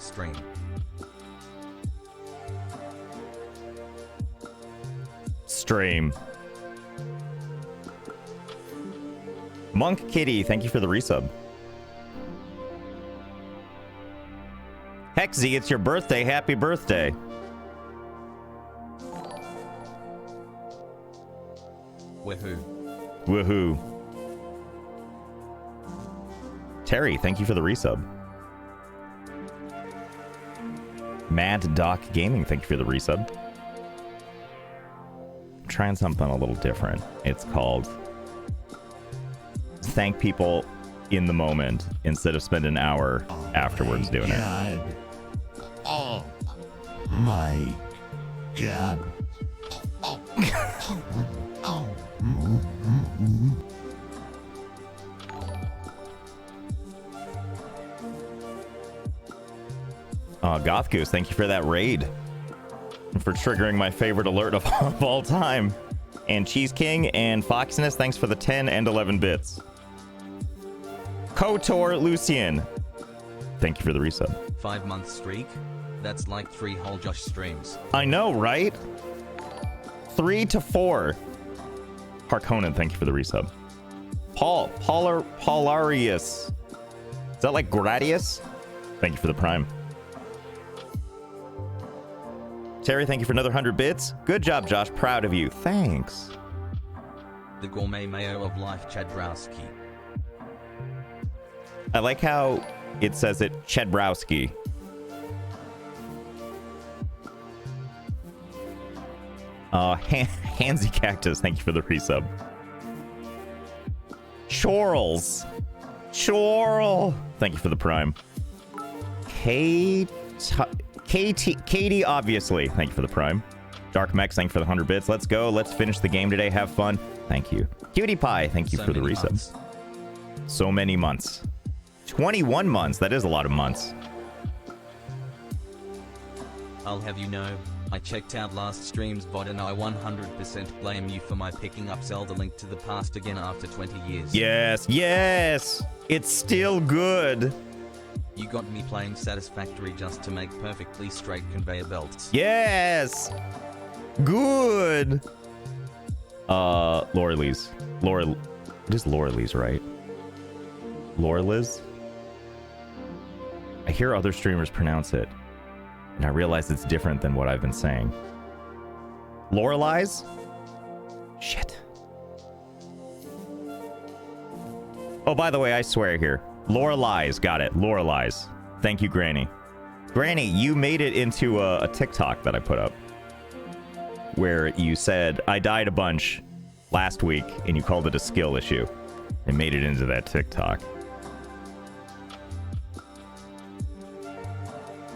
stream. Stream. Monk Kitty, thank you for the resub. Hexy, it's your birthday. Happy birthday. Woohoo. Woohoo. Terry, thank you for the resub. Mad Doc Gaming, thank you for the resub. I'm trying something a little different. It's called thank people in the moment instead of spend an hour afterwards doing it. Oh my God. Goth Goose, thank you for that raid. And for triggering my favorite alert of all time. And Cheese King and Foxiness, thanks for the 10 and 11 bits. KOTOR Lucian, thank you for the resub. 5-month streak? That's like 3 whole Josh streams. I know, right? 3 to 4. Harkonnen, thank you for the resub. Polarius. Is that like Gradius? Thank you for the prime. Terry, thank you for another 100 bits. Good job, Josh. Proud of you. Thanks. The gourmet mayo of life, Chadbrowski. I like how it says it, Chedbrowski. Hansy Cactus, thank you for the resub. Chorls. Chorl. Thank you for the prime. Katie, obviously. Thank you for the prime. Dark Mex, thank you for the 100 bits. Let's go. Let's finish the game today. Have fun. Thank you. Cutie Pie, thank you for the resub. So many months. 21 months. That is a lot of months. I'll have you know, I checked out last stream's VOD and I 100% blame you for my picking up Zelda Link to the Past again after 20 years. Yes, yes! It's still good. You got me playing Satisfactory just to make perfectly straight conveyor belts. Yes! Good! Laura-Lee's. It is Laura-Lee's, right? Laura-Liz? I hear other streamers pronounce it, and I realize it's different than what I've been saying. Lorelai's? Shit. Oh, by the way, I swear here. Lorelai's, got it. Lorelai's. Thank you, Granny. Granny, you made it into a TikTok that I put up, where you said, I died a bunch last week, and you called it a skill issue, and made it into that TikTok.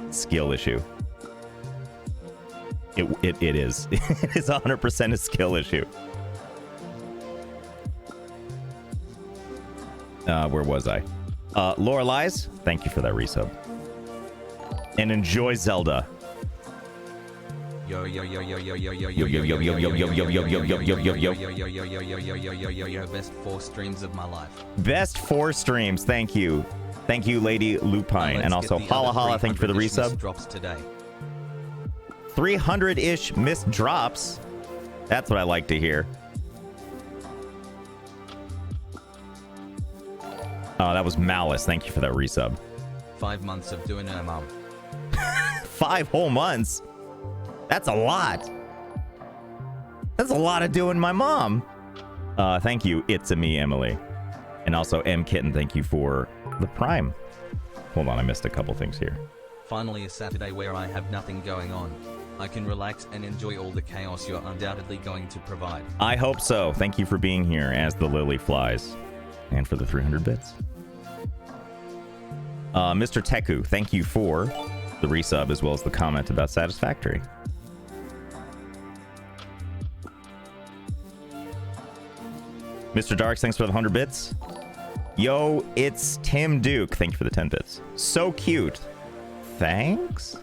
Skill issue. It is. It is 100% a skill issue. Where was I? Lorelai's, thank you for that resub. And enjoy Zelda. Yo yo yo yo yo yo yo Yo yo yo yo yo yo yo yo yo yo yo yo yo. Best 4 streams of my life. Best 4 streams, thank you. Thank you, Lady Lupine. And also Hala Hala, thank you for the resub. Drops today. 300-ish missed drops. That's what I like to hear. Oh, that was Malice. Thank you for that resub. 5 months of doing it, Mom. 5 whole months? That's a lot. That's a lot of doing my mom. Thank you, It's-a Me, Emily. And also M Kitten, thank you for the prime. Hold on, I missed a couple things here. Finally a Saturday where I have nothing going on. I can relax and enjoy all the chaos you're undoubtedly going to provide. I hope so. Thank you for being here as the lily flies. And for the 300 bits. Mr. Teku, thank you for the resub as well as the comment about Satisfactory. Mr. Darks, thanks for the 100 bits. Yo, it's Tim Duke. Thank you for the 10 bits. So cute. Thanks.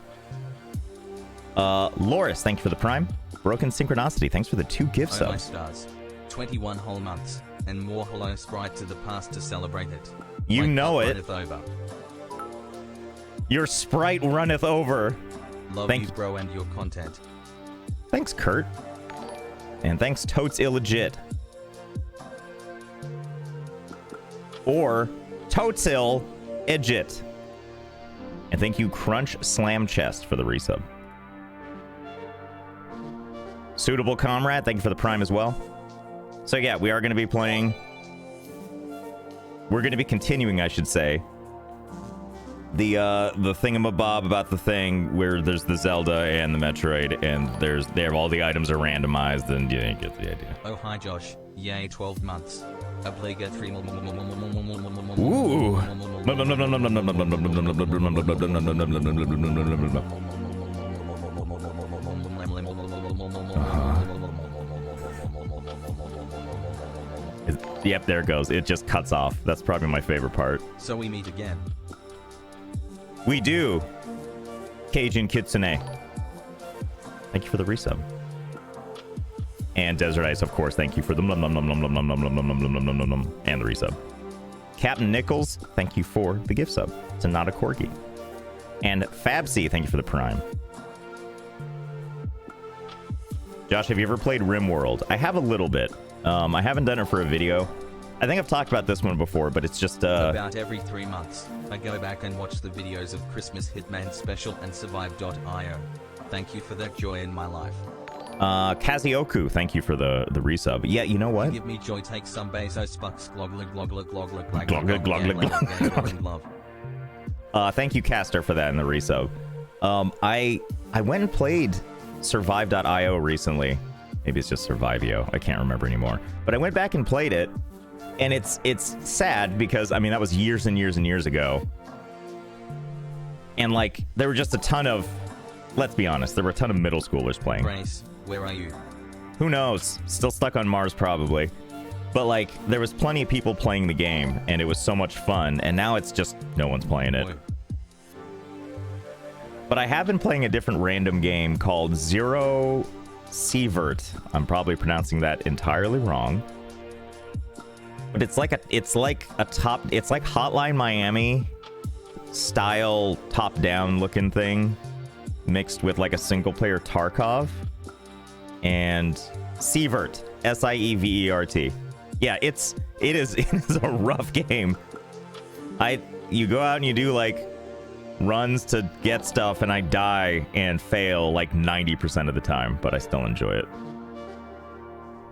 Loris, thank you for the prime. Broken Synchronicity, thanks for the 2 gift Oh my subs. stars. 21 whole months, and more Hello Sprite to the Past to celebrate it. You Like know it. Over. Your sprite runneth over. Love Thank you, bro, and your content. Thanks, Kurt. And thanks, Totes Illegit. Or Totes Ill Egit. And thank you, Crunch Slam Chest, for the resub. Suitable Comrade, thank you for the Prime as well. So yeah, we are going to be playing... We're going to be continuing, I should say, the thingamabob about the thing where there's the Zelda and the Metroid, and all the items are randomized, and yeah, you get the idea. Oh, hi, Josh. Yay, 12 months. Obligatory. Ooh. Yep, there it goes. It just cuts off. That's probably my favorite part. So we meet again. We do. Cajun Kitsune. Thank you for the resub. And Desert Ice, of course. Thank you for the and the resub. Captain Nichols, thank you for the gift sub. It's a not a corgi. And Fabsy, thank you for the prime. Josh, have you ever played RimWorld? I have a little bit. I haven't done it for a video. I think I've talked about this one before, but it's just about every 3 months, I go back and watch the videos of Christmas Hitman Special and Survive.io. Thank you for that joy in my life. Kazioku, thank you for the resub. Yeah, you know what? You give me joy, take some Bezos fucks gloglig gloglig gloglig gloglig gloglig. Thank you, Caster, for that in the resub. I went and played Survive.io recently. Maybe it's just Survivio. I can't remember anymore. But I went back and played it, and it's sad because, I mean, that was years and years and years ago. And, like, there were just a ton of, let's be honest, there were a ton of middle schoolers playing. Grace, where are you? Who knows? Still stuck on Mars, probably. But, like, there was plenty of people playing the game, and it was so much fun, and now it's just no one's playing it. Boy. But I have been playing a different random game called Zero Sievert. I'm probably pronouncing that entirely wrong. But it's like Hotline Miami style top-down looking thing mixed with like a single player Tarkov and Sievert, Sievert. Yeah, it is a rough game. You go out and you do like runs to get stuff, and I die and fail like 90% of the time, but I still enjoy it.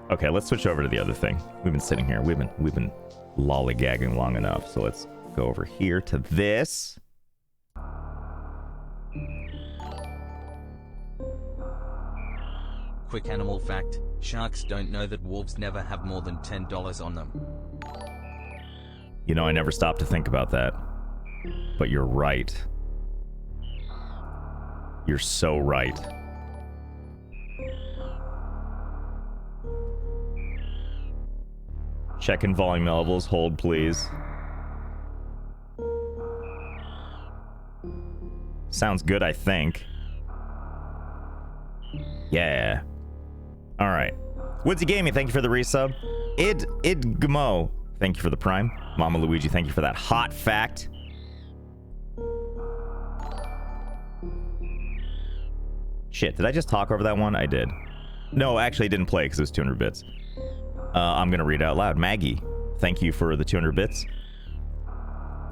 Okay, let's switch over to the other thing. We've been sitting here. We've been lollygagging long enough, so let's go over here to this. Quick animal fact, sharks don't know that wolves never have more than $10 on them. You know, I never stopped to think about that. But you're right. You're so right. Checking volume levels. Hold, please. Sounds good, I think. Yeah. All right. Woodsy Gaming, thank you for the resub. Idgmo, thank you for the prime. Mama Luigi, thank you for that hot fact. Shit, did I just talk over that one? I did. No, actually, I didn't play because it was 200 bits. I'm going to read it out loud. Maggie, thank you for the 200 bits.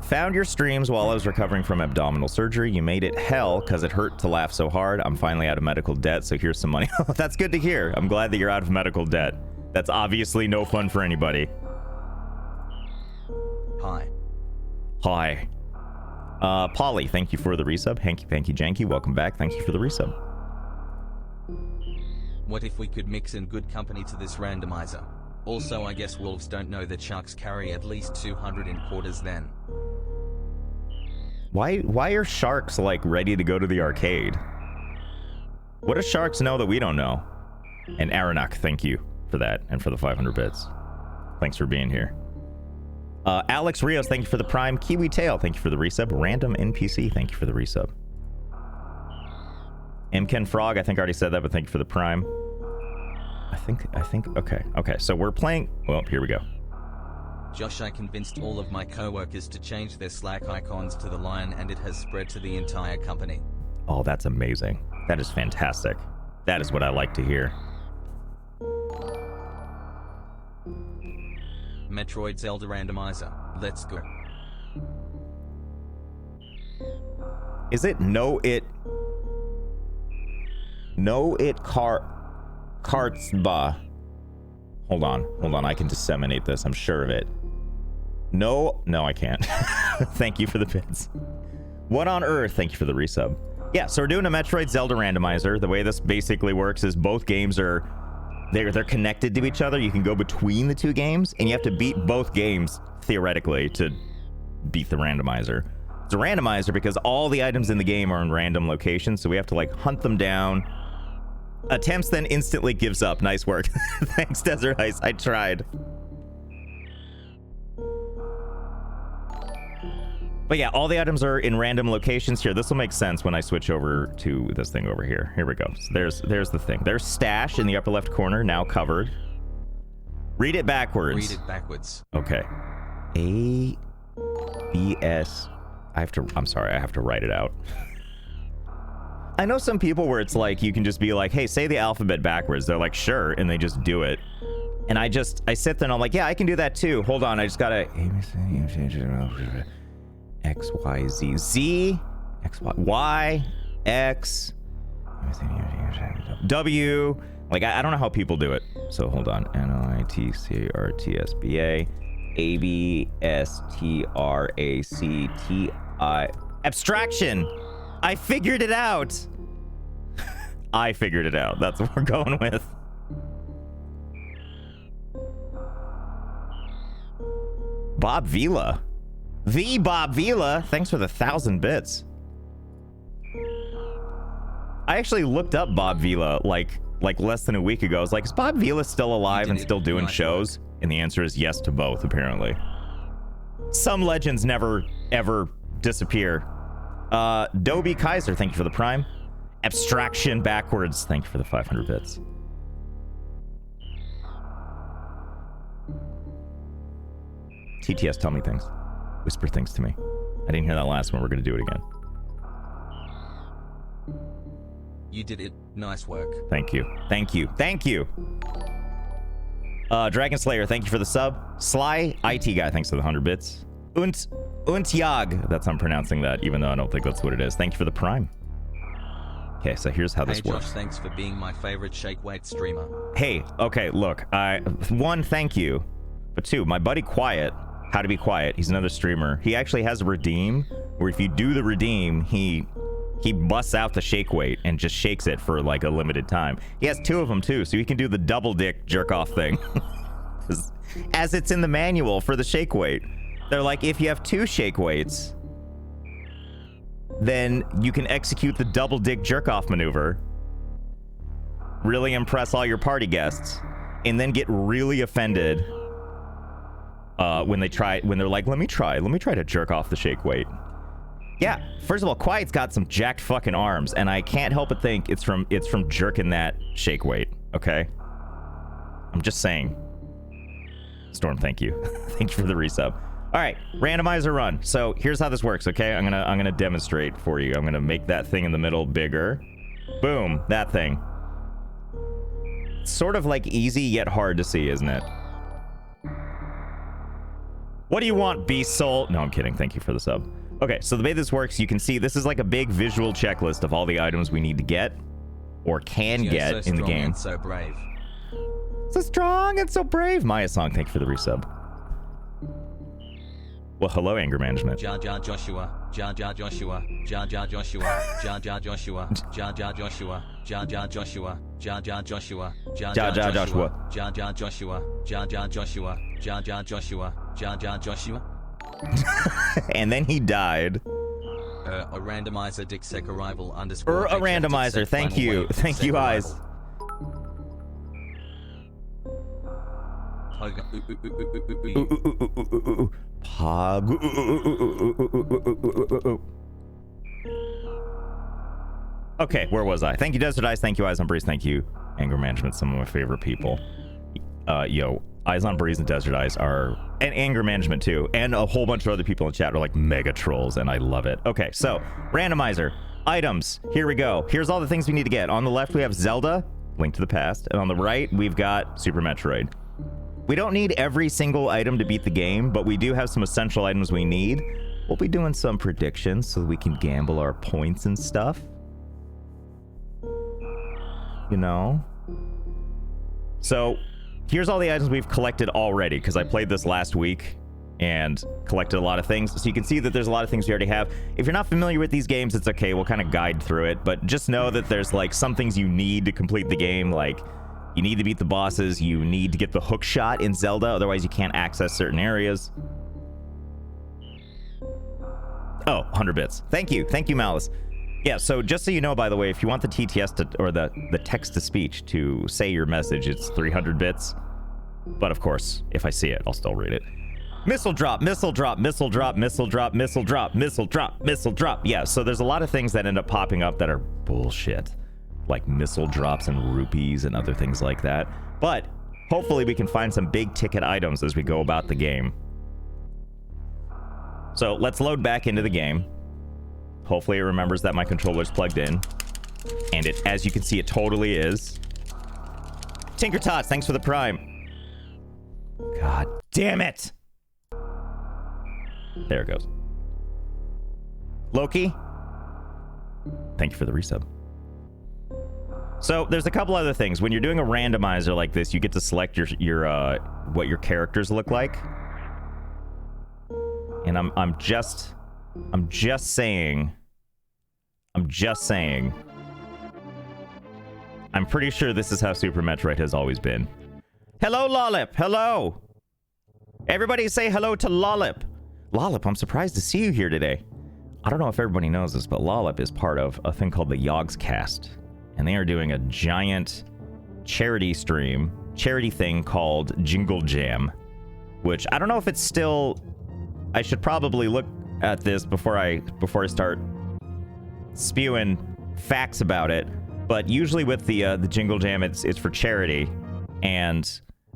Found your streams while I was recovering from abdominal surgery. You made it hell because it hurt to laugh so hard. I'm finally out of medical debt, so here's some money. That's good to hear. I'm glad that you're out of medical debt. That's obviously no fun for anybody. Hi. Hi. Polly, thank you for the resub. Hanky Panky Janky, welcome back. Thank you for the resub. What if we could mix in good company to this randomizer? Also, I guess wolves don't know that sharks carry at least 200 in quarters then. Why are sharks, like, ready to go to the arcade? What do sharks know that we don't know? And Aranak, thank you for that, and for the 500 bits. Thanks for being here. Alex Rios, thank you for the prime. Kiwi Tail, thank you for the resub. Random NPC, thank you for the resub. Mken Frog, I think I already said that, but thank you for the prime. I think, okay, so we're playing, well, here we go. Josh, I convinced all of my coworkers to change their Slack icons to the lion and it has spread to the entire company. Oh, that's amazing. That is fantastic. That is what I like to hear. Metroid Zelda randomizer. Let's go. Is it Kartsba? Hold on, I can disseminate this, I'm sure of it. No, I can't. Thank you for the bits. What on earth? Thank you for the resub. Yeah, so we're doing a Metroid Zelda randomizer. The way this basically works is both games are they're connected to each other. You can go between the two games, and you have to beat both games theoretically to beat the randomizer. It's a randomizer because all the items in the game are in random locations, so we have to like hunt them down. Attempts, then instantly gives up. Nice work. Thanks, Desert Ice. I tried. But yeah, all the items are in random locations here. This will make sense when I switch over to this thing over here. Here we go. So there's the thing. There's stash in the upper left corner, now covered. Read it backwards. Read it backwards. Okay. A-B-S. I'm sorry, I have to write it out. I know some people where it's like, you can just be like, hey, say the alphabet backwards. They're like, sure, and they just do it. And I sit there and I'm like, yeah, I can do that too. Hold on, I just gotta... X, Y, Z. Z, X, Y, Y, X, W. Like, I don't know how people do it. So hold on. N-O-I-T-C-R-T-S-B-A. A-B-S-T-R-A-C-T-I. Abstraction! I figured it out! I figured it out. That's what we're going with. Bob Vila. The Bob Vila. Thanks for the 1,000 bits. I actually looked up Bob Vila like less than a week ago. I was like, is Bob Vila still alive and still doing shows? And the answer is yes to both, apparently. Some legends never, ever disappear. Dobie Kaiser, thank you for the prime. Abstraction backwards, thank you for the 500 bits. TTS, tell me things. Whisper things to me. I didn't hear that last one. We're going to do it again. You did it. Nice work. Thank you. Thank you. Thank you. Dragon Slayer, thank you for the sub. Sly, IT guy, thanks for the 100 bits. Untyag, that's how I'm pronouncing that, even though I don't think that's what it is. Thank you for the prime. Okay, so here's how this Josh, works. thanks for being my favorite shake weight streamer. Hey, okay, look, one, thank you. But two, my buddy Quiet, How to Be Quiet, he's another streamer. He actually has a redeem, where if you do the redeem, he busts out the shake weight and just shakes it for like a limited time. He has 2 of them too, so he can do the double dick jerk off thing. As it's in the manual for the shake weight. They're like, if you have 2 shake weights, then you can execute the double dick jerk off maneuver, really impress all your party guests, and then get really offended when they're like, let me try to jerk off the shake weight. Yeah, first of all, Quiet's got some jacked fucking arms, and I can't help but think it's from jerking that shake weight, okay? I'm just saying. Storm, thank you. Thank you for the resub. All right, randomizer run. So here's how this works, okay? I'm gonna demonstrate for you. I'm gonna make that thing in the middle bigger. Boom, that thing. Sort of like easy yet hard to see, isn't it? What do you want, Beast Soul? No, I'm kidding. Thank you for the sub. Okay, so the way this works, you can see this is like a big visual checklist of all the items we need to get or can get in the game. So brave. So strong and so brave. Maya Song, thank you for the resub. Well, hello, anger management. Jar Jar Joshua, Jar Jar Joshua, Jar Jar Joshua, Jar Jar Joshua, Jar Jar Joshua, Jar Jar Joshua, Jar Jar Joshua, Jar Jar Joshua, Jar Jar Joshua, Jar Jar Joshua, Jar Jar Joshua, Jar Jar Joshua. And then he died. A randomizer Dicksec arrival underscore. A randomizer, thank you. Thank you, Eyes. Pog. Okay, where was I? Thank you, Desert Eyes. Thank you, Eyes on Breeze. Thank you, Anger Management. Some of my favorite people. Yo, Eyes on Breeze and Desert Eyes are... And anger management, too. And a whole bunch of other people in chat are like mega trolls, and I love it. Okay, so, randomizer. Items. Here we go. Here's all the things we need to get. On the left, we have Zelda, Link to the Past. And on the right, we've got Super Metroid. We don't need every single item to beat the game, but we do have some essential items we need. We'll be doing some predictions so we can gamble our points and stuff. You know? So, here's all the items we've collected already, because I played this last week and collected a lot of things. So you can see that there's a lot of things we already have. If you're not familiar with these games, it's okay. We'll kind of guide through it, but just know that there's like some things you need to complete the game. Like, you need to beat the bosses. You need to get the hook shot in Zelda. Otherwise, you can't access certain areas. Oh, 100 bits. Thank you. Thank you, Malice. Yeah, so just so you know, by the way, if you want the TTS to, or the text-to-speech to say your message, it's 300 bits. But of course, if I see it, I'll still read it. Missile drop, missile drop, missile drop, missile drop, missile drop, missile drop, missile drop. Yeah, so there's a lot of things that end up popping up that are bullshit. Like missile drops and rupees and other things like that. But hopefully we can find some big-ticket items as we go about the game. So let's load back into the game. Hopefully it remembers that my controller's plugged in. And it, as you can see, it totally is. Tinker Tots, thanks for the prime. God damn it! There it goes. Loki, thank you for the resub. So there's a couple other things. When you're doing a randomizer like this, you get to select your what your characters look like. And I'm just saying. I'm pretty sure this is how Super Metroid has always been. Hello, Lollip. Hello. Everybody say hello to Lollip. Lollip, I'm surprised to see you here today. I don't know if everybody knows this, but Lollip is part of a thing called the Yogscast. And they are doing a giant charity thing called Jingle Jam. Which, I don't know if it's still... I should probably look at this before I start spewing facts about it. But usually with the Jingle Jam, it's for charity. And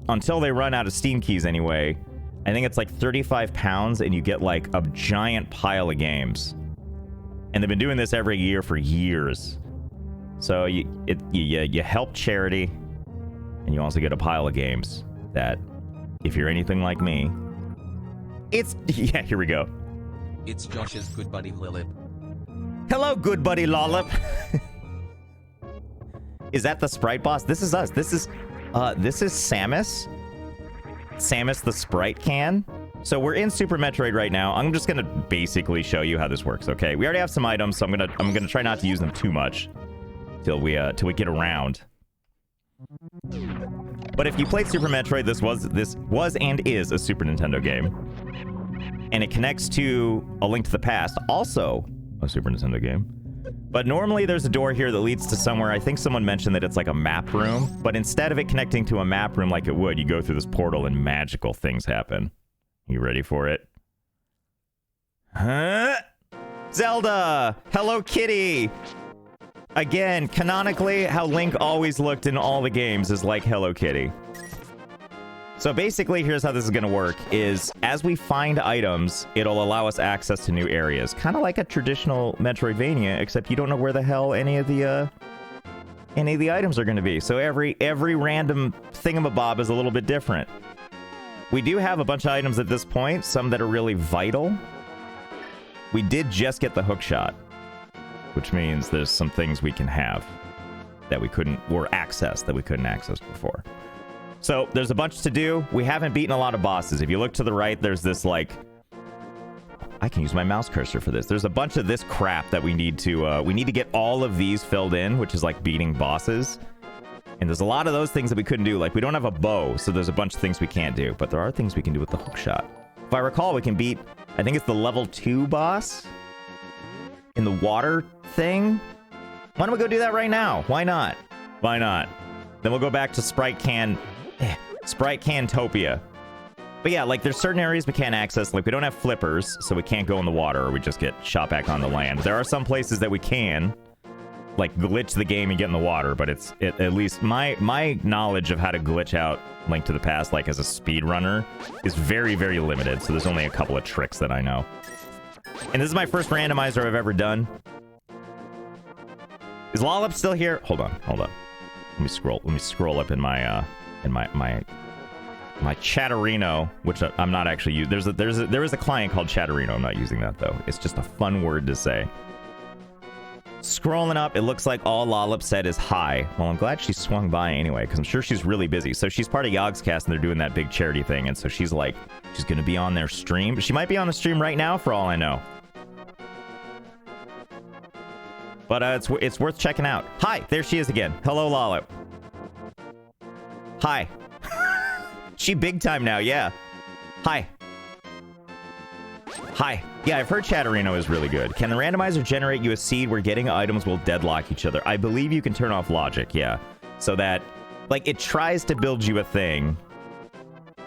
until they run out of Steam keys anyway, I think it's like 35 pounds and you get like a giant pile of games. And they've been doing this every year for years. So you help charity, and you also get a pile of games that, if you're anything like me, it's... Yeah, here we go. It's Josh's good buddy Lillip. Hello, good buddy Lollip. Is that the sprite boss? This is us. This is Samus. Samus the Sprite Can. So we're in Super Metroid right now. I'm just gonna basically show you how this works, okay? We already have some items, so I'm gonna try not to use them too much till we get around. But if you played Super Metroid, this was and is a Super Nintendo game. And it connects to A Link to the Past, also a Super Nintendo game. But normally there's a door here that leads to somewhere. I think someone mentioned that it's like a map room, but instead of it connecting to a map room like it would, you go through this portal and magical things happen. You ready for it? Huh? Zelda! Hello Kitty! Again, canonically, how Link always looked in all the games is like Hello Kitty. So basically, here's how this is gonna work, is as we find items, it'll allow us access to new areas. Kind of like a traditional Metroidvania, except you don't know where the hell any of the items are gonna be. So every random thingamabob is a little bit different. We do have a bunch of items at this point, some that are really vital. We did just get the hook shot, which means there's some things we can have that we couldn't, or access that we couldn't access before. So there's a bunch to do. We haven't beaten a lot of bosses. If you look to the right, there's this like, I can use my mouse cursor for this. There's a bunch of this crap that we need to get all of these filled in, which is like beating bosses. And there's a lot of those things that we couldn't do. Like we don't have a bow, so there's a bunch of things we can't do, but there are things we can do with the hook shot. If I recall, we can beat, I think it's the level 2 boss in the water thing. Why don't we go do that right now? Why not? Why not? Then we'll go back to Sprite Cantopia. But yeah, like there's certain areas we can't access. Like we don't have flippers, so we can't go in the water, or we just get shot back on the land. There are some places that we can. like glitch the game and get in the water, but at least my knowledge of how to glitch out Link to the Past, like as a speedrunner, is very, very limited. So there's only a couple of tricks that I know. And this is my first randomizer I've ever done. Is Lollop still here? Hold on. Let me scroll up in my my Chatterino, which I'm not actually using. There is a client called Chatterino. I'm not using that though. It's just a fun word to say. Scrolling up, it looks like all Lollop said is hi. Well, I'm glad she swung by anyway, because I'm sure she's really busy. So she's part of Yogscast, and they're doing that big charity thing, and so she's like, she's gonna be on their stream. She might be on the stream right now, for all I know. But it's worth checking out. Hi, there she is again. Hello, Lollop. Hi. She big time now, yeah. Hi. Hi. Yeah, I've heard Chatterino is really good. Can the randomizer generate you a seed where getting items will deadlock each other? I believe you can turn off logic, yeah. So that, like, it tries to build you a thing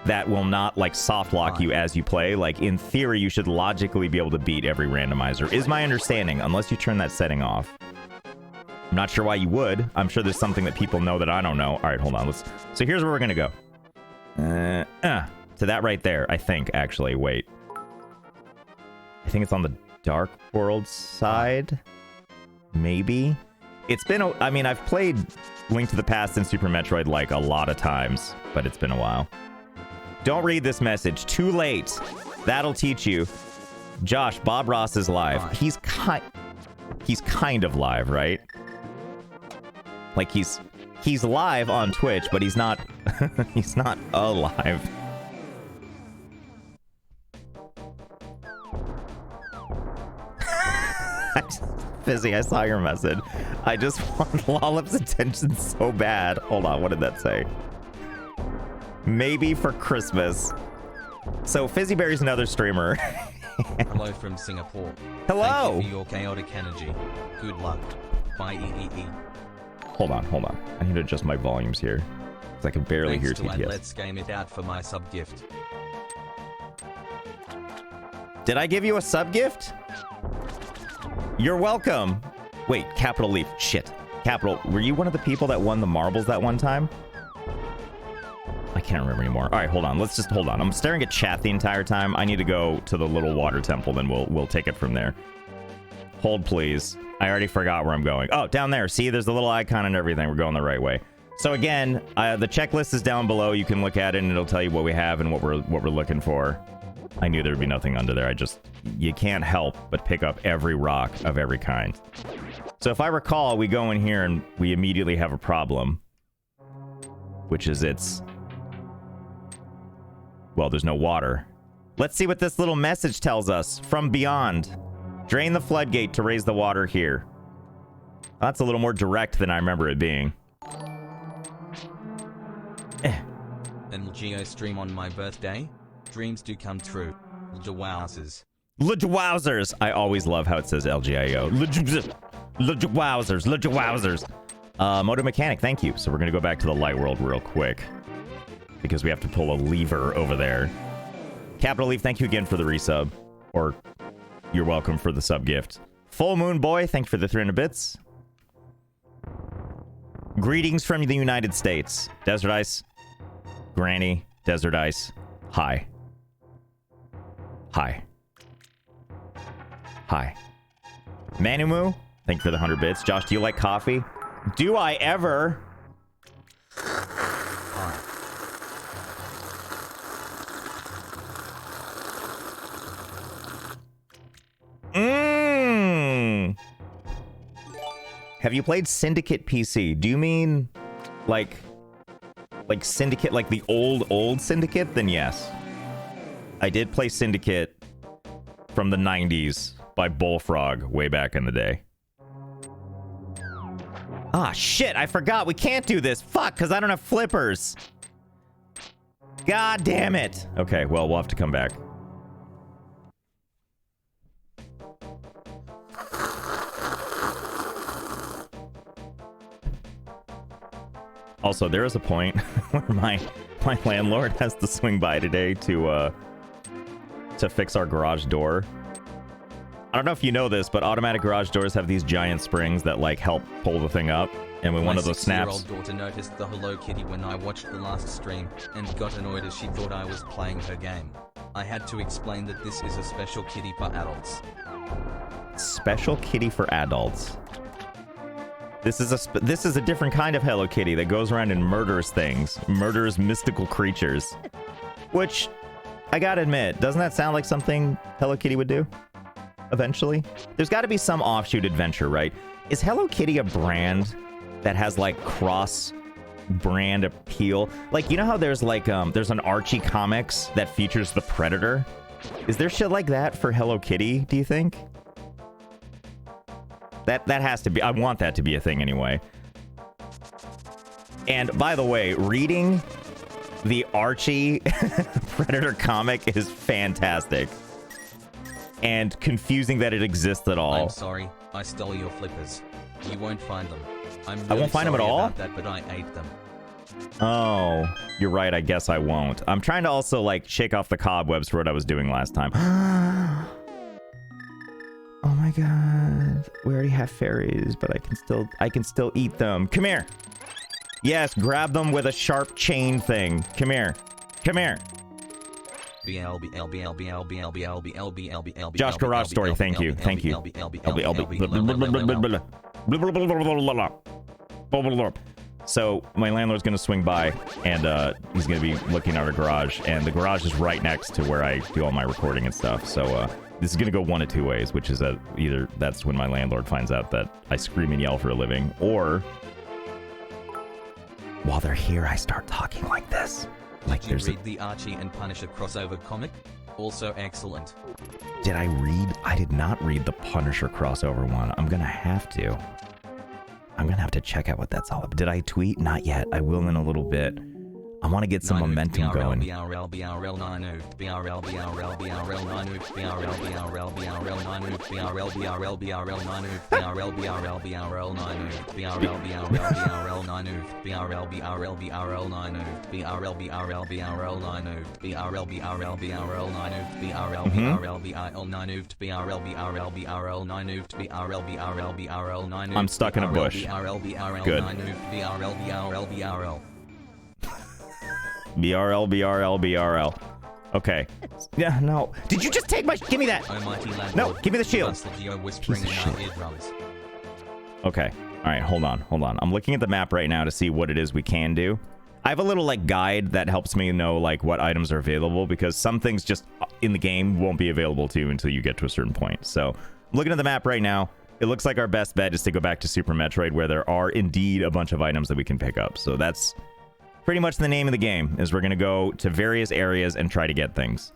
that will not, like, soft lock you as you play. Like, in theory, you should logically be able to beat every randomizer, is my understanding, unless you turn that setting off. I'm not sure why you would. I'm sure there's something that people know that I don't know. All right, hold on. So here's where we're gonna go. To that right there, I think, actually. Wait. I think it's on the Dark World side. Maybe. It's been I mean, I've played Link to the Past and Super Metroid, like, a lot of times, but it's been a while. Don't read this message. Too late. That'll teach you. Josh, Bob Ross is live. He's kind of live, right? Like, he's live on Twitch, but he's not he's not alive. Fizzy, I saw your message. I just want Lollop's attention so bad. Hold on, what did that say? Maybe for Christmas. So Fizzyberry's another streamer. Hello from Singapore. Hello! Thank you for your chaotic energy. Good luck. Bye, EEE. Hold on. I need to adjust my volumes here, because I can barely hear TTS. Let's game it out for my sub gift. Did I give you a sub gift? You're welcome. Wait, Capital Leaf. Shit. Capital, were you one of the people that won the marbles that one time? I can't remember anymore. All right, hold on. Let's just hold on. I'm staring at chat the entire time. I need to go to the little water temple, then we'll take it from there. Hold, please. I already forgot where I'm going. Oh, down there. See, there's the little icon and everything. We're going the right way. So again, the checklist is down below. You can look at it, and it'll tell you what we have and what we're looking for. I knew there'd be nothing under there. You can't help but pick up every rock of every kind. So if I recall, we go in here and we immediately have a problem, which is well, there's no water. Let's see what this little message tells us from beyond. Drain the floodgate to raise the water here. That's a little more direct than I remember it being. And Geo stream on my birthday. Dreams do come true. Wowzers. Wowzers. I always love how it says LGIO. Wowzers. Motor Mechanic, thank you. So we're going to go back to the light world real quick, because we have to pull a lever over there. Capital Leaf, thank you again for the resub. Or you're welcome for the sub gift. Full Moon Boy, thank you for the 300 bits. Greetings from the United States. Desert Ice. Granny. Desert Ice. Hi. Hi. Hi. Manumu, thank you for the 100 bits. Josh, do you like coffee? Do I ever? Have you played Syndicate PC? Do you mean like Syndicate, like the old Syndicate? Then yes. I did play Syndicate from the 90s by Bullfrog way back in the day. Ah, shit, I forgot. We can't do this. Fuck, because I don't have flippers. God damn it. Okay, well, we'll have to come back. Also, there is a point where my landlord has to swing by today to fix our garage door. I don't know if you know this, but automatic garage doors have these giant springs that like help pull the thing up. And when one of those snaps... My 6-year-old daughter noticed the Hello Kitty when I watched the last stream, and got annoyed as she thought I was playing her game. I had to explain that this is a special kitty for adults. Special kitty for adults. This is a different kind of Hello Kitty that goes around and murders things. Murders mystical creatures. Which, I gotta admit, doesn't that sound like something Hello Kitty would do? Eventually? There's gotta be some offshoot adventure, right? Is Hello Kitty a brand that has like cross brand appeal? Like, you know how there's like there's an Archie comics that features the Predator? Is there shit like that for Hello Kitty, do you think? That has to be, I want that to be a thing anyway. And by the way, reading the Archie Predator comic is fantastic. And confusing that it exists at all. I'm sorry, I stole your flippers. You won't find them. I'm really I won't find them at all? about that, but I ate them. Oh, you're right. I guess I won't. I'm trying to also like shake off the cobwebs for what I was doing last time. Oh my god. We already have fairies, but I can still eat them. Come here. Yes, grab them with a sharp chain thing. Come here. Come here. Josh Garage Story, thank you. Thank you. So my landlord's gonna swing by, and he's gonna be looking at our garage, and the garage is right next to where I do all my recording and stuff. So this is gonna go one of two ways, which is either that's when my landlord finds out that I scream and yell for a living, or while they're here, I start talking like this. Like Did you read the Archie and Punisher crossover comic? Also excellent. Did I read? I did not read the Punisher crossover one. I'm gonna have to. I'm gonna have to check out what that's all about. Did I tweet? Not yet. I will in a little bit. I want to get some momentum going. I'm stuck in a bush. Good. BRL, BRL, BRL. Okay. Yeah, no. Did you just take my... Give me that. No, give me the shield. Piece of shit. Okay. All right, hold on. Hold on. I'm looking at the map right now to see what it is we can do. I have a little, like, guide that helps me know, like, what items are available, because some things just in the game won't be available to you until you get to a certain point. So, I'm looking at the map right now. It looks like our best bet is to go back to Super Metroid, where there are indeed a bunch of items that we can pick up. So, that's pretty much the name of the game, is we're going to go to various areas and try to get things.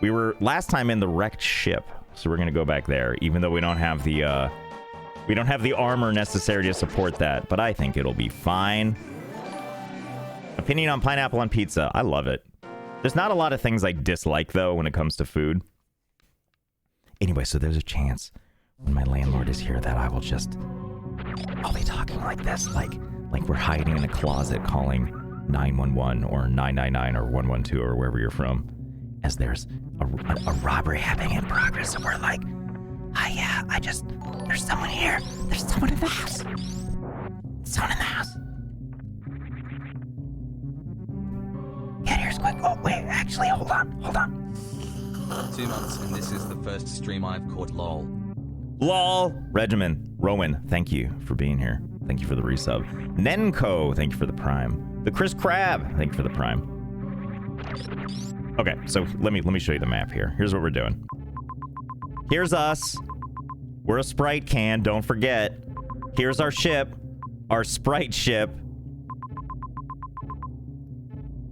We were last time in the wrecked ship, so we're going to go back there, even though we don't have the armor necessary to support that, but I think it'll be fine. Opinion on pineapple on pizza. I love it. There's not a lot of things I dislike, though, when it comes to food. Anyway, so there's a chance when my landlord is here that I'll be talking like this, like we're hiding in a closet calling 911 or 999 or 112 or wherever you're from, as there's a robbery happening in progress, and we're like, oh yeah, there's someone here. There's someone in the house. Someone in the house. Get here quick. Oh, wait, actually, hold on. 2 months, and this is the first stream I've caught, lol. LOL. Regimen. Rowan, thank you for being here. Thank you for the resub. Nenko, thank you for the prime. The Chris Crab, thank you for the prime. Okay, so let me show you the map here. Here's what we're doing. Here's us. We're a Sprite can, don't forget. Here's our ship. Our Sprite ship.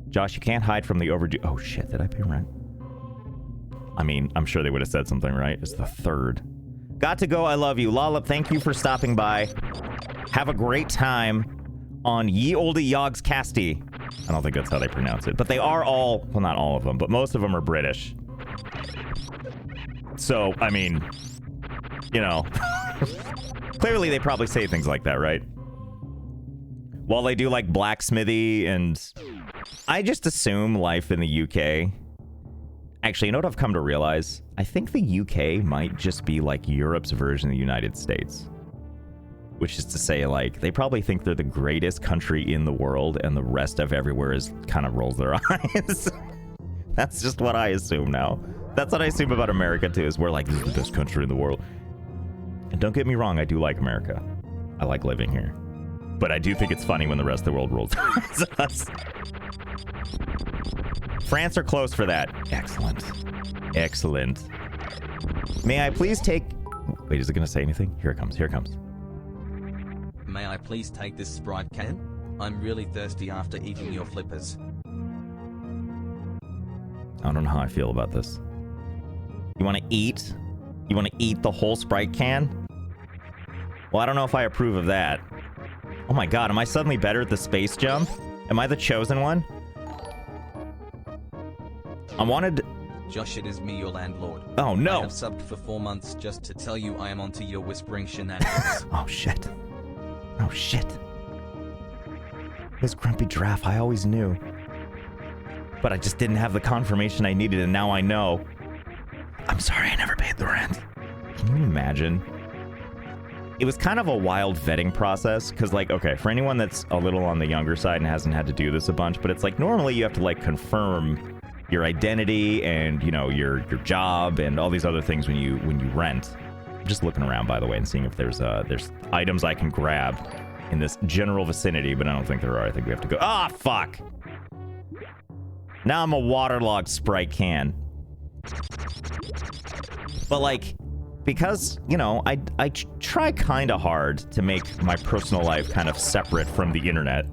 Josh, you can't hide from the overdue... Oh, shit, did I pay rent? I mean, I'm sure they would have said something, right? It's the 3rd. Got to go, I love you. Lollop, thank you for stopping by. Have a great time on Ye Olde Yogs Casti. I don't think that's how they pronounce it. But they are all... Well, not all of them, but most of them are British. So, I mean... You know... Clearly, they probably say things like that, right? While they do, like, blacksmithy and... I just assume life in the UK Actually, you know what I've come to realize? I think the UK might just be like Europe's version of the United States. Which is to say, like, they probably think they're the greatest country in the world, and the rest of everywhere is kind of rolls their eyes. That's just what I assume now. That's what I assume about America, too, is we're like, this is the best country in the world. And don't get me wrong, I do like America. I like living here. But I do think it's funny when the rest of the world rolls their eyes at us. France are close for that. Excellent. Excellent. May I please take... Wait, is it going to say anything? Here it comes. Here it comes. May I please take this Sprite can? I'm really thirsty after eating your flippers. I don't know how I feel about this. You want to eat? You want to eat the whole Sprite can? Well, I don't know if I approve of that. Oh my god, am I suddenly better at the space jump? Am I the chosen one? I wanted... Josh, it is me, your landlord. Oh, no. I have subbed for 4 months just to tell you I am onto your whispering shenanigans. Oh, shit. Oh, shit. This grumpy giraffe, I always knew. But I just didn't have the confirmation I needed, and now I know. I'm sorry I never paid the rent. Can you imagine? It was kind of a wild vetting process, because, like, okay, for anyone that's a little on the younger side and hasn't had to do this a bunch, but it's like, normally you have to, like, confirm your identity and, you know, your job and all these other things when you rent. I'm just looking around, by the way, and seeing if there's items I can grab in this general vicinity, but I don't think there are. I think we have to go. Ah, fuck! Now I'm a waterlogged Sprite can. But, like, because, you know, I try kind of hard to make my personal life kind of separate from the internet,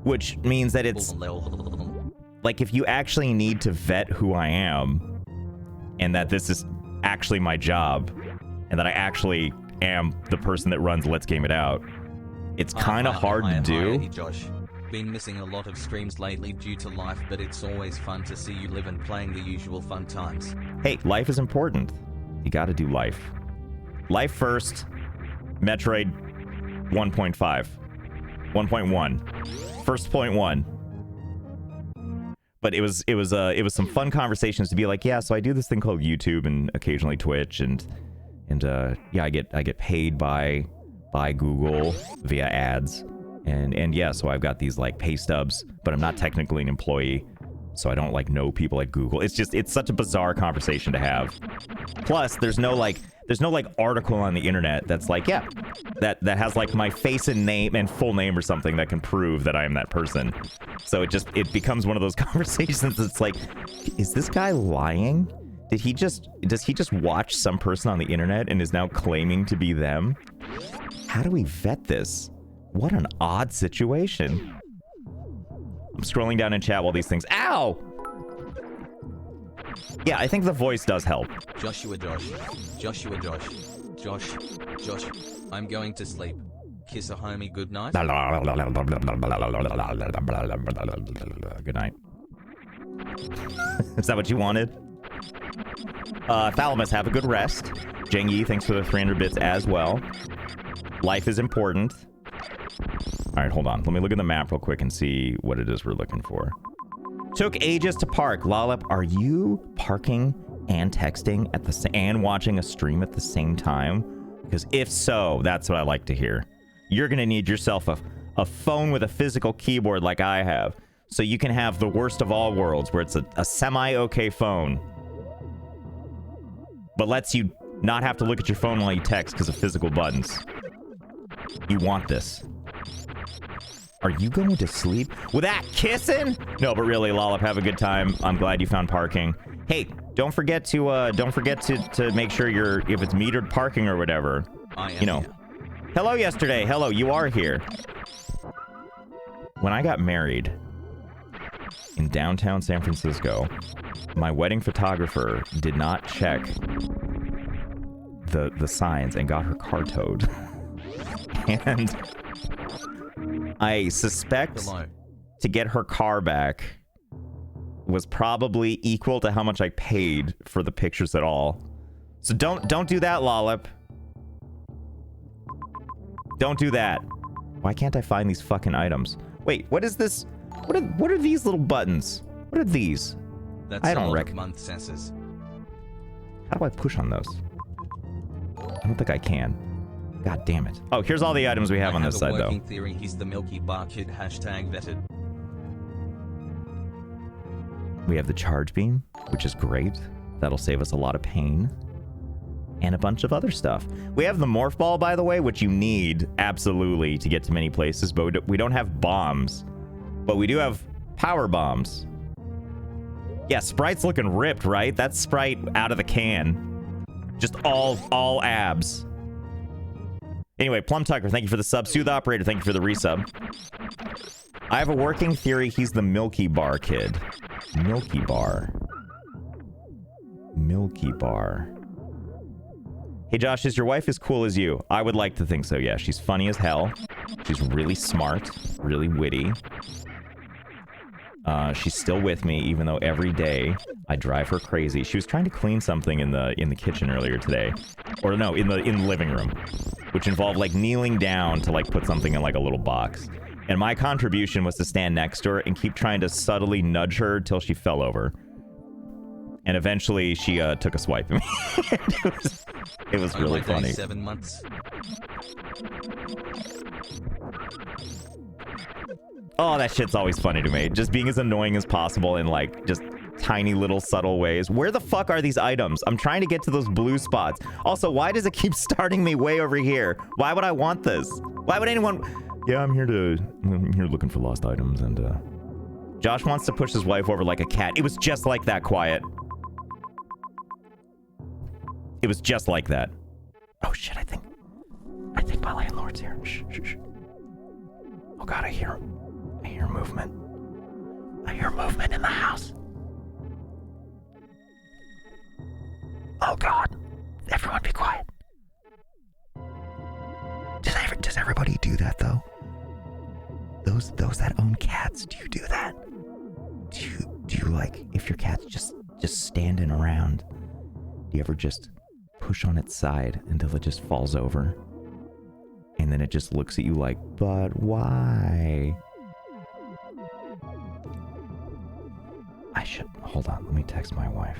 which means that it's... Like, if you actually need to vet who I am, and that this is actually my job, and that I actually am the person that runs Let's Game It Out, it's kind of hard to do. Hi, Josh. Been missing a lot of streams lately due to life, but it's always fun to see you live and playing the usual fun times. Hey, life is important. You gotta do life. Life first. Metroid 1.5. 1.1. First point 1. But it was some fun conversations to be like, yeah, so I do this thing called YouTube and occasionally Twitch, and yeah, I get paid by Google via ads, and yeah, so I've got these like pay stubs, but I'm not technically an employee, so I don't like know people at Google. It's such a bizarre conversation to have. Plus, there's no article on the internet that's like, yeah, that has like my face and name and full name or something that can prove that I am that person. So it becomes one of those conversations that's like, is this guy lying? Does he just watch some person on the internet and is now claiming to be them? How do we vet this? What an odd situation. I'm scrolling down in chat while these things... Ow! Yeah, I think the voice does help. Josh, I'm going to sleep. Kiss a homie goodnight. Good night. Is that what you wanted? Thalamus, have a good rest. Jeng Yi, thanks for the 300 bits as well. Life is important. Alright, hold on. Let me look at the map real quick and see what it is we're looking for. Took ages to park. Lollip, are you parking and texting at and watching a stream at the same time? Because if so, that's what I like to hear. You're going to need yourself a phone with a physical keyboard like I have, so you can have the worst of all worlds, where it's a semi-okay phone, but lets you not have to look at your phone while you text because of physical buttons. You want this. Are you going to sleep without kissing? No, but really, Lollip, have a good time. I'm glad you found parking. Hey, don't forget to make sure if it's metered parking or whatever. You know. Here. Hello yesterday. Hello, you are here. When I got married in downtown San Francisco, my wedding photographer did not check the signs and got her car towed. And I suspect to get her car back was probably equal to how much I paid for the pictures at all. So don't do that, Lollip. Don't do that. Why can't I find these fucking items? Wait, what is this? What are these little buttons? What are these? That's I a don't lot of month senses. How do I push on those? I don't think I can. God damn it. Oh, here's all the items we have on this side, though. I have a working theory he's the Milky Bar Kid, hashtag vetted. We have the charge beam, which is great. That'll save us a lot of pain. And a bunch of other stuff. We have the morph ball, by the way, which you need absolutely to get to many places, but we don't have bombs. But we do have power bombs. Yeah, Sprite's looking ripped, right? That's Sprite out of the can. Just all abs. Anyway, Plum Tucker, thank you for the sub. Sooth Operator, thank you for the resub. I have a working theory he's the Milky Bar Kid. Milky Bar. Milky Bar. Hey Josh, is your wife as cool as you? I would like to think so, yeah. She's funny as hell. She's really smart, really witty. She's still with me, even though every day I drive her crazy. She was trying to clean something in the kitchen earlier today. Or no, in the living room. Which involved like kneeling down to like put something in like a little box. And my contribution was to stand next to her and keep trying to subtly nudge her till she fell over. And eventually she took a swipe at me. it was really funny. 7 months. Oh, that shit's always funny to me. Just being as annoying as possible in like just tiny little subtle ways. Where the fuck are these items? I'm trying to get to those blue spots. Also, why does it keep starting me way over here? Why would I want this? Why would anyone... Yeah, I'm here looking for lost items and Josh wants to push his wife over like a cat. It was just like that, Quiet. It was just like that. Oh shit, I think my landlord's here. Shh, shh, shh. Oh god, I hear movement. I hear movement in the house. Oh god. Everyone be quiet. Does everybody do that though? Those that own cats, do you do that? Do you like, if your cat's just standing around, do you ever just push on its side until it just falls over? And then it just looks at you like, but why? I should, hold on, let me text my wife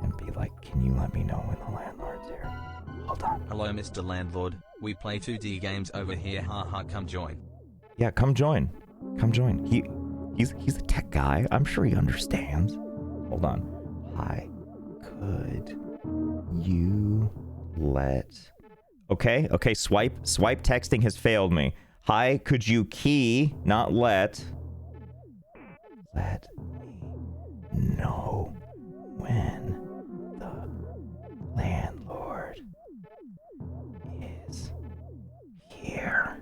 and be like, can you let me know when the landlord's here? Hold on. Hello, Mr. Landlord. We play 2D games over here. Haha, come join. Yeah, come join. Come join. He's a tech guy. I'm sure he understands. Hold on. Hi. Could you let... Okay, swipe texting has failed me. Hi, could you key, not let me know when the landlord is here.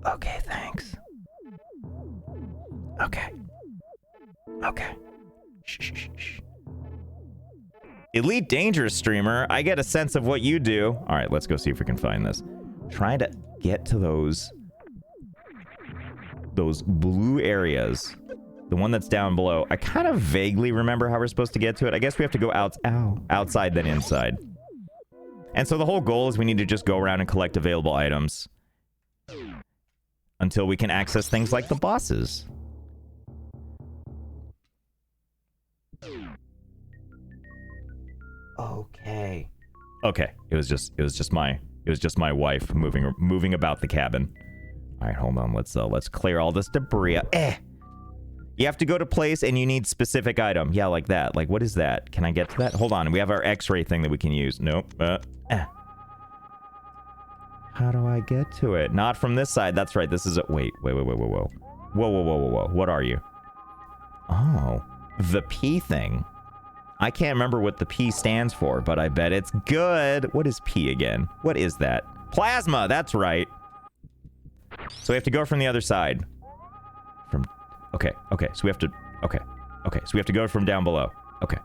Okay, thanks. Okay. Shh. Elite Dangerous streamer, I get a sense of what you do. All right, let's go see if we can find this. Trying to get to those blue areas. The one that's down below. I kind of vaguely remember how we're supposed to get to it. I guess we have to go outside then inside. And so the whole goal is we need to just go around and collect available items until we can access things like the bosses. Okay. It was just my wife moving about the cabin. All right, hold on. Let's clear all this debris. You have to go to place and you need specific item. Yeah, like that. Like, what is that? Can I get to that? Hold on. We have our X-ray thing that we can use. Nope. How do I get to it? Not from this side. That's right. This is a... Wait. Whoa. What are you? Oh, the P thing. I can't remember what the P stands for, but I bet it's good. What is P again? What is that? Plasma, that's right. So we have to go from the other side. Okay, so we have to... Okay, so we have to go from down below. Okay.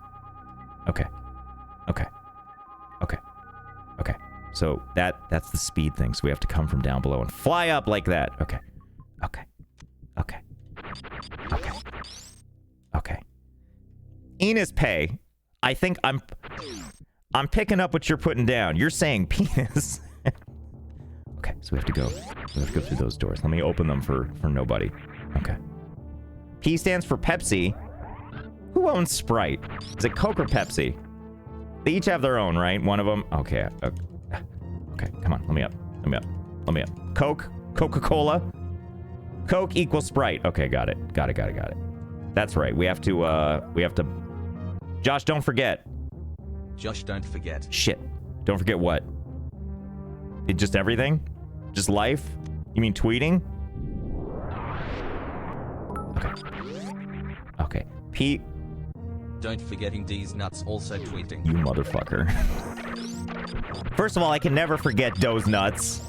So that's the speed thing, so we have to come from down below and fly up like that. Okay. Enos Pay. I think I'm picking up what you're putting down. You're saying penis. Okay, so we have to go through those doors. Let me open them for nobody. Okay. P stands for Pepsi. Who owns Sprite? Is it Coke or Pepsi? They each have their own, right? One of them. Okay. Okay. Come on. Let me up. Let me up. Let me up. Coke. Coca-Cola. Coke equals Sprite. Okay. Got it. Got it. Got it. Got it. That's right. We have to. Josh, don't forget. Josh, don't forget. Shit. Don't forget what? It just everything? Just life? You mean tweeting? Okay. Okay. Pete. Don't forgetting D's nuts also tweeting. You motherfucker. First of all, I can never forget Doe's nuts.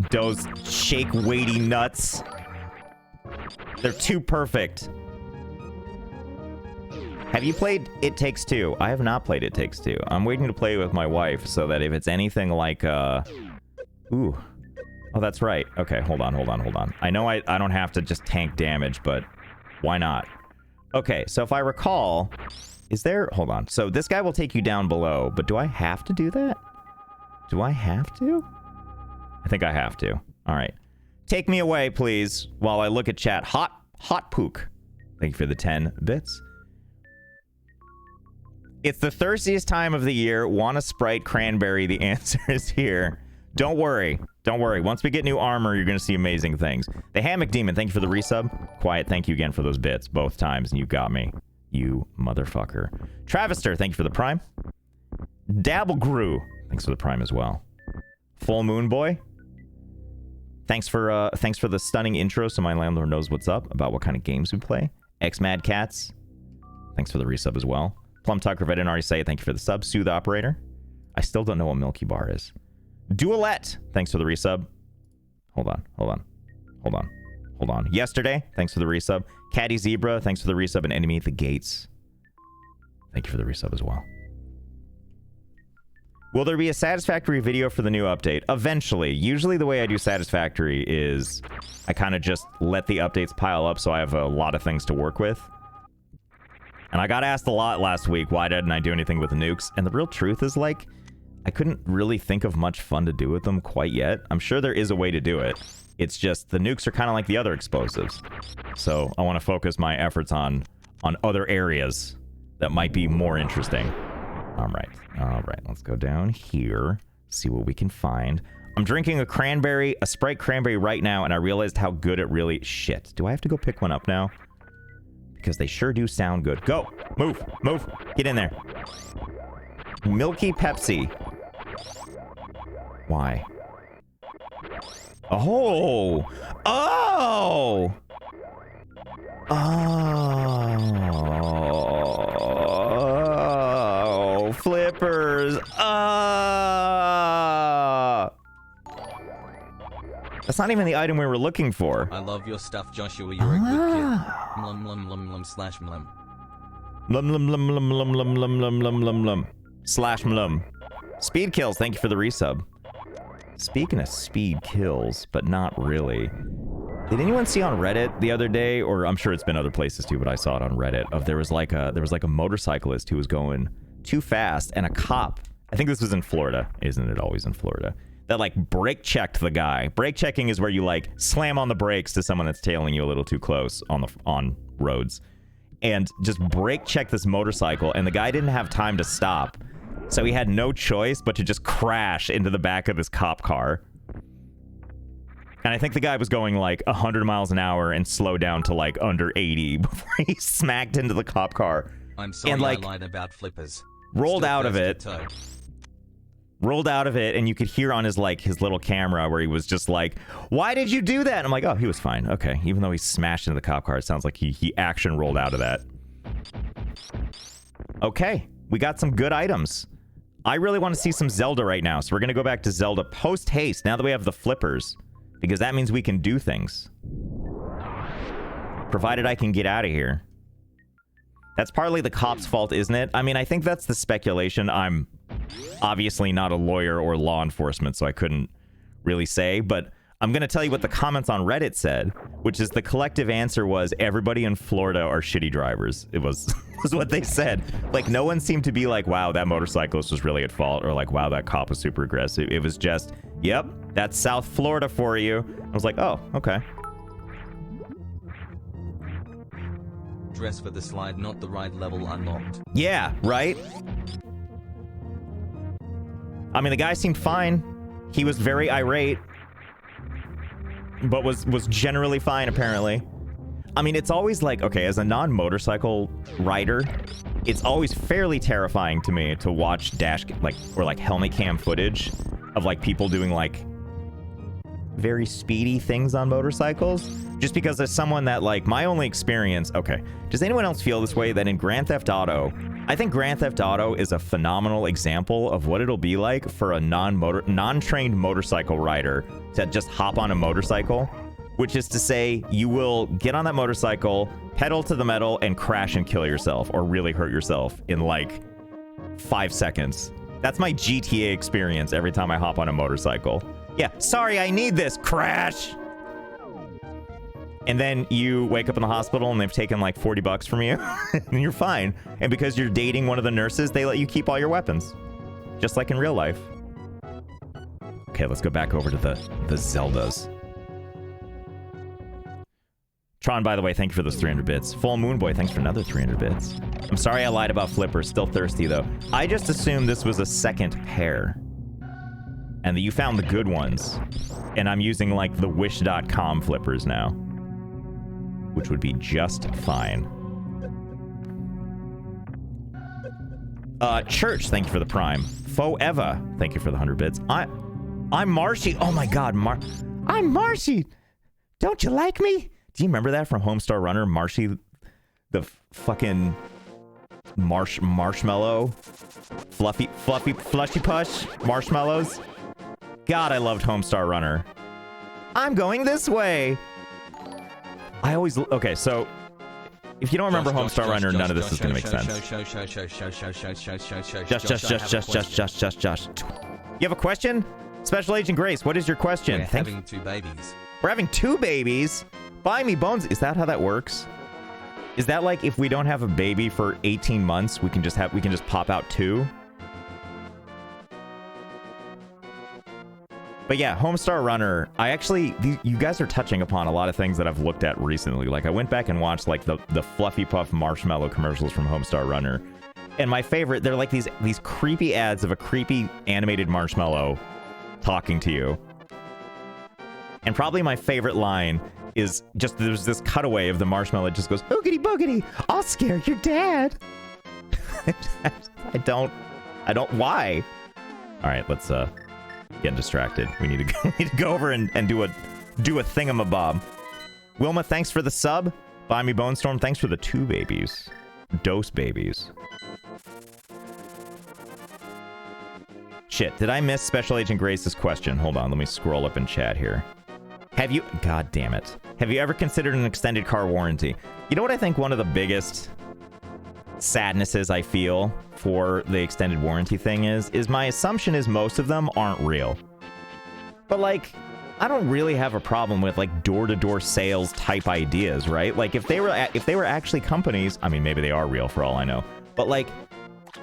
Doe's shake weighty nuts. They're too perfect. Have you played It Takes Two? I have not played It Takes Two. I'm waiting to play with my wife so that if it's anything like, Ooh. Oh, that's right. Okay, hold on. I know I don't have to just tank damage, but why not? Okay, so if I recall, is there... Hold on. So this guy will take you down below, but do I have to do that? Do I have to? I think I have to. All right. Take me away, please, while I look at chat. Hot Pook. Thank you for the 10 bits. It's the thirstiest time of the year. Want a Sprite cranberry? The answer is here. Don't worry. Don't worry. Once we get new armor, you're going to see amazing things. The Hammock Demon, thank you for the resub. Quiet, thank you again for those bits. Both times, and you got me. You motherfucker. Travister, thank you for the prime. Dabble Grew, thanks for the prime as well. Full Moon Boy, thanks for the stunning intro so my landlord knows what's up about what kind of games we play. X Mad Cats, thanks for the resub as well. Plum Tucker, if I didn't already say it, thank you for the sub. Soothe Operator. I still don't know what Milky Bar is. Dualette, thanks for the resub. Hold on. Yesterday, thanks for the resub. Caddy Zebra, thanks for the resub. And Enemy at the Gates, thank you for the resub as well. Will there be a satisfactory video for the new update? Eventually. Usually the way I do satisfactory is I kind of just let the updates pile up so I have a lot of things to work with. And I got asked a lot last week, why didn't I do anything with the nukes? And the real truth is, like, I couldn't really think of much fun to do with them quite yet. I'm sure there is a way to do it. It's just the nukes are kind of like the other explosives. So I want to focus my efforts on other areas that might be more interesting. All right. Let's go down here, see what we can find. I'm drinking a Sprite cranberry right now, and I realized how good it really... Shit. Do I have to go pick one up now? Because they sure do sound good. Go! Move! Get in there. Milky Pepsi. Why? Oh! Flippers. That's not even the item we were looking for. I love your stuff, Joshua. You're a good kid. Slash mlum. Lum. Slash mlum. Speed kills, thank you for the resub. Speaking of speed kills, but not really. Did anyone see on Reddit the other day, or I'm sure it's been other places too, but I saw it on Reddit, there was like a motorcyclist who was going too fast, and a cop, I think this was in Florida, isn't it always in Florida, that like brake checked the guy. Brake checking is where you like slam on the brakes to someone that's tailing you a little too close on roads, and just brake check this motorcycle, and the guy didn't have time to stop, so he had no choice but to just crash into the back of this cop car. And I think the guy was going like 100 miles an hour and slowed down to like under 80 before he smacked into the cop car. I'm sorry, and, like, I lied about flippers. Rolled Still out of thirsty it. toe. Rolled out of it, and you could hear on his little camera where he was just like, "Why did you do that?" And I'm like, "Oh, he was fine. Okay." Even though he smashed into the cop car, it sounds like he action rolled out of that. Okay, we got some good items. I really want to see some Zelda right now, so we're gonna go back to Zelda post haste now that we have the flippers, because that means we can do things. Provided I can get out of here. That's partly the cop's fault, isn't it? I mean, I think that's the speculation. I'm obviously not a lawyer or law enforcement, so I couldn't really say, but I'm going to tell you what the comments on Reddit said, which is the collective answer was everybody in Florida are shitty drivers. It was what they said. Like, no one seemed to be like, wow, that motorcyclist was really at fault, or like, wow, that cop was super aggressive. It was just, yep, that's South Florida for you. I was like, oh, okay. dress for the slide, not the ride level unlocked. Yeah, right? I mean, the guy seemed fine. He was very irate, but was generally fine, apparently. I mean, it's always like, okay, as a non-motorcycle rider, it's always fairly terrifying to me to watch helmet cam footage of, like, people doing, like, very speedy things on motorcycles. Just because as someone that, like, my only experience... Okay, does anyone else feel this way? That in Grand Theft Auto... I think Grand Theft Auto is a phenomenal example of what it'll be like for a non-trained motorcycle rider to just hop on a motorcycle. Which is to say, you will get on that motorcycle, pedal to the metal, and crash and kill yourself, or really hurt yourself in, like, 5 seconds. That's my GTA experience every time I hop on a motorcycle. Yeah, sorry, I need this. Crash! And then you wake up in the hospital and they've taken like $40 from you, and you're fine. And because you're dating one of the nurses, they let you keep all your weapons. Just like in real life. Okay, let's go back over to the Zeldas. Tron, by the way, thank you for those 300 bits. Full Moon Boy, thanks for another 300 bits. I'm sorry I lied about flippers. Still thirsty, though. I just assumed this was a second pair. And that you found the good ones. And I'm using, like, the Wish.com flippers now. Which would be just fine. Church, thank you for the Prime. Foeva, thank you for the 100 bits. I'm Marshy. Oh, my God, I'm Marshy. Don't you like me? Do you remember that from Homestar Runner? Marshy, the fucking marshmallow, fluffy push marshmallows. God, I loved Homestar Runner. I'm going this way. Okay, so if you don't remember Homestar Runner, none of this is gonna make sense. Josh. You have a question? Special Agent Grace, what is your question? We're having 2 babies. We're having 2 babies? Buy me bones. Is that how that works? Is that like if we don't have a baby for 18 months, we can just pop out 2? But yeah, Homestar Runner, you guys are touching upon a lot of things that I've looked at recently. Like I went back and watched like the Fluffy Puff marshmallow commercials from Homestar Runner. And my favorite, they're like these creepy ads of a creepy animated marshmallow talking to you. And probably my favorite line is just there's this cutaway of the marshmallow that just goes, "Oogity boogity, I'll scare your dad." I don't, why? All right, let's getting distracted. We need to go over and do a thingamabob. Wilma, thanks for the sub. Buy me Bone Storm, thanks for the 2 babies. Dose babies. Shit, did I miss Special Agent Grace's question? Hold on, let me scroll up in chat here. God damn it. Have you ever considered an extended car warranty? You know what I think one of the biggest sadnesses I feel for the extended warranty thing is my assumption is most of them aren't real. But like, I don't really have a problem with like door-to-door sales type ideas, right? Like if they were actually companies, I mean maybe they are real for all I know, but like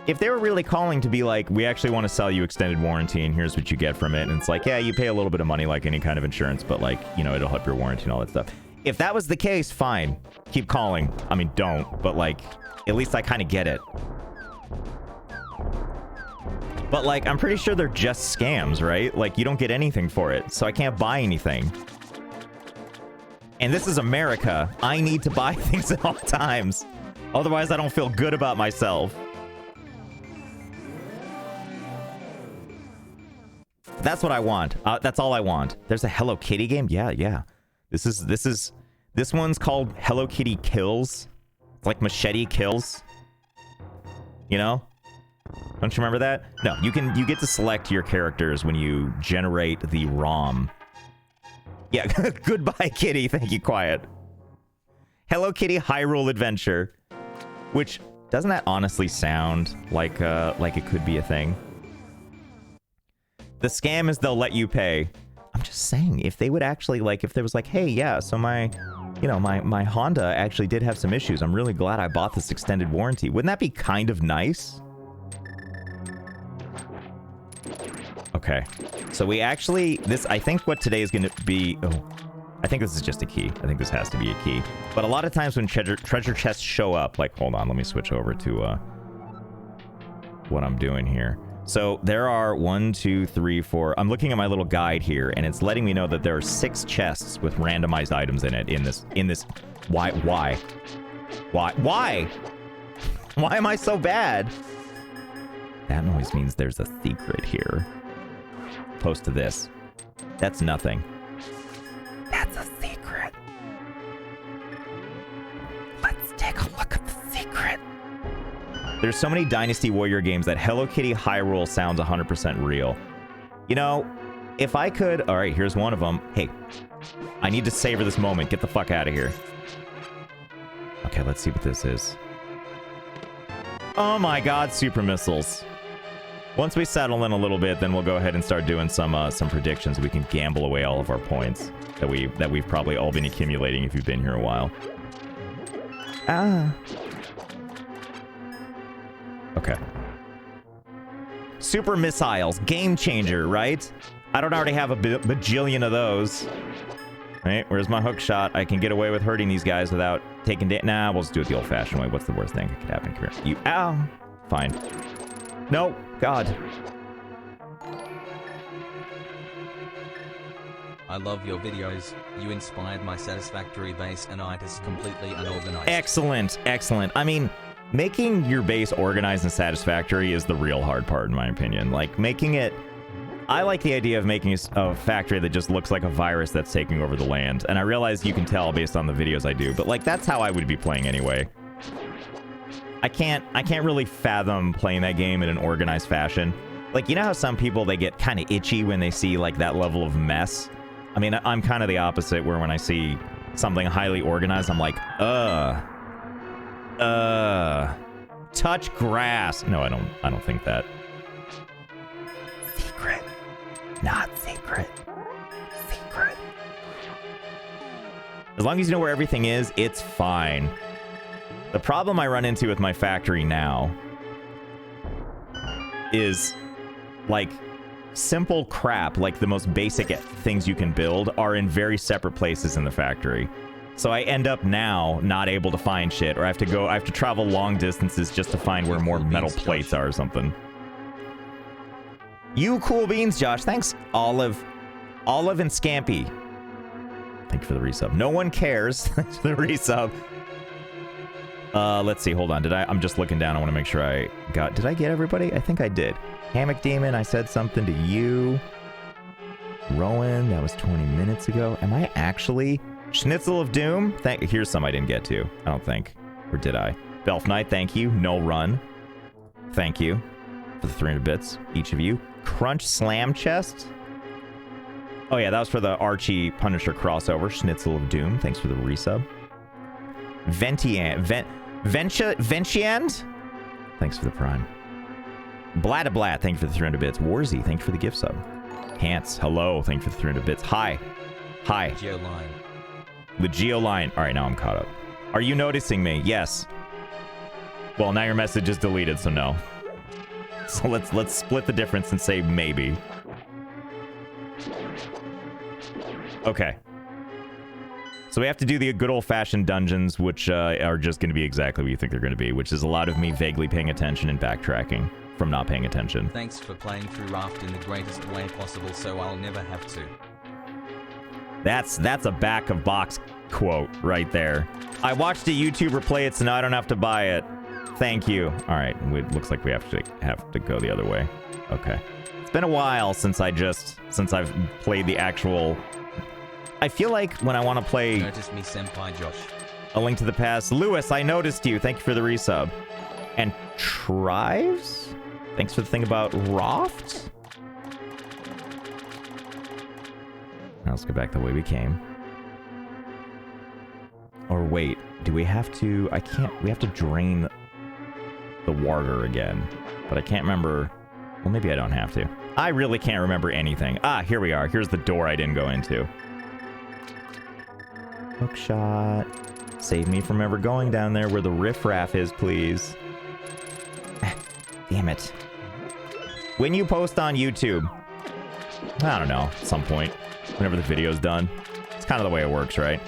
if they were really calling to be like, we actually want to sell you extended warranty and here's what you get from it, and it's like, yeah, you pay a little bit of money like any kind of insurance, but like, you know, it'll help your warranty and all that stuff. If that was the case, fine. Keep calling. I mean, don't, but like, at least I kind of get it. But like, I'm pretty sure they're just scams, right? Like, you don't get anything for it, so I can't buy anything. And this is America. I need to buy things at all times. Otherwise, I don't feel good about myself. That's what I want. That's all I want. There's a Hello Kitty game? Yeah. This one's called Hello Kitty Kills. It's like Machete Kills. You know? Don't you remember that? No, you get to select your characters when you generate the ROM. Yeah, goodbye kitty. Thank you, Quiet. Hello Kitty Hyrule Adventure. Which, doesn't that honestly sound like it could be a thing? The scam is they'll let you pay. I'm just saying, if they would actually, like, if there was like, hey, yeah, so my Honda actually did have some issues. I'm really glad I bought this extended warranty. Wouldn't that be kind of nice? Okay. So we actually, I think what today is going to be, I think this is just a key. I think this has to be a key. But a lot of times when treasure chests show up, like, hold on, let me switch over to what I'm doing here. So there are 1, 2, 3, 4. I'm looking at my little guide here, and it's letting me know that there are 6 chests with randomized items in it. In this. Why? Why am I so bad? That noise means there's a secret here. Opposed to this. That's nothing. That's a secret. Let's take a look at the secret. There's so many Dynasty Warrior games that Hello Kitty Hyrule sounds 100% real. You know, if I could... All right, here's one of them. Hey, I need to savor this moment. Get the fuck out of here. Okay, let's see what this is. Oh my god, super missiles. Once we settle in a little bit, then we'll go ahead and start doing some predictions. We can gamble away all of our points that we've probably all been accumulating if you've been here a while. Ah. Okay. Super missiles, game changer, right? I don't already have a bajillion of those. Right? Where's my hook shot? I can get away with hurting these guys without taking Nah, we'll just do it the old-fashioned way. What's the worst thing that could happen? Come here. You. Ow. Fine. No. God. I love your videos. You inspired my satisfactory base and it is completely unorganized. Excellent. Excellent. I mean, making your base organized and satisfactory is the real hard part, in my opinion. Like, making it... I like the idea of making a factory that just looks like a virus that's taking over the land. And I realize you can tell based on the videos I do, but, like, that's how I would be playing anyway. I can't really fathom playing that game in an organized fashion. Like, you know how some people, they get kind of itchy when they see, like, that level of mess? I mean, I'm kind of the opposite, where when I see something highly organized, I'm like, touch grass. No, I don't think that. Secret. Not secret. Secret. As long as you know where everything is, it's fine. The problem I run into with my factory now is, like, simple crap, like the most basic things you can build, are in very separate places in the factory. So I end up now not able to find shit, or I have to travel long distances just to find where more metal plates are or something. You cool beans, Josh. Thanks, Olive and Scampy. Thank you for the resub. No one cares. Thanks for the resub. Let's see. Hold on. I'm just looking down. I want to make sure I got... Did I get everybody? I think I did. Hammock Demon, I said something to you. Rowan, that was 20 minutes ago. Am I actually... Schnitzel of Doom? Here's some I didn't get to. I don't think. Or did I? Belf Knight, thank you. No Run. Thank you for the 300 bits, each of you. Crunch Slam Chest. Oh yeah, that was for the Archie Punisher crossover. Schnitzel of Doom, thanks for the resub. Ventiand. Thanks for the prime. Bladablat, thank you for the 300 bits. Warzy, thank you for the gift sub. Hance, hello, thank you for the 300 bits. Hi. Geoline. The Geoline. All right, now I'm caught up. Are you noticing me? Yes. Well, now your message is deleted, so no. So let's split the difference and say maybe. Okay. So we have to do the good old-fashioned dungeons, which are just going to be exactly what you think they're going to be, which is a lot of me vaguely paying attention and backtracking from not paying attention. Thanks for playing through Raft in the greatest way possible, so I'll never have to. That's a back-of-box quote right there. I watched a YouTuber play it, so now I don't have to buy it. Thank you. All right, it looks like we have to go the other way. Okay. It's been a while since I've played the actual... I feel like when I want to play... Notice me, Senpai Josh. A Link to the Past. Lewis, I noticed you. Thank you for the resub. And Trives? Thanks for the thing about Raft. Now let's go back the way we came. Or wait, do we have to... we have to drain the water again. But I can't remember... Well, maybe I don't have to. I really can't remember anything. Ah, here we are. Here's the door I didn't go into. Hookshot. Save me from ever going down there where the riffraff is, please. Damn it. When you post on YouTube, I don't know, at some point, whenever the video's done, It's kind of the way it works, right?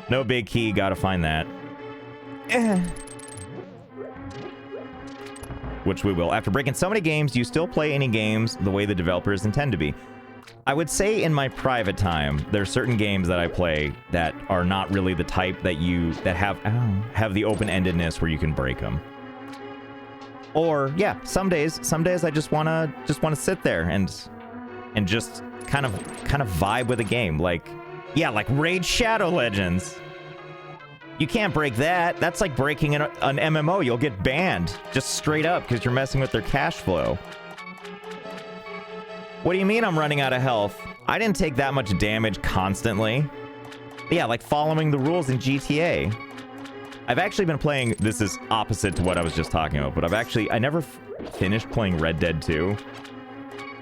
No big key, gotta find that. Which we will. After breaking so many games, do you still play any games the way the developers intend to be? I would say in my private time, there are certain games that I play that are not really the type that have the open-endedness where you can break them. Or yeah, some days I just wanna sit there and just kind of vibe with a game. Like Raid Shadow Legends. You can't break that. That's like breaking an MMO. You'll get banned just straight up because you're messing with their cash flow. What do you mean I'm running out of health? I didn't take that much damage constantly. Yeah, like following the rules in GTA. I've actually been playing, this is opposite to what I was just talking about, but I never finished playing Red Dead 2.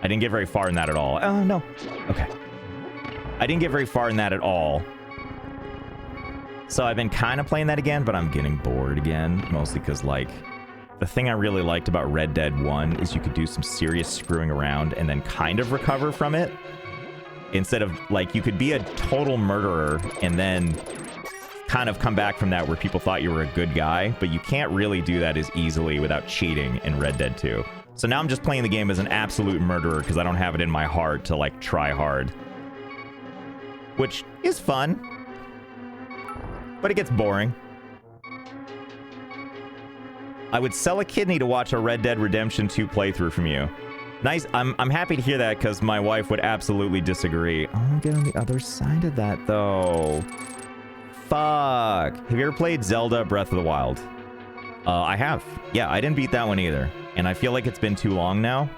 I didn't get very far in that at all. Oh, no. Okay. I didn't get very far in that at all. So I've been kind of playing that again, but I'm getting bored again. Mostly because, like, the thing I really liked about Red Dead 1 is you could do some serious screwing around and then kind of recover from it. Instead of, like, you could be a total murderer and then kind of come back from that where people thought you were a good guy, but you can't really do that as easily without cheating in Red Dead 2. So now I'm just playing the game as an absolute murderer because I don't have it in my heart to, like, try hard. Which is fun. But it gets boring. I would sell a kidney to watch a Red Dead Redemption 2 playthrough from you. Nice. I'm happy to hear that because my wife would absolutely disagree. I want to get on the other side of that, though. Fuck. Have you ever played Zelda Breath of the Wild? I have. Yeah, I didn't beat that one either. And I feel like it's been too long now.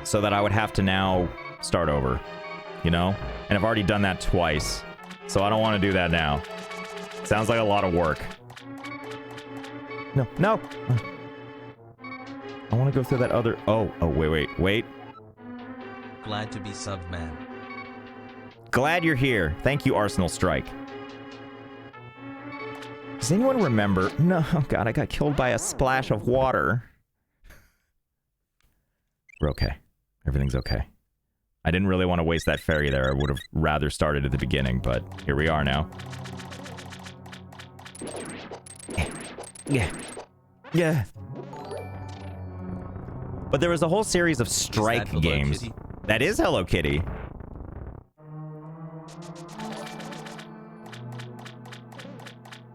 So that I would have to now start over. You know? And I've already done that twice. So I don't want to do that now. Sounds like a lot of work. No, no! I want to go through that other... Oh, wait. Glad to be subbed, man. Glad you're here. Thank you, Arsenal Strike. Does anyone remember... No, oh God, I got killed by a splash of water. We're okay. Everything's okay. I didn't really want to waste that fairy there. I would have rather started at the beginning, but here we are now. Yeah. But there was a whole series of strike games. Kitty? That is Hello Kitty.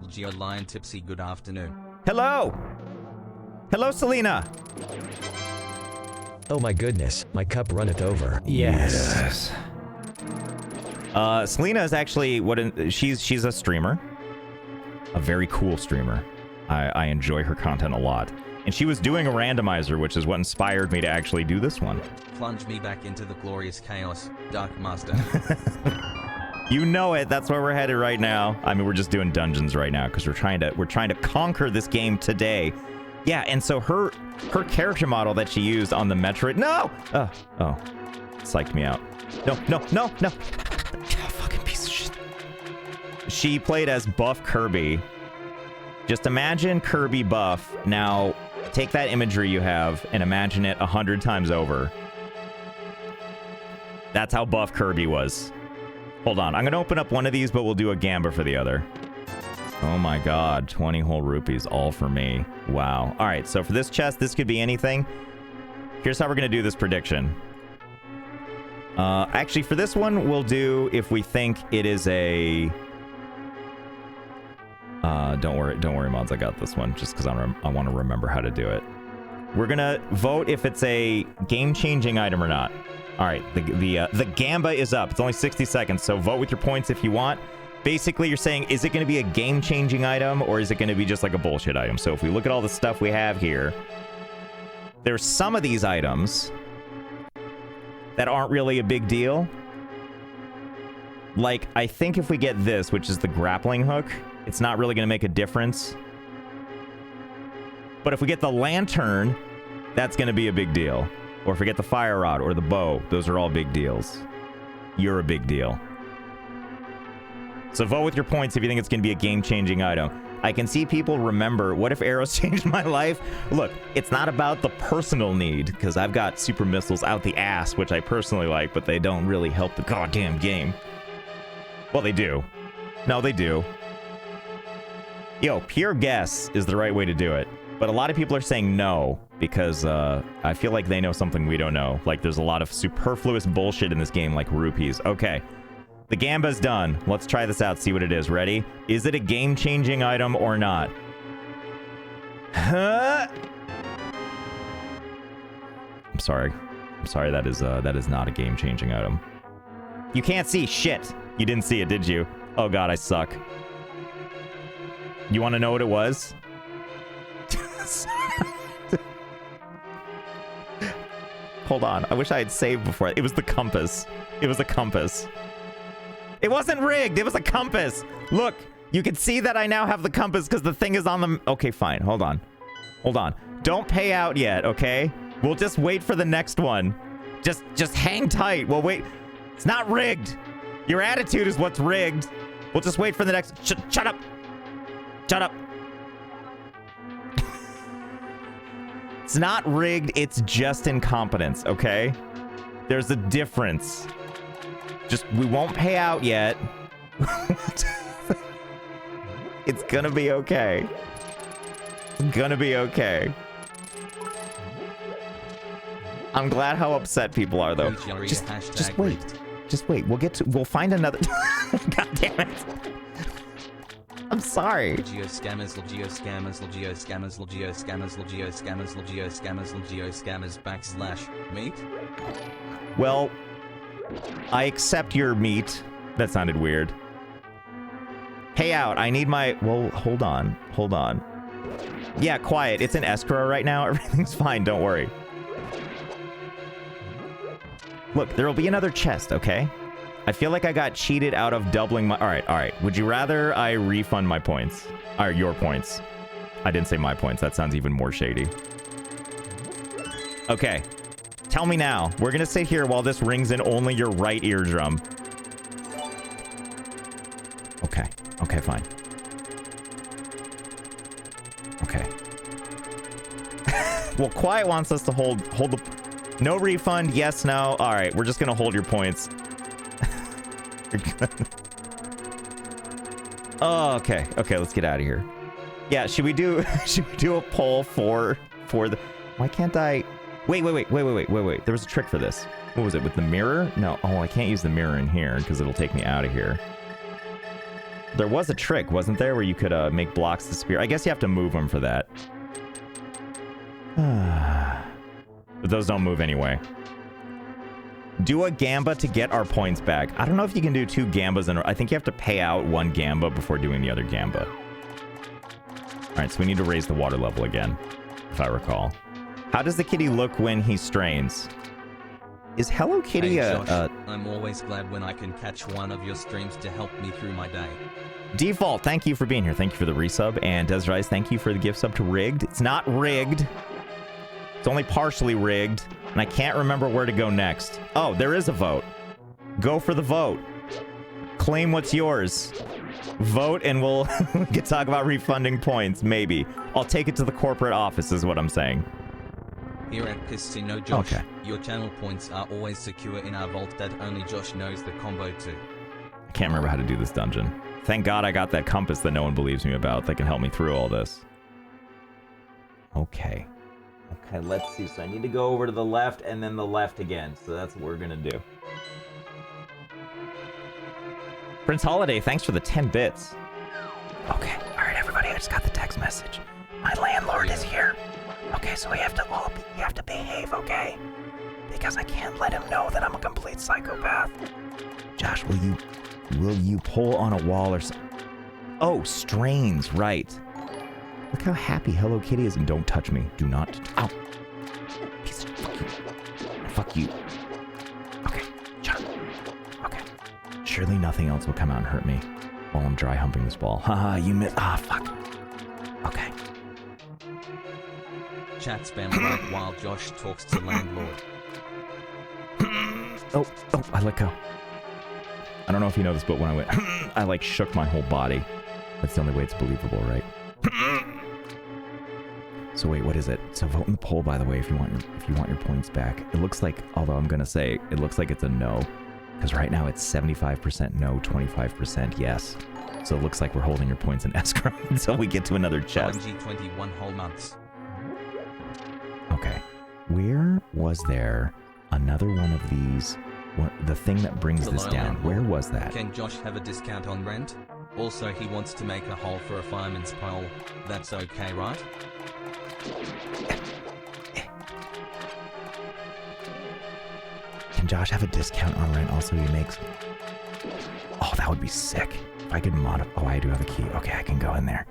Geo Lion Tipsy, good afternoon. Hello! Hello, Selena! Oh my goodness, my cup runneth over. Yes. Selena is actually she's a streamer. A very cool streamer. I enjoy her content a lot. And she was doing a randomizer, which is what inspired me to actually do this one. Plunge me back into the glorious chaos, Dark Master. You know it. That's where we're headed right now. I mean, we're just doing dungeons right now because we're trying to conquer this game today. Yeah, and so her character model that she used on the Metroid... No! Oh. Psyched me out. No. Fucking piece of shit. She played as Buff Kirby. Just imagine Kirby buff. Now, take that imagery you have and imagine it 100 times over. That's how buff Kirby was. Hold on. I'm going to open up one of these, but we'll do a gamba for the other. Oh my god. 20 whole rupees. All for me. Wow. All right. So for this chest, this could be anything. Here's how we're going to do this prediction. Actually, for this one, we'll do if we think it is a... Don't worry, mods. I got this one just because I want to remember how to do it. We're gonna vote if it's a game-changing item or not. All right, the gamba is up. It's only 60 seconds, so vote with your points if you want. Basically, you're saying, is it going to be a game-changing item or is it going to be just like a bullshit item? So if we look at all the stuff we have here, there's some of these items that aren't really a big deal. Like, I think if we get this, which is the grappling hook, it's not really going to make a difference. But if we get the lantern, that's going to be a big deal. Or if we get the fire rod or the bow, those are all big deals. You're a big deal. So vote with your points if you think it's going to be a game-changing item. I can see people remember, what if arrows changed my life? Look, it's not about the personal need, because I've got super missiles out the ass, which I personally like, but they don't really help the goddamn game. Well, they do. No, they do. Yo, pure guess is the right way to do it. But a lot of people are saying no, because I feel like they know something we don't know. Like, there's a lot of superfluous bullshit in this game, like rupees. Okay. The Gamba's done. Let's try this out, see what it is. Ready? Is it a game-changing item or not? Huh? I'm sorry. I'm sorry, that is not a game-changing item. You can't see shit. You didn't see it, did you? Oh god, I suck. You want to know what it was? Hold on. I wish I had saved before. It was the compass. It was a compass. It wasn't rigged. It was a compass. Look, you can see that I now have the compass because the thing is on the... Okay, fine. Hold on. Hold on. Don't pay out yet, okay? We'll just wait for the next one. Just hang tight. We'll wait. It's not rigged. Your attitude is what's rigged. We'll just wait for the next... Shut up. Shut up. It's not rigged. It's just incompetence, okay? There's a difference. Just, we won't pay out yet. It's gonna be okay. It's gonna be okay. I'm glad how upset people are, though. Just wait. Just wait. We'll find another... God damn it. I'm sorry. Legio scammers, Legio scammers, Legio scammers, Legio scammers, Legio scammers, Legio scammers, Legio scammers / meat. Well, I accept your meat. That sounded weird. Pay out. I need my... Well, hold on. Hold on. Yeah, quiet. It's in escrow right now. Everything's fine. Don't worry. Look, there will be another chest, okay? I feel like I got cheated out of doubling my... All right. Would you rather I refund my points? Or your points. I didn't say my points. That sounds even more shady. Okay. Tell me now. We're going to sit here while this rings in only your right eardrum. Okay. Okay, fine. Okay. Well, Quiet wants us to hold the... No refund. Yes, no. All right. We're just going to hold your points. Oh, okay. Okay, let's get out of here. Yeah, should we do a poll for the... Why can't I... Wait. There was a trick for this. What was it, with the mirror? No. Oh, I can't use the mirror in here because it'll take me out of here. There was a trick, wasn't there, where you could make blocks disappear? I guess you have to move them for that. But those don't move anyway. Do a Gamba to get our points back. I don't know if you can do 2 Gambas in... I think you have to pay out 1 Gamba before doing the other Gamba. Alright, so we need to raise the water level again, if I recall. How does the kitty look when he strains? Is Hello Kitty hey, Josh, I'm always glad when I can catch one of your streams to help me through my day. Default, thank you for being here. Thank you for the resub. And Desrice, thank you for the gift sub to Rigged. It's not rigged. It's only partially rigged. And I can't remember where to go next. Oh, there is a vote. Go for the vote. Claim what's yours. Vote and we'll we can talk about refunding points, maybe. I'll take it to the corporate office is what I'm saying. Here at Casino Josh, okay. Your channel points are always secure in our vault that only Josh knows the combo to. I can't remember how to do this dungeon. Thank God I got that compass that no one believes me about that can help me through all this. Okay. Okay, let's see. So I need to go over to the left and then the left again. So that's what we're going to do. Prince Holiday, thanks for the 10 bits. Okay. All right, everybody. I just got the text message. My landlord is here. Okay, so we have to behave, okay? Because I can't let him know that I'm a complete psychopath. Josh, will you pull on a wall or something? Oh, strains, right. Look how happy Hello Kitty is, and don't touch me. Do not. Ow. Piece of fuck you. Okay, shut up. Okay. Surely nothing else will come out and hurt me while I'm dry humping this ball. Haha, you missed. Ah, fuck. Okay. Chat spam right while Josh talks to landlord. Oh, I let go. I don't know if you know this, but when I went, I like shook my whole body. That's the only way it's believable, right? So wait, what is it? So vote in the poll, by the way, if you want your points back. It looks like, although I'm gonna say, it looks like it's a no, because right now it's 75% no, 25% yes. So it looks like we're holding your points in escrow until we get to another chest. OMG 21 whole months. Okay, where was there another one of these? The thing that brings this down. Where was that? Can Josh have a discount on rent? Also, he wants to make a hole for a fireman's pole. That's okay, right? Can Josh have a discount on rent? Also, he makes... Oh, that would be sick. If I could modify... Oh, I do have a key. Okay, I can go in there.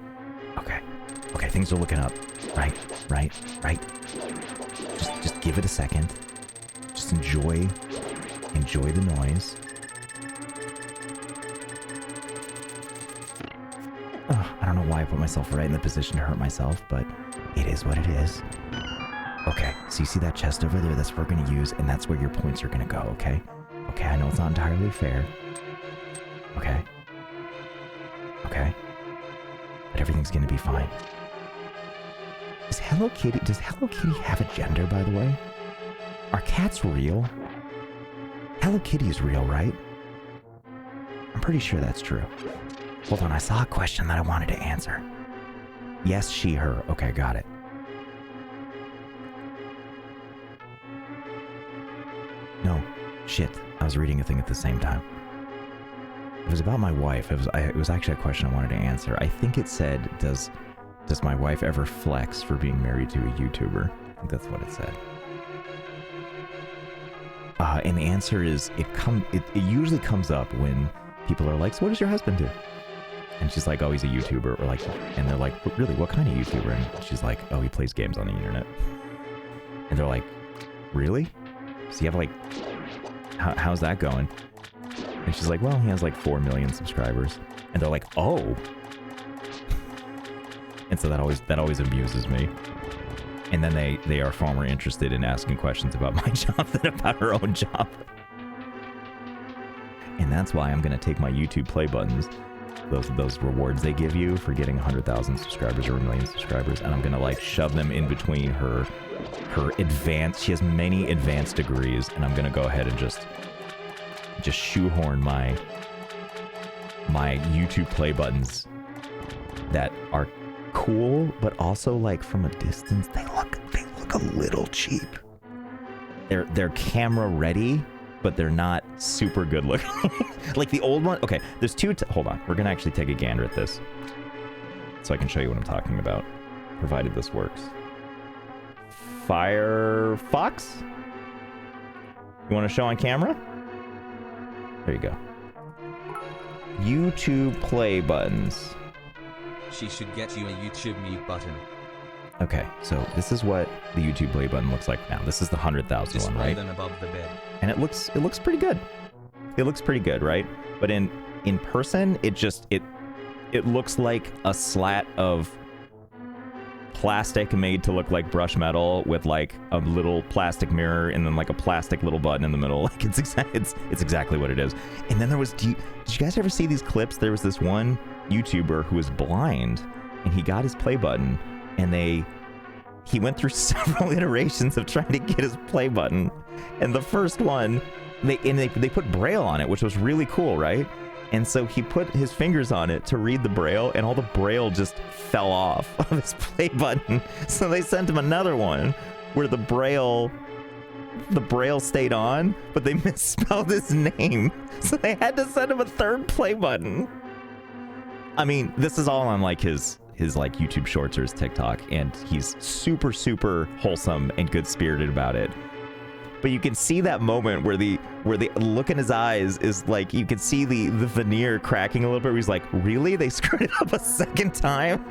Okay. Okay, things are looking up. Right. Just give it a second. Just enjoy the noise. Oh, I don't know why I put myself right in the position to hurt myself, but it is what it is. Okay, so you see that chest over there? That's what we're going to use, and that's where your points are going to go, okay? Okay, I know it's not entirely fair. Okay. But everything's going to be fine. Does Hello Kitty have a gender, by the way? Are cats real? Hello Kitty is real, right? I'm pretty sure that's true. Hold on, I saw a question that I wanted to answer. Yes, she, her. Okay, got it. No, shit. I was reading a thing at the same time. It was about my wife. It was actually a question I wanted to answer. I think it said, does my wife ever flex for being married to a YouTuber? I think that's what it said. And the answer is, it usually comes up when people are like, so what does your husband do? And she's like, oh, he's a YouTuber. Or like, and they're like, really, what kind of YouTuber? And she's like, oh, he plays games on the internet. And they're like, really? So you have like, how's that going? And she's like, well, he has like 4 million subscribers. And they're like, oh. And so that always amuses me. And then they are far more interested in asking questions about my job than about her own job. And that's why I'm going to take my YouTube play buttons, those rewards they give you for getting 100,000 subscribers or 1 million subscribers, and I'm going to like shove them in between her advanced, she has many advanced degrees, and I'm going to go ahead and just shoehorn my YouTube play buttons that are cool, but also like from a distance they look a little cheap. They're camera ready, but they're not super good looking. Like the old one. Okay, there's two. Hold on, we're gonna actually take a gander at this, so I can show you what I'm talking about, provided this works. Firefox. You want to show on camera? There you go. YouTube play buttons. She should get you a YouTube mute button. Okay, so this is what the YouTube play button looks like now. This is the 100,000 one, right? Them above the bed. And it looks pretty good. It looks pretty good, right? But in person, it looks like a slat of plastic made to look like brush metal with like a little plastic mirror and then like a plastic little button in the middle. Like it's exactly what it is. And then there was, did you guys ever see these clips? There was this one YouTuber who was blind and he got his play button and he went through several iterations of trying to get his play button. And the first one, they put Braille on it, which was really cool, right? And so he put his fingers on it to read the Braille, and all the Braille just fell off of his play button. So they sent him another one where the Braille stayed on, but they misspelled his name. So they had to send him a third play button. I mean, this is all on like his like YouTube shorts or his TikTok, and he's super, super wholesome and good-spirited about it. But you can see that moment where the look in his eyes is like, you can see the veneer cracking a little bit where he's like, really? They screwed it up a second time?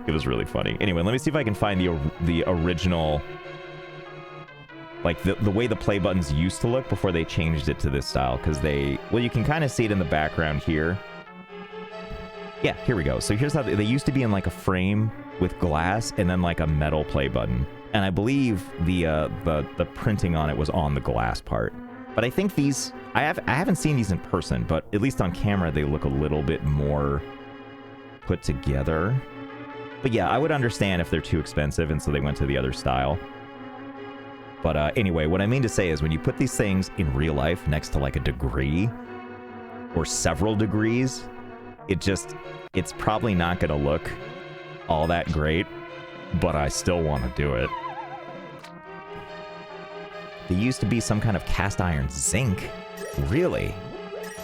It was really funny. Anyway, let me see if I can find the original, like the way the play buttons used to look before they changed it to this style, because well, you can kind of see it in the background here. Yeah, here we go. So here's how they used to be in like a frame with glass and then like a metal play button. And I believe the printing on it was on the glass part. But I think these, I haven't seen these in person, but at least on camera they look a little bit more put together. But yeah, I would understand if they're too expensive and so they went to the other style. But anyway, what I mean to say is when you put these things in real life next to like a degree or several degrees, it's probably not going to look all that great, but I still want to do it. There used to be some kind of cast iron zinc. Really?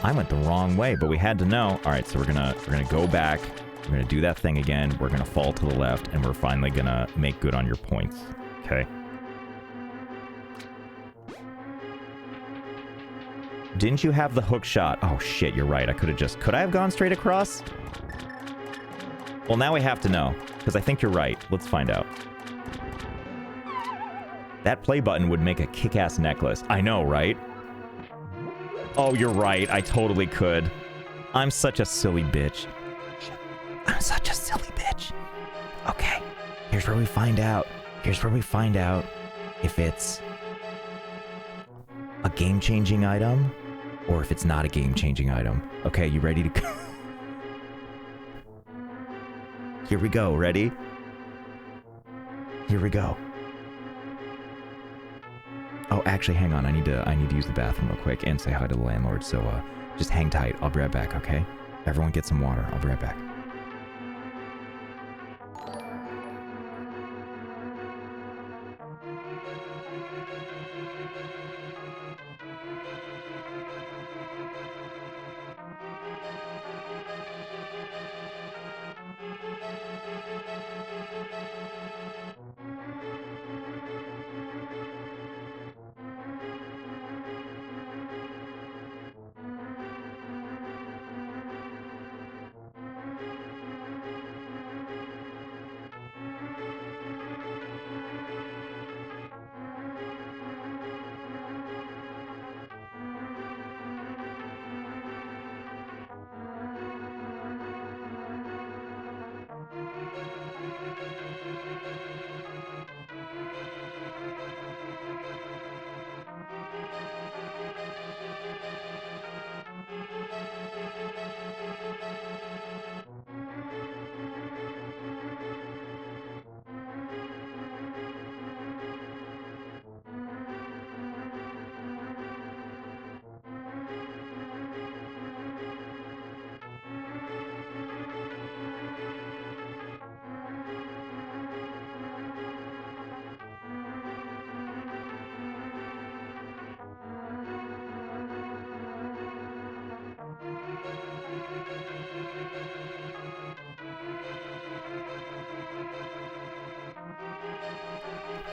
I went the wrong way, but we had to know. All right, so we're gonna go back. We're gonna do that thing again. We're gonna fall to the left, and we're finally gonna make good on your points. Okay. Didn't you have the hook shot? Oh shit, you're right. Could I have gone straight across? Well, now we have to know, because I think you're right. Let's find out. That play button would make a kick-ass necklace. I know, right? Oh, you're right. I totally could. I'm such a silly bitch. I'm such a silly bitch. Okay, here's where we find out. Here's where we find out if it's a game-changing item or if it's not a game-changing item. Okay, you ready to go? Here we go. Ready? Here we go. Oh, actually, hang on. I need to use the bathroom real quick and say hi to the landlord. So, just hang tight. I'll be right back, okay? Everyone get some water. I'll be right back.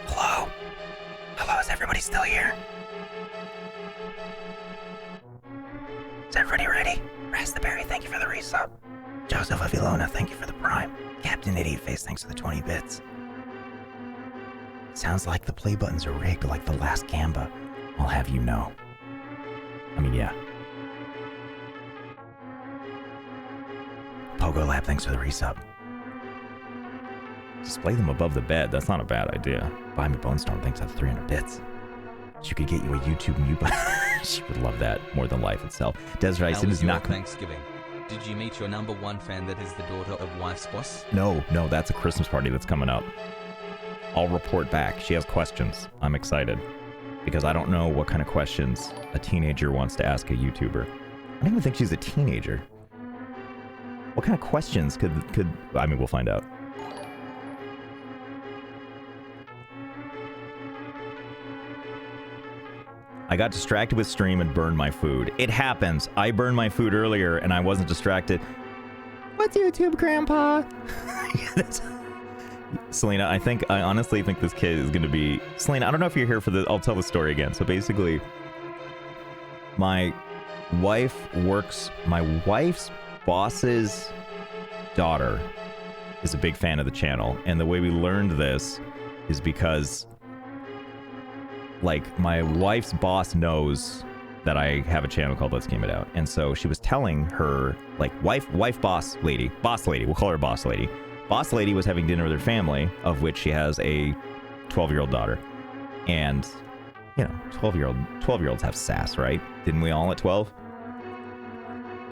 Hello? Hello, is everybody still here? Is everybody ready? Raspberry, thank you for the resub. Joseph Avilona, thank you for the prime. Captain Idiotface, thanks for the 20 bits. Sounds like the play buttons are rigged like the last Gamba. I'll have you know. I mean, yeah. Pogo Lab, thanks for the resub. Display them above the bed. That's not a bad idea. Buy me Bone Storm, thanks for the 300 bits. She could get you a YouTube mute button. She would love that more than life itself. Desiree, it is not Thanksgiving. Did you meet your #1 fan that is the daughter of wife's boss? No, that's a Christmas party that's coming up. I'll report back. She has questions. I'm excited. Because I don't know what kind of questions a teenager wants to ask a YouTuber. I don't even think she's a teenager. What kind of questions could I mean, we'll find out. I got distracted with stream and burned my food. It happens. I burned my food earlier and I wasn't distracted. What's YouTube, Grandpa? Selena, I honestly think this kid is going to be... Selena, I don't know if you're here for the... I'll tell the story again. So basically, my wife's boss's daughter is a big fan of the channel. And the way we learned this is because... like, my wife's boss knows that I have a channel called Let's Game It Out. And so she was telling her, like, boss lady, we'll call her boss lady. Boss lady was having dinner with her family, of which she has a 12-year-old daughter. And, you know, 12-year-olds have sass, right? Didn't we all at 12?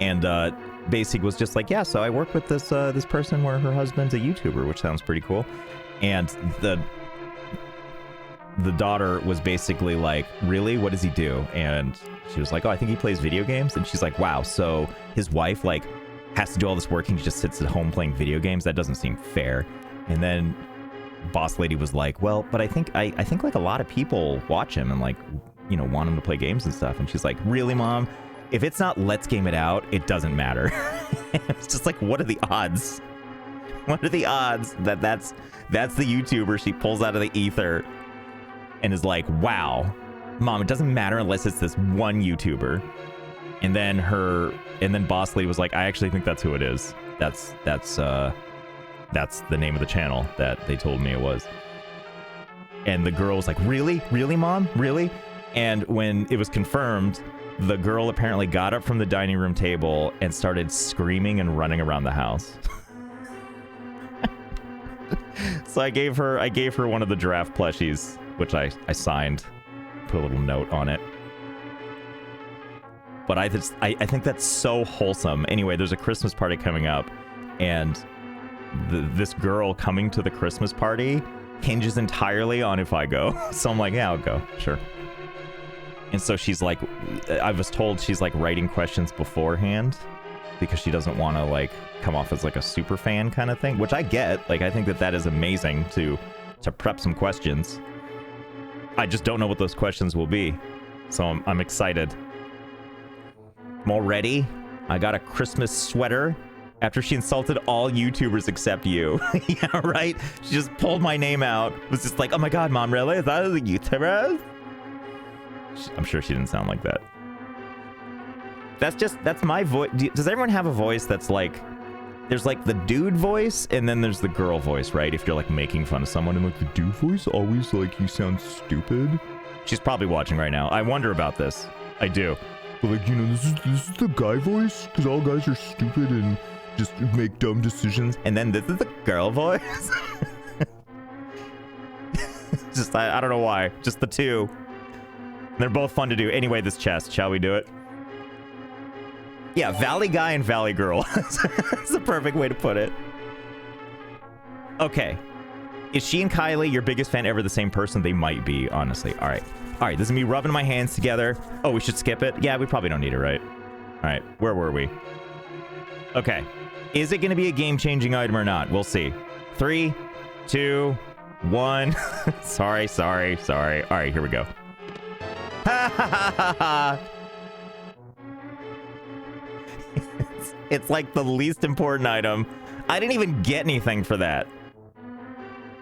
And basically was just like, yeah, so I work with this this person where her husband's a YouTuber, which sounds pretty cool. And the daughter was basically like, really? What does he do? And she was like, oh, I think he plays video games. And she's like, wow, so his wife like has to do all this work and he just sits at home playing video games? That doesn't seem fair. And then boss lady was like, well, but I think like a lot of people watch him and like, you know, want him to play games and stuff. And she's like, really, mom? If it's not let's game it out, it doesn't matter. It's just like, what are the odds? What are the odds that that's the YouTuber she pulls out of the ether and is like, wow, mom, it doesn't matter unless it's this one YouTuber. And then boss lady was like, I actually think that's who it is. That's the name of the channel that they told me it was. And the girl was like, really? Really, mom? Really? And when it was confirmed, the girl apparently got up from the dining room table and started screaming and running around the house. So I gave her one of the giraffe plushies, which I signed, put a little note on it. But I think that's so wholesome. Anyway, there's a Christmas party coming up, and this girl coming to the Christmas party hinges entirely on if I go. So I'm like, yeah, I'll go, sure. And so she's like, I was told she's like writing questions beforehand because she doesn't want to like come off as like a super fan kind of thing, which I get. Like, I think that is amazing to prep some questions. I just don't know what those questions will be. So I'm excited. I'm all ready. I got a Christmas sweater after she insulted all YouTubers except you. Yeah, right? She just pulled my name out. Was just like, oh my God, mom, really? Is that a YouTuber? I'm sure she didn't sound like that. That's my voice. Does everyone have a voice that's like, there's like the dude voice and then there's the girl voice, right? If you're like making fun of someone and like the dude voice always like you sound stupid. She's probably watching right now. I wonder about this. I do. But like, you know, this is the guy voice because all guys are stupid and just make dumb decisions. And then this is the girl voice. Just I don't know why. Just the two. They're both fun to do. Anyway, this chest. Shall we do it? Yeah, Valley Guy and Valley Girl. That's the perfect way to put it. Okay. Is she and Kylie your biggest fan ever the same person? They might be, honestly. All right. All right, this is me rubbing my hands together. Oh, we should skip it? Yeah, we probably don't need it, right? All right, where were we? Okay. Is it going to be a game-changing item or not? We'll see. 3, 2, 1. Sorry. All right, here we go. It's like the least important item. I didn't even get anything for that.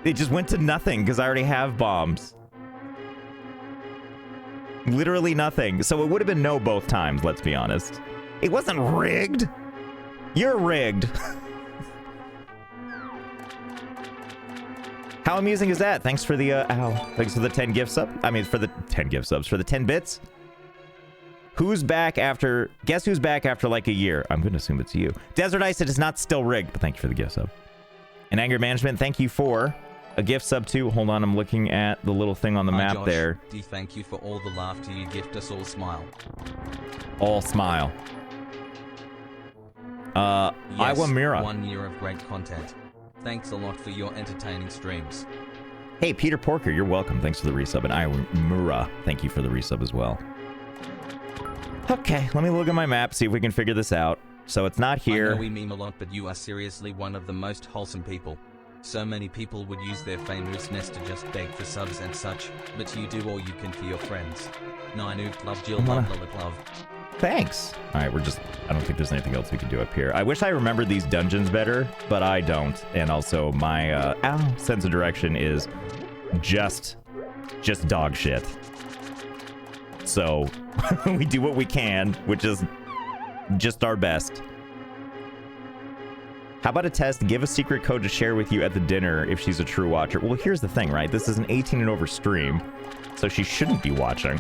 It just went to nothing because I already have bombs. Literally nothing. So it would have been no both times, let's be honest. It wasn't rigged. You're rigged. How amusing is that? Thanks for the, thanks for the 10 gift sub. I mean, for the 10 gift subs. For the 10 bits. Who's back after... Guess who's back after like a year? I'm going to assume it's you. Desert Ice, it is not still rigged. But thank you for the gift sub. And Anger Management, thank you for a gift sub too. Hold on, I'm looking at the little thing on the map Josh, there. Thank you for all the laughter you gift us. All smile. All smile. Yes, Iwamira. 1 year of great content. Thanks a lot for your entertaining streams. Hey, Peter Porker, you're welcome. Thanks for the resub. And Iwamura, thank you for the resub as well. Okay, let me look at my map, see if we can figure this out. So it's not here. I know we meme a lot, but you are seriously one of the most wholesome people. So many people would use their famousness to just beg for subs and such, but you do all you can for your friends. Nine love Jill, love. Thanks. All right, I don't think there's anything else we can do up here. I wish I remembered these dungeons better, but I don't. And also my sense of direction is just dog shit. So we do what we can, which is just our best. How about a test? Give a secret code to share with you at the dinner if she's a true watcher. Well, here's the thing, right? This is an 18 and over stream, so she shouldn't be watching.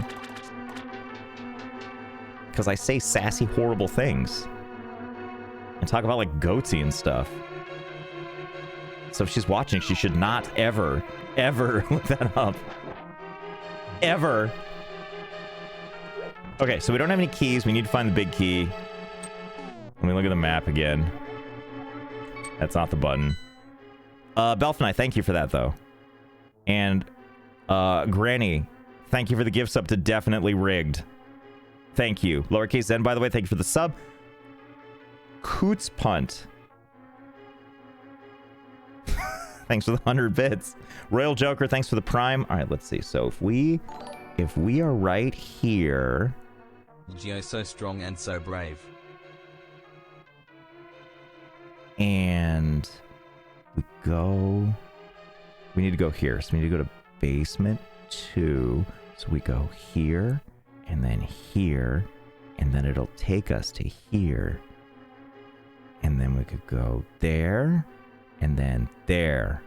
Because I say sassy, horrible things. And talk about, like, goatsy and stuff. So if she's watching, she should not ever look that up. Ever. Okay, so we don't have any keys. We need to find the big key. Let me look at the map again. That's not the button. Belfnai, thank you for that, though. And, Granny, thank you for the gift sub to Definitely Rigged. Thank you. Lowercase Zen, by the way, thank you for the sub. Coots Punt. Thanks for the 100 bits. Royal Joker, thanks for the prime. All right, let's see. So if we are right here... Geo so strong and so brave. And we need to go here. So we need to go to basement 2. So we go here, and then it'll take us to here. And then we could go there, and then there.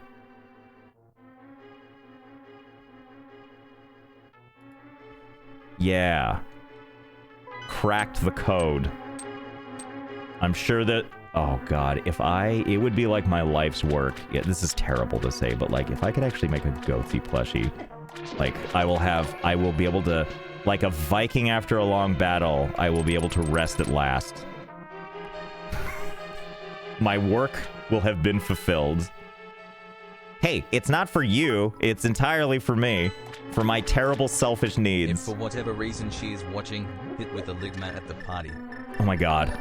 Yeah. Cracked the code. I'm sure that... Oh, God. It would be like my life's work. Yeah, this is terrible to say, but, like, if I could actually make a Goathy plushie, like, I will be able to... Like a Viking after a long battle, I will be able to rest at last. My work will have been fulfilled. Hey, it's not for you. It's entirely for me. For my terrible, selfish needs. If for whatever reason she is watching, hit with a ligma at the party. Oh my god.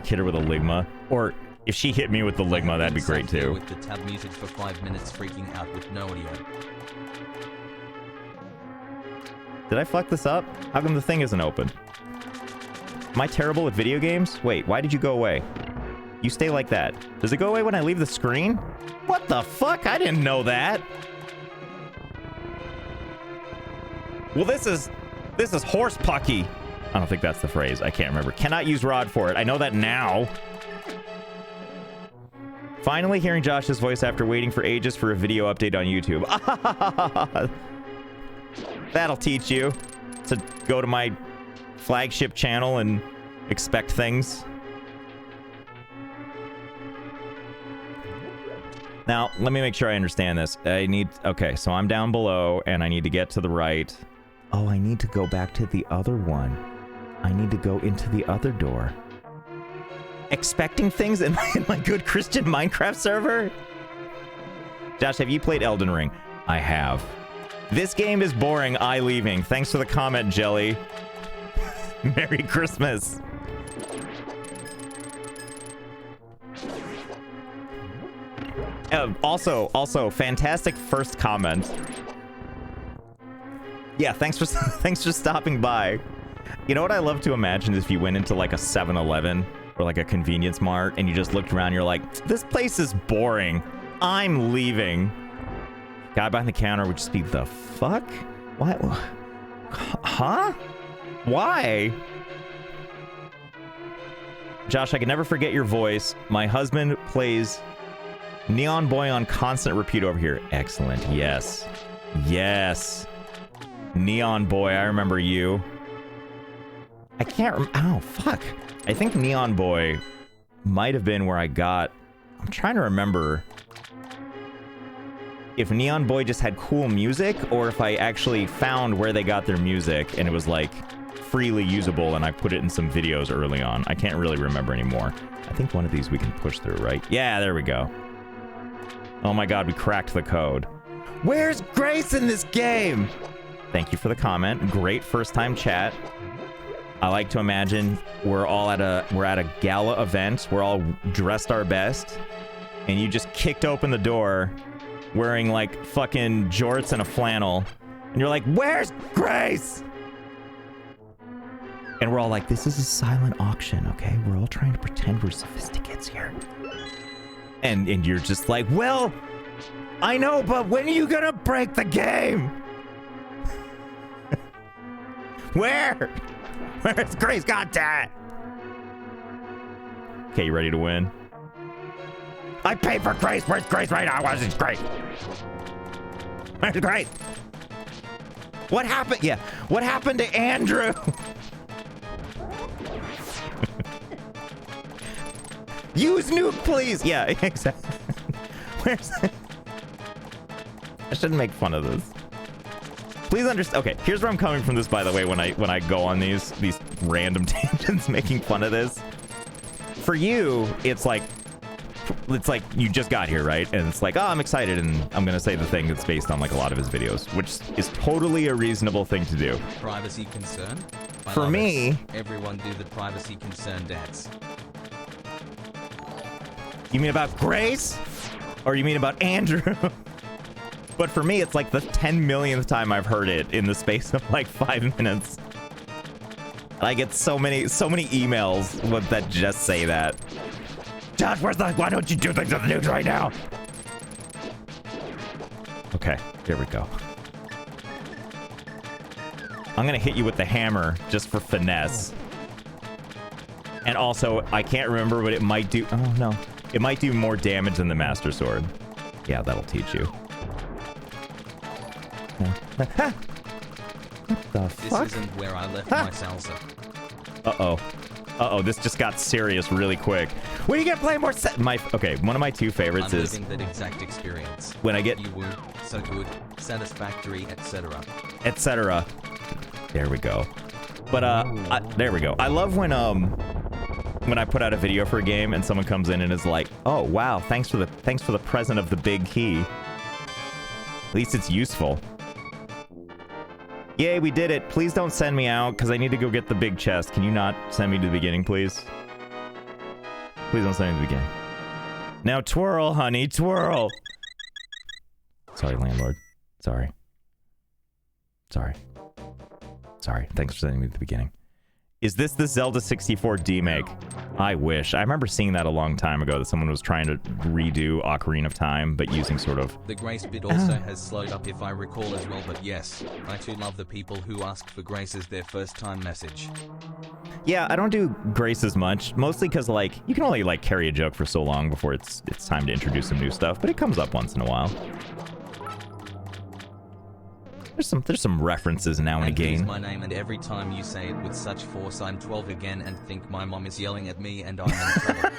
Hit her with a ligma. Or if she hit me with the ligma, that'd be great too. With the tab muted for 5 minutes, freaking out with no audio. Did I fuck this up? How come the thing isn't open? Am I terrible at video games? Wait, why did you go away? You stay like that. Does it go away when I leave the screen? What the fuck? I didn't know that. Well, this is horse pucky. I don't think that's the phrase. I can't remember. Cannot use rod for it. I know that now. Finally hearing Josh's voice after waiting for ages for a video update on YouTube. That'll teach you to go to my flagship channel and expect things. Now, let me make sure I understand this. Okay, so I'm down below and I need to get to the right. Oh, I need to go back to the other one. I need to go into the other door. Expecting things in my good Christian Minecraft server? Josh, have you played Elden Ring? I have. This game is boring. I leaving. Thanks for the comment, Jelly. Merry Christmas. Also, fantastic first comment. Yeah, thanks for stopping by. You know what I love to imagine is if you went into like a 7-Eleven or like a convenience mart and you just looked around, you're like, this place is boring. I'm leaving. Guy behind the counter would just be, the fuck? What? Huh? Why? Josh, I can never forget your voice. My husband plays Neon Boy on constant repeat over here. Excellent. Yes. Yes. Neon Boy, I remember you. I can't oh, fuck. I think Neon Boy might have been where I got... I'm trying to remember if Neon Boy just had cool music or if I actually found where they got their music and it was like freely usable and I put it in some videos early on. I can't really remember anymore. I think one of these we can push through, right? Yeah, there we go. Oh my god, we cracked the code. Where's Grace in this game? Thank you for the comment. Great first time chat. I like to imagine we're at a gala event. We're all dressed our best. And you just kicked open the door wearing like fucking jorts and a flannel. And you're like, where's Grace? And we're all like, this is a silent auction, okay? We're all trying to pretend we're sophisticates here. And you're just like, well, I know, but when are you gonna break the game? Where's Grace? God damn it! Okay, you ready to win? I paid for Grace. Where's Grace right now? Where's Grace? Where's Grace? What happened? Yeah, what happened to Andrew? Use nuke, please. Yeah, exactly. Where's? I shouldn't make fun of this. Please understand. Okay, here's where I'm coming from. This, by the way, when I go on these random tangents making fun of this. for you, it's like you just got here, right? And it's like, oh, I'm excited, and I'm gonna say the thing that's based on like a lot of his videos, which is totally a reasonable thing to do. Privacy concern? For me, everyone do the privacy concern dance. You mean about Grace? Or you mean about Andrew? But for me, it's like the 10 millionth time I've heard it in the space of like 5 minutes. And I get so many emails that just say that. Josh, why don't you do things on the news right now? Okay, here we go. I'm gonna hit you with the hammer just for finesse. And also, I can't remember, but it might do... Oh, no. It might do more damage than the Master Sword. Yeah, that'll teach you. What the fuck? This isn't where I left my salsa. Uh-oh. Uh-oh, this just got serious really quick. When you get play more okay, one of my two favorites I'm is... living that exact experience. When I get... You were so good, satisfactory, etc. Etc. There we go. But, there we go. I love when I put out a video for a game and someone comes in and is like, oh, wow, thanks for the present of the big key. At least it's useful. Yay, we did it. Please don't send me out, because I need to go get the big chest. Can you not send me to the beginning, please? Please don't send me to the beginning. Now twirl, honey, twirl. Sorry, landlord. Sorry. Sorry. Sorry. Thanks for sending me to the beginning. Is this the Zelda 64 demake? I wish. I remember seeing that a long time ago, that someone was trying to redo Ocarina of Time, but using sort of... The Grace bit also has slowed up if I recall as well, but yes, I too love the people who ask for Grace as their first time message. Yeah, I don't do Grace as much, mostly because, like, you can only, like, carry a joke for so long before it's time to introduce some new stuff, but it comes up once in a while. There's some references now and again. Use my name, and every time you say it with such force, I'm 12 again and think my mom is yelling at me and I'm in trouble.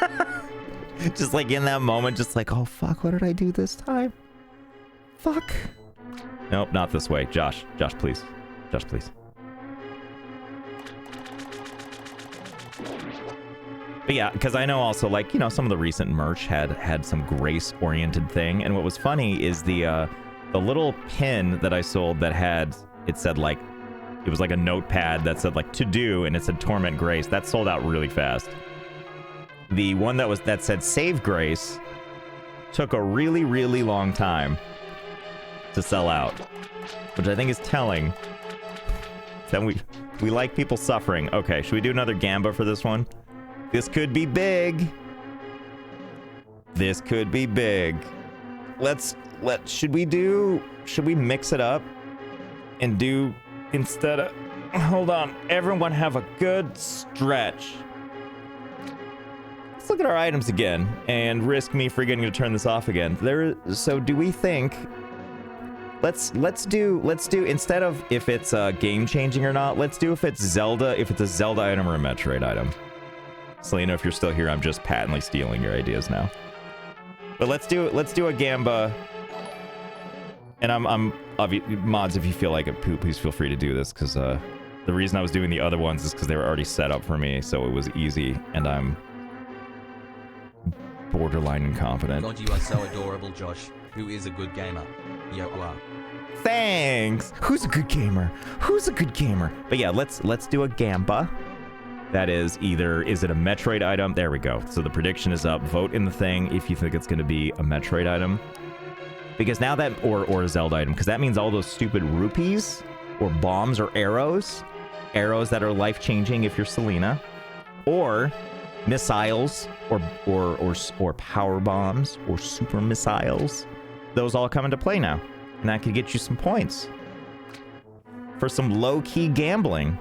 Just like in that moment, just like, oh fuck, what did I do this time? Fuck. Nope, not this way. Josh, please. Josh, please. But yeah, because I know also, like, you know, some of the recent merch had some Grace-oriented thing, and what was funny is the little pin that I sold that it said like, it was like a notepad that said like to do, and it said Torment Grace. That sold out really fast. The one that said Save Grace took a really, really long time to sell out, which I think is telling that we like people suffering. Okay, should we do another Gamba for this one? This could be big. This could be big. Should we mix it up and do instead of... Hold on. Everyone have a good stretch. Let's look at our items again and risk me forgetting to turn this off again. So do we think... Let's do instead of if it's game changing or not, let's do if it's a Zelda item or a Metroid item. Selena, if you're still here, I'm just patently stealing your ideas now. But let's do a Gamba. And I'm mods, if you feel like it, please feel free to do this, because the reason I was doing the other ones is because they were already set up for me, so it was easy, and I'm borderline incompetent. God, you are so adorable, Josh. Who is a good gamer? You are. Thanks. Who's a good gamer? Who's a good gamer? But yeah, let's do a Gamba. That is is it a Metroid item? There we go. So the prediction is up. Vote in the thing if you think it's going to be a Metroid item. Because now that, or a Zelda item, because that means all those stupid rupees, or bombs, or arrows that are life-changing if you're Selena, or missiles, or power bombs, or super missiles, those all come into play now. And that could get you some points for some low-key gambling.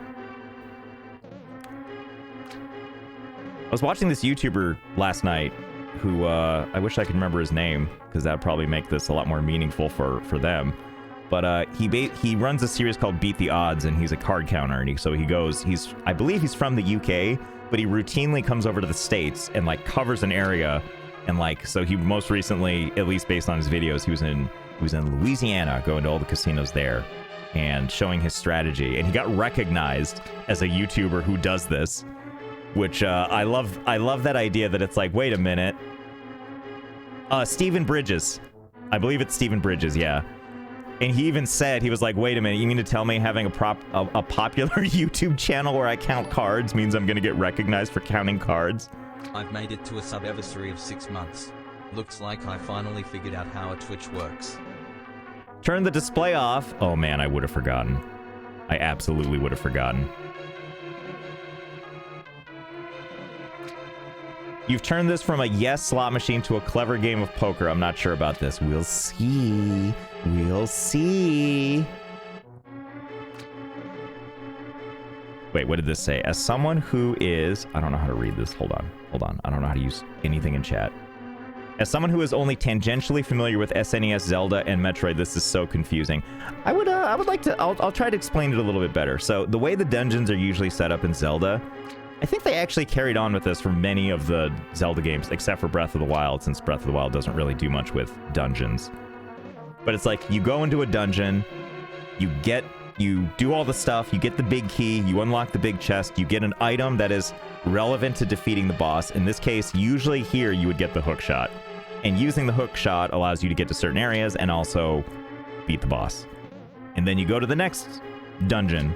I was watching this YouTuber last night who, I wish I could remember his name, because that would probably make this a lot more meaningful for them. But he runs a series called Beat the Odds, and he's a card counter, and I believe he's from the UK, but he routinely comes over to the States and, like, covers an area, and, like, so he most recently, at least based on his videos, he was in Louisiana, going to all the casinos there, and showing his strategy, and he got recognized as a YouTuber who does this which I love that idea that it's like, wait a minute. Stephen Bridges. I believe it's Stephen Bridges, yeah. And he even said, he was like, wait a minute, you mean to tell me having a popular YouTube channel where I count cards means I'm going to get recognized for counting cards? I've made it to a sub-anniversary of 6 months. Looks like I finally figured out how a Twitch works. Turn the display off. Oh man, I would have forgotten. I absolutely would have forgotten. You've turned this from a yes slot machine to a clever game of poker. I'm not sure about this. We'll see. We'll see. Wait, what did this say? As someone who is... I don't know how to read this. Hold on. I don't know how to use anything in chat. As someone who is only tangentially familiar with SNES, Zelda, and Metroid, this is so confusing. I would like to... I'll try to explain it a little bit better. So, the way the dungeons are usually set up in Zelda... I think they actually carried on with this for many of the Zelda games, except for Breath of the Wild, since Breath of the Wild doesn't really do much with dungeons. But it's like, you go into a dungeon, you do all the stuff, you get the big key, you unlock the big chest, you get an item that is relevant to defeating the boss. In this case, usually here you would get the hook shot. And using the hook shot allows you to get to certain areas and also beat the boss. And then you go to the next dungeon.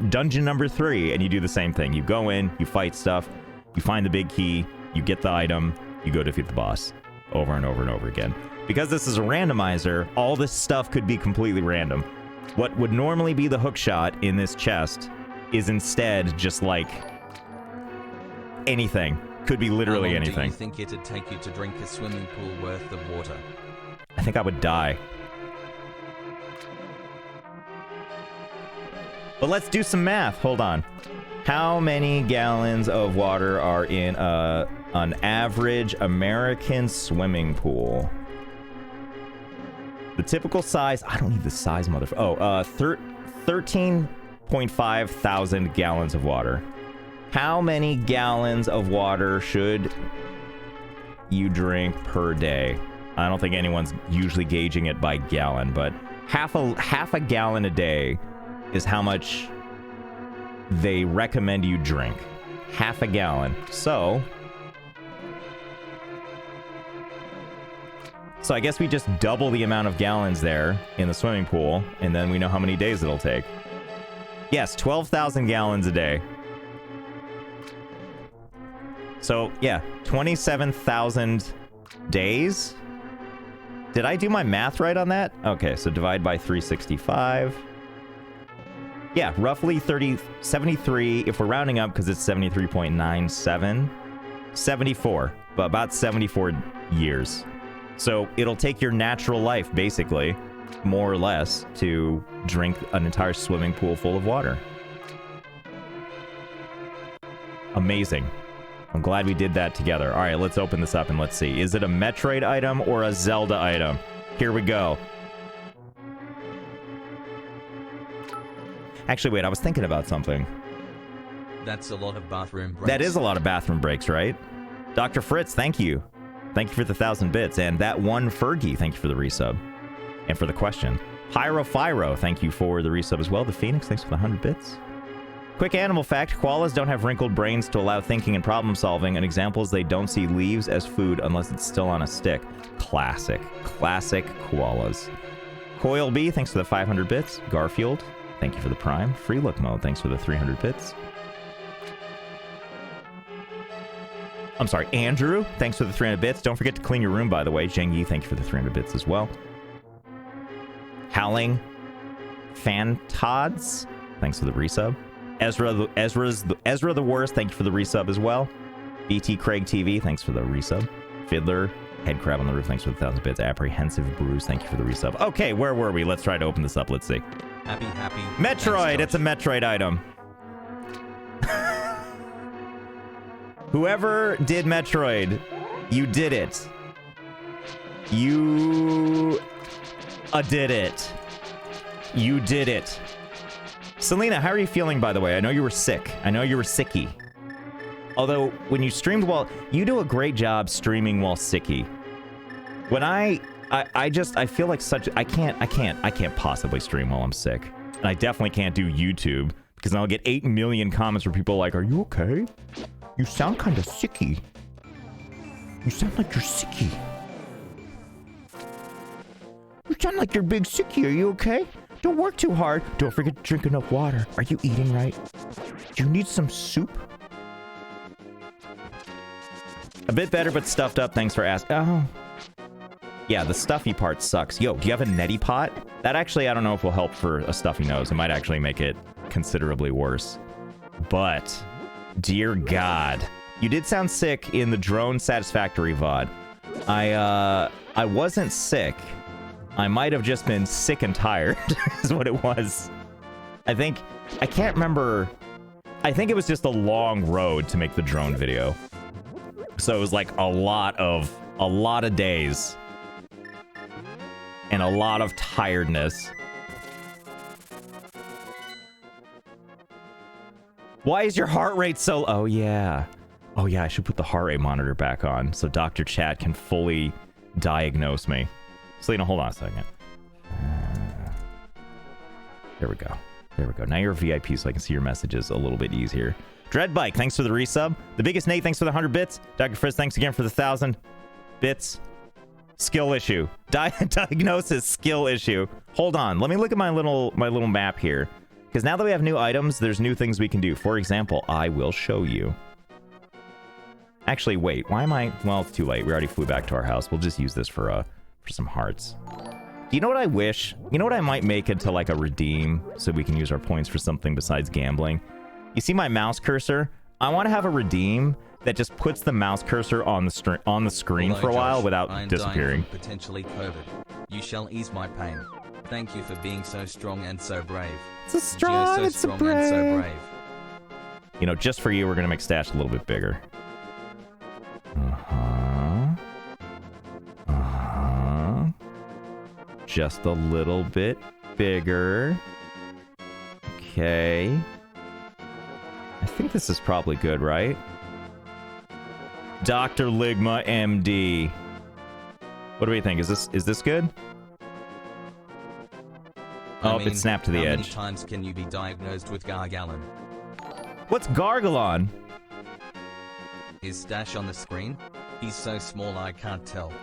Dungeon number 3, and you do the same thing. You go in, you fight stuff, you find the big key, you get the item, you go defeat the boss. Over and over and over again. Because this is a randomizer, all this stuff could be completely random. What would normally be the hook shot in this chest is instead just like anything. Could be literally anything. Do you think it'd take you to drink a swimming pool worth of water? I think I would die. But let's do some math. Hold on. How many gallons of water are in an average American swimming pool? The typical size... I don't need the size, motherfucker. 13.5 thousand gallons of water. How many gallons of water should you drink per day? I don't think anyone's usually gauging it by gallon, but half a gallon a day is how much they recommend you drink. Half a gallon. So I guess we just double the amount of gallons there in the swimming pool, and then we know how many days it'll take. Yes, 12,000 gallons a day. So, yeah, 27,000 days? Did I do my math right on that? Okay, so divide by 365. Yeah, roughly 73, if we're rounding up, because it's 73.97, 74, but about 74 years. So it'll take your natural life, basically, more or less, to drink an entire swimming pool full of water. Amazing. I'm glad we did that together. All right, let's open this up and let's see. Is it a Metroid item or a Zelda item? Here we go. Actually, wait, I was thinking about something. That's a lot of bathroom breaks. That is a lot of bathroom breaks, right? Dr. Fritz, thank you. Thank you for the 1,000 bits. And that one Fergie, thank you for the resub. And for the question. Pyro, thank you for the resub as well. The Phoenix, thanks for the 100 bits. Quick animal fact, koalas don't have wrinkled brains to allow thinking and problem solving. An example is they don't see leaves as food unless it's still on a stick. Classic koalas. Coil B, thanks for the 500 bits. Garfield, thank you for the Prime. Free Look Mode, thanks for the 300 bits. I'm sorry, Andrew, thanks for the 300 bits. Don't forget to clean your room, by the way. Zheng Yi, thank you for the 300 bits as well. Howling Fantods, thanks for the resub. Ezra the Worst, thank you for the resub as well. BT Craig TV, thanks for the resub. Fiddler, Head Crab on the Roof, thanks for the 1,000 bits. Apprehensive Bruise, thank you for the resub. Okay, where were we? Let's try to open this up. Let's see. Happy. Metroid, it's a Metroid item. Whoever did Metroid, you did it. You did it. You did it. Selena, how are you feeling, by the way? I know you were sick. I know you were sicky. Although, when you streamed while... You do a great job streaming while sicky. When I feel like such... I can't possibly stream while I'm sick. And I definitely can't do YouTube, because I'll get 8 million comments from people like, are you okay? You sound kind of sicky. You sound like you're sicky. You sound like you're big sicky. Are you okay? Don't work too hard. Don't forget to drink enough water. Are you eating right? Do you need some soup? A bit better, but stuffed up. Thanks for asking. Oh. Yeah, the stuffy part sucks. Yo, do you have a neti pot? That actually, I don't know if will help for a stuffy nose. It might actually make it considerably worse. But, dear God. You did sound sick in the drone satisfactory VOD. I wasn't sick. I might have just been sick and tired, is what it was. I can't remember. I think it was just a long road to make the drone video. So it was like a lot of days. And a lot of tiredness. Why is your heart rate so... Oh, yeah. Oh, yeah, I should put the heart rate monitor back on so Dr. Chat can fully diagnose me. Selena, hold on a second. There we go. There we go. Now you're a VIP so I can see your messages a little bit easier. Dreadbike, thanks for the resub. The biggest Nate, thanks for the 100 bits. Dr. Frizz, thanks again for the 1,000 bits. Skill issue. Diagnosis skill issue. Hold on. Let me look at my little map here. Because now that we have new items, there's new things we can do. For example, I will show you. Actually, wait. Why am I... Well, it's too late. We already flew back to our house. We'll just use this for some hearts. Do you know what I wish? You know what I might make into like a redeem so we can use our points for something besides gambling? You see my mouse cursor? I want to have a redeem that just puts the mouse cursor on the screen for a while without disappearing. Potentially COVID. You shall ease my pain. Thank you for being so strong and so brave. So strong, and so brave. You know, just for you, we're gonna make Stash a little bit bigger. Just a little bit bigger. Okay. I think this is probably good, right? Dr. Ligma MD. What do we think? Is this good? Oh, it snapped to the edge. How many times can you be diagnosed with Gargalon? What's Gargalon? Is Stash on the screen? He's so small I can't tell.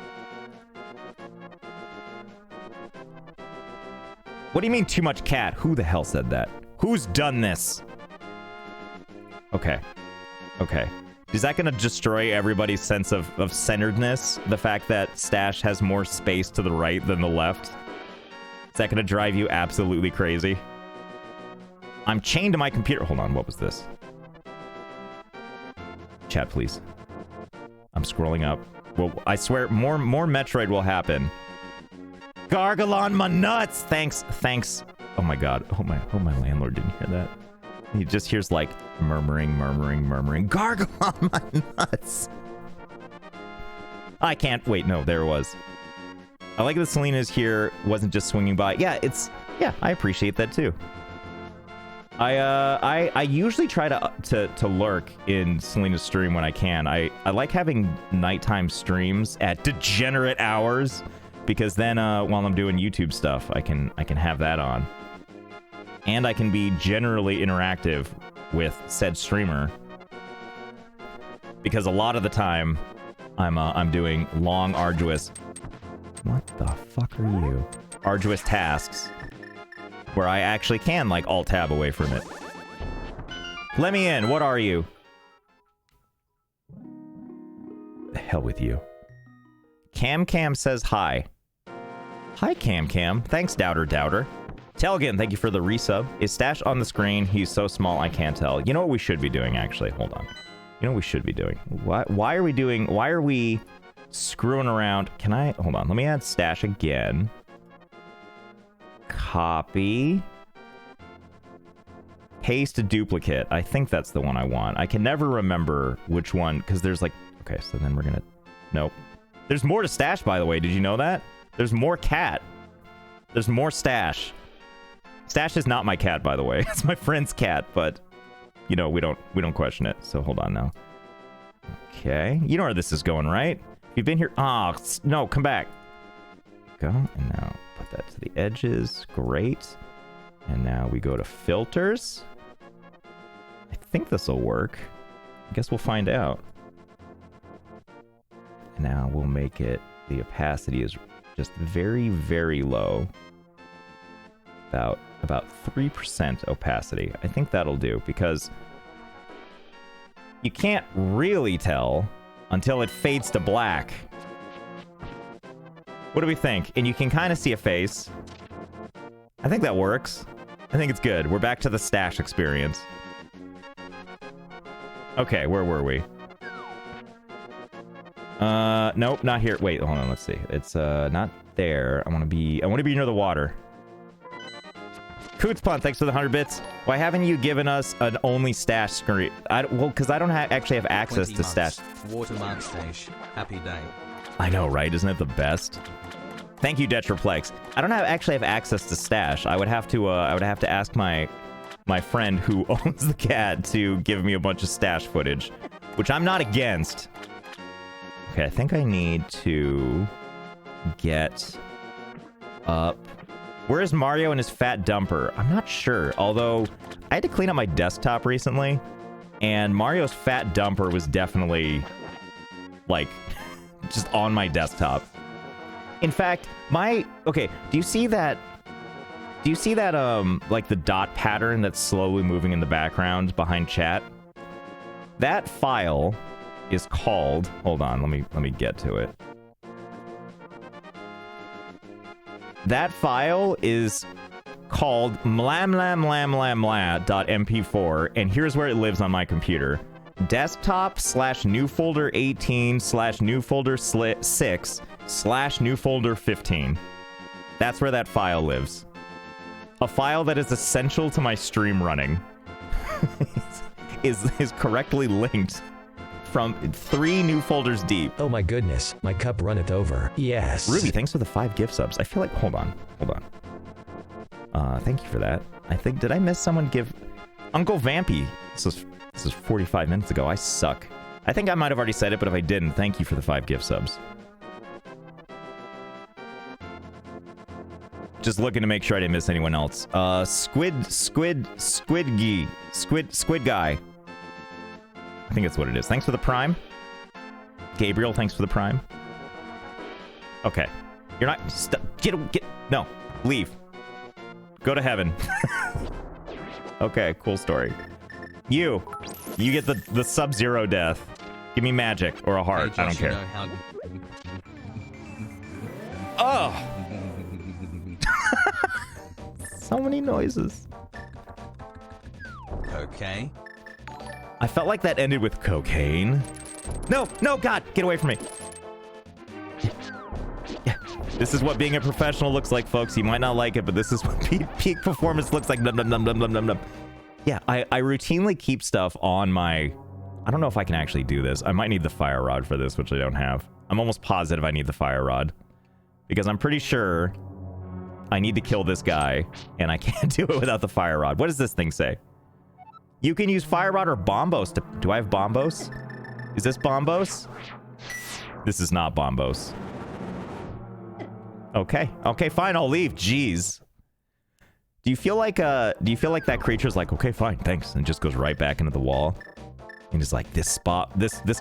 What do you mean too much cat? Who the hell said that? Who's done this? Okay. Okay. Is that going to destroy everybody's sense of centeredness? The fact that Stash has more space to the right than the left? Is that going to drive you absolutely crazy? I'm chained to my computer. Hold on, what was this? Chat, please. I'm scrolling up. Well, I swear, more Metroid will happen. Gargalon my nuts! Thanks. Oh my god. Oh my landlord didn't hear that. He just hears like murmuring. Gargalon my nuts! I can't wait. No, there it was. I like that Selena's here, wasn't just swinging by. Yeah, I appreciate that too. I usually try to lurk in Selena's stream when I can. I like having nighttime streams at degenerate hours because then while I'm doing YouTube stuff, I can have that on. And I can be generally interactive with said streamer because a lot of the time I'm doing long, arduous... What the fuck are you? Arduous tasks where I actually can like alt-tab away from it. Let me in. What are you? The hell with you. Cam says hi. Hi, Cam. Thanks, Doubter. Telgin, thank you for the resub. Is Stash on the screen? He's so small, I can't tell. You know what we should be doing, actually? Hold on. You know what we should be doing? Why are we screwing around? Hold on. Let me add Stash again. Copy. Paste a duplicate. I think that's the one I want. I can never remember which one, because there's like... Okay, so then we're gonna... Nope. There's more to Stash, by the way. Did you know that? There's more cat. There's more Stash. Stash is not my cat, by the way. It's my friend's cat, but... You know, we don't question it. So hold on now. Okay. You know where this is going, right? You've been here... Oh, no, come back. Go, and now put that to the edges. Great. And now we go to filters. I think this will work. I guess we'll find out. Now we'll make it, the opacity is just very, very low. About 3% opacity. I think that'll do, because you can't really tell until it fades to black. What do we think? And you can kind of see a face. I think that works. I think it's good. We're back to the stash experience. Okay, where were we? Nope, not here. Wait, hold on, let's see. It's not there. I want to be near the water. Cootspun, thanks for the 100 bits. Why haven't you given us an only stash screen? Well, because I don't actually have access to stash. Watermark stash. Happy day. I know, right? Isn't it the best? Thank you, Detraplex. I don't actually have access to stash. I would have to ask my friend who owns the cat to give me a bunch of stash footage, which I'm not against. Okay, I think I need to get up. Where is Mario and his fat dumper? I'm not sure, although I had to clean up my desktop recently, and Mario's fat dumper was definitely, like, just on my desktop. In fact, okay, do you see that, like, the dot pattern that's slowly moving in the background behind chat? That file is called, hold on, let me get to it. That file is called mlamlamlamlamla.mp4, and here's where it lives on my computer. Desktop/new folder 18/new folder 6/new folder 15. That's where that file lives. A file that is essential to my stream running is correctly linked from 3 new folders deep. Oh my goodness, my cup runneth over. Yes. Ruby, thanks for the 5 gift subs. I feel like, hold on. Thank you for that. I think, did I miss someone give? Uncle Vampy. This is 45 minutes ago. I suck. I think I might have already said it, but if I didn't, thank you for the 5 gift subs. Just looking to make sure I didn't miss anyone else. Squid guy. I think that's what it is. Thanks for the prime. Gabriel, thanks for the prime. Okay. You're not... Get... No. Leave. Go to heaven. Okay, cool story. You get the Sub-Zero death. Give me magic or a heart. Hey, Josh, I don't care. You know Oh! how... So many noises. Okay. I felt like that ended with cocaine. No, God, get away from me. Yeah. This is what being a professional looks like, folks. You might not like it, but this is what peak performance looks like. Num, num, num, num, num, num, num. Yeah, I routinely keep stuff on my... I don't know if I can actually do this. I might need the fire rod for this, which I don't have. I'm almost positive I need the fire rod. Because I'm pretty sure I need to kill this guy, and I can't do it without the fire rod. What does this thing say? You can use fire rod or bombos to... Do I have bombos? Is this bombos? This is not bombos. Okay. Okay, fine, I'll leave. Jeez. Do you feel like that creature's like, okay, fine, thanks, and just goes right back into the wall? And it's like, this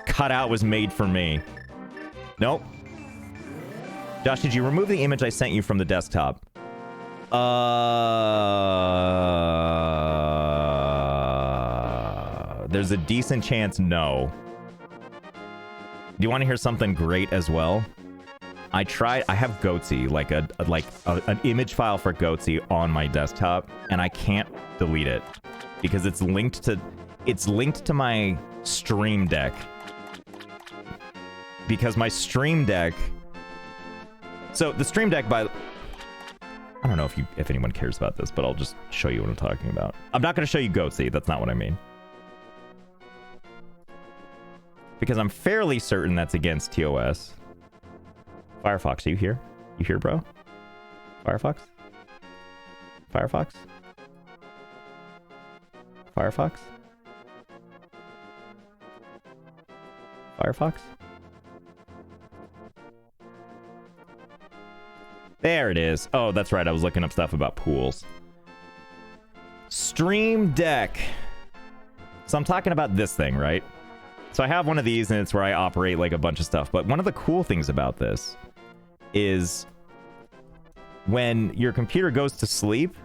cutout was made for me. Nope. Josh, did you remove the image I sent you from the desktop? There's a decent chance no. Do you want to hear something great as well? I have Goatsy, like an image file for Goatsy on my desktop, and I can't delete it because it's linked to my Stream Deck. Because my Stream Deck... So the Stream Deck, I don't know if anyone cares about this, but I'll just show you what I'm talking about. I'm not going to show you Goatsy, that's not what I mean. Because I'm fairly certain that's against TOS. Firefox, are you here? You here, bro? Firefox? Firefox? Firefox? Firefox? There it is. Oh, that's right. I was looking up stuff about pools. Stream Deck. So I'm talking about this thing, right? So I have one of these, and it's where I operate like a bunch of stuff. But one of the cool things about this is when your computer goes to sleep,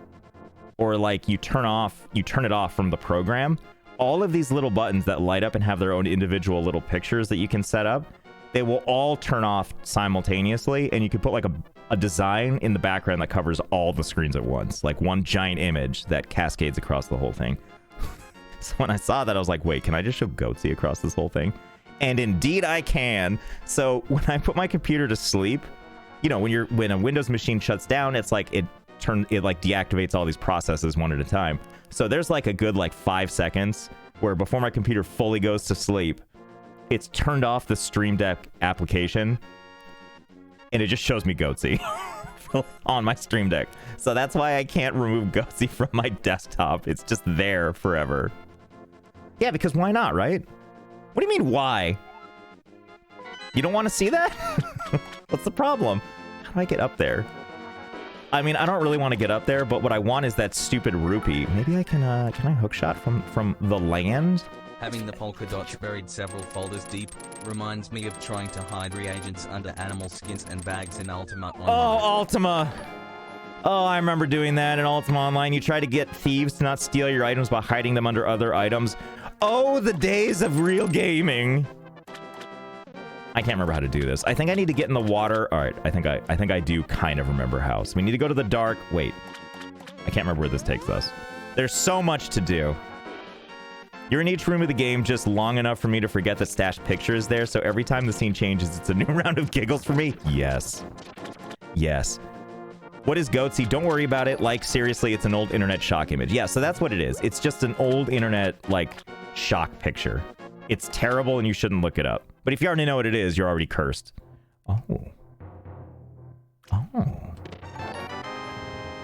or like you turn it off from the program, all of these little buttons that light up and have their own individual little pictures that you can set up, they will all turn off simultaneously, and you can put like a design in the background that covers all the screens at once, like one giant image that cascades across the whole thing. So when I saw that, I was like, wait, can I just show Goatsy across this whole thing? And indeed I can. So when I put my computer to sleep, you know, when a Windows machine shuts down, it's like it like deactivates all these processes one at a time. So there's like a good like 5 seconds where before my computer fully goes to sleep, it's turned off the Stream Deck application, and it just shows me Goatsy on my Stream Deck. So that's why I can't remove Goatsy from my desktop. It's just there forever. Yeah, because why not, right? What do you mean, why? You don't want to see that? What's the problem? How do I get up there? I mean, I don't really want to get up there, but what I want is that stupid rupee. Maybe I can I hookshot from the land? Having the polka dots buried several folders deep reminds me of trying to hide reagents under animal skins and bags in Ultima Online. Oh, Ultima! Oh, I remember doing that in Ultima Online. You try to get thieves to not steal your items by hiding them under other items. Oh, the days of real gaming. I can't remember how to do this. I think I need to get in the water. All right, I think I do kind of remember how. So we need to go to the dark. Wait, I can't remember where this takes us. There's so much to do. You're in each room of the game just long enough for me to forget the stashed picture is there, so every time the scene changes, it's a new round of giggles for me? Yes. Yes. What is Goatsy? Don't worry about it. Like, seriously, it's an old internet shock image. Yeah, so that's what it is. It's just an old internet, like, shock picture. It's terrible and you shouldn't look it up. But if you already know what it is, you're already cursed. Oh. Oh.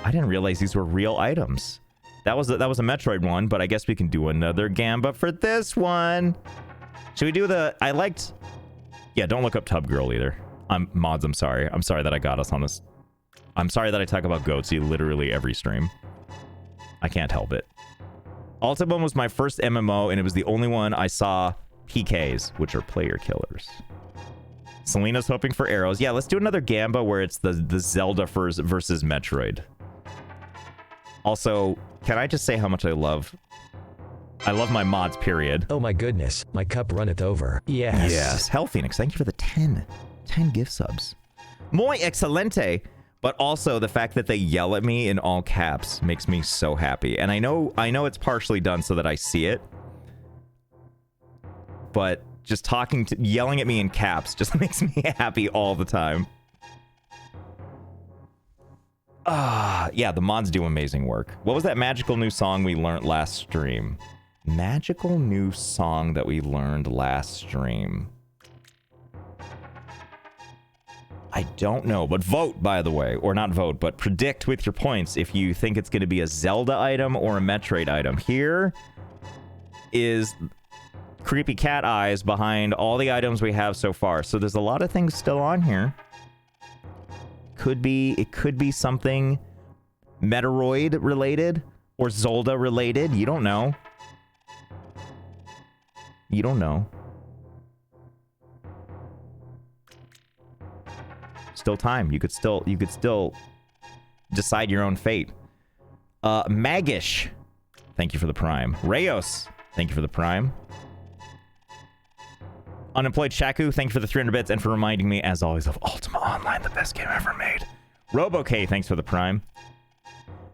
I didn't realize these were real items. That was a Metroid one, but I guess we can do another Gamba for this one. Should we do the... Yeah, don't look up Tub Girl either. Mods, I'm sorry. I'm sorry that I got us on this. I'm sorry that I talk about Goatsy literally every stream. I can't help it. Ultima was my first MMO, and it was the only one I saw PKs, which are player killers. Selena's hoping for arrows. Yeah, let's do another Gamba where it's the Zelda versus Metroid. Also, can I just say how much I love my mods, period. Oh my goodness, my cup runneth over. Yes. Yes. Hell Phoenix, thank you for the 10 gift subs. Muy excelente. But also the fact that they yell at me in all caps makes me so happy. And I know it's partially done so that I see it. But just yelling at me in caps just makes me happy all the time. Yeah, the mods do amazing work. What was that magical new song we learned last stream? Magical new song that we learned last stream. I don't know, but vote, by the way. Or not vote, but predict with your points if you think it's going to be a Zelda item or a Metroid item. Here is creepy cat eyes behind all the items we have so far. So there's a lot of things still on here. It could be something Metroid related or Zelda related. You don't know. You don't know. Still time. You could still decide your own fate. Magish, thank you for the prime. Rayos, thank you for the prime. Unemployed Shaku, thank you for the 300 bits and for reminding me, as always, of Ultima Online, the best game ever made. RoboK, thanks for the prime.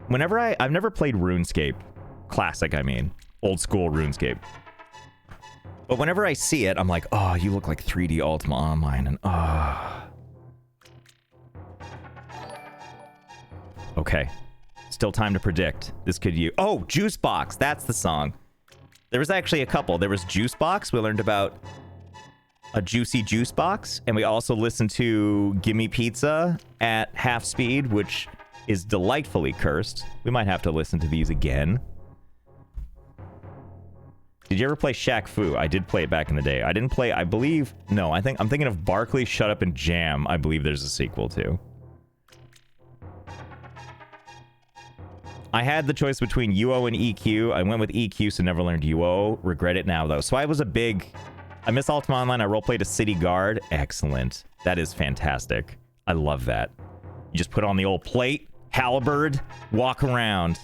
Whenever I've never played RuneScape. Classic, I mean. Old school RuneScape. But whenever I see it, I'm like, oh, you look like 3D Ultima Online, and oh. Okay. Still time to predict. This could you. Oh, Juice Box. That's the song. There was actually a couple. There was Juice Box. We learned about a juicy juice box. And we also listened to Gimme Pizza at half speed, which is delightfully cursed. We might have to listen to these again. Did you ever play Shaq Fu? I did play it back in the day. I didn't play, I believe, no, I'm thinking of Barkley, Shut Up and Jam. I believe there's a sequel to. I had the choice between UO and EQ. I went with EQ, so never learned UO. Regret it now, though. So I was a big I miss Ultima Online. I roleplayed a city guard. Excellent. That is fantastic. I love that. You just put on the old plate, halberd, walk around.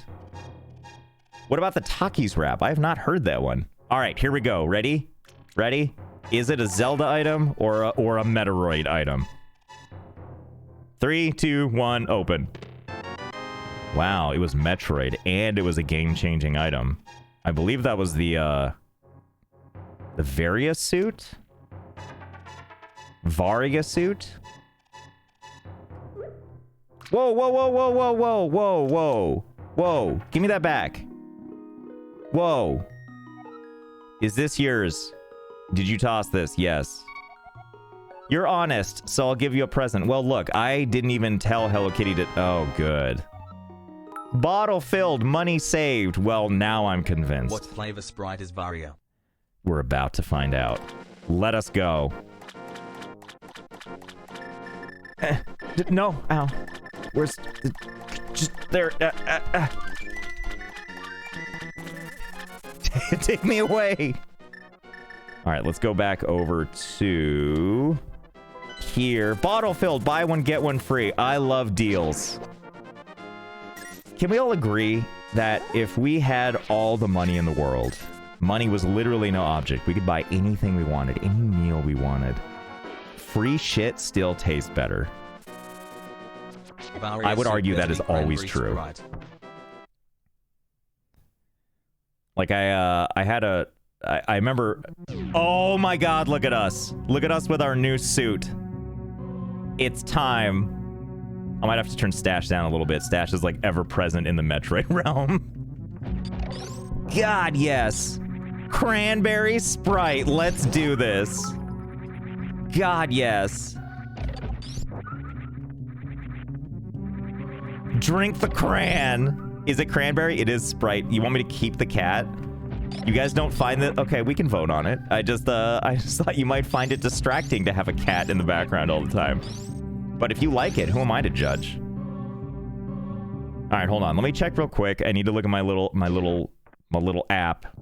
What about the Takis rap? I have not heard that one. All right, here we go. Ready? Ready? Is it a Zelda item or a Metroid item? 3, 2, 1, open. Wow, it was Metroid, and it was a game-changing item. I believe that was the Varia suit? Varia suit? Whoa, whoa, whoa, whoa, whoa, whoa, whoa, whoa. Whoa, give me that back. Whoa. Is this yours? Did you toss this? Yes. You're honest, so I'll give you a present. Well, look, I didn't even tell Hello Kitty to... Oh, good. Bottle filled, money saved. Well, now I'm convinced. What flavor Sprite is Varia? We're about to find out. Let us go. No, ow. Where's... Just there. Take me away. All right, let's go back over to here. Bottle filled, buy one, get one free. I love deals. Can we all agree that if we had all the money in the world, money was literally no object, we could buy anything we wanted, any meal we wanted, free shit still tastes better? I would argue that is always true. Like I remember, oh my god, look at us. Look at us with our new suit. It's time. I might have to turn Stash down a little bit. Stash is like ever present in the Metroid realm. God, yes. Cranberry Sprite, let's do this. God, yes. Drink the cran. Is it cranberry? It is Sprite. You want me to keep the cat? You guys don't find that? Okay, we can vote on it. I just thought you might find it distracting to have a cat in the background all the time. But if you like it, who am I to judge? All right, hold on. Let me check real quick. I need to look at my little app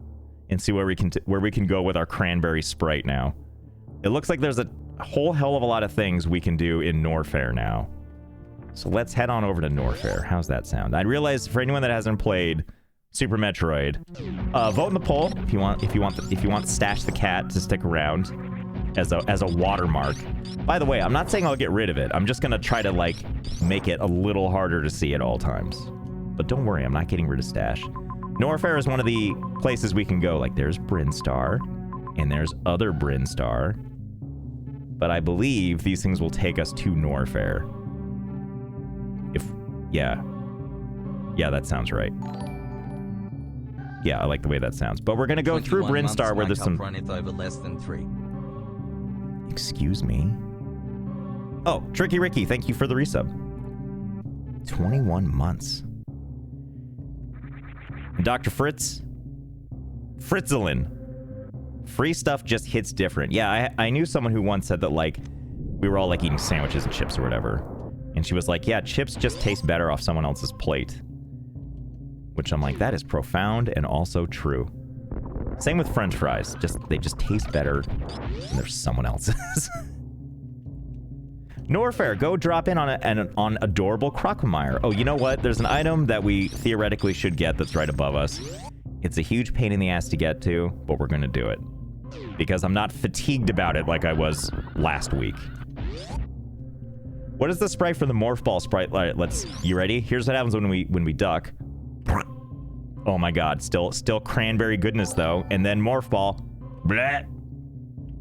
and see where we can go with our cranberry Sprite now. It looks like there's a whole hell of a lot of things we can do in Norfair now. So let's head on over to Norfair. How's that sound? I realize for anyone that hasn't played Super Metroid, vote in the poll if you want Stash the cat to stick around as a watermark. By the way, I'm not saying I'll get rid of it. I'm just gonna try to like make it a little harder to see at all times. But don't worry, I'm not getting rid of Stash. Norfair is one of the places we can go. Like there's Brinstar, and there's other Brinstar. But I believe these things will take us to Norfair. Yeah, that sounds right. Yeah, I like the way that sounds. But we're gonna go through Brinstar where there's some... over less than 3. Excuse me? Oh, Tricky Ricky, thank you for the resub. 21 months. And Dr. Fritz? Fritzalin. Free stuff just hits different. Yeah, I knew someone who once said that, like, we were all, like, eating sandwiches and chips or whatever. And she was like, yeah, chips just taste better off someone else's plate. Which I'm like, that is profound and also true. Same with French fries. They just taste better when there's someone else's. Norfair, go drop in on adorable Crocomire. Oh, you know what? There's an item that we theoretically should get that's right above us. It's a huge pain in the ass to get to, but we're gonna do it. Because I'm not fatigued about it like I was last week. What is the sprite for the Morph Ball sprite? All right, you ready? Here's what happens when we duck. Oh my god, still cranberry goodness though. And then Morph Ball. Blah.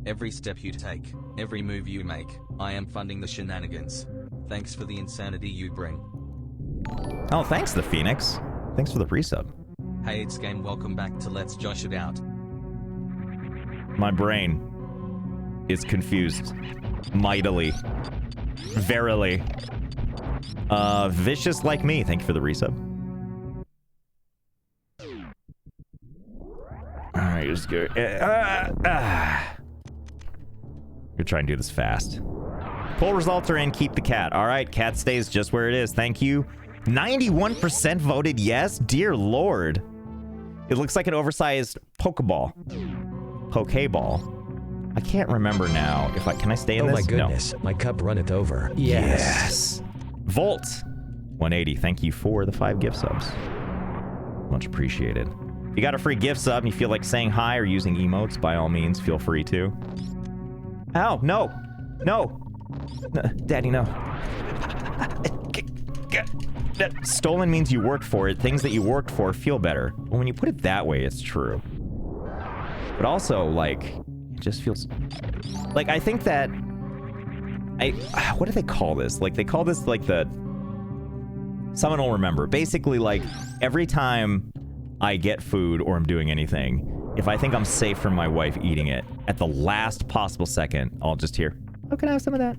Every step you take, every move you make, I am funding the shenanigans. Thanks for the insanity you bring. Oh, thanks, the Phoenix. Thanks for the resub. Hey, it's Game. Welcome back to Let's Josh It Out. My brain is confused. Mightily. Verily. Vicious like me. Thank you for the resub. Alright, just go. Gonna try and do this fast. Poll results are in. Keep the cat. Alright, cat stays just where it is. Thank you. 91% voted yes. Dear Lord. It looks like an oversized Pokeball. Pokeball. I can't remember now. If I can I stay in Oh this? my goodness, my cup runneth over. No. Yes. Volt 180. Thank you for the 5 gift subs. Much appreciated. If you got a free gift sub and you feel like saying hi or using emotes, by all means, feel free to. Ow, no. No. Daddy, no. Stolen means you worked for it. Things that you worked for feel better. Well, when you put it that way, it's true. But also, like, it just feels... Like, I think that... What do they call this? Like, they call this, like, the... Someone will remember. Basically, like, every time I get food or I'm doing anything, if I think I'm safe from my wife eating it, at the last possible second, I'll just hear, oh, can I have some of that?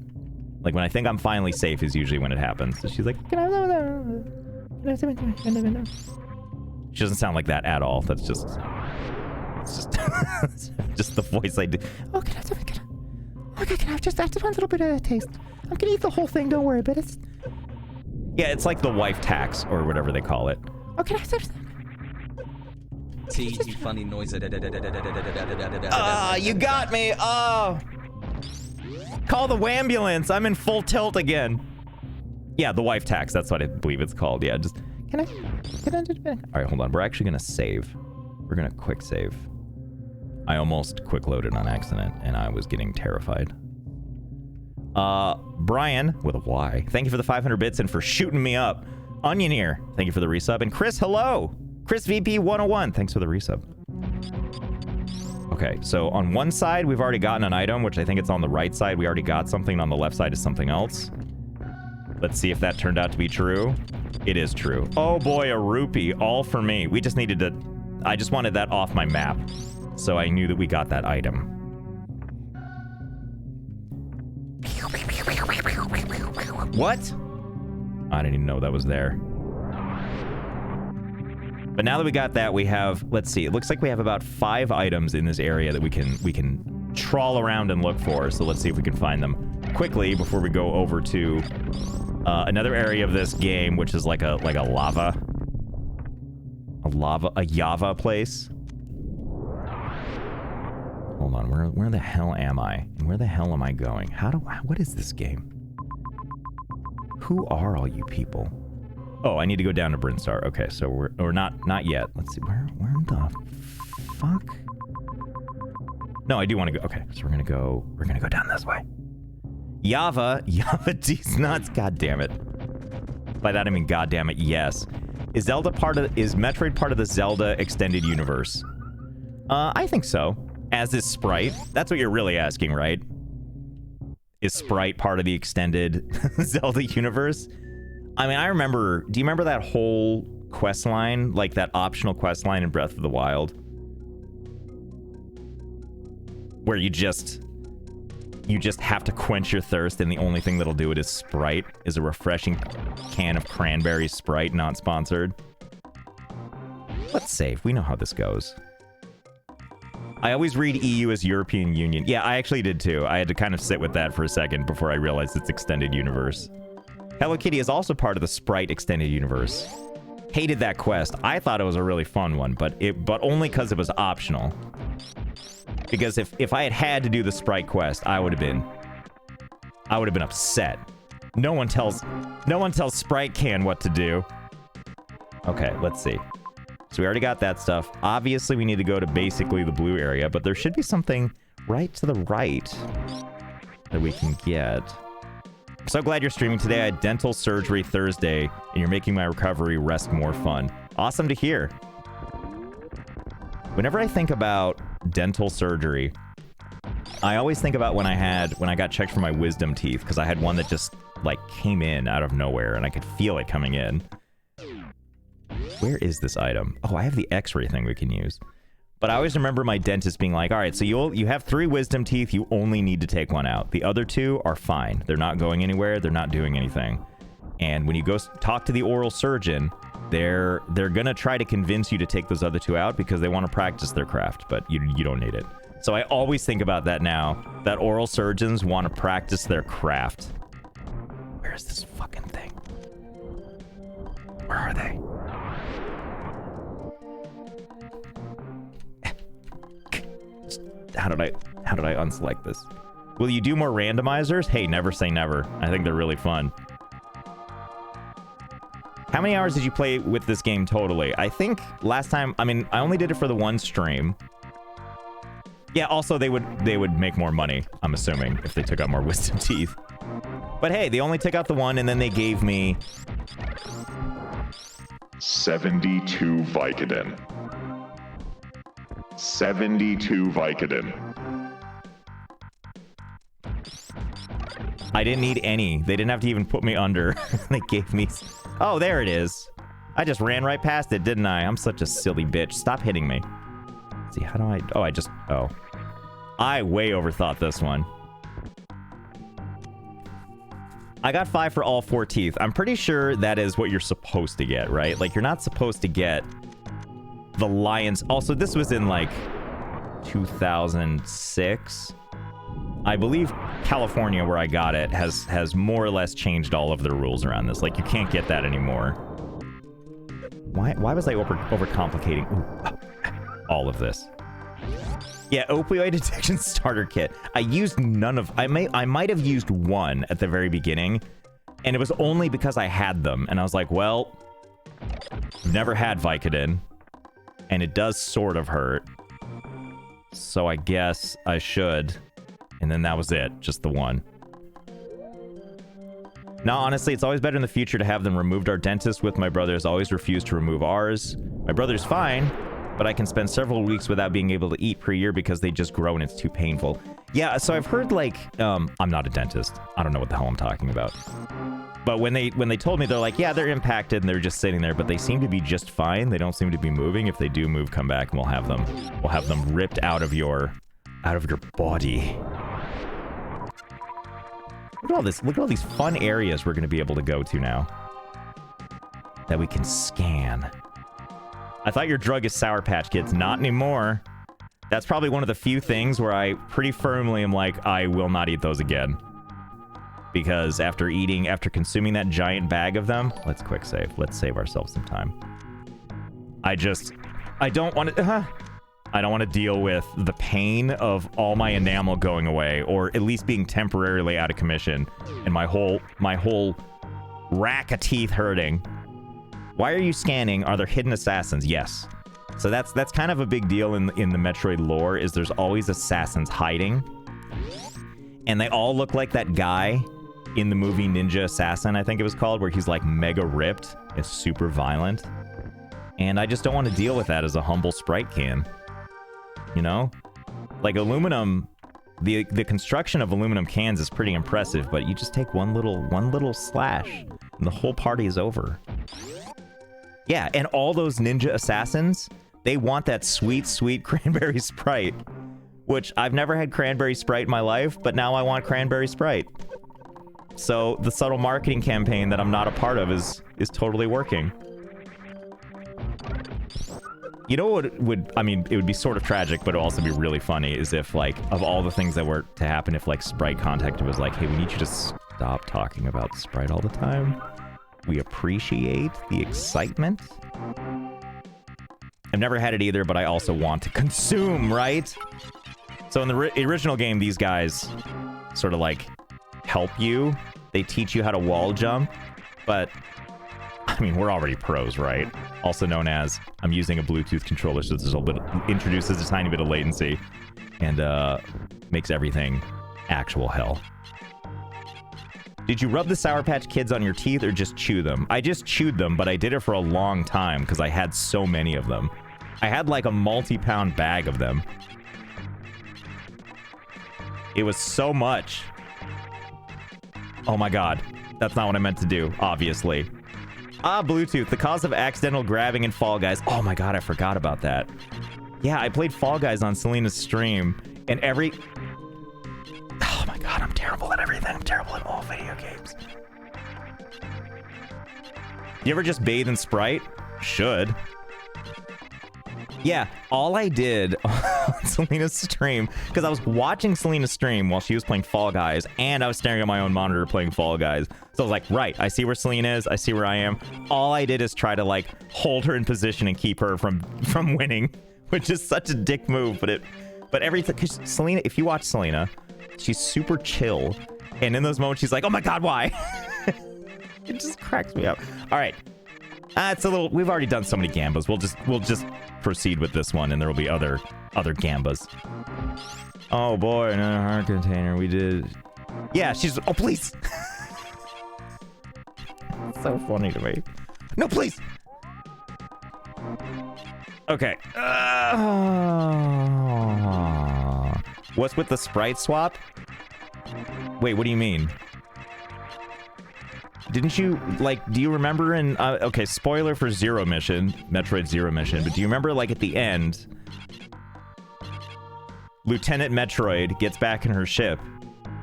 Like, when I think I'm finally safe is usually when it happens. So she's like, can I have some of that? Can I have some of that? She doesn't sound like that at all. That's just... It's just... just the voice I do. Oh, can I have some? Okay, can I have just one little bit of a taste? I'm gonna eat the whole thing, don't worry, but it's... Yeah, it's like the wife tax, or whatever they call it. Oh, can I have some? T, you funny noise. Ah, you got me! Oh! Call the wambulance! I'm in full tilt again. Yeah, the wife tax, that's what I believe it's called. Yeah, just... Can I just... Alright, hold on. We're actually gonna save. We're gonna quick save. I almost quick loaded on accident, and I was getting terrified. Brian, with a Y, thank you for the 500 bits and for shooting me up. Onion Ear, thank you for the resub. And Chris, hello! Chris VP 101, thanks for the resub. Okay, so on one side, we've already gotten an item, which I think it's on the right side. We already got something. On the left side is something else. Let's see if that turned out to be true. It is true. Oh boy, a rupee, all for me. We just needed to... I just wanted that off my map, so I knew that we got that item. What? I didn't even know that was there. But now that we got that, we have, let's see, it looks like we have about 5 items in this area that we can trawl around and look for. So let's see if we can find them quickly before we go over to another area of this game, which is like a Java place. Hold on, where the hell am I? And where the hell am I going? What is this game? Who are all you people? Oh, I need to go down to Brinstar. Okay, so we're not yet. Let's see, where the fuck? No, I do want to go. Okay, so we're gonna go down this way. Java D's nuts. God damn it. By that I mean god damn it, yes. Is Metroid part of the Zelda extended universe? I think so. As is Sprite. That's what you're really asking, right? Is Sprite part of the extended Zelda universe? I mean, I remember... Do you remember that whole quest line? Like, that optional quest line in Breath of the Wild? Where you just have to quench your thirst, and the only thing that'll do it is Sprite. Is a refreshing can of cranberry Sprite, not sponsored. Let's save. We know how this goes. I always read EU as European Union. Yeah, I actually did too. I had to kind of sit with that for a second before I realized it's extended universe. Hello Kitty is also part of the Sprite extended universe. Hated that quest. I thought it was a really fun one, but only because it was optional. Because if I had to do the Sprite quest, I would have been upset. No one tells Sprite Can what to do. Okay, let's see. So we already got that stuff. Obviously, we need to go to basically the blue area, but there should be something right to the right that we can get. I'm so glad you're streaming today. I had dental surgery Thursday, and you're making my recovery rest more fun. Awesome to hear. Whenever I think about dental surgery, I always think about when I got checked for my wisdom teeth, because I had one that just, like, came in out of nowhere, and I could feel it coming in. Where is this item? Oh, I have the x-ray thing we can use. But I always remember my dentist being like, all right, so you have 3 wisdom teeth, you only need to take 1 out. The other 2 are fine. They're not going anywhere, they're not doing anything. And when you go talk to the oral surgeon, they're gonna try to convince you to take those other 2 out because they want to practice their craft, but you don't need it. So I always think about that now, that oral surgeons want to practice their craft. Where is this fucking thing? Where are they? How How did I unselect this? Will you do more randomizers? Hey, never say never. I think they're really fun. How many hours did you play with this game totally? I think last time, I mean, I only did it for the one stream. Yeah, also they would make more money, I'm assuming, if they took out more wisdom teeth. But hey, they only took out the one and then they gave me 72 Vicodin. 72 Vicodin. I didn't need any. They didn't have to even put me under. They gave me... Oh, there it is. I just ran right past it, didn't I? I'm such a silly bitch. Stop hitting me. Let's see, how do I... Oh, I just... Oh. I way overthought this one. I got 5 for all 4 teeth. I'm pretty sure that is what you're supposed to get, right? Like, you're not supposed to get the lion's... Also, this was in, like, 2006. I believe California, where I got it, has more or less changed all of their rules around this. Like, you can't get that anymore. Why was I overcomplicating all of this? Yeah, opioid addiction starter kit. I used none of... I might have used one at the very beginning, and it was only because I had them. And I was like, well, I've never had Vicodin, and it does sort of hurt. So I guess I should... And then that was it. Just the one. Now, honestly, it's always better in the future to have them removed. Our dentist with my brother has always refused to remove ours. My brother's fine, but I can spend several weeks without being able to eat per year because they just grow and it's too painful. Yeah, so I've heard, like, I'm not a dentist. I don't know what the hell I'm talking about. But when they told me, they're like, yeah, they're impacted and they're just sitting there, but they seem to be just fine. They don't seem to be moving. If they do move, come back and we'll have them ripped out of your body. Look at all this. Look at all these fun areas we're going to be able to go to now that we can scan. I thought your drug is Sour Patch Kids. Not anymore. That's probably one of the few things where I pretty firmly am like, I will not eat those again. Because after consuming that giant bag of them, let's quick save. Let's save ourselves some time. I don't want to... I don't want to deal with the pain of all my enamel going away, or at least being temporarily out of commission, and my whole rack of teeth hurting. Why are you scanning? Are there hidden assassins? Yes. So that's kind of a big deal in the Metroid lore, is there's always assassins hiding. And they all look like that guy in the movie Ninja Assassin, I think it was called, where he's like mega ripped, is super violent. And I just don't want to deal with that as a humble sprite can. You know? Like aluminum, the construction of aluminum cans is pretty impressive, but you just take one little slash and the whole party is over. Yeah, and all those ninja assassins, they want that sweet, sweet cranberry Sprite, which I've never had cranberry Sprite in my life, but now I want cranberry Sprite. So the subtle marketing campaign that I'm not a part of is totally working. You know what would, I mean, it would be sort of tragic, but it would also be really funny, is if, like, of all the things that were to happen, if, like, Sprite contacted was like, hey, we need you to stop talking about Sprite all the time. We appreciate the excitement. I've never had it either, but I also want to consume, right? So in the original game, these guys sort of, like, help you. They teach you how to wall jump, but... I mean, we're already pros, right? Also known as, I'm using a Bluetooth controller, so this introduces a tiny bit of latency and makes everything actual hell. Did you rub the Sour Patch Kids on your teeth or just chew them? I just chewed them, but I did it for a long time because I had so many of them. I had like a multi-pound bag of them. It was so much. Oh my god. That's not what I meant to do, obviously. Ah, Bluetooth, the cause of accidental grabbing in Fall Guys. Oh my god, I forgot about that. Yeah, I played Fall Guys on Selena's stream, and oh my god, I'm terrible at everything. I'm terrible at all video games. You ever just bathe in Sprite? Should. Yeah, all I did on Selena's stream, because I was watching Selena's stream while she was playing Fall Guys, and I was staring at my own monitor playing Fall Guys. So I was like, right, I see where Selena is, I see where I am. All I did is try to, like, hold her in position and keep her from winning, which is such a dick move, but But everything, because Selena, if you watch Selena, she's super chill. And in those moments, she's like, oh my God, why? It just cracks me up. All right. It's a little, we've already done so many gambas. We'll just proceed with this one, and there will be other gambas. Oh boy, another heart container. We did. Yeah, she's, oh please. So funny to me. No, please. Okay. What's with the sprite swap? Wait, what do you mean? Didn't you, like, do you remember in, okay, spoiler for Zero Mission, Metroid Zero Mission, but do you remember, like, at the end, Lieutenant Metroid gets back in her ship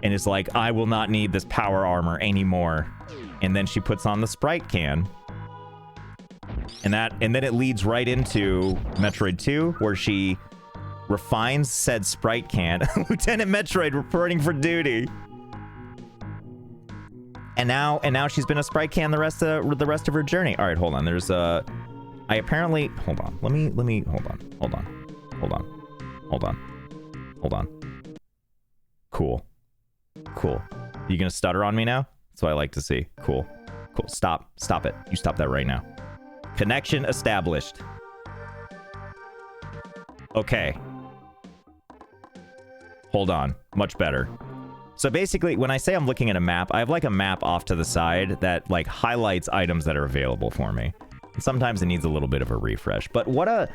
and is like, I will not need this power armor anymore. And then she puts on the sprite can. And then it leads right into Metroid 2, where she refines said sprite can. Lieutenant Metroid reporting for duty. And now she's been a sprite can the rest of her journey. All right, hold on. There's I apparently, hold on. Let me hold on. Cool. You gonna stutter on me now? That's what I like to see. Cool. Stop it. You stop that right now. Connection established. Okay. Hold on. Much better. So basically, when I say I'm looking at a map, I have like a map off to the side that like highlights items that are available for me. And sometimes it needs a little bit of a refresh. But what a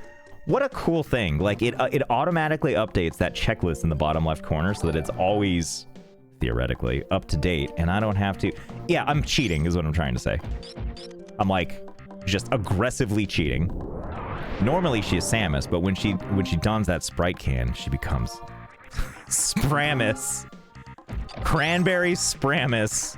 cool thing. Like it automatically updates that checklist in the bottom left corner so that it's always theoretically up to date and I don't have to. Yeah, I'm cheating is what I'm trying to say. I'm like just aggressively cheating. Normally she is Samus, but when she dons that sprite can, she becomes Spramus. Cranberry Spramus.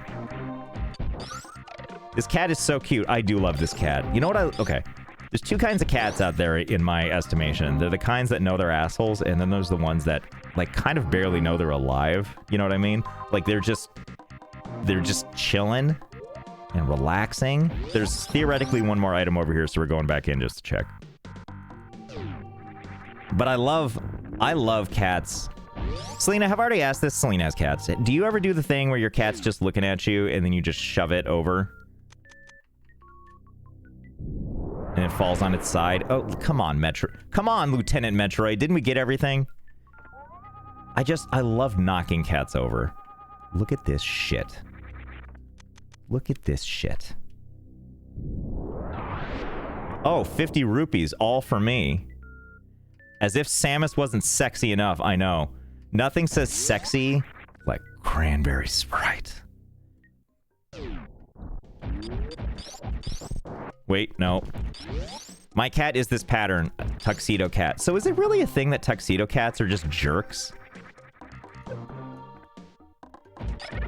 This cat is so cute. I do love this cat. You know what okay. There's two kinds of cats out there in my estimation. They're the kinds that know they're assholes, and then there's the ones that like kind of barely know they're alive. You know what I mean? Like they're just chilling and relaxing. There's theoretically one more item over here, so we're going back in just to check. But I love cats. Selena, have I already asked this? Selena has cats. Do you ever do the thing where your cat's just looking at you and then you just shove it over? And it falls on its side? Oh, come on, Come on, Lieutenant Metroid. Didn't we get everything? I love knocking cats over. Look at this shit. Look at this shit. Oh, 50 rupees, all for me. As if Samus wasn't sexy enough, I know. Nothing says sexy like Cranberry Sprite. Wait, no. My cat is this pattern, Tuxedo Cat. So is it really a thing that tuxedo cats are just jerks?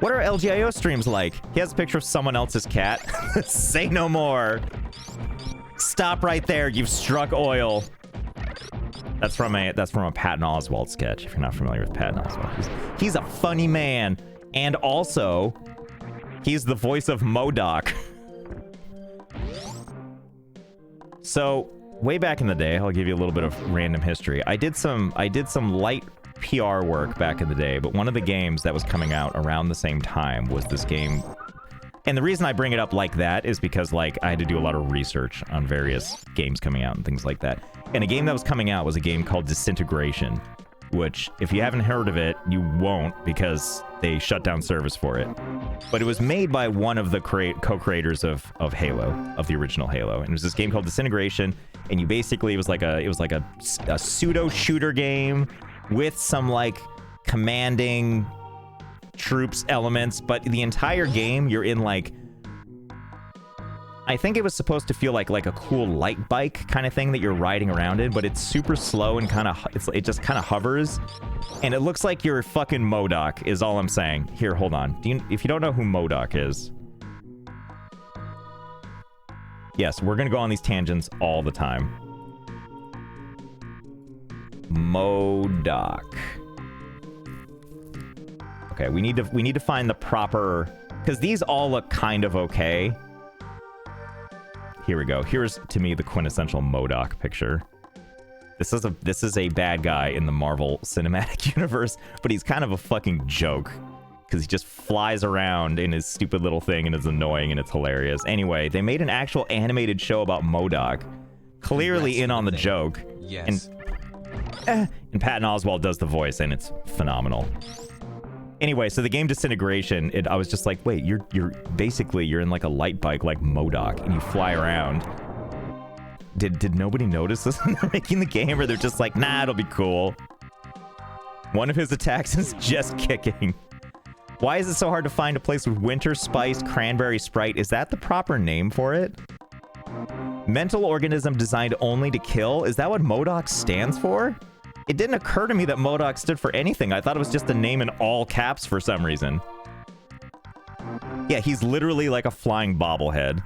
What are LGIO streams like? He has a picture of someone else's cat. Say no more. Stop right there, you've struck oil. That's from a Patton Oswalt sketch, if you're not familiar with Patton Oswalt. He's a funny man. And also, he's the voice of MODOK. So, way back in the day, I'll give you a little bit of random history. I did some light PR work back in the day, but one of the games that was coming out around the same time was this game. And the reason I bring it up like that is because, like, I had to do a lot of research on various games coming out and things like that. And a game that was coming out was a game called Disintegration, which, if you haven't heard of it, you won't because they shut down service for it. But it was made by one of the co-creators of Halo, of the original Halo. And it was this game called Disintegration, and you basically, it was like a pseudo-shooter game with some, like, commanding troops elements, but the entire game you're in, like, I think it was supposed to feel like a cool light bike kind of thing that you're riding around in, but it's super slow and kind of it just kind of hovers, and it looks like you're fucking MODOK is all I'm saying. Here, hold on. If you don't know who MODOK is, yes, we're gonna go on these tangents all the time. MODOK. Okay, we need to find the proper, because these all look kind of okay. Here we go. Here's, to me, the quintessential MODOK picture. This is a bad guy in the Marvel Cinematic Universe, but he's kind of a fucking joke. Because he just flies around in his stupid little thing and is annoying and it's hilarious. Anyway, they made an actual animated show about MODOK. Clearly in on the joke. Yes. And Patton Oswalt does the voice and it's phenomenal. Anyway, so the game Disintegration, I was just like, wait, you're basically in like a light bike like MODOK and you fly around. Did nobody notice this when they're making the game, or they're just like, nah, it'll be cool. One of his attacks is just kicking. Why is it so hard to find a place with winter spiced cranberry Sprite? Is that the proper name for it? Mental organism designed only to kill? Is that what MODOK stands for? It didn't occur to me that MODOK stood for anything. I thought it was just a name in all caps for some reason. Yeah, he's literally like a flying bobblehead.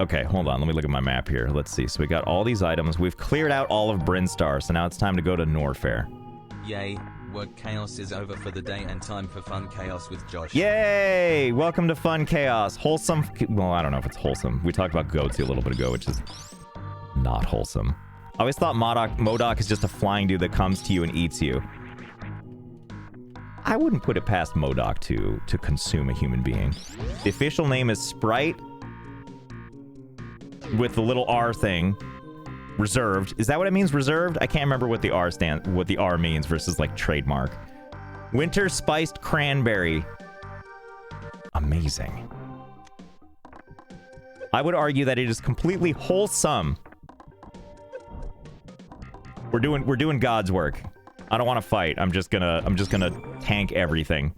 Okay, hold on. Let me look at my map here. Let's see. So we got all these items. We've cleared out all of Brinstar, so now it's time to go to Norfair. Yay. Work chaos is over for the day and time for fun chaos with Josh. Yay! Welcome to Fun Chaos. Wholesome. Well, I don't know if it's wholesome. We talked about Goatsy a little bit ago, which is not wholesome. I always thought MODOK is just a flying dude that comes to you and eats you. I wouldn't put it past MODOK to consume a human being. The official name is Sprite with the little R thing. Reserved. Is that what it means, reserved? I can't remember what the R means versus like trademark. Winter spiced cranberry. Amazing. I would argue that it is completely wholesome. We're doing God's work. I don't want to fight. I'm just gonna tank everything.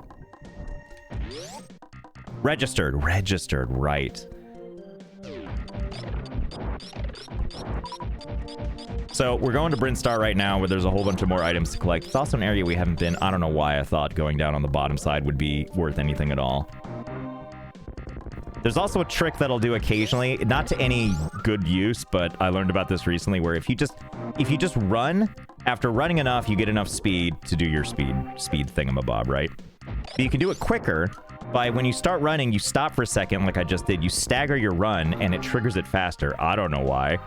Registered, right. So we're going to Brinstar right now, where there's a whole bunch of more items to collect. It's also an area we haven't been. I don't know why I thought going down on the bottom side would be worth anything at all. There's also a trick that'll do occasionally, not to any good use, but I learned about this recently, where if you just run, after running enough, you get enough speed to do your speed thingamabob, right? But you can do it quicker by, when you start running, you stop for a second, like I just did. You stagger your run, and it triggers it faster. I don't know why.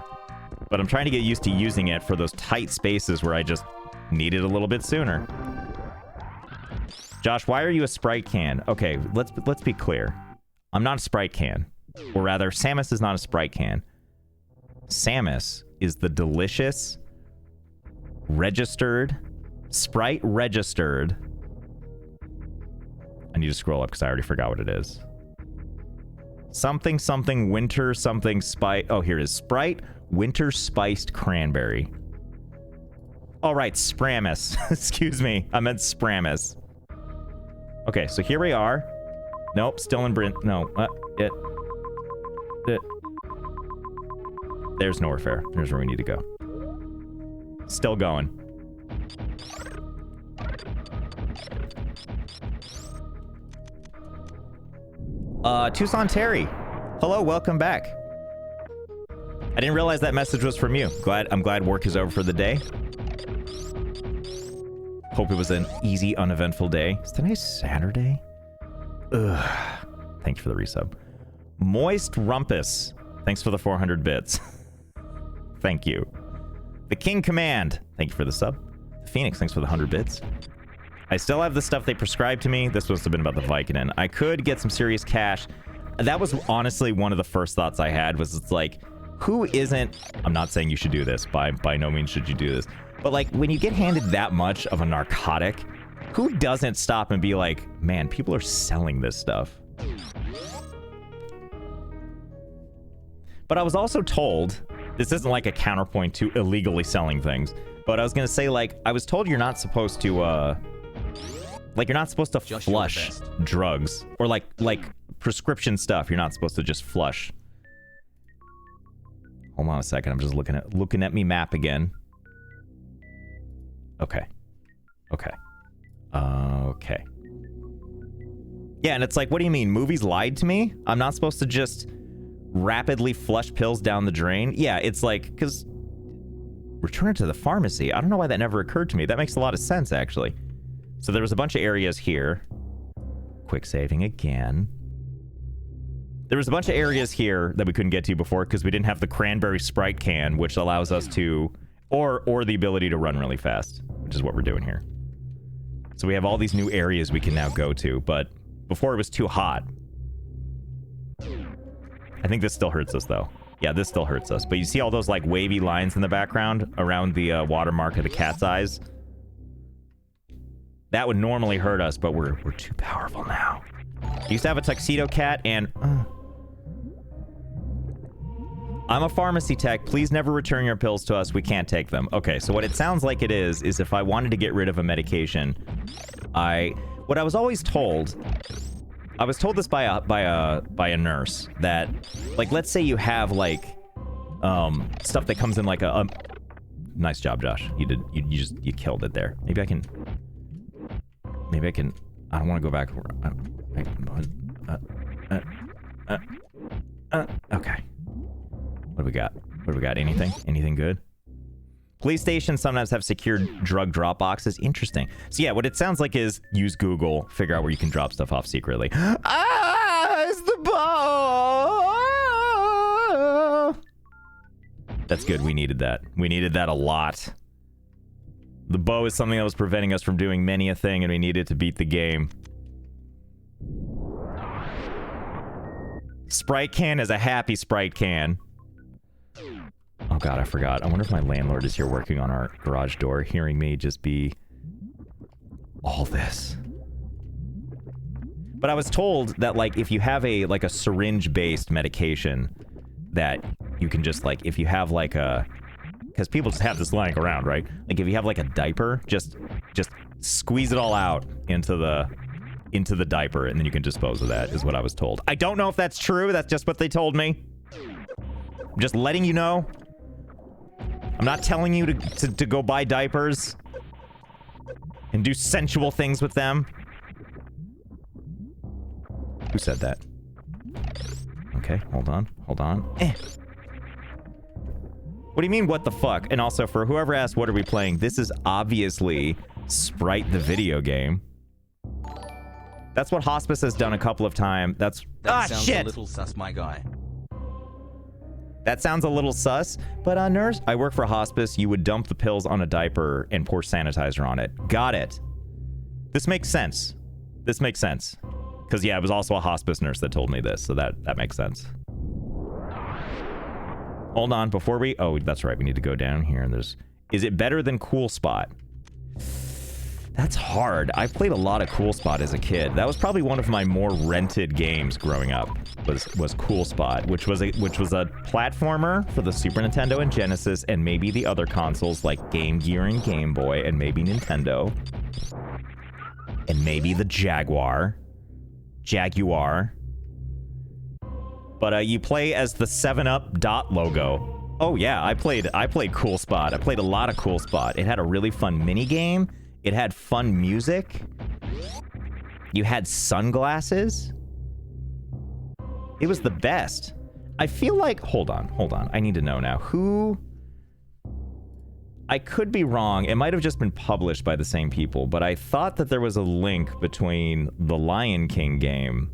But I'm trying to get used to using it for those tight spaces where I just need it a little bit sooner. Josh, why are you a Sprite can? Okay, let's be clear. I'm not a Sprite can. Or rather, Samus is not a Sprite can. Samus is the delicious, registered, Sprite registered. I need to scroll up because I already forgot what it is. Something winter something spice. Oh, here it is. Sprite winter spiced cranberry. All right, Spramus. Excuse me. I meant Spramus. Okay, so here we are. Nope, still in Brent. No, There's Norfair. There's where we need to go. Still going. Tucson Terry. Hello, welcome back. I didn't realize that message was from you. I'm glad work is over for the day. Hope it was an easy, uneventful day. Is today Saturday? Ugh. Thanks for the resub. Moist Rumpus. Thanks for the 400 bits. Thank you. The King Command. Thank you for the sub. Phoenix, thanks for the 100 bits. I still have the stuff they prescribed to me. This must have been about the Vicodin. I could get some serious cash. That was honestly one of the first thoughts I had, was it's like, who isn't... I'm not saying you should do this. By no means should you do this. But like, when you get handed that much of a narcotic, who doesn't stop and be like, man, people are selling this stuff? But I was also told, this isn't like a counterpoint to illegally selling things, but I was gonna say, like, I was told you're not supposed to, like, you're not supposed to flush drugs. Or like prescription stuff, you're not supposed to just flush. Hold on a second, I'm just looking at me map again. Okay. Yeah, and it's like, what do you mean? Movies lied to me? I'm not supposed to just rapidly flush pills down the drain? Yeah, it's like, because return it to the pharmacy. I don't know why that never occurred to me. That makes a lot of sense, actually. So there was a bunch of areas here. Quick saving again. There was a bunch of areas here that we couldn't get to before because we didn't have the cranberry Sprite can, which allows us to, or the ability to run really fast, which is what we're doing here. So we have all these new areas we can now go to, but before it was too hot. I think this still hurts us, though. Yeah, this still hurts us. But you see all those, like, wavy lines in the background around the watermark of the cat's eyes? That would normally hurt us, but we're too powerful now. I used to have a tuxedo cat, and... I'm a pharmacy tech. Please never return your pills to us. We can't take them. Okay, so what it sounds like it is if I wanted to get rid of a medication, what I was always told... I was told this by a nurse that, like, let's say you have, like, stuff that comes in like a nice job, Josh. You killed it there. Maybe I can, I don't want to go back. Okay. What do we got? Anything good? Police stations sometimes have secured drug drop boxes. Interesting. So yeah, what it sounds like is use Google, figure out where you can drop stuff off secretly. It's the bow! That's good. We needed that. We needed that a lot. The bow is something that was preventing us from doing many a thing, and we needed to beat the game. Sprite can is a happy Sprite can. Oh god, I forgot. I wonder if my landlord is here working on our garage door, hearing me just be... all this. But I was told that, like, if you have a syringe-based medication, that you can just, like, if you have, like, a... because people just have this lying around, right? Like, if you have, like, a diaper, just squeeze it all out into the diaper, and then you can dispose of that, is what I was told. I don't know if that's true. That's just what they told me. I'm just letting you know. I'm not telling you to go buy diapers and do sensual things with them. Who said that? Okay, hold on. What do you mean, what the fuck? And also, for whoever asked, what are we playing? This is obviously Sprite the video game. That's what Hospice has done a couple of times. That sounds shit! A little sus, my guy. That sounds a little sus, but nurse, I work for a hospice. You would dump the pills on a diaper and pour sanitizer on it. Got it. This makes sense. Because, yeah, it was also a hospice nurse that told me this, so that makes sense. Hold on, before we... oh, that's right, we need to go down here, and there's... is it better than Cool Spot? That's hard. I played a lot of Cool Spot as a kid. That was probably one of my more rented games growing up. Was Cool Spot, which was a platformer for the Super Nintendo and Genesis, and maybe the other consoles like Game Gear and Game Boy, and maybe Nintendo, and maybe the Jaguar. But you play as the 7-Up dot logo. Oh yeah, I played Cool Spot. I played a lot of Cool Spot. It had a really fun mini game. It had fun music. You had sunglasses. It was the best. I feel like... hold on. I need to know now. Who... I could be wrong. It might have just been published by the same people, but I thought that there was a link between the Lion King game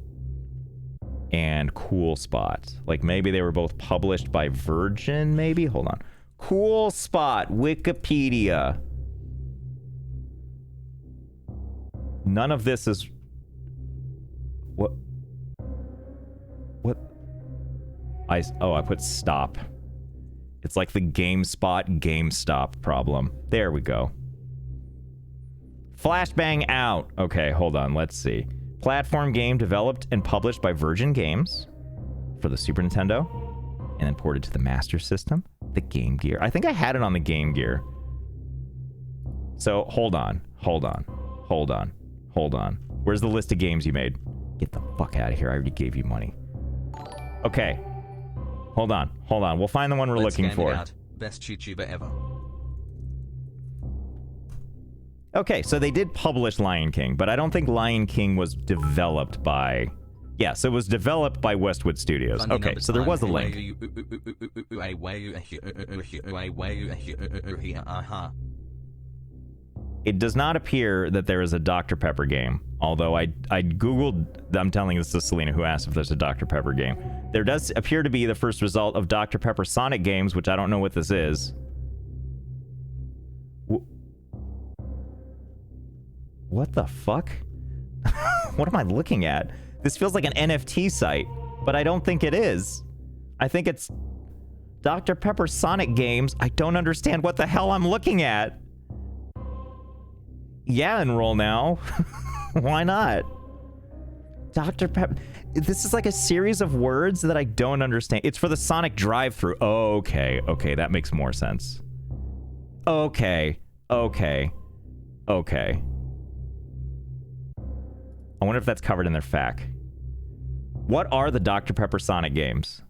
and Cool Spot. Like, maybe they were both published by Virgin, maybe? Hold on. Cool Spot, Wikipedia. None of this is... what? I put stop. It's like the GameStop problem. There we go. Flashbang out. Okay, hold on. Let's see. Platform game developed and published by Virgin Games for the Super Nintendo, and then ported to the Master System, the Game Gear. I think I had it on the Game Gear. So, hold on. Where's the list of games you made? Get the fuck out of here. I already gave you money. Okay. Hold on. We'll find the one we're looking for. Best YouTuber ever. Okay, so they did publish Lion King, but I don't think Lion King was developed by... yeah, so it was developed by Westwood Studios. Okay, so there was a link. It does not appear that there is a Dr. Pepper game Although I Googled, I'm telling this to Selena, who asked if there's a Dr. Pepper game. There does appear to be the first result of Dr. Pepper Sonic games, which I don't know what this is. What the fuck? What am I looking at? This feels like an NFT site, but I don't think it is. I think it's Dr. Pepper Sonic games. I don't understand what the hell I'm looking at. Yeah, enroll now. Why not? Dr. Pepper. This is like a series of words that I don't understand. It's for the Sonic drive-thru. Oh, okay. Okay, that makes more sense. Okay. Okay. Okay. I wonder if that's covered in their FAQ. What are the Dr. Pepper Sonic games?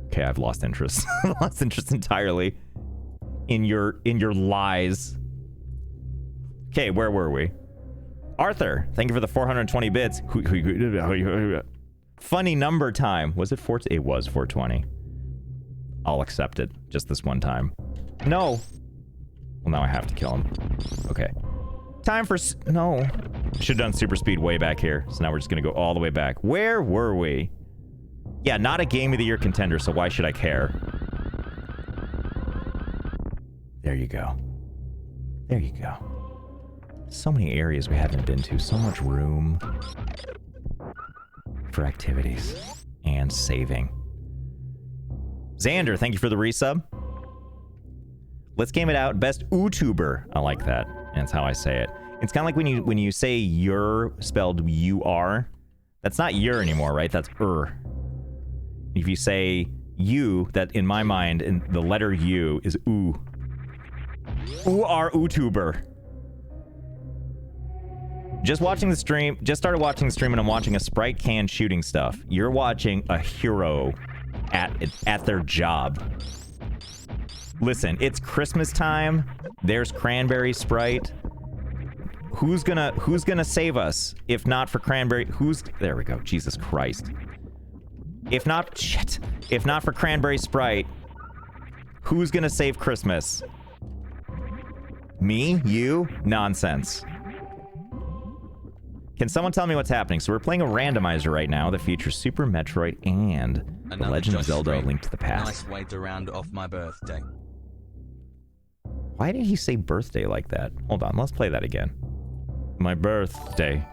Okay, I've lost interest. I've lost interest entirely in your lies. Okay, where were we? Arthur, thank you for the 420 bits. Funny number time. Was it 4? It was 420. I'll accept it. Just this one time. No. Well, now I have to kill him. Okay. Time for... No. Should have done super speed way back here. So now we're just going to go all the way back. Where were we? Yeah, not a Game of the Year contender, so why should I care? There you go. There you go. So many areas we haven't been to. So much room for activities and saving. Xander, thank you for the resub. Let's game it out. Best YouTuber. I like that. That's how I say it. It's kind of like when you say you're spelled U-R. That's not your anymore, right? That's If you say you, that in my mind, in the letter U is oo. Ooh-R YouTuber. Just watching the stream, just started watching the stream and I'm watching a Sprite can shooting stuff. You're watching a hero at their job. Listen, it's Christmas time. There's Cranberry Sprite. Who's gonna save us if not for Cranberry? There we go. Jesus Christ. If not for Cranberry Sprite, who's gonna save Christmas? Me? You? Nonsense. Can someone tell me what's happening? So we're playing a randomizer right now that features Super Metroid and The Legend of Zelda: A Link to the Past. Nice way to round off my birthday. Why did he say birthday like that? Hold on, let's play that again. My birthday.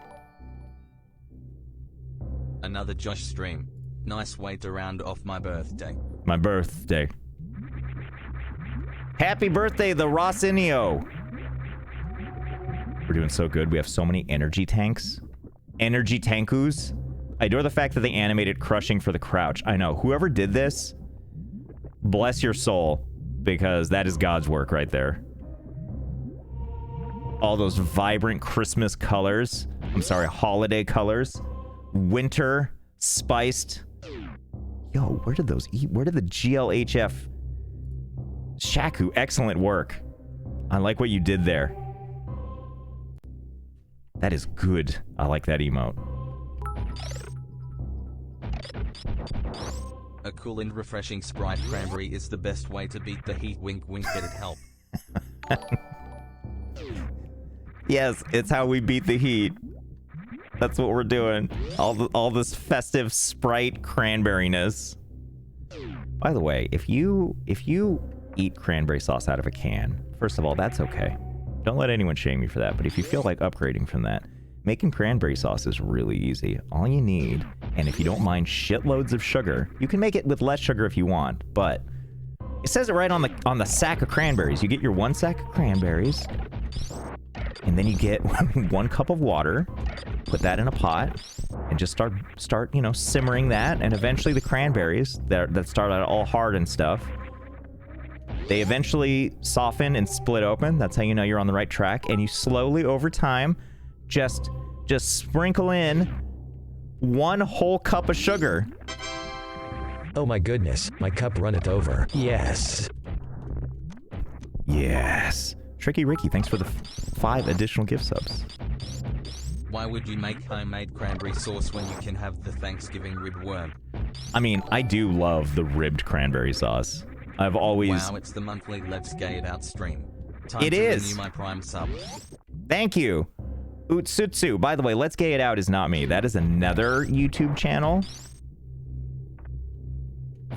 Another Josh stream. Nice way to round off my birthday. My birthday. Happy birthday, the Rossinio. We're doing so good. We have so many energy tanks. Energy tankus. I adore the fact that they animated crushing for the crouch. I know. Whoever did this, bless your soul, because that is God's work right there. All those vibrant Christmas colors. I'm sorry, holiday colors. Winter, spiced. Yo, where did those eat? Where did the GLHF? Shaku, excellent work. I like what you did there. That is good. I like that emote. A cool and refreshing Sprite Cranberry is the best way to beat the heat. Wink wink, get it help. Yes, it's how we beat the heat. That's what we're doing. All this festive Sprite cranberryness. By the way, if you eat cranberry sauce out of a can, first of all, that's okay. Don't let anyone shame you for that, but if you feel like upgrading from that, making cranberry sauce is really easy. All you need, and if you don't mind shitloads of sugar, you can make it with less sugar if you want, but it says it right on the sack of cranberries. You get your 1 sack of cranberries, and then you get 1 cup of water, put that in a pot, and just start, you know, simmering that, and eventually the cranberries that start out all hard and stuff, they eventually soften and split open. That's how you know you're on the right track. And you slowly, over time, just sprinkle in 1 whole cup of sugar. Oh my goodness, my cup runneth over. Yes. Yes. Tricky Ricky, thanks for the 5 additional gift subs. Why would you make homemade cranberry sauce when you can have the Thanksgiving rib worm? I mean, I do love the ribbed cranberry sauce. I've always... Wow, it's the monthly Let's Gay It Out stream. Time it to is. renew my Prime sub. Thank you. Utsutsu. By the way, Let's Gay It Out is not me. That is another YouTube channel.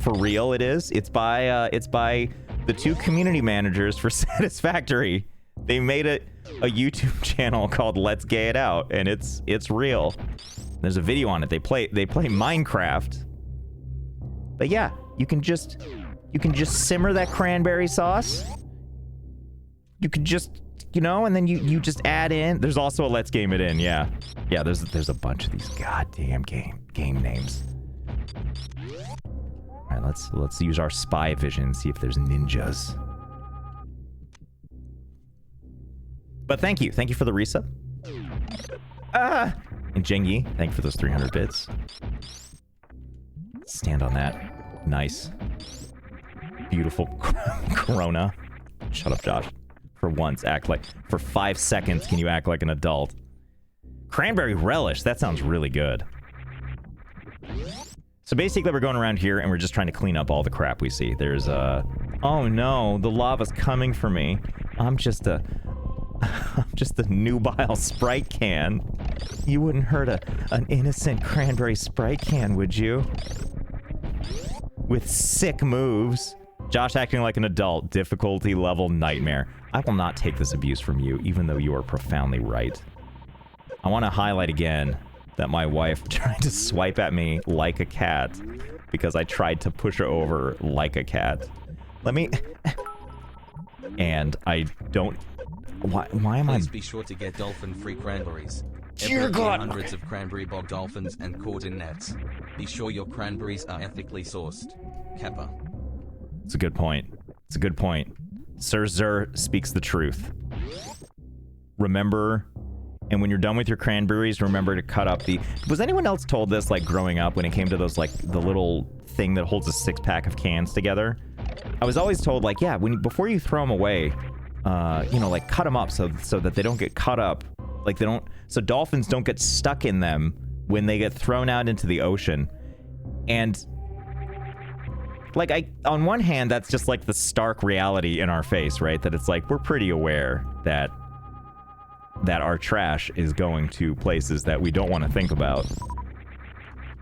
For real, it is. It's by the two community managers for Satisfactory. They made a YouTube channel called Let's Gay It Out, and it's real. There's a video on it. They play Minecraft. But yeah, you can just simmer that cranberry sauce. You can just, you know, and then you just add in. There's also a Let's Game It In, yeah. Yeah, there's a bunch of these goddamn game names. All right, let's use our spy vision and see if there's ninjas. But thank you for the resub. And Jengi, thank you for those 300 bits. Stand on that. Nice. Beautiful Corona. Shut up, Josh. For once, for 5 seconds, can you act like an adult? Cranberry relish, that sounds really good. So basically, we're going around here and we're just trying to clean up all the crap we see. There's oh no, the lava's coming for me. I'm just a nubile Sprite can. You wouldn't hurt an innocent cranberry Sprite can, would you? With sick moves. Josh acting like an adult. Difficulty level nightmare. I will not take this abuse from you, even though you are profoundly right. I want to highlight again that my wife tried to swipe at me like a cat because I tried to push her over like a cat. Let me... And I don't... Why am I... Please be sure to get dolphin-free cranberries. Dear God! Hundreds of cranberry bog dolphins and caught in nets. Be sure your cranberries are ethically sourced. Kappa. It's a good point. It's a good point. Sir Zer speaks the truth. Remember, and when you're done with your cranberries, remember to cut up the... Was anyone else told this, like, growing up when it came to those, like, the little thing that holds a 6-pack of cans together? I was always told, like, yeah, before you throw them away, you know, like, cut them up so that they don't get cut up. Like, so dolphins don't get stuck in them when they get thrown out into the ocean. And... like, on one hand, that's just like the stark reality in our face, right? That it's like, we're pretty aware that our trash is going to places that we don't want to think about.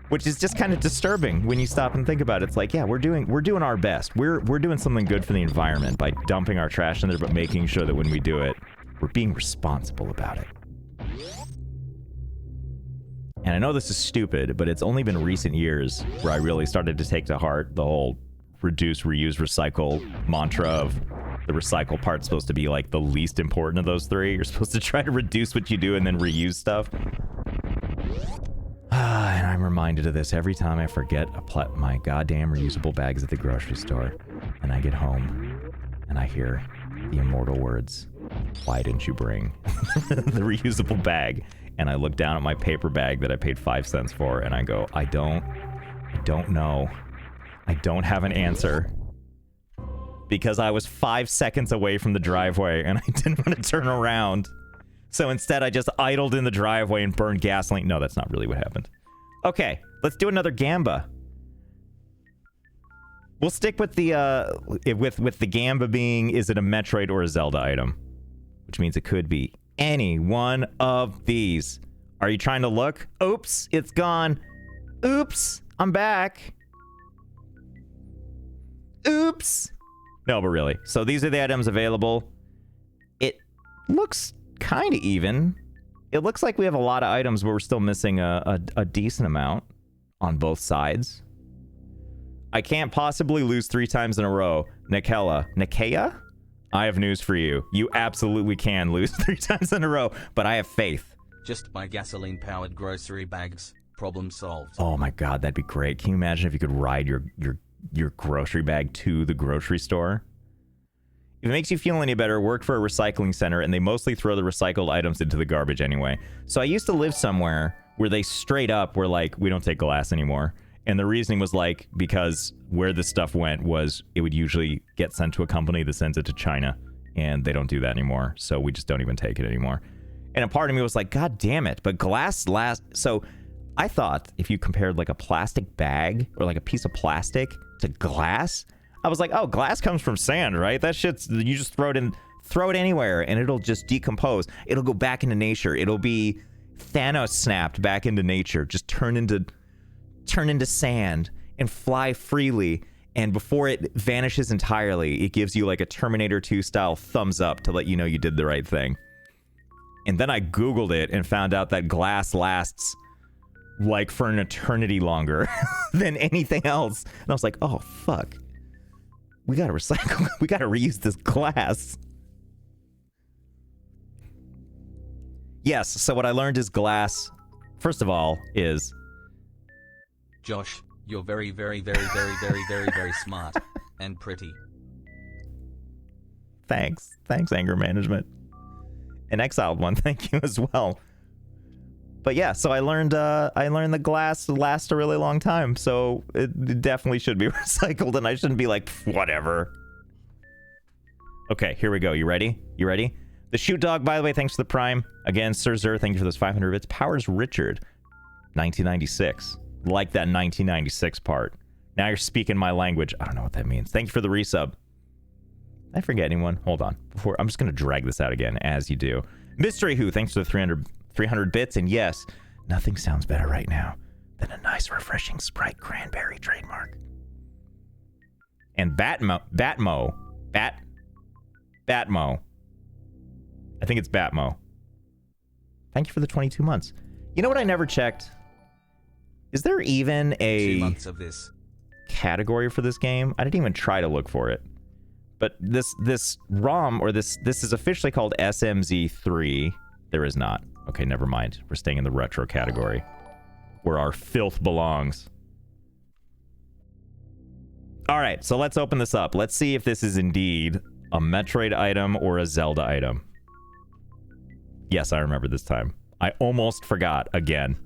Which is just kind of disturbing when you stop and think about it. It's like, yeah, we're doing our best. We're doing something good for the environment by dumping our trash in there, but making sure that when we do it, we're being responsible about it. And I know this is stupid, but it's only been recent years where I really started to take to heart the whole reduce, reuse, recycle mantra of the recycle part's supposed to be like the least important of those three. You're supposed to try to reduce what you do and then reuse stuff. And I'm reminded of this every time I forget my goddamn reusable bags at the grocery store. And I get home and I hear the immortal words, "Why didn't you bring the reusable bag?" And I look down at my paper bag that I paid 5 cents for, and I go, I don't know. I don't have an answer. Because I was 5 seconds away from the driveway, and I didn't want to turn around. So instead, I just idled in the driveway and burned gasoline. No, that's not really what happened. Okay, let's do another Gamba. We'll stick with the, with the Gamba being, is it a Metroid or a Zelda item? Which means it could be any one of these. Are you trying to look? Oops, it's gone. Oops, I'm back. Oops. No, but really. So these are the items available. It looks kind of even. It looks like we have a lot of items, but we're still missing a decent amount on both sides. I can't possibly lose 3 times in a row. Nikea? I have news for you. You absolutely can lose 3 times in a row, but I have faith. Just buy gasoline-powered grocery bags. Problem solved. Oh my god, that'd be great. Can you imagine if you could ride your grocery bag to the grocery store? If it makes you feel any better, work for a recycling center, and they mostly throw the recycled items into the garbage anyway. So I used to live somewhere where they straight up were like, we don't take glass anymore. And the reasoning was like, because where this stuff went was it would usually get sent to a company that sends it to China, and they don't do that anymore. So we just don't even take it anymore. And a part of me was like, God damn it. But glass lasts. So I thought if you compared like a plastic bag or like a piece of plastic to glass, I was like, oh, glass comes from sand, right? That shit's, you just throw it in Throw it anywhere, and it'll just decompose. It'll go back into nature. It'll be Thanos snapped back into nature. Just turn into sand and fly freely. And before it vanishes entirely, it gives you like a Terminator 2 style thumbs up to let you know you did the right thing. And then I Googled it and found out that glass lasts like for an eternity longer than anything else. And I was like, oh, fuck. We gotta recycle. We gotta reuse this glass. Yes, so what I learned is glass, first of all, is... Josh, you're very, very, very, very, very, very, very smart and pretty. Thanks, anger management. An exiled one, thank you as well. But yeah, so I learned the glass lasts a really long time, so it definitely should be recycled, and I shouldn't be like, whatever. Okay, here we go. You ready? You ready? The Shoot Dog, by the way, thanks for the Prime. Again, Sir Zer, thank you for those 500 bits. Powers Richard, 1996. Like that 1996 part. Now you're speaking my language. I don't know what that means. Thank you for the resub. Did I forget anyone? Hold on. I'm just going to drag this out again, as you do. Mystery Who, thanks for the 300 bits. And yes, nothing sounds better right now than a nice, refreshing Sprite cranberry trademark. And Batmo. I think it's Batmo. Thank you for the 22 months. You know what I never checked? Is there even 2 a months of this category for this game? I didn't even try to look for it. But this ROM, or this is officially called SMZ3. There is not. Okay, never mind. We're staying in the retro category, where our filth belongs. All right, so let's open this up. Let's see if this is indeed a Metroid item or a Zelda item. Yes, I remember this time. I almost forgot again.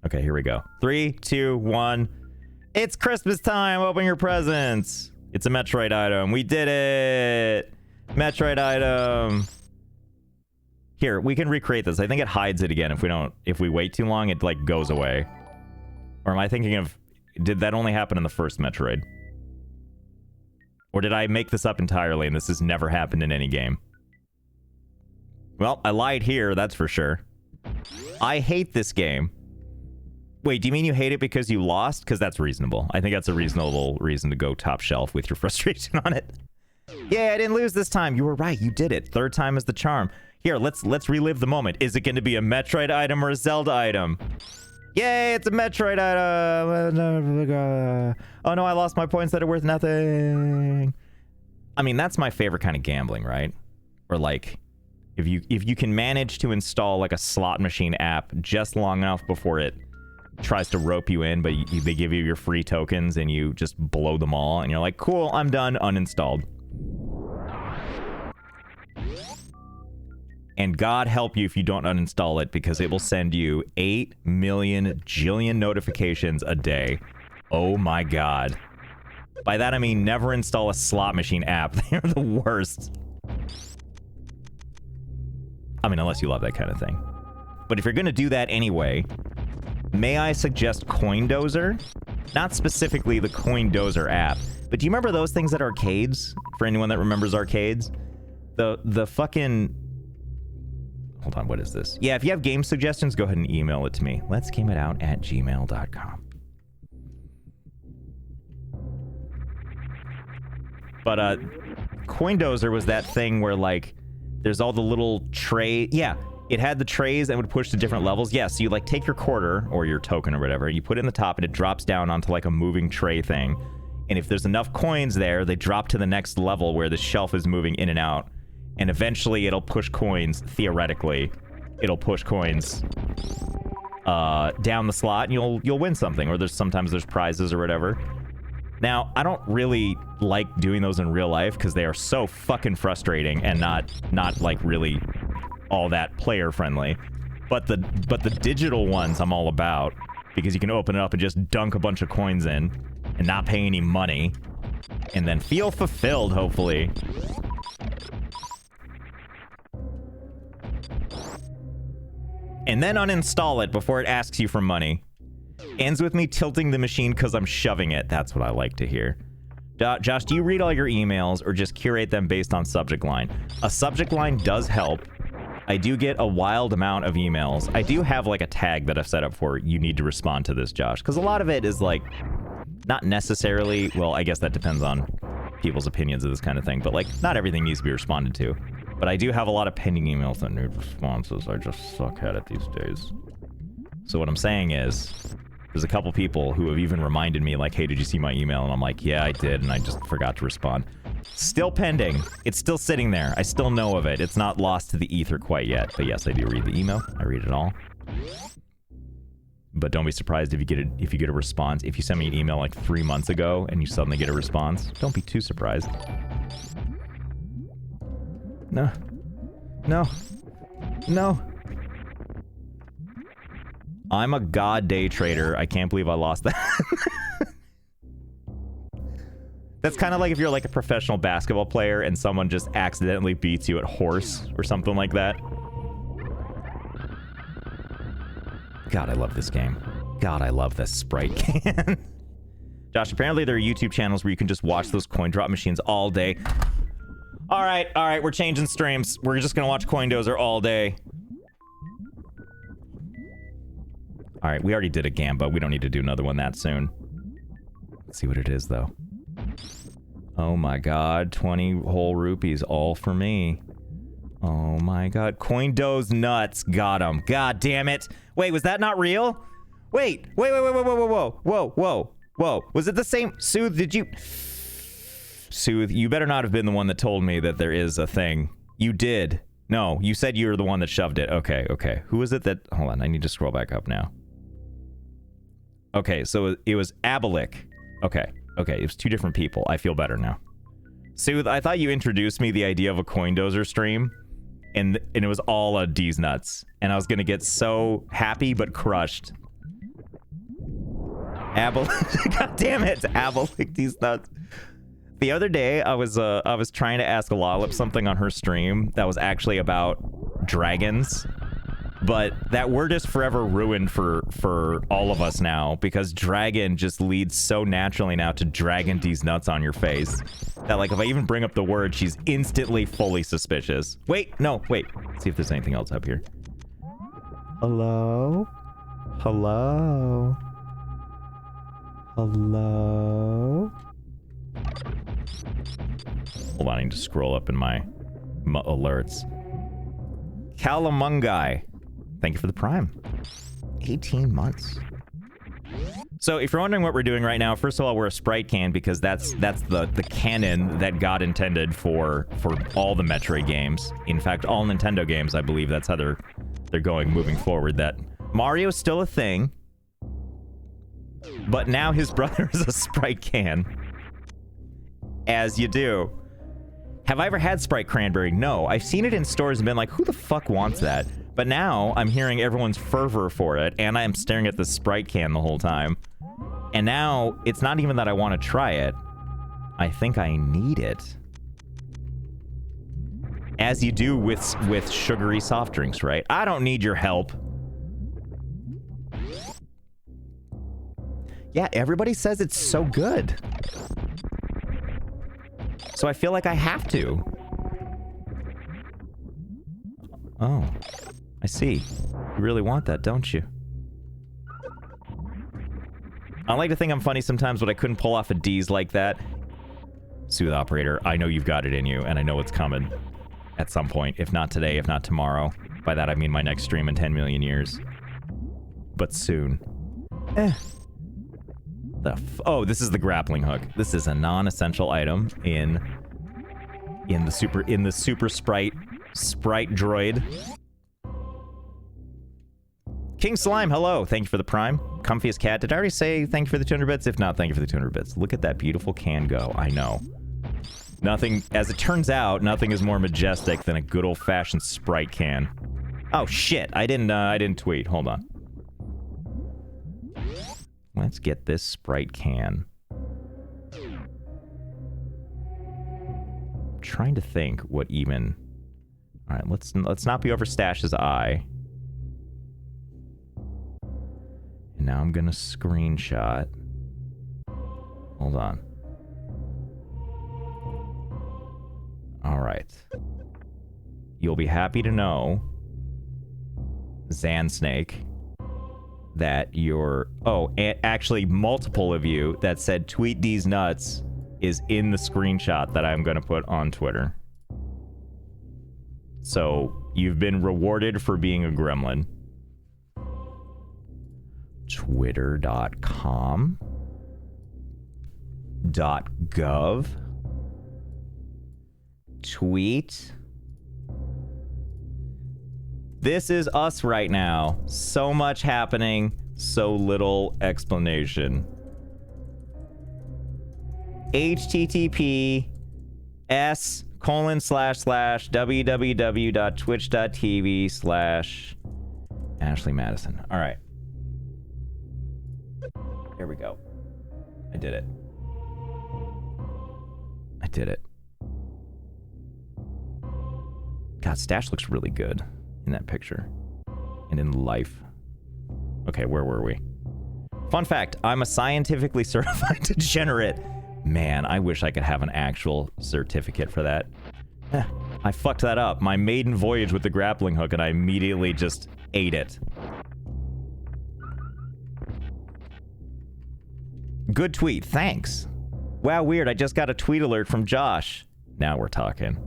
Okay, here we go. 3, 2, 1. It's Christmas time. Open your presents. It's a Metroid item. We did it. Metroid item. Here, we can recreate this. I think it hides it again if we wait too long, it like goes away. Or am I thinking of, did that only happen in the first Metroid? Or did I make this up entirely and this has never happened in any game? Well, I lied here, that's for sure. I hate this game. Wait, do you mean you hate it because you lost? Because that's reasonable. I think that's a reasonable reason to go top shelf with your frustration on it. Yeah, I didn't lose this time. You were right, you did it. Third time is the charm. Here, let's relive the moment. Is it going to be a Metroid item or a Zelda item? Yay, it's a Metroid item! Oh no, I lost my points that are worth nothing. I mean, that's my favorite kind of gambling, right? Or like, if you can manage to install like a slot machine app just long enough before it tries to rope you in, but they give you your free tokens and you just blow them all, and you're like, cool, I'm done, uninstalled. And God help you if you don't uninstall it, because it will send you 8 million jillion notifications a day. Oh my God. By that I mean never install a slot machine app. They're the worst. I mean, unless you love that kind of thing. But if you're gonna do that anyway, may I suggest CoinDozer? Not specifically the CoinDozer app, but do you remember those things at arcades? For anyone that remembers arcades? The fucking... Hold on, what is this? Yeah, if you have game suggestions, go ahead and email it to me. letsgameitout@gmail.com. But CoinDozer was that thing where like there's all the little tray. Yeah, it had the trays that would push to different levels. Yeah, so you like take your quarter or your token or whatever, you put it in the top and it drops down onto like a moving tray thing. And if there's enough coins there, they drop to the next level where the shelf is moving in and out. And eventually it'll push coins, theoretically, it'll push coins down the slot and you'll win something, or sometimes there's prizes or whatever. Now, I don't really like doing those in real life because they are so fucking frustrating and not like really all that player friendly. But the digital ones I'm all about, because you can open it up and just dunk a bunch of coins in and not pay any money and then feel fulfilled, hopefully. And then uninstall it before it asks you for money. Ends with me tilting the machine because I'm shoving it. That's what I like to hear. Josh, do you read all your emails or just curate them based on subject line? A subject line does help. I do get a wild amount of emails. I do have like a tag that I've set up for you need to respond to this, Josh, because a lot of it is like not necessarily, well, I guess that depends on people's opinions of this kind of thing, but like not everything needs to be responded to. But I do have a lot of pending emails that need responses. I just suck at it these days. So what I'm saying is, there's a couple people who have even reminded me like, hey, did you see my email? And I'm like, yeah, I did, and I just forgot to respond. Still pending. It's still sitting there. I still know of it. It's not lost to the ether quite yet. But yes, I do read the email. I read it all. But don't be surprised if you get a response. If you send me an email like 3 months ago and you suddenly get a response, don't be too surprised. No. No. No. I'm a god day trader. I can't believe I lost that. That's kind of like if you're like a professional basketball player and someone just accidentally beats you at horse or something like that. God, I love this game. God, I love this sprite can. Josh, apparently there are YouTube channels where you can just watch those coin drop machines all day. All right, we're changing streams. We're just gonna watch Coin Dozer all day. All right, we already did a Gamba. We don't need to do another one that soon. Let's see what it is, though. Oh my god, 20 whole rupees, all for me. Oh my god, Coin Doze nuts, got him. God damn it. Wait, was that not real? Wait, whoa. Was it the same? Soothe, did you... Soothe, you better not have been the one that told me that there is a thing. You did. No, you said you were the one that shoved it. Okay. Who is it that... Hold on, I need to scroll back up now. Okay, so it was Abalik. Okay, it was 2 different people. I feel better now. Soothe, I thought you introduced me the idea of a Coin Dozer stream, and it was all a D's nuts. And I was gonna get so happy but crushed. Abalik... God damn it, Abalik, D's nuts. The other day, I was trying to ask Lollip something on her stream that was actually about dragons, but that word is forever ruined for all of us now, because dragon just leads so naturally now to dragging these nuts on your face that, like, if I even bring up the word, she's instantly fully suspicious. Wait. Let's see if there's anything else up here. Hello? Hello? Hold on, I need to scroll up in my alerts. Calamungai. Thank you for the Prime. 18 months. So if you're wondering what we're doing right now, first of all, we're a sprite can because that's the canon that God intended for all the Metroid games. In fact, all Nintendo games, I believe that's how they're going moving forward. That Mario's still a thing, but now his brother is a sprite can. As you do. Have I ever had Sprite Cranberry? No. I've seen it in stores and been like, who the fuck wants that? But now I'm hearing everyone's fervor for it, and I'm staring at the Sprite can the whole time. And now it's not even that I want to try it. I think I need it. As you do with sugary soft drinks, right? I don't need your help. Yeah, everybody says it's so good. So I feel like I have to. Oh, I see. You really want that, don't you? I like to think I'm funny sometimes, but I couldn't pull off a D's like that. Soothe operator, I know you've got it in you, and I know it's coming at some point. If not today, if not tomorrow. By that I mean my next stream in 10 million years. But soon. Oh, this is the grappling hook. This is a non-essential item in the super sprite droid. King Slime, hello. Thank you for the Prime. Comfiest Cat. Did I already say thank you for the 200 bits? If not, thank you for the 200 bits. Look at that beautiful can go. I know. Nothing, as it turns out, nothing is more majestic than a good old-fashioned sprite can. Oh shit! I didn't tweet. Hold on. Let's get this sprite can. I'm trying to think what even... Alright, let's not be over Stash's eye. And now I'm gonna screenshot. Hold on. right. You'll be happy to know, Zansnake, that you're... Oh, actually, multiple of you that said tweet these nuts is in the screenshot that I'm going to put on Twitter. So, you've been rewarded for being a gremlin. Twitter.com .gov tweet. This is us right now. So much happening, so little explanation. https://www.twitch.tv/Ashley Madison. All right. Here we go. I did it. I did it. God, Stash looks really good in that picture. And in life. Okay, where were we? Fun fact, I'm a scientifically certified degenerate. Man, I wish I could have an actual certificate for that. I fucked that up. My maiden voyage with the grappling hook, and I immediately just ate it. Good tweet, thanks. Wow, weird, I just got a tweet alert from Josh. Now we're talking.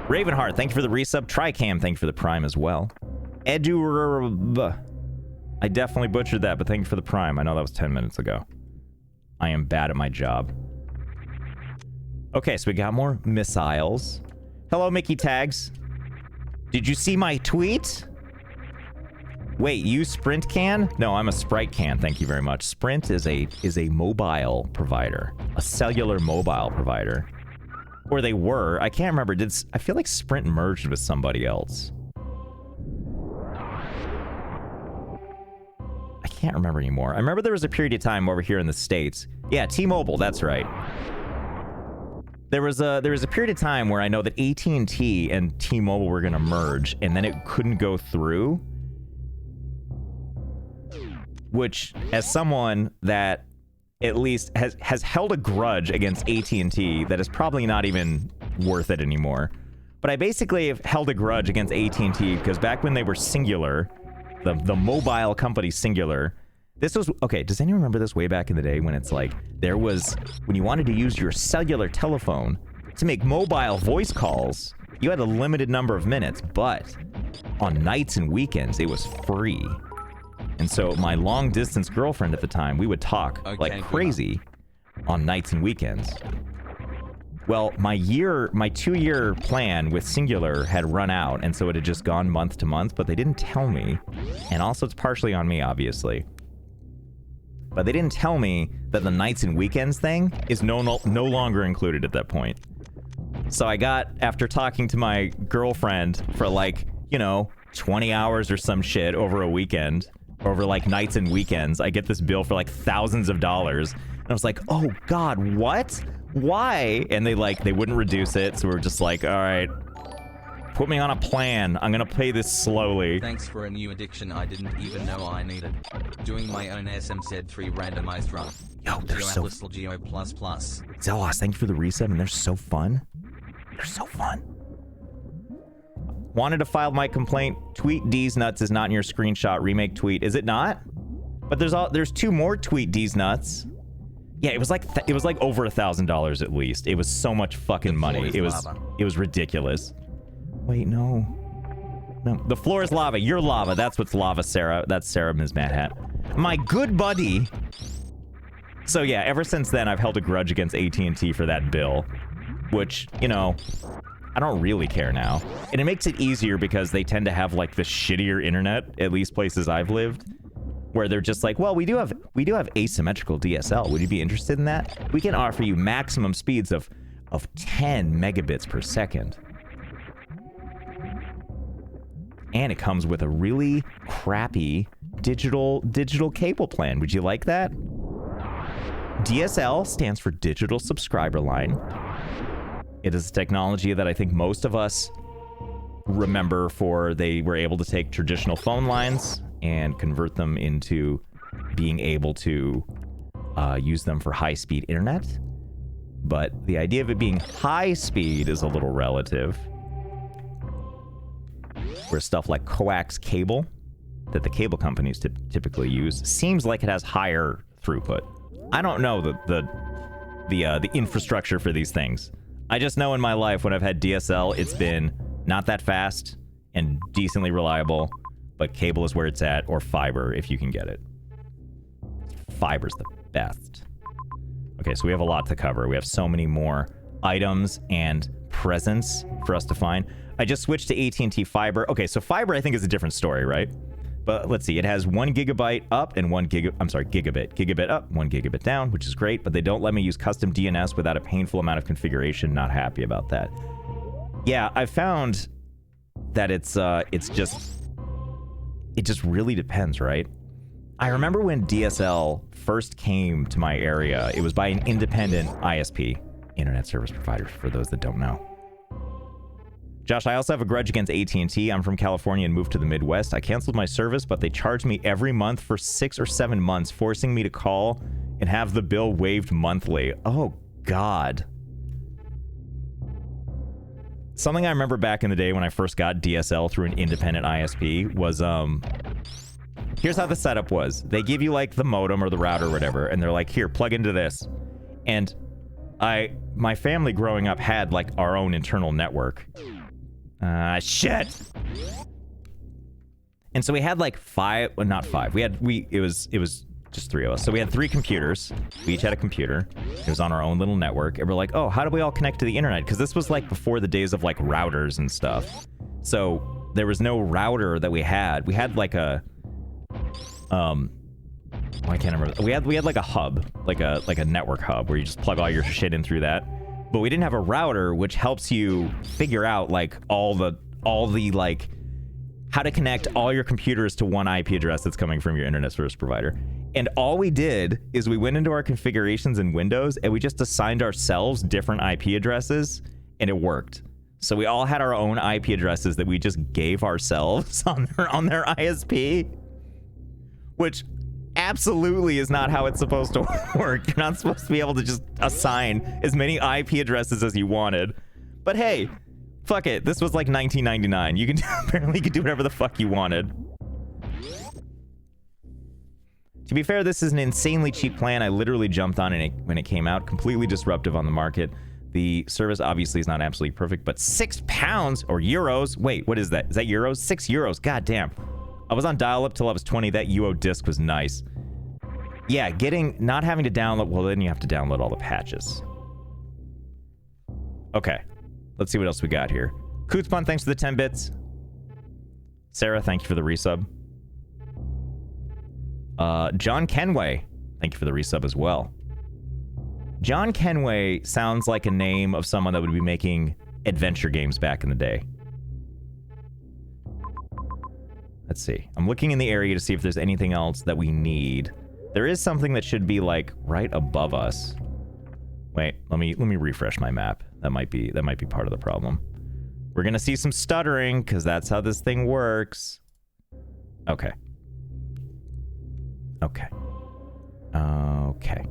Ravenheart, thank you for the resub. Tricam, thank you for the prime as well. I definitely butchered that, but thank you for the prime. I know that was 10 minutes ago. I am bad at my job. Okay, so we got more missiles. Hello, Mickey Tags. Did you see my tweet? Wait, you Sprint can? No, I'm a Sprite can. Thank you very much. Sprint is a mobile provider, a cellular mobile provider, or they were. I can't remember. I feel like Sprint merged with somebody else. I can't remember anymore. I remember there was a period of time over here in the States. Yeah, T-Mobile. That's right. There was a period of time where I know that AT&T and T-Mobile were going to merge, and then it couldn't go through. Which, as someone that at least has held a grudge against AT&T that is probably not even worth it anymore. But I basically have held a grudge against AT&T because back when they were Singular, the mobile company Singular, this was... Okay, does anyone remember this way back in the day when it's like, there was... When you wanted to use your cellular telephone to make mobile voice calls, you had a limited number of minutes, but on nights and weekends, it was free. And so my long-distance girlfriend at the time, we would talk like crazy on nights and weekends. Well, my 2-year plan with Singular had run out, and so it had just gone month to month, but they didn't tell me. And also, it's partially on me, obviously. But they didn't tell me that the nights and weekends thing is no longer included at that point. So I got, after talking to my girlfriend for like, 20 hours or some shit over a weekend, over like nights and weekends, I get this bill for like thousands of dollars. And I was like, oh God, what? Why? And they wouldn't reduce it. So we're just like, all right, put me on a plan. I'm going to pay this slowly. Thanks for a new addiction I didn't even know I needed. Doing my own SMZ3 randomized run. Yo, they're so... Geo++. Zelos, thank you for the reset, and they're so fun. They're so fun. Wanted to file my complaint. Tweet D's nuts is not in your screenshot. Remake tweet. Is it not? But there's 2 more tweet D's nuts. Yeah, it was like over $1,000 at least. It was so much fucking money. It was ridiculous. Wait, no. The floor is lava. You're lava. That's what's lava, Sarah. That's Sarah, Ms. Mad Hat. My good buddy. So yeah, ever since then, I've held a grudge against AT&T for that bill, which, I don't really care now. And it makes it easier because they tend to have like the shittier internet, at least places I've lived, where they're just like, well, we do have asymmetrical DSL. Would you be interested in that? We can offer you maximum speeds of 10 megabits per second. And it comes with a really crappy digital cable plan. Would you like that? DSL stands for Digital Subscriber Line. It is a technology that I think most of us remember for they were able to take traditional phone lines and convert them into being able to use them for high-speed internet. But the idea of it being high speed is a little relative. Where stuff like coax cable that the cable companies typically use seems like it has higher throughput. I don't know the infrastructure for these things. I just know in my life when I've had DSL, it's been not that fast and decently reliable, but cable is where it's at, or fiber if you can get it. Fiber's the best. Okay, so we have a lot to cover. We have so many more items and presents for us to find. I just switched to AT&T Fiber. Okay, so fiber I think is a different story, right? But let's see, it has 1 gigabyte up and gigabit. Gigabit up, 1 gigabit down, which is great, but they don't let me use custom DNS without a painful amount of configuration. Not happy about that. Yeah, I found that it just really depends, right? I remember when DSL first came to my area, it was by an independent ISP, internet service provider, for those that don't know. Josh, I also have a grudge against AT&T. I'm from California and moved to the Midwest. I canceled my service, but they charged me every month for 6 or 7 months, forcing me to call and have the bill waived monthly. Oh, God. Something I remember back in the day when I first got DSL through an independent ISP was, here's how the setup was. They give you, like, the modem or the router or whatever, and they're like, here, plug into this. And my family growing up had, like, our own internal network. Shit! And so we had, like, 5, well, not 5. It was just 3 of us. So we had 3 computers. We each had a computer. It was on our own little network. And we're like, oh, how do we all connect to the internet? Because this was, like, before the days of, like, routers and stuff. So there was no router that we had. We had, like, a... I can't remember. We had like a hub, like a network hub where you just plug all your shit in through that. But we didn't have a router, which helps you figure out like all the like how to connect all your computers to one IP address that's coming from your internet service provider. And all we did is we went into our configurations in Windows and we just assigned ourselves different IP addresses, and it worked. So we all had our own IP addresses that we just gave ourselves on their ISP, which absolutely is not how it's supposed to work. You're not supposed to be able to just assign as many IP addresses as you wanted. But hey, fuck it. This was like 1999. You can apparently you could do whatever the fuck you wanted. To be fair, this is an insanely cheap plan. I literally jumped on it when it came out. Completely disruptive on the market. The service obviously is not absolutely perfect, but £6 or euros. Wait, what is that? Is that euros? 6 euros. God damn. I was on dial-up till I was 20. That UO disc was nice. Yeah, not having to download... Well, then you have to download all the patches. Okay. Let's see what else we got here. Kootspun, thanks for the 10 bits. Sarah, thank you for the resub. John Kenway, thank you for the resub as well. John Kenway sounds like a name of someone that would be making adventure games back in the day. Let's see. I'm looking in the area to see if there's anything else that we need. There is something that should be like right above us. Wait, let me refresh my map. That might be part of the problem. We're gonna see some stuttering because that's how this thing works. Okay. Okay. Okay.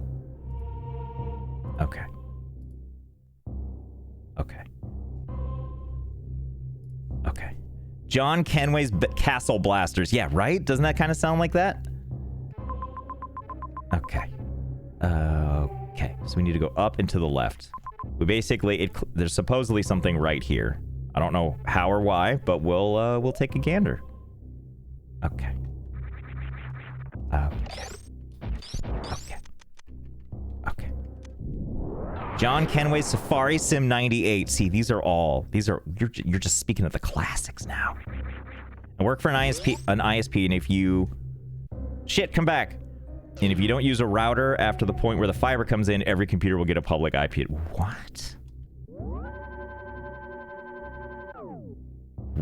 Okay. Okay. Okay. John Kenway's Castle Blasters. Yeah, right? Doesn't that kind of sound like that? Okay. Okay. So we need to go up and to the left. We basically... there's supposedly something right here. I don't know how or why, but we'll take a gander. Okay. Okay. Okay. Okay. John Kenway Safari Sim 98. See, you're just speaking of the classics now. I work for an ISP, and if you... Shit, come back. And if you don't use a router after the point where the fiber comes in, every computer will get a public IP. What?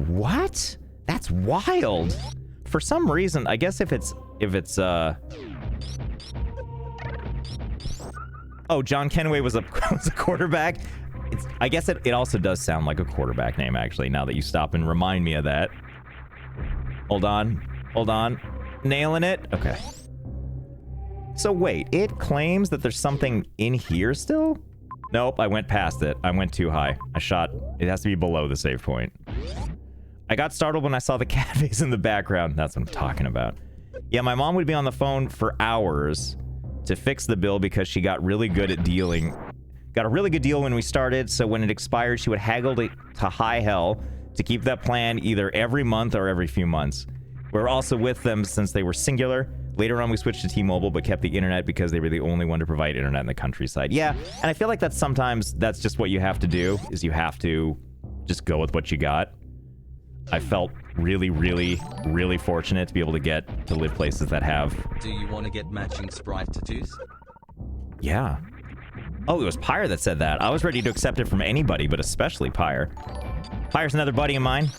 What? That's wild. For some reason, I guess if it's Oh, John Kenway was a quarterback. I guess it also does sound like a quarterback name, actually, now that you stop and remind me of that. Hold on. Hold on. Nailing it? Okay. So wait, it claims that there's something in here still? Nope, I went past it. I went too high. I shot... It has to be below the save point. I got startled when I saw the cat face in the background. That's what I'm talking about. Yeah, my mom would be on the phone for hours to fix the bill because she got really good at dealing... Got a really good deal when we started, so when it expired, she would haggle to high hell to keep that plan either every month or every few months. We were also with them since they were singular. Later on, we switched to T-Mobile, but kept the internet because they were the only one to provide internet in the countryside. Yeah, and I feel like that's sometimes, that's just what you have to do, is you have to just go with what you got. I felt really, really, really fortunate to be able to get to live places that have... Do you want to get matching sprite tattoos? Yeah. Oh, it was Pyre that said that. I was ready to accept it from anybody, but especially Pyre. Pyre's another buddy of mine.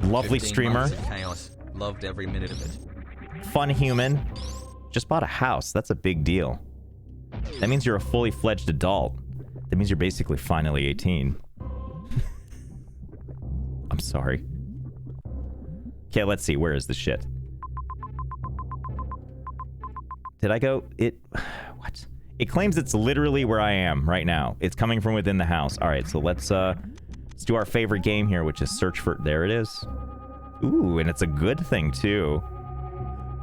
Lovely 15 streamer. months of chaos. Loved every minute of it. Fun human. Just bought a house. That's a big deal. That means you're a fully fledged adult. That means you're basically finally 18. I'm sorry. Okay, let's see. Where is the shit? Did I go? What? It claims it's literally where I am right now. It's coming from within the house. All right, so let's do our favorite game here, which is search for... There it is. Ooh, and it's a good thing, too.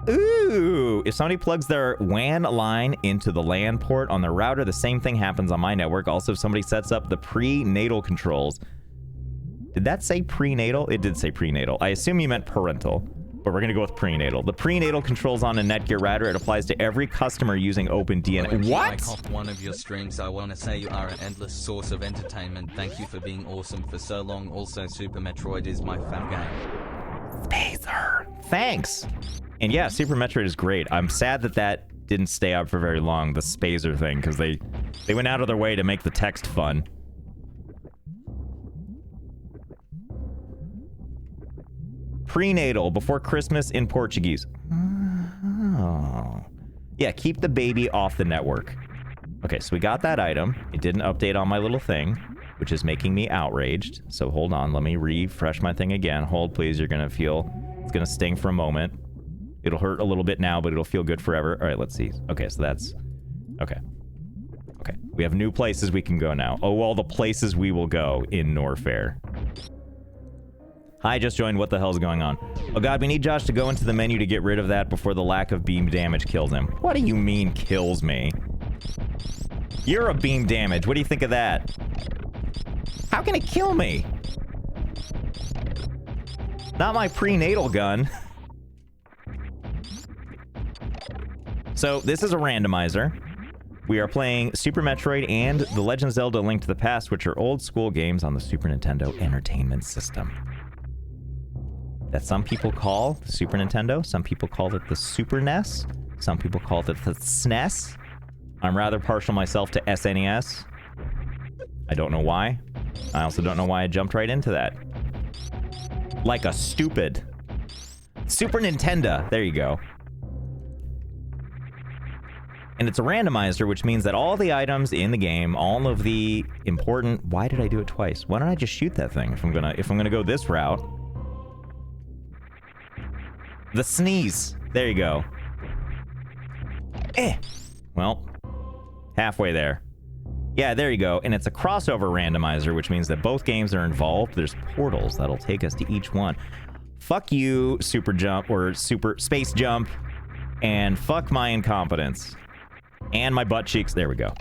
Ooh! If somebody plugs their WAN line into the LAN port on their router, the same thing happens on my network. Also, if somebody sets up the prenatal controls... Did that say prenatal? It did say prenatal. I assume you meant parental, but we're going to go with prenatal. The prenatal controls on a Netgear router. It applies to every customer using OpenDNA. What? I caught one of your streams. I want to say you are an endless source of entertainment. Thank you for being awesome for so long. Also, Super Metroid is my fave game. Spacer. Thanks. And yeah, Super Metroid is great. I'm sad that that didn't stay up for very long, the Spacer thing, because they went out of their way to make the text fun. Prenatal, before Christmas in Portuguese. Oh. Yeah, keep the baby off the network. Okay, so we got that item. It didn't update on my little thing, which is making me outraged. So hold on, let me refresh my thing again. Hold, please. You're gonna feel... It's gonna sting for a moment. It'll hurt a little bit now, but it'll feel good forever. All right, let's see. Okay, so that's... Okay. Okay, we have new places we can go now. Oh, all the places we will go in Norfair. Hi, just joined. What the hell's going on? Oh god, we need Josh to go into the menu to get rid of that before the lack of beam damage kills him. What do you mean, kills me? You're a beam damage. What do you think of that? How can it kill me? Not my prenatal gun. So, this is a randomizer. We are playing Super Metroid and The Legend of Zelda: A Link to the Past, which are old school games on the Super Nintendo Entertainment System. That some people call the Super Nintendo, some people call it the Super NES, some people call it the SNES. I'm rather partial myself to SNES. I don't know why. I also don't know why I jumped right into that. Like a stupid. Super Nintendo. There you go. And it's a randomizer, which means that all the items in the game, all of the important... Why did I do it twice? Why don't I just shoot that thing if I'm gonna go this route? The sneeze. There you go. Well, halfway there. Yeah, there you go. And it's a crossover randomizer, which means that both games are involved. There's portals that'll take us to each one. Fuck you, Super Jump, or Super Space Jump, and fuck my incompetence. And my butt cheeks. There we go.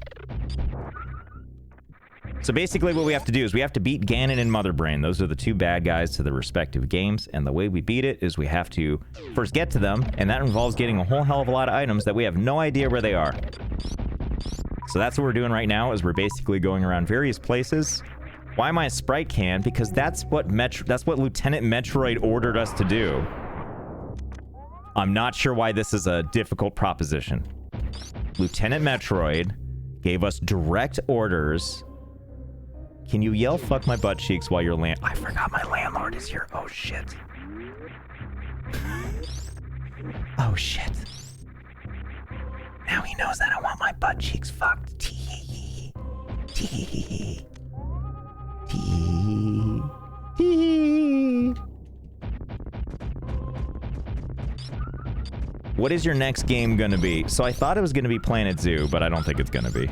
So basically what we have to do is we have to beat Ganon and Mother Brain. Those are the two bad guys to the respective games, and the way we beat it is we have to first get to them, and that involves getting a whole hell of a lot of items that we have no idea where they are. So that's what we're doing right now, is we're basically going around various places. Why am I a sprite can? Because that's what Lieutenant Metroid ordered us to do. I'm not sure why this is a difficult proposition. Lieutenant Metroid gave us direct orders. Can you yell fuck my butt cheeks while you're I forgot my landlord is here. Oh shit. Oh shit. Now he knows that I want my butt cheeks fucked. Tee. Tee. Tee. Tee. What is your next game gonna be? So I thought it was gonna be Planet Zoo, but I don't think it's gonna be.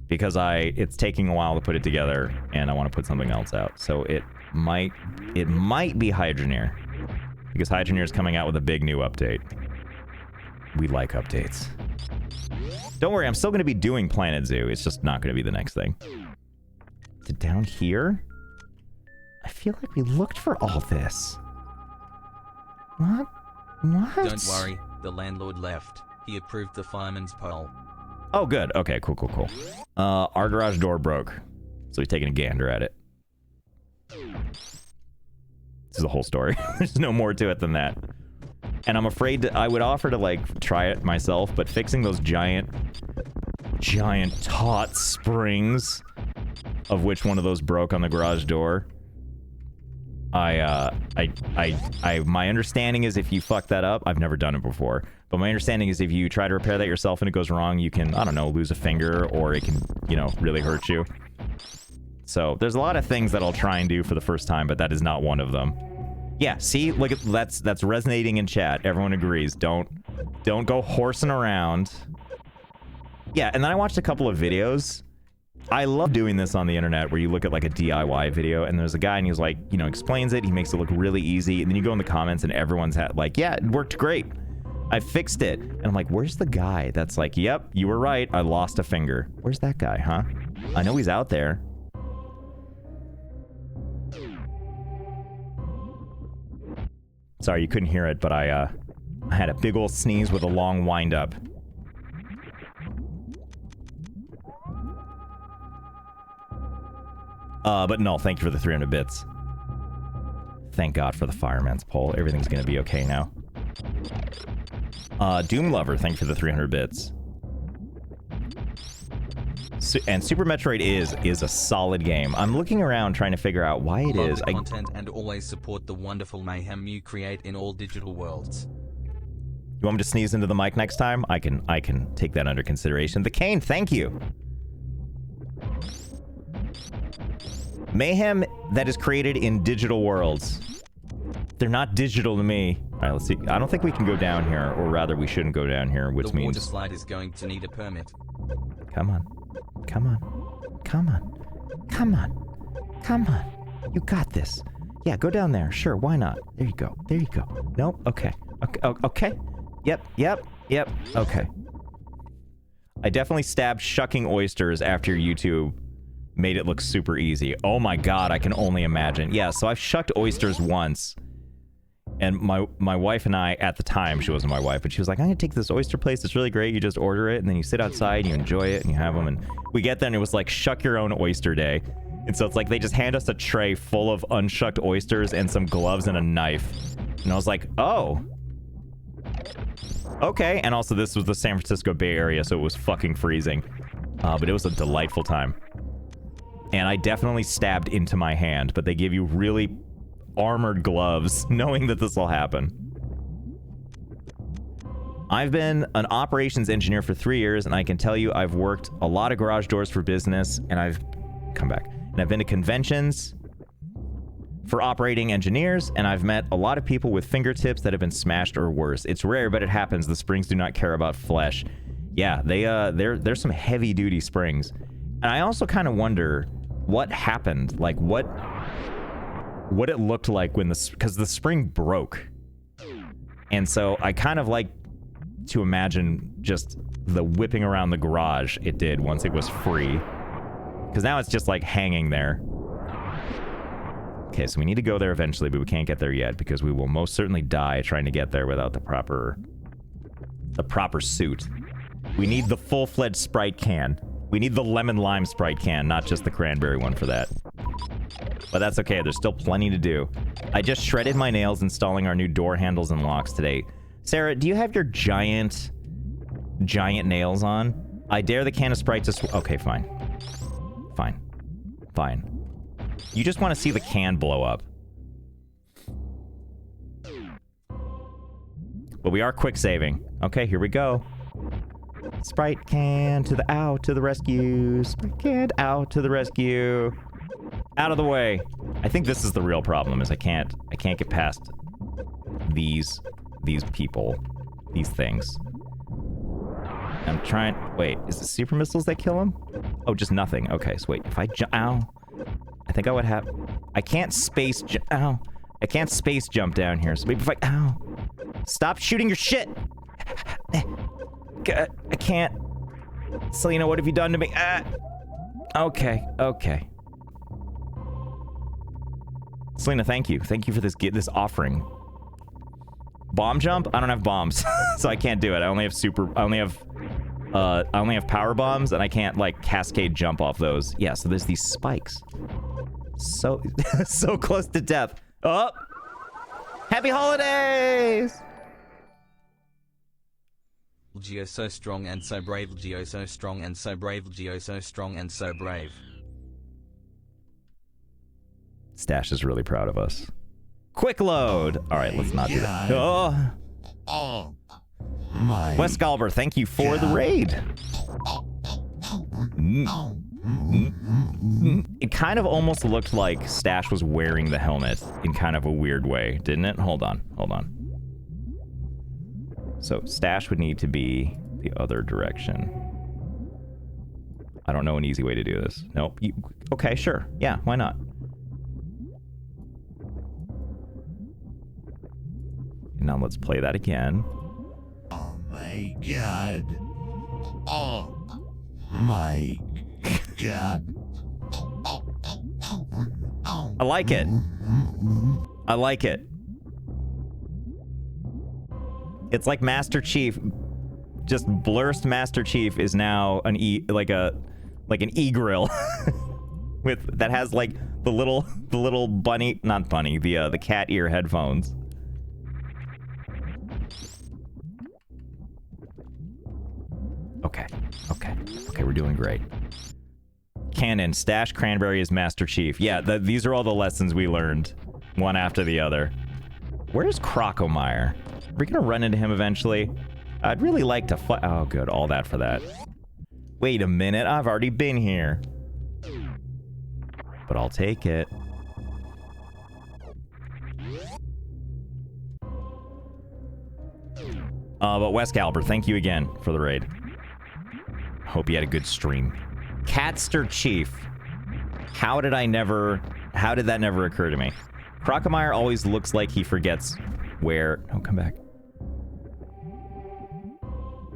because it's taking a while to put it together, and I want to put something else out. So it might be Hydroneer, because Hydroneer is coming out with a big new update. We like updates. Don't worry, I'm still going to be doing Planet Zoo. It's just not going to be the next thing. Is it down here? I feel like we looked for all this. What? What? Don't worry, the landlord left. He approved the fireman's poll. Oh, good. Okay, cool. Our garage door broke, so he's taking a gander at it. This is the whole story. There's no more to it than that. And I'm afraid I would offer to, like, try it myself, but fixing those giant taut springs, of which one of those broke on the garage door, my understanding is if you fuck that up, I've never done it before, but my understanding is if you try to repair that yourself and it goes wrong, you can, I don't know, lose a finger, or it can, you know, really hurt you. So there's a lot of things that I'll try and do for the first time, but that is not one of them. Yeah, see, look at that's resonating in chat. Everyone agrees. Don't go horsing around. Yeah, and then I watched a couple of videos. I love doing this on the internet where you look at like a DIY video and there's a guy and he's like, you know, explains it, he makes it look really easy, and then you go in the comments and everyone's like, yeah, it worked great. I fixed it. And I'm like, where's the guy that's like, yep, you were right, I lost a finger. Where's that guy, huh? I know he's out there. Sorry, you couldn't hear it, but I had a big old sneeze with a long wind-up. But no, thank you for the 300 bits. Thank God for the fireman's poll. Everything's gonna be okay now. Doom Lover, thank you for the 300 bits. And Super Metroid is a solid game. I'm looking around trying to figure out why it is. Content and always support the wonderful mayhem you create in all digital worlds. You want me to sneeze into the mic next time? I can take that under consideration. The Cane, thank you. Mayhem that is created in digital worlds. They're not digital to me. All right, let's see. I don't think we can go down here, or rather we shouldn't go down here, which means... The water slide is going to need a permit. Come on. Come on. Come on. Come on. Come on. You got this. Yeah, go down there. Sure, why not? There you go. There you go. Nope. Okay. Okay. Yep. Okay. I definitely stabbed shucking oysters after YouTube made it look super easy. Oh my god, I can only imagine. Yeah, so I've shucked oysters once. And my wife and I, at the time, she wasn't my wife, but she was like, I'm gonna take this oyster place, it's really great, you just order it, and then you sit outside, you enjoy it, and you have them, and we get there, and it was like, shuck your own oyster day. And so it's like, they just hand us a tray full of unshucked oysters and some gloves and a knife. And I was like, oh. Okay, and also this was the San Francisco Bay Area, so it was fucking freezing. But it was a delightful time. And I definitely stabbed into my hand, but they give you really armored gloves, knowing that this will happen. I've been an operations engineer for 3 years, and I can tell you I've worked a lot of garage doors for business, and I've been to conventions for operating engineers, and I've met a lot of people with fingertips that have been smashed or worse. It's rare, but it happens. The springs do not care about flesh. Yeah, they're some heavy-duty springs. And I also kind of wonder what happened, like what it looked like when because the spring broke. And so I kind of like to imagine just the whipping around the garage it did once it was free. Because now it's just like hanging there. Okay, so we need to go there eventually, but we can't get there yet because we will most certainly die trying to get there without the proper suit. We need the full-fledged Sprite can. We need the lemon lime Sprite can, not just the cranberry one for that. But that's okay, there's still plenty to do. I just shredded my nails installing our new door handles and locks today. Sarah, do you have your giant nails on? I dare the can of Sprite to okay, fine. Fine. You just want to see the can blow up. But we are quick saving. Okay, here we go. Sprite can to the rescue. Sprite can out to the rescue. Out of the way. I think this is the real problem, is I can't get past these people, these things. I'm trying... Wait, is it super missiles that kill him? Oh, just nothing. Okay, so wait, if I jump... Ow. I think I would have... I can't space... Ow. I can't space jump down here, so maybe if I... Ow. Stop shooting your shit! I can't... Selena, what have you done to me? Okay, okay. Selena, thank you. Thank you for this offering. Bomb jump? I don't have bombs, so I can't do it. I only have power bombs, and I can't, like, cascade jump off those. Yeah, so there's these spikes. So, so close to death. Oh! Happy holidays! Geo so strong and so brave. Geo so strong and so brave. Geo so strong and so brave. Stash is really proud of us. Quick load! Alright, let's not do that. Oh! Wes Galber, thank you for the raid. It kind of almost looked like Stash was wearing the helmet in kind of a weird way, didn't it? Hold on, hold on. So Stash would need to be the other direction. I don't know an easy way to do this. Nope. Okay, sure. Yeah, why not? Now let's play that again. Oh my god. Oh my god. I like it. I like it. It's like Master Chief. Just blurst Master Chief is now an like an e-grill with that has like the little bunny, not bunny, the cat ear headphones. Okay, we're doing great. Canon, Stash Cranberry is Master Chief. Yeah, these are all the lessons we learned, one after the other. Where's Crocomire? Are we gonna run into him eventually? I'd really like to fight. Oh, good, all that for that. Wait a minute, I've already been here. But I'll take it. But Wes Galber, thank you again for the raid. Hope you had a good stream. Catster Chief. How did that never occur to me? Crocomire always looks like he forgets where... Oh, come back.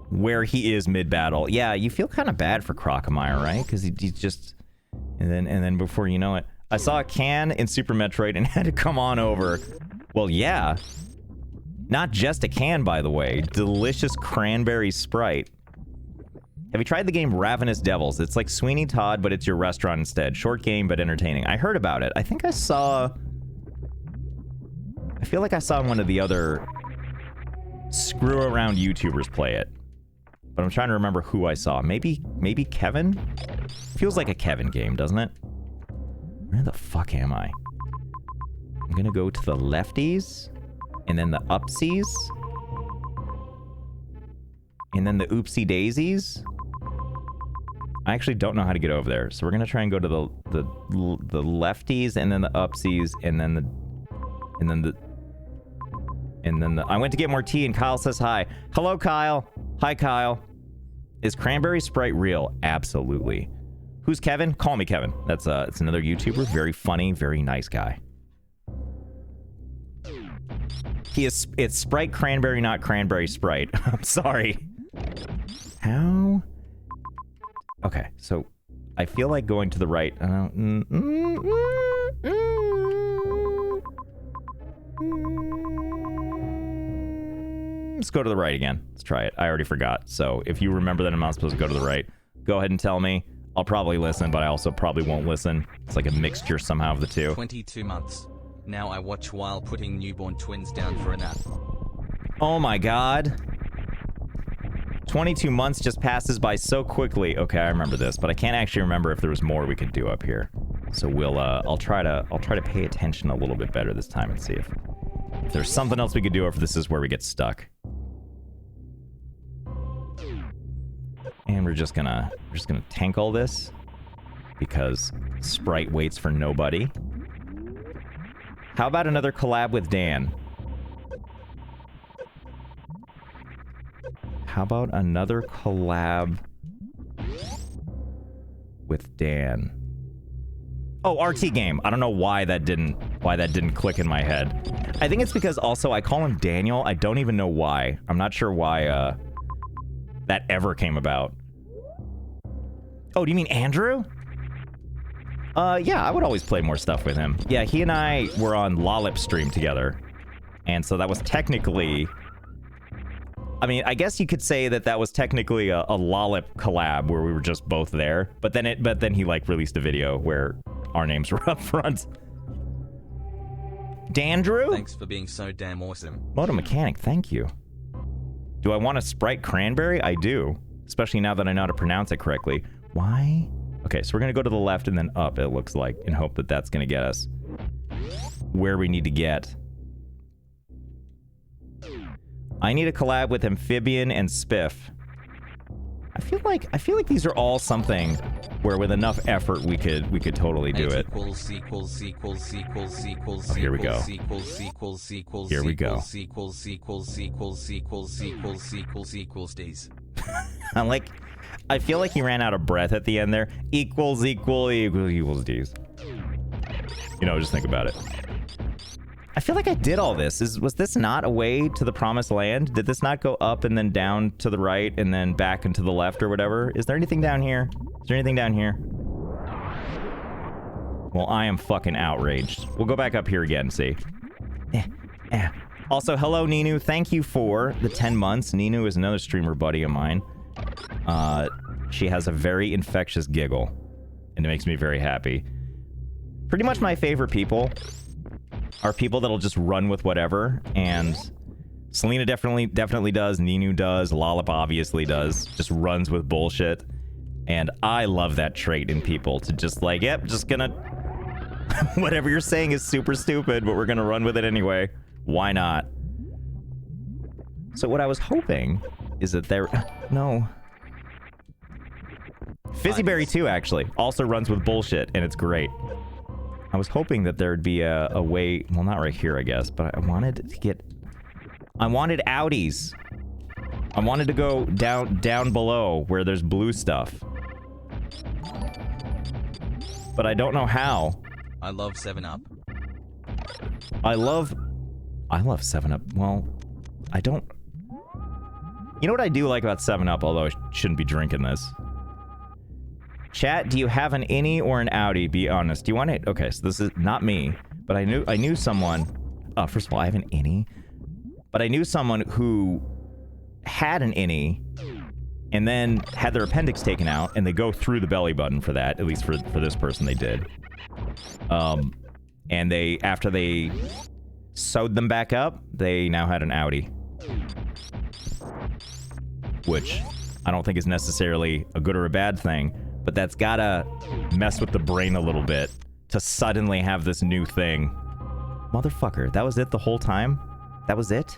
Where he is mid-battle. Yeah, you feel kind of bad for Crocomire, right? Because he's just... And then before you know it... I saw a can in Super Metroid and had to come on over. Well, yeah. Not just a can, by the way. Delicious cranberry Sprite. Have you tried the game Ravenous Devils? It's like Sweeney Todd, but it's your restaurant instead. Short game, but entertaining. I heard about it. I think I saw... I feel like I saw one of the other screw-around YouTubers play it. But I'm trying to remember who I saw. Maybe Kevin? Feels like a Kevin game, doesn't it? Where the fuck am I? I'm gonna go to the lefties, and then the upsies, and then the oopsie daisies. I actually don't know how to get over there, so we're gonna try and go to the lefties, and then the upsies, and then the I went to get more tea, and Kyle says hi. Hello, Kyle. Hi, Kyle. Is Cranberry Sprite real? Absolutely. Who's Kevin? Call me Kevin. That's it's another YouTuber. Very funny, very nice guy. It's Sprite Cranberry, not Cranberry Sprite. I'm sorry. How? Okay, so I feel like going to the right. Let's go to the right again. Let's try it. I already forgot. So if you remember that I'm not supposed to go to the right, go ahead and tell me. I'll probably listen, but I also probably won't listen. It's like a mixture somehow of the two. 22 months. Now I watch while putting newborn twins down for a nap. Oh my god. 22 months just passes by so quickly. Okay, I remember this, but I can't actually remember if there was more we could do up here. So we'll I'll try to pay attention a little bit better this time and see if there's something else we could do, or if this is where we get stuck. And we're just gonna tank all this because Sprite waits for nobody. How about another collab with Dan? How about another collab with Dan? Oh, RT game. I don't know why that didn't click in my head. I think it's because also I call him Daniel. I don't even know why. I'm not sure why that ever came about. Oh, do you mean Andrew? Yeah, I would always play more stuff with him. Yeah, he and I were on Lollip stream together. And so that was technically... I mean, I guess you could say that was technically a Lollip collab where we were just both there. But then he like released a video where our names were up front. Dandrew? Thanks for being so damn awesome. Moto Mechanic, thank you. Do I want a Sprite Cranberry? I do. Especially now that I know how to pronounce it correctly. Why? Okay, so we're gonna go to the left and then up, it looks like, in hope that that's gonna get us where we need to get. I need a collab with Amphibian and Spiff. I feel like these are all something where with enough effort we could totally do it. Oh, here we go. Here we go. I feel like he ran out of breath at the end there. Equals D's. You know, just think about it. I feel like I did all this. Was this not a way to the promised land? Did this not go up and then down to the right and then back and to the left or whatever? Is there anything down here? Is there anything down here? Well, I am fucking outraged. We'll go back up here again and see. Also, hello, Ninu. Thank you for the 10 months. Ninu is another streamer buddy of mine. She has a very infectious giggle, and it makes me very happy. Pretty much my favorite people are people that'll just run with whatever, and Selena definitely does, Ninu does, Lollip obviously does, just runs with bullshit, and I love that trait in people, to just like, yep, just gonna... whatever you're saying is super stupid, but we're gonna run with it anyway. Why not? So what I was hoping is that there... no. Fizzyberry 2, actually, also runs with bullshit, and it's great. I was hoping that there would be a way... well, not right here, I guess, but I wanted to get... I wanted outies. I wanted to go down below where there's blue stuff. But I don't know how. I love 7-Up. I love 7-Up. Well, I don't... You know what I do like about 7-Up, although I shouldn't be drinking this? Chat, do you have an innie or an outie? Be honest. Do you want it? Okay, so this is not me, but I knew someone... first of all, I have an innie. But I knew someone who had an innie and then had their appendix taken out, and they go through the belly button for that. At least for this person, they did. And after they sewed them back up, they now had an outie. Which I don't think is necessarily a good or a bad thing. But that's gotta mess with the brain a little bit to suddenly have this new thing. Motherfucker, that was it the whole time? That was it?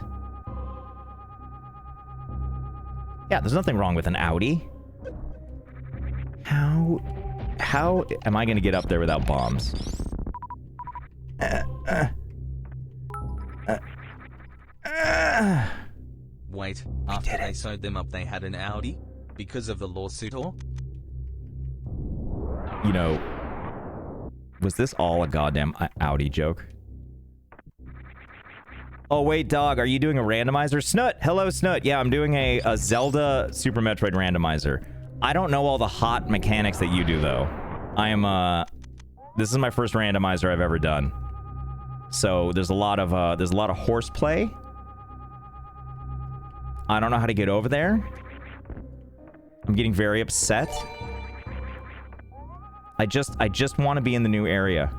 Yeah, there's nothing wrong with an outie. How am I gonna get up there without bombs? Wait, after they sewed them up they had an outie? Because of the lawsuit or? You know, was this all a goddamn outie joke? Oh, wait, dog, are you doing a randomizer? Snoot! Hello, Snoot! Yeah, I'm doing a Zelda Super Metroid randomizer. I don't know all the hot mechanics that you do, though. I am, this is my first randomizer I've ever done. So, there's a lot of horseplay. I don't know how to get over there. I'm getting very upset. I just want to be in the new area.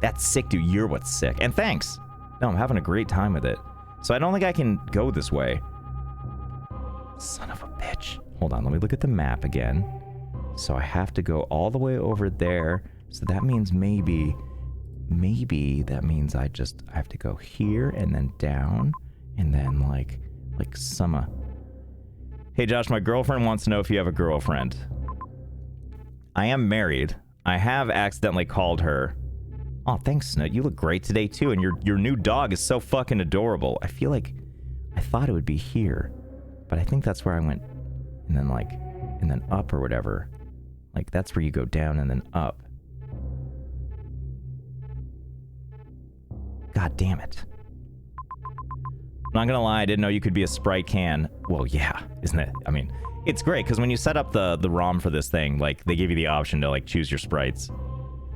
That's sick, dude. You're what's sick. And thanks. No, I'm having a great time with it. So I don't think I can go this way. Son of a bitch. Hold on, let me look at the map again. So I have to go all the way over there. So that means maybe that means I have to go here and then down and then like summer. Hey Josh, my girlfriend wants to know if you have a girlfriend. I am married. I have accidentally called her. Oh, thanks, Snoot. You look great today, too, and your new dog is so fucking adorable. I feel like I thought it would be here. But I think that's where I went, and then like, and then up or whatever. Like that's where you go down and then up. God damn it. Not gonna lie, I didn't know you could be a Sprite can. Well, yeah, isn't it? I mean, it's great because when you set up the ROM for this thing, like they give you the option to like choose your sprites.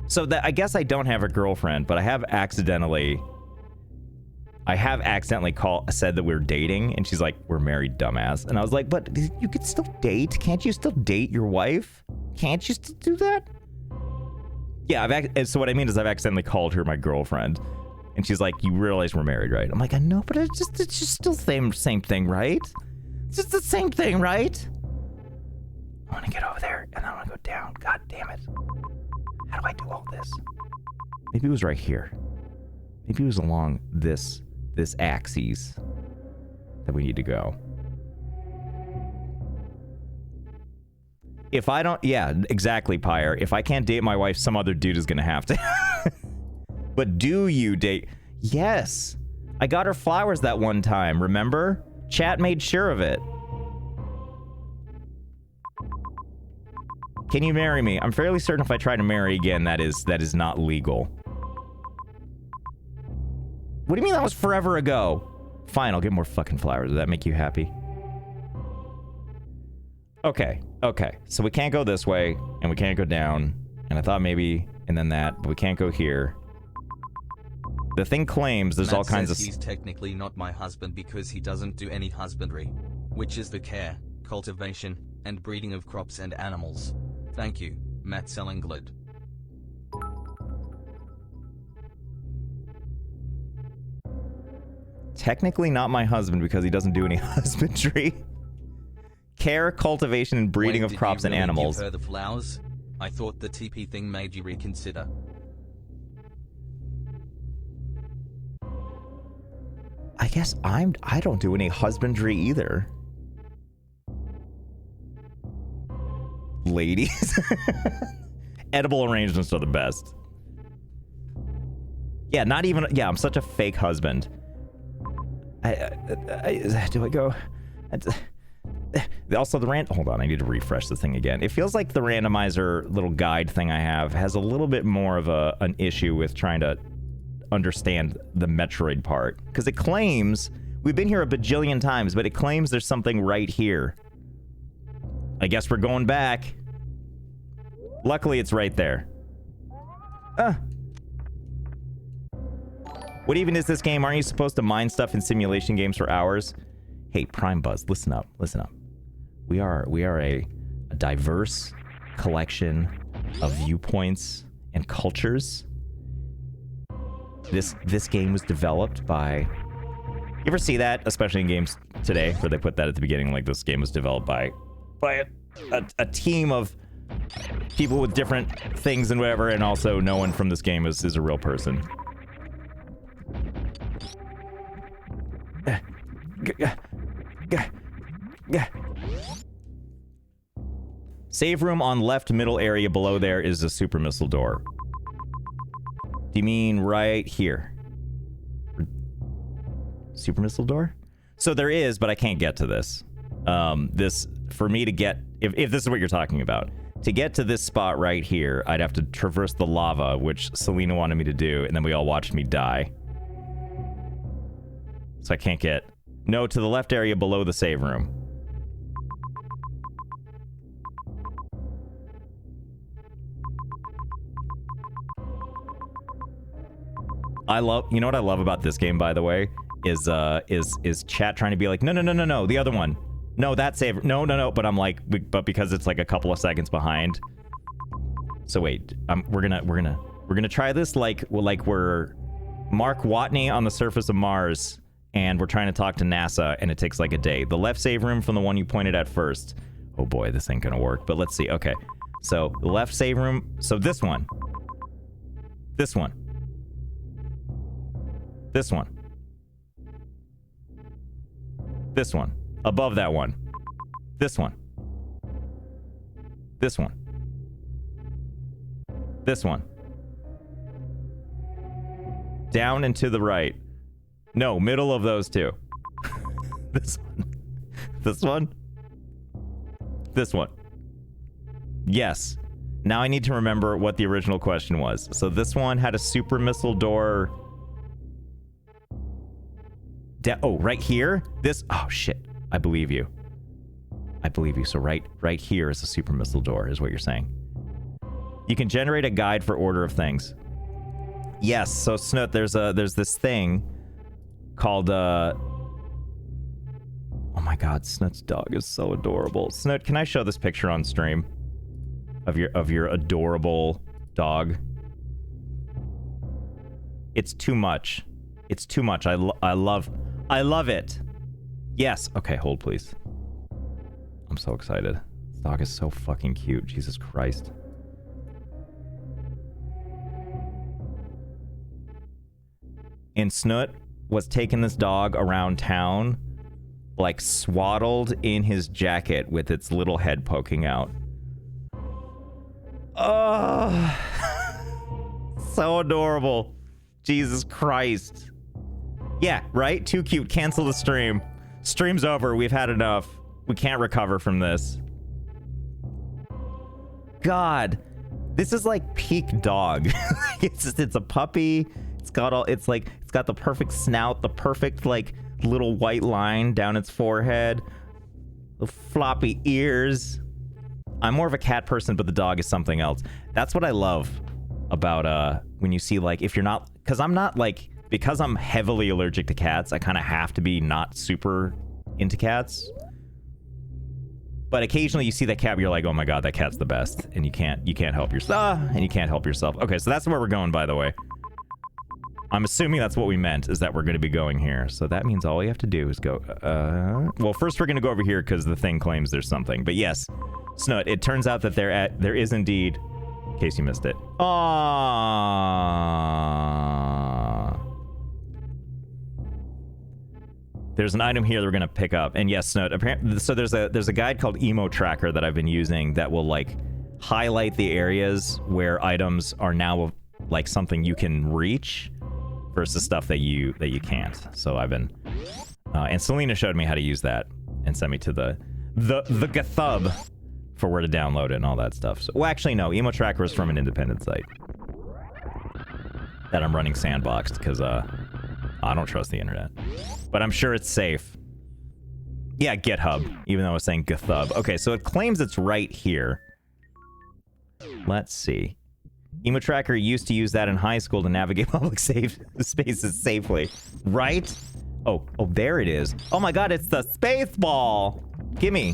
So that I guess I don't have a girlfriend, but I have accidentally said that we're dating, and she's like, "We're married, dumbass." And I was like, "But you could still date. Can't you still date your wife? Can't you still do that?" Yeah, so what I mean is I've accidentally called her my girlfriend. And she's like, "You realize we're married, right?" I'm like, "I know, but it's just still same thing, right? It's just the same thing, right?" I want to get over there, and then I want to go down. God damn it. How do I do all this? Maybe it was right here. Maybe it was along this axis that we need to go. If I don't... Yeah, exactly, Pyre. If I can't date my wife, some other dude is going to have to. But do you date... Yes! I got her flowers that one time, remember? Chat made sure of it. Can you marry me? I'm fairly certain if I try to marry again, that is not legal. What do you mean that was forever ago? Fine, I'll get more fucking flowers. Does that make you happy? Okay. So we can't go this way, and we can't go down. And I thought maybe, and then that, but we can't go here. The thing claims there's Matt all kinds of... He's technically not my husband because he doesn't do any husbandry, which is the care, cultivation, and breeding of crops and animals. Thank you, Matt Sellinglid. Technically not my husband because he doesn't do any husbandry. Care, cultivation, and breeding of crops and animals. Give her the flowers? I thought the TP thing made you reconsider. I guess I don't do any husbandry either. Ladies. Edible arrangements are the best. Yeah, not even... Yeah, I'm such a fake husband. Do I go... Also, hold on, I need to refresh the thing again. It feels like the randomizer little guide thing I have has a little bit more of an issue with trying to understand the Metroid part. Because it claims... We've been here a bajillion times, but it claims there's something right here. I guess we're going back. Luckily, it's right there. What even is this game? Aren't you supposed to mine stuff in simulation games for hours? Hey, Prime Buzz, listen up. We are a diverse collection of viewpoints and cultures. This game was developed by... You ever see that, especially in games today, where they put that at the beginning, like this game was developed by a team of people with different things and whatever, and also no one from this game is a real person. Save room on left middle area below there is a super missile door. Do you mean right here? Super missile door? So there is, but I can't get to this. For me to get, if this is what you're talking about, to get to this spot right here, I'd have to traverse the lava, which Selena wanted me to do, and then we all watched me die. So I can't get... No, to the left area below the save room. You know what I love about this game, by the way? Is chat trying to be like, no, the other one. No, that save. No. But I'm like, but because it's like a couple of seconds behind. So wait, we're gonna try this like we're Mark Watney on the surface of Mars, and we're trying to talk to NASA, and it takes like a day. The left save room from the one you pointed at first. Oh boy, this ain't gonna work. But let's see. Okay, so the left save room. So this one. This one. This one. This one. Above that one. This one. This one. This one. Down and to the right. No, middle of those two. This one. This one? This one. Yes. Now I need to remember what the original question was. So this one had a super missile door. Oh, right here? This... Oh, shit. I believe you. I believe you. So right here is a super missile door, is what you're saying. You can generate a guide for order of things. Yes, so Snoot, there's this thing called oh my god, Snoot's dog is so adorable. Snoot, can I show this picture on stream of your adorable dog? It's too much. It's too much. I love it. Yes. Okay, hold please. I'm so excited. This dog is so fucking cute. Jesus Christ. And Snoot was taking this dog around town, like swaddled in his jacket with its little head poking out. Oh, so adorable. Jesus Christ. Yeah, right? Too cute. Cancel the stream. Stream's over. We've had enough. We can't recover from this. God, this is like peak dog. It's a puppy. It's got the perfect snout, the perfect like little white line down its forehead, the floppy ears. I'm more of a cat person, but the dog is something else. That's what I love about when you see like, if you're not, because I'm heavily allergic to cats, I kind of have to be not super into cats. But occasionally you see that cat, you're like, oh my god, that cat's the best, and you can't help yourself. And you can't help yourself. Okay, so that's where we're going, by the way. I'm assuming that's what we meant, is that we're going to be going here. So that means all we have to do is go... well, first we're going to go over here because the thing claims there's something. But yes, Snoot, it turns out that there is indeed... In case you missed it. Aww. There's an item here that we're going to pick up. And yes, Snoot, apparently... So there's a guide called Emo Tracker that I've been using that will, like, highlight the areas where items are now, like, something you can reach versus stuff that you can't. So I've been and Selena showed me how to use that and sent me to the GitHub for where to download it and all that stuff. So, well, actually no, Emo Tracker is from an independent site that I'm running sandboxed because I don't trust the internet, but I'm sure it's safe. Yeah, GitHub, even though I was saying GitHub. Okay, so it claims it's right here. Let's see. Emo Tracker used to use that in high school to navigate public spaces safely. Right? Oh, there it is. Oh my god, it's the space ball! Gimme.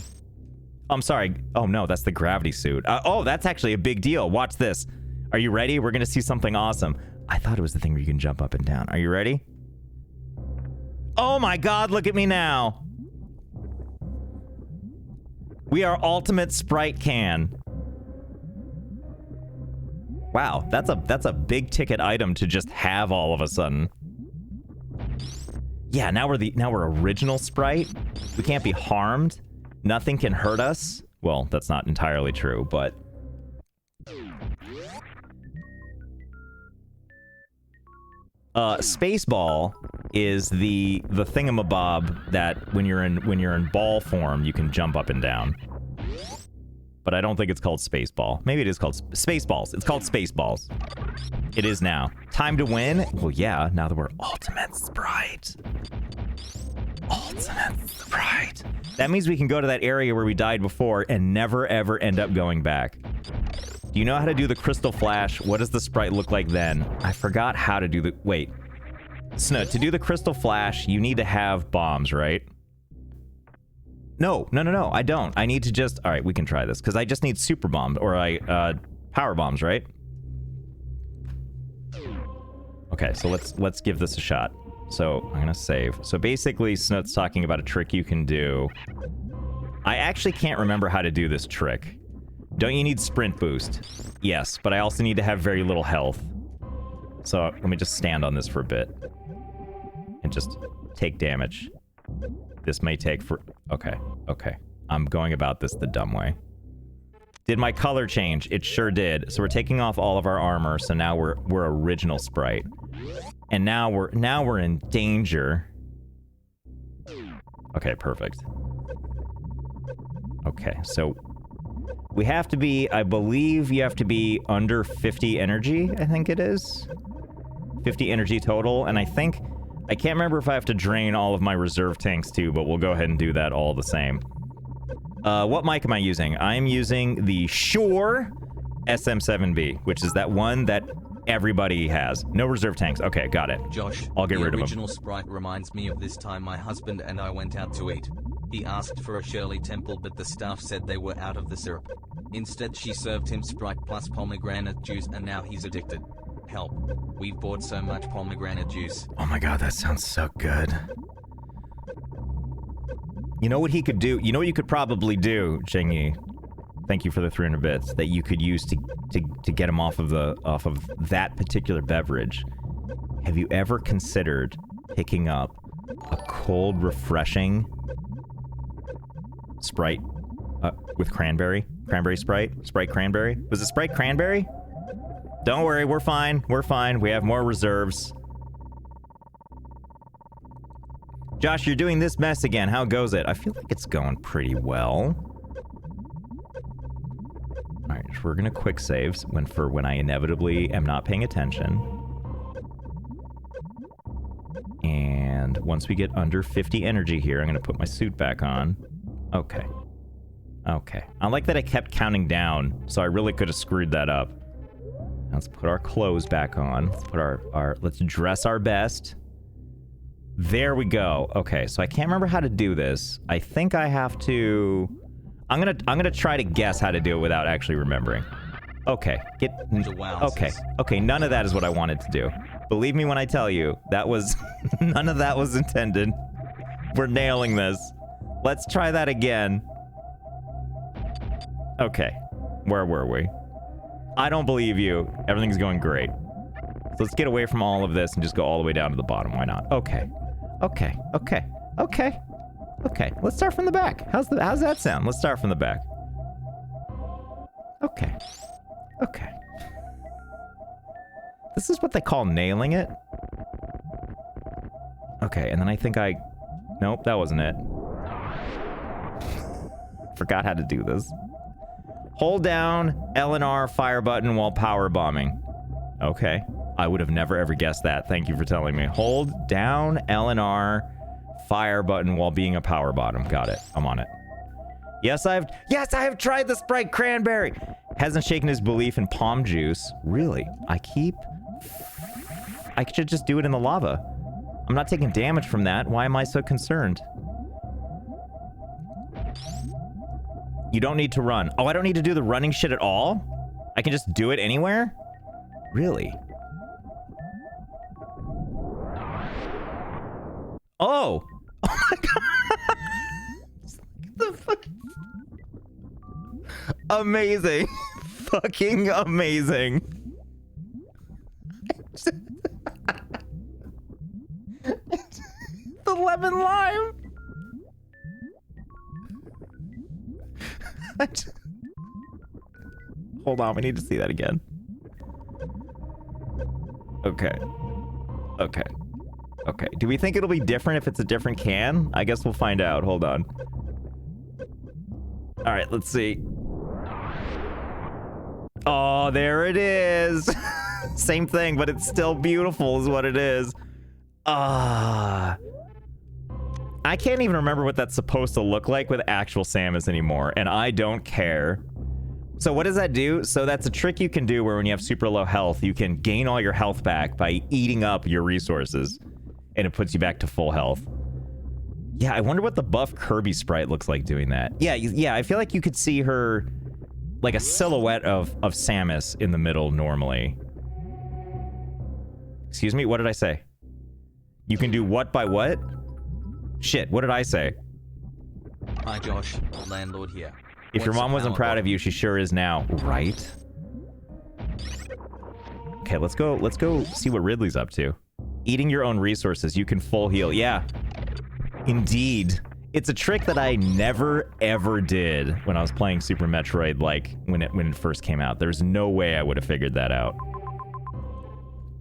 I'm sorry. Oh no, that's the gravity suit. Oh, that's actually a big deal. Watch this. Are you ready? We're gonna see something awesome. I thought it was the thing where you can jump up and down. Are you ready? Oh my god, look at me now! We are Ultimate Sprite Can. Wow, that's a big ticket item to just have all of a sudden. Yeah, now we're original Sprite. We can't be harmed. Nothing can hurt us. Well, that's not entirely true, but Spaceball is the thingamabob that when you're in ball form you can jump up and down. But I don't think it's called Spaceball. Maybe it is called Spaceballs. It's called Spaceballs. It is now. Time to win? Well, yeah, now that we're Ultimate Sprite. Ultimate Sprite. That means we can go to that area where we died before and never ever end up going back. Do you know how to do the Crystal Flash? What does the Sprite look like then? I forgot how to do the... Wait. Snoot, to do the Crystal Flash, you need to have bombs, right? No, I don't. I need to just... Alright, we can try this, because I just need super bombs, or power bombs, right? Okay, so let's give this a shot. So, I'm gonna save. So basically, Snoot's talking about a trick you can do. I actually can't remember how to do this trick. Don't you need sprint boost? Yes, but I also need to have very little health. So, let me just stand on this for a bit. And just take damage. This may take for... Okay. I'm going about this the dumb way. Did my color change? It sure did. So we're taking off all of our armor, so now we're original Sprite. And now we're in danger. Okay, perfect. Okay, so we have to be, I believe you have to be under 50 energy, I think it is. 50 energy total, and I think, I can't remember if I have to drain all of my reserve tanks too, but we'll go ahead and do that all the same. What mic am I using? I'm using the Shure SM7B, which is that one that everybody has. No reserve tanks. Okay, got it. Josh, I'll get rid of the them. original sprite reminds me of this time my husband and I went out to eat. He asked for a Shirley Temple, but the staff said they were out of the syrup. Instead, she served him Sprite plus pomegranate juice, and now he's addicted. Help. We've bought so much pomegranate juice. Oh my god, that sounds so good. You know what he could do? You know what you could probably do, Chingy? Thank you for the 300 bits that you could use to get him off of that particular beverage. Have you ever considered picking up a cold, refreshing Sprite with cranberry? Cranberry Sprite? Sprite cranberry? Was it Sprite cranberry? Don't worry, we're fine. We're fine. We have more reserves. Josh, you're doing this mess again. How goes it? I feel like it's going pretty well. Alright, so we're gonna quick saves when I inevitably am not paying attention. And once we get under 50 energy here, I'm gonna put my suit back on. Okay. Okay. I like that I kept counting down, so I really could have screwed that up. Now let's put our clothes back on. Let's put let's dress our best. There we go. Okay, so I can't remember how to do this. I think I have to... I'm gonna try to guess how to do it without actually remembering. Okay, okay, none of that is what I wanted to do. Believe me when I tell you, that was... none of that was intended. We're nailing this. Let's try that again. Okay, where were we? I don't believe you. Everything's going great. So let's get away from all of this and just go all the way down to the bottom. Why not? Okay. Okay. Okay. Okay. Okay. Let's start from the back. How's that sound? Let's start from the back. Okay. Okay. This is what they call nailing it. Okay, and then I think nope, that wasn't it. Forgot how to do this. Hold down L and R fire button while power bombing. Okay. I would have never ever guessed that. Thank you for telling me. Hold down L and R fire button while being a power bottom. Got it. I'm on it. Yes, I have tried the Sprite cranberry. Hasn't shaken his belief in palm juice. Really? I should just do it in the lava. I'm not taking damage from that. Why am I so concerned? You don't need to run. Oh, I don't need to do the running shit at all? I can just do it anywhere? Really? Oh! Oh my god! The fuck? Amazing. Fucking amazing. The lemon lime. Hold on, we need to see that again. Okay. Okay. Okay. Do we think it'll be different if it's a different can? I guess we'll find out. Hold on. Alright, let's see. Oh, there it is. Same thing, but it's still beautiful is what it is. I can't even remember what that's supposed to look like with actual Samus anymore, and I don't care. So what does that do? So that's a trick you can do where when you have super low health, you can gain all your health back by eating up your resources, and it puts you back to full health. Yeah, I wonder what the buff Kirby sprite looks like doing that. Yeah, I feel like you could see her, like a silhouette of Samus in the middle normally. Excuse me, what did I say? You can do what by what? Shit, what did I say? Hi Josh, landlord here. If your mom wasn't proud of you, she sure is now, right? Okay, let's go see what Ridley's up to. Eating your own resources, you can full heal. Yeah, indeed. It's a trick that I never ever did when I was playing Super Metroid, like when it first came out. There's no way I would have figured that out.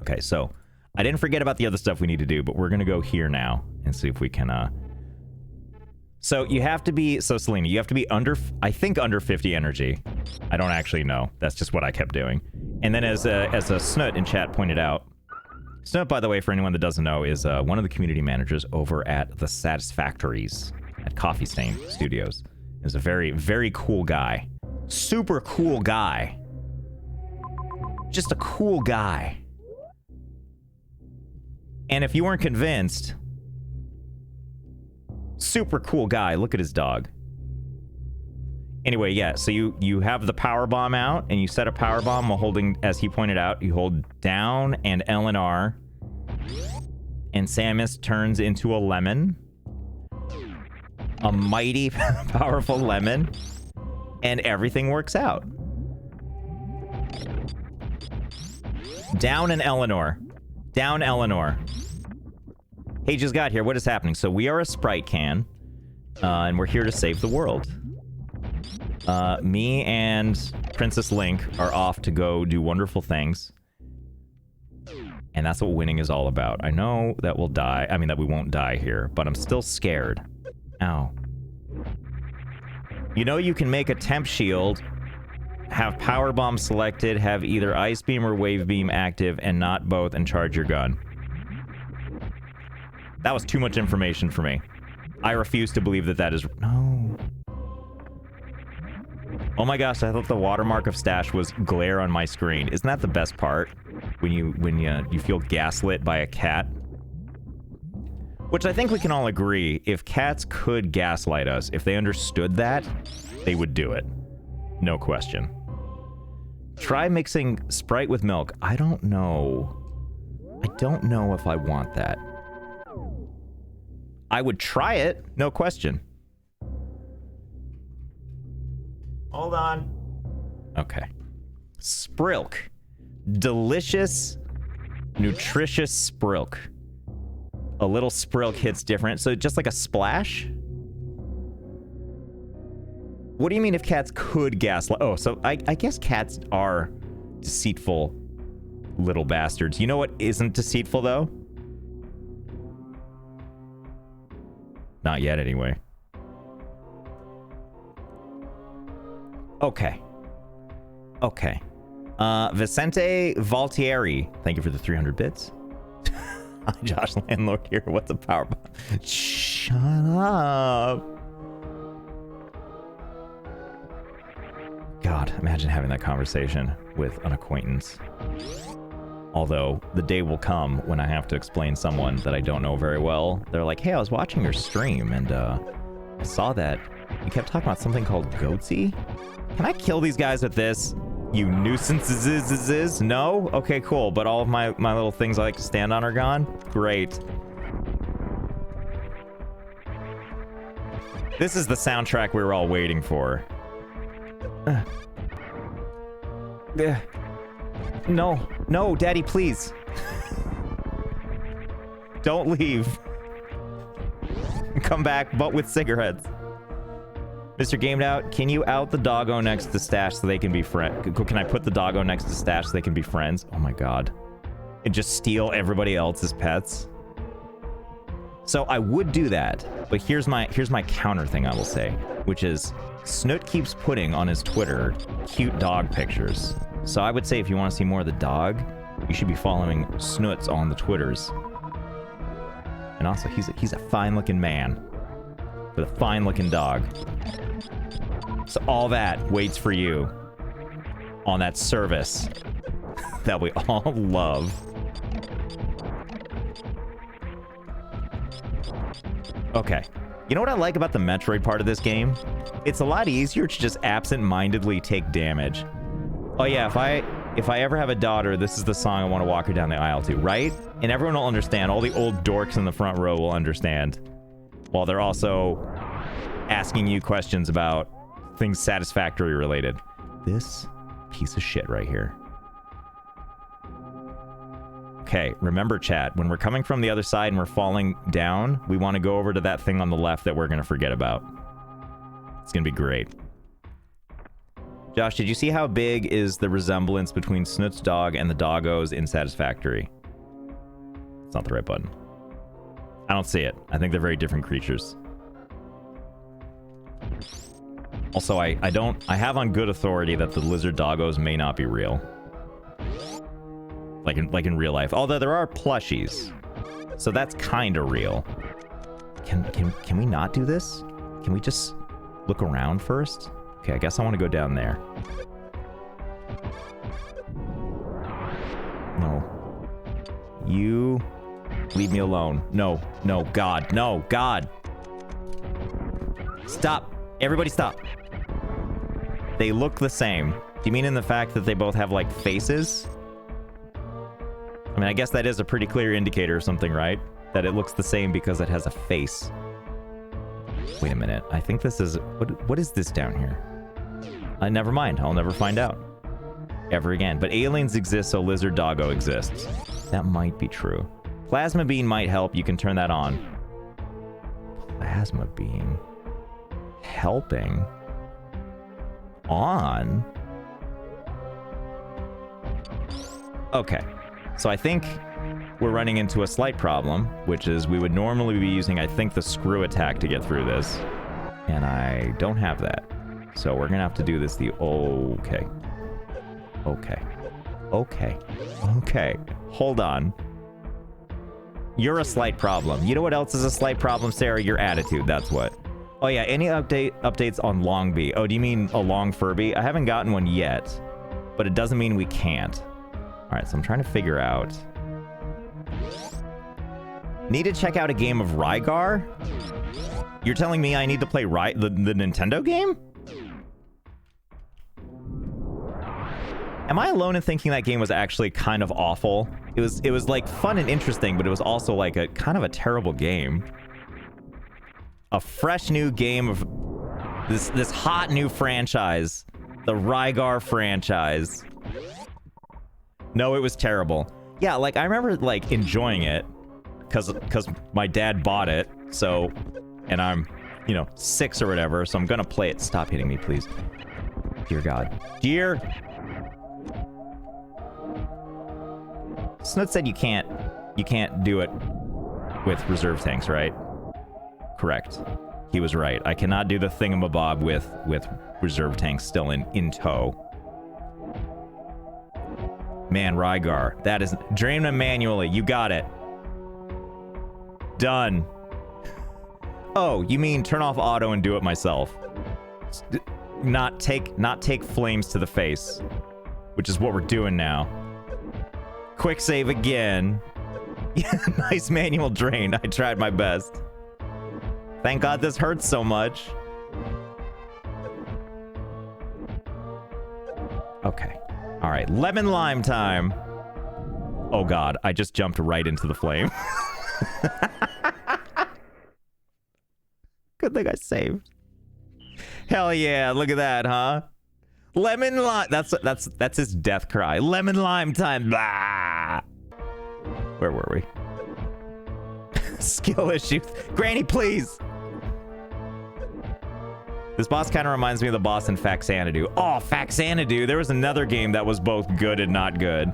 Okay, so I didn't forget about the other stuff we need to do, but we're gonna go here now and see if we can So you have to be, so Selena, you have to be under, I think under 50 energy. I don't actually know. That's just what I kept doing. And then as a Snoot in chat pointed out, Snoot, by the way, for anyone that doesn't know, is one of the community managers over at the Satisfactories at Coffee Stain Studios. He's a very, very cool guy. Super cool guy. Just a cool guy. And if you weren't convinced, super cool guy. Look at his dog. Anyway, yeah, so you have the power bomb out, and you set a power bomb while holding, as he pointed out, you hold down and L and R, and Samus turns into a lemon. A mighty, powerful lemon, and everything works out. Down and Eleanor. Down Eleanor. Hey, just got here. What is happening? So we are a Sprite can, and we're here to save the world. Me and Princess Link are off to go do wonderful things. And that's what winning is all about. I know that we'll die. I mean, that we won't die here, but I'm still scared. Ow. You know you can make a temp shield, have power bomb selected, have either ice beam or wave beam active, and not both, and charge your gun. That was too much information for me. I refuse to believe that that is... No. Oh my gosh, I thought the watermark of stash was glare on my screen. Isn't that the best part? When you feel gaslit by a cat? Which I think we can all agree, if cats could gaslight us, if they understood that, they would do it. No question. Try mixing Sprite with milk. I don't know. I don't know if I want that. I would try it, no question. Hold on. Okay. Sprilk. Delicious, nutritious Sprilk. A little Sprilk hits different. So just like a splash? What do you mean if cats could gaslight? Oh, so I guess cats are deceitful little bastards. You know what isn't deceitful, though? Not yet, anyway. Okay. Okay. Vicente Valtieri. Thank you for the 300 bits. Hi, Josh Landlord here. What's a power bomb? Shut up. God, imagine having that conversation with an acquaintance. Although, the day will come when I have to explain someone that I don't know very well. They're like, hey, I was watching your stream, and I saw that you kept talking about something called Goatsy. Can I kill these guys with this? You nuisances? No? Okay, cool. But all of my little things I like to stand on are gone? Great. This is the soundtrack we were all waiting for. No. No, Daddy, please. Don't leave. Come back, but with cigarettes. Mr. Gamed Out, can you out the doggo next to Stash so they can be friends? Can I put the doggo next to Stash so they can be friends? Oh my god. And just steal everybody else's pets? So I would do that, but here's my counter thing I will say, which is Snoot keeps putting on his Twitter cute dog pictures. So I would say if you want to see more of the dog, you should be following Snoots on the Twitters. And also, he's a fine-looking man with a fine-looking dog. So all that waits for you on that service that we all love. Okay. You know what I like about the Metroid part of this game? It's a lot easier to just absent-mindedly take damage. Oh yeah, if I ever have a daughter, this is the song I want to walk her down the aisle to, right? And everyone will understand. All the old dorks in the front row will understand. While they're also asking you questions about things Satisfactory related. This piece of shit right here. Okay, remember chat, when we're coming from the other side and we're falling down, we want to go over to that thing on the left that we're going to forget about. It's going to be great. Josh, did you see how big is the resemblance between Snoot's dog and the doggos in Satisfactory? It's not the right button. I don't see it. I think they're very different creatures. Also, I have on good authority that the lizard doggos may not be real. Like in real life. Although there are plushies. So that's kind of real. Can we not do this? Can we just look around first? Okay, I guess I want to go down there. No. You leave me alone. No, no, God, no, God. Stop. Everybody stop. They look the same. Do you mean in the fact that they both have, like, faces? I mean, I guess that is a pretty clear indicator of something, right? That it looks the same because it has a face. Wait a minute. I think this is... What is this down here? Never mind. I'll never find out. Ever again. But aliens exist, so lizard doggo exists. That might be true. Plasma beam might help. You can turn that on. Plasma beam. Helping. On. Okay. So I think we're running into a slight problem, which is we would normally be using, I think, the screw attack to get through this. And I don't have that. So we're gonna have to do this the... Okay. Okay. Okay. Okay. Hold on. You're a slight problem. You know what else is a slight problem, Sarah? Your attitude, that's what. Oh yeah, any updates on Longby? Oh, do you mean a long Furby? I haven't gotten one yet, but it doesn't mean we can't. Alright, so I'm trying to figure out... Need to check out a game of Rygar? You're telling me I need to play the Nintendo game? Am I alone in thinking that game was actually kind of awful? It was like fun and interesting, but it was also like a kind of a terrible game. A fresh new game of this hot new franchise, the Rygar franchise. No, it was terrible. Yeah, like I remember like enjoying it cuz my dad bought it. So, and I'm, 6 or whatever, so I'm going to play it. Stop hitting me, please. Dear God. Dear Snoot said you can't do it with reserve tanks, right? Correct. He was right. I cannot do the thingamabob with reserve tanks still in tow. Man, Rygar. That is... Drain them manually. You got it. Done. Oh, you mean turn off auto and do it myself. Not take flames to the face. Which is what we're doing now. Quick save again. Nice manual drain. I tried my best. Thank God this hurts so much. Okay. All right. Lemon lime time. Oh God, I just jumped right into the flame. Good thing I saved. Hell yeah, look at that, huh? Lemon lime. That's his death cry. Lemon lime time. Blah. Where were we? Skill issues. Granny, please. This boss kind of reminds me of the boss in Faxanadu. Oh, Faxanadu. There was another game that was both good and not good.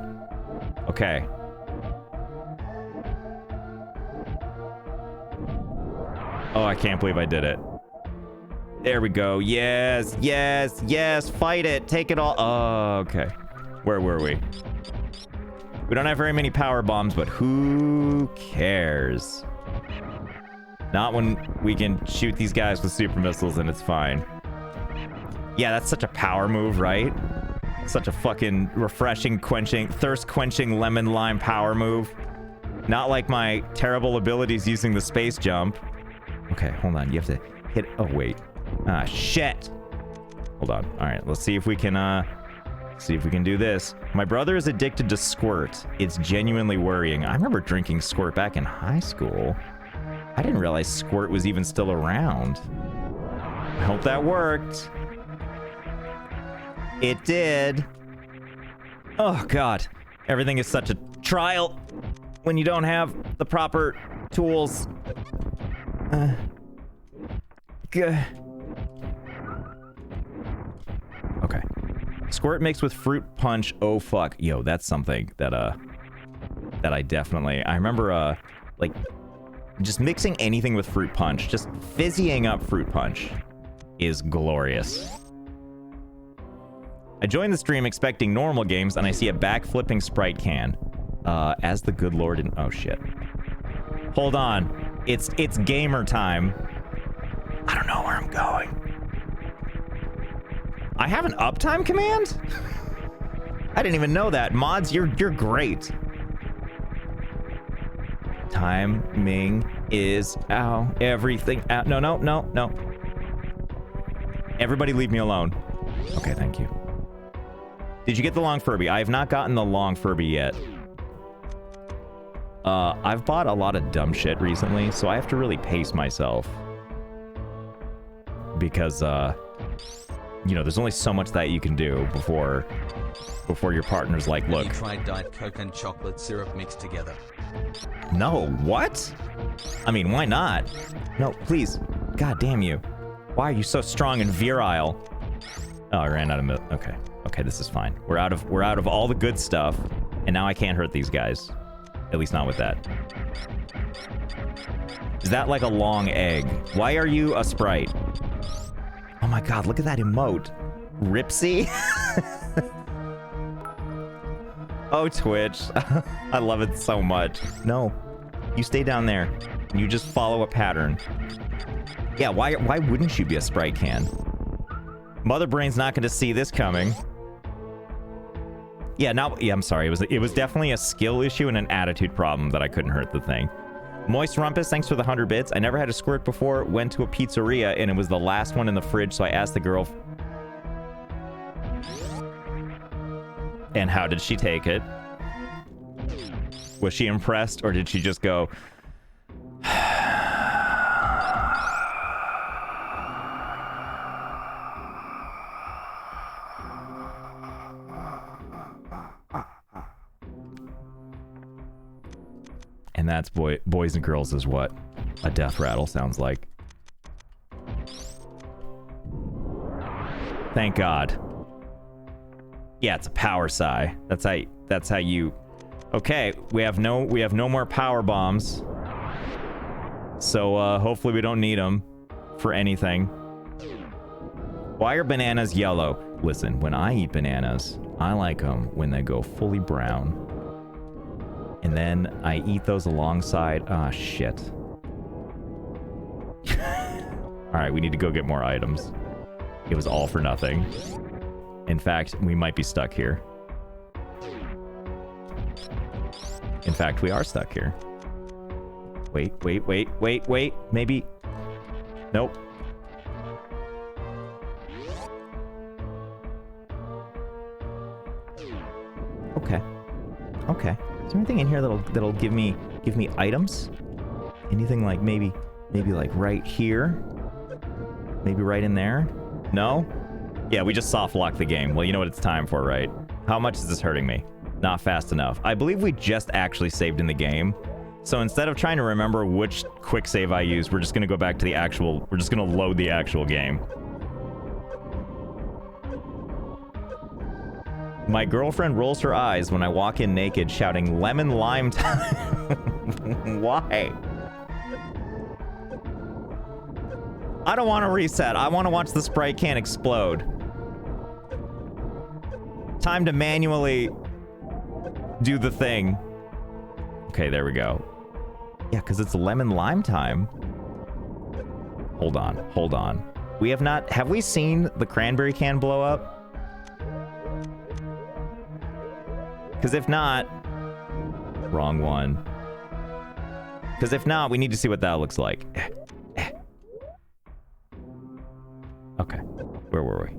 Okay. Oh, I can't believe I did it. There we go. Yes, yes, yes. Fight it. Take it all. Oh, okay. Where were we? We don't have very many power bombs, but who cares? Not when we can shoot these guys with super missiles and it's fine. Yeah, that's such a power move, right? Such a fucking refreshing, thirst-quenching lemon lime power move. Not like my terrible abilities using the space jump. Okay, hold on. You have to hit... Oh, wait. Ah, shit. Hold on. All right, let's see if we can do this. My brother is addicted to Squirt. It's genuinely worrying. I remember drinking Squirt back in high school. I didn't realize Squirt was even still around. I hope that worked. It did. Oh, God. Everything is such a trial when you don't have the proper tools. Okay. Squirt mixed with fruit punch. Oh, fuck. Yo, that's something that I definitely... I remember, like... Just mixing anything with fruit punch, just fizzying up fruit punch is glorious. I joined the stream expecting normal games, and I see a backflipping Sprite can. As the good Lord in... Oh, shit. Hold on. It's gamer time. I don't know where I'm going. I have an uptime command? I didn't even know that. Mods, you're great. Timing is out. Everything out. No. Everybody leave me alone. Okay, thank you. Did you get the long Furby? I have not gotten the long Furby yet. I've bought a lot of dumb shit recently, so I have to really pace myself. Because, you know, there's only so much that you can do before your partner's like, look. You tried Diet Coke and chocolate syrup mixed together. No, what? I mean, why not? No, please. God damn you. Why are you so strong and virile? Oh, I ran out of milk. Okay. Okay, this is fine. We're out of all the good stuff, and now I can't hurt these guys. At least not with that. Is that like a long egg? Why are you a Sprite? Oh my god, look at that emote. Ripsy? Oh, Twitch. I love it so much. No. You stay down there. You just follow a pattern. Yeah, why wouldn't you be a Sprite can? Mother Brain's not going to see this coming. Yeah, I'm sorry. It was definitely a skill issue and an attitude problem that I couldn't hurt the thing. Moist Rumpus, thanks for the 100 bits. I never had a squirt before. Went to a pizzeria and it was the last one in the fridge, so I asked the girl. And how did she take it? Was she impressed, or did she just go... And that's boys and girls is what a death rattle sounds like. Thank God. Yeah, it's a power sigh. That's how you... Okay, we have no more power bombs. So hopefully we don't need them for anything. Why are bananas yellow? Listen, when I eat bananas, I like them when they go fully brown. And then I eat those alongside... Ah, shit. Alright, we need to go get more items. It was all for nothing. In fact, we might be stuck here. In fact, we are stuck here. Wait. Maybe... Nope. Okay. Is there anything in here that'll give me items? Anything like maybe like right here? Maybe right in there? No? Yeah, we just soft locked the game. Well, you know what it's time for, right? How much is this hurting me? Not fast enough. I believe we just actually saved in the game. So instead of trying to remember which quick save I used, we're just gonna go back to the actual... We're just gonna load the actual game. My girlfriend rolls her eyes when I walk in naked shouting lemon lime time. Why? I don't want to reset. I want to watch the Sprite can explode. Time to manually do the thing. Okay, there we go. Yeah, because it's lemon lime time. Hold on. We have not... Have we seen the cranberry can blow up? Because if not... Wrong one. Because if not, we need to see what that looks like. Okay. Where were we?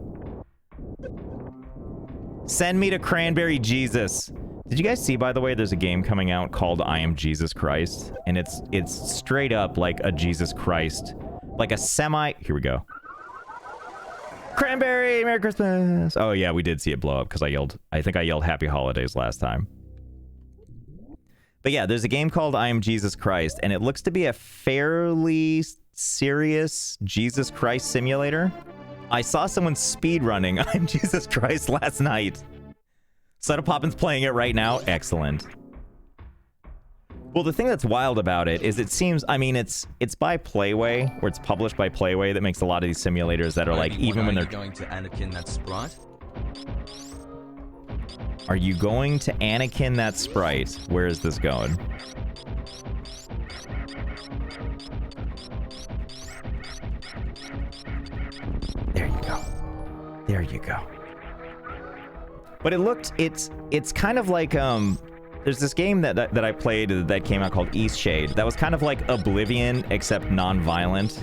Send me to Cranberry Jesus. Did you guys see, by the way, there's a game coming out called I Am Jesus Christ? And it's straight up like a Jesus Christ. Like a semi... Here we go. Cranberry, Merry Christmas. Oh yeah, we did see it blow up because I think I yelled Happy Holidays last time. But yeah, there's a game called I Am Jesus Christ, and it looks to be a fairly serious Jesus Christ simulator. I saw someone speedrunning I Am Jesus Christ last night. Soda Poppin's playing it right now. Excellent. Well, the thing that's wild about it is it seems, I mean, it's by Playway, or it's published by Playway that makes a lot of these simulators that are like, even when they're... going to Anakin that Sprite? Are you going to Anakin that Sprite? Where is this going? There you go. There you go. But it looked, it's kind of like, there's this game that I played that came out called Eastshade. That was kind of like Oblivion, except non-violent.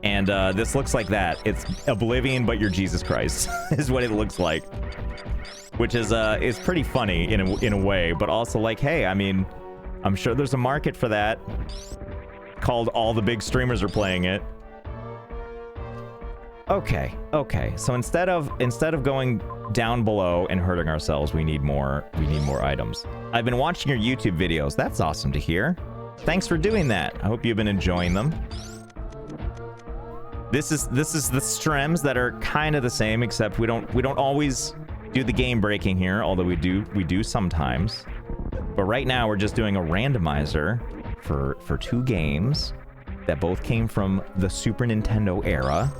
And this looks like that. It's Oblivion, but you're Jesus Christ, is what it looks like. Which is pretty funny in a way, but also like, hey, I mean, I'm sure there's a market for that. Called all the big streamers are playing it. Okay. So instead of going down below and hurting ourselves, we need more items. I've been watching your YouTube videos. That's awesome to hear. Thanks for doing that. I hope you've been enjoying them. This is the streams that are kind of the same, except we don't always do the game breaking here, although we do sometimes. But right now we're just doing a randomizer for 2 games that both came from the Super Nintendo era.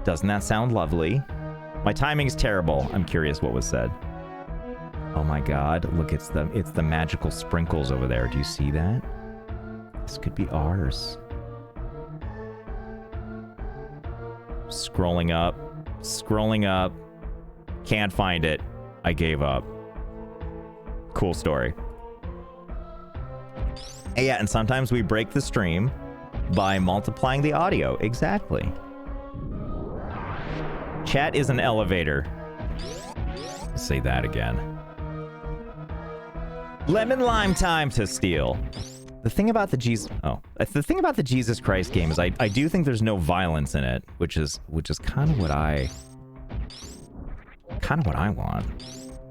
Doesn't that sound lovely? My timing's terrible. I'm curious what was said. Oh my god, look, it's the magical sprinkles over there. Do you see that? This could be ours. Scrolling up. Can't find it. I gave up. Cool story. And yeah, and sometimes we break the stream by multiplying the audio. Exactly. Chat is an elevator. Say that again. Lemon lime time to steal. The thing about the Jesus Christ game is I do think there's no violence in it, which is kind of what I want.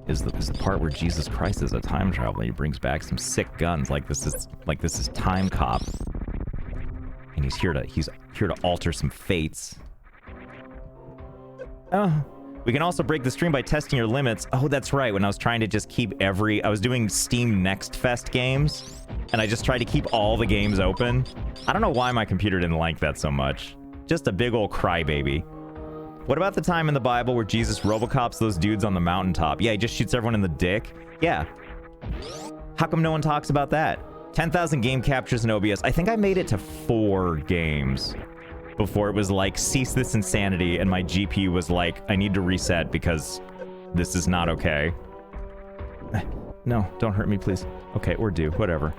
Is the part where Jesus Christ is a time traveler. He brings back some sick guns like this is Time Cop. And he's here to alter some fates. Oh, we can also break the stream by testing your limits. Oh, that's right. When I was trying to just keep I was doing Steam Next Fest games, and I just tried to keep all the games open. I don't know why my computer didn't like that so much. Just a big old crybaby. What about the time in the Bible where Jesus Robocops those dudes on the mountaintop? Yeah, he just shoots everyone in the dick. Yeah. How come no one talks about that? 10,000 game captures in OBS. I think I made it to 4 games before it was like, cease this insanity, and my GPU was like, I need to reset because this is not okay. No, don't hurt me, please. Okay, or do, whatever.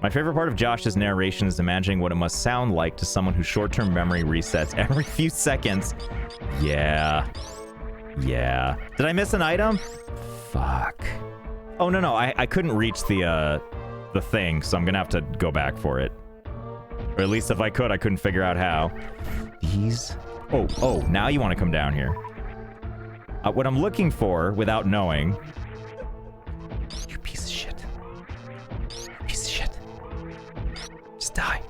My favorite part of Josh's narration is imagining what it must sound like to someone whose short-term memory resets every few seconds. Yeah. Did I miss an item? Fuck. Oh, no, I couldn't reach the thing, so I'm gonna have to go back for it. Or at least if I could, I couldn't figure out how. These... Oh, now you want to come down here. What I'm looking for, without knowing... You piece of shit. Piece of shit. Just die.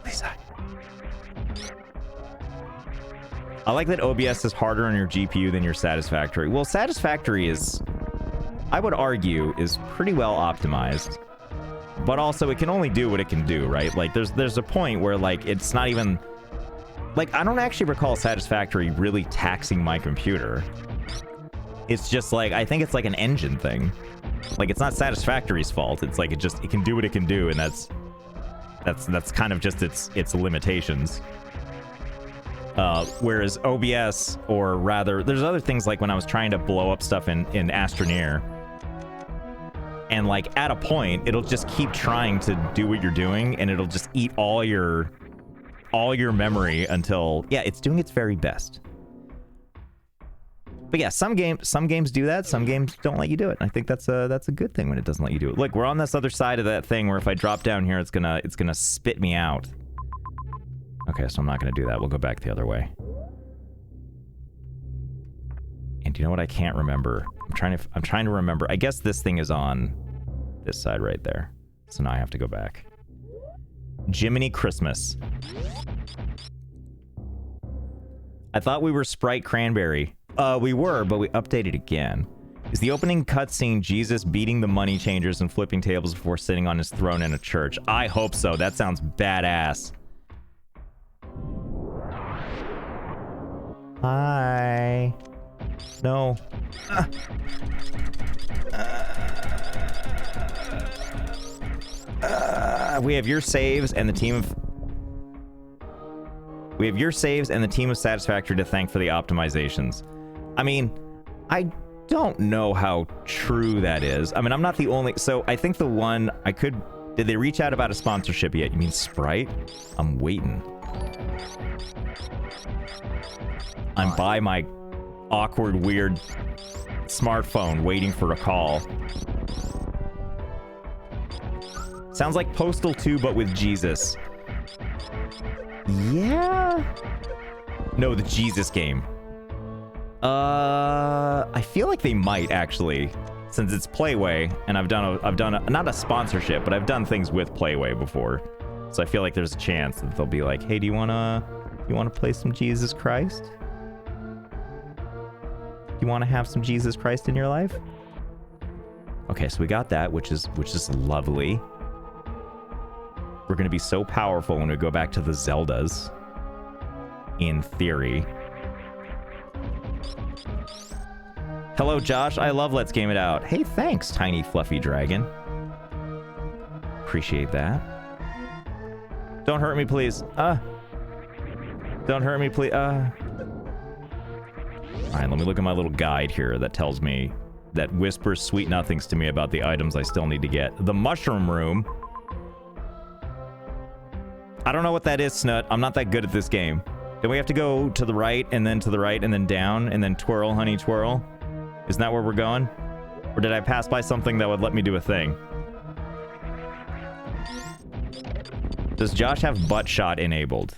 Please die. I like that OBS is harder on your GPU than your Satisfactory. Well, Satisfactory is... I would argue, is pretty well optimized. But also, it can only do what it can do, right? Like, there's a point where, like, it's not even... Like, I don't actually recall Satisfactory really taxing my computer. It's just, like, I think it's, like, an engine thing. Like, it's not Satisfactory's fault. It's, like, it can do what it can do, and that's kind of just its limitations. Whereas OBS, or rather... There's other things, like when I was trying to blow up stuff in Astroneer... And, like, at a point, it'll just keep trying to do what you're doing, and it'll just eat all your memory until... Yeah, it's doing its very best. But yeah, some games do that, some games don't let you do it. I think that's a good thing when it doesn't let you do it. Look, we're on this other side of that thing where if I drop down here, it's gonna spit me out. Okay, so I'm not gonna do that. We'll go back the other way. And you know what I can't remember? I'm trying to remember. I guess this thing is on this side right there. So now I have to go back. Jiminy Christmas. I thought we were Sprite Cranberry. We were, but we updated again. Is the opening cutscene Jesus beating the money changers and flipping tables before sitting on his throne in a church? I hope so. That sounds badass. Hi. No. We have your saves and the team of... We have your saves and the team of Satisfactory to thank for the optimizations. I mean, I don't know how true that is. I mean, I'm not the only... So, I think the one I could... Did they reach out about a sponsorship yet? You mean Sprite? I'm waiting. I'm by my awkward, weird smartphone waiting for a call. Sounds like Postal 2, but with Jesus. Yeah? No, the Jesus game. I feel like they might actually, since it's Playway, and I've done not a sponsorship, but I've done things with Playway before. So I feel like there's a chance that they'll be like, "Hey, do you wanna play some Jesus Christ? Do you want to have some Jesus Christ in your life?" Okay, so we got that, which is lovely. We're going to be so powerful when we go back to the Zeldas. In theory. Hello, Josh. I love Let's Game It Out. Hey, thanks, tiny fluffy dragon. Appreciate that. Don't hurt me, please. Don't hurt me, please. Alright, let me look at my little guide here that tells me, that whispers sweet nothings to me about the items I still need to get. The Mushroom Room. I don't know what that is, Snut. I'm not that good at this game. Then we have to go to the right, and then to the right, and then down, and then twirl, honey, twirl. Isn't that where we're going? Or did I pass by something that would let me do a thing? Does Josh have butt shot enabled?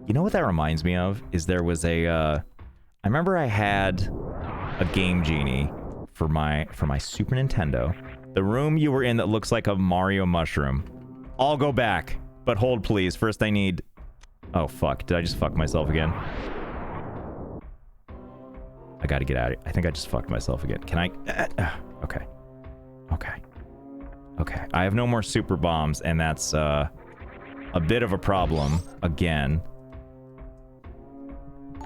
You know what that reminds me of? Is there was a, I remember I had a Game Genie for my Super Nintendo. The room you were in that looks like a Mario mushroom. I'll go back. But hold, please. First, I need... Oh, fuck. Did I just fuck myself again? I gotta get out of here. I think I just fucked myself again. Can I... Okay. Okay. Okay. I have no more super bombs, and that's, a bit of a problem, again.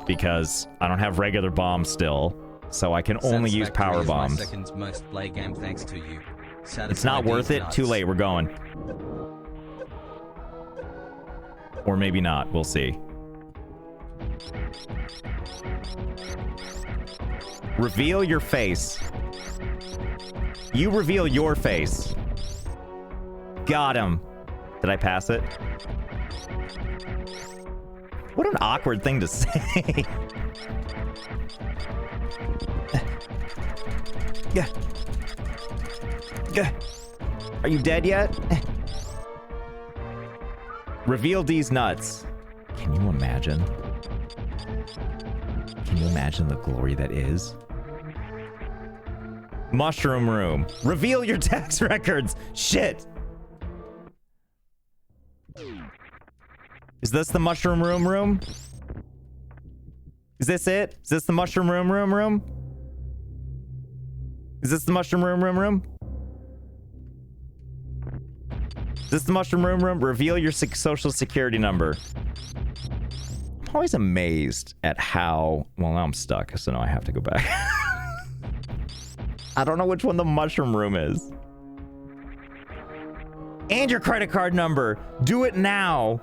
Because I don't have regular bombs still, so I can only use power bombs. Second most play game thanks to you. It's not worth it. Too late. We're going. Or maybe not. We'll see. Reveal your face. You reveal your face. Got him. Did I pass it? What an awkward thing to say. Yeah. Yeah. Are you dead yet? Reveal these nuts. Can you imagine? Can you imagine the glory that is? Mushroom Room. Reveal your tax records. Shit. Is this the Mushroom Room? Is this it? Is this the Mushroom Room? Is this the Mushroom Room? Is this the Mushroom Room? Reveal your social security number. I'm always amazed at how... Well, now I'm stuck, so now I have to go back. I don't know which one the Mushroom Room is. And your credit card number. Do it now.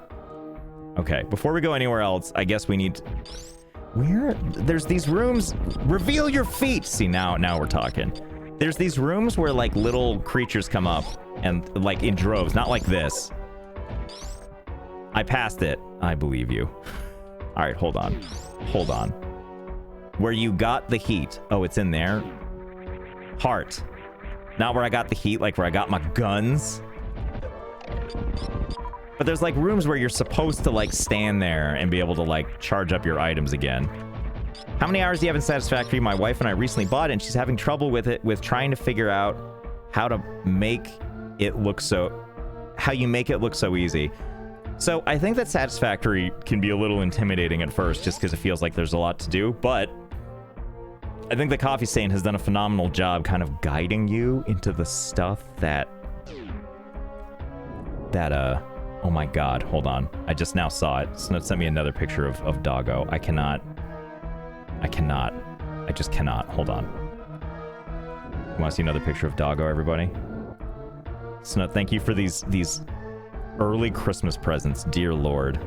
Okay, before we go anywhere else, I guess we need to... Where? There's these rooms. Reveal your feet. See, now we're talking. There's these rooms where, like, little creatures come up. And, like, in droves. Not like this. I passed it. I believe you. Alright, hold on. Hold on. Where you got the heat. Oh, it's in there? Heart. Not where I got the heat, like where I got my guns. But there's, like, rooms where you're supposed to, like, stand there and be able to, like, charge up your items again. How many hours do you have in Satisfactory? My wife and I recently bought it, and she's having trouble with it, with trying to figure out how to make it look so... How you make it look so easy. So, I think that Satisfactory can be a little intimidating at first, just because it feels like there's a lot to do, but I think the coffee stain has done a phenomenal job kind of guiding you into the stuff that oh my god, hold on. I just now saw it. Snow sent me another picture of Doggo. I just cannot. Hold on. You want to see another picture of Doggo, everybody? Snow, thank you for these early Christmas presents, dear Lord.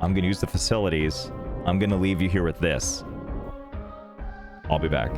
I'm gonna use the facilities. I'm gonna leave you here with this. I'll be back.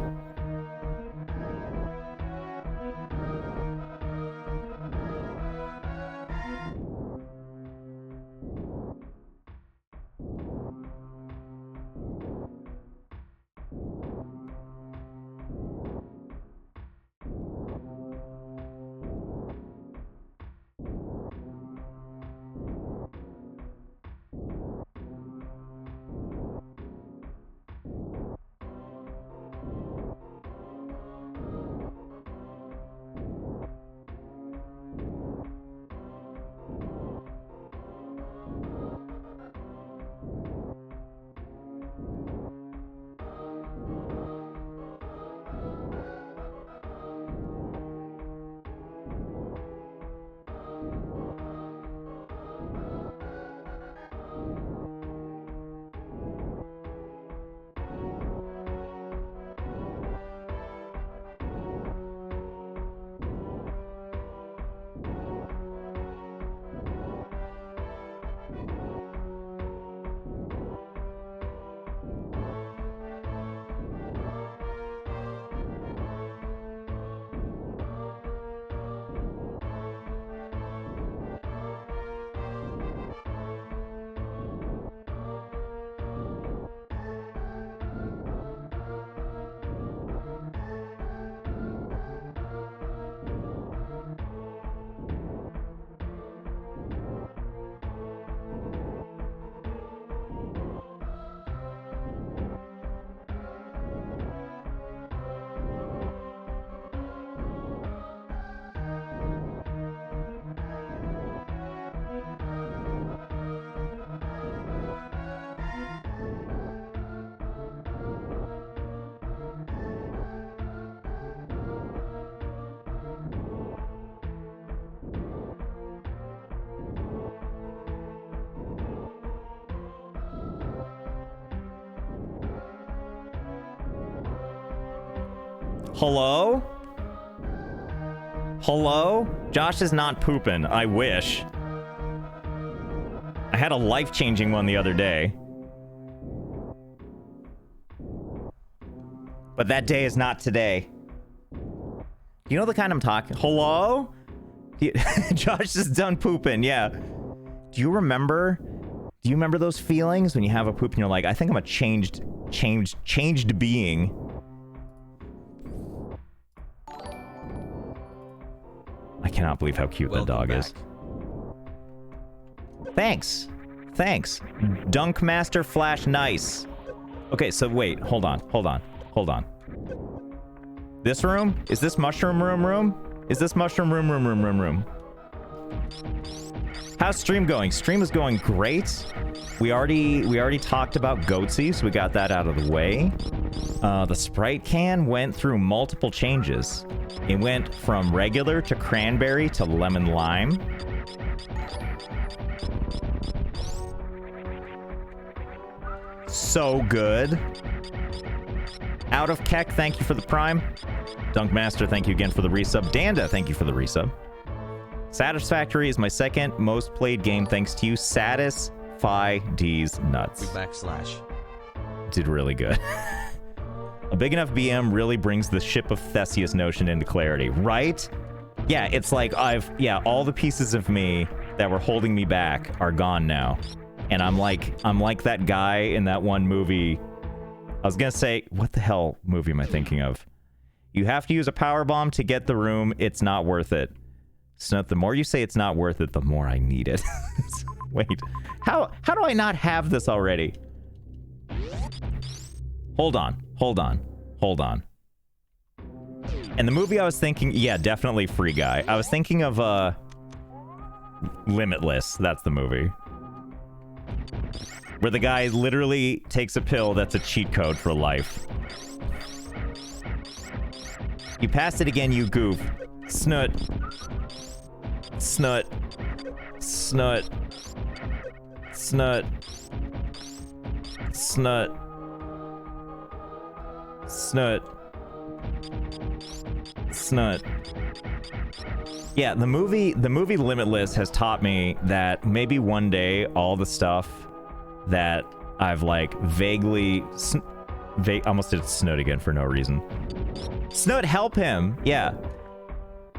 Hello? Hello? Josh is not pooping. I wish. I had a life-changing one the other day. But that day is not today. You know the kind I'm talking... Hello? Josh is done pooping, yeah. Do you remember those feelings when you have a poop and you're like, I think I'm a changed being? I cannot believe how cute that dog is. Thanks. Thanks. Dunk Master Flash Nice. Okay, so wait, hold on. This room? Is this mushroom room? Is this mushroom room? How's stream going? Stream is going great. We already talked about Goatsy, so we got that out of the way. The Sprite can went through multiple changes. It went from regular to cranberry to lemon lime. So good. Out of Keck, thank you for the prime. Dunkmaster, thank you again for the resub. Danda, thank you for the resub. Satisfactory is my second most played game thanks to you. Satisfy D's nuts. Did really good. A big enough BM really brings the ship of Theseus notion into clarity, right? Yeah, it's like all the pieces of me that were holding me back are gone now. And I'm like that guy in that one movie. I was gonna say, what the hell movie am I thinking of? You have to use a power bomb to get the room. It's not worth it. So the more you say it's not worth it, the more I need it. Wait, how do I not have this already? Hold on. And the movie I was thinking, yeah, definitely Free Guy. I was thinking of Limitless. That's the movie. Where the guy literally takes a pill that's a cheat code for life. You passed it again, you goof. Snut. Snut. Snut. Snut. Snut. Snut. Snut. Yeah, the movie Limitless has taught me that maybe one day all the stuff that I've like vaguely almost did snut again for no reason. Snut, help him. Yeah.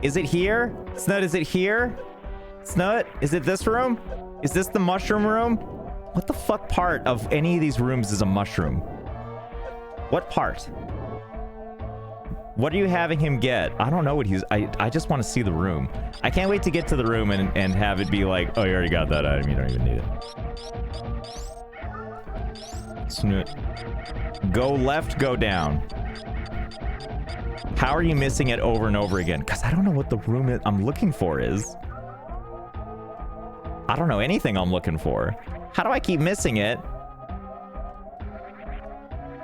Is it here? Snut, is it here? Snut, is it this room? Is this the mushroom room? What the fuck part of any of these rooms is a mushroom? What part? What are you having him get? I don't know what he's... I just want to see the room. I can't wait to get to the room and have it be like, oh, you already got that item. You don't even need it. Snoot. Go left, go down. How are you missing it over and over again? Because I don't know what the room I'm looking for is. I don't know anything I'm looking for. How do I keep missing it?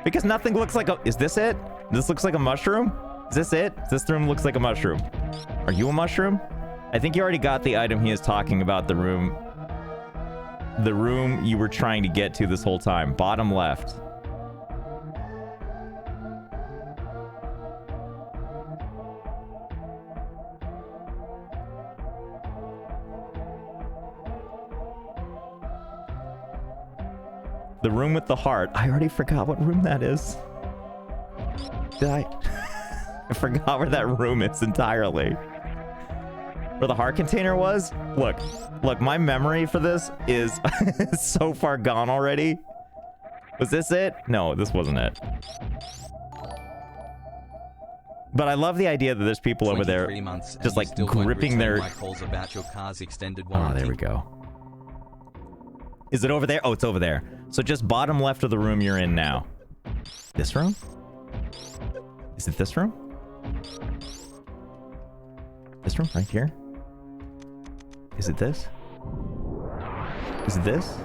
Because nothing looks like a... Is this it? This looks like a mushroom? Is this it? This room looks like a mushroom. Are you a mushroom? I think you already got the item he is talking about, the room. The room you were trying to get to this whole time. Bottom left. The room with the heart. I already forgot what room that is. Did I? I forgot where that room is entirely. Where the heart container was? Look, my memory for this is so far gone already. Was this it? No, this wasn't it. But I love the idea that there's people over there just like gripping their... Oh, there we go. Is it over there? Oh, it's over there. So just bottom left of the room you're in now. This room? Is it this room? This room? Right here? Is it this? Is it this?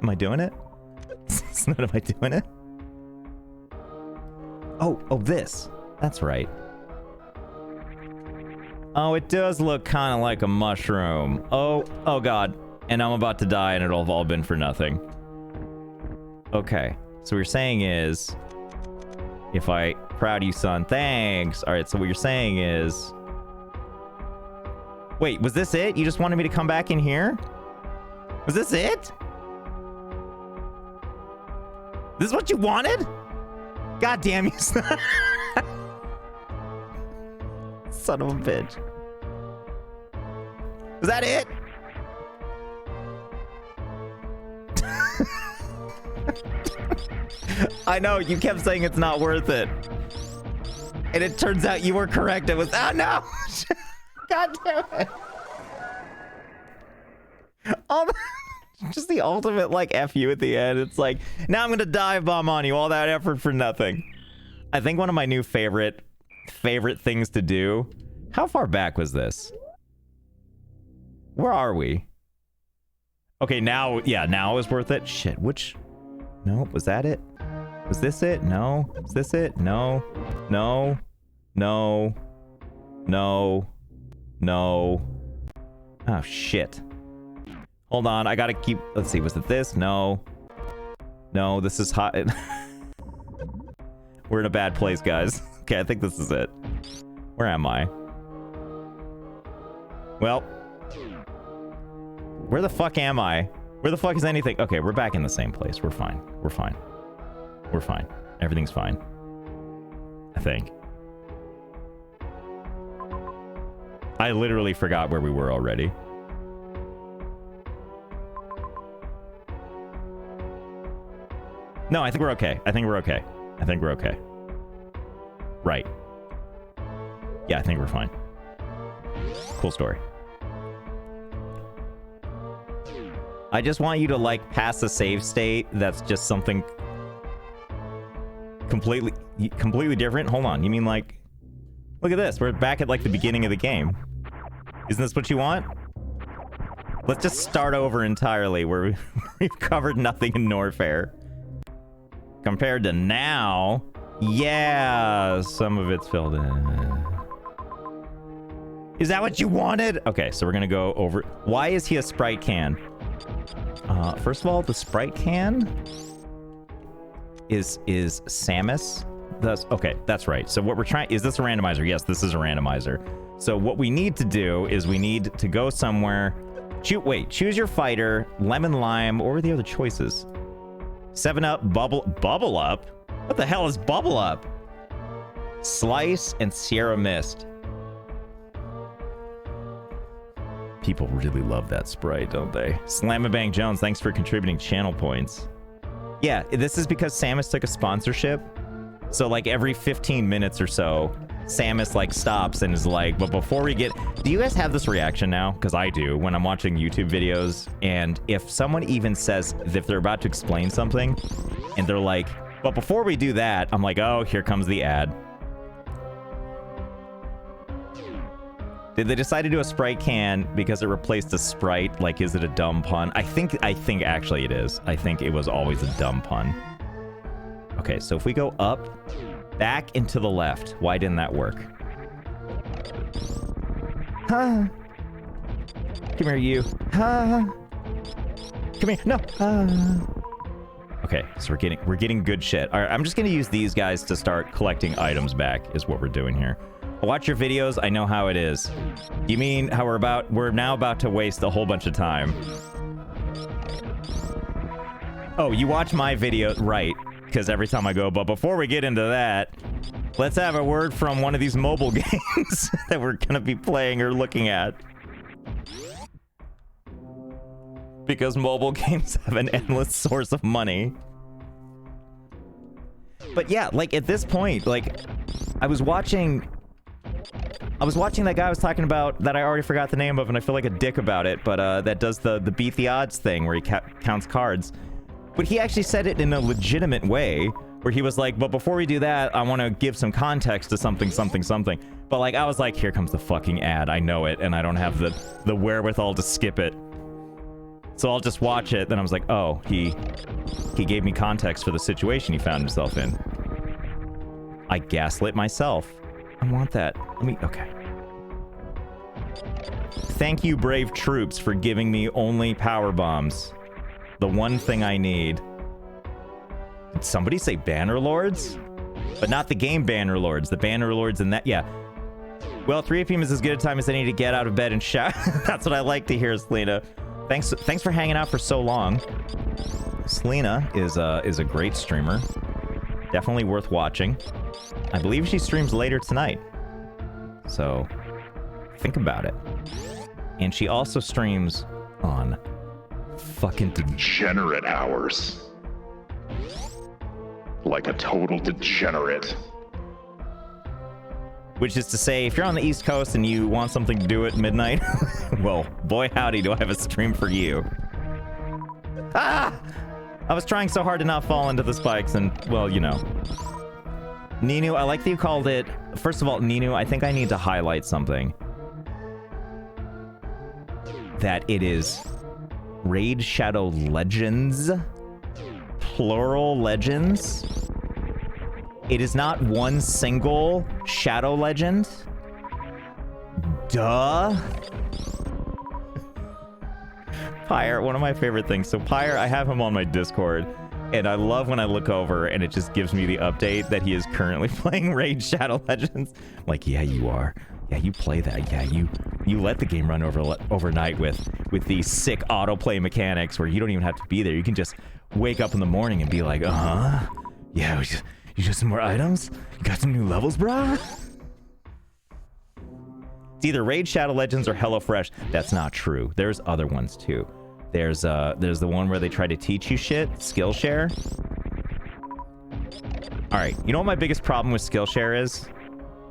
Am I doing it? Am I doing it? Oh, this. That's right. Oh, it does look kind of like a mushroom. Oh God. And I'm about to die and it'll have all been for nothing. Okay. So what you're saying is... If I... Proud of you, son. Thanks. Alright, so what you're saying is... Wait, was this it? You just wanted me to come back in here? Was this it? This is what you wanted? God damn you, son. Son of a bitch. Was that it? I know, you kept saying it's not worth it. And it turns out you were correct. It was... Oh, no! God damn it. Just the ultimate, like, F you at the end. It's like, now I'm gonna dive bomb on you. All that effort for nothing. I think one of my new favorite things to do... How far back was this? Where are we? Okay, now... Yeah, now is worth it. Shit, which... No, was that it? Was this it? No. Was this it? No. No. No. No. No. Oh, shit. Hold on, I gotta keep... Let's see, was it this? No. No, this is hot. We're in a bad place, guys. Okay, I think this is it. Where am I? Well. Where the fuck am I? Where the fuck is anything? Okay, we're back in the same place. We're fine. We're fine. We're fine. Everything's fine. I think. I literally forgot where we were already. No, I think we're okay. I think we're okay. I think we're okay. Right. Yeah, I think we're fine. Cool story. I just want you to, like, pass a save state that's just something completely different. Hold on. You mean, like Look at this. We're back at like the beginning of the game. Isn't this what you want? Let's just start over entirely where we've covered nothing in Norfair. Compared to now, yeah, some of it's filled in. Is that what you wanted? Okay, so we're gonna go over. Why is he a Sprite can? First of all, the Sprite can is Samus. Okay, that's right. So what we're trying, is this a randomizer? Yes, this is a randomizer. So what we need to do is we need to go somewhere. Choose your fighter, lemon lime, or the other choices. 7-Up, bubble up? What the hell is bubble up? Slice and Sierra Mist. People really love that Sprite, don't they? Slamabang Jones, thanks for contributing channel points. Yeah, this is because Samus took a sponsorship. So like every 15 minutes or so, Samus like stops and is like, but before we get... Do you guys have this reaction now? Because I do when I'm watching YouTube videos. And if someone even says, if they're about to explain something and they're like, but before we do that, I'm like, oh, here comes the ad. Did they decide to do a Sprite can because it replaced a Sprite? Like, is it a dumb pun? I think actually it is. I think it was always a dumb pun. Okay, so if we go up, back and to the left. Why didn't that work? Huh? Come here, you. Huh? Come here. No. Okay, so we're getting good shit. All right, I'm just gonna use these guys to start collecting items back. Is what we're doing here. I watch your videos. I know how it is. You mean how we're now about to waste a whole bunch of time? Oh, you watch my video, right? Because every time I go, but before we get into that, let's have a word from one of these mobile games that we're going to be playing or looking at. Because mobile games have an endless source of money. But yeah, like at this point, like I was watching that guy I was talking about that I already forgot the name of, and I feel like a dick about it, but that does the beat the odds thing where he counts cards. But he actually said it in a legitimate way, where he was like, but before we do that, I want to give some context to something. But like, I was like, here comes the fucking ad. I know it, and I don't have the wherewithal to skip it. So I'll just watch it. Then I was like, oh, he gave me context for the situation he found himself in. I gaslit myself. I want that. Okay. Thank you, brave troops, for giving me only power bombs. The one thing I need. Did somebody say Banner Lords? But not the game Banner Lords. The Banner Lords and that, yeah. Well, 3 p.m. is as good a time as any to get out of bed and shower. That's what I like to hear, Selena. Thanks for hanging out for so long. Selena is a great streamer. Definitely worth watching. I believe she streams later tonight. So, think about it. And she also streams on fucking degenerate hours. Like a total degenerate. Which is to say, if you're on the East Coast and you want something to do at midnight, well, boy howdy, do I have a stream for you. Ah! I was trying so hard to not fall into the spikes, and, well, you know. Ninu, I like that you called it... First of all, Ninu, I think I need to highlight something. That it is Raid Shadow Legends. Plural Legends. It is not one single Shadow Legend. Duh. Pyre, one of my favorite things. So Pyre, I have him on my Discord, and I love when I look over and it just gives me the update that he is currently playing Raid Shadow Legends. I'm like, yeah, you are. Yeah, you play that. Yeah, you let the game run overnight with these sick autoplay mechanics where you don't even have to be there. You can just wake up in the morning and be like, yeah, you got some more items? You got some new levels, brah? It's either Raid Shadow Legends or HelloFresh. That's not true. There's other ones too. There's the one where they try to teach you shit, Skillshare. All right, you know what my biggest problem with Skillshare is?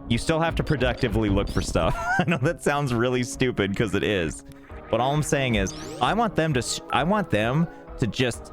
You still have to productively look for stuff. I know that sounds really stupid because it is. But all I'm saying is I want them to just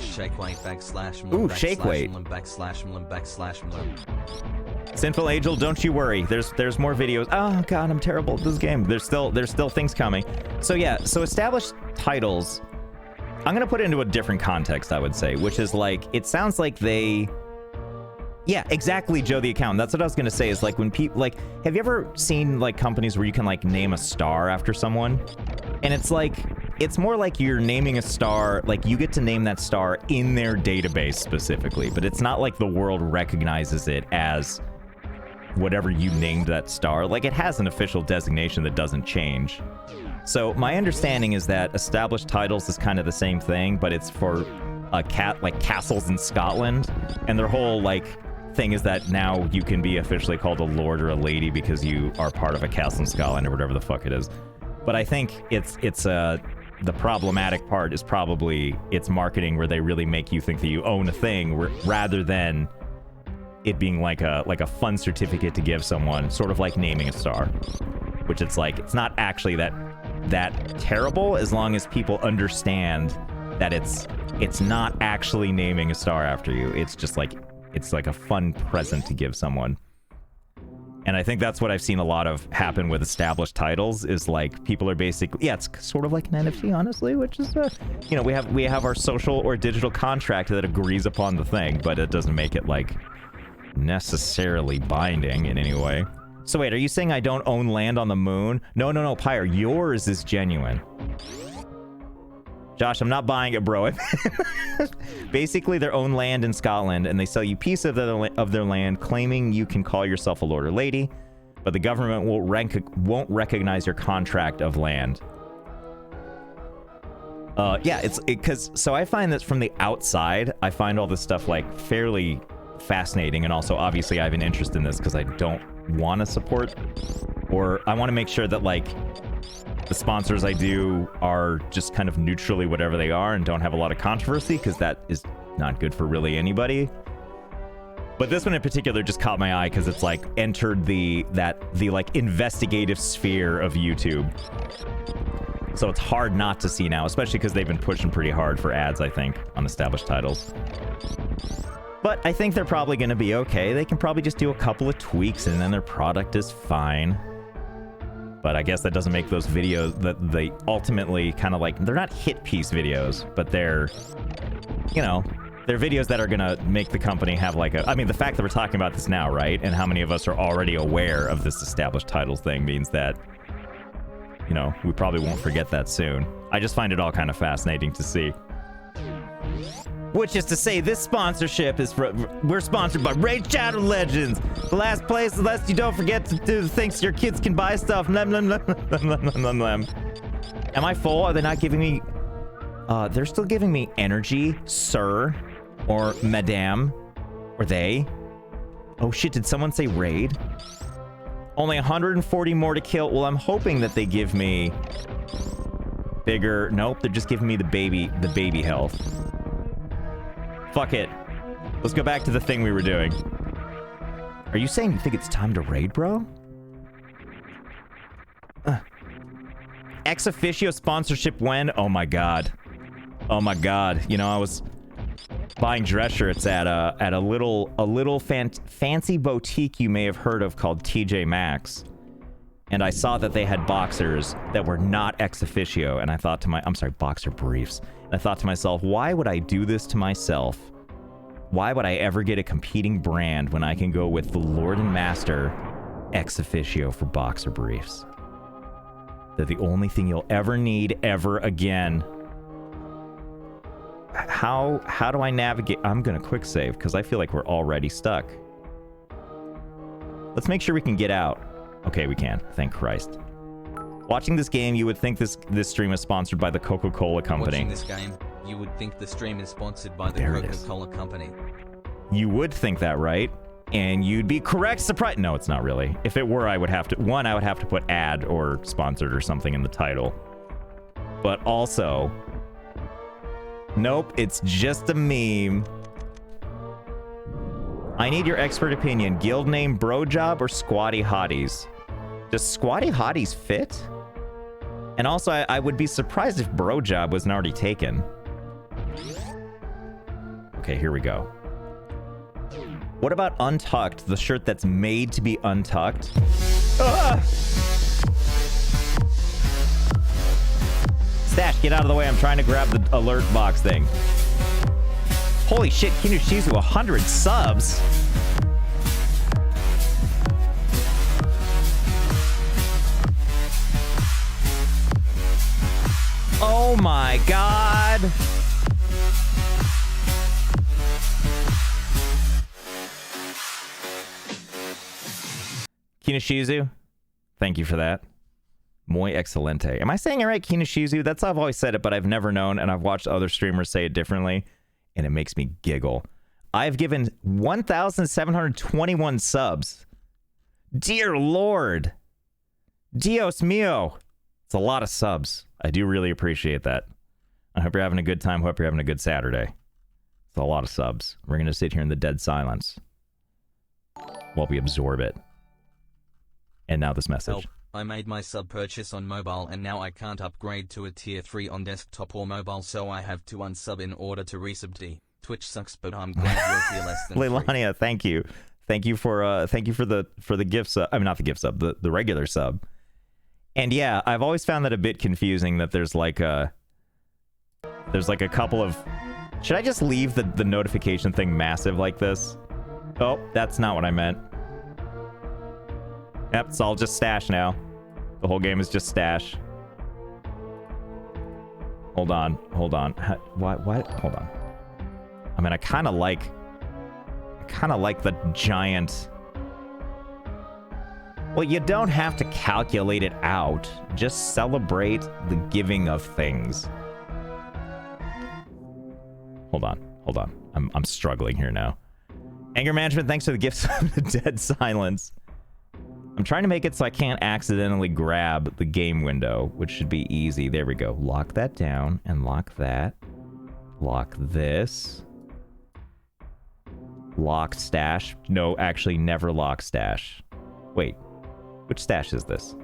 shake weight Ooh, shake weight. Sinful Angel, don't you worry. There's more videos. Oh god, I'm terrible at this game. There's still things coming. So yeah, so established titles, I'm gonna put it into a different context, I would say, which is like, it sounds like they... Yeah, exactly, Joe the Accountant. That's what I was gonna say, is like when people, like, have you ever seen like companies where you can like name a star after someone? And it's like, it's more like you're naming a star, like you get to name that star in their database specifically, but it's not like the world recognizes it as whatever you named that star. Like, it has an official designation that doesn't change. So my understanding is that established titles is kind of the same thing, but it's for like castles in Scotland, and their whole like thing is that now you can be officially called a lord or a lady because you are part of a castle in Scotland or whatever the fuck it is. But I think it's the problematic part is probably its marketing, where they really make you think that you own a thing rather than it being like a fun certificate to give someone, sort of like naming a star, which it's like, it's not actually that terrible as long as people understand that it's not actually naming a star after you. It's just like, it's like a fun present to give someone. And I think that's what I've seen a lot of happen with established titles, is like people are basically, yeah, it's sort of like an NFT, honestly, which is, you know, we have our social or digital contract that agrees upon the thing, but it doesn't make it like necessarily binding in any way. So wait, are you saying I don't own land on the moon? No, Pyre, yours is genuine. Josh, I'm not buying it, bro. Basically, their own land in Scotland, and they sell you pieces of their land, claiming you can call yourself a lord or lady, but the government won't recognize your contract of land. Yeah, so I find that from the outside, I find all this stuff like fairly fascinating, and also obviously I have an interest in this because I don't want to support, or I want to make sure that like the sponsors I do are just kind of neutrally whatever they are and don't have a lot of controversy, because that is not good for really anybody. But this one in particular just caught my eye because it's like entered the like investigative sphere of YouTube. So it's hard not to see now, especially because they've been pushing pretty hard for ads, I think, on established titles. But I think they're probably going to be okay. They can probably just do a couple of tweaks and then their product is fine. But I guess that doesn't make those videos that they ultimately kind of like, they're not hit piece videos, but they're, you know, they're videos that are going to make the company have like a, I mean, the fact that we're talking about this now, right? And how many of us are already aware of this established titles thing means that, you know, we probably won't forget that soon. I just find it all kind of fascinating to see. Which is to say, this sponsorship is we're sponsored by Raid Shadow Legends. The last place, unless you don't forget to do the things your kids can buy stuff. Am I full? Are they not giving me... they're still giving me energy, sir, or madame, or they. Oh shit, did someone say raid? Only 140 more to kill. Well, I'm hoping that they give me bigger... Nope, they're just giving me the baby health. Fuck it. Let's go back to the thing we were doing. Are you saying you think it's time to raid, bro? Ex officio sponsorship when? Oh my god. Oh my god. You know, I was buying dress shirts at a little fancy boutique you may have heard of called TJ Maxx. And I saw that they had boxers that were not ex officio, and I thought to I'm sorry, boxer briefs. And I thought to myself, why would I do this to myself? Why would I ever get a competing brand when I can go with the Lord and Master ex officio for boxer briefs? They're the only thing you'll ever need ever again. How do I navigate? I'm gonna quick save because I feel like we're already stuck. Let's make sure we can get out. Okay, we can. Thank Christ. Watching this game, you would think this stream is sponsored by the Coca-Cola Company. Watching this game, you would think the stream is sponsored by the There it Coca-Cola Company. You would think that, right? And you'd be correct. Surprise! No, it's not really. If it were, I would have to... One, I would have to put ad or sponsored or something in the title. But also... Nope, it's just a meme. I need your expert opinion. Guild name Brojob or Squatty Hotties? Does Squatty Hotties fit? And also, I would be surprised if Brojob wasn't already taken. Okay, here we go. What about Untucked? The shirt that's made to be untucked? Ah! Stash, get out of the way. I'm trying to grab the alert box thing. Holy shit, Kinushizu, 100 subs. Oh my god. Kinushizu, thank you for that. Muy excelente. Am I saying it right, Kinushizu? That's how I've always said it, but I've never known, and I've watched other streamers say it differently, and it makes me giggle. I've given 1,721 subs. Dear Lord. Dios mio. It's a lot of subs. I do really appreciate that. I hope you're having a good time. Hope you're having a good Saturday. It's a lot of subs. We're going to sit here in the dead silence while we absorb it. And now this message. Help. I made my sub purchase on mobile and now I can't upgrade to a tier 3 on desktop or mobile, so I have to unsub in order to resub D. Twitch sucks, but I'm glad you're tier less than Leilania, thank you. Thank you for the gift sub. I mean, not the gift sub, the regular sub. And yeah, I've always found that a bit confusing that there's like a couple of... Should I just leave the notification thing massive like this? Oh, that's not what I meant. Yep, it's all just stash now. The whole game is just stash. Hold on. What? Hold on. I mean, I kind of like the giant... Well, you don't have to calculate it out. Just celebrate the giving of things. Hold on. I'm struggling here now. Anger management, thanks for the gifts of the dead silence. I'm trying to make it so I can't accidentally grab the game window, which should be easy. There we go. Lock that down and lock that. Lock this. Locked stash? No, actually never lock stash. Wait, which stash is this?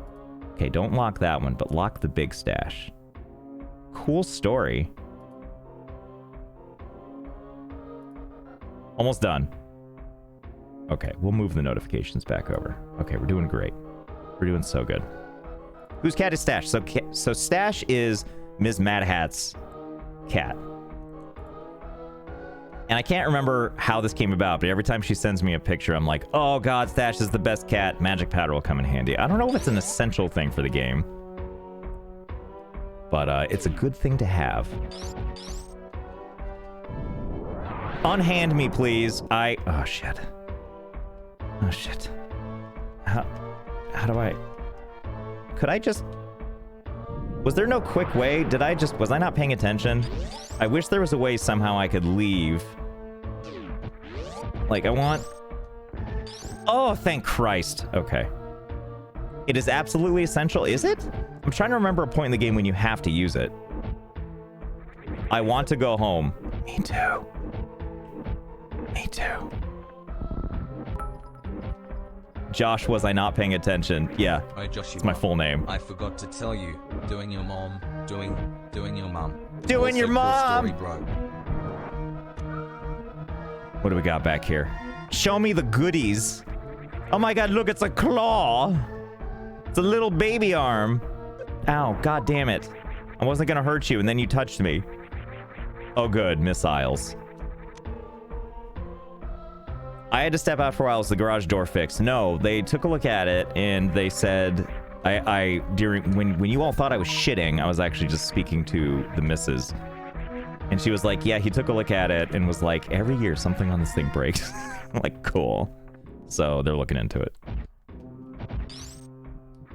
Okay, don't lock that one, but lock the big stash. Cool story. Almost done. Okay, we'll move the notifications back over. Okay, we're doing great. We're doing so good. Whose cat is Stash? So Stash is Ms. Mad Hat's cat. And I can't remember how this came about, but every time she sends me a picture, I'm like, oh god, Stash is the best cat. Magic powder will come in handy. I don't know if it's an essential thing for the game, but it's a good thing to have. Unhand me, please. Oh shit. Oh shit. How do I... Could I just... Was there no quick way? Was I not paying attention? I wish there was a way somehow I could leave. Like, I want... Oh, thank Christ. Okay. It is absolutely essential, is it? I'm trying to remember a point in the game when you have to use it. I want to go home. Me too. Me too. Josh, was I not paying attention? Yeah, Hey, Joshua, it's my full name. I forgot to tell you. Doing your mom. Doing your mom. Doing your Also, cool mom! story, bro. What do we got back here? Show me the goodies. Oh my god, look, it's a claw. It's a little baby arm. Ow, god damn it. I wasn't gonna hurt you, and then you touched me. Oh good, missiles. I had to step out for a while as the garage door fixed. No, they took a look at it, and they said... when you all thought I was shitting, I was actually just speaking to the missus. And she was like, yeah, he took a look at it and was like, every year something on this thing breaks. I'm like, cool. So they're looking into it.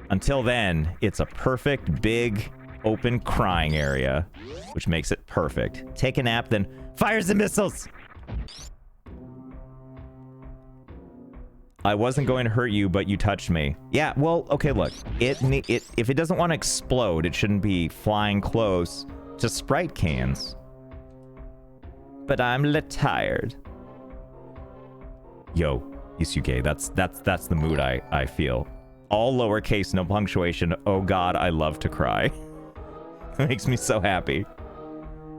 Until then, it's a perfect, big, open crying area, which makes it perfect. Take a nap, then fires the missiles! I wasn't going to hurt you, but you touched me. Yeah, well, okay, look. If it doesn't want to explode, it shouldn't be flying close to Sprite cans. But I'm tired. Yo, Yusuke, that's the mood I feel. All lowercase, no punctuation. Oh god, I love to cry. It makes me so happy.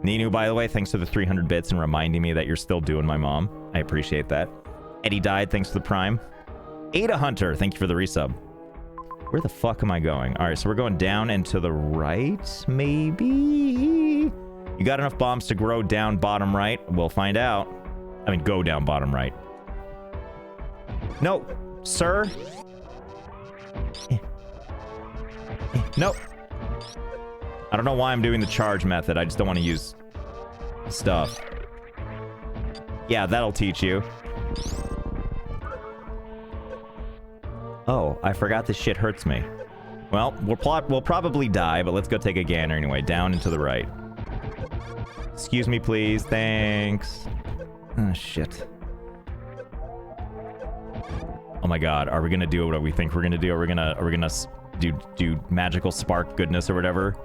Ninu, by the way, thanks for the 300 bits and reminding me that you're still doing my mom. I appreciate that. Eddie died, thanks for the prime. Ada Hunter, thank you for the resub. Where the fuck am I going? All right, so we're going down and to the right, maybe? You got enough bombs to grow down bottom right? We'll find out. I mean, go down bottom right. No, sir. No. I don't know why I'm doing the charge method. I just don't want to use stuff. Yeah, that'll teach you. Oh, I forgot this shit hurts me. Well, we'll probably die, but let's go take a gander anyway. Down and to the right. Excuse me, please. Thanks. Oh, shit. Oh my god, are we gonna do what we think we're gonna do? Are we gonna do magical spark goodness or whatever?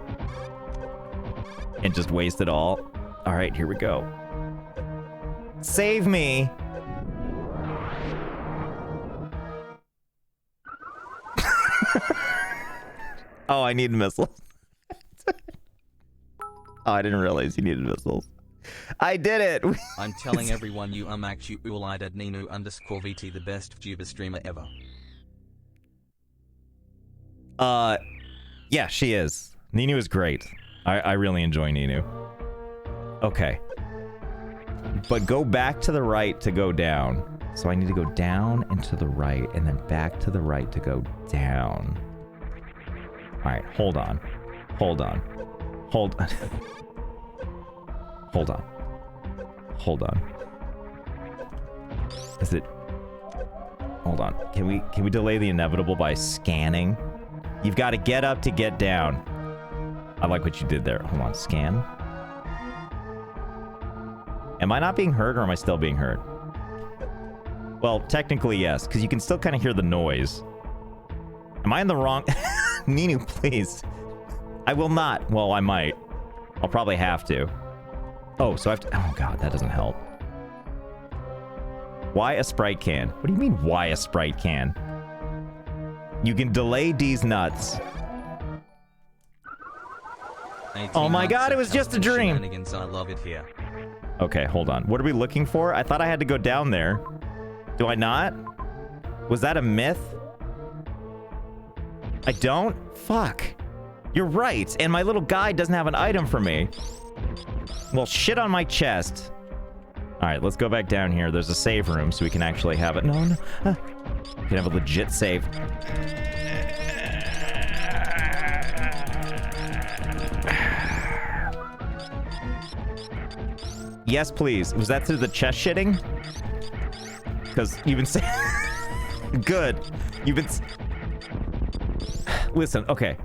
And just waste it all? Alright, here we go. Save me! Oh, I need missiles. Oh, I didn't realize you needed missiles. I did it! I'm telling everyone you actually ulided Ninu_VT the best VTuber streamer ever. Yeah, she is. Ninu is great. I really enjoy Ninu. Okay. But go back to the right to go down. So I need to go down and to the right, and then back to the right to go down. Alright, hold on. Hold on. Hold on. Hold on. Hold on. Is it... Hold on. Can we delay the inevitable by scanning? You've got to get up to get down. I like what you did there. Hold on. Scan. Am I not being hurt, or am I still being hurt? Well, technically, yes, because you can still kind of hear the noise. Am I in the wrong... Ninu, please. I will not. Well, I might. I'll probably have to. Oh, so I have to... Oh, God, that doesn't help. Why a Sprite can? What do you mean, why a Sprite can? You can delay D's nuts. 18 Oh my months god, it of was just a custom dream. shenanigans. I love it here. Okay, hold on. What are we looking for? I thought I had to go down there. Do I not? Was that a myth? I don't? Fuck. You're right, and my little guy doesn't have an item for me. Well, shit on my chest. Alright, let's go back down here. There's a save room, so we can actually have it. No, no. We can have a legit save. Yes, please. Was that through the chest shitting? Because you've been saying... Good. You've been... Listen, okay.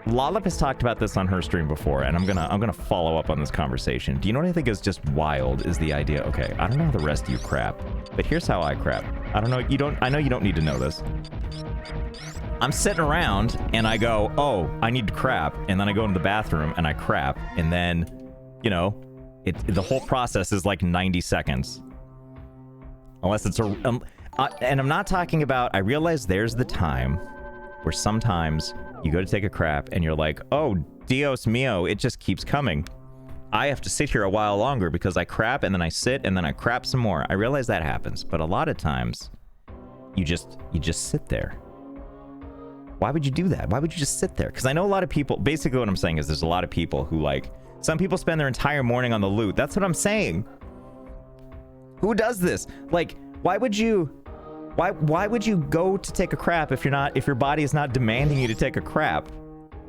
Lollip has talked about this on her stream before, and I'm gonna follow up on this conversation. Do you know what I think is just wild? Is the idea, okay, I don't know how the rest of you crap, but here's how I crap. I don't know, I know you don't need to know this. I'm sitting around, and I go, oh, I need to crap, and then I go into the bathroom, and I crap, and then, you know, the whole process is like 90 seconds. Unless it's and I'm not talking about, I realize there's the time where sometimes you go to take a crap and you're like, oh, Dios mio, it just keeps coming. I have to sit here a while longer because I crap and then I sit and then I crap some more. I realize that happens, but a lot of times you just sit there. Why would you do that? Why would you just sit there? Because I know a lot of people, basically what I'm saying is there's a lot of people who like, some people spend their entire morning on the loot. That's what I'm saying. Who does this? Like, why would you go to take a crap if your body is not demanding you to take a crap?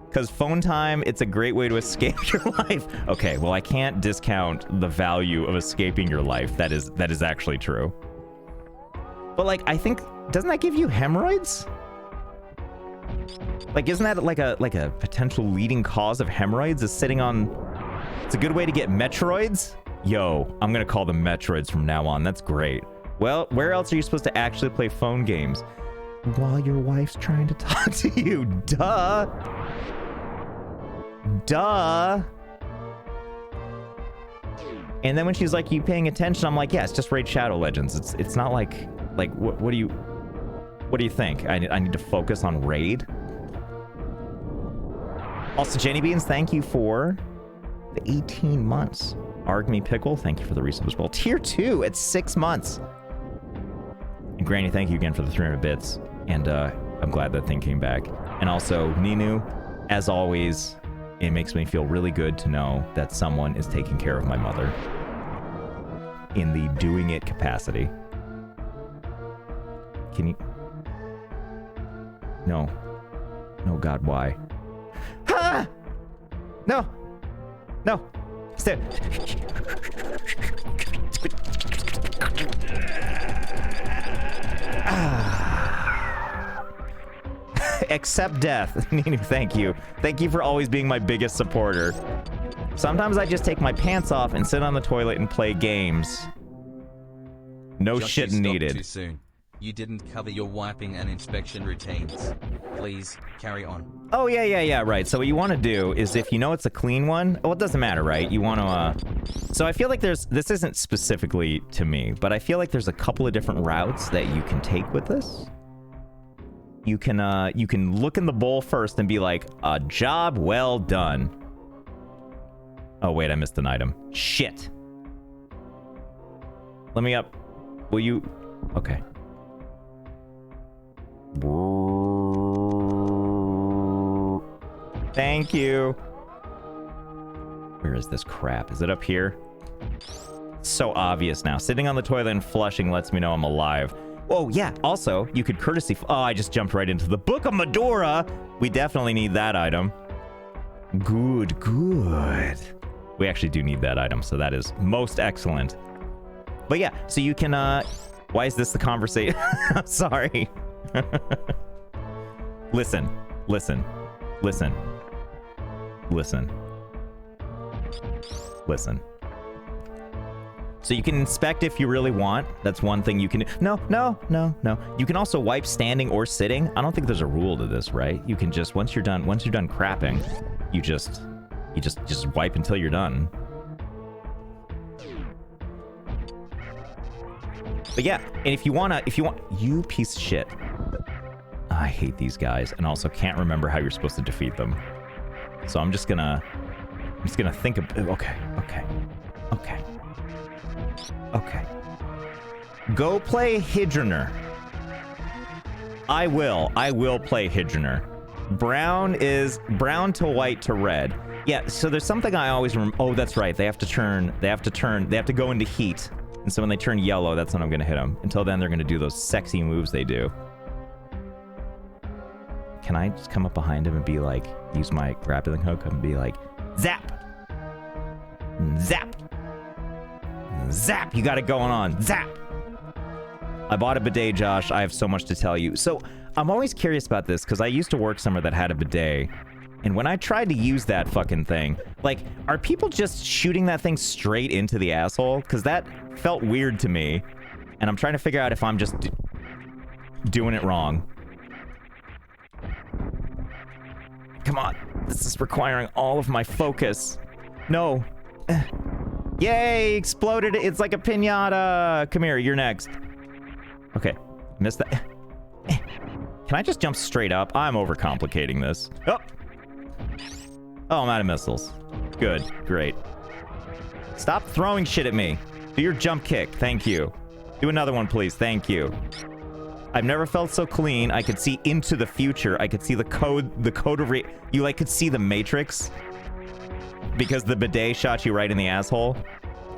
Because phone time, it's a great way to escape your life. Okay, well, I can't discount the value of escaping your life. That is actually true. But like, I think, doesn't that give you hemorrhoids? Like, isn't that like a potential leading cause of hemorrhoids? Is sitting on... It's a good way to get Metroids? Yo, I'm gonna call them Metroids from now on. That's great. Well, where else are you supposed to actually play phone games? While your wife's trying to talk to you. Duh. Duh. And then when she's like, you paying attention? I'm like, yeah, it's just Raid Shadow Legends. It's not like what do you think? I need to focus on Raid? Also, Jenny Beans, thank you for the 18 months. Argme Pickle, thank you for the resub as well. Tier 2 at 6 months. And Granny, thank you again for the 300 bits. And I'm glad that thing came back. And also, Ninu, as always, it makes me feel really good to know that someone is taking care of my mother. In the doing it capacity. Can you... No. No, God, why? Ah! No! No! Stay. Accept death. Ninu, thank you. Thank you for always being my biggest supporter. Sometimes I just take my pants off and sit on the toilet and play games. No shit needed. Too soon. You didn't cover your wiping and inspection routines. Please carry on. Oh, yeah, right. So what you want to do is if you know it's a clean one, well, it doesn't matter, right? You want to, so I feel like this isn't specifically to me, but I feel like there's a couple of different routes that you can take with this. You can look in the bowl first and be like, a job well done. Oh, wait, I missed an item. Shit. Let me up. Will you? Okay. Thank you. Where is this crap? Is it up here? It's so obvious now. Sitting on the toilet and flushing lets me know I'm alive. Oh, yeah. Also, you could courtesy... Oh, I just jumped right into the Book of Medora. We definitely need that item. Good. We actually do need that item, so that is most excellent. But yeah, so you can... Why is this the conversation? I'm sorry. Listen. So you can inspect if you really want. That's one thing you can... No. You can also wipe standing or sitting. I don't think there's a rule to this, right? You can just, once you're done crapping, you just wipe until you're done. But yeah, and if you want, you piece of shit. I hate these guys, and also can't remember how you're supposed to defeat them. So I'm just gonna think of, okay. Go play Hydroner. I will play Hydroner. Brown to white to red. Yeah, so there's something I always remember. Oh, that's right. They have to go into heat. And so when they turn yellow, that's when I'm gonna hit them. Until then, they're gonna do those sexy moves they do. Can I just come up behind him and be like, use my grappling hook and be like, zap! Zap! Zap! You got it going on. Zap! I bought a bidet, Josh. I have so much to tell you. So, I'm always curious about this, because I used to work somewhere that had a bidet. And when I tried to use that fucking thing, like, are people just shooting that thing straight into the asshole? Because that felt weird to me. And I'm trying to figure out if I'm just doing it wrong. Come on. This is requiring all of my focus. No. Yay! Exploded. It's like a piñata. Come here. You're next. Okay. Missed that. Can I just jump straight up? I'm overcomplicating this. Oh! Oh, I'm out of missiles. Good. Great. Stop throwing shit at me. Do your jump kick. Thank you. Do another one, please. Thank you. I've never felt so clean. I could see into the future. I could see the code of you like could see the Matrix because the bidet shot you right in the asshole.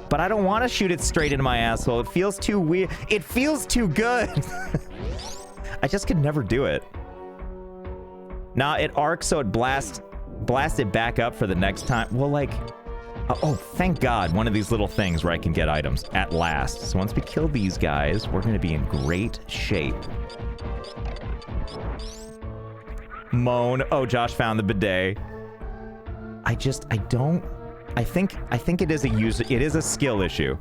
But I don't want to shoot it straight into my asshole. It feels too weird. It feels too good. I just could never do it. Nah, it arcs so it blast it back up for the next time. Well, like, oh, thank God, one of these little things where I can get items at last. So once we kill these guys, we're going to be in great shape. Moan. Oh, Josh found the bidet. I think it is a skill issue.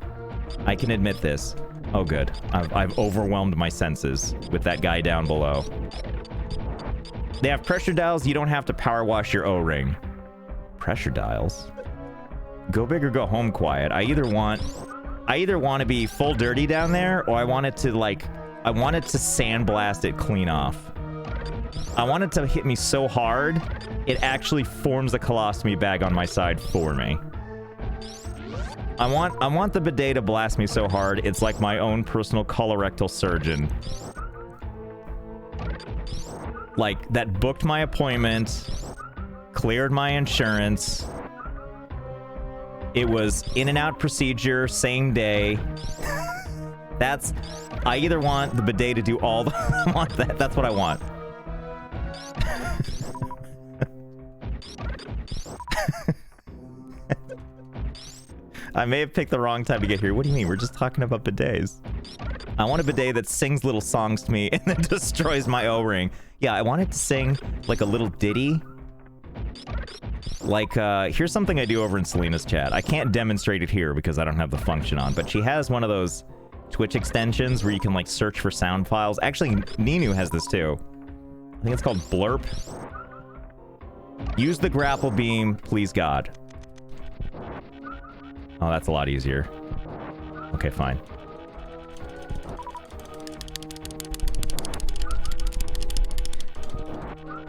I can admit this. Oh, good. I've overwhelmed my senses with that guy down below. They have pressure dials. You don't have to power wash your O-ring. Pressure dials? Go big or go home quiet. I either want to be full dirty down there, or I want it to sandblast it clean off. I want it to hit me so hard, it actually forms a colostomy bag on my side for me. I want the bidet to blast me so hard, it's like my own personal colorectal surgeon. Like, that booked my appointment, cleared my insurance. It was in and out procedure, same day. I either want the bidet to do all the... I want that. That's what I want. I may have picked the wrong time to get here. What do you mean? We're just talking about bidets. I want a bidet that sings little songs to me and then destroys my O-ring. Yeah, I want it to sing like a little ditty. Like, here's something I do over in Selena's chat. I can't demonstrate it here because I don't have the function on, but she has one of those Twitch extensions where you can, like, search for sound files. Actually, Ninu has this too. I think it's called Blurp. Use the grapple beam, please God. Oh, that's a lot easier. Okay, fine.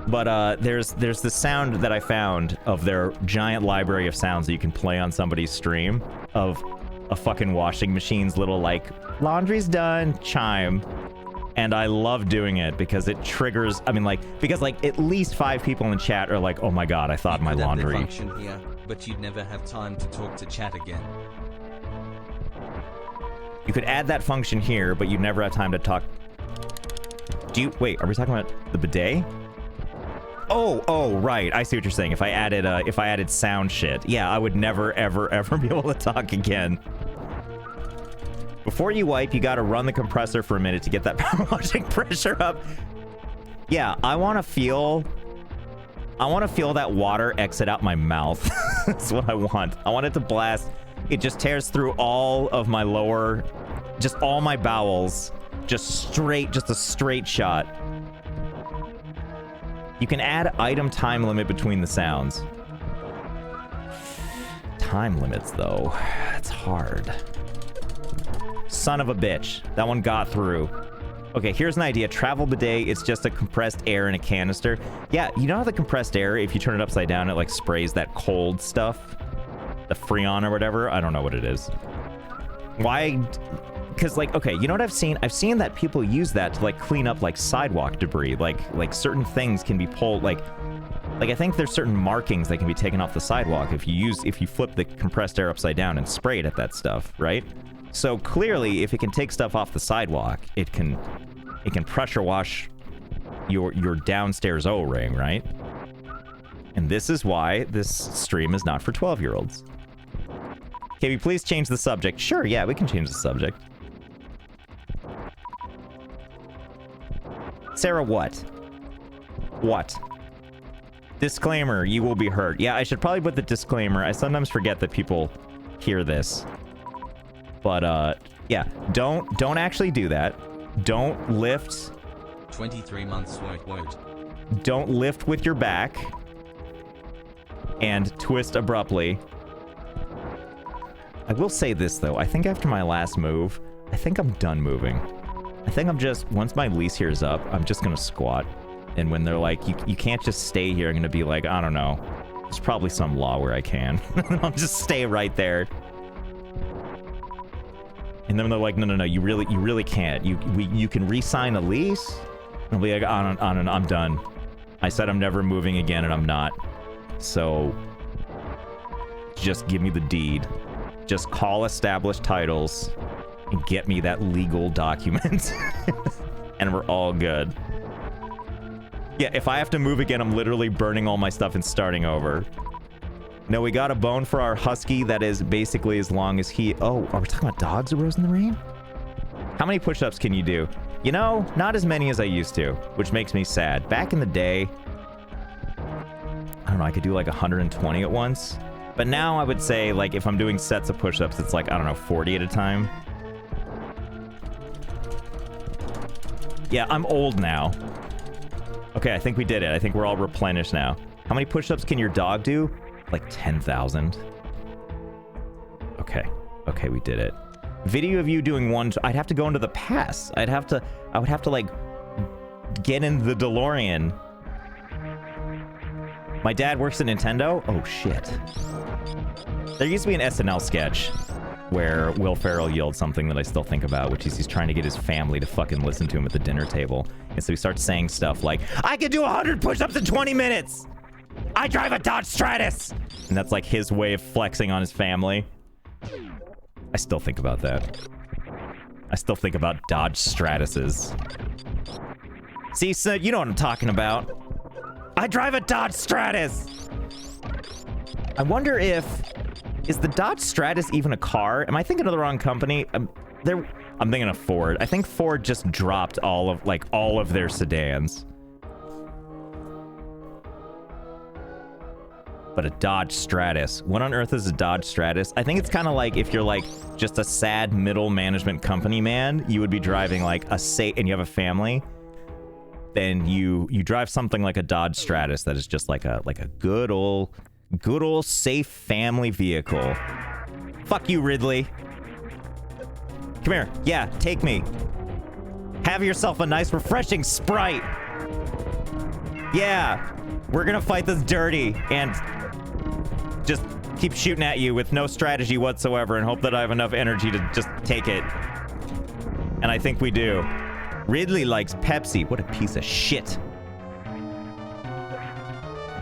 But there's this sound that I found of their giant library of sounds that you can play on somebody's stream of a fucking washing machine's little, like, laundry's done chime. And I love doing it because it triggers, I mean, like, because, like, at least 5 people in the chat are like, oh my God, I thought my laundry. You could have the function here, but you'd never have time to talk to chat again. You could add that function here, but you'd never have time to talk. Wait, are we talking about the bidet? Oh, right. I see what you're saying. If I added sound shit, yeah, I would never, ever, ever be able to talk again. Before you wipe, you gotta run the compressor for a minute to get that power washing pressure up. Yeah, I want to feel that water exit out my mouth. That's what I want. I want it to blast. It just tears through all of my lower, just all my bowels, just a straight shot. You can add item time limit between the sounds. Time limits, though. It's hard. son of a bitch. That one got through. Okay, here's an idea. Travel bidet, it's just a compressed air in a canister. Yeah, you know how the compressed air, if you turn it upside down, it like sprays that cold stuff? The Freon or whatever? I don't know what it is. Why? Because like, okay, you know what I've seen? I've seen that people use that to like clean up like sidewalk debris. Like certain things can be pulled, like I think there's certain markings that can be taken off the sidewalk if you flip the compressed air upside down and spray it at that stuff, right? So clearly, if it can take stuff off the sidewalk, it can pressure wash your downstairs O-ring, right? And this is why this stream is not for 12-year-olds. Can we please change the subject? Sure, yeah, we can change the subject. Sarah, what? What? Disclaimer, you will be hurt. Yeah, I should probably put the disclaimer. I sometimes forget that people hear this. But, yeah, don't actually do that. Don't lift. 23 months, wait. Don't lift with your back. And twist abruptly. I will say this, though. I think after my last move, I think I'm done moving. I think I'm just, once my lease here is up, I'm just gonna squat. And when they're like, you can't just stay here, I'm gonna be like, I don't know. There's probably some law where I can. I'll just stay right there. And then they're like, no, you really can't. You can re-sign a lease. And I'll be like, I'm done. I said I'm never moving again, and I'm not. So, just give me the deed. Just call established titles and get me that legal document. And we're all good. Yeah, if I have to move again, I'm literally burning all my stuff and starting over. No, we got a bone for our husky that is basically as long as he... Oh, are we talking about dogs that rose in the rain? How many push-ups can you do? You know, not as many as I used to, which makes me sad. Back in the day, I don't know, I could do like 120 at once. But now I would say, like, if I'm doing sets of push-ups, it's like, I don't know, 40 at a time. Yeah, I'm old now. Okay, I think we did it. I think we're all replenished now. How many push-ups can your dog do? Like 10,000. Okay, we did it. Video of you doing one... I'd have to go into the past. I would have to, like, get in the DeLorean. My dad works at Nintendo? Oh, shit. There used to be an SNL sketch where Will Ferrell yelled something that I still think about, which is he's trying to get his family to fucking listen to him at the dinner table. And so he starts saying stuff like, I can do 100 push-ups in 20 minutes! I drive a Dodge Stratus! And that's like his way of flexing on his family. I still think about that. I still think about Dodge Stratuses. See, so you know what I'm talking about. I drive a Dodge Stratus! I wonder if... Is the Dodge Stratus even a car? Am I thinking of the wrong company? I'm thinking of Ford. I think Ford just dropped all of their sedans. But a Dodge Stratus. What on earth is a Dodge Stratus? I think it's kind of like if you're like just a sad middle management company man, you would be driving like and you have a family, then you drive something like a Dodge Stratus that is just like a good old safe family vehicle. Fuck you, Ridley. Come here. Yeah, take me. Have yourself a nice refreshing Sprite. Yeah, we're gonna fight this dirty and just keep shooting at you with no strategy whatsoever and hope that I have enough energy to just take it. And I think we do. Ridley likes Pepsi. What a piece of shit.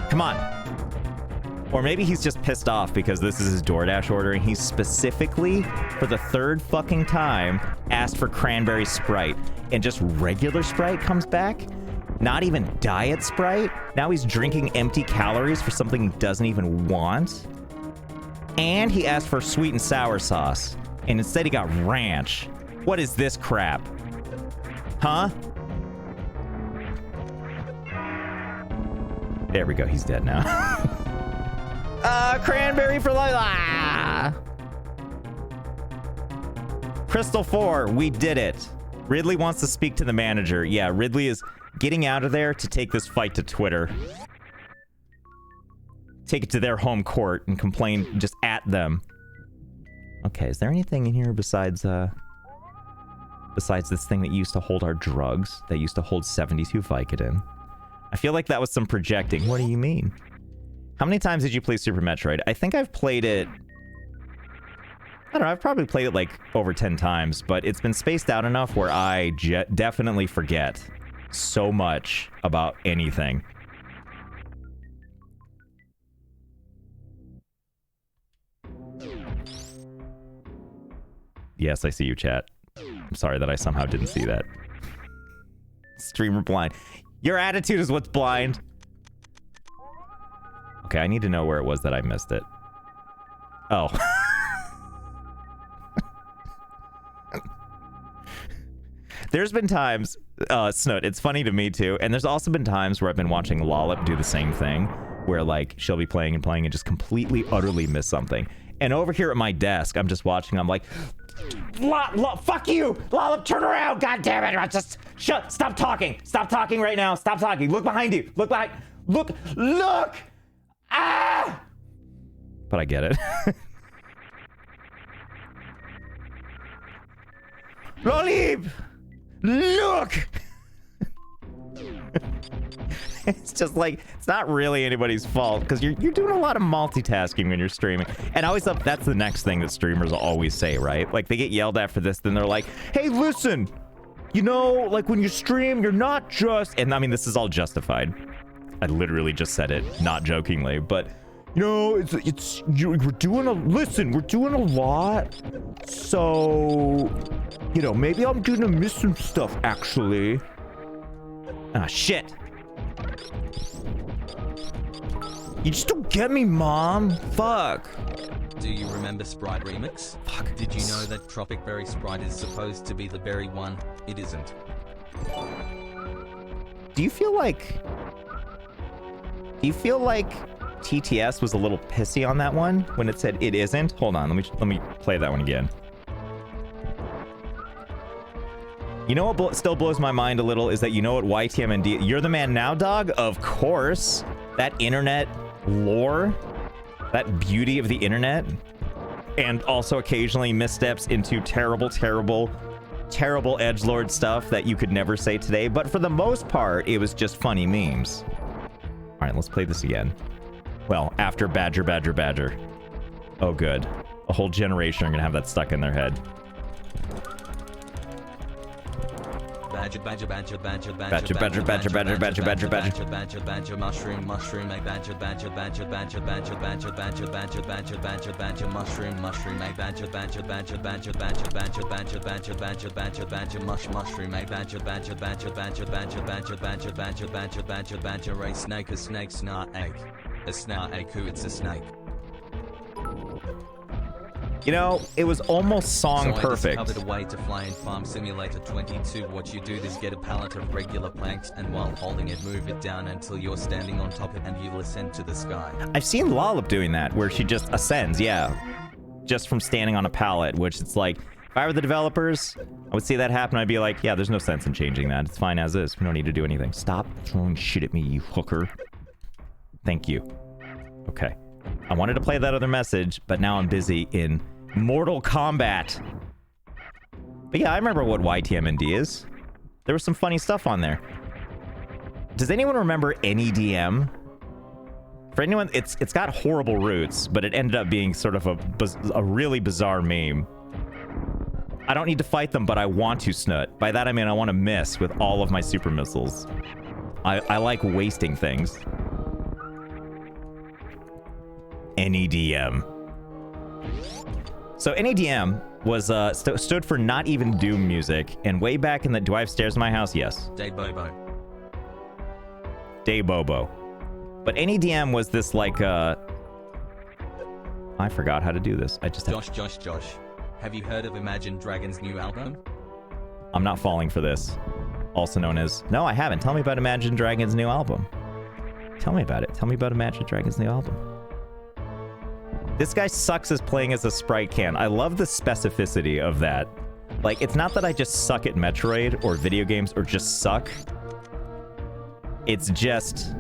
Come on. Or maybe he's just pissed off because this is his DoorDash order and he specifically, for the third fucking time, asked for cranberry Sprite. And just regular Sprite comes back? Not even diet Sprite? Now he's drinking empty calories for something he doesn't even want? And he asked for sweet and sour sauce. And instead he got ranch. What is this crap? Huh? There we go, he's dead now. Cranberry for life. Ah! Crystal 4, we did it. Ridley wants to speak to the manager. Yeah, Ridley is getting out of there to take this fight to Twitter. Take it to their home court and complain just at them. Okay, is there anything in here besides, Besides this thing that used to hold our drugs, that used to hold 72 Vicodin. I feel like that was some projecting. What do you mean? How many times did you play Super Metroid? I think I've played it... I don't know, I've probably played it like over 10 times, but it's been spaced out enough where I definitely forget so much about anything. Yes, I see you, chat. I'm sorry that I somehow didn't see that. Streamer blind. Your attitude is what's blind. Okay, I need to know where it was that I missed it. Oh. There's been times, Snoot, it's funny to me too, and there's also been times where I've been watching Lollip do the same thing, where like she'll be playing and just completely, utterly miss something. And over here at my desk, I'm just watching, I'm like, fuck you! Lollip, turn around! God damn it! Just shut! Stop talking! Stop talking right now! Stop talking! Look behind you! Look behind! Look! Look! Ah! But I get it. Lollip! Look! It's just like, it's not really anybody's fault, because you're doing a lot of multitasking when you're streaming. And I always thought that's the next thing that streamers always say, right? Like, they get yelled at for this, then they're like, hey, listen, you know, like, when you stream, you're not just... And, I mean, this is all justified. I literally just said it, not jokingly, but... You know, we're doing a lot, so, you know, maybe I'm gonna miss some stuff, actually. Ah, shit. You just don't get me, Mom. Fuck. Do you remember Sprite Remix? Fuck. Did you know that Tropic Berry Sprite is supposed to be the berry one? It isn't. Do you feel like TTS was a little pissy on that one when it said it isn't? Hold on, let me play that one again. You know what still blows my mind a little is that you know what YTMND... You're the man now, dog? Of course. That internet lore, that beauty of the internet, and also occasionally missteps into terrible, terrible, terrible edgelord stuff that you could never say today. But for the most part, it was just funny memes. All right, let's play this again. Well, after Badger, Badger, Badger. Oh, good. A whole generation are gonna have that stuck in their head. Badger, badger, badger, badger, Badger, badger, badger, badger, badger, badger, badger. badger, badger, mushroom, mushroom, a badger, badger, badger, badger, badger, badger, badger, badger, badger, badger, badger, mushroom, mushroom, a badger, badger, badger, badger, badger, badger, badger, badger, badger, badger, badger, mushroom, a badger, badger, badger, badger, badger, badger, badger, badger, badger, badger, badger, a snake, snark, egg. A snark, egg, who it's a snake. You know, it was almost song perfect. So I discovered a way to fly in Farm Simulator 22. What you do is get a pallet of regular planks, and while holding it, move it down until you're standing on top of it, and you'll ascend to the sky. I've seen Lollip doing that, where she just ascends, yeah. Just from standing on a pallet, which it's like, if I were the developers, I would see that happen, I'd be like, yeah, there's no sense in changing that. It's fine as is. We don't need to do anything. Stop throwing shit at me, you hooker. Thank you. Okay. I wanted to play that other message, but now I'm busy in Mortal Kombat. But yeah, I remember what YTMND is. There was some funny stuff on there. Does anyone remember NEDM? For anyone, it's got horrible roots, but it ended up being sort of a really bizarre meme. I don't need to fight them, but I want to, Snoot. By that I mean I want to miss with all of my super missiles. I like wasting things. NEDM. So NEDM was stood for Not Even Doom Music, and way back in the... Do I have stairs in my house? Yes. Day Bobo. Day Bobo. But NEDM was this like I forgot how to do this. I just Josh. Have you heard of Imagine Dragons' new album? I'm not falling for this. Also known as... No, I haven't. Tell me about Imagine Dragons' new album. Tell me about it. Tell me about Imagine Dragons' new album. This guy sucks as playing as a sprite can. I love the specificity of that. Like, it's not that I just suck at Metroid or video games or just suck. It's just...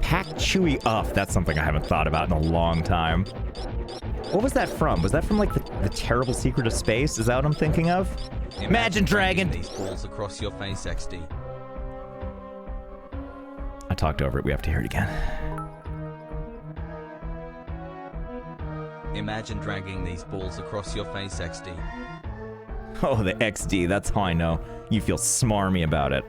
Pack Chewy up. That's something I haven't thought about in a long time. What was that from? Was that from like the Terrible Secret of Space? Is that what I'm thinking of? Imagine Dragon! These balls across your face, XD. I talked over it. We have to hear it again. Imagine dragging these balls across your face, XD. Oh, the XD. That's how I know you feel smarmy about it.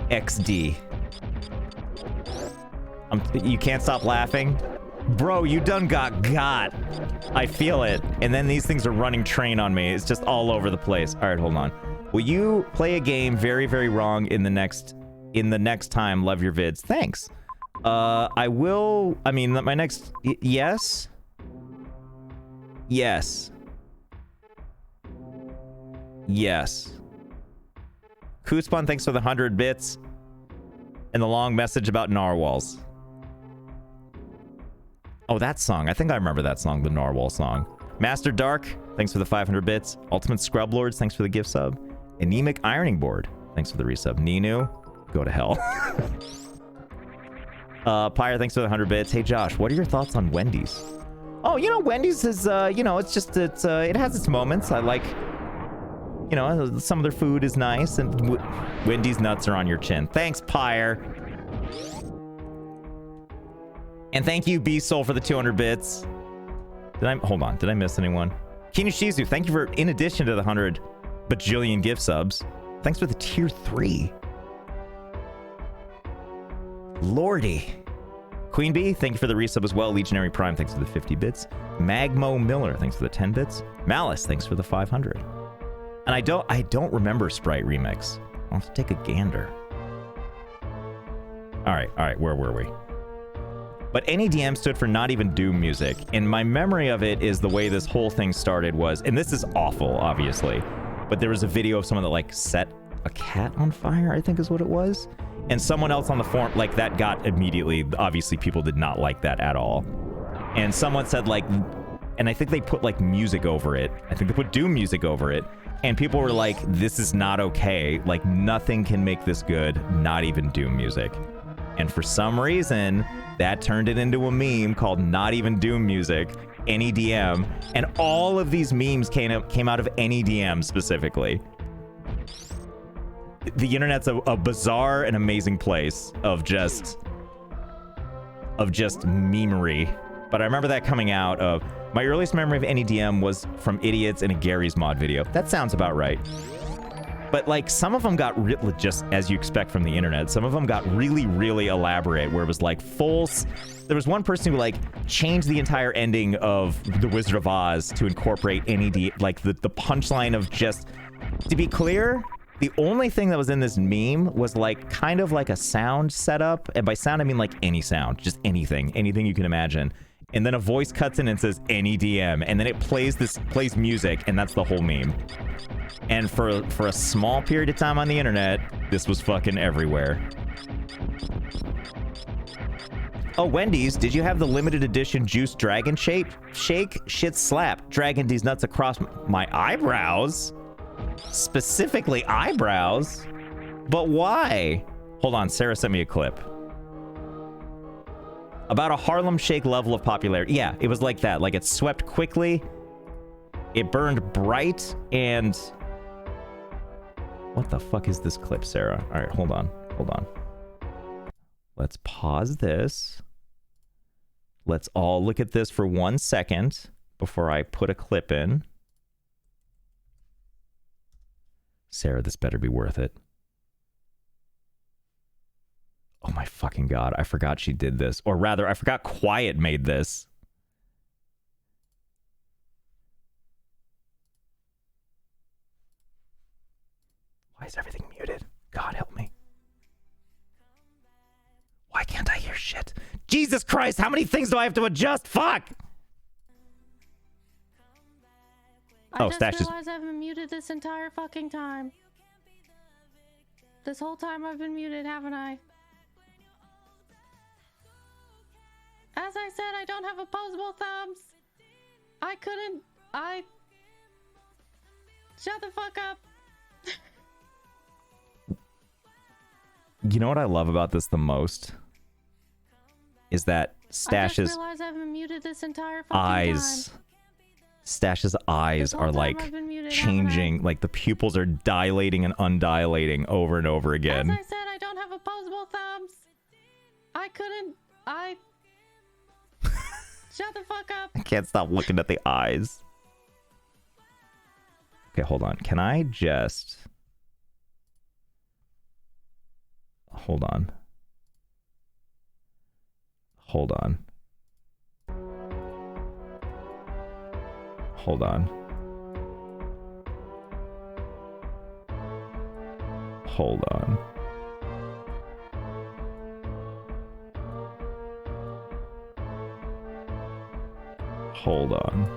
XD. You can't stop laughing? Bro, you done got. I feel it. And then these things are running train on me. It's just all over the place. All right, hold on. Will you play a game very, very wrong in the next time? Love your vids. Thanks. I will. I mean, my next. Yes. Yes. Yes. Kuzpan, thanks for the 100 bits. And the long message about narwhals. Oh, that song. I think I remember that song, the narwhal song. Master Dark, thanks for the 500 bits. Ultimate Scrub Lords, thanks for the gift sub. Anemic Ironing Board, thanks for the resub. Ninu, go to hell. Pyre, thanks for the 100 bits. Hey Josh, what are your thoughts on Wendy's? Oh, you know, Wendy's is, you know, it has its moments. I like, you know, some of their food is nice, and Wendy's nuts are on your chin. Thanks, Pyre. And thank you, B-Soul, for the 200 bits. Hold on, did I miss anyone? Kinu Shizu, thank you for, in addition to the 100 bajillion gift subs, thanks for the tier 3. Lordy. Queen Bee, thank you for the resub as well. Legionary Prime, thanks for the 50 bits. Magmo Miller, thanks for the 10 bits. Malice, thanks for the 500. And I don't remember Sprite Remix. I'll have to take a gander. All right, where were we? But NEDM stood for Not Even Doom Music, and my memory of it is the way this whole thing started was, and this is awful, obviously, but there was a video of someone that, like, set a cat on fire, I think is what it was, and someone else on the forum, like, that got immediately, obviously people did not like that at all, and someone said, like, and I think they put, like, music over it, I think they put Doom music over it, and people were like, this is not okay, like, nothing can make this good, not even Doom music. And for some reason, that turned it into a meme called Not Even Doom Music, NEDM, and all of these memes came out of NEDM specifically. The internet's a bizarre and amazing place of just memery. But I remember that coming out of, my earliest memory of NEDM was from Idiots in a Gary's Mod video. That sounds about right. But, like, some of them got just as you expect from the internet. Some of them got really, really elaborate, where it was like there was one person who, like, changed the entire ending of The Wizard of Oz to incorporate NED, like the punchline of just, to be clear, the only thing that was in this meme was, like, kind of like a sound setup. And by sound, I mean, like, any sound, just anything you can imagine. And then a voice cuts in and says NEDM, and then it plays music, and that's the whole meme. And for a small period of time on the internet, this was fucking everywhere. Oh, Wendy's, did you have the limited edition Juice Dragon Shake? Shit slap. Dragging these nuts across my eyebrows? Specifically eyebrows? But why? Hold on, Sarah sent me a clip. About a Harlem Shake level of popularity. Yeah, it was like that. Like, it swept quickly. It burned bright, and... What the fuck is this clip, Sarah? All right, hold on. Let's pause this. Let's all look at this for 1 second before I put a clip in. Sarah, this better be worth it. Oh my fucking god, I forgot she did this. Or rather, I forgot Quiet made this. Why is everything muted? God help me. Why can't I hear shit? Jesus Christ, how many things do I have to adjust? Fuck! I just realized I've been muted this entire fucking time. This whole time I've been muted, haven't I? As I said, I don't have opposable thumbs. I... Shut the fuck up. You know what I love about this the most? Is that I Stash's just realized I've been muted this entire fucking eyes. time. Stash's eyes This whole are time like I've been muted, changing, like the pupils are dilating and undilating over and over As again. I said, I don't have opposable thumbs. I couldn't. Shut the fuck up. I can't stop looking at the eyes. Okay, hold on. Can I just... Hold on. Hold on. Hold on. Hold on. Hold on.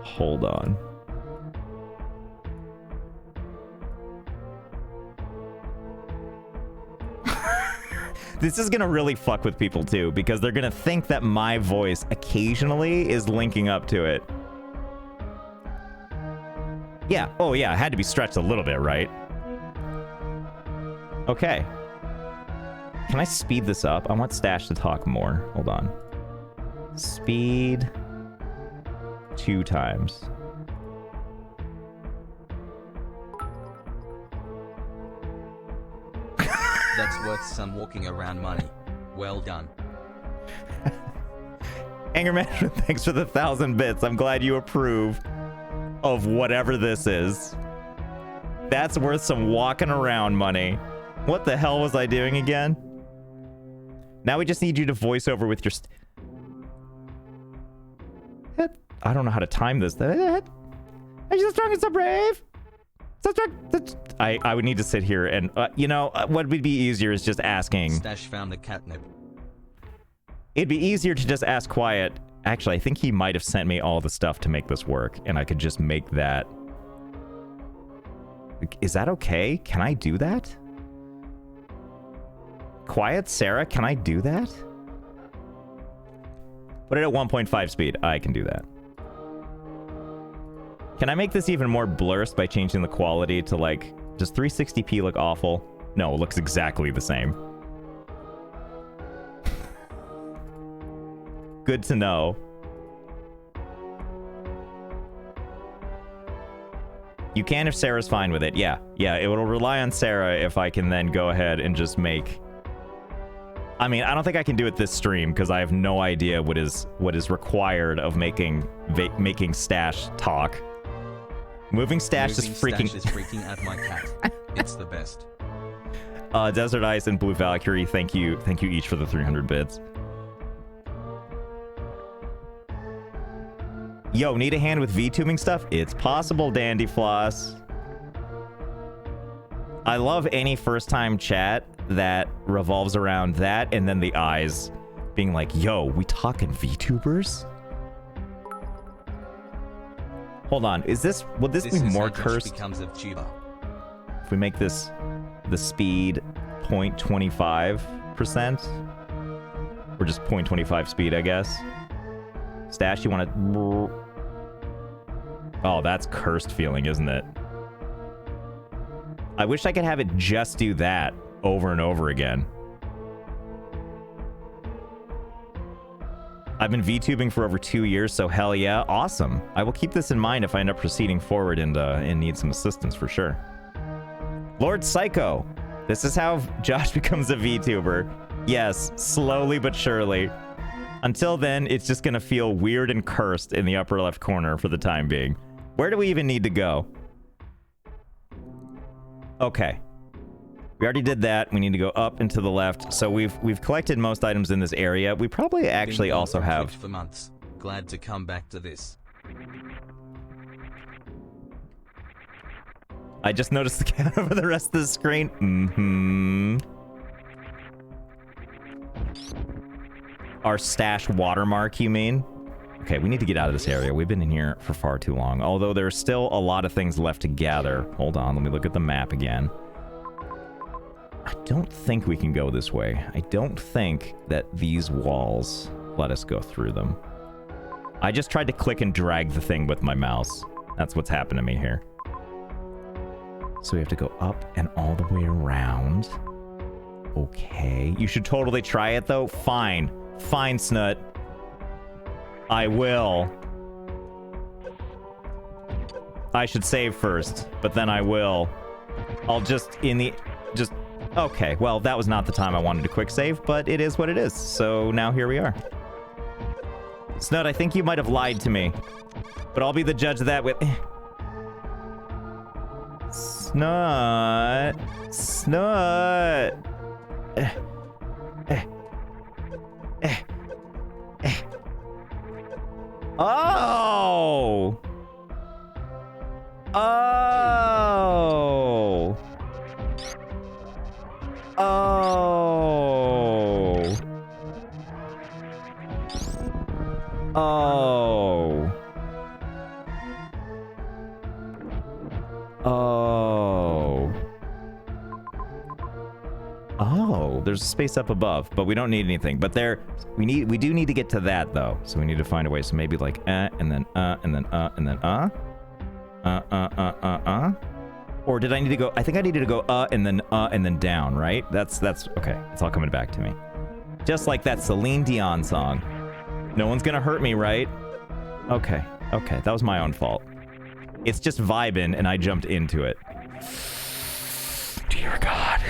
Hold on. This is gonna really fuck with people too, because they're gonna think that my voice occasionally is linking up to it. Yeah, oh yeah, it had to be stretched a little bit, right? Okay. Can I speed this up? I want Stash to talk more. Hold on. Speed 2 times. That's worth some walking around money. Well done. Anger Management, thanks for the 1,000 bits. I'm glad you approve of whatever this is. That's worth some walking around money. What the hell was I doing again? Now we just need you to voice over with your... I don't know how to time this. Are you so strong and so brave? So strong. I would need to sit here and, you know, what would be easier is just asking. Stash found the catnip. It'd be easier to just ask Quiet. Actually, I think he might have sent me all the stuff to make this work, and I could just make that. Is that okay? Can I do that? Quiet, Sarah, can I do that? Put it at 1.5 speed. I can do that. Can I make this even more blurred by changing the quality to, like, does 360p look awful? No, it looks exactly the same. Good to know. You can if Sarah's fine with it. Yeah, it will rely on Sarah if I can then go ahead and just make... I mean, I don't think I can do it this stream because I have no idea what is required of making Stash talk. Moving Stash is freaking... Stash is freaking out my cat. It's the best. Desert Ice and Blue Valkyrie, thank you each for the 300 bits. Yo, need a hand with VTubing stuff? It's possible, Dandy Floss. I love any first-time chat that revolves around that and then the eyes being like, yo, we talking VTubers? Hold on, would this be more cursed? Becomes a tuber. If we make this the speed 0.25%? Or just 0.25 speed, I guess. Stash, you want to... Oh, that's cursed feeling, isn't it? I wish I could have it just do that over and over again. I've been VTubing for over 2 years, so hell yeah, awesome. I will keep this in mind if I end up proceeding forward and need some assistance for sure. Lord Psycho, this is how Josh becomes a VTuber. Yes, slowly but surely. Until then, it's just gonna feel weird and cursed in the upper left corner for the time being. Where do we even need to go? Okay. We already did that. We need to go up and to the left. So we've collected most items in this area. We probably actually also have... For months. Glad to come back to this. I just noticed the cat over the rest of the screen. Mm-hmm. Our stash watermark, you mean? Okay, we need to get out of this area. We've been in here for far too long. Although there's still a lot of things left to gather. Hold on, let me look at the map again. I don't think we can go this way. I don't think that these walls let us go through them. I just tried to click and drag the thing with my mouse. That's what's happened to me here. So we have to go up and all the way around. Okay. You should totally try it, though. Fine. Fine, Snut. I will. I should save first, but then I will. I'll just okay, well, that was not the time I wanted to quick save, but it is what it is. So now here we are. Snut, I think you might have lied to me, but I'll be the judge of that with... Snut. Snut. Oh! Oh! Oh! Oh! Oh! Oh, there's a space up above, but we don't need anything. But we do need to get to that though. So we need to find a way. So maybe like and then and then and then Or did I need to go? I think I needed to go and then down, right? That's okay. It's all coming back to me. Just like that Celine Dion song. No one's gonna hurt me, right? Okay. Okay, that was my own fault. It's just vibing, and I jumped into it. Dear God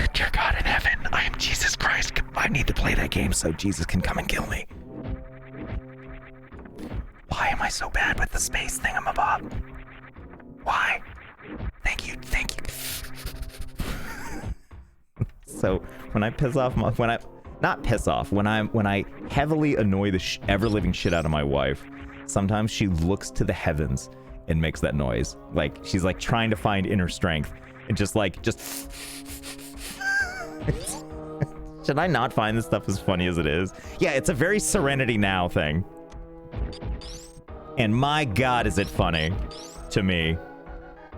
in heaven, I am Jesus Christ. I need to play that game so Jesus can come and kill me. Why am I so bad with the space thingamabob? Why? Thank you. So when I piss off when I heavily annoy the ever-living shit out of my wife, sometimes she looks to the heavens and makes that noise. Like she's like trying to find inner strength and just should I not find this stuff as funny as it is? Yeah, it's a very Serenity Now thing. And my God, is it funny to me.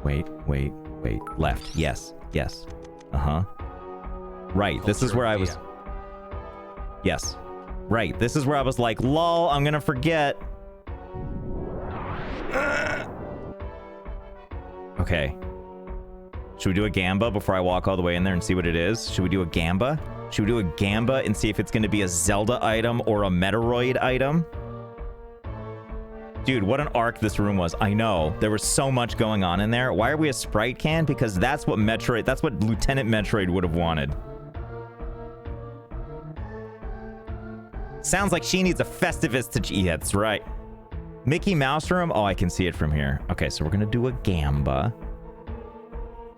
Wait. Left. Yes. Uh-huh. Right. This is where I was... Yes. Right. This is where I was like, lol, I'm gonna forget. Okay. Should we do a Gamba before I walk all the way in there and see what it is? Should we do a Gamba? Should we do a Gamba and see if it's gonna be a Zelda item or a Metroid item? Dude, what an arc this room was. I know. There was so much going on in there. Why are we a Sprite can? Because that's what Lieutenant Metroid would have wanted. Sounds like she needs a Festivus to... Yeah, that's right. Mickey Mouse room? Oh, I can see it from here. Okay, so we're gonna do a Gamba.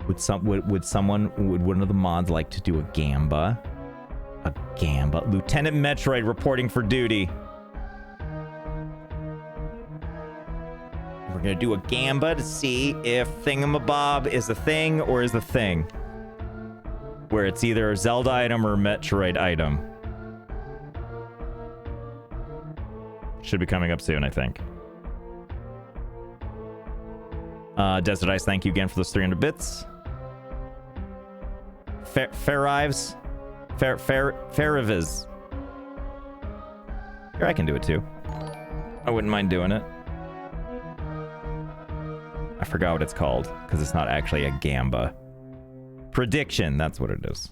Would one of the mods like to do a Gamba? A Gamba. Lieutenant Metroid reporting for duty. We're gonna do a Gamba to see if Thingamabob is a thing or is a thing. Where it's either a Zelda item or a Metroid item. Should be coming up soon, I think. Desert Ice, thank you again for those 300 bits. Fairives. Fairiviz. Here, I can do it too. I wouldn't mind doing it. I forgot what it's called, because it's not actually a Gamba. Prediction, that's what it is.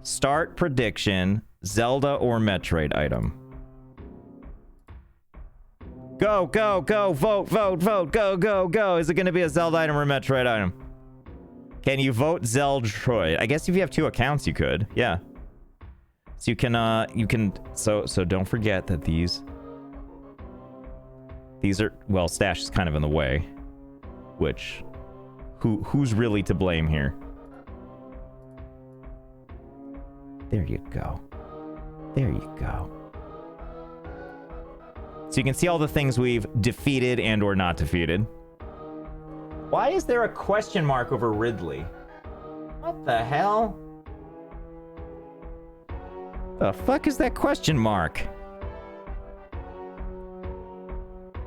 Start prediction, Zelda or Metroid item. Go, vote, go. Is it going to be a Zelda item or a Metroid item? Can you vote Zeltroid? I guess if you have 2 accounts, you could. Yeah. So you can, so don't forget that these are, well, Stash is kind of in the way. Which, who's really to blame here? There you go. So you can see all the things we've defeated and or not defeated. Why is there a question mark over Ridley? What the hell? The fuck is that question mark?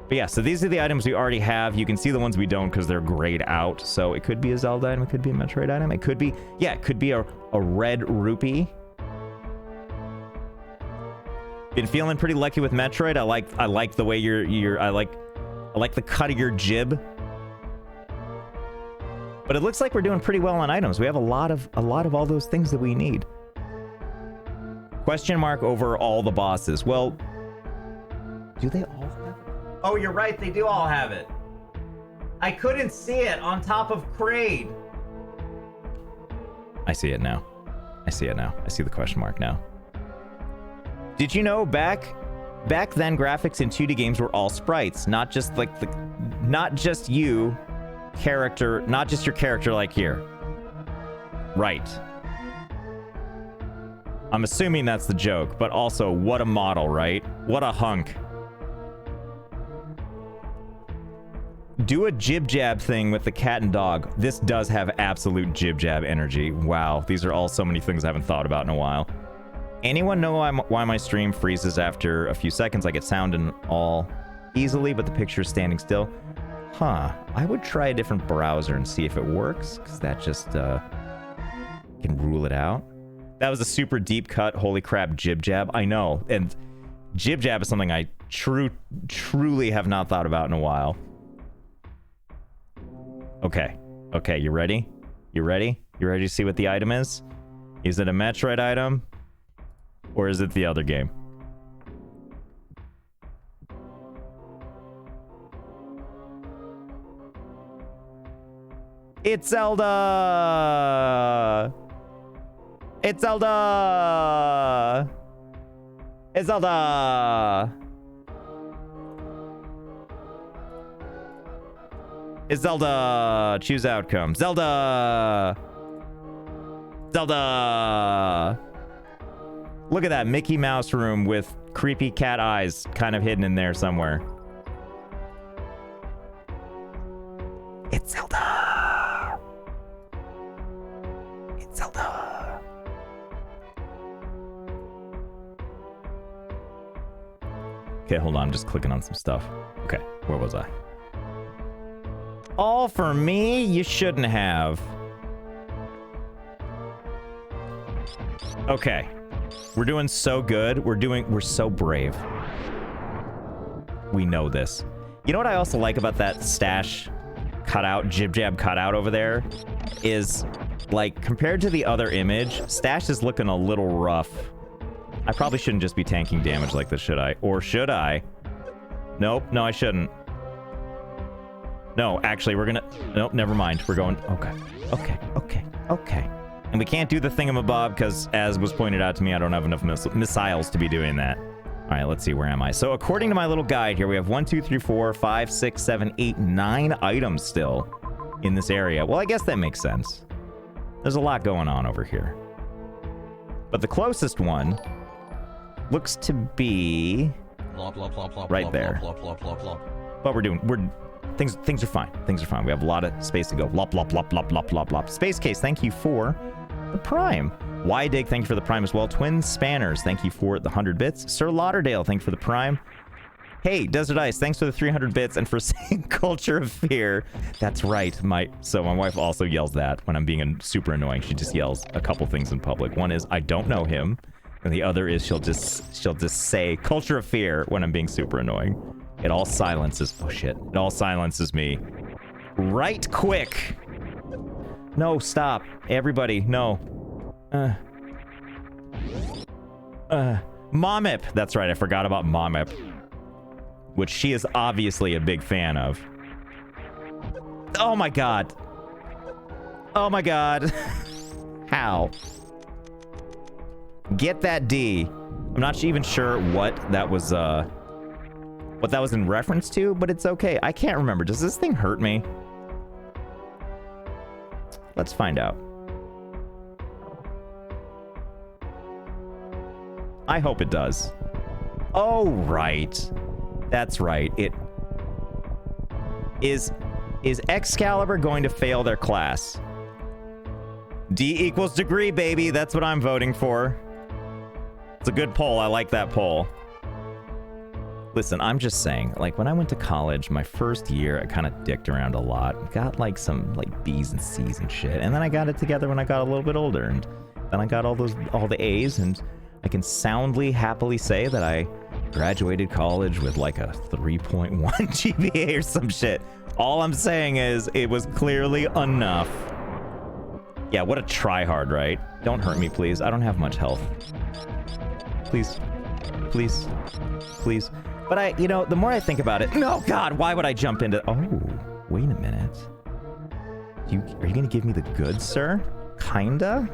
But yeah, so these are the items we already have. You can see the ones we don't because they're grayed out. So it could be a Zelda item, it could be a Metroid item. It could be, yeah, it could be a red rupee. Been feeling pretty lucky with Metroid. I like the way I like the cut of your jib. But it looks like we're doing pretty well on items. We have a lot of all those things that we need. Question mark over all the bosses. Well, do they all have it? Oh, you're right. They do all have it. I couldn't see it on top of Kraid. I see it now. I see it now. I see the question mark now. Did you know back then graphics in 2D games were all sprites, not just like not just your character like here. Right. I'm assuming that's the joke, but also what a model, right? What a hunk. Do a jib-jab thing with the cat and dog. This does have absolute jib-jab energy. Wow, these are all so many things I haven't thought about in a while. Anyone know why my stream freezes after a few seconds? I get sound and all easily, but the picture is standing still. Huh. I would try a different browser and see if it works, because that just can rule it out. That was a super deep cut. Holy crap, jib-jab. I know. And jib-jab is something I truly have not thought about in a while. Okay. Okay, you ready? You ready? You ready to see what the item is? Is it a Metroid item? Or is it the other game? It's Zelda! It's Zelda! It's Zelda! It's Zelda! Choose outcome. Zelda! Zelda! Look at that Mickey Mouse room with creepy cat eyes kind of hidden in there somewhere. It's Zelda! It's Zelda! Okay, hold on. I'm just clicking on some stuff. Okay, where was I? All for me? You shouldn't have. Okay. We're doing so good. We're so brave. We know this. You know what I also like about that stash cutout, jib-jab cutout over there? Is, like, compared to the other image, stash is looking a little rough. I probably shouldn't just be tanking damage like this, should I? Or should I? Nope, no, I shouldn't. No, actually, we're gonna... Nope, never mind. We're going... Okay, okay, okay, okay. And we can't do the thingamabob because, as was pointed out to me, I don't have enough missiles to be doing that. All right, let's see. Where am I? So according to my little guide here, we have 1, 2, 3, 4, 5, 6, 7, 8, 9 items still in this area. Well, I guess that makes sense. There's a lot going on over here. But the closest one looks to be right there. But things are fine. Things are fine. We have a lot of space to go. Lop, lop, lop, lop, lop, lop, lop. Space Case, thank you for the Prime. Ydig, thank you for the Prime as well. Twin Spanners, thank you for the 100 bits. Sir Lauderdale, thank you for the Prime. Hey, Desert Ice, thanks for the 300 bits and for saying Culture of Fear. That's right. My wife also yells that when I'm being super annoying. She just yells a couple things in public. One is, I don't know him. And the other is she'll just say Culture of Fear when I'm being super annoying. It all silences... Oh, shit. It all silences me. Right quick! No, stop. Everybody, no. Momip! That's right, I forgot about Momip. Which she is obviously a big fan of. Oh my god. Oh my god. How? Get that D. I'm not even sure what that was in reference to, but it's okay. I can't remember. Does this thing hurt me? Let's find out. I hope it does. Oh, right. That's right. It is Excalibur going to fail their class? D equals degree, baby. That's what I'm voting for. It's a good poll. I like that poll. Listen, I'm just saying, like, when I went to college, my first year, I kind of dicked around a lot. Got, like, some, like, B's and C's and shit. And then I got it together when I got a little bit older. And then I got all the A's, and I can soundly, happily say that I graduated college with like a 3.1 GPA or some shit. All I'm saying is it was clearly enough. Yeah, what a tryhard, right? Don't hurt me, please. I don't have much health. Please. Please. Please. But you know, the more I think about it... No, God, why would I jump into... Oh, wait a minute. Are you gonna give me the goods, sir? Kinda?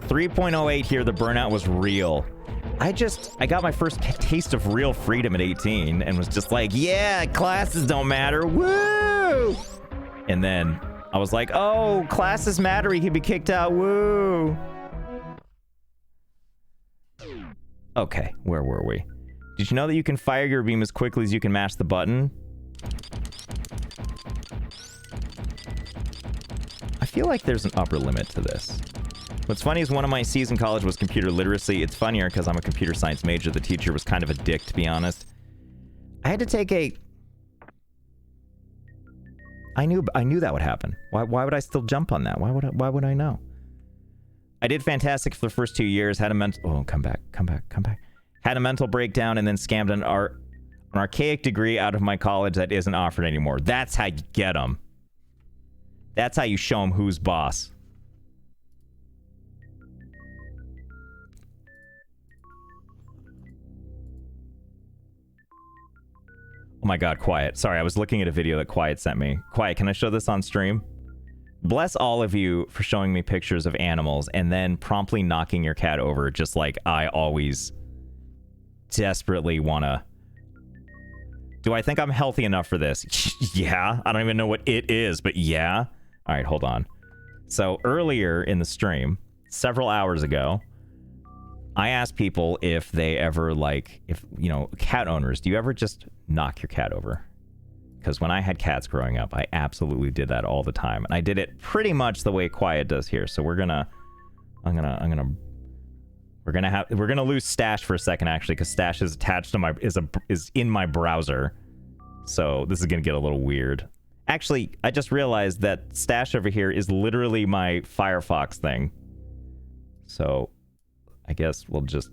3.08 here, the burnout was real. I got my first taste of real freedom at 18 and was just like, yeah, classes don't matter, woo! And then I was like, oh, classes matter, he can be kicked out, woo! Okay, where were we? Did you know that you can fire your beam as quickly as you can mash the button? I feel like there's an upper limit to this. What's funny is one of my C's in college was computer literacy. It's funnier because I'm a computer science major. The teacher was kind of a dick, to be honest. I had to take a... I knew that would happen. Why would I still jump on that? Why would I know? I did fantastic for the first 2 years, had a mental... Oh, come back. Had a mental breakdown and then scammed an archaic degree out of my college that isn't offered anymore. That's how you get them. That's how you show them who's boss. Oh my god, Quiet. Sorry, I was looking at a video that Quiet sent me. Quiet, can I show this on stream? Bless all of you for showing me pictures of animals and then promptly knocking your cat over, just like I always desperately wanna... Do I think I'm healthy enough for this? Yeah. I don't even know what it is, but yeah. Alright, hold on. So earlier in the stream, several hours ago, I asked people if they ever, like, if, you know, cat owners, do you ever just knock your cat over? Because when I had cats growing up, I absolutely did that all the time. And I did it pretty much the way Quiet does here. So we're gonna lose Stash for a second, actually, because Stash is attached to my, is in my browser. So this is gonna get a little weird. Actually, I just realized that Stash over here is literally my Firefox thing. So I guess we'll just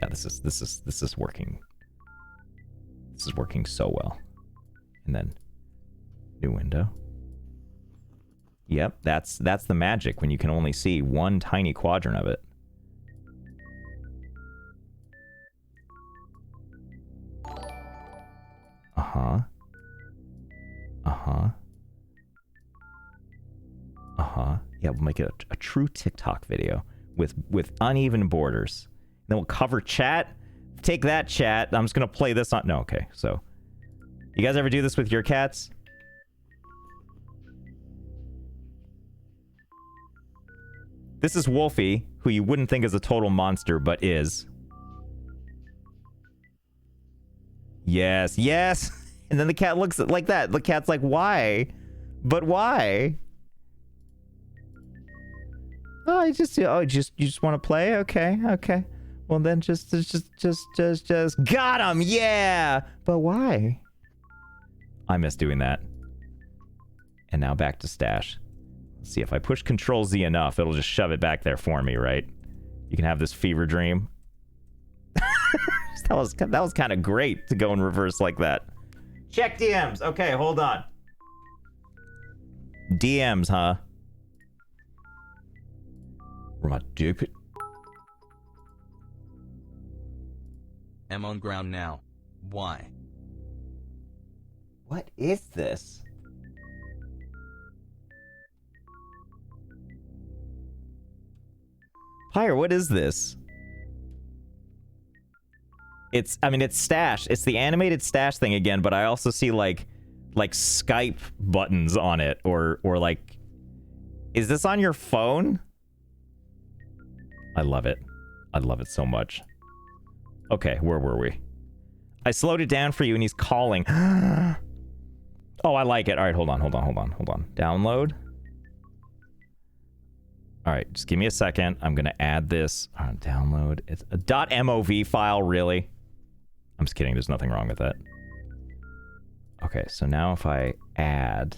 yeah, this is working. This is working so well. And then new window. Yep, that's the magic when you can only see one tiny quadrant of it. Uh-huh. Uh-huh. Uh-huh. Yeah, we'll make it a true TikTok video with uneven borders. Then we'll cover chat. Take that, chat. I'm just gonna play this on... No, okay. So, you guys ever do this with your cats? This is Wolfie, who you wouldn't think is a total monster, but is. Yes, yes! And then the cat looks like that. The cat's like, why? But why? Oh, you just want to play? Okay, okay. Well, then just got him, yeah! But why? I miss doing that. And now back to Stash. Let's see, if I push Control Z enough, it'll just shove it back there for me, right? You can have this fever dream. that was kind of great to go in reverse like that. Check DMs. Okay, hold on. DMs, huh? Where my stupid... I'm on ground now. Why? What is this? Pyre, what is this? It's Stash. It's the animated Stash thing again, but I also see like Skype buttons on it, or like, is this on your phone? I love it. I love it so much. Okay, where were we? I slowed it down for you and he's calling. Oh, I like it. All right, hold on. Download. All right, just give me a second. I'm going to add this. Download. It's a .mov file, really? I'm just kidding. There's nothing wrong with that. Okay, so now if I add...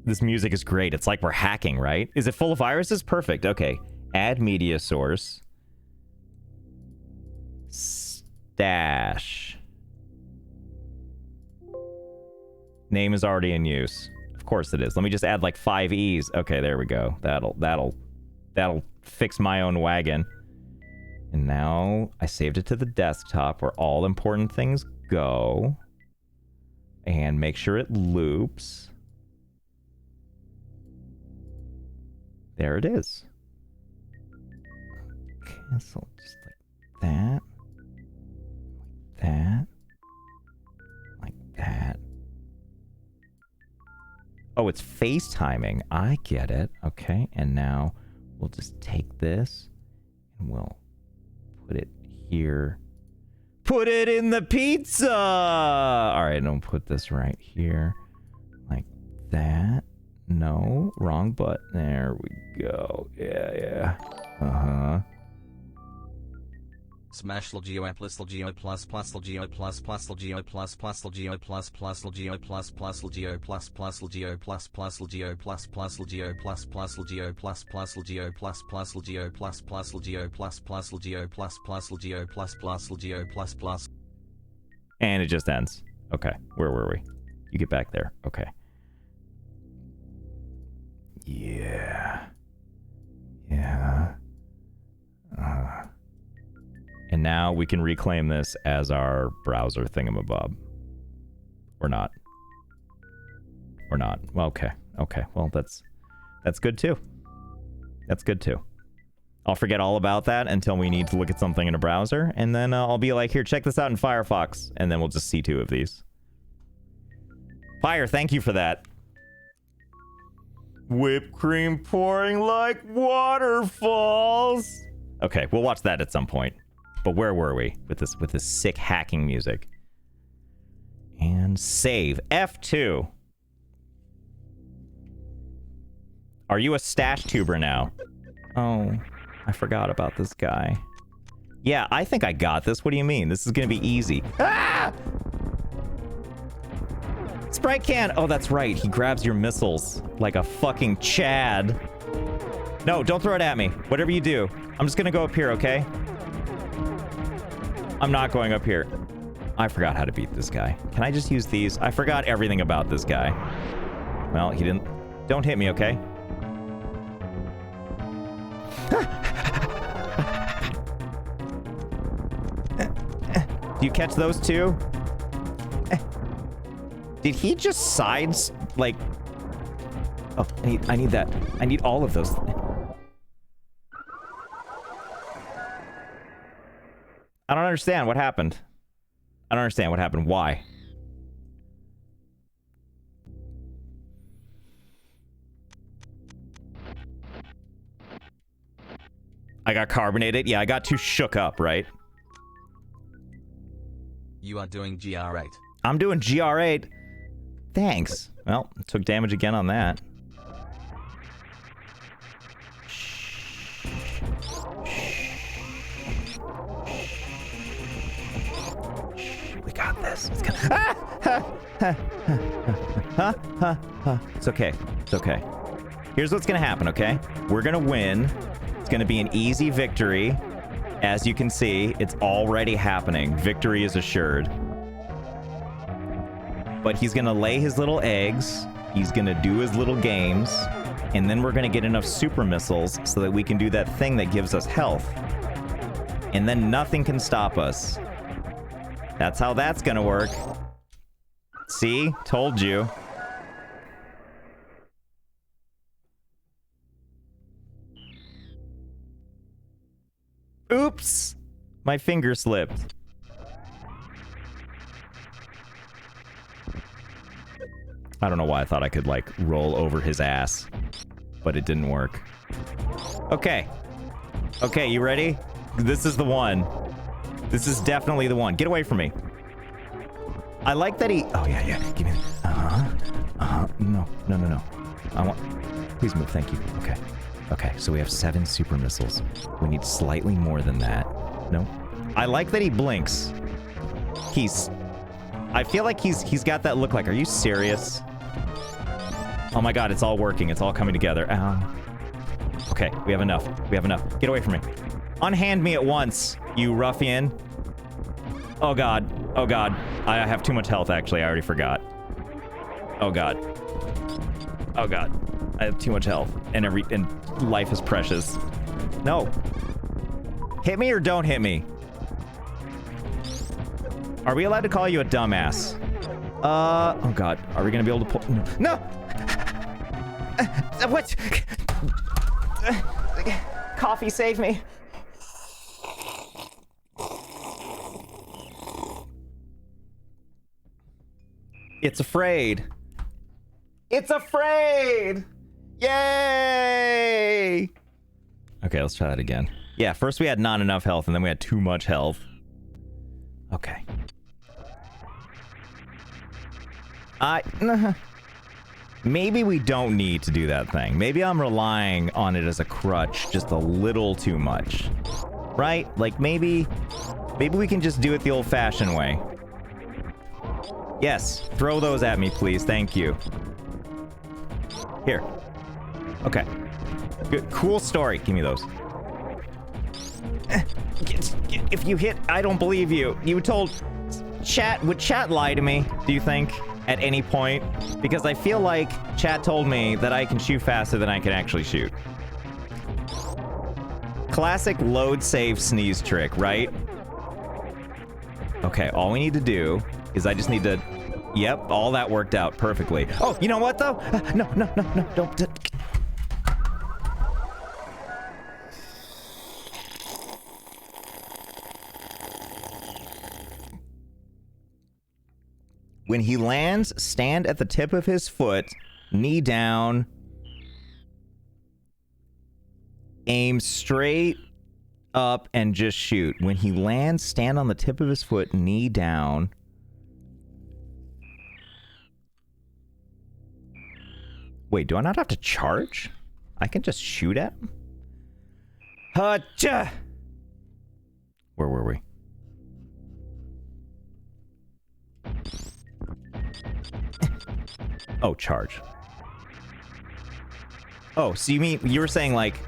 This music is great. It's like we're hacking, right? Is it full of viruses? Perfect. Okay. Add media source. Stash. Name is already in use. Of course it is. Let me just add like 5 E's. Okay, there we go. That'll fix my own wagon. And now I saved it to the desktop where all important things go. And make sure it loops. There it is. Cancel just like that. That. Like that. Oh, it's FaceTiming. I get it. Okay, and now we'll just take this and we'll put it here. Put it in the pizza! Alright, don't put this right here. Like that. No, wrong button. There we go. Yeah. Uh-huh. Smash LGO plus LGO plus LGO plus LGO plus LGO plus LGO plus LGO plus LGO plus LGO plus LGO plus LGO plus LGO plus LGO plus LGO plus LGO plus LGO plus LGO plus. And it just ends. Okay, where were we? You get back there. Okay. Yeah. And now we can reclaim this as our browser thingamabob. Or not. Or not. Well, okay. Okay. Well, that's good too. That's good too. I'll forget all about that until we need to look at something in a browser, and then I'll be like, here, check this out in Firefox, and then we'll just see 2 of these. Fire, thank you for that. Whipped cream pouring like waterfalls. Okay, we'll watch that at some point. But where were we with this sick hacking music? And save. F2. Are you a stash tuber now? Oh, I forgot about this guy. Yeah, I think I got this. What do you mean? This is gonna be easy. Ah! Sprite can! Oh, that's right. He grabs your missiles like a fucking Chad. No, don't throw it at me. Whatever you do. I'm just gonna go up here, okay? I'm not going up here. I forgot how to beat this guy. Can I just use these? I forgot everything about this guy. Well, he didn't... Don't hit me, okay? Do you catch those too? Did he just sides, like... Oh, I need that. I need all of those. I don't understand what happened. I don't understand what happened. Why? I got carbonated? Yeah, I got too shook up, right? You are doing GR8. I'm doing GR8. Thanks. Well, took damage again on that. We got this. It's gonna... It's okay. It's okay. Here's what's gonna happen, okay? We're gonna win. It's gonna be an easy victory. As you can see, it's already happening. Victory is assured. But he's gonna lay his little eggs. He's gonna do his little games. And then we're gonna get enough super missiles so that we can do that thing that gives us health. And then nothing can stop us. That's how that's gonna work. See? Told you. Oops! My finger slipped. I don't know why I thought I could, like, roll over his ass. But it didn't work. Okay. Okay, you ready? This is the one. This is definitely the one. Get away from me. I like that he... Oh, yeah. Give me... No. I want... Please move. Thank you. Okay. Okay, so we have 7 super missiles. We need slightly more than that. No. I like that he blinks. I feel like he's got that look like, are you serious? Oh my god, it's all working. It's all coming together. Okay, we have enough. We have enough. Get away from me. Unhand me at once, you ruffian. Oh god. Oh god. I have too much health, actually. I already forgot. Oh god. Oh god. I have too much health. And life is precious. No. Hit me or don't hit me. Are we allowed to call you a dumbass? Oh god. Are we gonna be able to pull? No! What? Coffee, save me. It's afraid. It's afraid! Yay! Okay, let's try that again. Yeah, first we had not enough health, and then we had too much health. Okay. Maybe we don't need to do that thing. Maybe I'm relying on it as a crutch just a little too much. Right? Like, maybe we can just do it the old-fashioned way. Yes, throw those at me, please. Thank you. Here. Okay. Good. Cool story. Give me those. If you hit, I don't believe you. You told... Chat... Would chat lie to me, do you think? At any point? Because I feel like chat told me that I can shoot faster than I can actually shoot. Classic load save sneeze trick, right? Okay, all we need to do is I just need to... Yep, all that worked out perfectly. Oh, you know what, though? No, don't... When he lands, stand at the tip of his foot, knee down, aim straight up, and just shoot. When he lands, stand on the tip of his foot, knee down. Wait, do I not have to charge? I can just shoot at him? Hacha! Where were we? Oh, charge. Oh, so you mean you were saying like...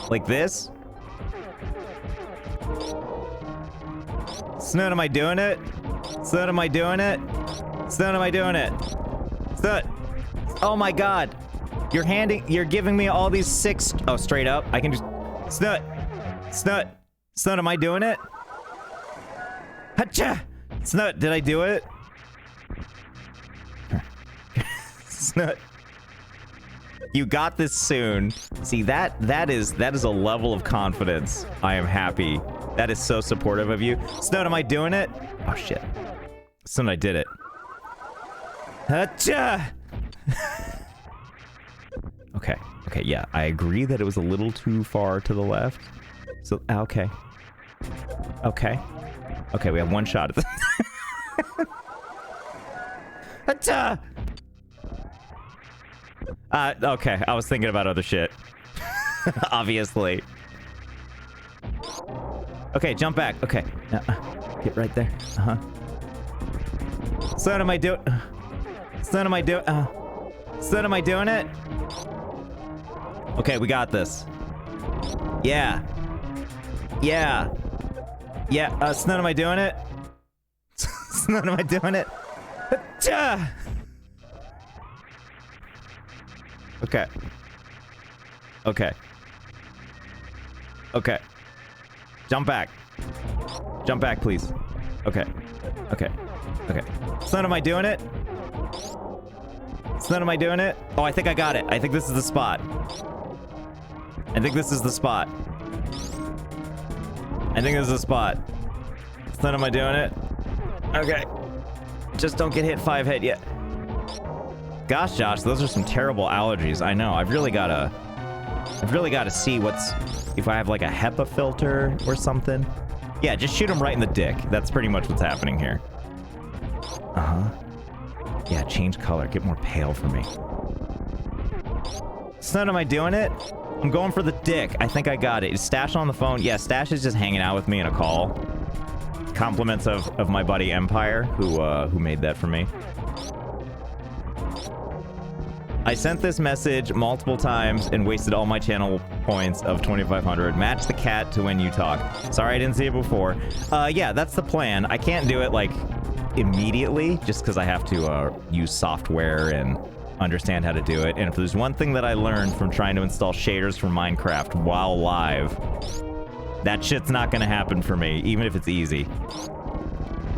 Like this? Snut, am I doing it? Snut, am I doing it? Snut, am I doing it? Snut! Oh my god! You're giving me all these 6... Oh, straight up? I can just... Snut! Snut! Snut, am I doing it? Hacha! Snut, did I do it? Snut. You got this soon. See, that is a level of confidence. I am happy. That is so supportive of you. Snut, am I doing it? Oh, shit. Snut, I did it. Hacha! Okay. Okay, yeah. I agree that it was a little too far to the left. So, okay. Okay. Okay, we have one shot at this. Hacha! Okay, I was thinking about other shit. Obviously. Okay, jump back. Okay. Get right there. Uh-huh. So am I doing... So am I doing... So am I doing it? Okay, we got this. Yeah. Yeah. Yeah, Snut, am I doing it? Snut, am I doing it? Okay. Okay. Okay. Jump back. Jump back, please. Okay. Okay. Okay. Snut, am I doing it? Snut, am I doing it? Oh, I think I got it. I think this is the spot. I think this is the spot. I think this is the spot. Snut, am I doing it? Okay. Just don't get hit 5 hit yet. Gosh, Josh, those are some terrible allergies. I know. I've really gotta see if I have like a HEPA filter or something. Yeah, just shoot him right in the dick. That's pretty much what's happening here. Uh-huh. Yeah, change color. Get more pale for me. Snut, am I doing it? I'm going for the dick. I think I got it. Is Stash on the phone? Yeah, Stash is just hanging out with me in a call. Compliments of my buddy Empire, who made that for me. I sent this message multiple times and wasted all my channel points of 2,500. Match the cat to when you talk. Sorry I didn't see it before. Yeah, that's the plan. I can't do it, like, immediately, just because I have to use software and understand how to do it. And if there's one thing that I learned from trying to install shaders for Minecraft while live, that shit's not gonna happen for me, even if it's easy.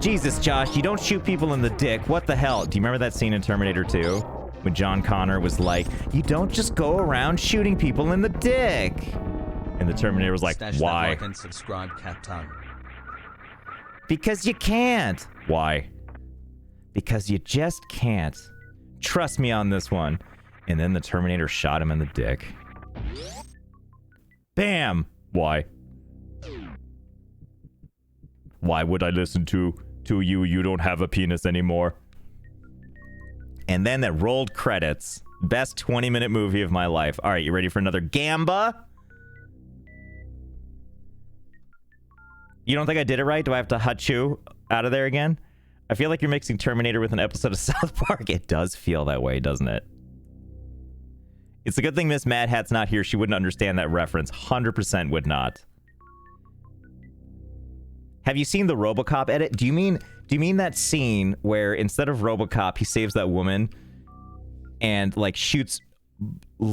Jesus, Josh, you don't shoot people in the dick. What the hell? Do you remember that scene in Terminator 2? When John Connor was like, you don't just go around shooting people in the dick. And the Terminator was like, Stash why? that like and subscribe, Captain. Because you can't. Why? Because you just can't. Trust me on this one. And then the Terminator shot him in the dick. Bam! Why? Why would I listen to you? You don't have a penis anymore. And then that rolled credits. Best 20-minute movie of my life. All right, you ready for another Gamba? You don't think I did it right? Do I have to Hachu out of there again? I feel like you're mixing Terminator with an episode of South Park. It does feel that way, doesn't it? It's a good thing Miss Mad Hat's not here. She wouldn't understand that reference. 100% would not. Have you seen the RoboCop edit? Do you mean that scene where instead of RoboCop, he saves that woman and like shoots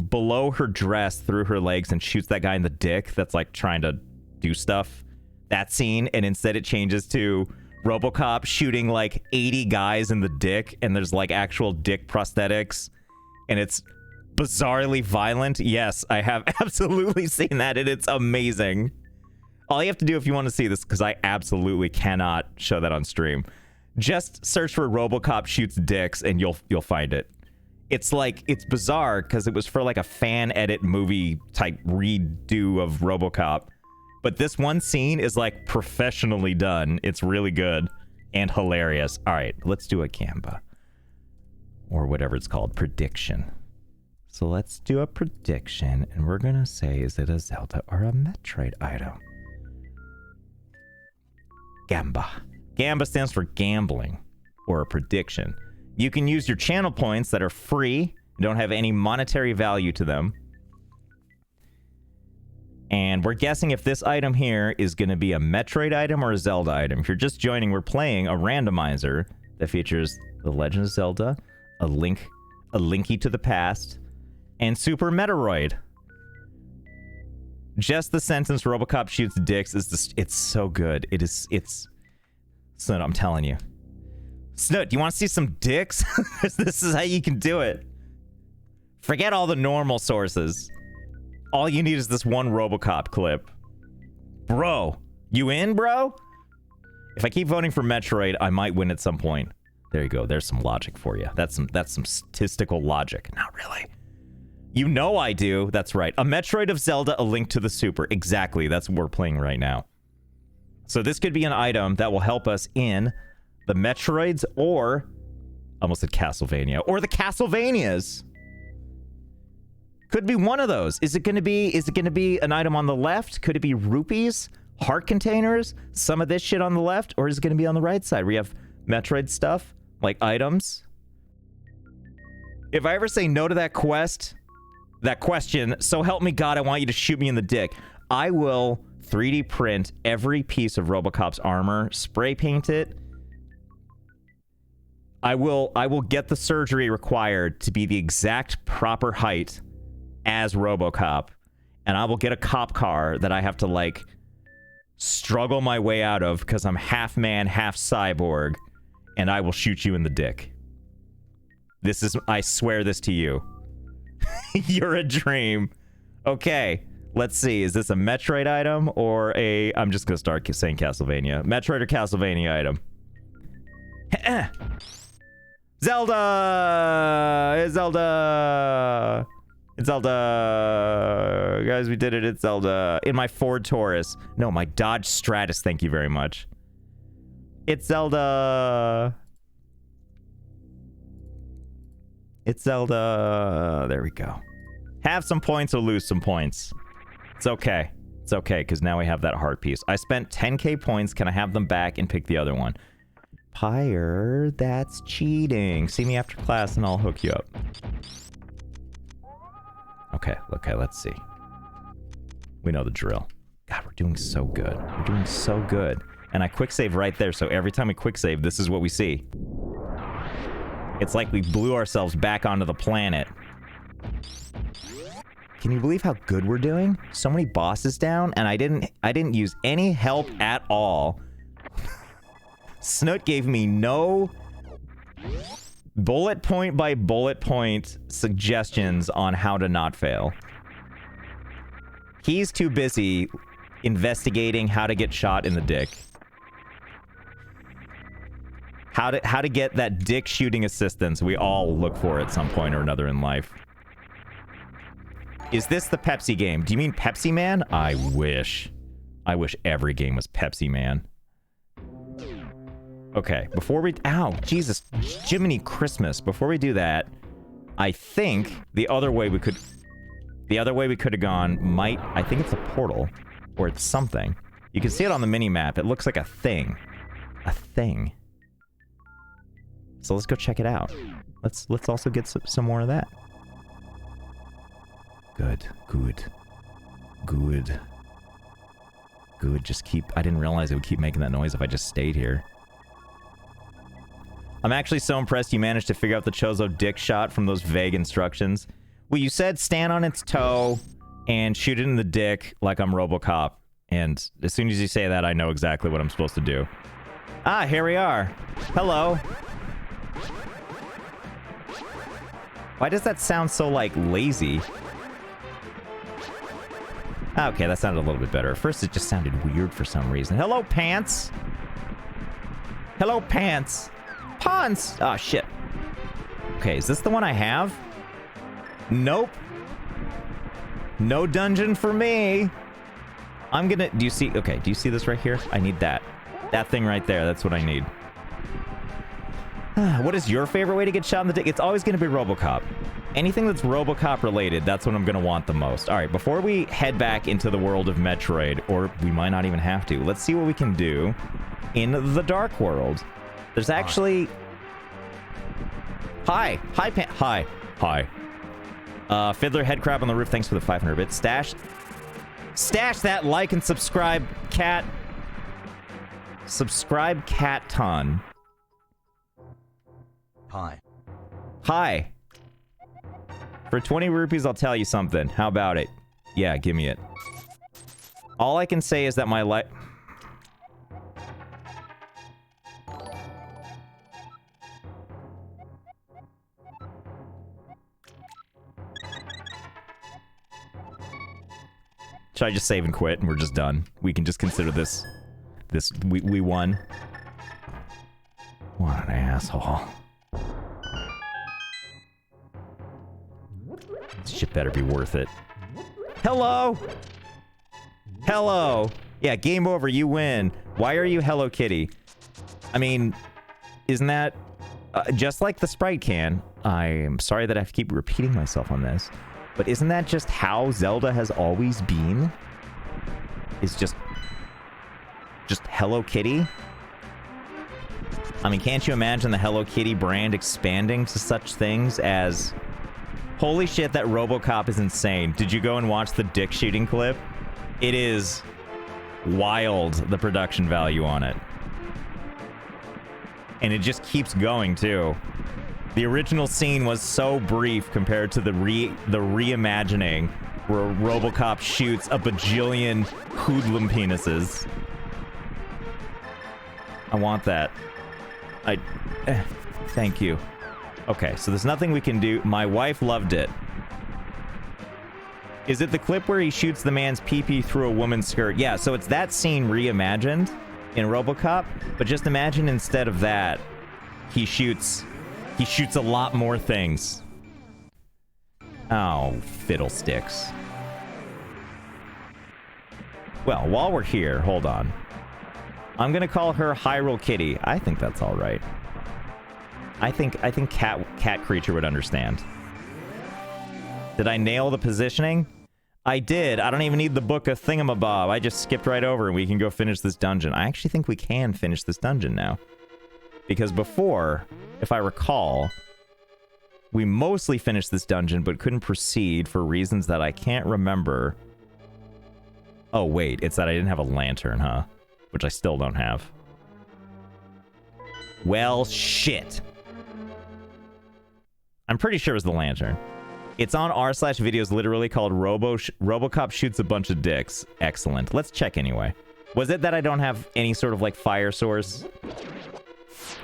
below her dress through her legs and shoots that guy in the dick that's like trying to do stuff? That scene, and instead it changes to RoboCop shooting like 80 guys in the dick, and there's like actual dick prosthetics, and it's bizarrely violent. Yes, I have absolutely seen that, and it's amazing. All you have to do if you want to see this, because I absolutely cannot show that on stream, just search for RoboCop shoots dicks and you'll find it. It's like, it's bizarre because it was for like a fan edit movie type redo of RoboCop. But this one scene is like professionally done. It's really good and hilarious. All right, let's do a Gamba. Or whatever it's called, prediction. So let's do a prediction, and we're gonna say, is it a Zelda or a Metroid item? Gamba. Gamba stands for gambling, or a prediction. You can use your channel points that are free, don't have any monetary value to them. And we're guessing if this item here is going to be a Metroid item or a Zelda item. If you're just joining, we're playing a randomizer that features The Legend of Zelda, a Linky to the Past, and Super Metroid. Just the sentence "RoboCop shoots dicks" is it's so good. It's Snoot, I'm telling you. Snoot, do you want to see some dicks? This is how you can do it. Forget all the normal sources. All you need is this one RoboCop clip. Bro, you in, bro? If I keep voting for Metroid, I might win at some point. There you go. There's some logic for you. That's some statistical logic. Not really. You know I do. That's right. A Metroid of Zelda, a Link to the Super. Exactly. That's what we're playing right now. So this could be an item that will help us in the Metroids or... almost said Castlevania. Or the Castlevanias. Could be one of those. Is it going to be an item on the left? Could it be rupees? Heart containers? Some of this shit on the left? Or is it going to be on the right side? We have Metroid stuff, like items. If I ever say no to that question, so help me God, I want you to shoot me in the dick, I will 3D print every piece of RoboCop's armor, spray paint it. I will get the surgery required to be the exact proper height as RoboCop, and I will get a cop car that I have to like struggle my way out of because I'm half man, half cyborg, and I will shoot you in the dick. This is, I swear this to you. You're a dream. Okay, let's see. Is this a Metroid item or a... I'm just gonna start saying Castlevania. Metroid or Castlevania item? Zelda! It's Zelda! It's Zelda! Guys, we did it. It's Zelda. In my Ford Taurus. No, my Dodge Stratus, thank you very much. It's Zelda! It's Zelda. There we go. Have some points or lose some points. It's okay. It's okay, because now we have that heart piece. I spent 10k points. Can I have them back and pick the other one? Pyre, that's cheating. See me after class and I'll hook you up. Okay, let's see. We know the drill. God, we're doing so good. We're doing so good. And I quick save right there, so every time we quick save, this is what we see. It's like we blew ourselves back onto the planet. Can you believe how good we're doing? So many bosses down, and I didn't use any help at all. Snoot gave me no bullet point by bullet point suggestions on how to not fail. He's too busy investigating how to get shot in the dick. How to get that dick shooting assistance we all look for at some point or another in life. Is this the Pepsi game? Do you mean Pepsi Man? I wish. I wish every game was Pepsi Man. Okay, before we... Ow, Jesus, Jiminy Christmas. Before we do that, I think the other way we could... The other way we could have gone might... I think it's a portal. Or it's something. You can see it on the mini-map. It looks like a thing. A thing. So let's go check it out. Let's also get some more of that. Good. Just keep... I didn't realize it would keep making that noise if I just stayed here. I'm actually so impressed you managed to figure out the Chozo dick shot from those vague instructions. Well, you said stand on its toe and shoot it in the dick like I'm RoboCop. And as soon as you say that, I know exactly what I'm supposed to do. Ah, here we are. Hello. Why does that sound so, like, lazy? Okay, that sounded a little bit better. At first, it just sounded weird for some reason. Hello, Pants! Hello, Pants! Pants! Oh, shit. Okay, is this the one I have? Nope. No dungeon for me. I'm gonna... Do you see... Okay, do you see this right here? I need that. That thing right there. That's what I need. What is your favorite way to get shot in the dick? It's always going to be RoboCop. Anything that's RoboCop related, that's what I'm going to want the most. All right, before we head back into the world of Metroid, or we might not even have to, let's see what we can do in the Dark World. There's actually... Hi. Fiddler Headcrab on the roof, thanks for the 500 bits. Stash that like and subscribe, cat. Subscribe, cat ton. Hi. For 20 rupees, I'll tell you something. How about it? Yeah, give me it. All I can say is that my life... Should I just save and quit and we're just done? We can just consider this... We won. What an asshole. This shit better be worth it. Hello! Hello! Yeah, game over, you win. Why are you Hello Kitty? I mean, isn't that... just like the Sprite can, I'm sorry that I have to keep repeating myself on this, but isn't that just how Zelda has always been? It's just Hello Kitty? I mean, can't you imagine the Hello Kitty brand expanding to such things as... Holy shit, that RoboCop is insane. Did you go and watch the dick shooting clip? It is wild, the production value on it. And it just keeps going, too. The original scene was so brief compared to the reimagining where RoboCop shoots a bajillion hoodlum penises. I want that. Thank you. Okay, so there's nothing we can do. My wife loved it. Is it the clip where he shoots the man's pee-pee through a woman's skirt? Yeah, so it's that scene reimagined in RoboCop, but just imagine instead of that, he shoots a lot more things. Oh, fiddlesticks. Well, while we're here, hold on. I'm gonna call her Hyrule Kitty. I think that's all right. I think cat creature would understand. Did I nail the positioning? I did. I don't even need the book of thingamabob. I just skipped right over and we can go finish this dungeon. I actually think we can finish this dungeon now. Because before, if I recall, we mostly finished this dungeon but couldn't proceed for reasons that I can't remember. Oh, wait. It's that I didn't have a lantern, huh? Which I still don't have. Well, shit. I'm pretty sure it was the lantern. It's on r/videos, literally called RoboCop shoots a bunch of dicks. Excellent. Let's check anyway. Was it that I don't have any sort of like fire source?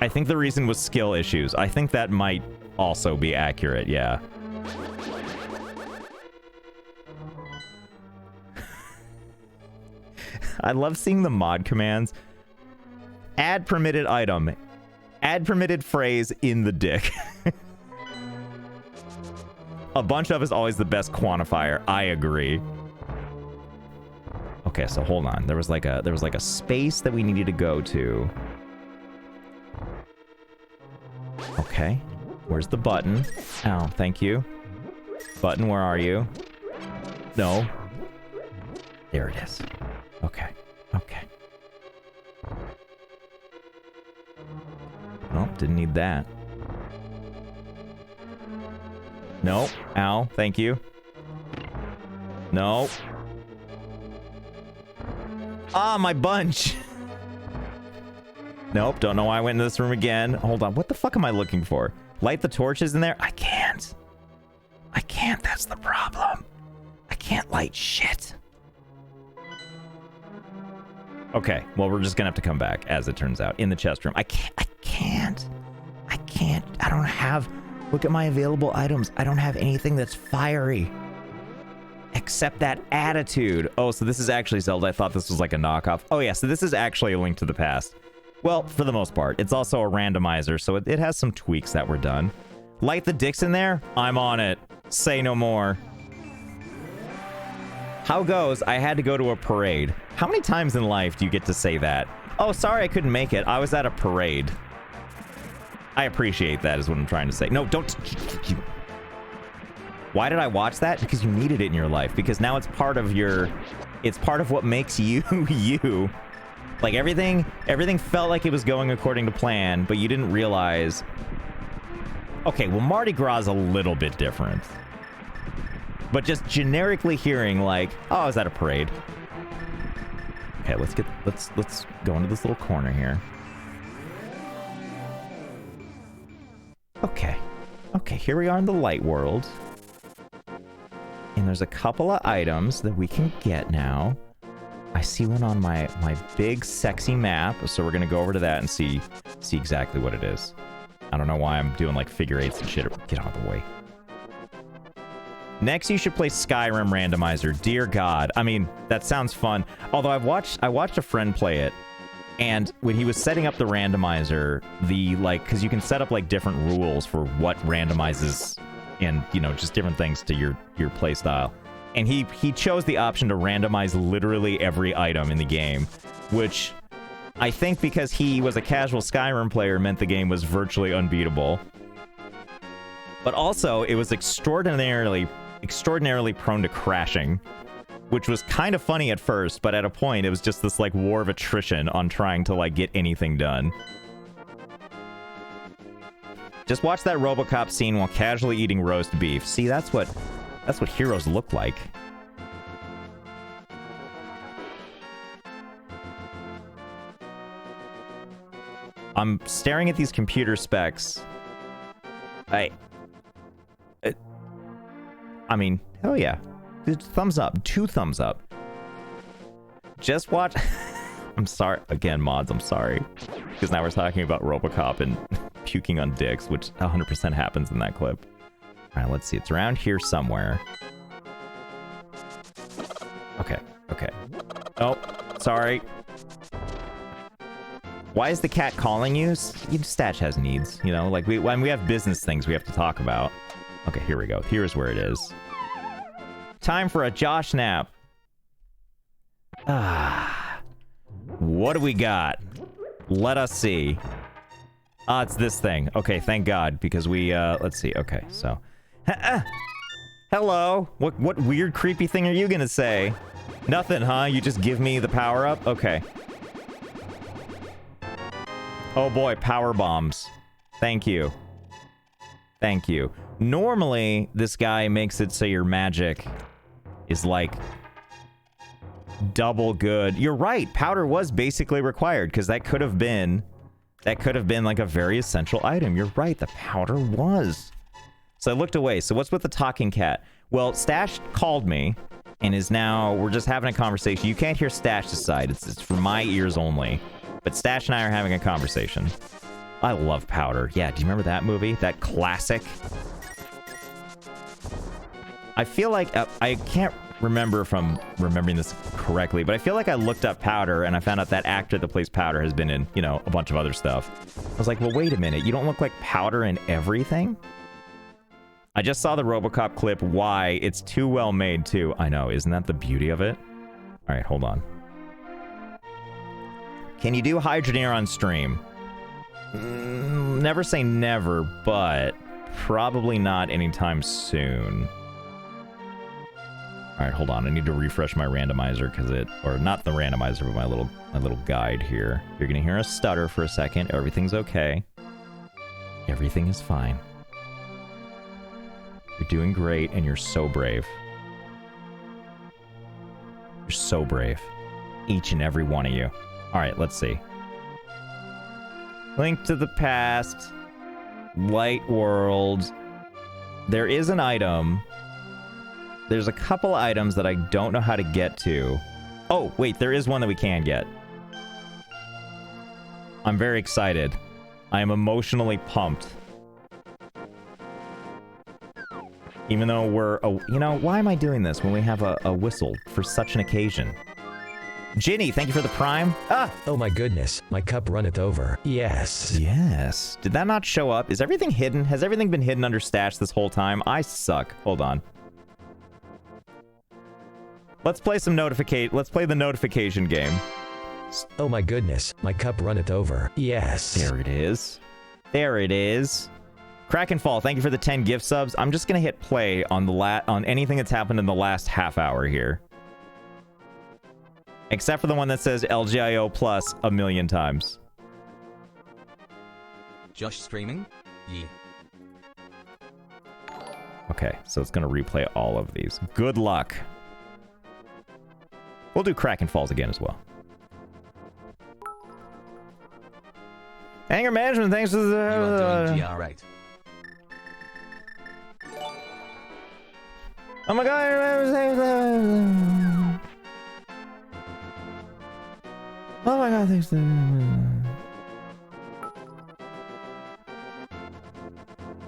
I think the reason was skill issues. I think that might also be accurate, yeah. I love seeing the mod commands. Add permitted item. Add permitted phrase in the dick. A bunch of is always the best quantifier. I agree. Okay, so hold on. There was like a space that we needed to go to. Okay. Where's the button? Oh, thank you. Button, where are you? No. There it is. Okay. Okay. Oh, didn't need that. No. Ow. Thank you. No. Ah, my bunch. Nope. Don't know why I went into this room again. Hold on. What the fuck am I looking for? Light the torches in there? I can't. I can't. That's the problem. I can't light shit. Okay. Well, we're just gonna have to come back, as it turns out, in the chest room. I can't. I don't have... Look at my available items. I don't have anything that's fiery. Except that attitude. Oh, so this is actually Zelda. I thought this was like a knockoff. Oh yeah, so this is actually A Link to the Past. Well, for the most part. It's also a randomizer, so it has some tweaks that were done. Light the dicks in there? I'm on it. Say no more. How goes? I had to go to a parade. How many times in life do you get to say that? Oh, sorry I couldn't make it. I was at a parade. I appreciate that is what I'm trying to say. No, don't... Why did I watch that? Because you needed it in your life. Because now it's part of your... It's part of what makes you, you. Like, everything felt like it was going according to plan, but you didn't realize... Okay, well, Mardi Gras is a little bit different. But just generically hearing, like, oh, I was at a parade. Okay, let's go into this little corner here. Okay. Okay, here we are in the light world. And there's a couple of items that we can get now. I see one on my big, sexy map, so we're gonna go over to that and see exactly what it is. I don't know why I'm doing, like, figure eights and shit. Get out of the way. Next, you should play Skyrim Randomizer. Dear God. I mean, that sounds fun. Although I watched a friend play it, and when he was setting up the randomizer, because you can set up, like, different rules for what randomizes and, you know, just different things to your play style. And he chose the option to randomize literally every item in the game, which I think because he was a casual Skyrim player meant the game was virtually unbeatable. But also, it was extraordinarily prone to crashing, which was kind of funny at first, but at a point, it was just this, like, war of attrition on trying to, like, get anything done. Just watch that RoboCop scene while casually eating roast beef. See, that's what heroes look like. I'm staring at these computer specs. I mean, hell yeah. Thumbs up. 2 thumbs up. Just watch... I'm sorry. Again, mods, I'm sorry. Because now we're talking about RoboCop and puking on dicks, which 100% happens in that clip. Alright, let's see. It's around here somewhere. Okay. Okay. Oh, sorry. Why is the cat calling you? Statch has needs, you know? Like, when we have business things we have to talk about. Okay, here we go. Here's where it is. Time for a Josh nap. What do we got? Let us see. It's this thing. Okay, thank God, because we, let's see. Okay, so. Hello. What weird, creepy thing are you gonna say? Nothing, huh? You just give me the power up? Okay. Oh boy, power bombs. Thank you. Thank you. Normally, this guy makes it so your magic is like double good. You're right. Powder was basically required because that could have been like a very essential item. You're right. The powder was. So I looked away. So what's with the talking cat? Well, Stash called me and is now, we're just having a conversation. You can't hear Stash's side. It's for my ears only. But Stash and I are having a conversation. I love Powder. Yeah, do you remember that movie? That classic? I feel like, I can't remember if I'm remembering this correctly, but I feel like I looked up Powder and I found out that actor that plays Powder has been in, you know, a bunch of other stuff. I was like, well, wait a minute. You don't look like Powder in everything? I just saw the RoboCop clip. Why? It's too well made, too. I know. Isn't that the beauty of it? All right, hold on. Can you do Hydroneer on stream? Never say never, but probably not anytime soon. All right, hold on. I need to refresh my randomizer because or not the randomizer, but my little guide here. You're gonna hear a stutter for a second. Everything's okay. Everything is fine. You're doing great, and you're so brave. You're so brave. Each and every one of you. All right, let's see. Link to the past. Light world. There is an item. There's a couple items that I don't know how to get to. Oh, wait, there is one that we can get. I'm very excited. I am emotionally pumped. Even though we're... you know, why am I doing this when we have a whistle for such an occasion? Ginny, thank you for the prime. Ah! Oh my goodness, my cup runneth over. Yes. Yes. Did that not show up? Is everything hidden? Has everything been hidden under Stash this whole time? I suck. Hold on. Let's play some Let's play the notification game. Oh my goodness, my cup runneth over. Yes. There it is. There it is. Krakenfall, thank you for the 10 gift subs. I'm just gonna hit play on on anything that's happened in the last half hour here. Except for the one that says LGIO plus a million times. Josh streaming? Yeah. Okay, so it's gonna replay all of these. Good luck. We'll do Kraken Falls again as well. Anger management, thanks to the... You are doing GR8. Oh my god, I remember saying that. Oh my god, thanks to...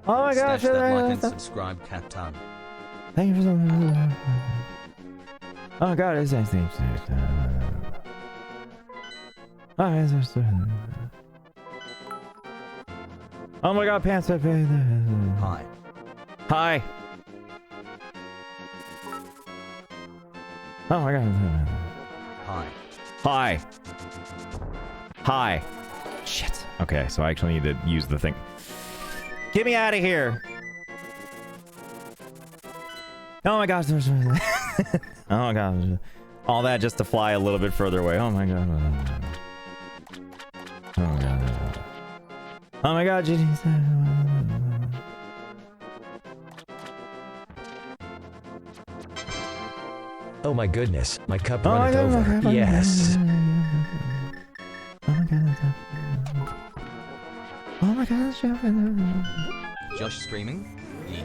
Oh my god, Stash that like and subscribe, Captain. Thank you for something. Oh my god, it's nice. Oh my god, pants. Hi. Hi. Oh my god. Hi. Hi. Hi. Shit. Okay, so I actually need to use the thing. Get me out of here. Oh my gosh. Oh my god. All that just to fly a little bit further away. Oh my god. Oh my god. Oh my god, Oh my goodness, my cup runneth over. Yes. Oh my god. Oh my god. Josh streaming? Yeah.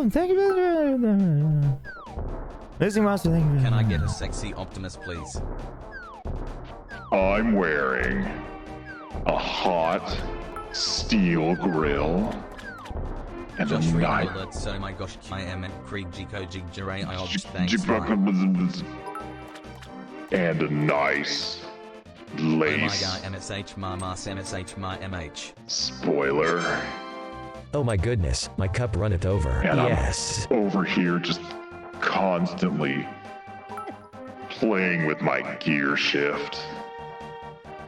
Thank you. Lizzie Monster, thank you. Can I get a sexy Optimus, please? I'm wearing a hot steel grill and Josh a streaming knife. alert, so my gosh, I am at Krieg Jiko Jig Jiray, I obs thanks. And a nice Oh my lace god, MSH my mas MSH my MH. spoiler. Oh my goodness, my cup runneth over. And Yes. I'm over here just constantly playing with my gear shift.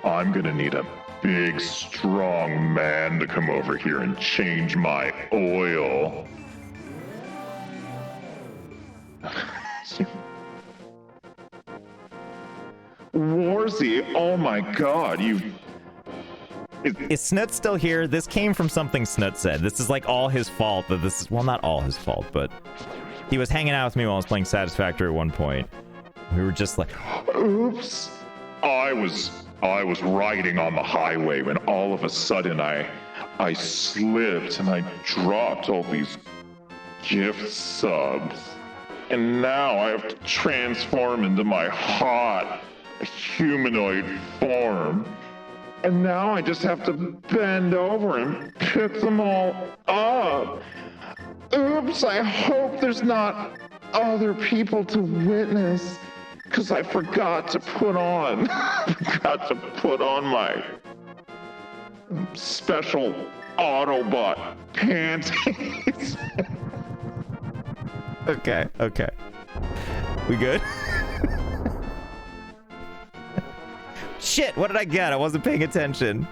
I'm gonna need a big, strong man to come over here and change my oil. Warzy, oh my god, you... Is Snut still here? This came from something Snut said. This is like all his fault that this is, well, not all his fault, but he was hanging out with me while I was playing Satisfactory at one point. We were just like, Oops. I was riding on the highway when all of a sudden I slipped and I dropped all these gift subs. And now I have to transform into my hot humanoid form. And now I just have to bend over and pick them all up. Oops, I hope there's not other people to witness. Because I forgot to put on my special Autobot panties. okay. We good? Shit, what did I get? I wasn't paying attention.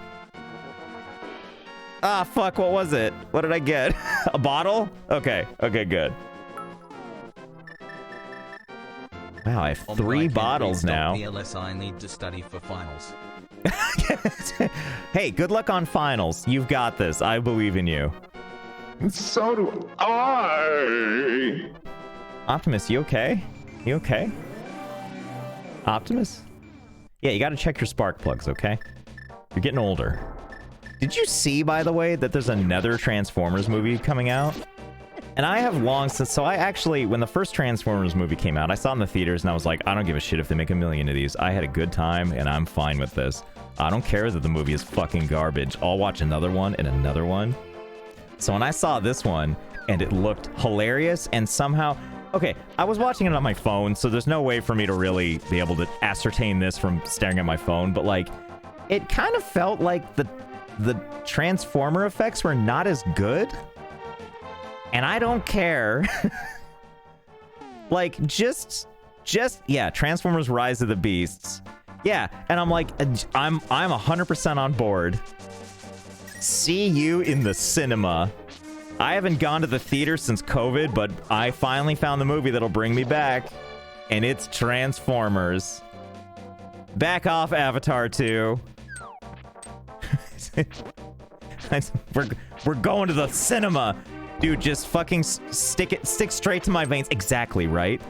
Ah, fuck, what was it? What did I get? A bottle? Okay, good. Wow, I have 3 bottles now. The LSI need to study for finals. Hey, good luck on finals. You've got this. I believe in you. So do I. Optimus, you okay? You okay? Optimus? Yeah, you gotta check your spark plugs, okay? You're getting older. Did you see, by the way, that there's another Transformers movie coming out? And I have long since, so I actually, when the first Transformers movie came out, I saw it in the theaters and I was like, I don't give a shit if they make 1 million of these. I had a good time and I'm fine with this. I don't care that the movie is fucking garbage. I'll watch another one and another one. So when I saw this one and it looked hilarious and somehow, okay, I was watching it on my phone, so there's no way for me to really be able to ascertain this from staring at my phone, but like, it kind of felt like the Transformer effects were not as good. And I don't care. Like, just, yeah, Transformers Rise of the Beasts. Yeah, and I'm like, I'm 100% on board. See you in the cinema. I haven't gone to the theater since COVID, but I finally found the movie that'll bring me back. And it's Transformers. Back off, Avatar 2. We're going to the cinema. Dude, just fucking stick straight to my veins. Exactly, right?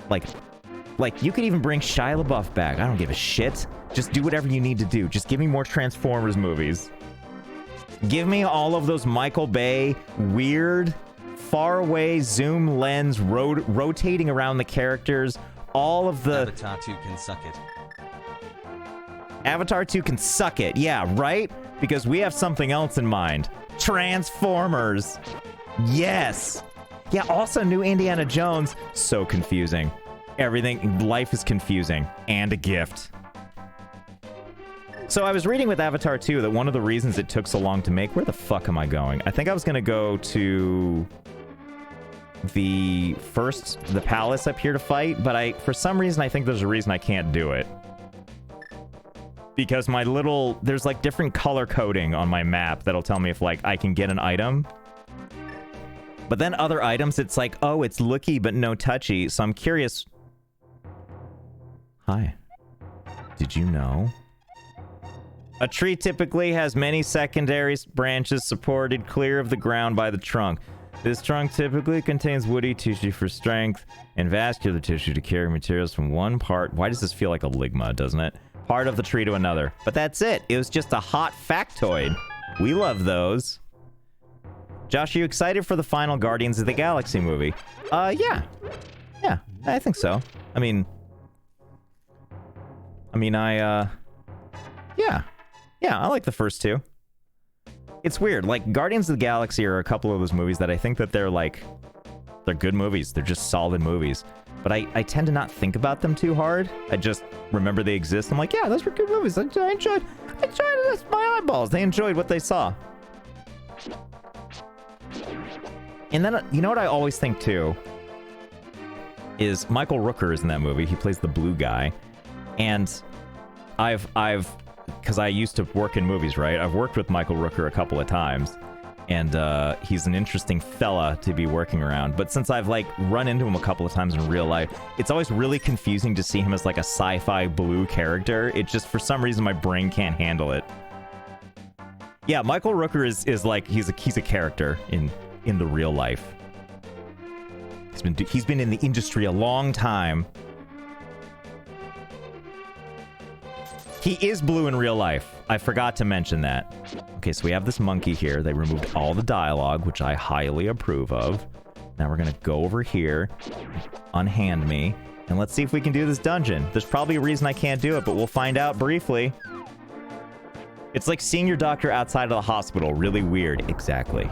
Like, you could even bring Shia LaBeouf back. I don't give a shit. Just do whatever you need to do. Just give me more Transformers movies. Give me all of those Michael Bay, weird, far away zoom lens, rotating around the characters. All of the... Avatar 2 can suck it. Avatar 2 can suck it. Yeah, right? Because we have something else in mind. Transformers. Yes. Yeah, also new Indiana Jones. So confusing. Everything, life is confusing. And a gift. So I was reading with Avatar 2 that one of the reasons it took so long to make... Where the fuck am I going? I think I was going to go to the palace up here to fight, but for some reason, I think there's a reason I can't do it. Because there's like different color coding on my map that'll tell me if like I can get an item. But then other items, it's like, oh, it's looky but no touchy. So I'm curious. Hi. Did you know? A tree typically has many secondary branches supported clear of the ground by the trunk. This trunk typically contains woody tissue for strength and vascular tissue to carry materials from one part. Why does this feel like a ligma, doesn't it? Part of the tree to another. But that's it. It was just a hot factoid. We love those. Josh, are you excited for the final Guardians of the Galaxy movie? Yeah. Yeah, I think so. Yeah, I like the first two. It's weird. Like, Guardians of the Galaxy are a couple of those movies that I think that they're good movies. They're just solid movies. But I tend to not think about them too hard. I just remember they exist. I'm like, yeah, those were good movies. I enjoyed this. My eyeballs. They enjoyed what they saw. And then, you know what I always think too? Is Michael Rooker is in that movie. He plays the blue guy. And because I used to work in movies, right? I've worked with Michael Rooker a couple of times. And he's an interesting fella to be working around. But since I've like run into him a couple of times in real life, it's always really confusing to see him as like a sci-fi blue character. It just, for some reason, my brain can't handle it. Yeah, Michael Rooker is like, he's a character in the real life. He's been in the industry a long time. He is blue in real life. I forgot to mention that. Okay, so we have this monkey here. They removed all the dialogue, which I highly approve of. Now we're gonna go over here, unhand me, and let's see if we can do this dungeon. There's probably a reason I can't do it, but we'll find out briefly. It's like seeing your doctor outside of the hospital. Really weird. Exactly.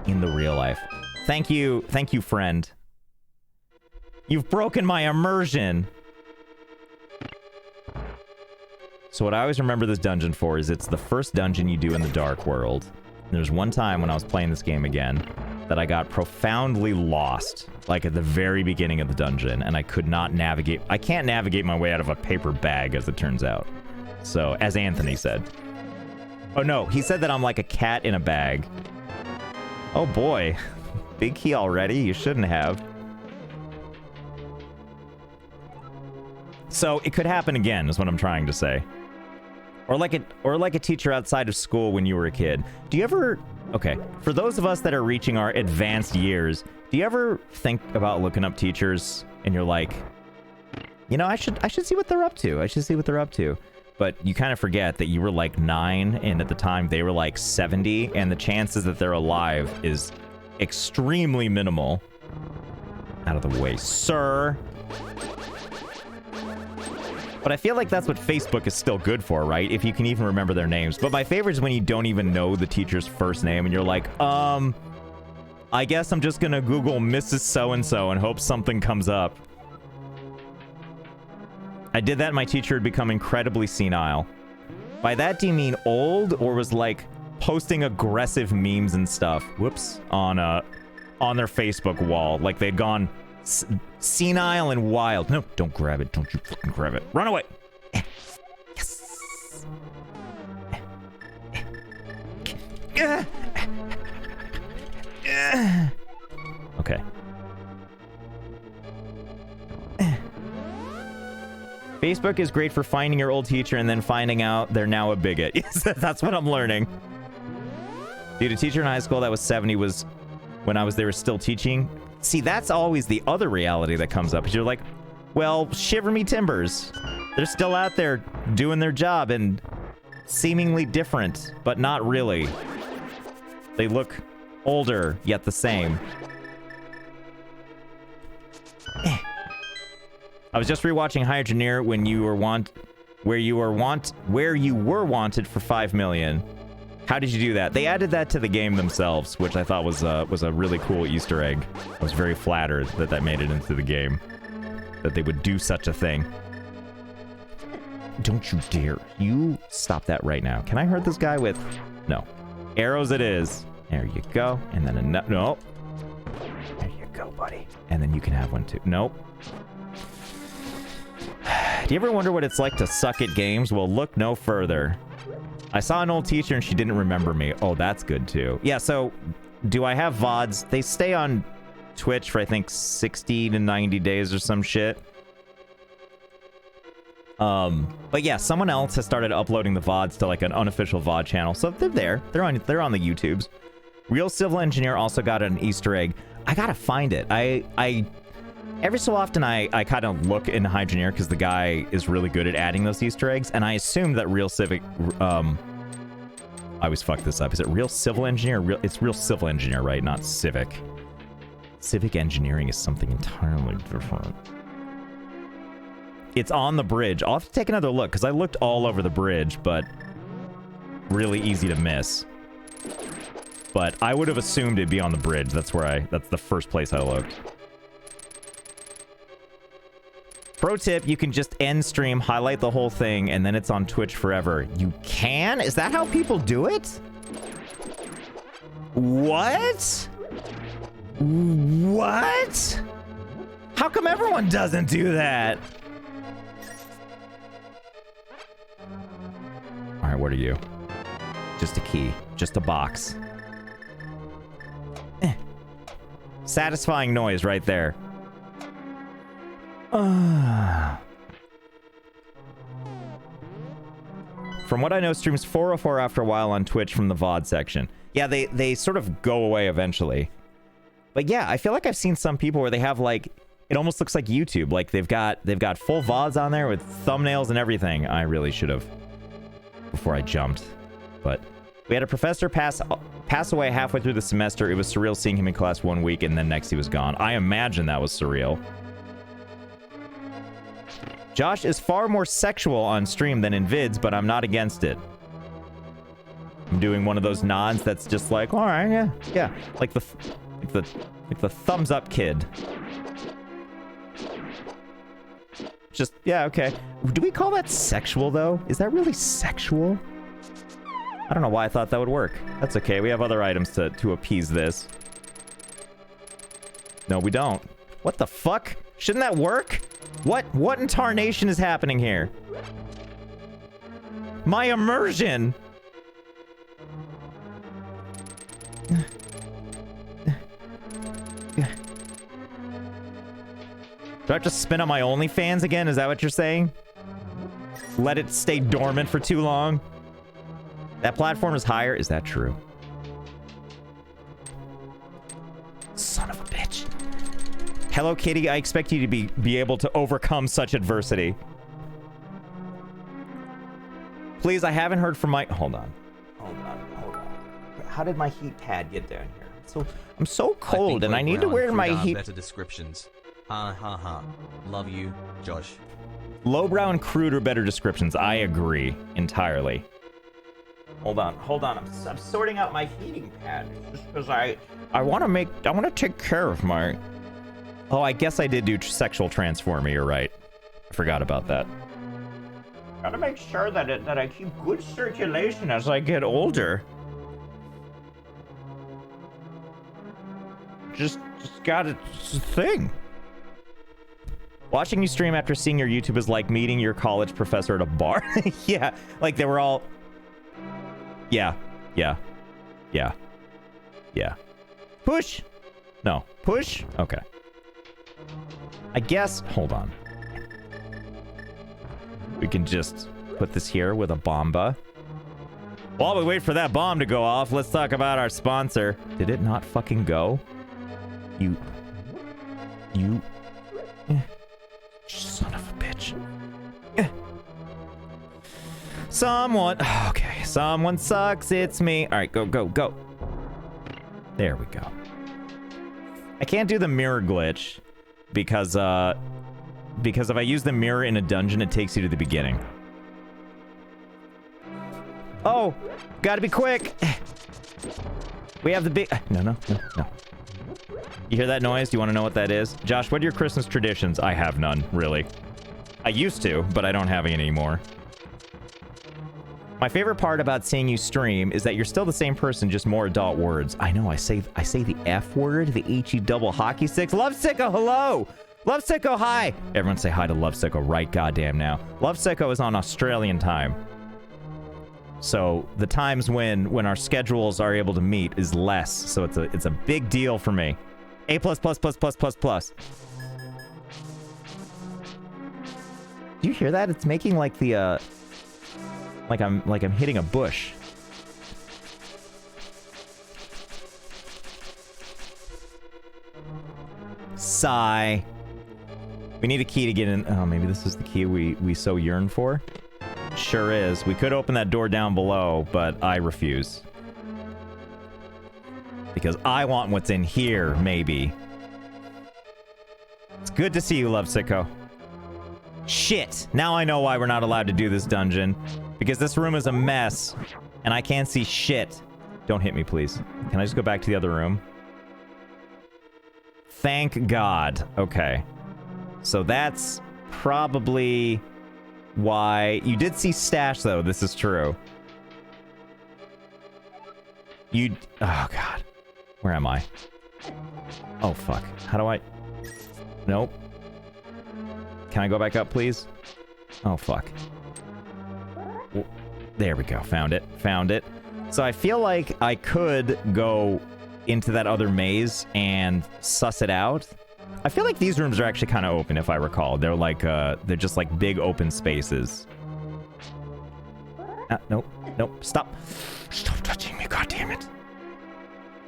In the real life. Thank you, friend. You've broken my immersion. So what I always remember this dungeon for is it's the first dungeon you do in the Dark World. And there's one time when I was playing this game again that I got profoundly lost, like at the very beginning of the dungeon, and I could not navigate. I can't navigate my way out of a paper bag, as it turns out. So, as Anthony said. Oh no, he said that I'm like a cat in a bag. Oh boy. Big key already? You shouldn't have. So, it could happen again, is what I'm trying to say. Or like a teacher outside of school when you were a kid. Do you ever... Okay, for those of us that are reaching our advanced years, do you ever think about looking up teachers and you're like, you know, I should see what they're up to. I should see what they're up to. But you kind of forget that you were like 9, and at the time they were like 70, and the chances that they're alive is extremely minimal. Out of the way, sir. But I feel like that's what Facebook is still good for, right? If you can even remember their names. But my favorite is when you don't even know the teacher's first name and you're like, I guess I'm just gonna Google Mrs. So-and-so and hope something comes up. I did that and my teacher had become incredibly senile. By that, do you mean old, or was like posting aggressive memes and stuff, whoops, on their Facebook wall? Like they'd gone senile and wild. No, don't grab it. Don't you fucking grab it. Run away. Yes. Okay. Facebook is great for finding your old teacher and then finding out they're now a bigot. Yes, that's what I'm learning. Dude, a teacher in high school that was 70 was when I was there still teaching. See, that's always the other reality that comes up. Is you're like, well, shiver me timbers. They're still out there doing their job and seemingly different, but not really. They look older, yet the same. I was just rewatching High Engineer when you were where you were wanted for 5 million. How did you do that? They added that to the game themselves, which I thought was a really cool Easter egg. I was very flattered that made it into the game, that they would do such a thing. Don't you dare. You stop that right now. Can I hurt this guy with... No. Arrows it is. There you go. And then no. There you go, buddy. And then you can have one too. Nope. Do you ever wonder what it's like to suck at games? Well, look no further. I saw an old teacher and she didn't remember me. Oh, that's good too. Yeah, so do I have VODs? They stay on Twitch for I think 60 to 90 days or some shit. But yeah, someone else has started uploading the VODs to like an unofficial VOD channel. So they're there. They're on the YouTubes. Real Civil Engineer also got an Easter egg. I gotta find it. I every so often I kind of look in High Engineer because the guy is really good at adding those Easter eggs, and I assumed that Real Civic I always fuck this up. Is it Real Civil Engineer? It's Real Civil Engineer, right? Not Civic. Civic engineering is something entirely different. It's on the bridge. I'll have to take another look because I looked all over the bridge, but really easy to miss. But I would have assumed it'd be on the bridge. That's the first place I looked. Pro tip, you can just end stream, highlight the whole thing, and then it's on Twitch forever. You can? Is that how people do it? What? What? How come everyone doesn't do that? All right, what are you? Just a key. Just a box. Satisfying noise right there. From what I know, streams 404 after a while on Twitch from the VOD section. Yeah, they sort of go away eventually. But yeah, I feel like I've seen some people where they have like, it almost looks like YouTube. Like they've got full VODs on there with thumbnails and everything. I really should have before I jumped. But we had a professor pass away halfway through the semester. It was surreal seeing him in class 1 week and then next he was gone. I imagine that was surreal. Josh is far more sexual on stream than in vids, but I'm not against it. I'm doing one of those nods that's just like, all right, yeah, like the thumbs up kid. Just, yeah, okay. Do we call that sexual, though? Is that really sexual? I don't know why I thought that would work. That's okay. We have other items to appease this. No, we don't. What the fuck? Shouldn't that work? What in tarnation is happening here? My immersion! Do I have to spin up my OnlyFans again? Is that what you're saying? Let it stay dormant for too long? That platform is higher? Is that true? Son of a bitch. Hello, Kitty. I expect you to be able to overcome such adversity. Please, I haven't heard from my... Hold on. How did my heat pad get down here? So I'm so cold and I need to wear my heat... Better descriptions. Ha ha ha. Love you, Josh. Lowbrow and crude are better descriptions. I agree entirely. Hold on. I'm sorting out my heating pad. Just because I want to take care of my... Oh, I guess I did do sexual transforming. You're right. I forgot about that. Gotta make sure that I keep good circulation as I get older. Just got it. It's a thing. Watching you stream after seeing your YouTube is like meeting your college professor at a bar. Yeah, like they were all... Yeah. Push! No. Push? Okay. I guess... Hold on. We can just put this here with a bomba. While we wait for that bomb to go off, let's talk about our sponsor. Did it not fucking go? You... Son of a bitch. Someone sucks, it's me. All right, go. There we go. I can't do the mirror glitch because if I use the mirror in a dungeon, it takes you to the beginning. Oh, gotta be quick. We have the big... No. You hear that noise? Do you want to know what that is? Josh, what are your Christmas traditions? I have none, really. I used to, but I don't have any anymore. My favorite part about seeing you stream is that you're still the same person, just more adult words. I know, I say the F word, the H-E double hockey sticks. Lovesicko, hello! Lovesicko, hi! Everyone say hi to Lovesicko right goddamn now. Lovesicko is on Australian time. So the times when our schedules are able to meet is less. So it's a big deal for me. A++++++. Do you hear that? It's making like the like I'm hitting a bush. Sigh. We need a key to get in. Oh, maybe this is the key we so yearn for. Sure is. We could open that door down below, but I refuse. Because I want what's in here, maybe. It's good to see you, Lovesicko. Shit! Now I know why we're not allowed to do this dungeon. Because this room is a mess, and I can't see shit. Don't hit me, please. Can I just go back to the other room? Thank God. Okay. So that's probably why... You did see Stash, though. This is true. You... Oh, God. Where am I? Oh, fuck. How do I... Nope. Can I go back up, please? Oh, fuck. There we go. Found it. So I feel like I could go into that other maze and suss it out. I feel like these rooms are actually kind of open, if I recall. They're like, they're just like big open spaces. Nope, stop. Stop touching me, God damn it.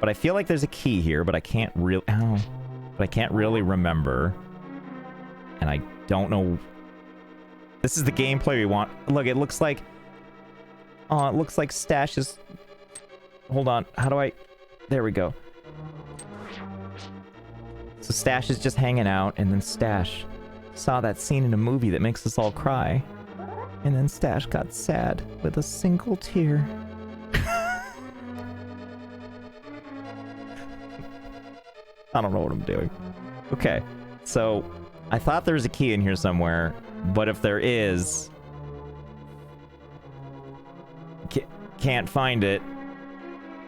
But I feel like there's a key here, but I can't really, but I can't really remember. And I don't know. This is the gameplay we want. Look, it looks like, it looks like Stash is, hold on, how do I, there we go. So Stash is just hanging out, and then Stash saw that scene in a movie that makes us all cry. And then Stash got sad with a single tear. I don't know what I'm doing. Okay, so I thought there was a key in here somewhere, but if there is, can't find it.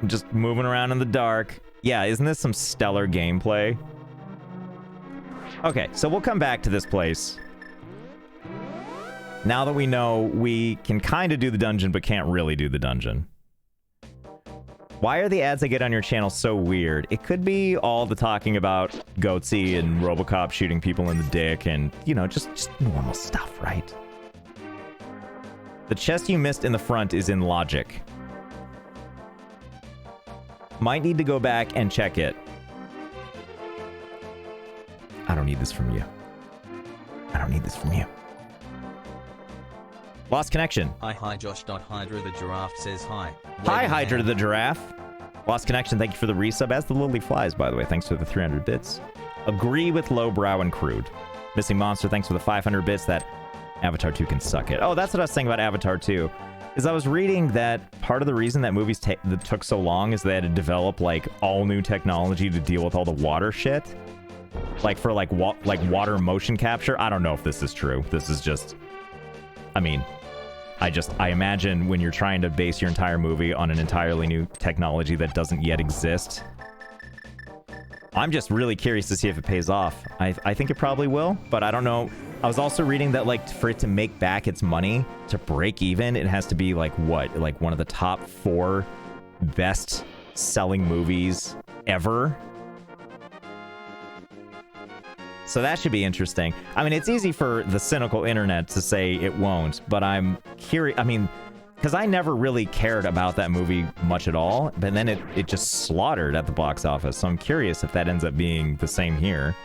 I'm just moving around in the dark. Yeah, isn't this some stellar gameplay? Okay, so we'll come back to this place. Now that we know we can kind of do the dungeon, but can't really do the dungeon. Why are the ads I get on your channel so weird? It could be all the talking about Goatsy and Robocop shooting people in the dick and, you know, just normal stuff, right? The chest you missed in the front is in logic. Might need to go back and check it. I don't need this from you. I don't need this from you. Lost connection. Hi Josh. Hydra the giraffe says hi. Hi Hydra the giraffe. Lost connection. Thank you for the resub. As the lily flies, by the way. Thanks for the 300 bits. Agree with lowbrow and crude. Missing monster. Thanks for the 500 bits. That Avatar 2 can suck it. Oh, that's what I was saying about Avatar 2. Is I was reading that part of the reason that movies that took so long is they had to develop like all new technology to deal with all the water shit. Like for like water motion capture. I don't know if this is true. This is just, I mean, I imagine when you're trying to base your entire movie on an entirely new technology that doesn't yet exist. I'm just really curious to see if it pays off. I think it probably will, but I don't know. I was also reading that like for it to make back its money, to break even, it has to be like what? Like one of the top 4 best selling movies ever. So that should be interesting. I mean, it's easy for the cynical internet to say it won't, but I'm curious. I mean, because I never really cared about that movie much at all, but then it just slaughtered at the box office. So I'm curious if that ends up being the same here.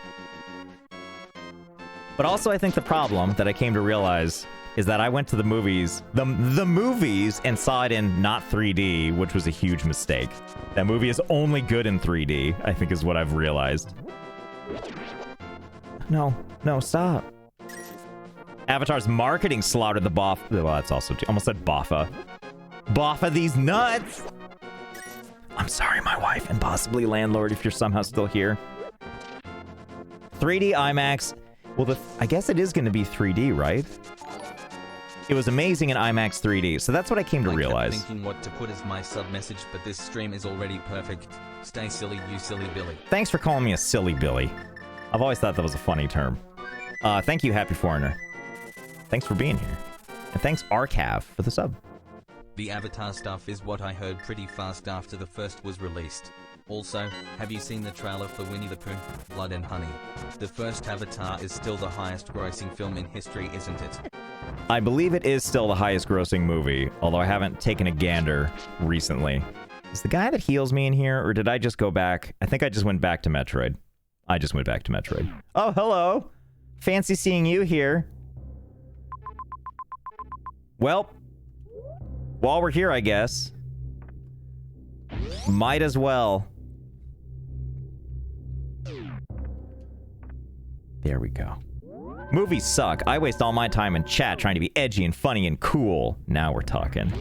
But also, I think the problem that I came to realize is that I went to the movies, the movies, and saw it in not 3D, which was a huge mistake. That movie is only good in 3D, I think is what I've realized. No, stop. Avatar's marketing slaughtered the Well, that's also... Almost said Boffa. Boffa these nuts! I'm sorry, my wife, and possibly landlord, if you're somehow still here. 3D IMAX... Well, I guess it is going to be 3D, right? It was amazing in IMAX 3D, so that's what I came to realize. I kept thinking what to put as my sub message, but this stream is already perfect. Stay silly, you silly Billy. Thanks for calling me a silly Billy. I've always thought that was a funny term. Thank you, Happy Foreigner. Thanks for being here. And thanks, Arcav, for the sub. The Avatar stuff is what I heard pretty fast after the first was released. Also, have you seen the trailer for Winnie the Pooh, Blood and Honey? The first Avatar is still the highest grossing film in history, isn't it? I believe it is still the highest grossing movie, although I haven't taken a gander recently. Is the guy that heals me in here, or did I just go back? I think I just went back to Metroid. I just went back to Metroid. Oh, hello! Fancy seeing you here. Well, while we're here, I guess. Might as well. There we go. Movies suck. I waste all my time in chat trying to be edgy and funny and cool. Now we're talking.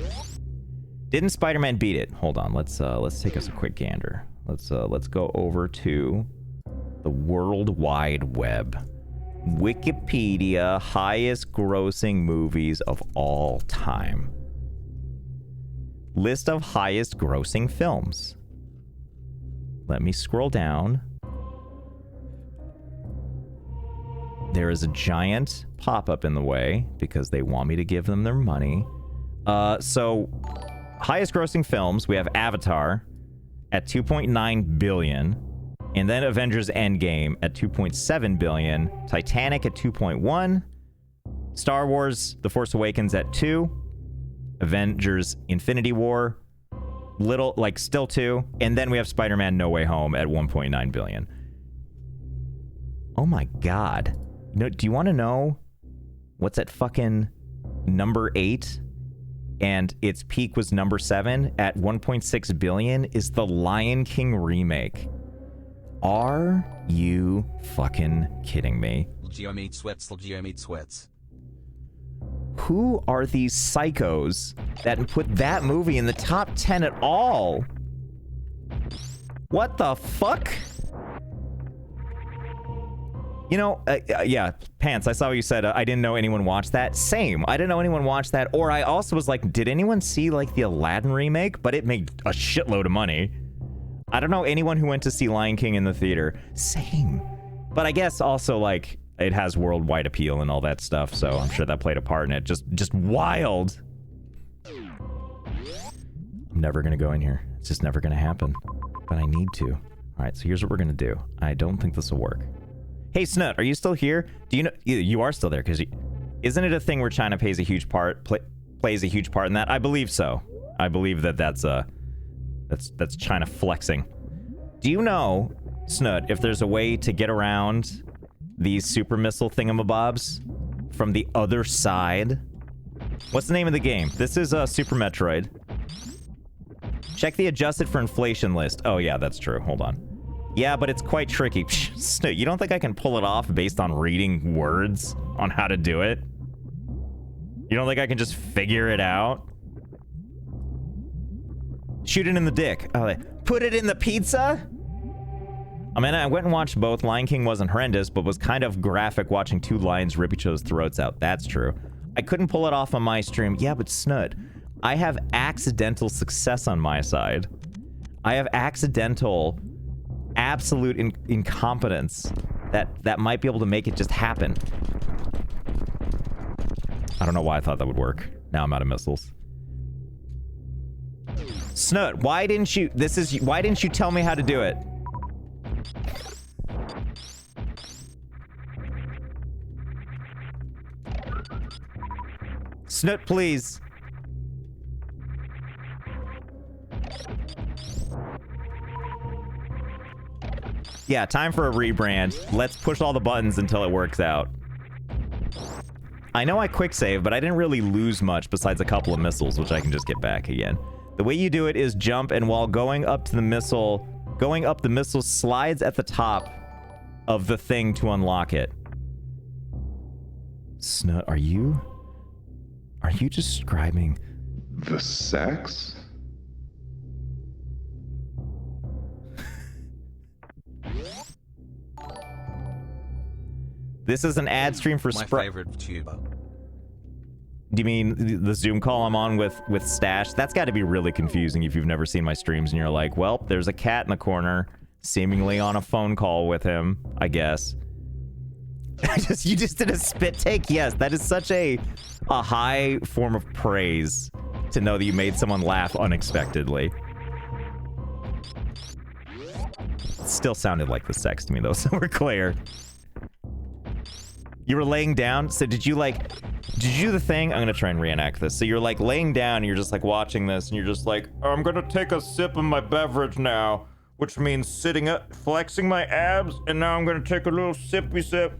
Didn't Spider-Man beat it? Hold on. Let's take us a quick gander. Let's go over to the World Wide Web. Wikipedia highest grossing movies of all time. List of highest grossing films. Let me scroll down. There is a giant pop-up in the way because they want me to give them their money. So, highest grossing films, we have Avatar. at 2.9 billion. And then Avengers Endgame at 2.7 billion. Titanic at 2.1. Star Wars The Force Awakens at 2. Avengers Infinity War, still 2. And then we have Spider-Man No Way Home at 1.9 billion. Oh my god. Do you want to know what's at fucking number 8? And its peak was number 7 at 1.6 billion is the Lion King remake. Are you fucking kidding me? Sweats. Who are these psychos that put that movie in the top 10 at all? What the fuck? Yeah, Pants, I saw what you said. I didn't know anyone watched that. Same. I didn't know anyone watched that. Or I also was like, did anyone see, the Aladdin remake? But it made a shitload of money. I don't know anyone who went to see Lion King in the theater. Same. But I guess also, it has worldwide appeal and all that stuff, so I'm sure that played a part in it. Just wild. I'm never gonna go in here. It's just never gonna happen. But I need to. Alright, so here's what we're gonna do. I don't think this will work. Hey, Snut, are you still here? Do you know... You are still there, because... Isn't it a thing where China plays a huge part in that? I believe so. I believe that's China flexing. Do you know, Snut, if there's a way to get around these super missile thingamabobs from the other side? What's the name of the game? This is Super Metroid. Check the adjusted for inflation list. Oh yeah, that's true. Hold on. Yeah, but it's quite tricky. Snut, you don't think I can pull it off based on reading words on how to do it? You don't think I can just figure it out? Shoot it in the dick. Oh, put it in the pizza? I mean, I went and watched both. Lion King wasn't horrendous, but was kind of graphic watching two lions rip each other's throats out. That's true. I couldn't pull it off on my stream. Yeah, but Snud, I have accidental success on my side. I have accidental, absolute incompetence that might be able to make it just happen. I don't know why I thought that would work. Now I'm out of missiles. Snut, why didn't you tell me how to do it? Snut, please. Yeah, time for a rebrand. Let's push all the buttons until it works out. I know I quick save, but I didn't really lose much besides a couple of missiles, which I can just get back again. The way you do it is jump, and while going up the missile slides at the top of the thing to unlock it. Snut, are you describing the sex? This is an ad stream for my favorite tuber. Do you mean the Zoom call I'm on with Stash? That's got to be really confusing if you've never seen my streams and you're like, well, there's a cat in the corner, seemingly on a phone call with him, I guess. You just did a spit take? Yes, that is such a high form of praise to know that you made someone laugh unexpectedly. It still sounded like the sex to me, though, so we're clear. You were laying down, so did you do the thing? I'm gonna try and reenact this. So you're laying down and you're just watching this and you're just I'm gonna take a sip of my beverage now, which means sitting up, flexing my abs, and now I'm gonna take a little sippy sip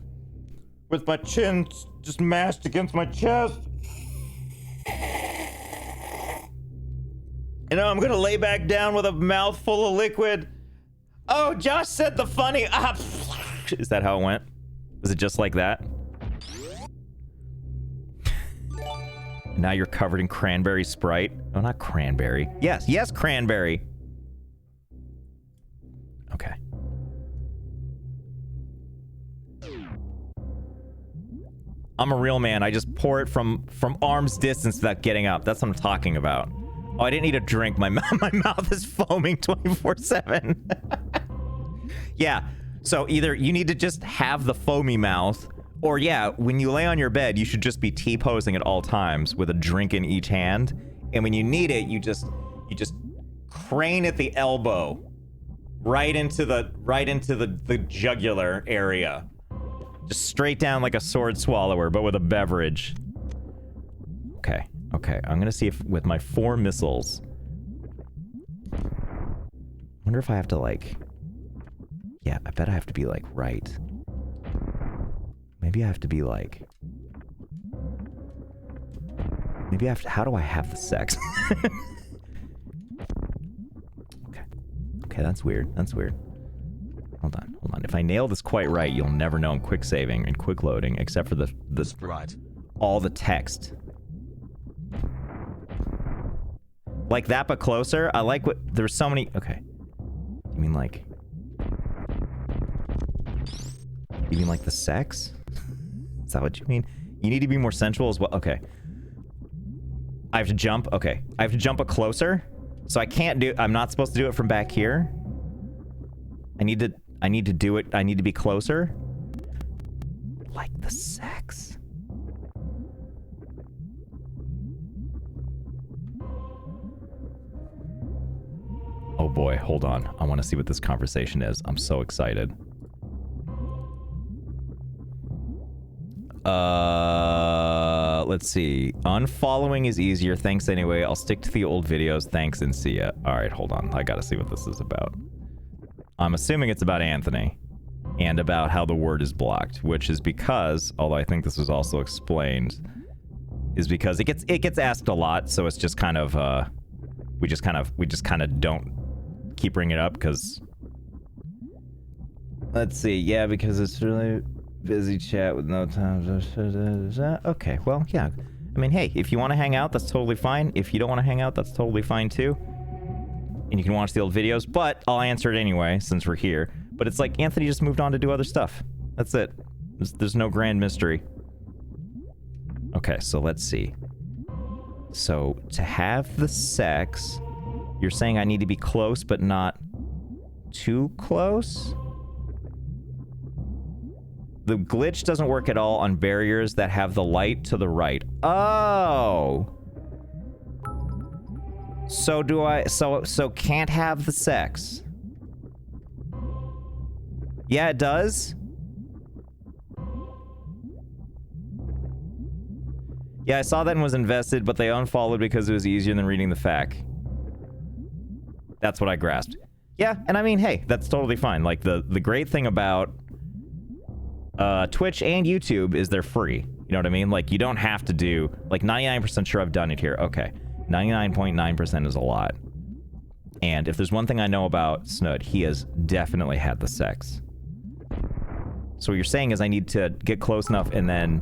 with my chin just mashed against my chest. And now I'm gonna lay back down with a mouthful of liquid. Oh, Josh said the funny, Is that how it went? Was it just like that? Now you're covered in cranberry Sprite. Oh, not cranberry. Yes, cranberry. Okay. I'm a real man. I just pour it from arm's distance without getting up. That's what I'm talking about. Oh, I didn't need a drink. My mouth is foaming 24/7. Yeah. So either you need to just have the foamy mouth, or yeah, when you lay on your bed, you should just be T-posing at all times with a drink in each hand. And when you need it, you just crane at the elbow. Right into the jugular area. Just straight down like a sword swallower, but with a beverage. Okay, okay. I'm gonna see if with my 4 missiles. Wonder if I have to like. Yeah, I bet I have to be like right. Maybe I have to be like. Maybe I have to. How do I have the sex? Okay, that's weird. That's weird. Hold on, hold on. If I nail this quite right, you'll never know I'm quick saving and quick loading, except for the right. all the text. Like that, but closer. I like what there's so many. Okay. You mean like? You mean like the sex? Is that what you mean? You need to be more sensual as well. Okay. I have to jump. Okay. I have to jump a closer. So I can't do. I'm not supposed to do it from back here. I need to do it. I need to be closer. Like the sex. Oh boy, hold on. I want to see what this conversation is. I'm so excited. Let's see. Unfollowing is easier. Thanks anyway. I'll stick to the old videos. Thanks and see ya. All right, hold on. I gotta see what this is about. I'm assuming it's about Anthony and about how the word is blocked, which is because, although I think this was also explained, is because it gets asked a lot. So it's just kind of we just kind of don't keep bringing it up because. Let's see. Yeah, because it's really busy chat with no time. Okay, well, yeah. I mean, hey, if you want to hang out, that's totally fine. If you don't want to hang out, that's totally fine too. And you can watch the old videos, but I'll answer it anyway since we're here. But it's like Anthony just moved on to do other stuff. That's it. There's no grand mystery. Okay, so let's see. So to have the sex, you're saying I need to be close, but not too close? The glitch doesn't work at all on barriers that have the light to the right. Oh! So do I... So can't have the sex. Yeah, it does? Yeah, I saw that and was invested, but they unfollowed because it was easier than reading the FAQ. That's what I grasped. Yeah, and I mean, hey, that's totally fine. Like, the great thing about... Twitch and YouTube is they're free. You know what I mean? Like, you don't have to do... Like, 99% sure I've done it here. Okay. 99.9% is a lot. And if there's one thing I know about Snood, he has definitely had the sex. So what you're saying is I need to get close enough and then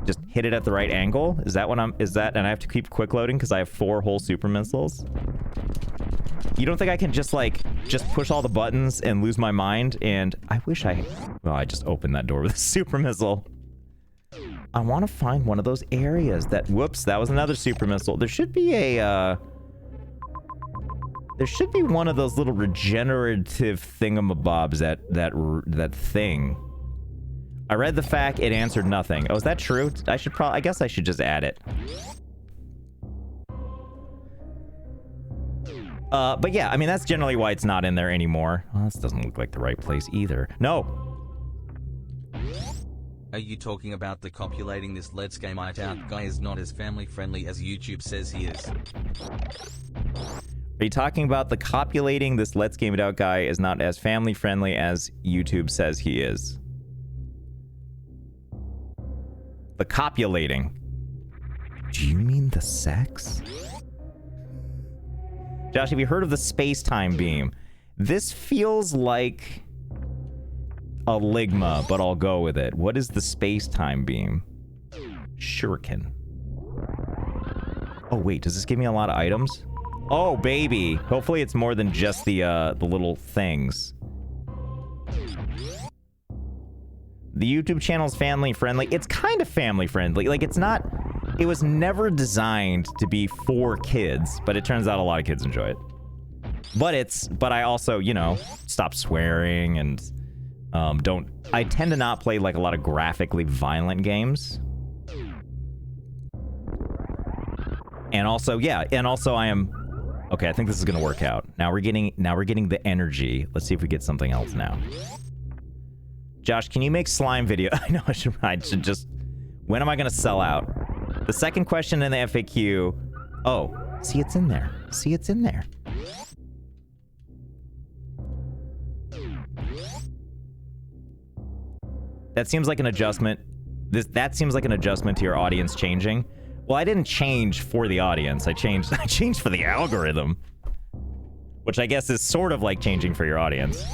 just hit it at the right angle? Is that what I'm... Is that... And I have to keep quick loading because I have 4 whole super missiles? You don't think I can just, like, just push all the buttons and lose my mind? And I wish I... Well, I just opened that door with a super missile. I want to find one of those areas that... Whoops, that was another super missile. There should be a, There should be one of those little regenerative thingamabobs, that thing. I read the FAQ, it answered nothing. Oh, is that true? I guess I should just add it. But yeah, I mean, that's generally why it's not in there anymore. Well, this doesn't look like the right place either. No. Are you talking about the copulating this Let's Game It Out guy is not as family friendly as YouTube says he is? Are you talking about the copulating this Let's Game It Out guy is not as family friendly as YouTube says he is? The copulating. Do you mean the sex? Josh, have you heard of the space-time beam? This feels like a Ligma, but I'll go with it. What is the space-time beam? Shuriken. Oh, wait, does this give me a lot of items? Oh, baby. Hopefully it's more than just the little things. The YouTube channel's family-friendly. It's kind of family-friendly. Like, it's not... It was never designed to be for kids, but it turns out a lot of kids enjoy it. But I also, you know, stop swearing and don't... I tend to not play, like, a lot of graphically violent games. And also, yeah, and also I am... Okay, I think this is gonna work out. Now we're getting the energy. Let's see if we get something else now. Josh, can you make slime video? I know I should just... When am I gonna sell out? The second question in the FAQ... Oh, see, it's in there. See, it's in there. That seems like an adjustment. That seems like an adjustment to your audience changing. Well, I didn't change for the audience. I changed for the algorithm. Which I guess is sort of like changing for your audience.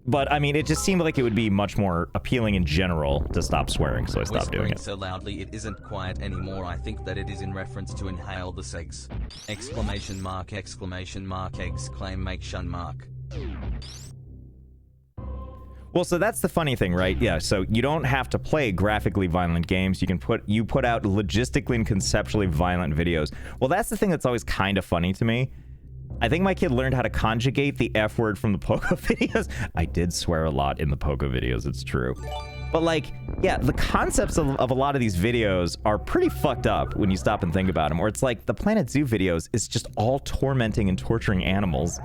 But, I mean, it just seemed like it would be much more appealing in general to stop swearing, so I stopped doing it. So loudly it isn't quiet anymore. I think that it is in reference to inhale the sex. Exclamation mark, exclamation mark. Well, so that's the funny thing, right? Yeah, so you don't have to play graphically violent games. You put out logistically and conceptually violent videos. Well, that's the thing that's always kind of funny to me. I think my kid learned how to conjugate the F word from the Pogo videos. I did swear a lot in the Pogo videos, it's true. But like, yeah, the concepts of a lot of these videos are pretty fucked up when you stop and think about them. Or it's like the Planet Zoo videos is just all tormenting and torturing animals.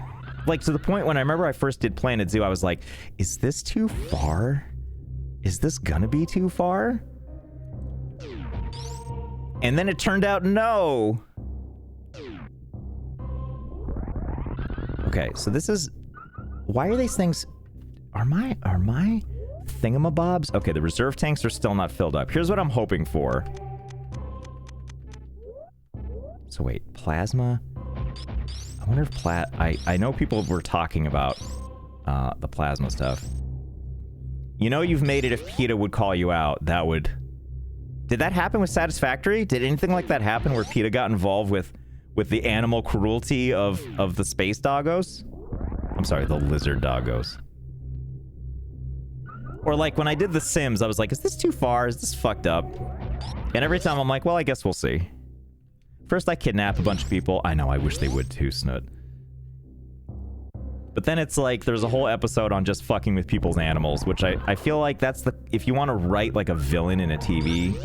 Like, to the point when I remember I first did Planet Zoo, I was like, is this too far? Is this gonna be too far? And then it turned out no. Okay, so this is... Why are these things... Are my thingamabobs? Okay, the reserve tanks are still not filled up. Here's what I'm hoping for. So wait, plasma... I wonder if I know people were talking about the plasma stuff. You know you've made it if PETA would call you out. That would... Did that happen with Satisfactory? Did anything like that happen where PETA got involved with the animal cruelty of the space doggos? I'm sorry, the lizard doggos. Or like when I did The Sims, I was like, is this too far? Is this fucked up? And every time I'm like, well, I guess we'll see. First I kidnap a bunch of people. I know, I wish they would too, Snoot. But then it's like, there's a whole episode on just fucking with people's animals, which I feel like that's the... If you want to write like a villain in a TV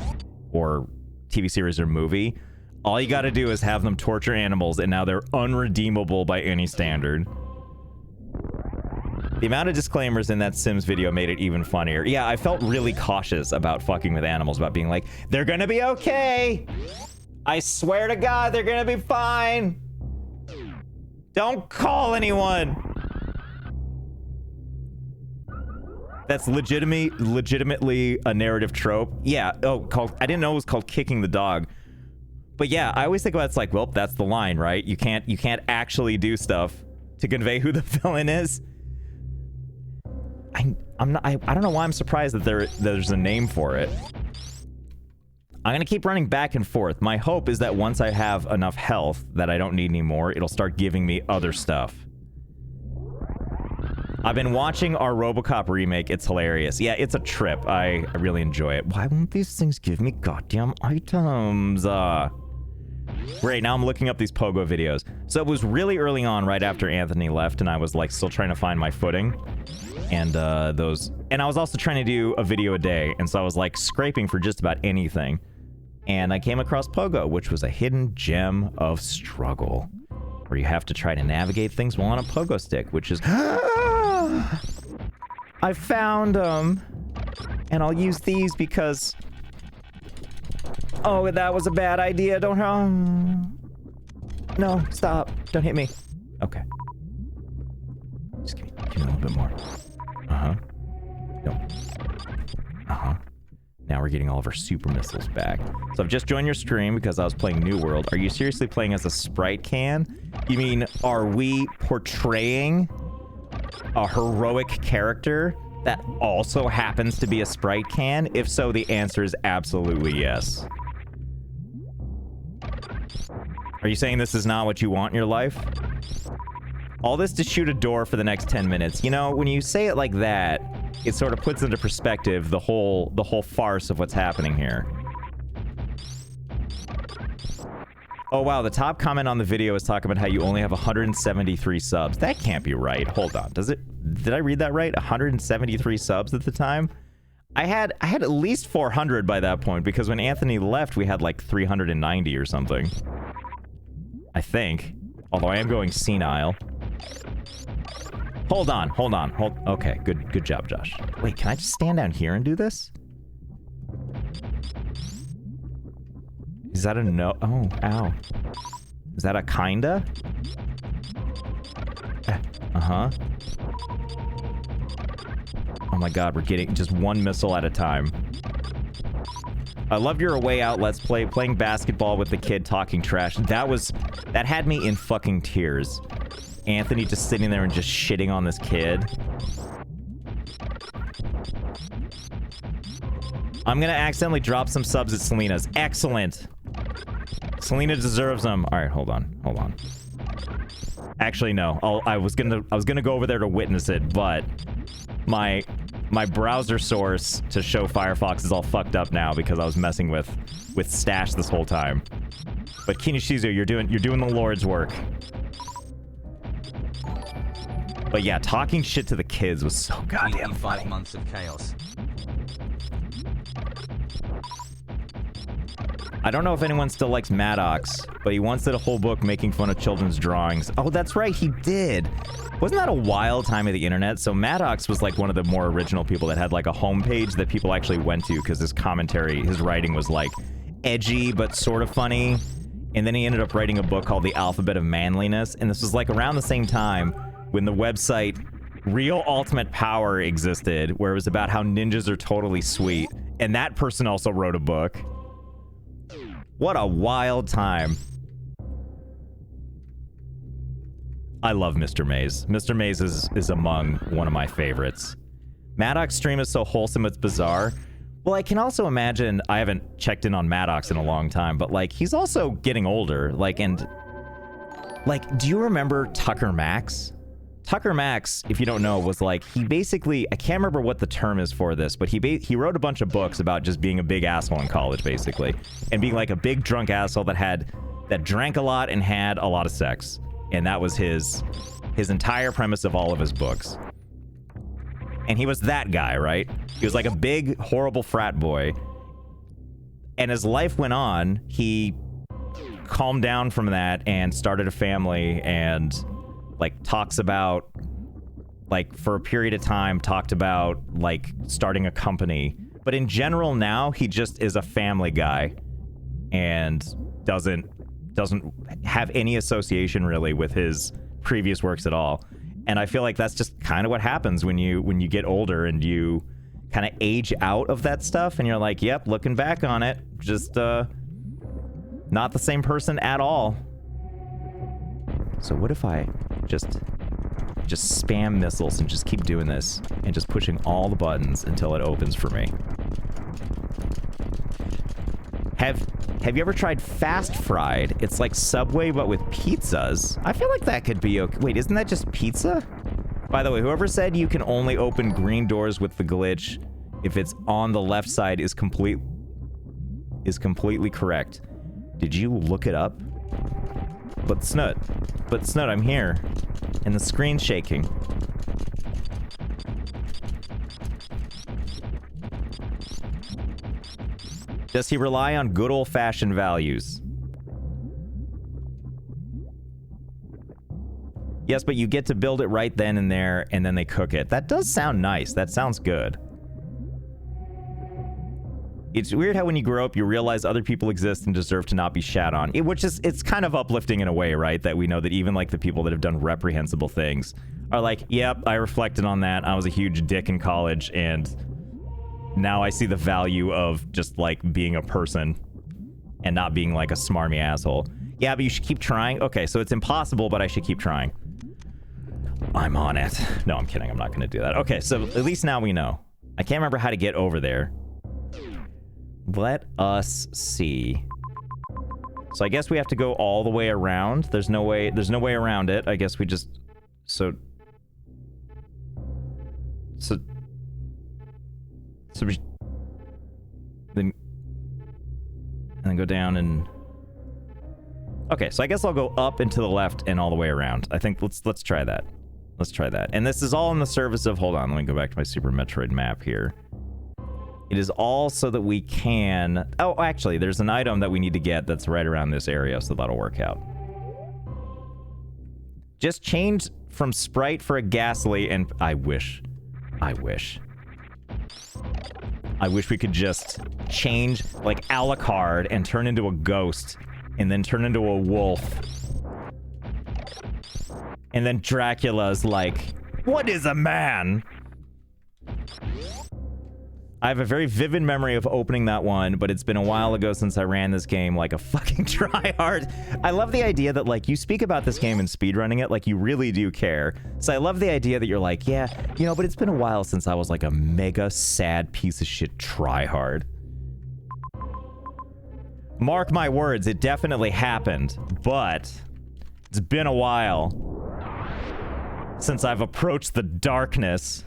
series or movie, all you gotta do is have them torture animals, and now they're unredeemable by any standard. The amount of disclaimers in that Sims video made it even funnier. Yeah, I felt really cautious about fucking with animals, about being like, they're gonna be okay! I swear to God, they're gonna be fine! Don't call anyone! That's legitimately a narrative trope. Yeah, I didn't know it was called kicking the dog. But yeah, I always think about it's like, well, that's the line, right? You can't actually do stuff to convey who the villain is. I don't know why I'm surprised that there's a name for it. I'm gonna keep running back and forth. My hope is that once I have enough health that I don't need anymore, it'll start giving me other stuff. I've been watching our RoboCop remake. It's hilarious. Yeah, it's a trip. I really enjoy it. Why won't these things give me goddamn items? Great, now I'm looking up these Pogo videos. So it was really early on, right after Anthony left, and I was like still trying to find my footing. And and I was also trying to do a video a day, and so I was like scraping for just about anything. And I came across Pogo, which was a hidden gem of struggle, where you have to try to navigate things while on a Pogo stick, which is... I found them, and I'll use these because... Oh, that was a bad idea. Don't... No, stop. Don't hit me. Okay. Just give me a little bit more. Uh-huh. No. Uh-huh. Now we're getting all of our super missiles back. So I've just joined your stream because I was playing New World. Are you seriously playing as a sprite can? You mean, are we portraying a heroic character that also happens to be a sprite can? If so, the answer is absolutely yes. Are you saying this is not what you want in your life? All this to shoot a door for the next 10 minutes. You know, when you say it like that, it sort of puts into perspective the whole farce of what's happening here. Oh wow, the top comment on the video is talking about how you only have 173 subs. That can't be right. Hold on. Did I read that right? 173 subs at the time? I had at least 400 by that point, because when Anthony left, we had like 390 or something. I think. Although I am going senile. Hold on. Okay, good job, Josh. Wait, can I just stand down here and do this? Is that a no? Oh, ow. Is that a kinda? Uh-huh. Oh my god, we're getting just one missile at a time. I love your Away Out Let's Play, playing basketball with the kid talking trash. That had me in fucking tears. Anthony just sitting there and just shitting on this kid. I'm gonna accidentally drop some subs at Selena's. Excellent! Selena deserves them. Alright, hold on. Actually, no. I was gonna go over there to witness it, but my browser source to show Firefox is all fucked up now because I was messing with Stash this whole time. But Kinishizu, you're doing the Lord's work. But yeah, talking shit to the kids was so goddamn funny. 5 months of chaos. I don't know if anyone still likes Maddox, but he once did a whole book making fun of children's drawings. Oh, that's right, he did. Wasn't that a wild time of the internet? So Maddox was like one of the more original people that had like a homepage that people actually went to because his commentary, his writing was like edgy but sort of funny. And then he ended up writing a book called The Alphabet of Manliness. And this was like around the same time when the website Real Ultimate Power existed, where it was about how ninjas are totally sweet. And that person also wrote a book. What a wild time. I love Mr. Maze. Mr. Maze is among one of my favorites. Maddox's stream is so wholesome, it's bizarre. Well, I can also imagine, I haven't checked in on Maddox in a long time, but like, he's also getting older. Like, and like, do you remember Tucker Max? Tucker Max, if you don't know, was like, he basically, I can't remember what the term is for this, but he wrote a bunch of books about just being a big asshole in college, basically. And being like a big drunk asshole that drank a lot and had a lot of sex. And that was his entire premise of all of his books. And he was that guy, right? He was like a big, horrible frat boy. And as life went on, he calmed down from that and started a family and like talks about, like for a period of time, talked about like starting a company. But in general now, he just is a family guy and doesn't have any association really with his previous works at all. And I feel like that's just kind of what happens when you get older and you kind of age out of that stuff and you're like, yep, looking back on it, just not the same person at all. So what if I just spam missiles and just keep doing this and just pushing all the buttons until it opens for me? Have you ever tried Fast Fried? It's like Subway, but with pizzas. I feel like that could be okay. Wait, isn't that just pizza? By the way, whoever said you can only open green doors with the glitch if it's on the left side is completely correct. Did you look it up? But Snut, I'm here. And the screen's shaking. Does he rely on good old-fashioned values? Yes, but you get to build it right then and there, and then they cook it. That does sound nice. That sounds good. It's weird how when you grow up, you realize other people exist and deserve to not be shat on. It's kind of uplifting in a way, right? That we know that even like the people that have done reprehensible things are like, yep, I reflected on that. I was a huge dick in college, and now I see the value of just like being a person and not being like a smarmy asshole. Yeah, but you should keep trying. Okay, so it's impossible, but I should keep trying. I'm on it. No, I'm kidding. I'm not going to do that. Okay, so at least now we know. I can't remember how to get over there. Let us see. So I guess we have to go all the way around. There's no way around it. I guess we just... So we... Then go down and... Okay, so I guess I'll go up and to the left and all the way around. I think let's try that. Let's try that. And this is all in the service of... Hold on, let me go back to my Super Metroid map here. It is all so that we can... Oh, actually, there's an item that we need to get that's right around this area, so that'll work out. Just change from Sprite for a Ghastly and... I wish we could just change, like, Alucard and turn into a ghost. And then turn into a wolf. And then Dracula's like, what is a man? I have a very vivid memory of opening that one, but it's been a while ago since I ran this game like a fucking tryhard. I love the idea that, like, you speak about this game and speedrunning it like you really do care. So I love the idea that you're like, yeah, you know, but it's been a while since I was like a mega sad piece of shit tryhard. Mark my words, it definitely happened, but it's been a while since I've approached the darkness.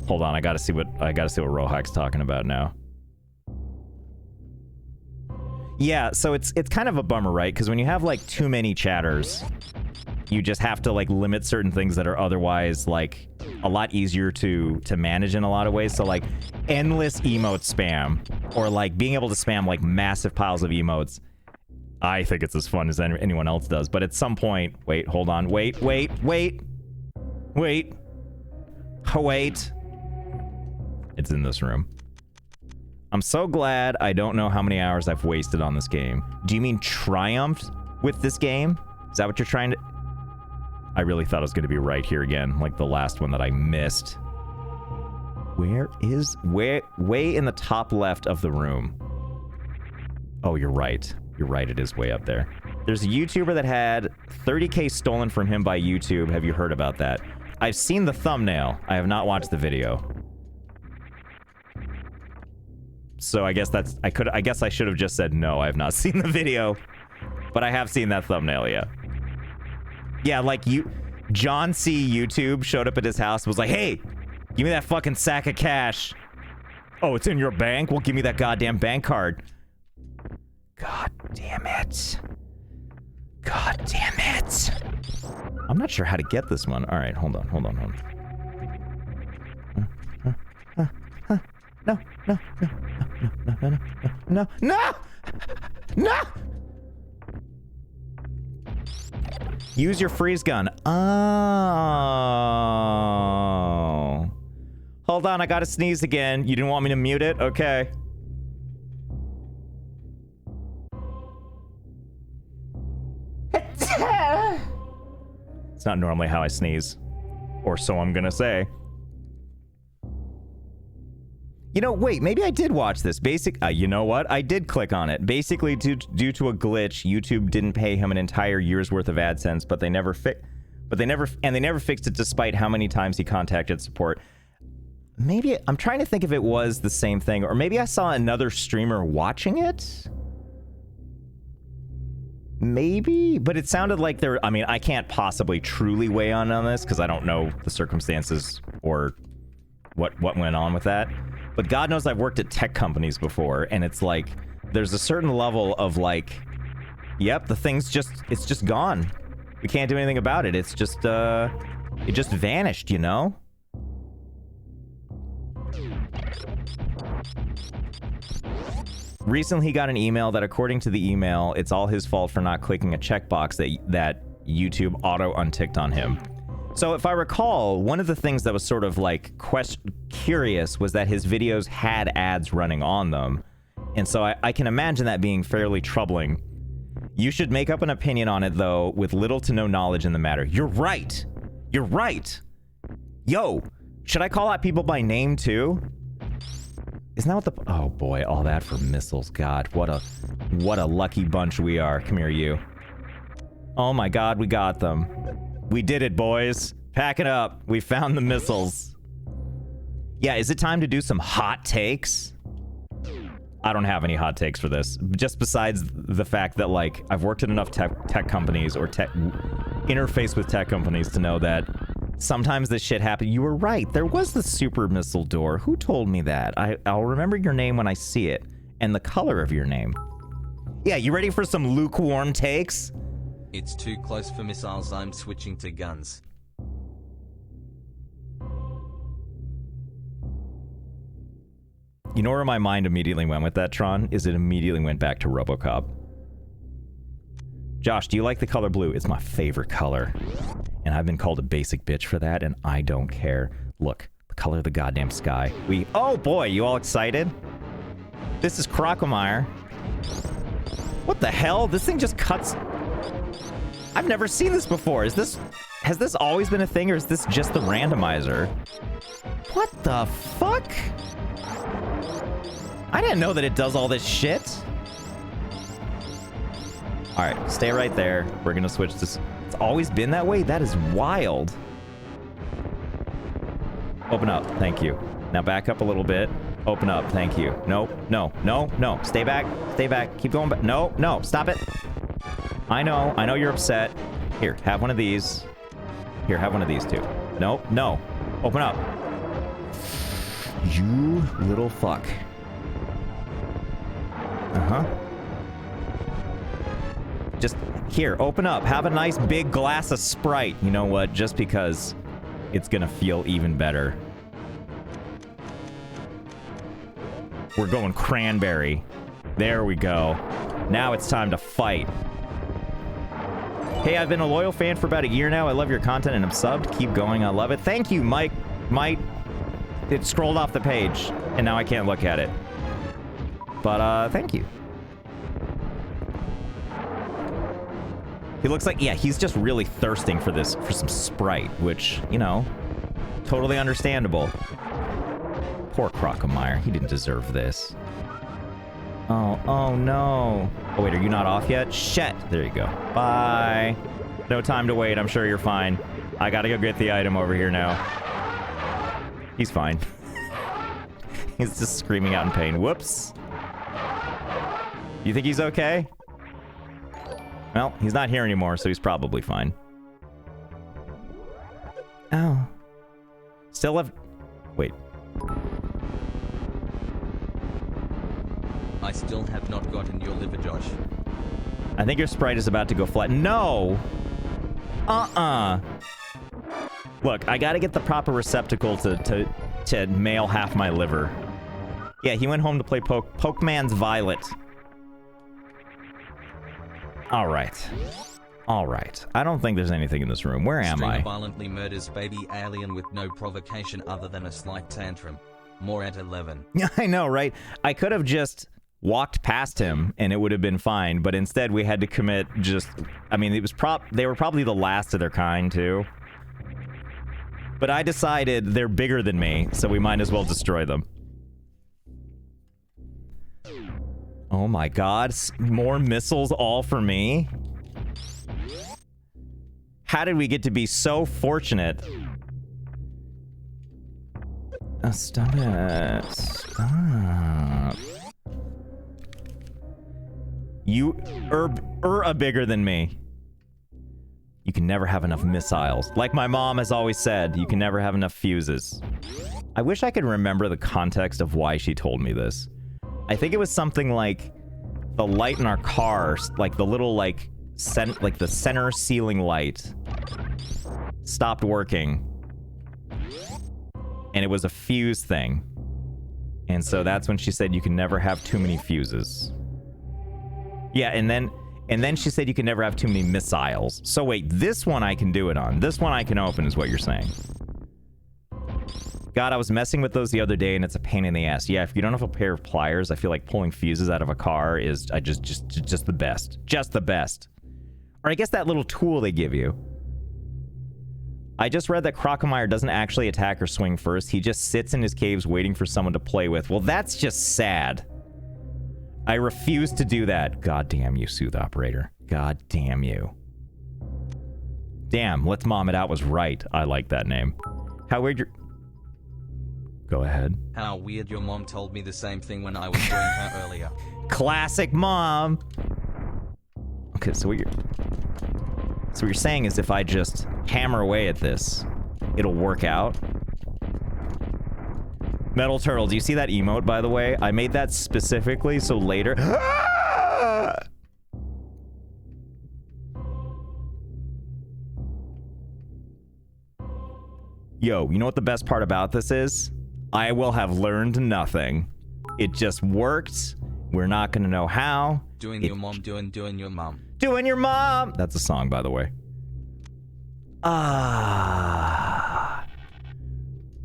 Hold on, I gotta see what Rohak's talking about now. Yeah, so it's kind of a bummer, right? Because when you have like too many chatters, you just have to like limit certain things that are otherwise like a lot easier to manage in a lot of ways. So like endless emote spam, or like being able to spam like massive piles of emotes. I think it's as fun as anyone else does, but at some point, wait, hold on, wait. It's in this room. I'm so glad I don't know how many hours I've wasted on this game. Do you mean triumphed with this game? Is that what you're trying to... I really thought it was going to be right here again, like the last one that I missed. Where is... Way in the top left of the room. Oh, you're right. You're right, it is way up there. There's a YouTuber that had 30K stolen from him by YouTube. Have you heard about that? I've seen the thumbnail. I have not watched the video. So I guess that's... I guess I should have just said no, I have not seen the video. But I have seen that thumbnail, yeah. Yeah, like John C. YouTube showed up at his house and was like, hey, give me that fucking sack of cash. Oh, it's in your bank? Well, give me that goddamn bank card. God damn it. God damn it. I'm not sure how to get this one. All right, hold on. No! Use your freeze gun. Oh. Hold on, I gotta sneeze again. You didn't want me to mute it? Okay. It's not normally how I sneeze. Or so I'm gonna say. You know, wait, maybe I did watch this. You know what? I did click on it. Basically, due to a glitch, YouTube didn't pay him an entire year's worth of AdSense, but they never fixed it despite how many times he contacted support. Maybe, I'm trying to think if it was the same thing, or maybe I saw another streamer watching it? Maybe? But it sounded like I mean, I can't possibly truly weigh on this, because I don't know the circumstances or what went on with that. But God knows I've worked at tech companies before, and it's like, there's a certain level of like, yep, the thing's it's just gone. We can't do anything about it. It's just, it just vanished, you know? Recently he got an email that, according to the email, it's all his fault for not clicking a checkbox that YouTube auto-unticked on him. So if I recall, one of the things that was sort of like curious was that his videos had ads running on them. And so I can imagine that being fairly troubling. You should make up an opinion on it, though, with little to no knowledge in the matter. You're right. You're right. Yo, should I call out people by name, too? Isn't that what oh boy, all that for missiles. God, what a lucky bunch we are. Come here, you. Oh my God, we got them. We did it, boys. Pack it up. We found the missiles. Yeah, is it time to do some hot takes? I don't have any hot takes for this. Just besides the fact that, like, I've worked at enough tech companies or interface with tech companies to know that sometimes this shit happens. You were right. There was the super missile door. Who told me that? I'll remember your name when I see it. And the color of your name. Yeah, you ready for some lukewarm takes? It's too close for missiles. I'm switching to guns. You know where my mind immediately went with that, Tron? Is it immediately went back to RoboCop. Josh, do you like the color blue? It's my favorite color. And I've been called a basic bitch for that, and I don't care. Look, the color of the goddamn sky. Oh boy, you all excited? This is Crocomire. What the hell? This thing just cuts... I've never seen this before. Has this always been a thing, or is this just the randomizer? What the fuck? I didn't know that it does all this shit. Alright, stay right there. We're gonna switch this. It's always been that way? That is wild. Open up, thank you. Now back up a little bit. Open up, thank you. No, no, no, no. Stay back, keep going back. No, no, stop it. I know you're upset. Here, have one of these. Here, have one of these too. No, no. Open up. You little fuck. Uh-huh. Just, here, open up. Have a nice big glass of Sprite. You know what? Just because it's gonna feel even better. We're going cranberry. There we go. Now it's time to fight. Hey, I've been a loyal fan for about a year now. I love your content and I'm subbed. Keep going. I love it. Thank you, Mike. It scrolled off the page and now I can't look at it. But, thank you. He looks like, yeah, he's just really thirsting for some Sprite, which, you know, totally understandable. Poor Crocomire. He didn't deserve this. Oh no. Oh, wait, are you not off yet? Shit. There you go. Bye. No time to wait. I'm sure you're fine. I gotta go get the item over here now. He's fine. He's just screaming out in pain. Whoops. You think he's okay? Well, he's not here anymore, so he's probably fine. Oh. Still have... Wait. I still have not gotten your liver, Josh. I think your Sprite is about to go flat. No! Look, I gotta get the proper receptacle to mail half my liver. Yeah, he went home to play Pokemon's Violet. Alright. Alright. I don't think there's anything in this room. Where am I? Violently murders baby alien with no provocation other than a slight tantrum. More at 11. I know, right? I could have just walked past him and it would have been fine, but instead we had to commit just... I mean, it was they were probably the last of their kind, too. But I decided they're bigger than me, so we might as well destroy them. Oh my god, more missiles all for me? How did we get to be so fortunate? Oh, stop it. Stop. You are bigger than me. You can never have enough missiles. Like my mom has always said, you can never have enough fuses. I wish I could remember the context of why she told me this. I think it was something like the light in our car, like the little like the center ceiling light stopped working. And it was a fuse thing. And so that's when she said you can never have too many fuses. Yeah, and then she said you can never have too many missiles. So wait, this one I can do it on. This one I can open is what you're saying. God, I was messing with those the other day and it's a pain in the ass. Yeah, if you don't have a pair of pliers, I feel like pulling fuses out of a car is just the best. Just the best. Or I guess that little tool they give you. I just read that Crocomire doesn't actually attack or swing first. He just sits in his caves waiting for someone to play with. Well, that's just sad. I refuse to do that. God damn you, Sooth Operator. God damn you. Damn, Let's Mom It Out was right. I like that name. How weird your... Go ahead. How weird your mom told me the same thing when I was doing her earlier. Classic mom! Okay, so what you're saying is if I just hammer away at this, it'll work out? Metal Turtle, do you see that emote, by the way? I made that specifically so later... Yo, you know what the best part about this is? I will have learned nothing. It just worked. We're not gonna know how. Doing your mom, doing your mom. Doing your mom! That's a song, by the way.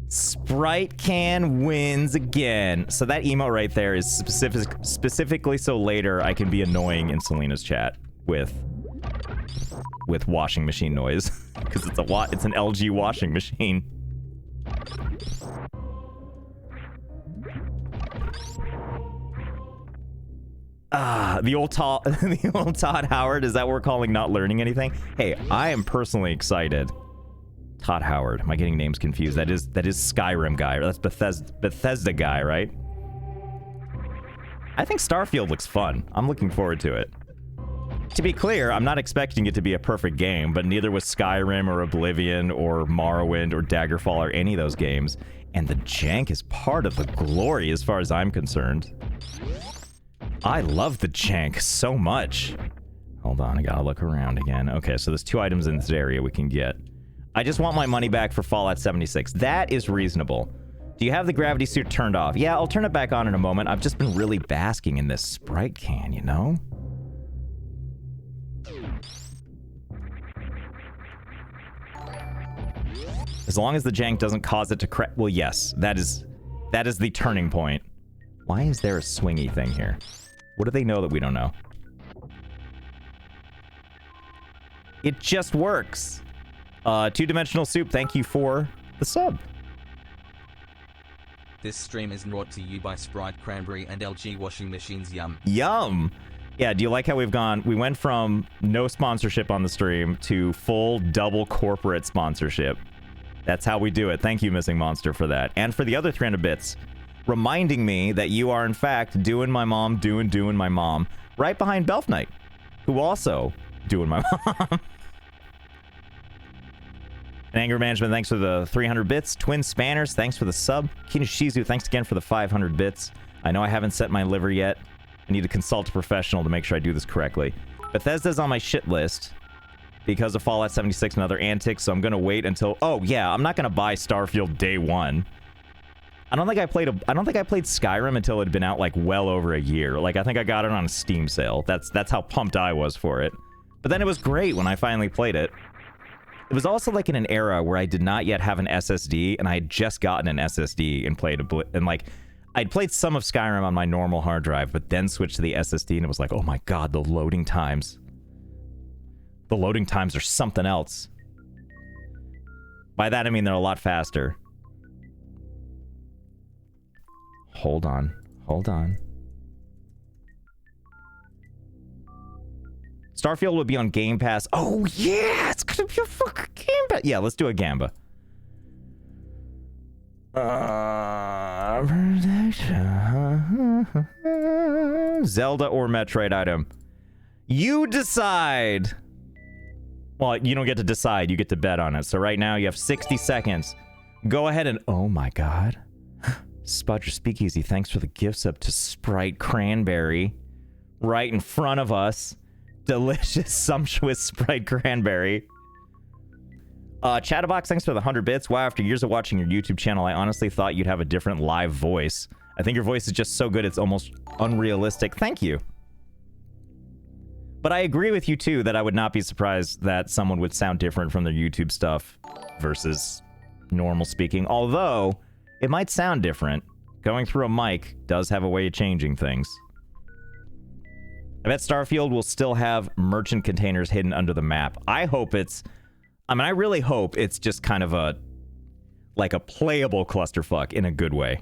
Sprite Can wins again. So that emote right there is specifically so later I can be annoying in Selena's chat with washing machine noise. Because it's an LG washing machine. The old Todd Howard, is that what we're calling not learning anything? Hey, I am personally excited. Todd Howard. Am I getting names confused? That is Skyrim guy. That's Bethesda guy, right? I think Starfield looks fun. I'm looking forward to it. To be clear, I'm not expecting it to be a perfect game, but neither was Skyrim or Oblivion or Morrowind or Daggerfall or any of those games. And the jank is part of the glory as far as I'm concerned. I love the jank so much. Hold on, I gotta look around again. Okay, so there's 2 items in this area we can get. I just want my money back for Fallout 76. That is reasonable. Do you have the gravity suit turned off? Yeah, I'll turn it back on in a moment. I've just been really basking in this Sprite Can, you know? As long as the jank doesn't cause it to crash. Well, yes, that is the turning point. Why is there a swingy thing here? What do they know that we don't know? It just works. Two-dimensional soup, thank you for the sub. This stream is brought to you by Sprite Cranberry and LG washing machines. Yum. Yum. Yeah, do you like how we went from no sponsorship on the stream to full double corporate sponsorship. That's how we do it. Thank you, Missing Monster, for that. And for the other 300 bits, reminding me that you are, in fact, doing my mom, doing my mom, right behind Belf Knight, who also doing my mom. And Anger Management, thanks for the 300 bits. Twin Spanners, thanks for the sub. Kinoshizu, thanks again for the 500 bits. I know I haven't set my liver yet. I need to consult a professional to make sure I do this correctly. Bethesda's on my shit list because of Fallout 76 and other antics, so I'm gonna wait until... Oh, yeah, I'm not gonna buy Starfield day one. I don't think I played Skyrim until it had been out, like, well over a year. Like, I think I got it on a Steam sale. That's how pumped I was for it. But then it was great when I finally played it. It was also, like, in an era where I did not yet have an SSD, and I had just gotten an SSD and played I'd played some of Skyrim on my normal hard drive, but then switched to the SSD, and it was like, oh my god, the loading times. The loading times are something else. By that, I mean they're a lot faster. Hold on. Hold on. Starfield would be on Game Pass. Oh, yeah! It's gonna be a fucking Game Pass. Yeah, let's do a Gamba. Zelda or Metroid item. You decide. Well, you don't get to decide. You get to bet on it. So right now, you have 60 seconds. Go ahead and... Oh, my God. Spudger Speakeasy, thanks for the gifts up to Sprite Cranberry. Right in front of us. Delicious, sumptuous Sprite Cranberry. Chatterbox, thanks for the 100 bits. Wow, after years of watching your YouTube channel, I honestly thought you'd have a different live voice. I think your voice is just so good, it's almost unrealistic. Thank you. But I agree with you, too, that I would not be surprised that someone would sound different from their YouTube stuff versus normal speaking. Although, it might sound different. Going through a mic does have a way of changing things. I bet Starfield will still have merchant containers hidden under the map. I hope it's... I mean, I really hope it's just kind of a playable clusterfuck in a good way.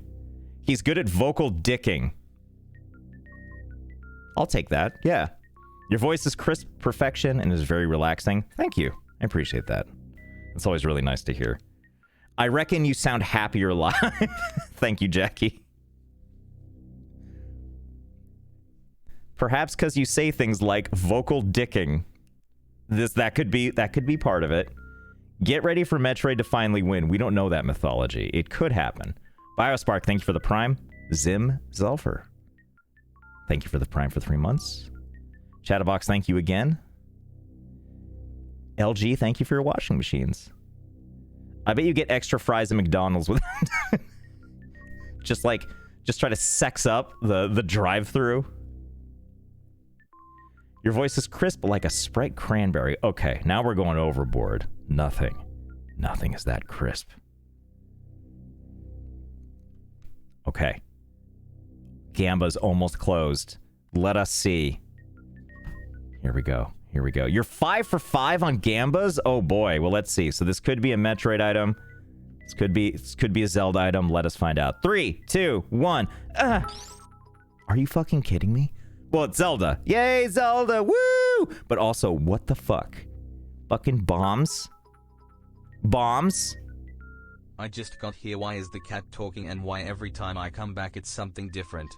He's good at vocal dicking. I'll take that, yeah. Your voice is crisp perfection and is very relaxing. Thank you. I appreciate that. It's always really nice to hear. I reckon you sound happier live. Thank you, Jackie. Perhaps because you say things like vocal dicking. That could be part of it. Get ready for Metroid to finally win. We don't know that mythology. It could happen. Biospark, thank you for the Prime. Zim Zelfer, thank you for the Prime for 3 months. Chatterbox, thank you again. LG, thank you for your washing machines. I bet you get extra fries at McDonald's with just Just try to sex up the drive-through. Your voice is crisp like a Sprite cranberry. Okay, now we're going overboard. Nothing is that crisp. Okay. Gamba's almost closed. Let us see. Here we go. Here we go. You're 5 for 5 on Gambas? Oh boy. Well, let's see. So this could be a Metroid item. This could be a Zelda item. Let us find out. 3, 2, 1. Are you fucking kidding me? Well, it's Zelda. Yay, Zelda! Woo! But also, what the fuck? Fucking bombs? Bombs? I just got here. Why is the cat talking and why every time I come back it's something different?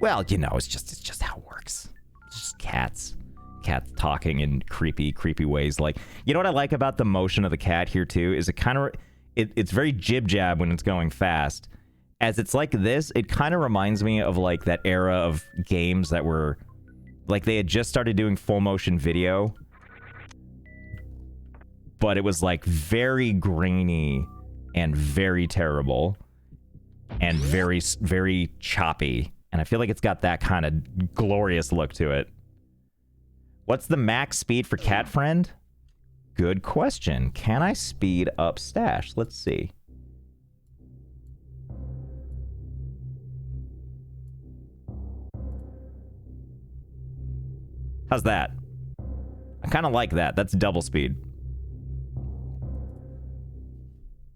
Well, you know, it's just how it works. It's just cats. Cats talking in creepy ways. Like, you know what I like about the motion of the cat here too is it kind of it's very jib-jab when it's going fast. As it's like this, it kind of reminds me of like that era of games that were like they had just started doing full motion video, but it was like very grainy and very terrible and very choppy. And I feel like it's got that kind of glorious look to it. What's the max speed for Cat Friend? Good question. Can I speed up Stash? Let's see. How's that? I kind of like that. That's double speed.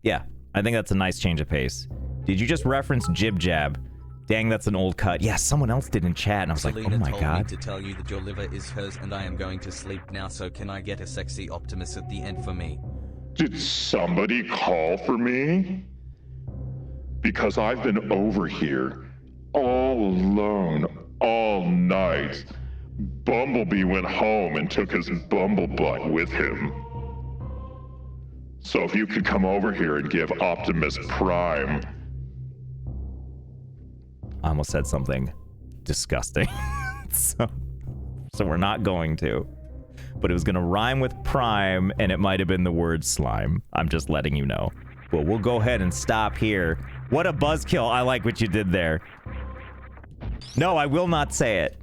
Yeah, I think that's a nice change of pace. Did you just reference Jib Jab? Dang, that's an old cut. Yeah, someone else did in chat, and I was Selena like, oh my told god. me to tell you that your liver is hers and I am going to sleep now, so can I get a sexy Optimus at the end for me? Did somebody call for me? Because I've been over here all alone all night. Bumblebee went home and took his bumblebutt with him. So if you could come over here and give Optimus Prime... I almost said something disgusting. so we're not going to. But it was going to rhyme with prime, and it might have been the word slime. I'm just letting you know. Well, we'll go ahead and stop here. What a buzzkill. I like what you did there. No, I will not say it.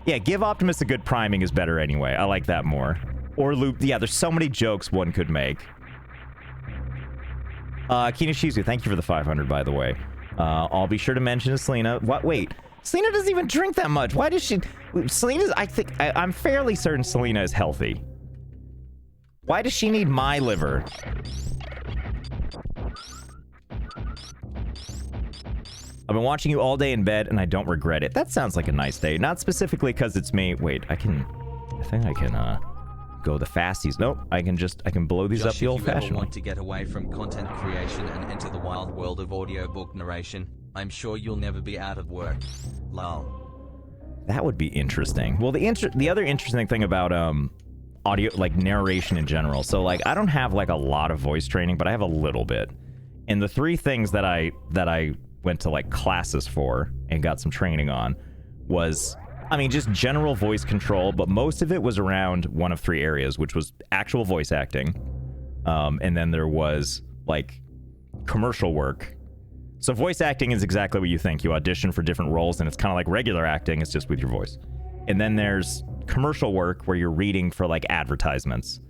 Yeah, give Optimus a good priming is better anyway. I like that more. Or loop. Yeah, there's so many jokes one could make. Kinoshizu, thank you for the 500, by the way. I'll be sure to mention to Selena. What? Wait. Selena doesn't even drink that much. Why does she... Selena's... I'm fairly certain Selena is healthy. Why does she need my liver? I've been watching you all day in bed, and I don't regret it. That sounds like a nice day. Not specifically because it's me. Wait, I think I can, go the fasties. Nope, I can blow these up the old-fashioned way. If you ever want to get away from content creation and enter the wild world of audiobook narration, I'm sure you'll never be out of work. Lol. That would be interesting. Well, the other interesting thing about audio, like narration in general. So like I don't have like a lot of voice training, but I have a little bit. And the 3 things that I went to like classes for and got some training on was, I mean, just general voice control, but most of it was around one of 3 areas, which was actual voice acting. And then there was like commercial work. So voice acting is exactly what you think. You audition for different roles and it's kind of like regular acting, it's just with your voice. And then there's commercial work where you're reading for like advertisements.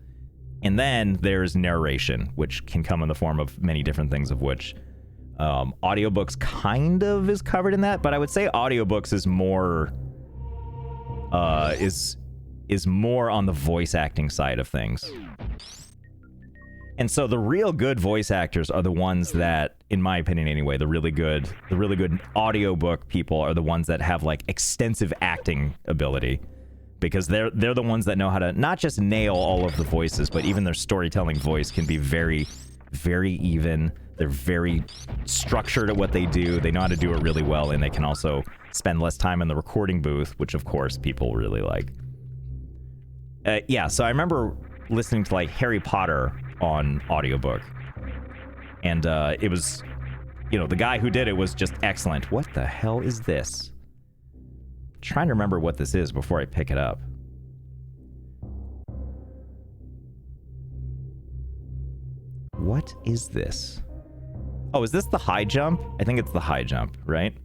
And then there's narration, which can come in the form of many different things, of which audiobooks kind of is covered in that, but I would say audiobooks is more is more on the voice acting side of things. And so the real good voice actors are the ones that, in my opinion anyway, the really good audiobook people are the ones that have like extensive acting ability, because they're the ones that know how to not just nail all of the voices, but even their storytelling voice can be very, very even. They're very structured at what they do. They know how to do it really well, and they can also spend less time in the recording booth, which of course people really like. Yeah, so I remember listening to like Harry Potter on audiobook, and it was, you know, the guy who did it was just excellent. What the hell is this? I'm trying to remember what this is before I pick it up. What is this? Oh, is this the high jump? I think it's the high jump, right?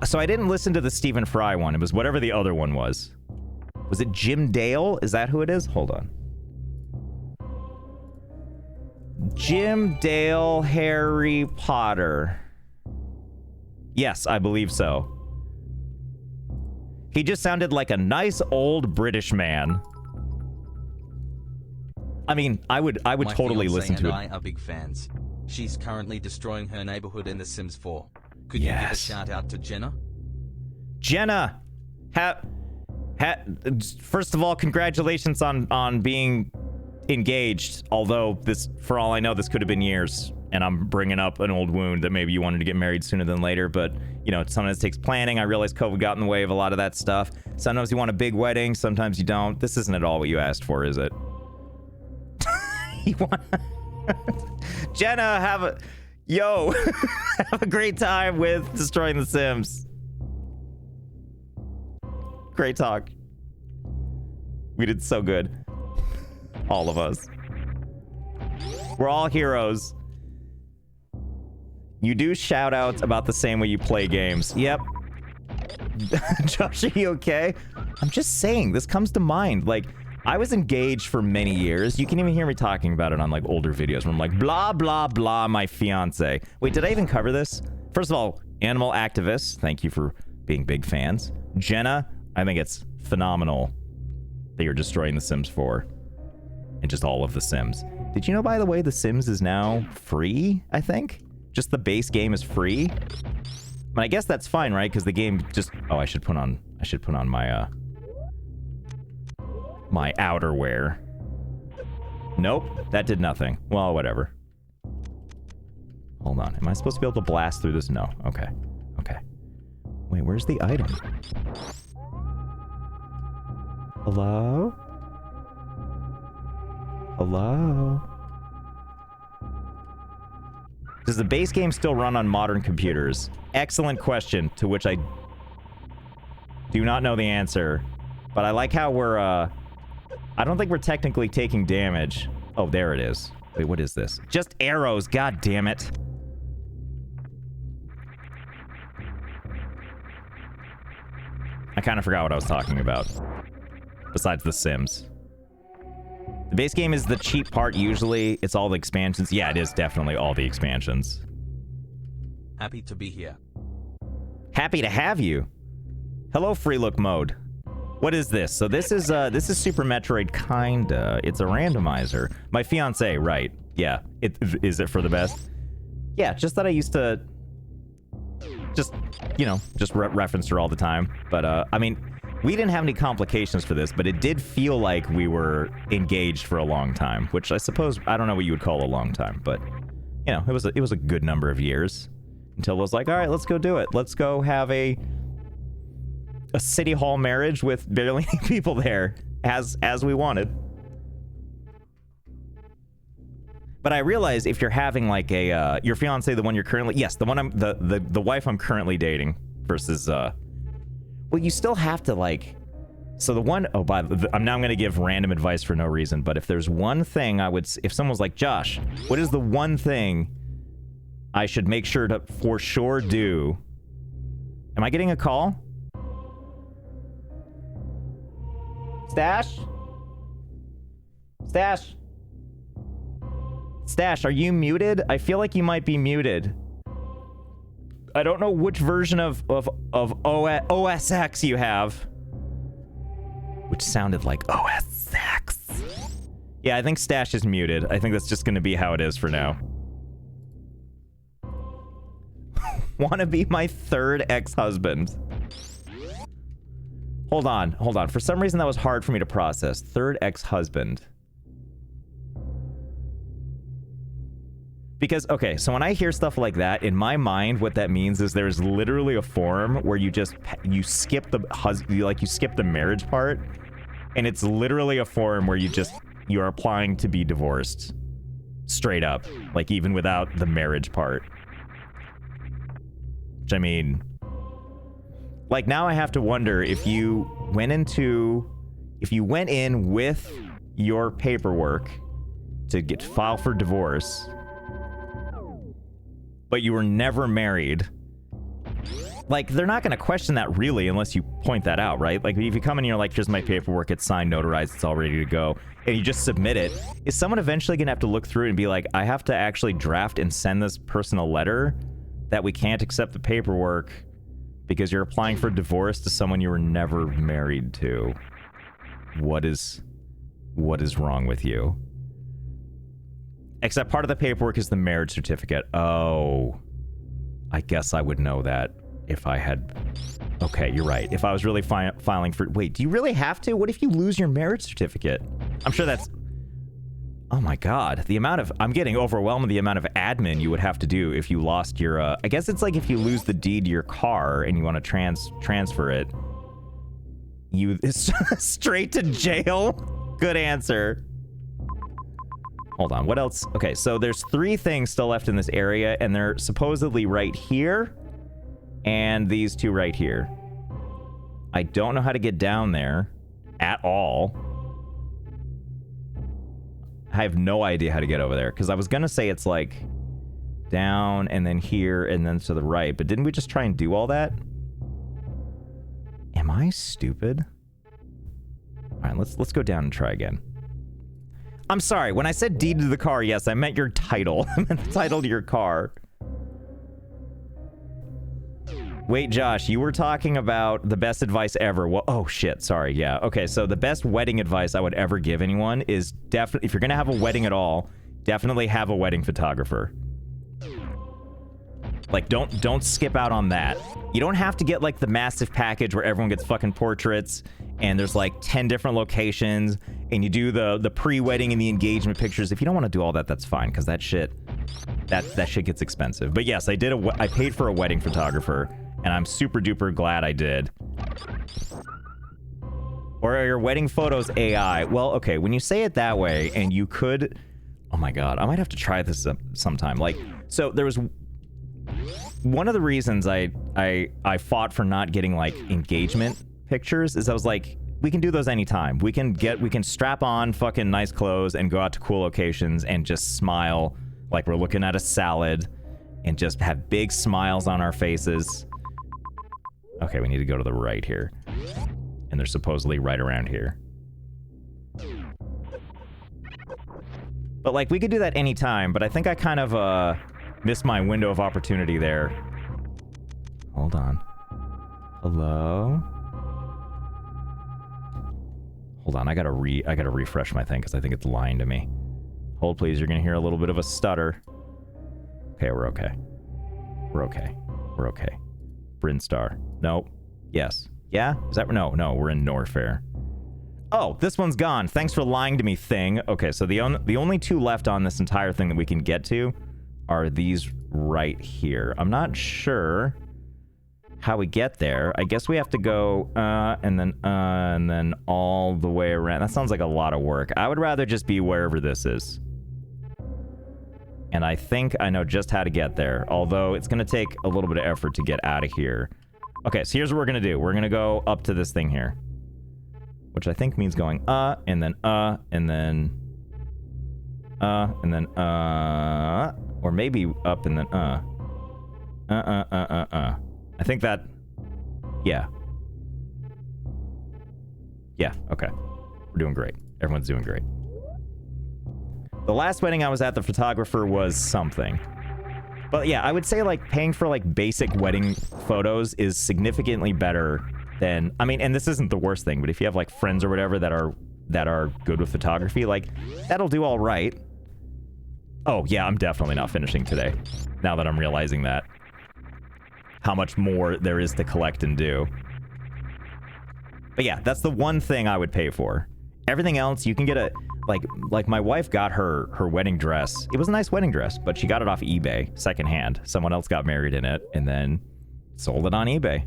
So I didn't listen to the Stephen Fry one. It was whatever the other one was. Was it Jim Dale? Is that who it is? Hold on. Jim Dale Harry Potter. Yes, I believe so. He just sounded like a nice old British man. I mean, I would totally listen to it. My fiancé and I are big fans. She's currently destroying her neighborhood in The Sims 4. Could you give a shout out to Jenna? Jenna, first of all, congratulations on being engaged. Although this, for all I know, this could have been years, and I'm bringing up an old wound that maybe you wanted to get married sooner than later. But you know, sometimes it takes planning. I realize COVID got in the way of a lot of that stuff. Sometimes you want a big wedding, sometimes you don't. This isn't at all what you asked for, is it? You want Jenna, have a great time with destroying the Sims. Great talk. We did so good. All of us. We're all heroes. You do shout outs about the same way you play games. Yep. Josh, are you okay? I'm just saying, this comes to mind. Like, I was engaged for many years. You can even hear me talking about it on like older videos where I'm like, blah, blah, blah, my fiance. Wait, did I even cover this? First of all, animal activists, thank you for being big fans. Jenna, I think it's phenomenal that you're destroying The Sims 4. And just all of The Sims. Did you know, by the way, The Sims is now free, I think? Just the base game is free? But I guess that's fine, right? Because the game just... Oh, I should put on my, my outerwear. Nope, that did nothing. Well, whatever. Hold on. Am I supposed to be able to blast through this? No. Okay. Okay. Wait, where's the item? Hello? Hello? Does the base game still run on modern computers? Excellent question, to which I do not know the answer. But I like how we're, I don't think we're technically taking damage. Oh, there it is. Wait, what is this? Just arrows, god damn it. I kind of forgot what I was talking about. Besides The Sims. The base game is the cheap part usually. It's all the expansions. Yeah, it is definitely all the expansions. Happy to be here. Happy to have you. Hello, free look mode. What is this? So this is Super Metroid, kinda. It's a randomizer. My fiance, right? Yeah. Is it for the best? Yeah, just that I used to just, you know, just reference her all the time. But I mean, we didn't have any complications for this, but it did feel like we were engaged for a long time, which I suppose, I don't know what you would call a long time, but you know, it was a good number of years until it was like, all right, let's go do it. Let's go have a city hall marriage with barely any people there, as we wanted. But I realize if you're having like a your fiance, the one you're currently, yes, the one the wife I'm currently dating versus well, you still have to like, so the one, oh, I'm now going to give random advice for no reason, but if there's one thing I would, if someone's like, Josh, what is the one thing I should make sure to for sure do? Am I getting a call? Stash? Stash? Stash, are you muted? I feel like you might be muted. I don't know which version of OS X you have. Which sounded like OS X. Yeah, I think Stash is muted. I think that's just going to be how it is for now. Wanna be my third ex-husband. Hold on. For some reason that was hard for me to process. Third ex-husband. Because, okay, so when I hear stuff like that, in my mind, what that means is there's literally a form where you skip the marriage part, and it's literally a form where you're applying to be divorced. Straight up. Like, even without the marriage part. Which, I mean, like, now I have to wonder if you went in with your paperwork to file for divorce, but you were never married, like, they're not going to question that really unless you point that out, right? Like, if you come in and you're like, here's my paperwork, it's signed, notarized, it's all ready to go, and you just submit it, is someone eventually going to have to look through it and be like, I have to actually draft and send this person a letter that we can't accept the paperwork because you're applying for divorce to someone you were never married to? What is wrong with you? Except part of the paperwork is the marriage certificate. Oh, I guess I would know that if I had... Okay, you're right. If I was really filing for... Wait, do you really have to? What if you lose your marriage certificate? I'm sure that's... Oh my god. The amount of... I'm getting overwhelmed with the amount of admin you would have to do if you lost your... I guess it's like if you lose the deed to your car and you want to transfer it. You... Straight to jail? Good answer. Hold on, what else? Okay, so there's 3 things still left in this area, and they're supposedly right here, and these 2 right here. I don't know how to get down there at all. I have no idea how to get over there, because I was gonna say it's like down, and then here, and then to the right, but didn't we just try and do all that? Am I stupid? Alright, let's go down and try again. I'm sorry, when I said deed to the car, yes, I meant your title. I meant the title to your car. Wait, Josh, you were talking about the best advice ever. Well, oh, shit, sorry, yeah. Okay, so the best wedding advice I would ever give anyone is definitely, if you're gonna have a wedding at all, definitely have a wedding photographer. Like, don't skip out on that. You don't have to get, like, the massive package where everyone gets fucking portraits, and there's, like, 10 different locations, and you do the pre-wedding and the engagement pictures. If you don't want to do all that, that's fine, because that shit gets expensive. But yes, I paid for a wedding photographer, and I'm super duper glad I did. Or are your wedding photos AI? Well, okay, when you say it that way, and you could... Oh my god, I might have to try this sometime. Like, so there was... One of the reasons I fought for not getting, like, engagement pictures is I was like, we can do those anytime. We can strap on fucking nice clothes and go out to cool locations and just smile like we're looking at a salad and just have big smiles on our faces. Okay, we need to go to the right here. And they're supposedly right around here. But, like, we could do that anytime, but I think I kind of, missed my window of opportunity there. Hold on. Hello? Hold on, I gotta refresh my thing because I think it's lying to me. Hold please, you're gonna hear a little bit of a stutter. Okay, we're okay. We're okay. We're okay. Brinstar. Nope. Yes. Yeah? Is that... No, we're in Norfair. Oh, this one's gone. Thanks for lying to me, thing. Okay, so the only 2 left on this entire thing that we can get to are these right here. I'm not sure how we get there. I guess we have to go, and then all the way around. That sounds like a lot of work. I would rather just be wherever this is. And I think I know just how to get there, although it's gonna take a little bit of effort to get out of here. Okay, so here's what we're gonna do. We're gonna go up to this thing here, which I think means going, and then, and then, or maybe up and then, I think that, yeah. Yeah, okay. We're doing great. Everyone's doing great. The last wedding I was at, the photographer was something. But yeah, I would say, like, paying for, like, basic wedding photos is significantly better than, I mean, and this isn't the worst thing, but if you have, like, friends or whatever that are good with photography, like, that'll do all right. Oh, yeah, I'm definitely not finishing today, now that I'm realizing that. How much more there is to collect and do. But yeah, that's the one thing I would pay for. Everything else, you can get a... Like my wife got her wedding dress. It was a nice wedding dress, but she got it off eBay, secondhand. Someone else got married in it, and then sold it on eBay.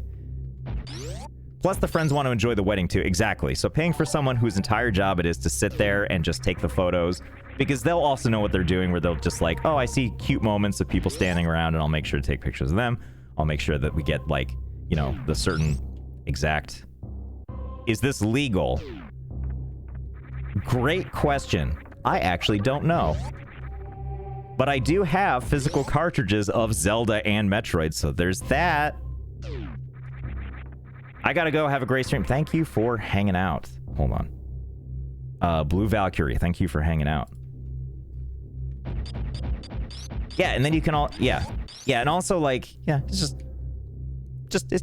Plus, the friends want to enjoy the wedding, too. Exactly. So paying for someone whose entire job it is to sit there and just take the photos... Because they'll also know what they're doing, where they'll just like, oh, I see cute moments of people standing around, and I'll make sure to take pictures of them. I'll make sure that we get, like, you know, the certain exact... Is this legal? Great question. I actually don't know. But I do have physical cartridges of Zelda and Metroid, so there's that. I gotta go. Have a great stream. Thank you for hanging out. Hold on. Blue Valkyrie, thank you for hanging out. Yeah, and then you can all... Yeah. Yeah, and also, like... Yeah, it's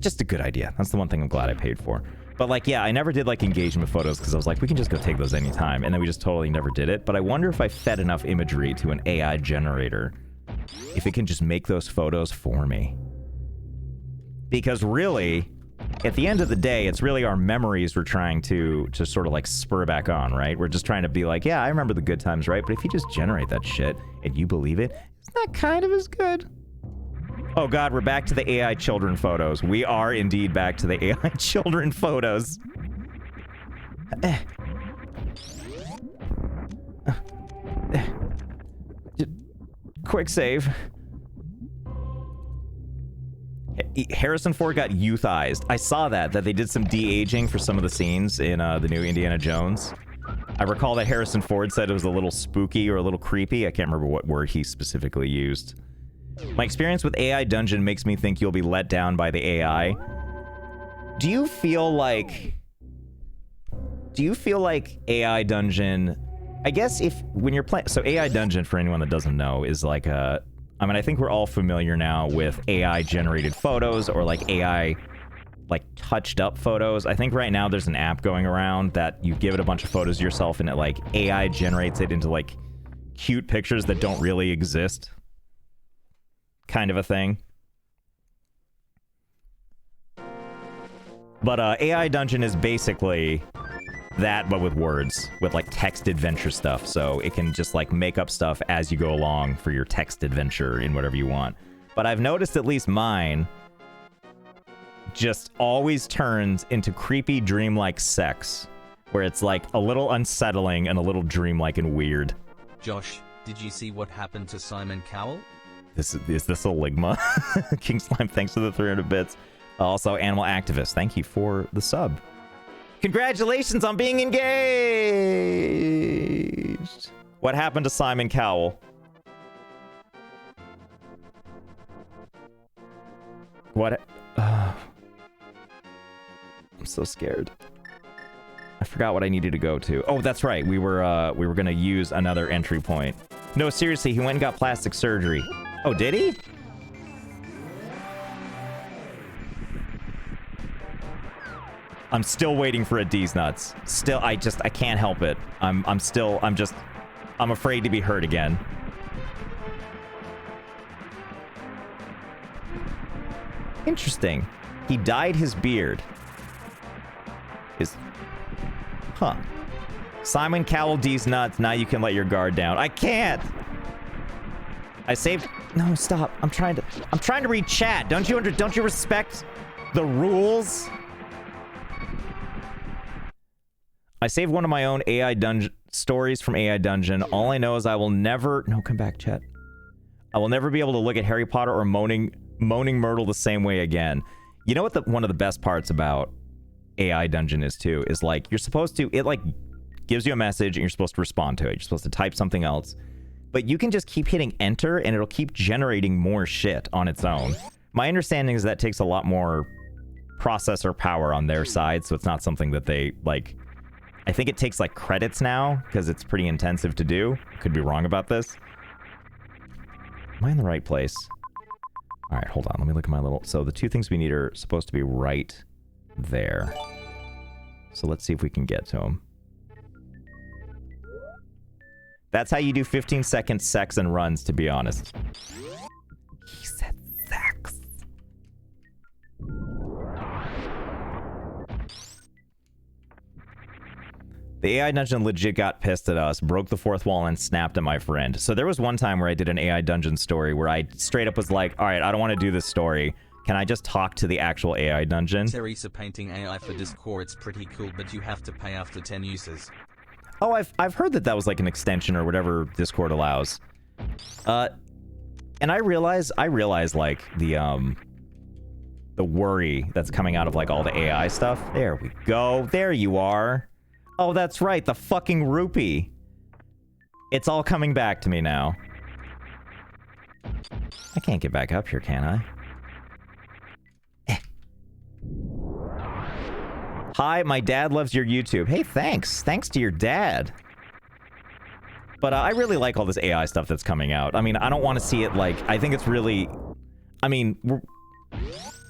just a good idea. That's the one thing I'm glad I paid for. But, like, yeah, I never did, like, engagement photos because I was like, we can just go take those anytime. And then we just totally never did it. But I wonder if I fed enough imagery to an AI generator, if it can just make those photos for me. Because really, at the end of the day, it's really our memories we're trying to sort of, like, spur back on, right? We're just trying to be like, yeah, I remember the good times, right? But if you just generate that shit and you believe it, isn't that kind of as good? Oh god, we're back to the AI children photos. We are indeed back to the AI children photos. Quick save. Harrison Ford got youthized. I saw that they did some de-aging for some of the scenes in the new Indiana Jones. I recall that Harrison Ford said it was a little spooky or a little creepy. I can't remember what word he specifically used. My experience with AI Dungeon makes me think you'll be let down by the AI. Do you feel like AI Dungeon... I guess when you're playing... So AI Dungeon, for anyone that doesn't know, is like a... I mean, I think we're all familiar now with AI-generated photos or like AI, like, touched-up photos. I think right now there's an app going around that you give it a bunch of photos of yourself and it, like, AI generates it into, like, cute pictures that don't really exist. Kind of a thing. But AI Dungeon is basically that, but with words, with like text adventure stuff. So it can just like make up stuff as you go along for your text adventure in whatever you want. But I've noticed at least mine just always turns into creepy dreamlike sex, where it's like a little unsettling and a little dreamlike and weird. Josh, did you see what happened to Simon Cowell? Is this a Ligma? King Slime, thanks for the 300 bits. Also, Animal Activist, thank you for the sub. Congratulations on being engaged! What happened to Simon Cowell? What? I'm so scared. I forgot what I needed to go to. Oh, that's right. We were gonna use another entry point. No, seriously, he went and got plastic surgery. Oh, did he? I'm still waiting for a D's nuts. Still, I can't help it. I'm afraid to be hurt again. Interesting. He dyed his beard. Huh. Simon Cowell D's nuts. Now you can let your guard down. I can't. I saved. No, stop. I'm trying to read chat. Don't you respect the rules? I saved one of my own AI Dungeon stories from AI Dungeon. All I know is I will never... No, come back, chat. I will never be able to look at Harry Potter or Moaning Myrtle the same way again. You know what one of the best parts about AI Dungeon is, too? Is, like, you're supposed to... It, like, gives you a message and you're supposed to respond to it. You're supposed to type something else. But you can just keep hitting enter and it'll keep generating more shit on its own. My understanding is that takes a lot more processor power on their side, so it's not something that they, like... I think it takes, like, credits now, because it's pretty intensive to do. Could be wrong about this. Am I in the right place? Alright, hold on. Let me look at my little... So the two things we need are supposed to be right there. So let's see if we can get to them. That's how you do 15-second sex and runs, to be honest. He said sex. The AI Dungeon legit got pissed at us, broke the fourth wall, and snapped at my friend. So there was one time where I did an AI Dungeon story where I straight up was like, alright, I don't want to do this story. Can I just talk to the actual AI Dungeon? Teresa painting AI for Discord, it's pretty cool, but you have to pay after 10 uses. Oh, I've heard that was like an extension or whatever Discord allows. And I realize like the worry that's coming out of like all the AI stuff. There we go. There you are. Oh, that's right. The fucking rupee. It's all coming back to me now. I can't get back up here, can I? Hi, my dad loves your YouTube. Hey, thanks. Thanks to your dad. But I really like all this AI stuff that's coming out. I mean, I don't want to see it like... I think it's really... I mean, I'm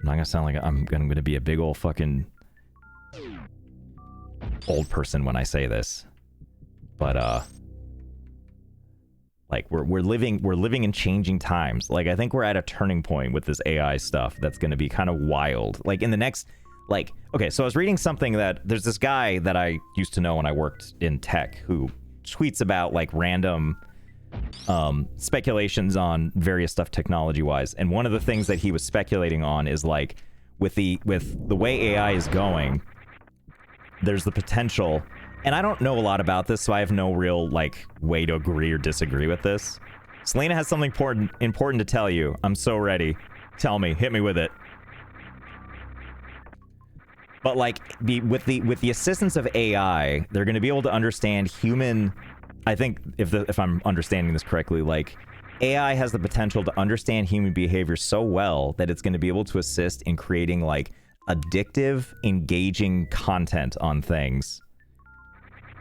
not gonna sound like I'm gonna be a big old fucking... old person when I say this. But, like, we're living in changing times. Like, I think we're at a turning point with this AI stuff that's gonna be kind of wild. Like, in the next... Like, okay, so I was reading something that... There's this guy that I used to know when I worked in tech who tweets about, like, random speculations on various stuff technology-wise. And one of the things that he was speculating on is, like, with the way AI is going, there's the potential... And I don't know a lot about this, so I have no real, like, way to agree or disagree with this. Selena has something important to tell you. I'm so ready. Tell me. Hit me with it. But, like, with the assistance of AI, they're going to be able to understand human... I think, if I'm understanding this correctly, like, AI has the potential to understand human behavior so well that it's going to be able to assist in creating, like, addictive, engaging content on things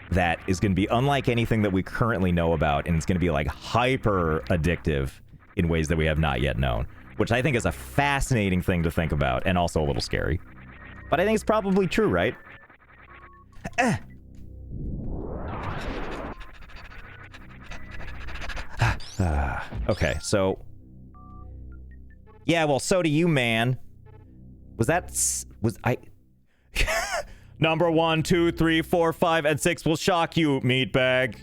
that is going to be unlike anything that we currently know about, and it's going to be, like, hyper addictive in ways that we have not yet known, which I think is a fascinating thing to think about, and also a little scary. But I think it's probably true, right? Okay, so... Yeah, well, so do you, man. Was I... Number 1, 2, 3, 4, 5, and 6 will shock you, meatbag.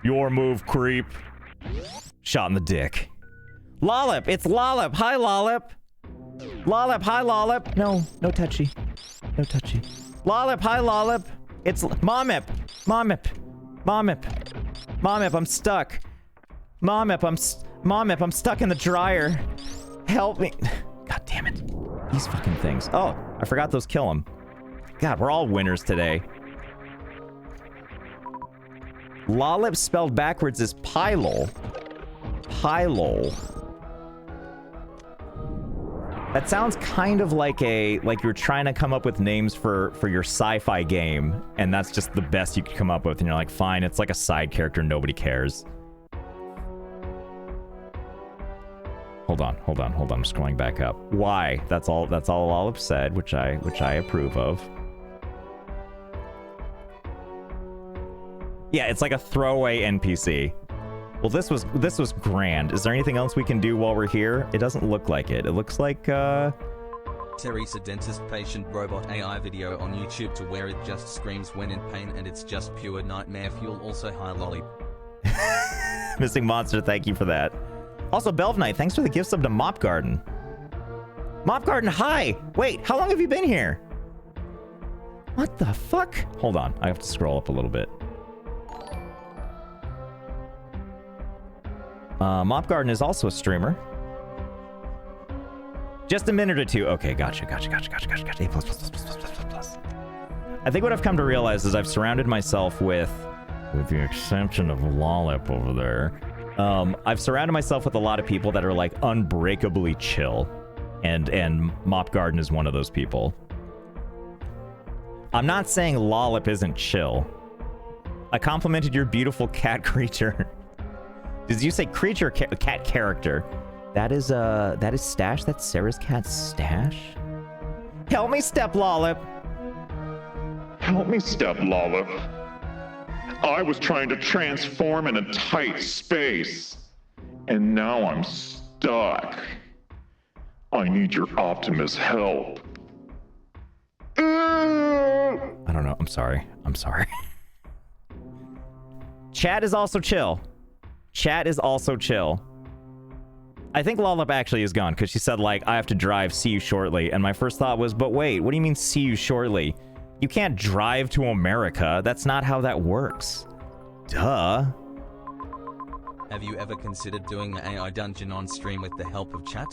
Your move, creep. Shot in the dick. Lollip! It's Lollip! Hi, Lollip! Lollip, hi, Lollip! No touchy. No touchy. Lollip, hi, Lollip! It's... Momip! Momip! Momip! Momip, I'm stuck. Momip, I'm stuck in the dryer. Help me. God damn it. These fucking things. Oh, I forgot those kill them. God, we're all winners today. Lollip spelled backwards is Pylol. Pylol. That sounds kind of like you're trying to come up with names for your sci-fi game, and that's just the best you could come up with, and you're like, fine, it's like a side character, nobody cares. Hold on, I'm scrolling back up. Why? That's all Lollip said, which I approve of. Yeah, it's like a throwaway NPC. Well, this was grand. Is there anything else we can do while we're here? It doesn't look like it. It looks like, Teresa dentist patient robot AI video on YouTube to where it just screams when in pain and it's just pure nightmare fuel. Also, hi, Lolly. Missing Monster, thank you for that. Also, Belv Knight, thanks for the gift sub to Mop Garden. Mop Garden, hi! Wait, how long have you been here? What the fuck? Hold on, I have to scroll up a little bit. Mop Garden is also a streamer. Just a minute or two. Okay, gotcha. A plus. I think what I've come to realize is I've surrounded myself with the exception of Lollip over there, I've surrounded myself with a lot of people that are like unbreakably chill, and Mop Garden is one of those people. I'm not saying Lollip isn't chill. I complimented your beautiful cat creature. Did you say creature or cat character? That is Stash. That's Sarah's cat Stash. Help me, Step Lollip. Help me, Step Lollip. I was trying to transform in a tight space, and now I'm stuck. I need your Optimus help. I don't know. I'm sorry. Chat is also chill. I think Lollip actually is gone because she said, like, I have to drive, see you shortly. And my first thought was, but wait, what do you mean see you shortly? You can't drive to America. That's not how that works. Duh. Have you ever considered doing an AI dungeon on stream with the help of chat?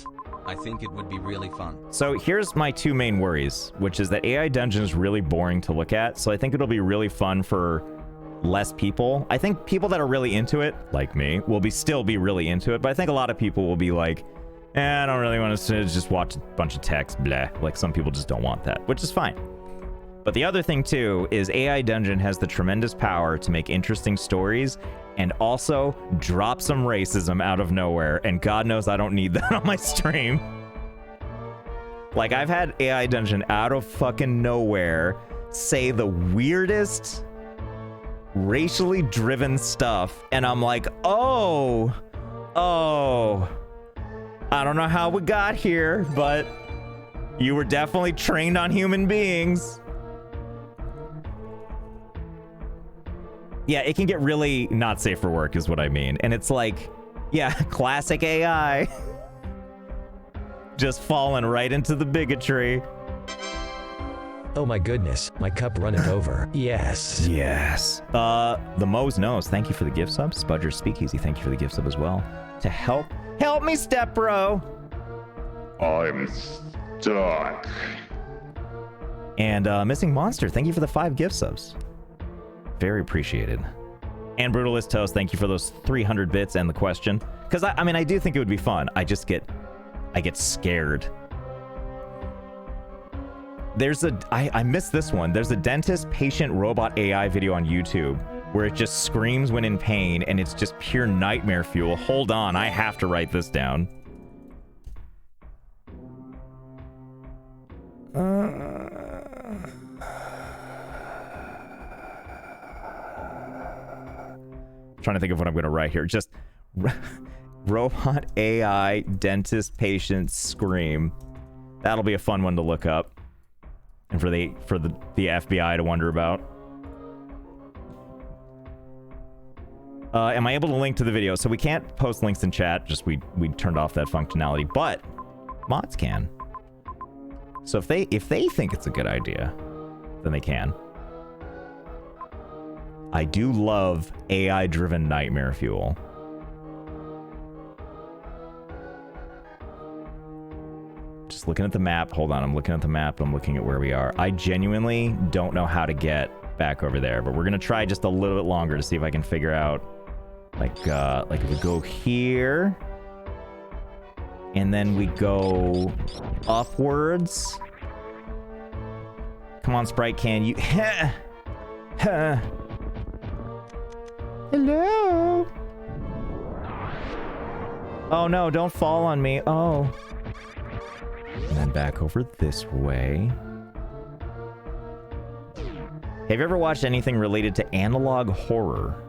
I think it would be really fun. So here's my two main worries, which is that AI dungeon is really boring to look at. So I think it'll be really fun for less people. I think people that are really into it, like me, will still be really into it, but I think a lot of people will be like, I don't really want to just watch a bunch of text, blah. Like, some people just don't want that, which is fine. But the other thing, too, is AI Dungeon has the tremendous power to make interesting stories and also drop some racism out of nowhere, and God knows I don't need that on my stream. Like, I've had AI Dungeon out of fucking nowhere say the weirdest racially driven stuff, and I'm like, oh, I don't know how we got here, but you were definitely trained on human beings. Yeah, it can get really not safe for work is what I mean. And it's like, yeah, classic AI. Just falling right into the bigotry. Oh my goodness, my cup runneth over. Yes. Yes. The Moe's Nose, thank you for the gift sub. Spudger Speakeasy, thank you for the gift sub as well. To help me, step bro. I'm stuck. And Missing Monster, thank you for the 5 gift subs. Very appreciated. And Brutalist Toast, thank you for those 300 bits and the question. Because I mean, I do think it would be fun. I get scared. I missed this one. There's a dentist patient robot AI video on YouTube where it just screams when in pain and it's just pure nightmare fuel. Hold on, I have to write this down. Trying to think of what I'm going to write here. Just robot AI dentist patient scream. That'll be a fun one to look up. And for the FBI to wonder about. Am I able to link to the video? So we can't post links in chat. Just we turned off that functionality, but mods can. So if they think it's a good idea, then they can. I do love AI-driven nightmare fuel. Just looking at the map. Hold on, I'm looking at the map. I'm looking at where we are. I genuinely don't know how to get back over there, but we're gonna try just a little bit longer to see if I can figure out, like if we go here, and then we go upwards. Come on, Sprite, can you? Hello? Oh no, don't fall on me. Oh. And then back over this way. Have you ever watched anything related to analog horror?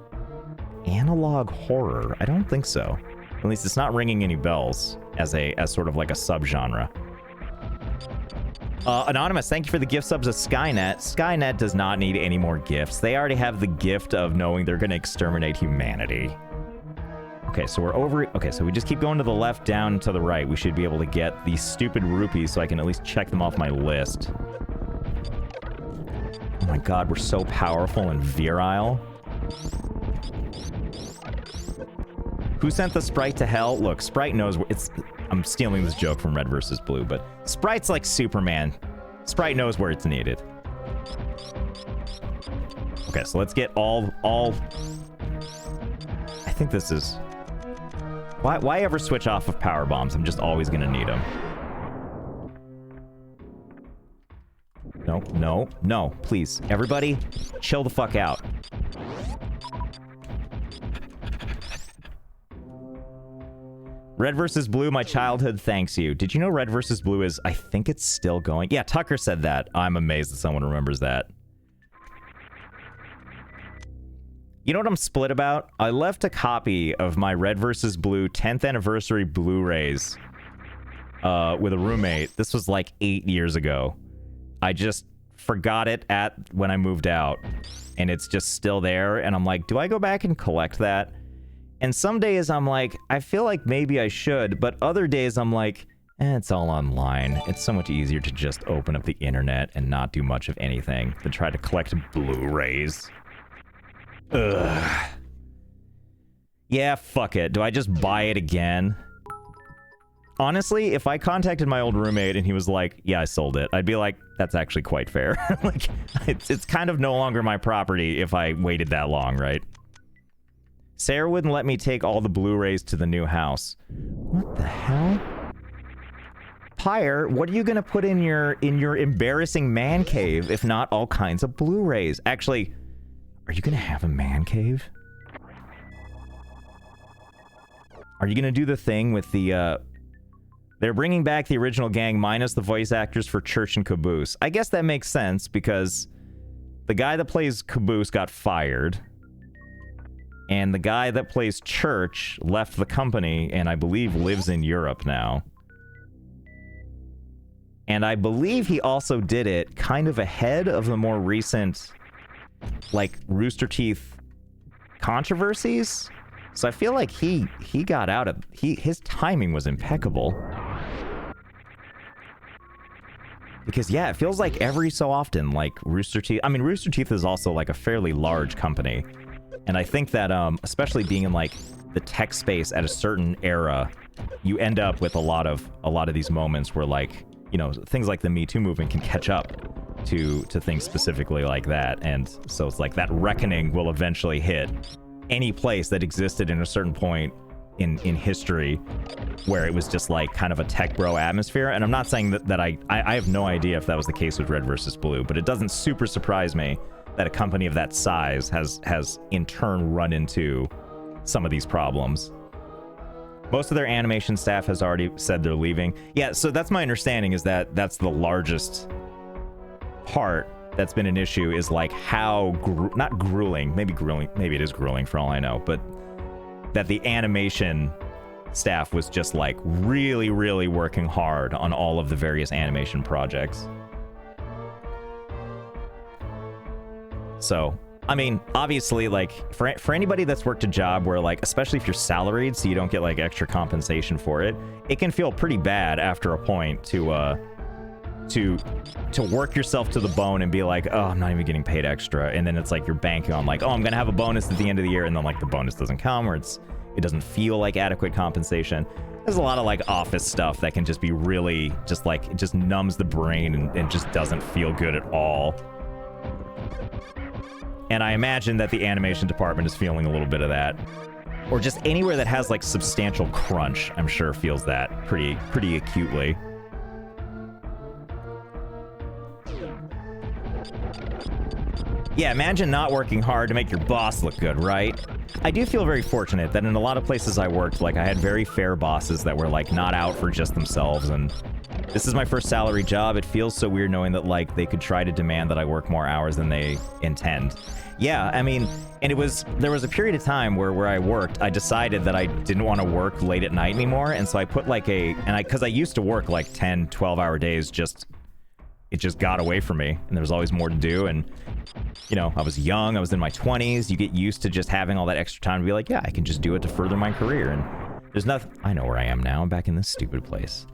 Analog horror? I don't think so. At least it's not ringing any bells as sort of like a subgenre. Anonymous, thank you for the gift subs of Skynet. Skynet does not need any more gifts. They already have the gift of knowing they're gonna exterminate humanity. Okay, so we're over... Okay, so we just keep going to the left, down to the right. We should be able to get these stupid rupees so I can at least check them off my list. Oh my god, we're so powerful and virile. Who sent the Sprite to hell? Look, Sprite knows where it's... I'm stealing this joke from Red vs. Blue, but Sprite's like Superman. Sprite knows where it's needed. Okay, so let's get all... I think this is... Why ever switch off of power bombs? I'm just always gonna need them. No, no, no, please. Everybody, chill the fuck out. Red vs. Blue, my childhood thanks you. Did you know Red vs. Blue is... I think it's still going. Yeah, Tucker said that. I'm amazed that someone remembers that. You know what I'm split about? I left a copy of my Red vs. Blue 10th anniversary Blu-rays with a roommate. This was like 8 years ago. I just forgot it when I moved out. And it's just still there. And I'm like, do I go back and collect that? And some days I'm like, I feel like maybe I should. But other days I'm like, it's all online. It's so much easier to just open up the internet and not do much of anything than try to collect Blu-rays. Ugh. Yeah, fuck it. Do I just buy it again? Honestly, if I contacted my old roommate and he was like, yeah, I sold it, I'd be like, that's actually quite fair. Like, it's kind of no longer my property if I waited that long, right? Sarah wouldn't let me take all the Blu-rays to the new house. What the hell? Pyre, what are you gonna put in your embarrassing man cave if not all kinds of Blu-rays? Actually, are you gonna have a man cave? Are you gonna do the thing with the, they're bringing back the original gang minus the voice actors for Church and Caboose. I guess that makes sense because the guy that plays Caboose got fired. And the guy that plays Church left the company and I believe lives in Europe now. And I believe he also did it kind of ahead of the more recent, like, Rooster Teeth controversies. So I feel like he got out of... his timing was impeccable. Because, yeah, it feels like every so often, like, Rooster Teeth... I mean, Rooster Teeth is also, like, a fairly large company. And I think that, especially being in, like, the tech space at a certain era, you end up with a lot of these moments where, like, you know, things like the Me Too movement can catch up to things specifically like that. And so it's like that reckoning will eventually hit any place that existed in a certain point in history where it was just like kind of a tech bro atmosphere. And I'm not saying that I have no idea if that was the case with Red versus Blue, but it doesn't super surprise me that a company of that size has in turn run into some of these problems. Most of their animation staff has already said they're leaving. Yeah, so that's my understanding, is that that's the largest part that's been an issue, is like how not grueling, maybe it is grueling for all I know, but that the animation staff was just like really, really working hard on all of the various animation projects. So, I mean, obviously, like, for anybody that's worked a job where, like, especially if you're salaried, so you don't get, like, extra compensation for it, it can feel pretty bad after a point to work yourself to the bone and be like, oh, I'm not even getting paid extra. And then it's like you're banking on, like, oh, I'm gonna have a bonus at the end of the year, and then, like, the bonus doesn't come, or it doesn't feel like adequate compensation. There's a lot of, like, office stuff that can just be really, just, like, it just numbs the brain and just doesn't feel good at all. And I imagine that the animation department is feeling a little bit of that. Or just anywhere that has, like, substantial crunch, I'm sure feels that pretty acutely. Yeah, imagine not working hard to make your boss look good, right? I do feel very fortunate that in a lot of places I worked, like, I had very fair bosses that were, like, not out for just themselves, and this is my first salary job. It feels so weird knowing that, like, they could try to demand that I work more hours than they intend. Yeah, I mean, and there was a period of time where I worked, I decided that I didn't want to work late at night anymore, and so I put, like, because I used to work, like, 10, 12-hour days, it just got away from me, and there was always more to do, and, you know, I was young, I was in my 20s, you get used to just having all that extra time to be like, yeah, I can just do it to further my career, and there's nothing. I know where I am now, I'm back in this stupid place.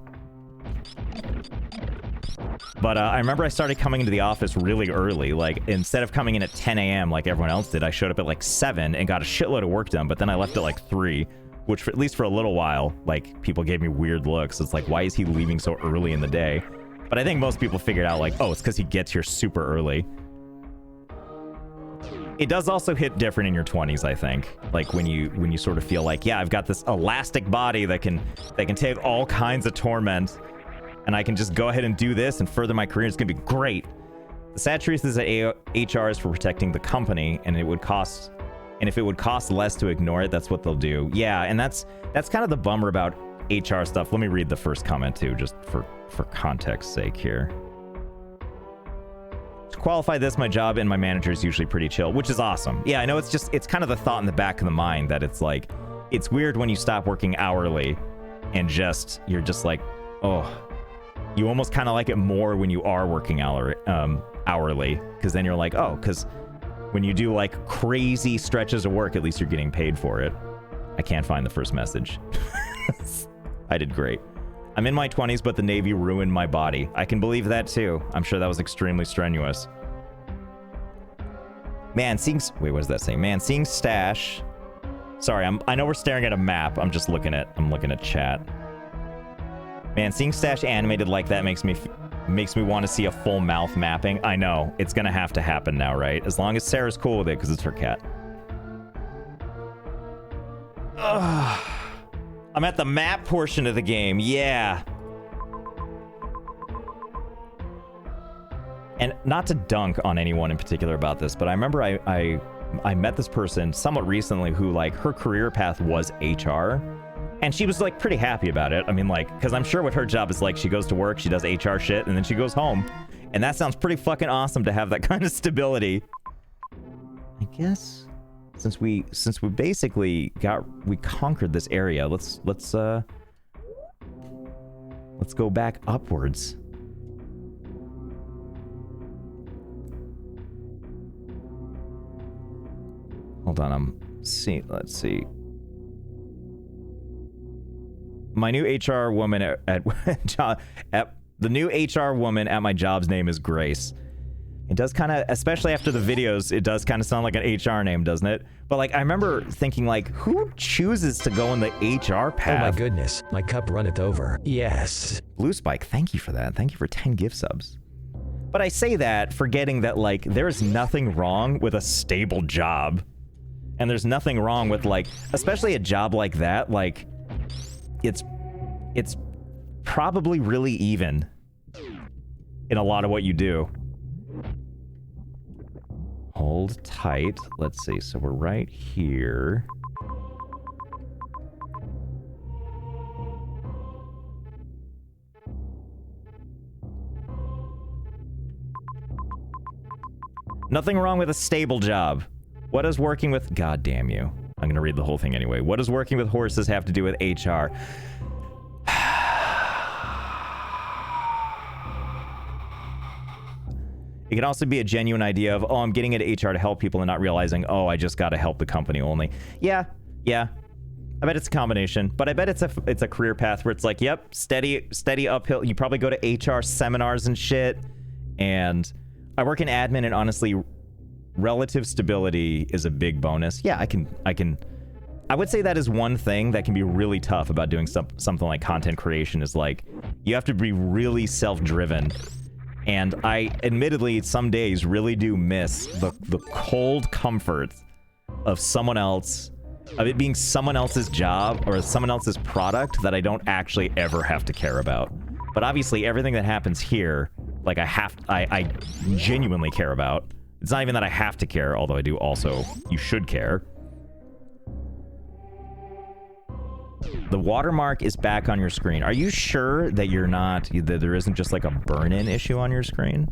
But I remember I started coming into the office really early. Like, instead of coming in at 10 a.m. like everyone else did, I showed up at like 7 and got a shitload of work done, but then I left at like 3, which at least for a little while, like, people gave me weird looks. It's like, why is he leaving so early in the day? But I think most people figured out, like, oh, it's because he gets here super early. It does also hit different in your 20s, I think. Like, when you sort of feel like, yeah, I've got this elastic body that can take all kinds of torment, and I can just go ahead and do this and further my career. It's gonna be great. The sad truth is that HR is for protecting the company, and if it would cost less to ignore it, that's what they'll do. Yeah, and that's kind of the bummer about HR stuff. Let me read the first comment too, just for context's sake here. To qualify this, my job and my manager is usually pretty chill, which is awesome. Yeah, I know it's kind of the thought in the back of the mind that it's like, it's weird when you stop working hourly and you're just like, oh, you almost kind of like it more when you are working hourly, because then you're like, oh, because when you do like crazy stretches of work, at least you're getting paid for it. I can't find the first message. I did great. I'm in my 20s, but the Navy ruined my body. I can believe that too. I'm sure that was extremely strenuous. Man, wait, what does that say? Man, seeing stash. Sorry, I know we're staring at a map. I'm looking at chat. Man, seeing Stash animated like that makes me want to see a full mouth mapping. I know. It's gonna have to happen now, right? As long as Sarah's cool with it, because it's her cat. Ugh. I'm at the map portion of the game. Yeah. And not to dunk on anyone in particular about this, but I remember I met this person somewhat recently who, like, her career path was HR. And she was, like, pretty happy about it. I mean, like, because I'm sure what her job is like, she goes to work, she does HR shit, and then she goes home. And that sounds pretty fucking awesome to have that kind of stability. I guess since we basically conquered this area, let's go back upwards. Hold on, let's see. My new HR woman at the new HR woman at my job's name is Grace. It does kind of, especially after the videos, it does kind of sound like an HR name, doesn't it? But, like, I remember thinking, like, who chooses to go in the HR path? Oh my goodness, my cup runneth over. Yes. Blue Spike, thank you for that. Thank you for 10 gift subs. But I say that forgetting that, like, there's nothing wrong with a stable job. And there's nothing wrong with, like, especially a job like that, like, it's probably really even in a lot of what you do. Hold tight. Let's see. So we're right here. Nothing wrong with a stable job. What does working with... God damn you. I'm going to read the whole thing anyway. What does working with horses have to do with HR? It can also be a genuine idea of, oh, I'm getting into HR to help people and not realizing, oh, I just got to help the company only. Yeah. I bet it's a combination, but I bet it's a career path where it's like, yep, steady uphill. You probably go to HR seminars and shit. And I work in admin, and honestly, relative stability is a big bonus. Yeah, I would say that is one thing that can be really tough about doing something like content creation is, like, you have to be really self-driven. And I, admittedly, some days really do miss the cold comfort of someone else, of it being someone else's job or someone else's product that I don't actually ever have to care about. But obviously, everything that happens here, like, I genuinely care about. It's not even that I have to care, although I do also. You should care. The watermark is back on your screen. Are you sure that you're not, that there isn't just like a burn-in issue on your screen?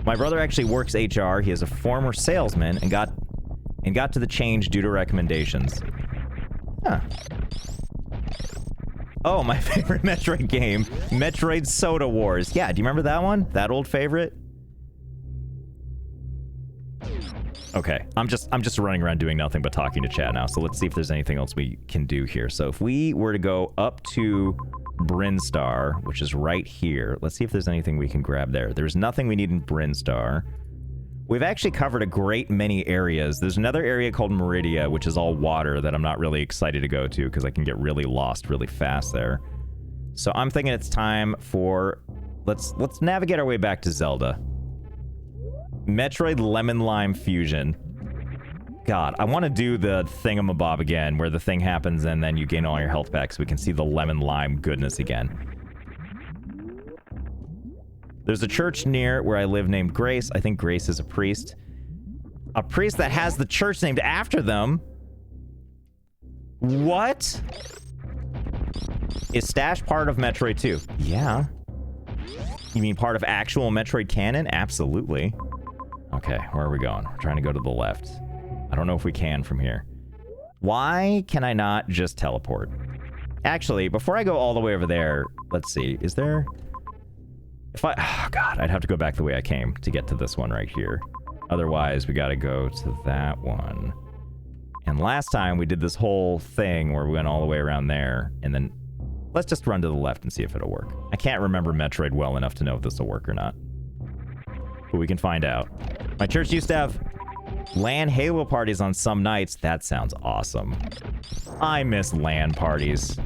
My brother actually works HR. He is a former salesman and got to the change due to recommendations. Huh. Oh, my favorite Metroid game, Metroid Soda Wars. Yeah, do you remember that one? That old favorite? Okay, I'm just running around doing nothing but talking to chat now, so let's see if there's anything else we can do here. So if we were to go up to Brinstar, which is right here, let's see if there's anything we can grab there. There's nothing we need in Brinstar. We've actually covered a great many areas. There's another area called Meridia, which is all water that I'm not really excited to go to because I can get really lost really fast there. So I'm thinking it's time for... Let's navigate our way back to Zelda. Metroid Lemon Lime Fusion. God, I want to do the thingamabob again, where the thing happens and then you gain all your health back so we can see the lemon lime goodness again. There's a church near where I live named Grace. I think Grace is a priest. A priest that has the church named after them? What? Is Stash part of Metroid 2? Yeah. You mean part of actual Metroid canon? Absolutely. Okay, where are we going? We're trying to go to the left. I don't know if we can from here. Why can I not just teleport? Actually, before I go all the way over there, let's see. Is there... Oh, God, I'd have to go back the way I came to get to this one right here. Otherwise, we gotta go to that one. And last time, we did this whole thing where we went all the way around there, and then... Let's just run to the left and see if it'll work. I can't remember Metroid well enough to know if this will work or not. But we can find out. My church used to have LAN Halo parties on some nights. That sounds awesome. I miss LAN parties.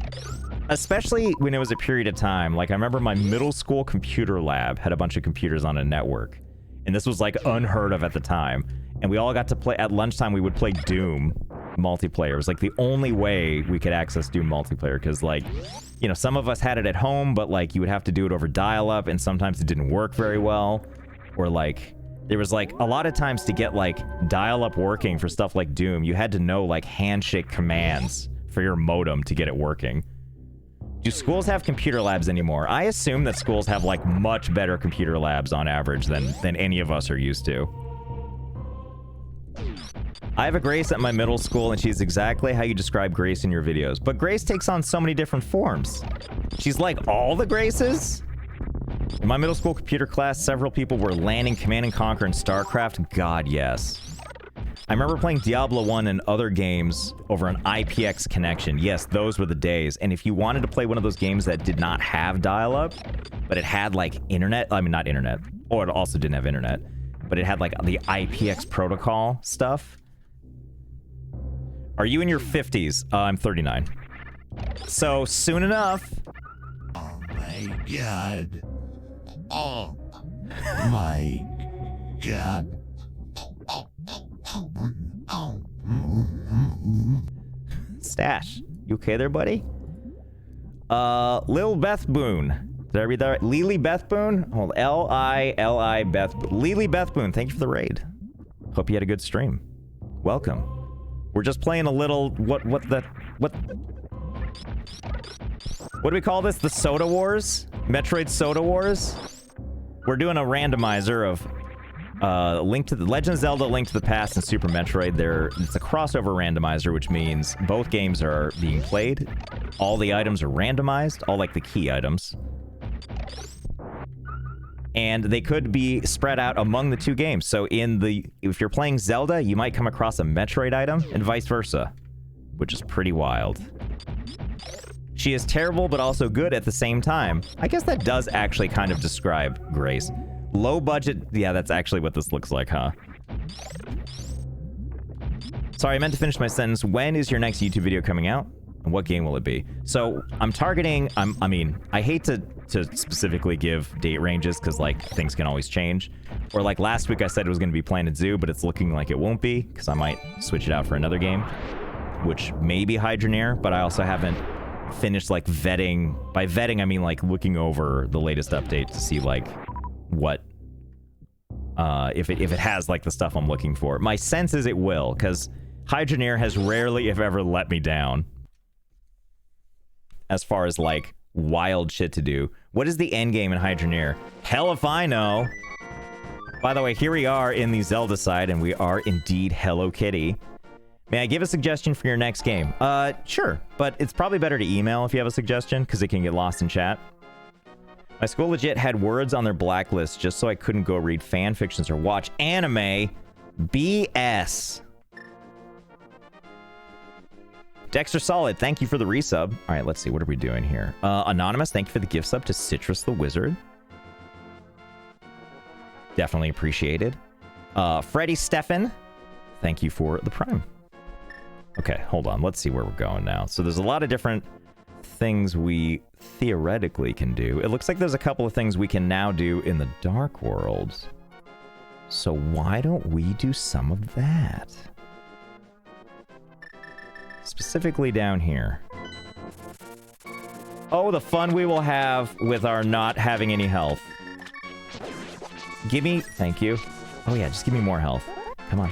Especially when it was a period of time. Like, I remember my middle school computer lab had a bunch of computers on a network. And this was, like, unheard of at the time. And we all got to play... At lunchtime, we would play Doom multiplayer. It was, like, the only way we could access Doom multiplayer. Because, like, you know, some of us had it at home, but, like, you would have to do it over dial-up, and sometimes it didn't work very well. Or, like... There was, like, a lot of times to get, like, dial-up working for stuff like Doom, you had to know, like, handshake commands for your modem to get it working. Do schools have computer labs anymore? I assume that schools have, like, much better computer labs on average than any of us are used to. I have a Grace at my middle school, and she's exactly how you describe Grace in your videos. But Grace takes on so many different forms. She's like all the Graces? In my middle school computer class, several people were landing Command & Conquer and StarCraft. God, yes. I remember playing Diablo 1 and other games over an IPX connection. Yes, those were the days. And if you wanted to play one of those games that did not have dial-up, but it had, like, internet... I mean, not internet. Or it also didn't have internet. But it had, like, the IPX protocol stuff. Are you in your 50s? I'm 39. So, soon enough... Oh my god. Oh my god. Stash, you okay there, buddy? Lil Beth Boone. Did I read that right? Lily Beth Boone? Hold, L-I-L-I Beth... Lily Beth Boone, thank you for the raid. Hope you had a good stream. Welcome. We're just playing a little... What do we call this? The Soda Wars? Metroid Soda Wars? We're doing a randomizer of Link to the Legend of Zelda, Link to the Past, and Super Metroid. It's a crossover randomizer, which means both games are being played. All the items are randomized, all like the key items. And they could be spread out among the two games. So if you're playing Zelda, you might come across a Metroid item, and vice versa, which is pretty wild. She is terrible, but also good at the same time. I guess that does actually kind of describe Grace. Low budget... Yeah, that's actually what this looks like, huh? Sorry, I meant to finish my sentence. When is your next YouTube video coming out? And what game will it be? So, I'm targeting... I mean, I hate to specifically give date ranges, because, like, things can always change. Or, like, last week I said it was going to be Planet Zoo, but it's looking like it won't be, because I might switch it out for another game. Which may be Hydroneer, but I also haven't finished, like, vetting... By vetting, I mean, like, looking over the latest update to see, like... what if it has like the stuff I'm looking for. My sense is it will, because Hydroneer has rarely if ever let me down as far as like wild shit to do. What is the end game in Hydroneer? Hell if I know. By the way, here we are in the Zelda side, and we are indeed Hello Kitty. May I give a suggestion for your next game? Sure, but it's probably better to email if you have a suggestion, because it can get lost in chat. My school legit had words on their blacklist just so I couldn't go read fan fictions or watch anime. BS. Dexter Solid, thank you for the resub. All right, let's see. What are we doing here? Anonymous, thank you for the gift sub to Citrus the Wizard. Definitely appreciated. Freddie Stefan, thank you for the prime. Okay, hold on. Let's see where we're going now. So there's a lot of different things we theoretically can do. It looks like there's a couple of things we can now do in the Dark World. So why don't we do some of that? Specifically down here. Oh, the fun we will have with our not having any health. Give me... Thank you. Oh yeah, just give me more health. Come on.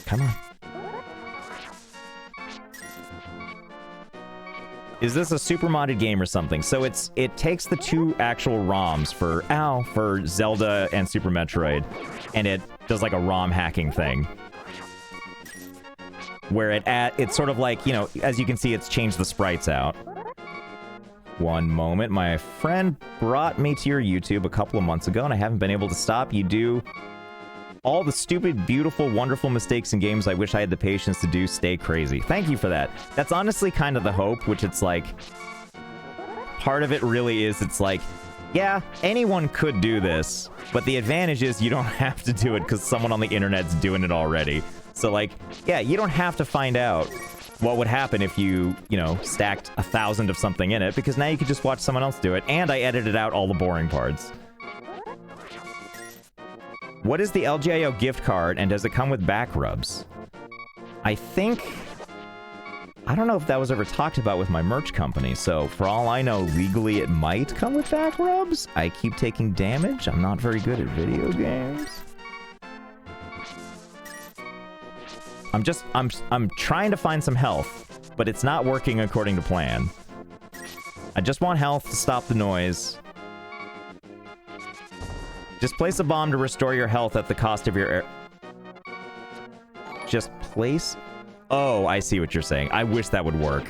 Come on. Is this a super modded game or something? So it takes the two actual ROMs for Zelda and Super Metroid, and it does like a ROM hacking thing. Where it's sort of like, you know, as you can see, it's changed the sprites out. One moment. My friend brought me to your YouTube a couple of months ago, and I haven't been able to stop. You do all the stupid, beautiful, wonderful mistakes in games I wish I had the patience to do. Stay crazy. Thank you for that. That's honestly kind of the hope, which it's like... Part of it really is, it's like, yeah, anyone could do this, but the advantage is you don't have to do it because someone on the internet's doing it already. So, like, yeah, you don't have to find out what would happen if you know, stacked 1,000 of something in it, because now you could just watch someone else do it, and I edited out all the boring parts. What is the LGIO gift card, and does it come with back rubs? I don't know if that was ever talked about with my merch company, so for all I know, legally it might come with back rubs. I keep taking damage. I'm not very good at video games. I'm trying to find some health, but it's not working according to plan. I just want health to stop the noise. Just place a bomb to restore your health at the cost of your air. Just place... Oh, I see what you're saying. I wish that would work.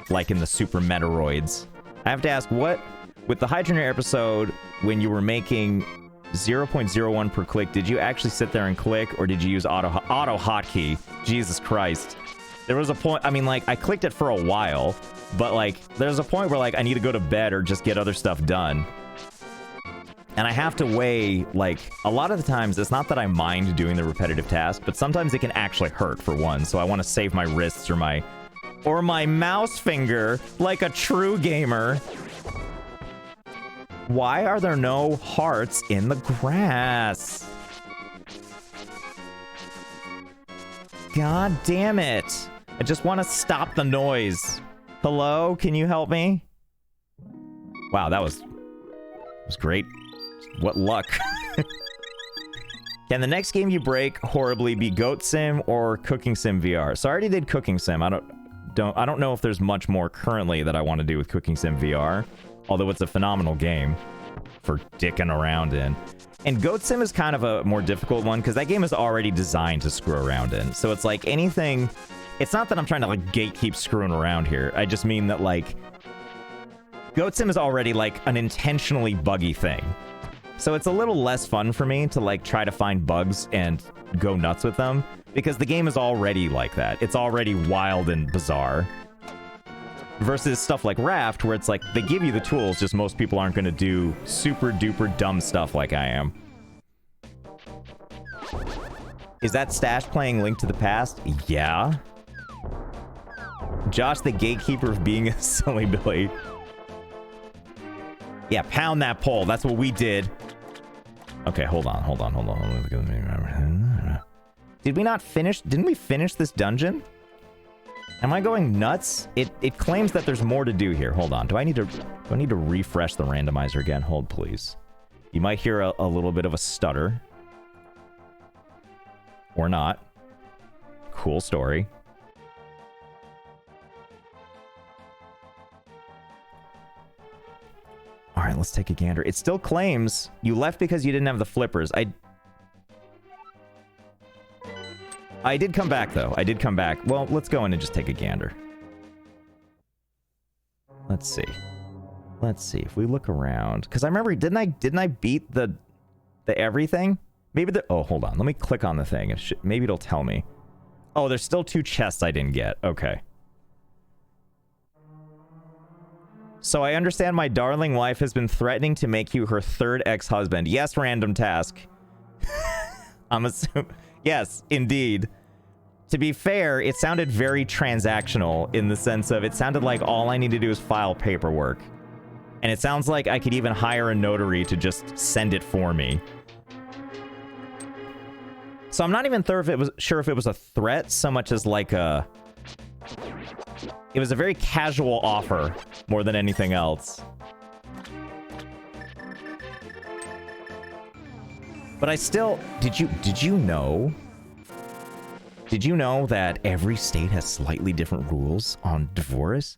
Like in the Super Metroids. I have to ask, what... With the Hydroneer episode, when you were making 0.01 per click, did you actually sit there and click, or did you use auto hotkey? Jesus Christ. There was a point... I mean, like, I clicked it for a while, but, like, there's a point where, like, I need to go to bed or just get other stuff done. And I have to weigh, like, a lot of the times, it's not that I mind doing the repetitive task, but sometimes it can actually hurt, for one, so I want to save my wrists or my mouse finger, like a true gamer. Why are there no hearts in the grass? God damn it. I just want to stop the noise. Hello? Can you help me? Wow, that was great. What luck. Can the next game you break horribly be Goat Sim or Cooking Sim VR? So I already did Cooking Sim. I don't know if there's much more currently that I want to do with Cooking Sim VR, although it's a phenomenal game for dicking around in. And Goat Sim is kind of a more difficult one because that game is already designed to screw around in. So it's like anything... It's not that I'm trying to, like, gatekeep screwing around here. I just mean that, like... Goat Sim is already, like, an intentionally buggy thing. So it's a little less fun for me to, like, try to find bugs and go nuts with them, because the game is already like that. It's already wild and bizarre. Versus stuff like Raft, where it's like, they give you the tools, just most people aren't going to do super duper dumb stuff like I am. Is that Stash playing Link to the Past? Yeah. Josh the gatekeeper of being a silly Billy. Yeah, pound that pole. That's what we did. Okay, hold on. Did we not finish? Didn't we finish this dungeon? Am I going nuts? It claims that there's more to do here. Hold on. Do I need to refresh the randomizer again? Hold, please. You might hear a little bit of a stutter. Or not. Cool story. All right, let's take a gander. It still claims you left because you didn't have the flippers. I did come back, though. I did come back. Well, let's go in and just take a gander. Let's see. Let's see if we look around. Because I remember, didn't I beat the everything? Maybe the... Oh, hold on. Let me click on the thing. Maybe it'll tell me. Oh, there's still 2 chests I didn't get. Okay. So I understand my darling wife has been threatening to make you her 3rd ex-husband. Yes, random task. I'm assuming... Yes, indeed. To be fair, it sounded very transactional in the sense of it sounded like all I need to do is file paperwork. And it sounds like I could even hire a notary to just send it for me. So I'm not even sure if it was a threat so much as like a... It was a very casual offer more than anything else. But I still... Did you know? Did you know that every state has slightly different rules on divorce?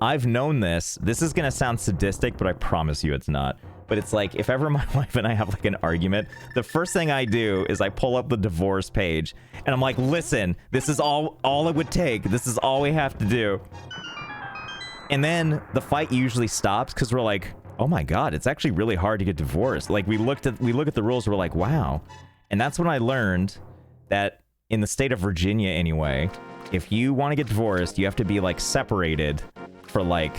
I've known this. This is gonna sound sadistic, but I promise you it's not. But it's like, if ever my wife and I have like an argument, the first thing I do is I pull up the divorce page, and I'm like, listen, this is all it would take. This is all we have to do. And then the fight usually stops, because we're like, oh my god, it's actually really hard to get divorced. Like, we look at the rules, we're like, wow. And that's when I learned that in the state of Virginia anyway, if you want to get divorced, you have to be like separated for like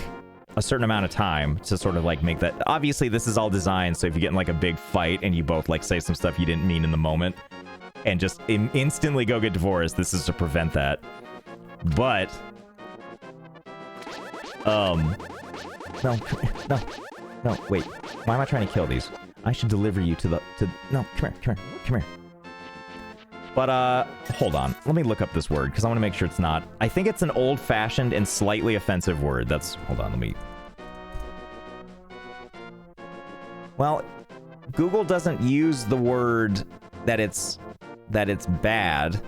a certain amount of time to sort of like make that. Obviously this is all designed so if you get in like a big fight and you both like say some stuff you didn't mean in the moment and just instantly go get divorced, this is to prevent that. But no, wait. Why am I trying to kill these? I should deliver you to the no, come here. But hold on. Let me look up this word because I want to make sure it's not. I think it's an old-fashioned and slightly offensive word. Hold on, let me. Well, Google doesn't use the word that it's bad,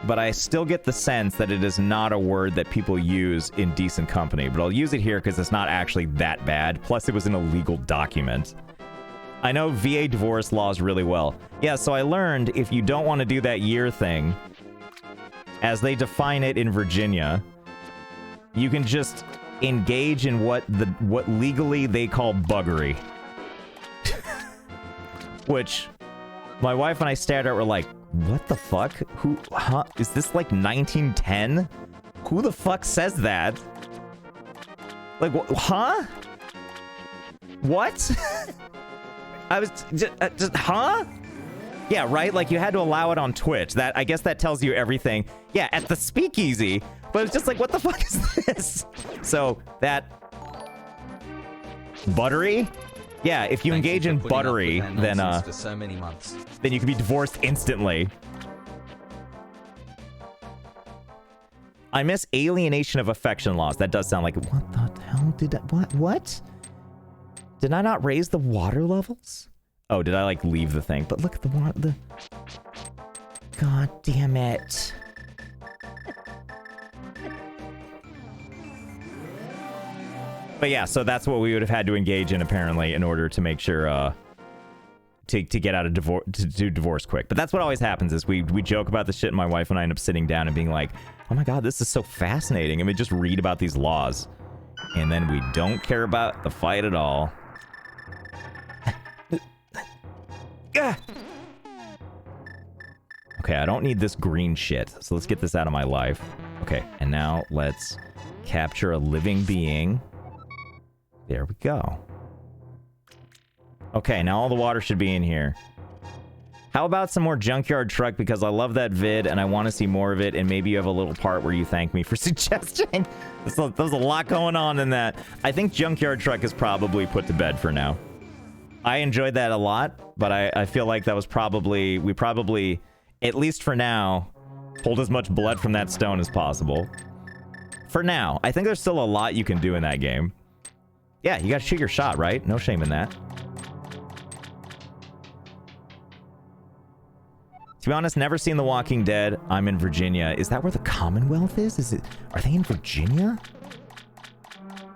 but I still get the sense that it is not a word that people use in decent company. But I'll use it here because it's not actually that bad. Plus, it was an illegal document. I know VA divorce laws really well. Yeah, so I learned if you don't want to do that year thing, as they define it in Virginia, you can just engage in what legally they call buggery. Which my wife and I stared at, were like, what the fuck? Who, huh? Is this like 1910? Who the fuck says that? Like, huh? What? I was just, huh? Yeah, right? Like, you had to allow it on Twitch. I guess that tells you everything. Yeah, at the speakeasy. But it's just like, what the fuck is this? So, that... Buttery? Yeah, if you engage in buttery, then, for so many months. Then you can be divorced instantly. I miss alienation of affection laws. That does sound like, what the hell did that, what? Did I not raise the water levels? Oh, did I, like, leave the thing? But look at the water, God damn it. But yeah, so that's what we would have had to engage in, apparently, in order to make sure, to get out of divorce, to do divorce quick. But that's what always happens, is we joke about the shit, and my wife and I end up sitting down and being like, oh my god, this is so fascinating, and we just read about these laws. And then we don't care about the fight at all. Okay, I don't need this green shit, so let's get this out of my life. Okay, and now let's capture a living being. There we go. Okay, now all the water should be in here. How about some more Junkyard Truck, because I love that vid and I want to see more of it, and maybe you have a little part where you thank me for suggesting. There's a lot going on in that. I think Junkyard Truck is probably put to bed for now. I enjoyed that a lot, but I feel like that was probably... We probably, at least for now, pulled as much blood from that stone as possible. For now. I think there's still a lot you can do in that game. Yeah, you gotta shoot your shot, right? No shame in that. To be honest, never seen The Walking Dead. I'm in Virginia. Is that where the Commonwealth is? Are they in Virginia?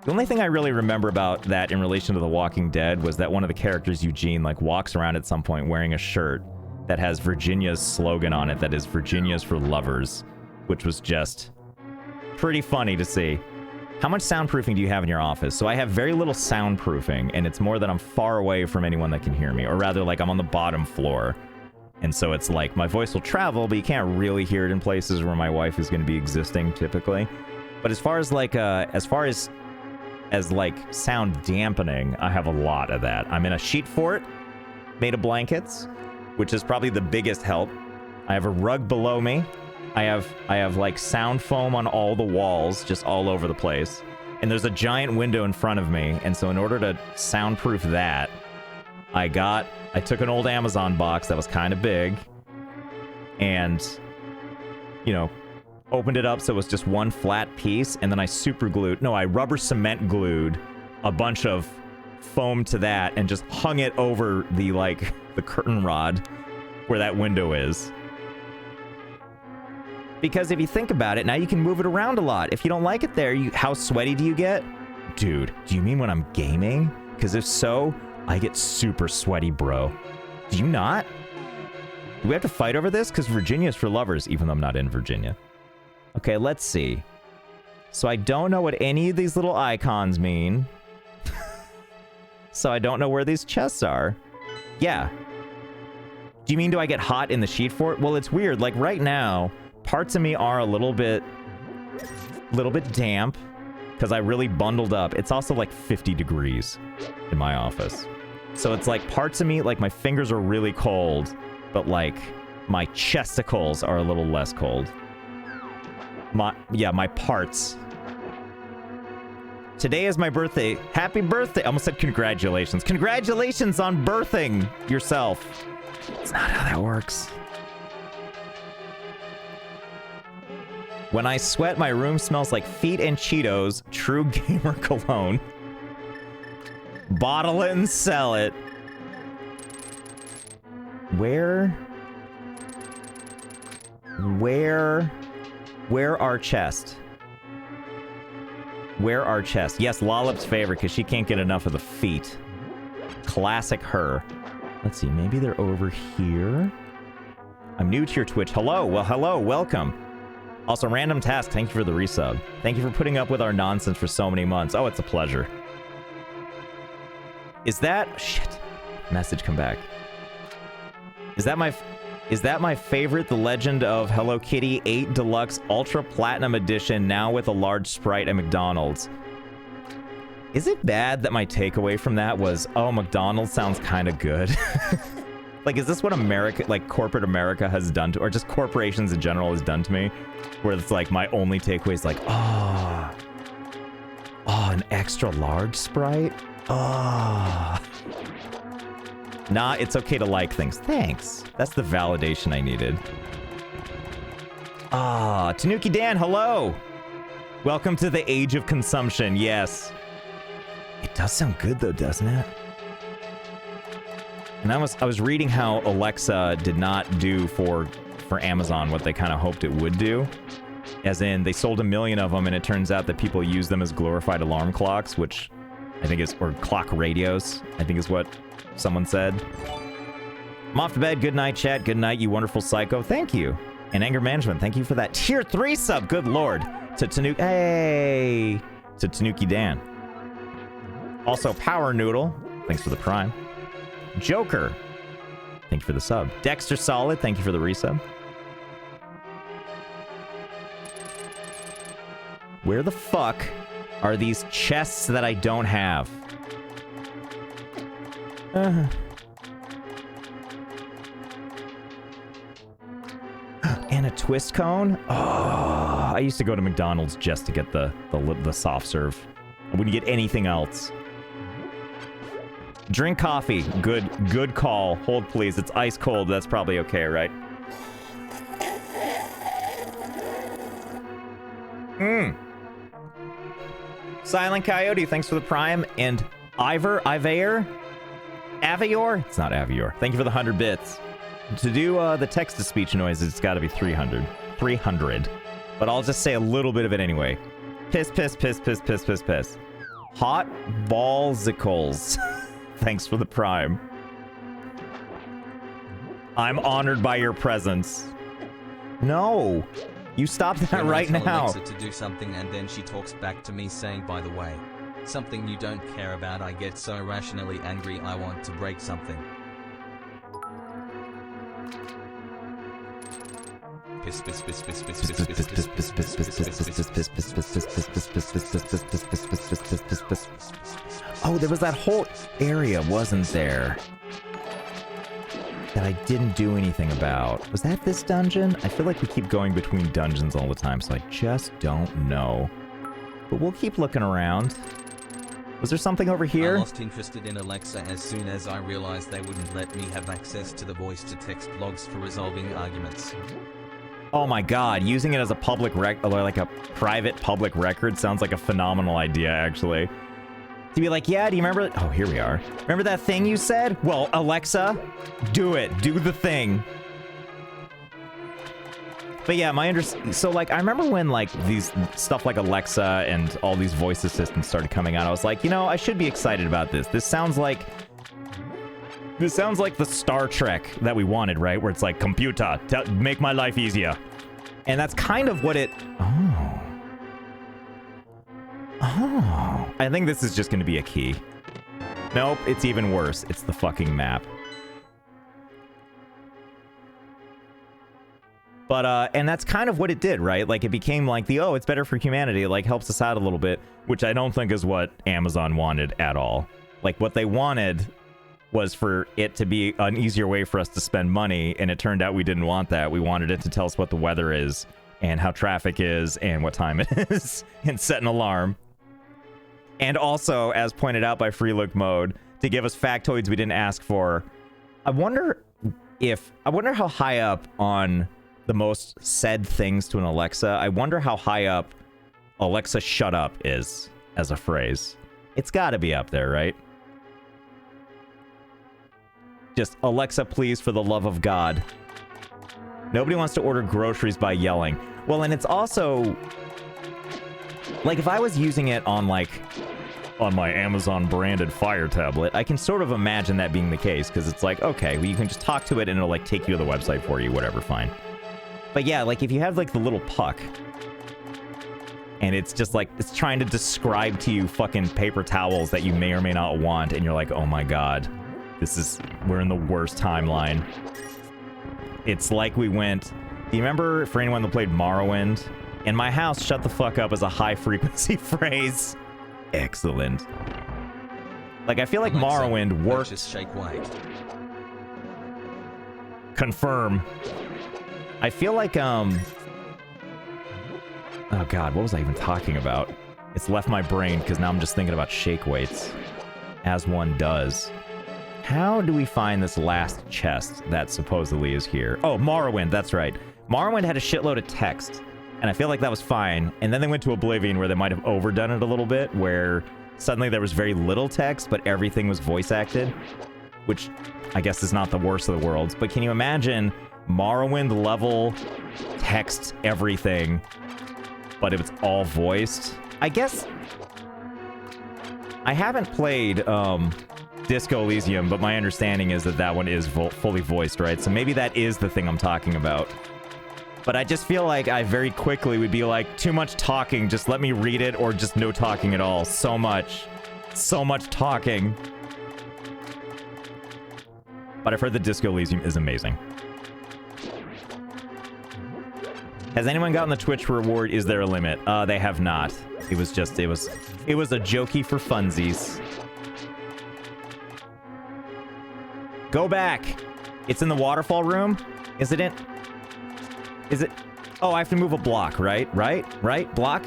The only thing I really remember about that in relation to The Walking Dead was that one of the characters, Eugene, like walks around at some point wearing a shirt that has Virginia's slogan on it, that is Virginia's for lovers, which was just pretty funny to see. How much soundproofing do you have in your office? So I have very little soundproofing, and it's more that I'm far away from anyone that can hear me, or rather, like, I'm on the bottom floor. And so it's like, my voice will travel, but you can't really hear it in places where my wife is going to be existing, typically. But as far as, like, like, sound dampening, I have a lot of that. I'm in a sheet fort made of blankets, which is probably the biggest help. I have a rug below me. I have like sound foam on all the walls, just all over the place. And there's a giant window in front of me, and so in order to soundproof that, I took an old Amazon box that was kind of big, and, you know, opened it up so it was just one flat piece, and then I rubber cement glued a bunch of foam to that, and just hung it over the, like, the curtain rod where that window is. Because if you think about it, now you can move it around a lot. If you don't like it there, how sweaty do you get? Dude, do you mean when I'm gaming? Because if so, I get super sweaty, bro. Do you not? Do we have to fight over this? Because Virginia's for lovers, even though I'm not in Virginia. Okay, let's see. So I don't know what any of these little icons mean. So I don't know where these chests are. Yeah. Do you mean, do I get hot in the sheet fort? Well, it's weird. Like, right now, parts of me are a little bit damp because I really bundled up. It's also like 50 degrees in my office. So it's like parts of me, like my fingers are really cold, but like my chesticles are a little less cold. My parts. Today is my birthday. Happy birthday. I almost said congratulations. Congratulations on birthing yourself. It's not how that works. When I sweat, my room smells like feet and Cheetos. True gamer cologne. Bottle it and sell it. Where our chest? Where our chest? Yes, Lollip's favorite because she can't get enough of the feet. Classic her. Let's see, maybe they're over here. I'm new to your Twitch. Hello. Well, hello. Welcome. Also, Random Task, thank you for the resub. Thank you for putting up with our nonsense for so many months. Oh, it's a pleasure. Is that... Shit. Message come back. Is that my favorite, The Legend of Hello Kitty 8 Deluxe Ultra Platinum Edition, now with a large Sprite at McDonald's? Is it bad that my takeaway from that was, oh, McDonald's sounds kind of good? Like, is this what America, like, corporate America has done to, or just corporations in general has done to me? Where it's like, my only takeaway is like, oh, an extra large Sprite? Oh. Nah, it's okay to like things. Thanks. That's the validation I needed. Ah, Tanuki Dan, hello! Welcome to the age of consumption, yes. It does sound good though, doesn't it? And I was reading how Alexa did not do for Amazon what they kind of hoped it would do. As in, they sold 1 million of them, and it turns out that people use them as glorified alarm clocks, which I think is, or clock radios, I think is what someone said. I'm off to bed. Good night, chat. Good night, you wonderful psycho. Thank you. And Anger Management, thank you for that tier 3 sub. Good lord. To Tanuki. Hey! To Tanuki Dan. Also, Power Noodle. Thanks for the prime. Joker. Thank you for the sub. Dexter Solid. Thank you for the resub. Where the fuck are these chests that I don't have? And a twist cone? Oh, I used to go to McDonald's just to get the soft serve. I wouldn't get anything else. Drink coffee. Good call. Hold please. It's ice cold. That's probably okay, right? Silent Coyote, thanks for the prime. And Avior? It's not Avior. Thank you for the 100 bits. To do the text-to-speech noises, it's got to be 300. 300. But I'll just say a little bit of it anyway. Piss, piss, piss, piss, piss, piss, piss. Hot ballsicles. Thanks for the prime. I'm honored by your presence. No. You stop that right now. Alexa to do something and then she talks back to me saying, by the way, something you don't care about. I get so rationally angry I want to break something. Piss, piss, piss, piss, piss, piss, piss, piss, piss, piss, piss, piss, piss. Oh, there was that whole area, wasn't there? That I didn't do anything about. Was that this dungeon? I feel like we keep going between dungeons all the time, so I just don't know. But we'll keep looking around. Was there something over here? I lost interest in Alexa as soon as I realized they wouldn't let me have access to the voice-to-text logs for resolving arguments. Oh my god, using it as a public like a private public record sounds like a phenomenal idea, actually. To be like, yeah, do you remember? Oh, here we are. Remember that thing you said? Well, Alexa, do it. Do the thing. But yeah, so like, I remember when like these stuff like Alexa and all these voice assistants started coming out, I was like, you know, I should be excited about this. This sounds like the Star Trek that we wanted, right? Where it's like, computer, make my life easier. And that's kind of what it... Oh, I think this is just going to be a key. Nope, it's even worse. It's the fucking map. But, and that's kind of what it did, right? Like, it became like the, oh, it's better for humanity. It, like, helps us out a little bit, which I don't think is what Amazon wanted at all. Like, what they wanted was for it to be an easier way for us to spend money, and it turned out we didn't want that. We wanted it to tell us what the weather is and how traffic is and what time it is and set an alarm. And also, as pointed out by Free Look Mode, to give us factoids we didn't ask for. I wonder how high up on the most said things to an Alexa, I wonder how high up Alexa shut up is as a phrase. It's gotta be up there, right? Just, Alexa, please, for the love of God. Nobody wants to order groceries by yelling. Well, and it's also... like, if I was using it on, like, on my Amazon-branded Fire tablet, I can sort of imagine that being the case, because it's like, okay, well, you can just talk to it and it'll, like, take you to the website for you, whatever, fine. But yeah, like, if you have, like, the little puck, and it's just, like, it's trying to describe to you fucking paper towels that you may or may not want, and you're like, oh my god, we're in the worst timeline. It's like we went... Do you remember, for anyone that played Morrowind? In my house, shut the fuck up is a high-frequency phrase. Excellent. Like, I feel like Alexa, Morrowind worked... purchase shake weight. Confirm. I feel like, oh god, what was I even talking about? It's left my brain, because now I'm just thinking about shake weights. As one does. How do we find this last chest that supposedly is here? Oh, Morrowind, that's right. Morrowind had a shitload of text, and I feel like that was fine. And then they went to Oblivion, where they might have overdone it a little bit, where suddenly there was very little text, but everything was voice acted, which I guess is not the worst of the worlds. But can you imagine Morrowind level text everything, but if it's all voiced? I guess I haven't played Disco Elysium, but my understanding is that one is fully voiced, right? So maybe that is the thing I'm talking about. But I just feel like I very quickly would be like, too much talking, just let me read it, or just no talking at all. So much talking. But I've heard that Disco Elysium is amazing. Has anyone gotten the Twitch reward? Is there a limit? They have not. It was a jokey for funsies. Go back. It's in the waterfall room? Is it? Oh, I have to move a block, right? Right? Block.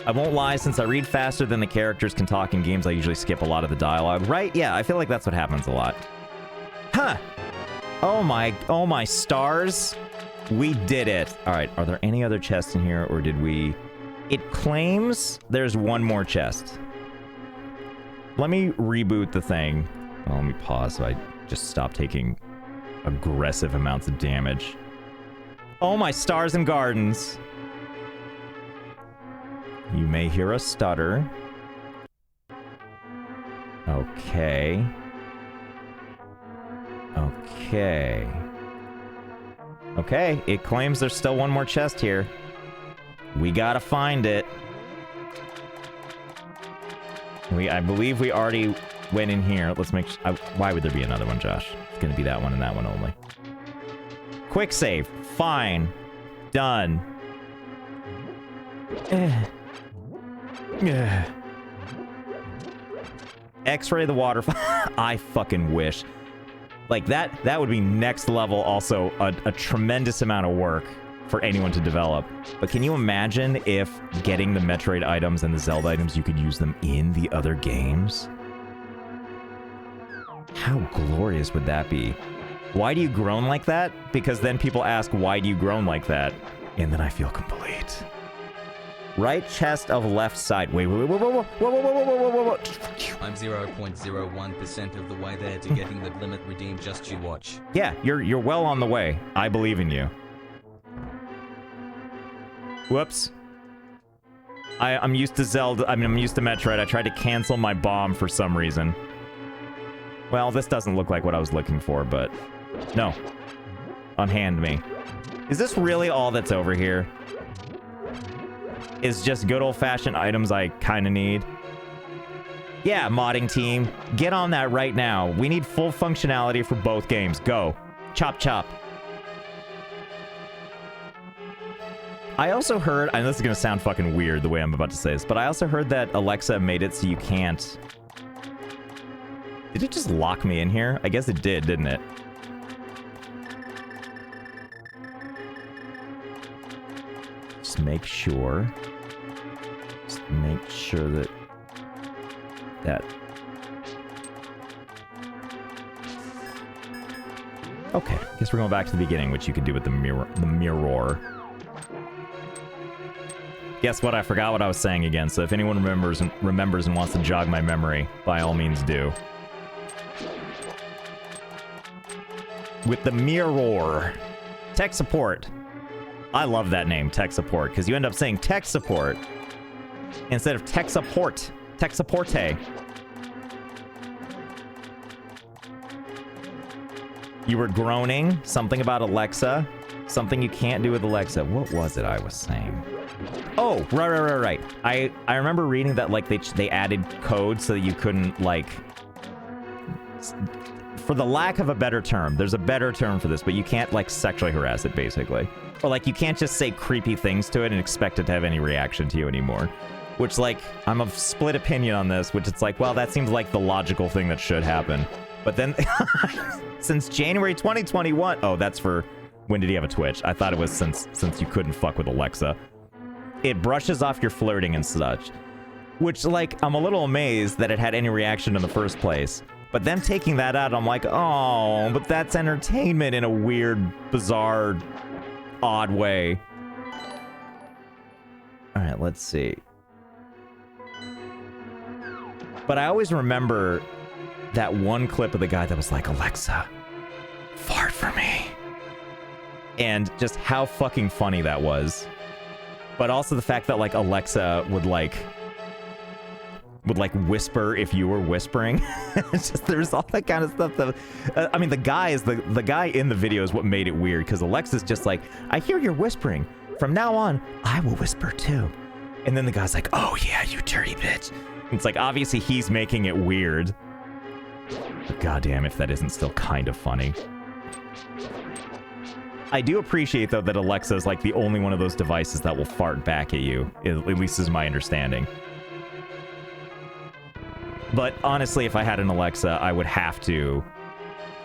I won't lie, since I read faster than the characters can talk in games, I usually skip a lot of the dialogue. Right? Yeah, I feel like that's what happens a lot. Huh. Oh my stars. We did it. All right, are there any other chests in here, or did we... It claims there's one more chest. Let me reboot the thing. Well, let me pause so I just stop taking aggressive amounts of damage. Oh my stars and gardens. You may hear a stutter. Okay. Okay, it claims there's still one more chest here. We gotta find it. I believe we already went in here. Let's make sure. Why would there be another one, Josh? It's gonna be that one and that one only. Quick save. Fine. Done. X-ray the waterfall. I fucking wish. Like, that would be next level, also a tremendous amount of work for anyone to develop. But can you imagine if getting the Metroid items and the Zelda items, you could use them in the other games? How glorious would that be? Why do you groan like that? Because then people ask, why do you groan like that? And then I feel complete. Right chest of left side. Wait. I'm 0.01% of the way there to getting the limit redeemed. Just you watch. Yeah, you're well on the way. I believe in you. Whoops. I'm used to Zelda. I'm used to Metroid. I tried to cancel my bomb for some reason. Well, this doesn't look like what I was looking for, but... No. Unhand me. Is this really all that's over here? Is just good old-fashioned items I kind of need? Yeah, modding team. Get on that right now. We need full functionality for both games. Go. Chop chop. I also heard, and this is going to sound fucking weird the way I'm about to say this, but I also heard that Alexa made it so you can't... Did it just lock me in here? I guess it did, didn't it? just make sure. Just make sure that... Okay, guess we're going back to the beginning, which you could do with the mirror. Guess what? I forgot what I was saying again, so if anyone remembers and wants to jog my memory, by all means do. With the mirror. Tech support. I love that name, tech support, because you end up saying tech support instead of tech support. Tech supporte. You were groaning. Something about Alexa. Something you can't do with Alexa. What was it I was saying? Oh, right. I remember reading that, like, they added code so that you couldn't, like... For the lack of a better term, there's a better term for this, but you can't, like, sexually harass it, basically. Or, like, you can't just say creepy things to it and expect it to have any reaction to you anymore. Which, like, I'm of split opinion on this, which it's like, well, that seems like the logical thing that should happen. But then, since January 2021... Oh, that's for... When did he have a Twitch? I thought it was since you couldn't fuck with Alexa. It brushes off your flirting and such. Which, like, I'm a little amazed that it had any reaction in the first place. But them taking that out, I'm like, oh, but that's entertainment in a weird, bizarre, odd way. Alright, let's see. But I always remember that one clip of the guy that was like, Alexa, fart for me. And just how fucking funny that was. But also the fact that, like, Alexa would whisper if you were whispering. It's just, there's all that kind of stuff that... I mean, the guy in the video is what made it weird, because Alexa's just like, I hear you're whispering. From now on, I will whisper too. And then the guy's like, oh yeah, you dirty bitch. It's like, obviously he's making it weird. But goddamn if that isn't still kind of funny. I do appreciate, though, that Alexa is, like, the only one of those devices that will fart back at you. At least is my understanding. But honestly, if I had an Alexa, I would have to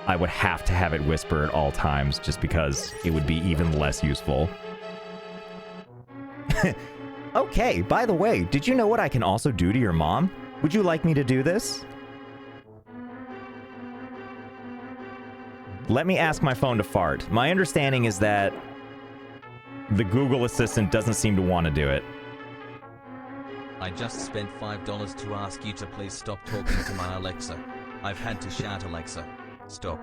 have it whisper at all times, just because it would be even less useful. Okay, by the way, did you know what I can also do to your mom? Would you like me to do this? Let me ask my phone to fart. My understanding is that the Google Assistant doesn't seem to want to do it. I just spent $5 to ask you to please stop talking to my Alexa. I've had to shout Alexa, stop,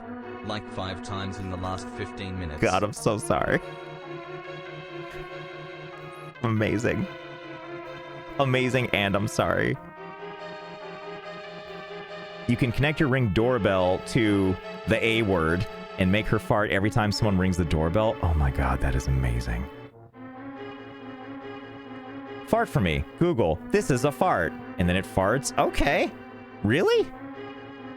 like 5 times in the last 15 minutes. God, I'm so sorry. Amazing. Amazing, and I'm sorry. You can connect your Ring doorbell to the A word and make her fart every time someone rings the doorbell. Oh my god, that is amazing. Fart for me. Google, this is a fart. And then it farts. Okay. Really?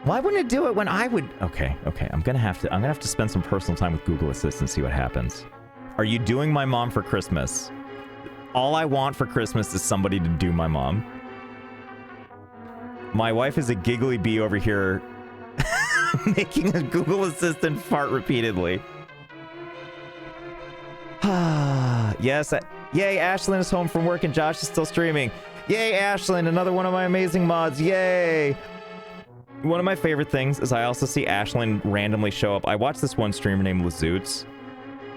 Why wouldn't it do it when I would... Okay. I'm gonna have to spend some personal time with Google Assistant and see what happens. Are you doing my mom for Christmas? All I want for Christmas is somebody to do my mom. My wife is a giggly bee over here making a Google Assistant fart repeatedly. Yes. Yay, Ashlyn is home from work and Josh is still streaming. Yay, Ashlyn, another one of my amazing mods. Yay. One of my favorite things is I also see Ashlyn randomly show up. I watched this one streamer named Lazoots,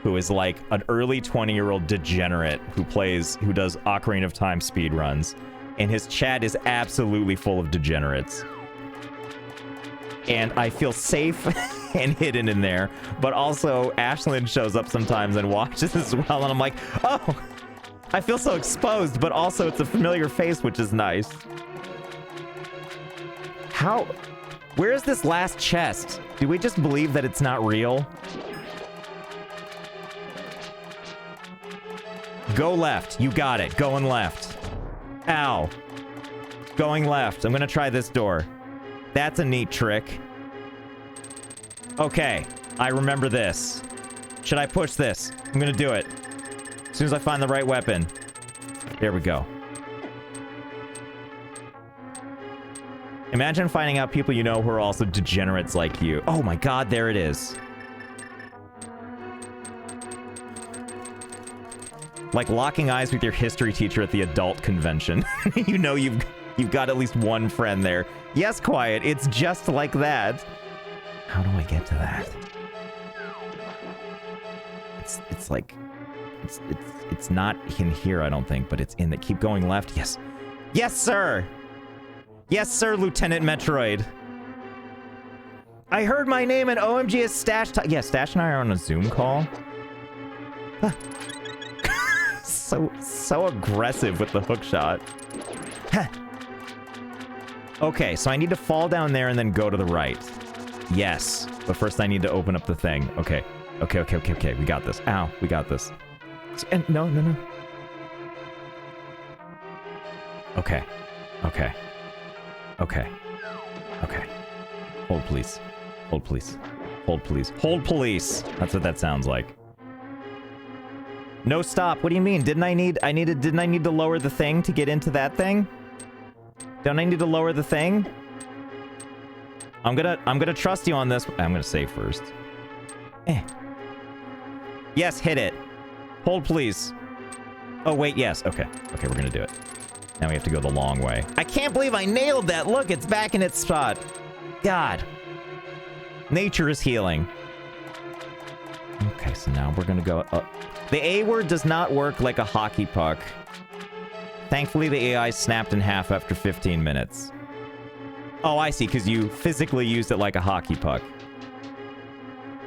who is like an early 20-year-old degenerate who does Ocarina of Time speedruns. And his chat is absolutely full of degenerates. And I feel safe and hidden in there. But also, Ashlyn shows up sometimes and watches as well. And I'm like, oh, I feel so exposed. But also, it's a familiar face, which is nice. How? Where is this last chest? Do we just believe that it's not real? Go left. You got it. Going left. Ow. Going left. I'm gonna try this door. That's a neat trick. Okay. I remember this. Should I push this? I'm gonna do it. As soon as I find the right weapon. There we go. Imagine finding out people you know who are also degenerates like you. Oh my god, there it is. Like locking eyes with your history teacher at the adult convention. You know you've got at least one friend there. Yes, Quiet, it's just like that. How do I get to that? It's like it's not in here, I don't think, but it's in the keep going left. Yes. Yes, sir. Yes, sir, Lieutenant Metroid. I heard my name and OMG is Stash. Yeah, Stash and I are on a Zoom call. so aggressive with the hook shot. Okay, so I need to fall down there and then go to the right. Yes, but first I need to open up the thing. Okay. We got this. Ow, we got this. No. Okay. Hold, please. Hold, please. Hold, please. Hold, police. That's what that sounds like. No, stop. What do you mean? Didn't I need to lower the thing to get into that thing? Don't I need to lower the thing? I'm gonna trust you on this. I'm gonna save first. Yes, hit it. Hold, please. Oh, wait, yes. Okay, we're gonna do it. Now we have to go the long way. I can't believe I nailed that. Look, it's back in its spot. God. Nature is healing. Okay, so now we're gonna go... the A word does not work like a hockey puck. Thankfully, the AI snapped in half after 15 minutes. Oh, I see, because you physically used it like a hockey puck.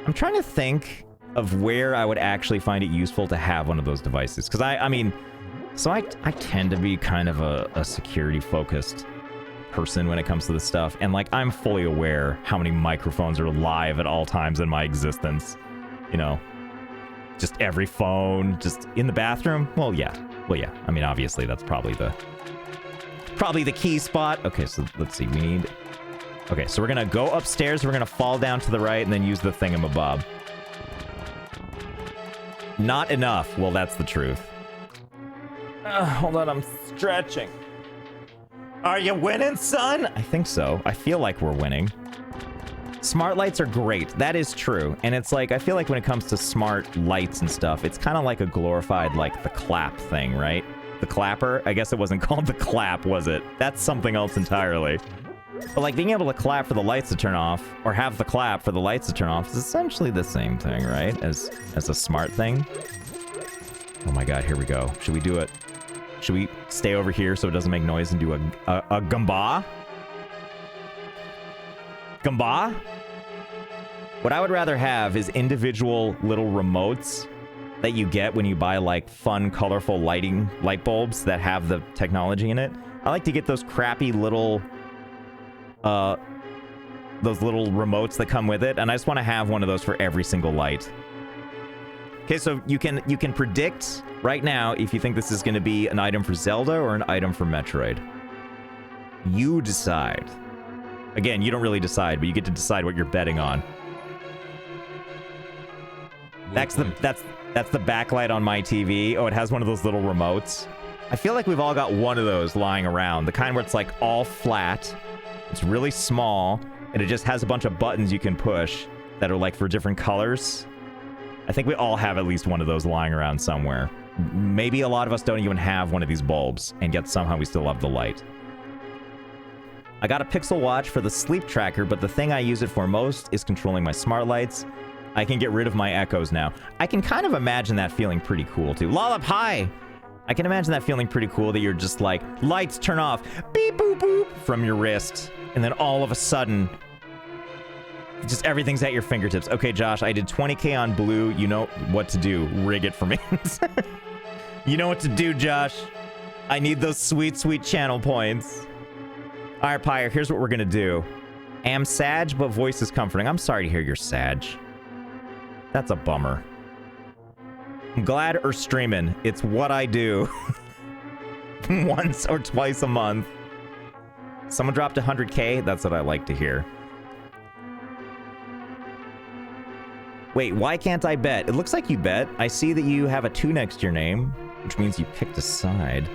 I'm trying to think of where I would actually find it useful to have one of those devices. Because I mean, so I tend to be kind of a security-focused person when it comes to this stuff. And, like, I'm fully aware how many microphones are live at all times in my existence. You know, just every phone, just in the bathroom. Well, yeah. I mean, obviously, that's probably the key spot. Okay, so let's see. We need... Okay, so we're going to go upstairs. We're going to fall down to the right and then use the thingamabob. Not enough. Well, that's the truth. Hold on, I'm stretching. Are you winning, son? I think so. I feel like we're winning. Smart lights are great. That is true. And it's like, I feel like when it comes to smart lights and stuff, it's kind of like a glorified, like, the clap thing, right? The clapper? I guess it wasn't called the clap, was it? That's something else entirely. But, like, being able to clap for the lights to turn off, or have the clap for the lights to turn off, is essentially the same thing, right? As a smart thing. Oh my god, here we go. Should we do it? Should we stay over here so it doesn't make noise and do a gamba? Gamba? What I would rather have is individual little remotes that you get when you buy, like, fun, colorful light bulbs that have the technology in it. I like to get those crappy little... those little remotes that come with it, and I just want to have one of those for every single light. Okay, so you can predict right now if you think this is going to be an item for Zelda or an item for Metroid. You decide. Again, you don't really decide, but you get to decide what you're betting on. That's the backlight on my TV. Oh, it has one of those little remotes. I feel like we've all got one of those lying around. The kind where it's like all flat. It's really small, and it just has a bunch of buttons you can push that are like for different colors. I think we all have at least one of those lying around somewhere. Maybe a lot of us don't even have one of these bulbs, and yet somehow we still have the light. I got a Pixel Watch for the sleep tracker, but the thing I use it for most is controlling my smart lights. I can get rid of my echoes now. I can kind of imagine that feeling pretty cool, too. Lollop, hi! I can imagine that feeling pretty cool that you're just like, lights turn off, beep boop boop, from your wrist. And then all of a sudden, just everything's at your fingertips. Okay, Josh, I did 20K on blue. You know what to do. Rig it for me. You know what to do, Josh. I need those sweet, sweet channel points. All right, Pyre, here's what we're going to do. Am Sag, but voice is comforting. I'm sorry to hear you're Sag. That's a bummer. I'm glad or streaming. It's what I do. Once or twice a month. Someone dropped 100K? That's what I like to hear. Wait, why can't I bet? It looks like you bet. I see that you have a 2 next to your name, which means you picked a side.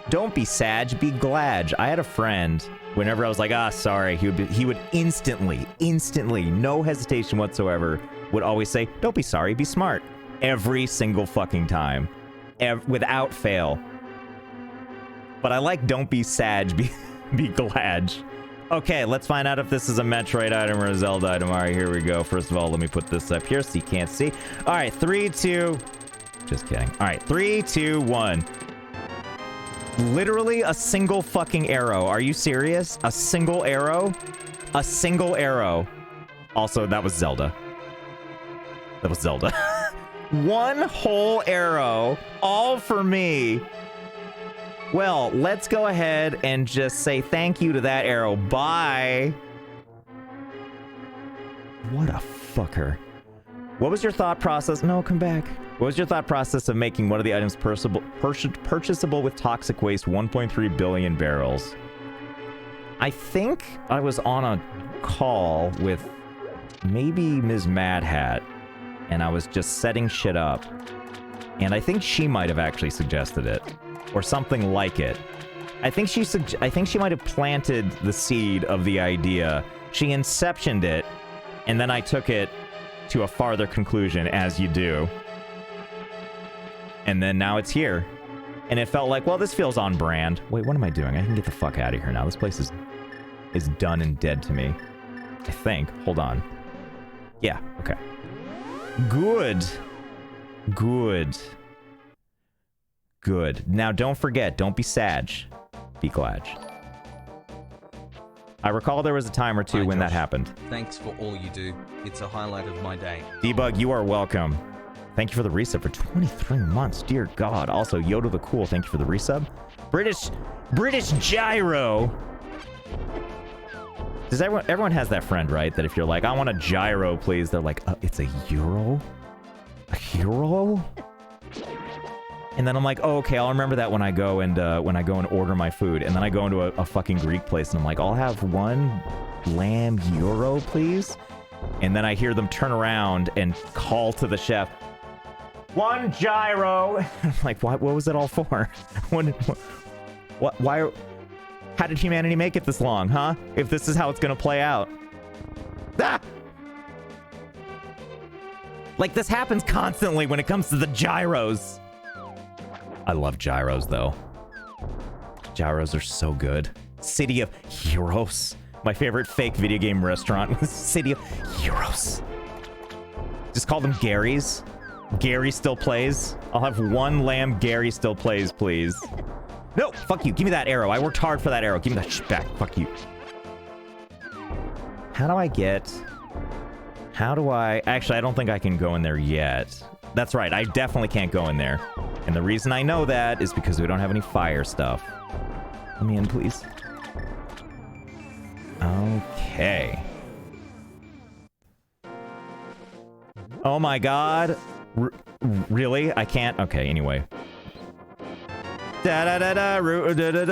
Don't be Sag, be glad. I had a friend Whenever I was like, sorry, he would instantly, no hesitation whatsoever, would always say, don't be sorry, be smart. Every single fucking time. Without fail. But I like don't be sad, be glad. Okay, let's find out if this is a Metroid item or a Zelda item. All right, here we go. First of all, let me put this up here so you can't see. All right, 3, 2... Just kidding. All right, 3, 2, 1. Literally a single fucking arrow. Are you serious? A single arrow? A single arrow. Also, that was Zelda. That was Zelda. One whole arrow. All for me. Well, let's go ahead and just say thank you to that arrow. Bye. What a fucker. What was your thought process? No, come back. What was your thought process of making one of the items purchasable with toxic waste 1.3 billion barrels? I think I was on a call with maybe Ms. Mad Hat, and I was just setting shit up. And I think she might have actually suggested it, or something like it. I think she might have planted the seed of the idea. She inceptioned it, and then I took it to a farther conclusion, as you do. And then now it's here. And it felt like, well, this feels on brand. Wait, what am I doing? I can get the fuck out of here now. This place is done and dead to me. I think. Hold on. Yeah, okay. Good. Good. Good. Now, don't forget, don't be sad. Be glad. I recall there was a time or two Hi, when Josh. that happened. Thanks for all you do. It's a highlight of my day. Debug, you are welcome. Thank you for the resub for 23 months. Dear God. Also, Yoda the Cool, thank you for the resub. British Gyro. Does everyone has that friend, right? That if you're like, I want a gyro, please. They're like, it's a euro? A euro? And then I'm like, oh, okay, I'll remember that when I go and order my food. And then I go into a fucking Greek place and I'm like, I'll have one lamb euro, please. And then I hear them turn around and call to the chef, one gyro. I'm like, what was it all for? Why? How did humanity make it this long, huh? If this is how it's gonna play out. Ah! Like, this happens constantly when it comes to the gyros. I love gyros, though. Gyros are so good. City of Heroes. My favorite fake video game restaurant was City of Heroes. Just call them Gary's. Gary still plays. I'll have one lamb Gary still plays, please. No, fuck you. Give me that arrow. I worked hard for that arrow. Give me that shit back. Fuck you. How do I... Actually, I don't think I can go in there yet. That's right. I definitely can't go in there. And the reason I know that is because we don't have any fire stuff. Let me in, please. Okay. Oh my god. Really? I can't? Okay, anyway.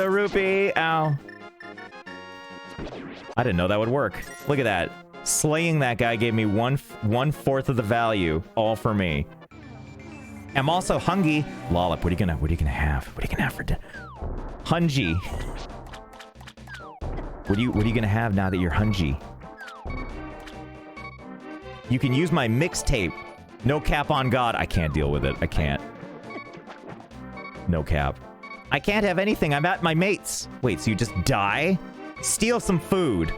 Rupee. Ow. I didn't know that would work. Look at that. Slaying that guy gave me one-fourth of the value, all for me. I'm also hungry. Lollip, what are you gonna have? What are you gonna have for dinner? Hungy. What are you gonna have now that you're hungy? You can use my mixtape. No cap on God. I can't deal with it. I can't. No cap. I can't have anything. I'm at my mate's. Wait, so you just die? Steal some food.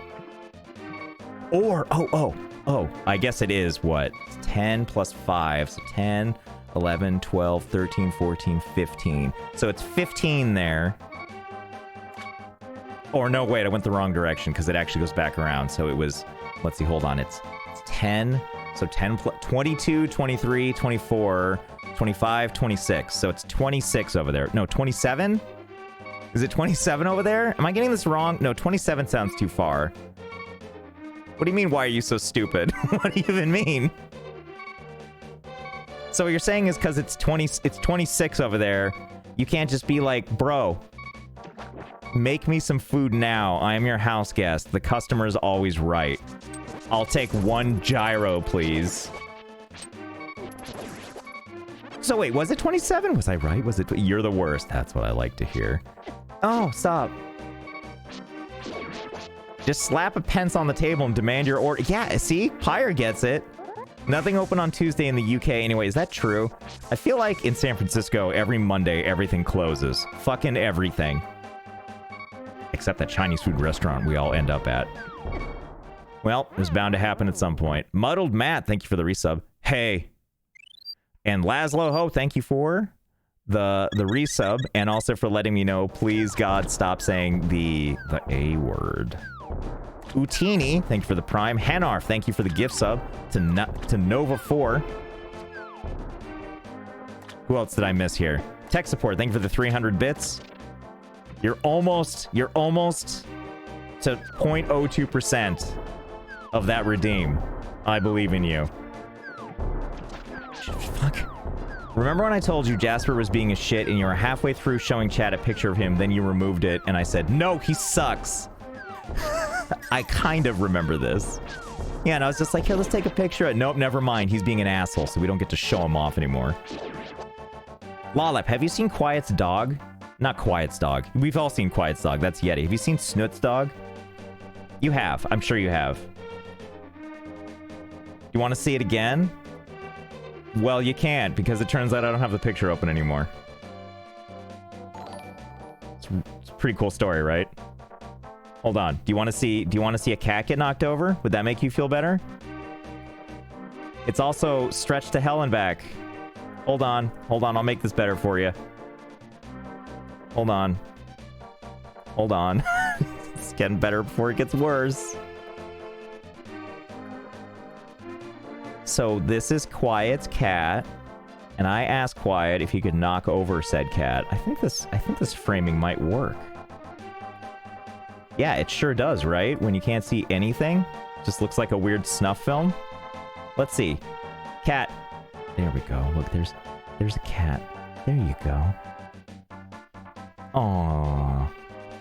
Or, oh, I guess it is, what? 10 plus 5, so 10, 11, 12, 13, 14, 15. So it's 15 there. Or no, wait, I went the wrong direction because it actually goes back around. So it was, let's see, hold on. It's 10, so 10 plus 22, 23, 24, 25, 26. So it's 26 over there. No, 27? Is it 27 over there? Am I getting this wrong? No, 27 sounds too far. What do you mean, why are you so stupid? What do you even mean? So what you're saying is because it's 26 over there, you can't just be like, bro, make me some food now. I am your house guest. The customer is always right. I'll take one gyro, please. So wait, was it 27? Was I right? Was it? You're the worst. That's what I like to hear. Oh, stop. Just slap a pence on the table and demand your order. Yeah, see? Pyre gets it. Nothing open on Tuesday in the UK anyway. Is that true? I feel like in San Francisco, every Monday, everything closes. Fucking everything. Except that Chinese food restaurant we all end up at. Well, it's bound to happen at some point. Muddled Matt, thank you for the resub. Hey. And Laszlo Ho, thank you for the resub, and also for letting me know, please God, stop saying the A word. Utini, thank you for the prime. Hanarf, thank you for the gift sub to Nova4. Who else did I miss here? Tech support, thank you for the 300 bits. You're almost to 0.02% of that redeem. I believe in you. Fuck. Remember when I told you Jasper was being a shit and you were halfway through showing chat a picture of him, then you removed it, and I said, no, he sucks. I kind of remember this. Yeah, and I was just like, here, let's take a picture. Nope, never mind. He's being an asshole, so we don't get to show him off anymore. Lollip, have you seen Quiet's dog? Not Quiet's dog. We've all seen Quiet's dog. That's Yeti. Have you seen Snoot's dog? You have. I'm sure you have. You want to see it again? Well, you can't, because it turns out I don't have the picture open anymore. It's a pretty cool story, right? Hold on. Do you want to see a cat get knocked over? Would that make you feel better? It's also stretched to hell and back. Hold on. Hold on. I'll make this better for you. Hold on. Hold on. It's getting better before it gets worse. So this is Quiet's cat, and I asked Quiet if he could knock over said cat. I think this framing might work. Yeah, it sure does, right? When you can't see anything, just looks like a weird snuff film. Let's see. Cat. There we go. Look, there's a cat. There you go. Aww.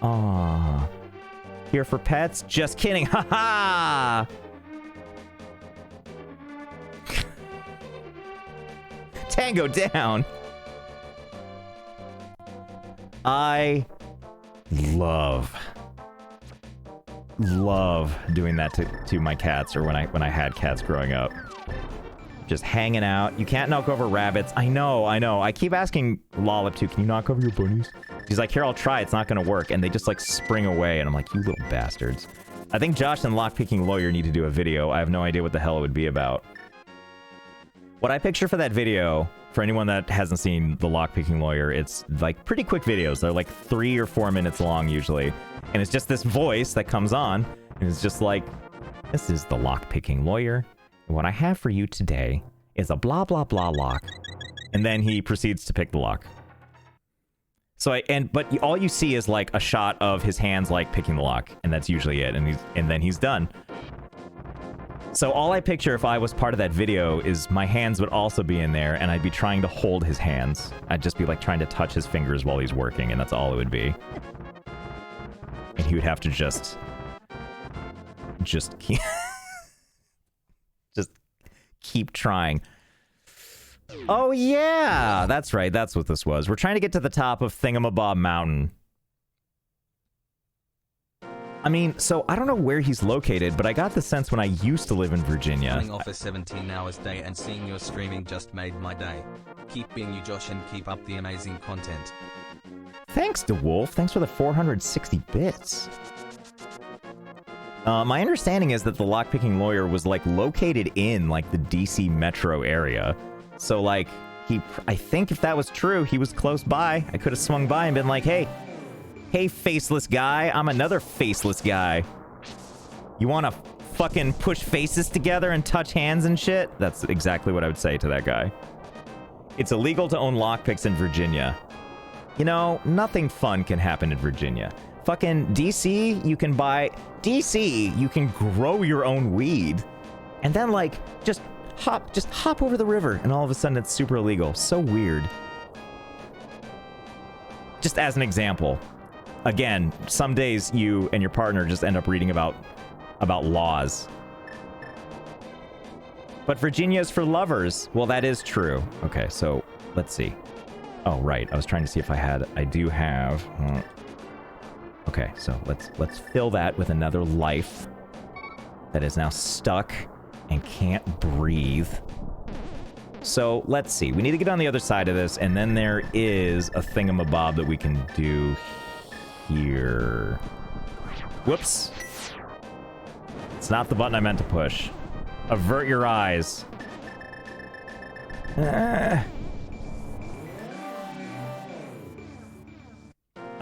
Aww. Here for pets? Just kidding. Ha ha! Tango down. I love doing that to my cats, or when I had cats growing up. Just hanging out. You can't knock over rabbits. I know. I keep asking Lollip too, can you knock over your bunnies? She's like, here, I'll try. It's not gonna work. And they just like spring away, and I'm like, you little bastards. I think Josh and Lockpicking Lawyer need to do a video. I have no idea what the hell it would be about. What I picture for that video, for anyone that hasn't seen the Lockpicking Lawyer, it's like pretty quick videos. They're like 3 or 4 minutes long usually. And it's just this voice that comes on, and it's just like, this is the Lockpicking Lawyer. And what I have for you today is a blah blah blah lock. And then he proceeds to pick the lock. So but all you see is like a shot of his hands like picking the lock, and that's usually it. And then he's done. So all I picture if I was part of that video is my hands would also be in there, and I'd be trying to hold his hands. I'd just be like trying to touch his fingers while he's working, and that's all it would be. And he would have to just keep keep trying. Oh yeah, that's right. That's what this was. We're trying to get to the top of Thingamabob Mountain. I mean, so I don't know where he's located, but I got the sense when I used to live in Virginia. Coming off a 17-hour day and seeing your streaming just made my day. Keep being you, Josh, and keep up the amazing content. Thanks, DeWolf. Thanks for the 460 bits. My understanding is that the Lockpicking Lawyer was, like, located in, like, the DC metro area. So, like, I think if that was true, he was close by. I could have swung by and been like, hey, faceless guy, I'm another faceless guy. You want to fucking push faces together and touch hands and shit? That's exactly what I would say to that guy. It's illegal to own lockpicks in Virginia. You know, nothing fun can happen in Virginia. Fucking DC, you can grow your own weed. And then, like, just hop over the river, and all of a sudden it's super illegal. So weird. Just as an example. Again, some days you and your partner just end up reading about laws. But Virginia is for lovers. Well, that is true. Okay, so let's see. Oh, right. I was trying to see if I do have... Okay, so let's fill that with another life that is now stuck and can't breathe. So let's see. We need to get on the other side of this, and then there is a thingamabob that we can do here. Whoops. It's not the button I meant to push. Avert your eyes.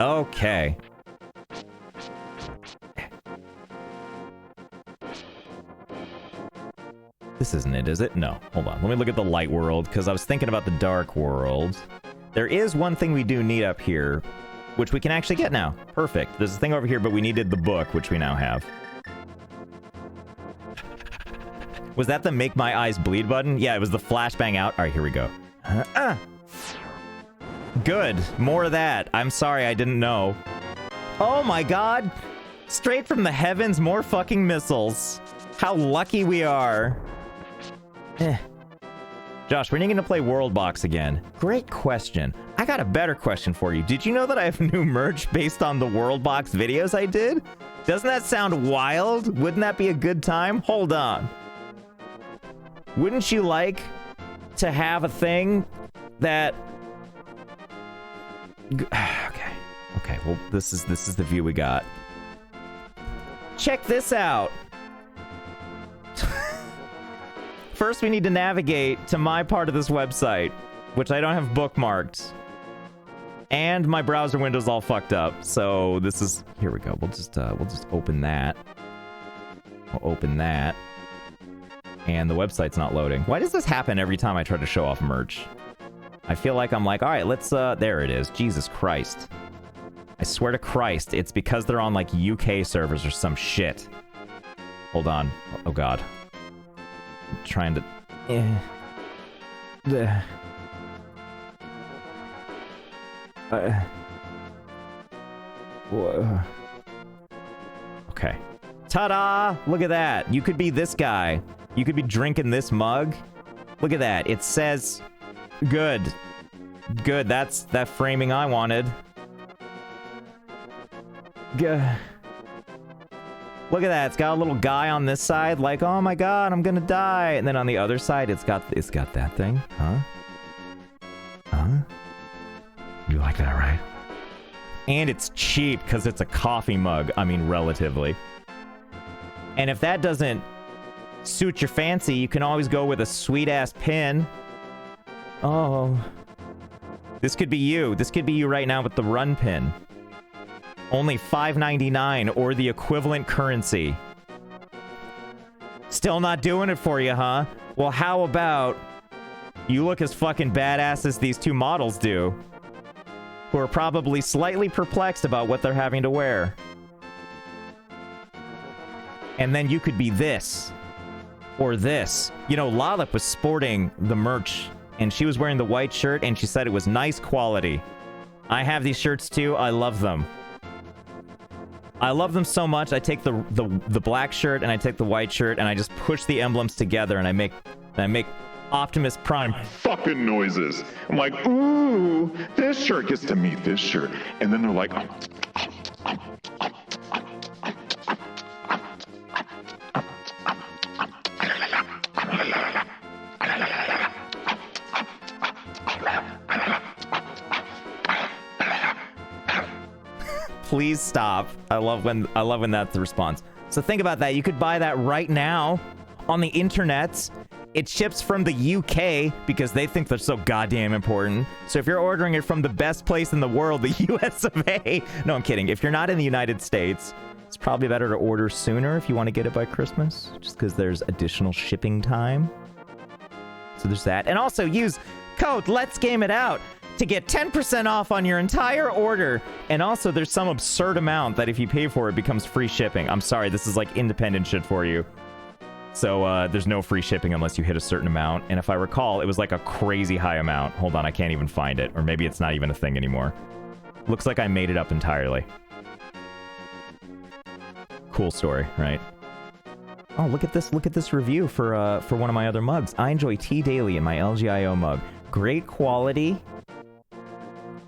Okay. This isn't it, is it? No. Hold on. Let me look at the light world, because I was thinking about the dark world. There is one thing we do need up here, which we can actually get now. Perfect. There's a thing over here, but we needed the book, which we now have. Was that the make my eyes bleed button? Yeah, it was the flashbang out. All right, here we go. Good. More of that. I'm sorry, I didn't know. Oh my god. Straight from the heavens, more fucking missiles. How lucky we are. Josh, when are you gonna play World Box again? Great question. I got a better question for you. Did you know that I have new merch based on the World Box videos I did? Doesn't that sound wild? Wouldn't that be a good time? Hold on. Wouldn't you like to have a thing that... Okay, well, this is the view we got. Check this out. First, we need to navigate to my part of this website, which I don't have bookmarked. And my browser window's all fucked up. So this is... Here we go. We'll just open that. We'll open that. And the website's not loading. Why does this happen every time I try to show off merch? I feel like I'm like, all right, let's... There it is. Jesus Christ. I swear to Christ, it's because they're on, like, UK servers or some shit. Hold on. Oh, God. I'm trying to... Okay. Ta-da! Look at that. You could be this guy. You could be drinking this mug. Look at that. It says... Good. Good. That's that framing I wanted. Look at that. It's got a little guy on this side like, oh my god, I'm gonna die. And then on the other side, it's got that thing. Huh? Huh? You like that, right? And it's cheap because it's a coffee mug. I mean, relatively. And if that doesn't suit your fancy, you can always go with a sweet-ass pin. Oh. This could be you. This could be you right now with the run pin. Only $5.99 or the equivalent currency. Still not doing it for you, huh? Well, how about you look as fucking badass as these two models do, who are probably slightly perplexed about what they're having to wear. And then you could be this. Or this. You know, Lollip was sporting the merch, and she was wearing the white shirt, and she said it was nice quality. I have these shirts too. I love them. I love them so much, I take the black shirt and I take the white shirt and I just push the emblems together and I make Optimus Prime fucking noises. I'm like, ooh, this shirt gets to meet this shirt. And then they're like, please stop. I love when that's the response. So think about that. You could buy that right now on the internet. It ships from the UK because they think they're so goddamn important. So if you're ordering it from the best place in the world, the US of A. No, I'm kidding. If you're not in the United States, it's probably better to order sooner if you want to get it by Christmas, just because there's additional shipping time. So there's that. And also use code Let's Game It Out to get 10% off on your entire order. And also, there's some absurd amount that if you pay for it becomes free shipping. I'm sorry, this is like independent shit for you. So, there's no free shipping unless you hit a certain amount. And if I recall, it was like a crazy high amount. Hold on, I can't even find it. Or maybe it's not even a thing anymore. Looks like I made it up entirely. Cool story, right? Oh, look at this review for one of my other mugs. I enjoy tea daily in my LGIO mug. Great quality.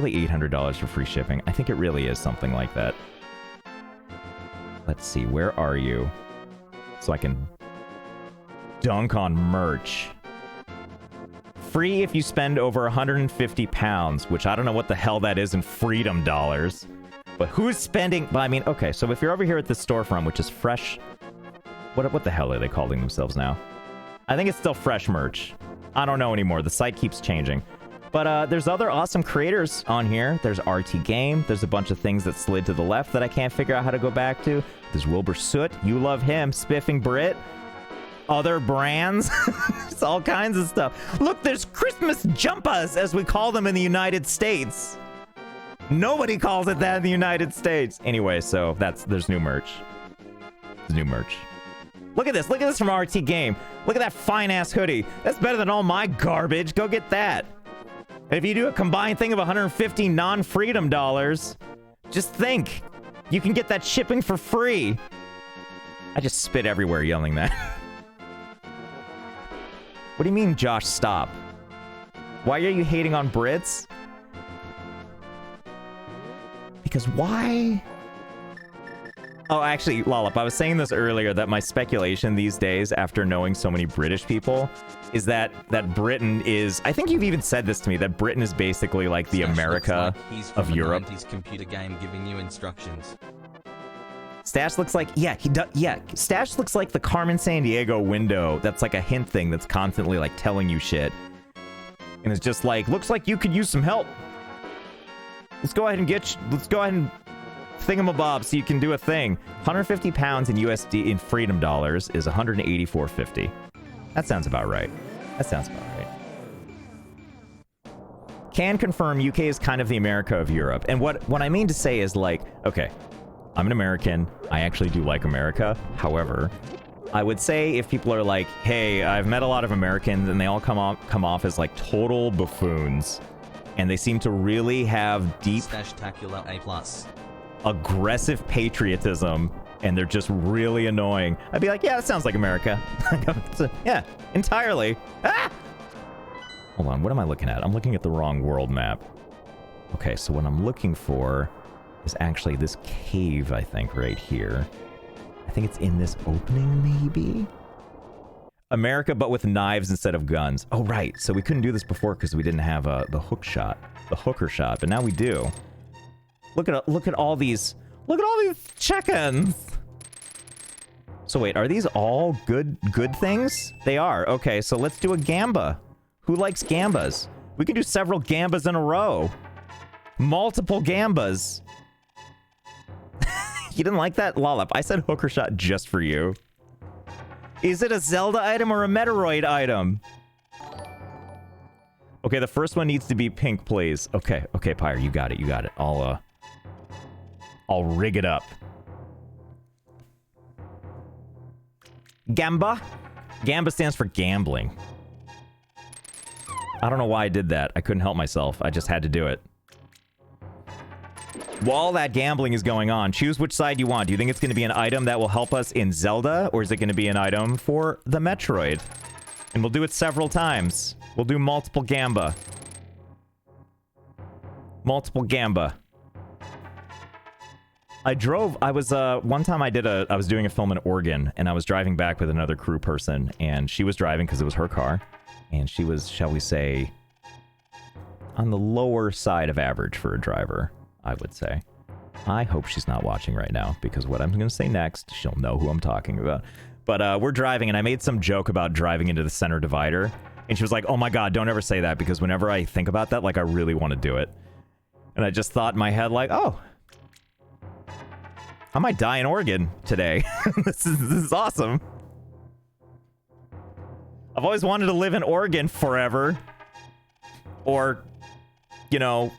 really $800 for free shipping? I think it really is something like that. Let's see, where are you? So I can dunk on merch. Free if you spend over 150 pounds, which I don't know what the hell that is in freedom dollars. But who's spending... But I mean, okay, so if you're over here at this storefront, which is fresh... What the hell are they calling themselves now? I think it's still fresh merch. I don't know anymore. The site keeps changing. But there's other awesome creators on here. There's RT Game. There's a bunch of things that slid to the left that I can't figure out how to go back to. There's Wilbur Soot. You love him. Spiffing Brit. Other brands. It's all kinds of stuff. Look, there's Christmas jumpas, as we call them in the United States. Nobody calls it that in the United States. Anyway, so there's new merch. There's new merch. Look at this. Look at this from RT Game. Look at that fine-ass hoodie. That's better than all my garbage. Go get that. If you do a combined thing of 150 non-freedom dollars, just think. You can get that shipping for free. I just spit everywhere yelling that. What do you mean, Josh, stop? Why are you hating on Brits? Because why? Oh, actually, Lollop, I was saying this earlier, that my speculation these days, after knowing so many British people, is that Britain is... I think you've even said this to me, that Britain is basically like the Stash America looks like he's from of a Europe. 90s computer game giving you instructions. Stash looks like... Yeah, he does... Yeah, Stash looks like the Carmen Sandiego window that's like a hint thing that's constantly like telling you shit. And it's just like, looks like you could use some help. Let's go ahead and let's go ahead and thingamabob so you can do a thing. 150 pounds in USD in freedom dollars is 184.50. That sounds about right. That sounds about right. Can confirm UK is kind of the America of Europe. And what I mean to say is like, okay, I'm an American. I actually do like America. However, I would say if people are like, hey, I've met a lot of Americans and they all come off as like total buffoons. And they seem to really have deep... Stash-tacular A+. aggressive patriotism, and they're just really annoying. I'd be like, yeah, that sounds like America. Yeah, entirely. Ah! Hold on, what am I looking at? I'm looking at the wrong world map. Okay, so what I'm looking for is actually this cave, I think, right here. I think it's in this opening, maybe? America, but with knives instead of guns. Oh, right. So we couldn't do this before because we didn't have the hook shot, the hooker shot, but now we do. Look at all these chickens. So wait, are these all good things? They are. Okay, so let's do a gamba. Who likes gambas? We can do several gambas in a row. Multiple gambas. You didn't like that? Lollop, I said hooker shot just for you. Is it a Zelda item or a Metroid item? Okay, the first one needs to be pink, please. Okay, Pyre, you got it. I'll rig it up. Gamba? Gamba stands for gambling. I don't know why I did that. I couldn't help myself. I just had to do it. While that gambling is going on, choose which side you want. Do you think it's going to be an item that will help us in Zelda, or is it going to be an item for the Metroid? And we'll do it several times. We'll do multiple gamba. Multiple gamba. One time I was doing a film in Oregon, and I was driving back with another crew person, and she was driving because it was her car, and she was, shall we say, on the lower side of average for a driver, I would say. I hope she's not watching right now, because what I'm going to say next, she'll know who I'm talking about. But we're driving, and I made some joke about driving into the center divider, and she was like, oh my god, don't ever say that, because whenever I think about that, like, I really want to do it. And I just thought in my head, like, oh, I might die in Oregon today. This is awesome. I've always wanted to live in Oregon forever. Or, you know,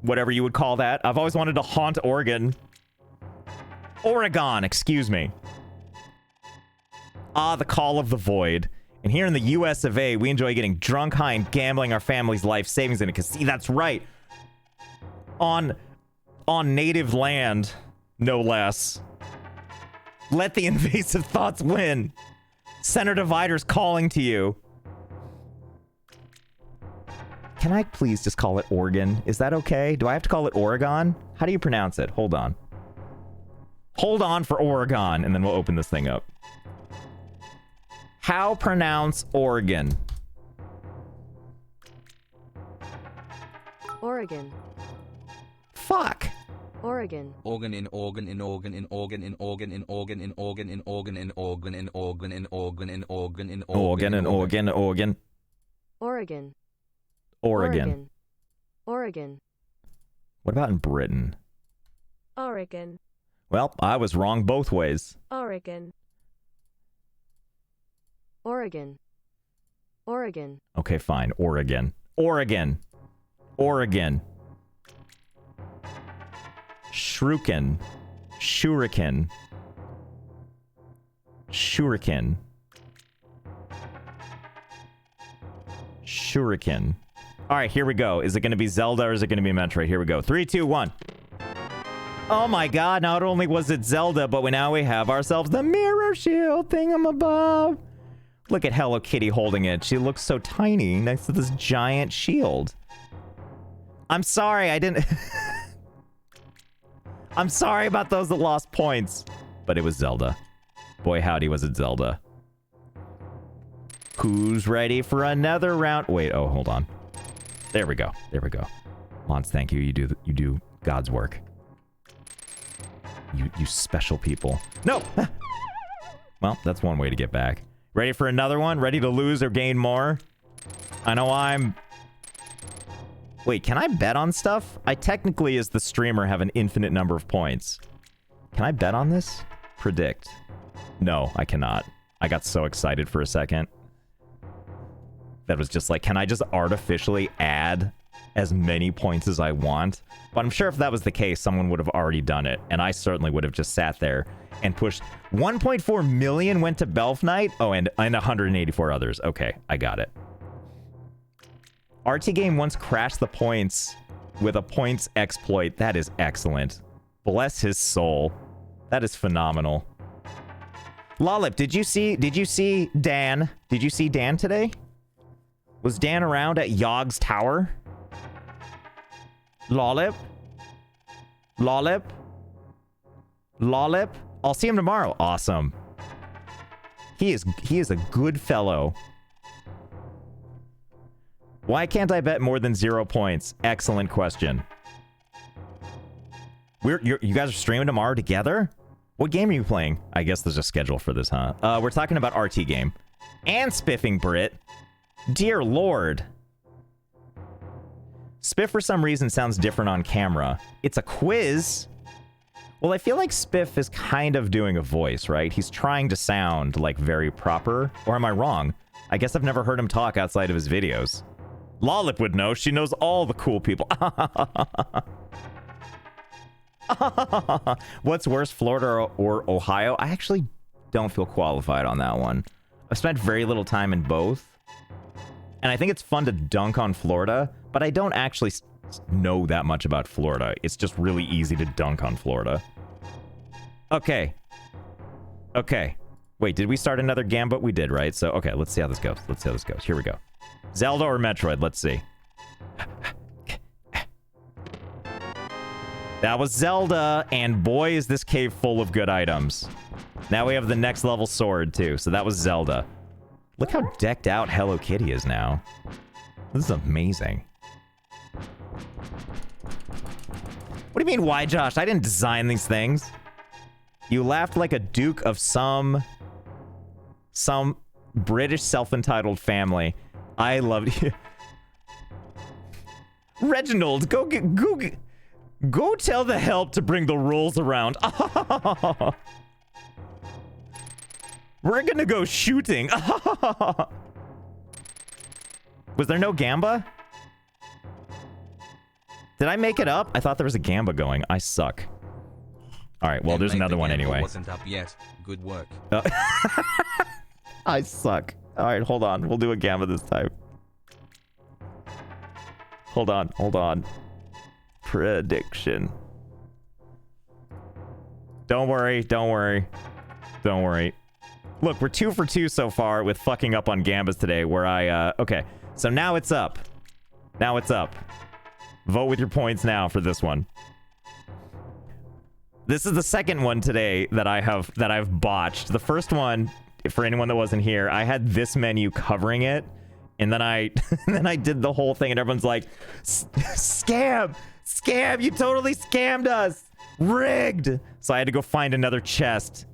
whatever you would call that. I've always wanted to haunt Oregon. Oregon, excuse me. Ah, the call of the void. And here in the US of A, we enjoy getting drunk, high, and gambling our family's life savings in it. Because, see, that's right. On native land, no less. Let the invasive thoughts win. Center divider's calling to you. Can I please just call it Oregon? Is that okay? Do I have to call it Oregon? How do you pronounce it? Hold on. Hold on for Oregon, and then we'll open this thing up. How pronounce Oregon? Oregon. Fuck. Oregon. Organ in organ in organ in organ in organ in organ in organ in organ in organ in organ in organ in organ in organ and organ, organ. Oregon. Oregon. Oregon. What about in Britain? Oregon. Well, I was wrong both ways. Oregon. Oregon. Oregon. Okay, fine. Oregon. Oregon. Oregon. Shuriken. Shuriken. Shuriken. Shuriken. All right, here we go. Is it going to be Zelda or is it going to be Metroid? Here we go. 3, 2, 1. Oh my god, not only was it Zelda, but now we have ourselves the mirror shield thingamabobb. Look at Hello Kitty holding it. She looks so tiny next to this giant shield. I'm sorry, I didn't... I'm sorry about those that lost points. But it was Zelda. Boy, howdy was it Zelda. Who's ready for another round? Wait, oh, hold on. There we go. There we go. Mons, thank you. You do God's work. You special people. No! Well, that's one way to get back. Ready for another one? Ready to lose or gain more? I know I'm... Wait, can I bet on stuff? I technically, as the streamer, have an infinite number of points. Can I bet on this? Predict. No, I cannot. I got so excited for a second. That was just like, can I just artificially add as many points as I want? But I'm sure if that was the case, someone would have already done it. And I certainly would have just sat there and pushed. 1.4 million went to Belf Knight. Oh, and 184 others. Okay, I got it. RT Game once crashed the points with a points exploit. That is excellent. Bless his soul. That is phenomenal. Lollip, did you see Dan? Did you see Dan today? Was Dan around at Yogg's Tower? Lollip? Lollip? Lollip? I'll see him tomorrow. Awesome. He is a good fellow. Why can't I bet more than 0 points? Excellent question. You guys are streaming tomorrow together? What game are you playing? I guess there's a schedule for this, huh? We're talking about RT Game. And Spiffing Brit. Dear Lord. Spiff, for some reason, sounds different on camera. It's a quiz. Well, I feel like Spiff is kind of doing a voice, right? He's trying to sound, like, very proper. Or am I wrong? I guess I've never heard him talk outside of his videos. Lollip would know. She knows all the cool people. What's worse, Florida or Ohio? I actually don't feel qualified on that one. I've spent very little time in both. And I think it's fun to dunk on Florida, but I don't actually know that much about Florida. It's just really easy to dunk on Florida. Okay. Okay. Wait, did we start another Gambit? We did, right? So, okay, let's see how this goes. Let's see how this goes. Here we go. Zelda or Metroid? Let's see. That was Zelda, and boy, is this cave full of good items. Now we have the next level sword, too, so that was Zelda. Look how decked out Hello Kitty is now. This is amazing. What do you mean, why, Josh? I didn't design these things. You laughed like a duke of some British self-entitled family. I loved you. Reginald, go tell the help to bring the rolls around. We're gonna go shooting. Was there no Gamba? Did I make it up? I thought there was a Gamba going. I suck. All right, well, there's another one anyway. Wasn't up yet. Good work. I suck. All right, hold on. We'll do a Gamba this time. Hold on, hold on. Prediction. Don't worry, don't worry. Don't worry. Look, we're 2 for 2 so far with fucking up on Gambas today, where I, okay. So now it's up. Now it's up. Vote with your points now for this one. This is the second one today that I've botched. The first one, for anyone that wasn't here, I had this menu covering it, and then I did the whole thing, and everyone's like, "Scam! Scam! You totally scammed us! Rigged!" So I had to go find another chest.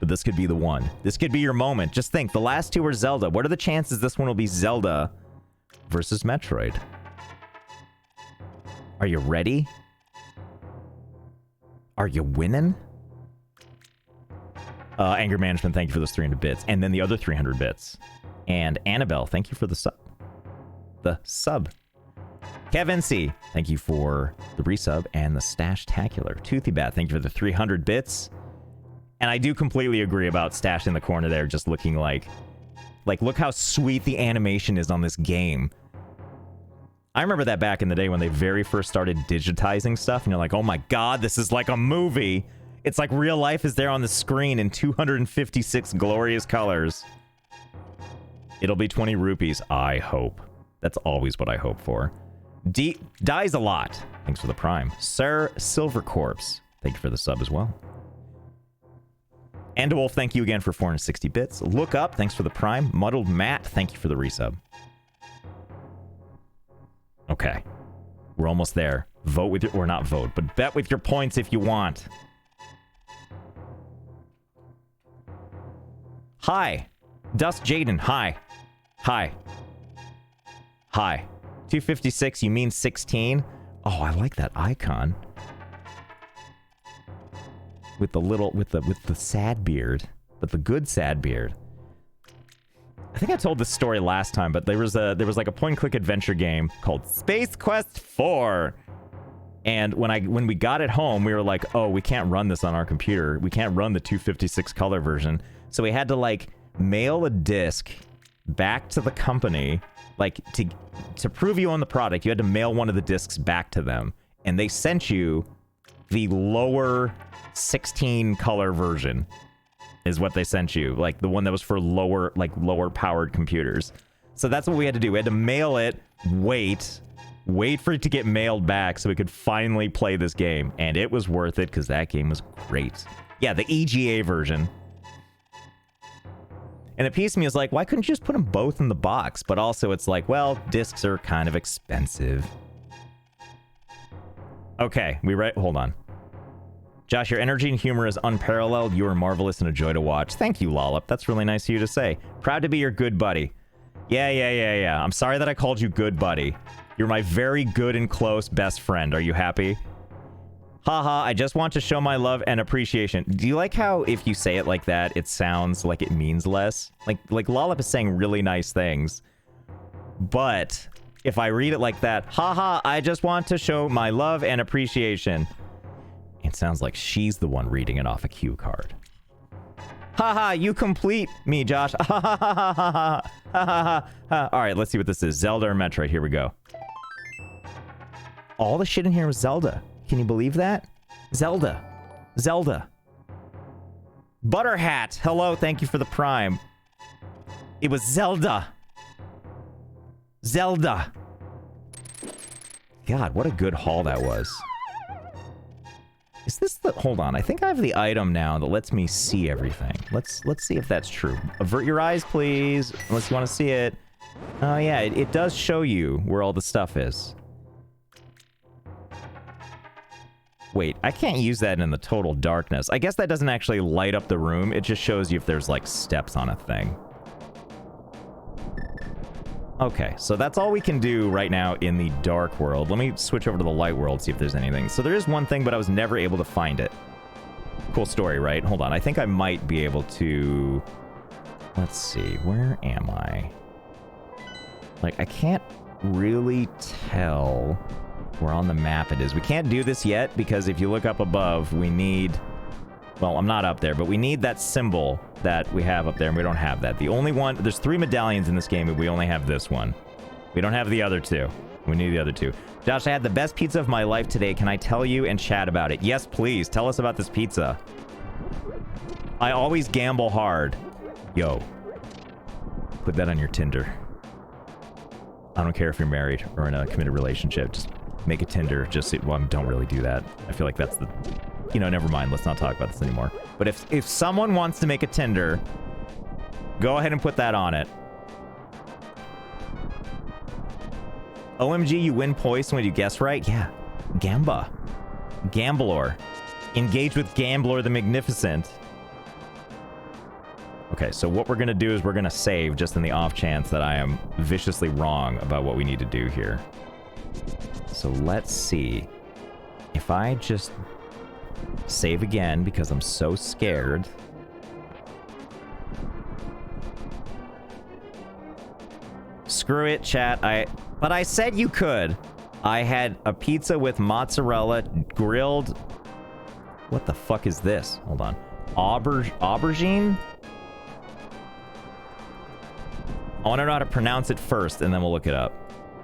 But this could be the one. This could be your moment. Just think, the last two were Zelda. What are the chances this one will be Zelda versus Metroid? Are you ready? Are you winning? Anger Management, thank you for those 300 bits. And then the other 300 bits. And Annabelle, thank you for the sub. The sub. Kevin C, thank you for the resub and the Stash-tacular. Toothy Bat, thank you for the 300 bits. And I do completely agree about Stash in the corner there just looking like, look how sweet the animation is on this game. I remember that back in the day when they very first started digitizing stuff, and you're like, oh my god, this is like a movie. It's like real life is there on the screen in 256 glorious colors. It'll be 20 rupees, I hope. That's always what I hope for. Dies a lot. Thanks for the prime. Sir Silver Corpse, thank you for the sub as well. Andewolf, thank you again for 460 bits. Look Up, thanks for the prime. Muddled Matt, thank you for the resub. Okay. We're almost there. Vote with your... or not vote, but bet with your points if you want. Hi. Dust Jaden, hi. Hi. Hi. 256, you mean 16? Oh, I like that icon. With the little... with the sad beard. With the good sad beard. I think I told this story last time, but there was like a point-and-click adventure game called Space Quest 4. And when we got it home, we were like, oh, we can't run this on our computer. We can't run the 256 color version. So we had to like mail a disc back to the company, like to prove you own the product. You had to mail one of the discs back to them, and they sent you the lower 16 color version. Is what they sent you, like the one that was for lower powered computers. So that's what we had to do. We had to mail it, wait for it to get mailed back so we could finally play this game. And it was worth it because that game was great. Yeah, the EGA version. And a piece of me is like, why couldn't you just put them both in the box? But also it's like, well, discs are kind of expensive. Okay, hold on. Josh, your energy and humor is unparalleled. You are marvelous and a joy to watch. Thank you, Lollop. That's really nice of you to say. Proud to be your good buddy. Yeah. I'm sorry that I called you good buddy. You're my very good and close best friend. Are you happy? Haha, I just want to show my love and appreciation. Do you like how if you say it like that, it sounds like it means less? Like Lollop is saying really nice things. But if I read it like that, haha, I just want to show my love and appreciation. It sounds like she's the one reading it off a cue card. Haha, you complete me, Josh. Ha. All right, let's see what this is. Zelda or Metroid. Here we go. All the shit in here was Zelda. Can you believe that? Zelda. Butterhat. Hello, thank you for the prime. It was Zelda. God, what a good haul that was. Is this the... hold on, I think I have the item now that lets me see everything. Let's see if that's true. Avert your eyes, please, unless you want to see it. Oh yeah, it does show you where all the stuff is. Wait, I can't use that in the total darkness. I guess that doesn't actually light up the room. It just shows you if there's like steps on a thing. Okay, so that's all we can do right now in the dark world. Let me switch over to the light world, see if there's anything. So there is one thing, but I was never able to find it. Cool story, right? Hold on, I think I might be able to... let's see, where am I? Like, I can't really tell where on the map it is. We can't do this yet, because if you look up above, we need... well, I'm not up there, but we need that symbol that we have up there, and we don't have that. The only one... there's 3 medallions in this game, and we only have this one. We don't have the other 2. We need the other 2. Josh, I had the best pizza of my life today. Can I tell you and chat about it? Yes, please. Tell us about this pizza. I always gamble hard. Yo. Put that on your Tinder. I don't care if you're married or in a committed relationship. Just make a Tinder. Well, don't really do that. I feel like that's the... You know, never mind. Let's not talk about this anymore. But if someone wants to make a Tinder, go ahead and put that on it. OMG, you win points when you guess right? Yeah. Gamba. Gamblor. Engage with Gamblor the Magnificent. Okay, so what we're going to do is we're going to save just in the off chance that I am viciously wrong about what we need to do here. So let's see. If I just save again because I'm so scared. Screw it, chat. But I said you could. I had a pizza with mozzarella, grilled... What the fuck is this? Hold on. Aubergine? I want to know how to pronounce it first, and then we'll look it up.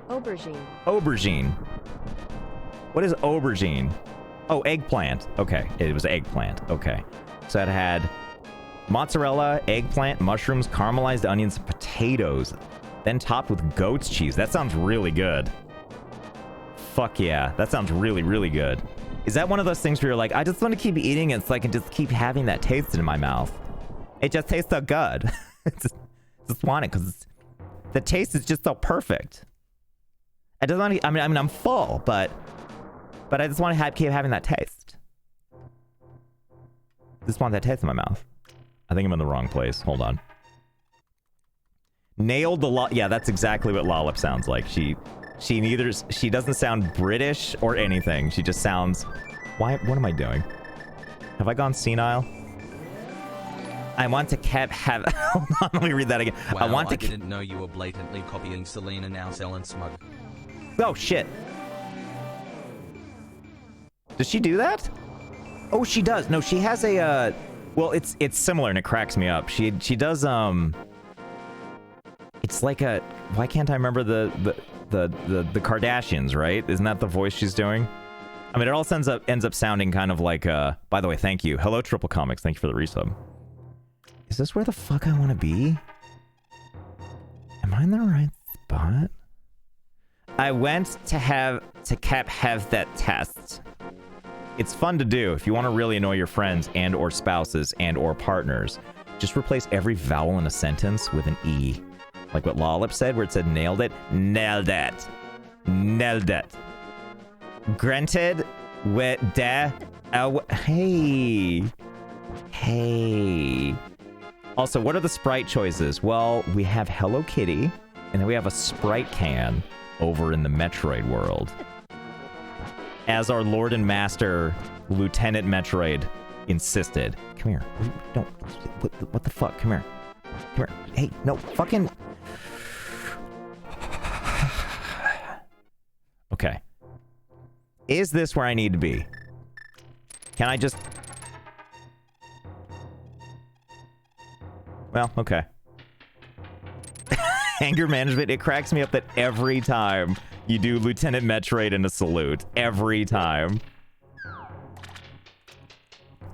Aubergine. Aubergine. What is aubergine? Oh, eggplant. Okay, it was eggplant. Okay. So it had mozzarella, eggplant, mushrooms, caramelized onions, potatoes, then topped with goat's cheese. That sounds really good. Fuck yeah. That sounds really, really good. Is that one of those things where you're like, I just want to keep eating it so I can just keep having that taste in my mouth? It just tastes so good. just want it because the taste is just so perfect. I just want to, I mean, I'm full, but I just want to keep having that taste. Just want that taste in my mouth. I think I'm in the wrong place. Hold on. Nailed the yeah, that's exactly what Lollip sounds like. She doesn't sound British or anything. She just sounds... What am I doing? Have I gone senile? I want to have... Hold on, let me read that again. Wow, I didn't know you were blatantly copying Selena now selling smug. Oh, shit. Does she do that? Oh, she does. No, she has a, well, it's similar and it cracks me up. She does, it's like a... Why can't I remember the Kardashians, right? Isn't that the voice she's doing? I mean, it all ends up sounding kind of like, by the way, thank you. Hello, Triple Comics. Thank you for the resub. Is this where the fuck I want to be? Am I in the right spot? I went to have that test. It's fun to do if you want to really annoy your friends and or spouses and or partners. Just replace every vowel in a sentence with an E. Like what Lollip said, where it said nailed it. Nailed it. Nailed it. Granted, with the... hey. Hey. Also, what are the sprite choices? Well, we have Hello Kitty, and then we have a Sprite can over in the Metroid world. As our Lord and Master, Lieutenant Metroid, insisted. Come here. Don't... What the fuck? Come here. Come here. Hey, no, fucking... Okay. Is this where I need to be? Can I just... Well, okay. Anger management, it cracks me up that every time you do Lieutenant Metroid in a salute. Every time.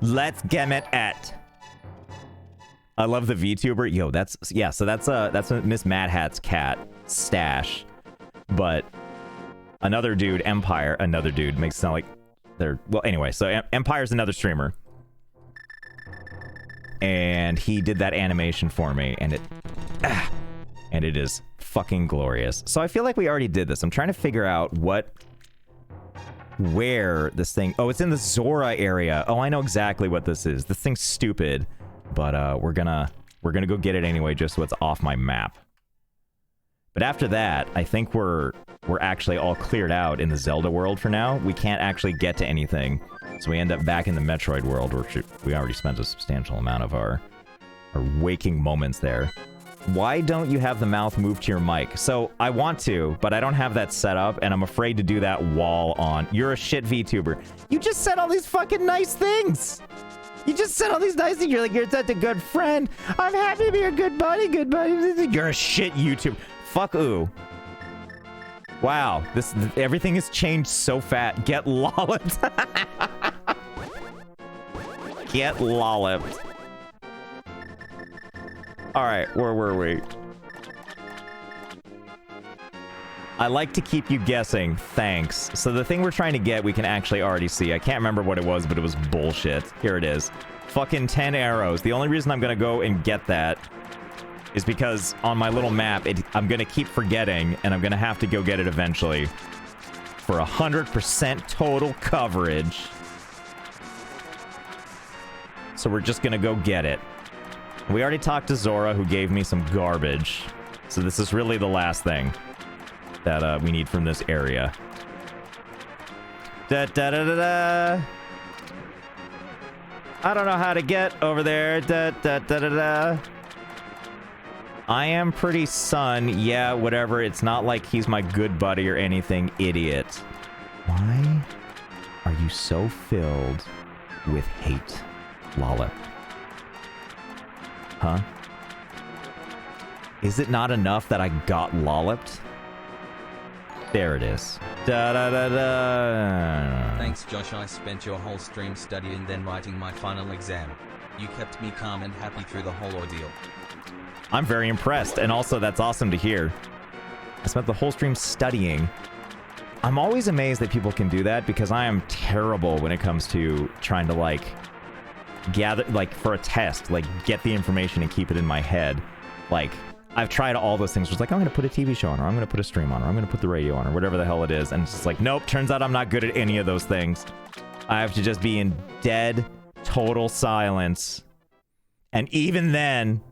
Let's get it at. I love the VTuber. Yo, that's... Yeah, so that's Miss Mad Hat's cat, Stash. But... Another dude, Empire, another dude, makes it sound like they're... Well, anyway, so Empire's another streamer. And he did that animation for me, and it... and it is fucking glorious. So I feel like we already did this. I'm trying to figure out where this thing... Oh, it's in the Zora area. Oh, I know exactly what this is. This thing's stupid, but we're gonna go get it anyway, just so it's off my map. But after that, I think we're actually all cleared out in the Zelda world for now. We can't actually get to anything, so we end up back in the Metroid world, where we already spent a substantial amount of our waking moments there. Why don't you have the mouth move to your mic? So, I want to, but I don't have that set up, and I'm afraid to do that while on. You're a shit VTuber. You just said all these fucking nice things! You just said all these nice things. You're like, you're such a good friend. I'm happy to be your good buddy, good buddy. You're a shit YouTuber. Fuck ooh. Wow, everything has changed so fast. Get lolloped. Get lolloped. Alright, where were we? I like to keep you guessing. Thanks. So the thing we're trying to get, we can actually already see. I can't remember what it was, but it was bullshit. Here it is. Fucking 10 arrows. The only reason I'm gonna go and get that is because on my little map, I'm gonna keep forgetting, and I'm gonna have to go get it eventually. For 100% total coverage. So we're just gonna go get it. We already talked to Zora, who gave me some garbage. So this is really the last thing that we need from this area. Da da da da da. I don't know how to get over there. Da da da da da. I am pretty son. Yeah, whatever. It's not like he's my good buddy or anything, idiot. Why are you so filled with hate, Lollip? Huh? Is it not enough that I got lolloped? There it is. Da da da da. Thanks, Josh. I spent your whole stream studying, then writing my final exam. You kept me calm and happy through the whole ordeal. I'm very impressed, and also that's awesome to hear. I spent the whole stream studying. I'm always amazed that people can do that, because I am terrible when it comes to trying to, like, gather, like, for a test, like, get the information and keep it in my head. Like, I've tried all those things. It's like, I'm going to put a TV show on, or I'm going to put a stream on, or I'm going to put the radio on, or whatever the hell it is. And it's just like, nope, turns out I'm not good at any of those things. I have to just be in dead, total silence. And even then,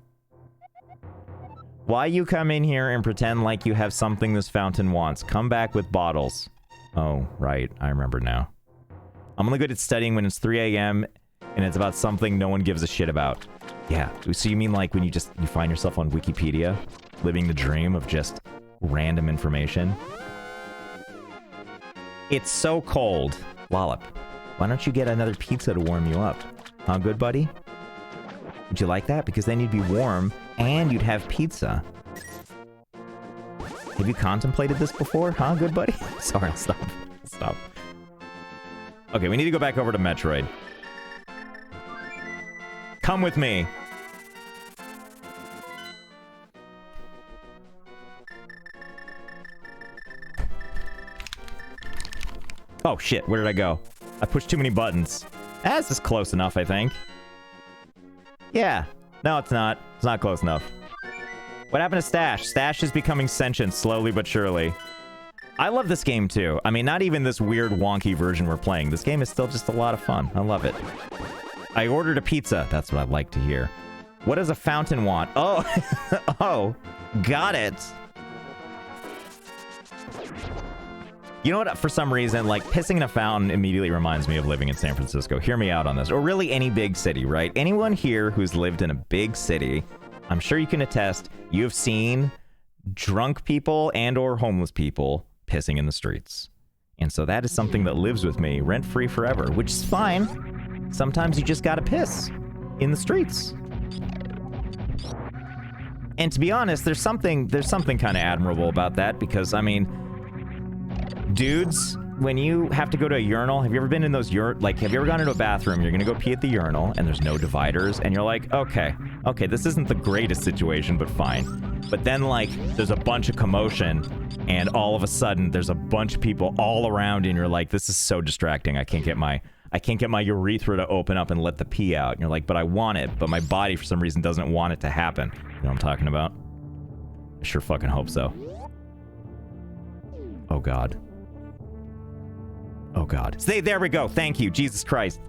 why you come in here and pretend like you have something this fountain wants? Come back with bottles. Oh, right. I remember now. I'm only good at studying when it's 3 a.m. and it's about something no one gives a shit about. Yeah. So you mean like when you find yourself on Wikipedia, living the dream of just random information? It's so cold. Lollip, why don't you get another pizza to warm you up? Huh, good buddy? Would you like that? Because then you'd be warm and you'd have pizza. Have you contemplated this before? Huh, good buddy? Sorry, I'll stop. Stop. Okay, we need to go back over to Metroid. Come with me. Oh shit, where did I go? I pushed too many buttons. This is close enough, I think. Yeah. No, it's not. It's not close enough. What happened to Stash? Stash is becoming sentient slowly but surely. I love this game too. I mean, not even this weird wonky version we're playing. This game is still just a lot of fun. I love it. I ordered a pizza. That's what I'd like to hear. What does a fountain want? Oh, oh, got it. You know what? For some reason, like, pissing in a fountain immediately reminds me of living in San Francisco. Hear me out on this. Or really any big city, right? Anyone here who's lived in a big city, I'm sure you can attest, you've seen drunk people and or homeless people pissing in the streets. And so that is something that lives with me rent-free forever, which is fine. Sometimes you just gotta piss in the streets. And to be honest, there's something kind of admirable about that, because, I mean, dudes, when you have to go to a urinal, have you ever been in those have you ever gone into a bathroom, you're gonna go pee at the urinal, and there's no dividers, and you're like, okay, this isn't the greatest situation, but fine. But then, like, there's a bunch of commotion, and all of a sudden, there's a bunch of people all around, and you're like, this is so distracting, I can't get my urethra to open up and let the pee out. And you're like, but I want it, but my body, for some reason, doesn't want it to happen. You know what I'm talking about? I sure fucking hope so. Oh, God. Oh, God. There we go. Thank you. Jesus Christ.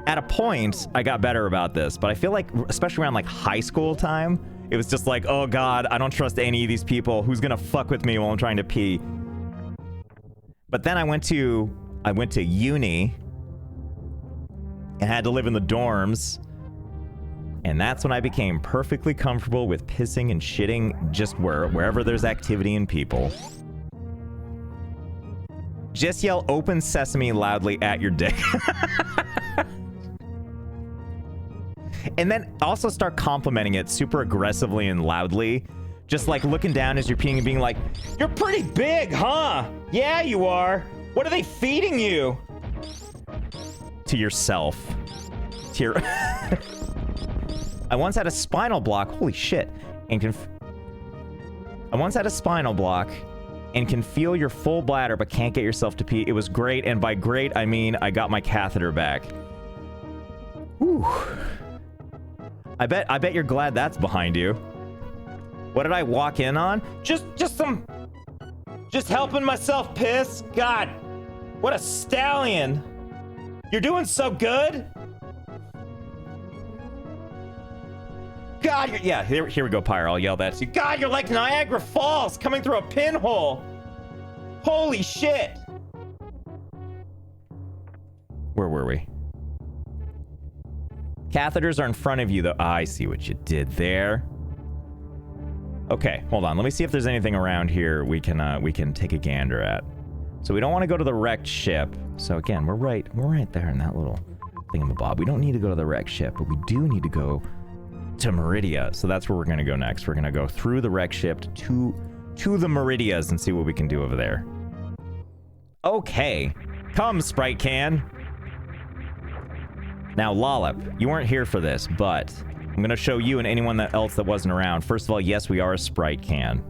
At a point, I got better about this, but I feel like, especially around, like, high school time, it was just like, oh, God, I don't trust any of these people. Who's gonna fuck with me while I'm trying to pee? But then I went to uni and had to live in the dorms. And that's when I became perfectly comfortable with pissing and shitting just wherever there's activity and people. Just yell open sesame loudly at your dick. And then also start complimenting it super aggressively and loudly. Just like looking down as you're peeing and being like, you're pretty big, huh? Yeah, you are. What are they feeding you? To yourself. To your... I once had a spinal block. Holy shit. And I once had a spinal block and can feel your full bladder but can't get yourself to pee. It was great, and by great, I mean I got my catheter back. Whew. I bet you're glad that's behind you. What did I walk in on? Just helping myself piss. God, what a stallion. You're doing so good. God, yeah, here we go, Pyre. I'll yell that to you. God, you're like Niagara Falls coming through a pinhole. Holy shit. Where were we? Catheters are in front of you, though. I see what you did there. Okay, hold on. Let me see if there's anything around here we can take a gander at. So we don't want to go to the wrecked ship. So again, we're right there in that little thingamabob. We don't need to go to the wrecked ship, but we do need to go to Meridia. So that's where we're going to go next. We're going to go through the wrecked ship to the Meridias and see what we can do over there. Okay. Come, Sprite Can. Now, Lollip, you weren't here for this, but I'm going to show you and anyone else that wasn't around. First of all, yes, we are a Sprite Can.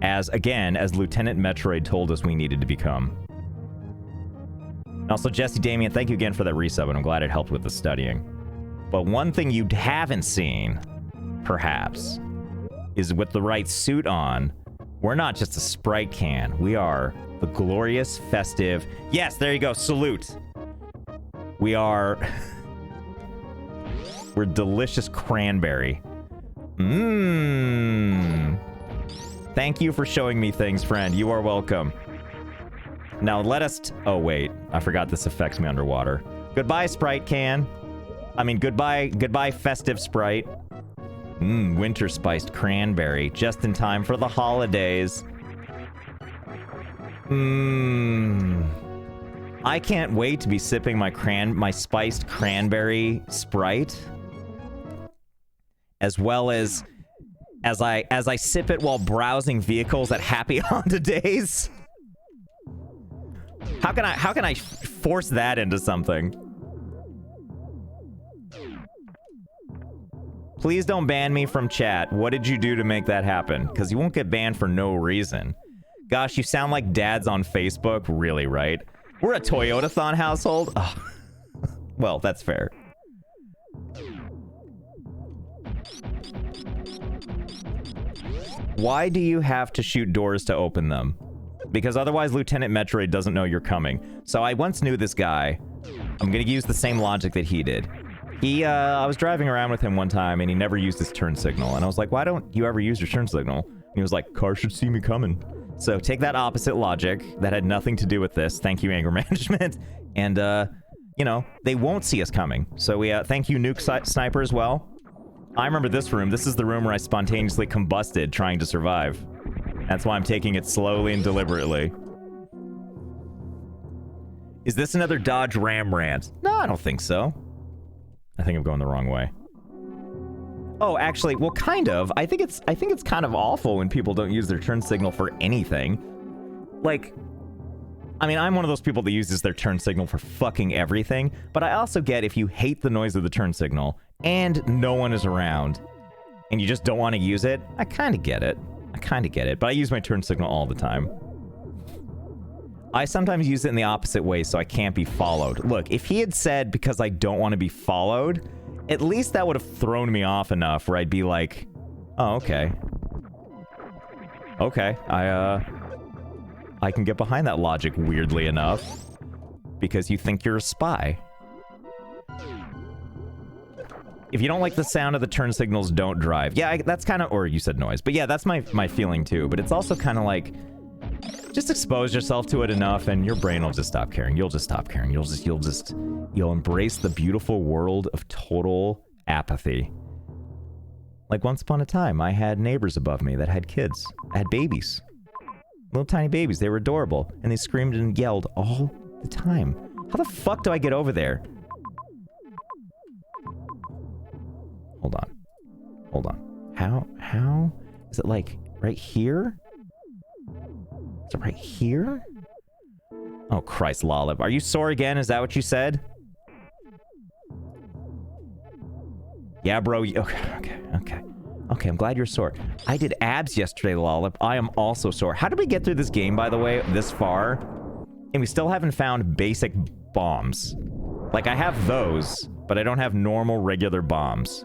As Lieutenant Metroid told us we needed to become. And also, Jesse Damien, thank you again for that resub, and I'm glad it helped with the studying. But one thing you haven't seen, perhaps, is with the right suit on, we're not just a Sprite Can. We are the glorious, festive... Yes, there you go, salute! We are... We're delicious cranberry. Mmm. Thank you for showing me things, friend. You are welcome. Now let us... Oh, wait. I forgot this affects me underwater. Goodbye, Sprite Can. I mean, goodbye, festive Sprite. Mmm, winter spiced cranberry. Just in time for the holidays. Mmm. I can't wait to be sipping my spiced cranberry Sprite. As well as I sip it while browsing vehicles at Happy Honda Days. How can I force that into something? Please don't ban me from chat. What did you do to make that happen? Because you won't get banned for no reason. Gosh, you sound like dads on Facebook. Really, right? We're a Toyota-thon household? Oh. Well, that's fair. Why do you have to shoot doors to open them? Because otherwise Lieutenant Metroid doesn't know you're coming. So I once knew this guy. I'm gonna use the same logic that he did. I was driving around with him one time and he never used his turn signal. And I was like, why don't you ever use your turn signal? And he was like, car should see me coming. So take that opposite logic that had nothing to do with this. Thank you, anger management. And, you know, they won't see us coming. So we, thank you, Nuke Sniper, as well. I remember this room. This is the room where I spontaneously combusted trying to survive. That's why I'm taking it slowly and deliberately. Is this another Dodge Ram rant? No, I don't think so. I think I'm going the wrong way. Oh, actually, well, kind of. I think it's kind of awful when people don't use their turn signal for anything. Like, I mean, I'm one of those people that uses their turn signal for fucking everything, but I also get if you hate the noise of the turn signal and no one is around and you just don't want to use it, I kind of get it. But I use my turn signal all the time. I sometimes use it in the opposite way so I can't be followed. Look, if he had said because I don't want to be followed, at least that would have thrown me off enough where I'd be like, oh, okay. Okay, I can get behind that logic, weirdly enough, because you think you're a spy. If you don't like the sound of the turn signals, don't drive. Yeah, that's kind of... Or you said noise. But yeah, that's my feeling too. But it's also kind of like... Just expose yourself to it enough and your brain will just stop caring. You'll just stop caring. You'll embrace the beautiful world of total apathy. Like once upon a time, I had neighbors above me that had kids. I had babies. Little tiny babies. They were adorable. And they screamed and yelled all the time. How the fuck do I get over there? Hold on. How? Is it like right here? Is it right here? Oh, Christ, Lollip. Are you sore again? Is that what you said? Yeah, bro. Okay. Okay, I'm glad you're sore. I did abs yesterday, Lollip. I am also sore. How did we get through this game, by the way, this far? And we still haven't found basic bombs. Like, I have those, but I don't have normal, regular bombs.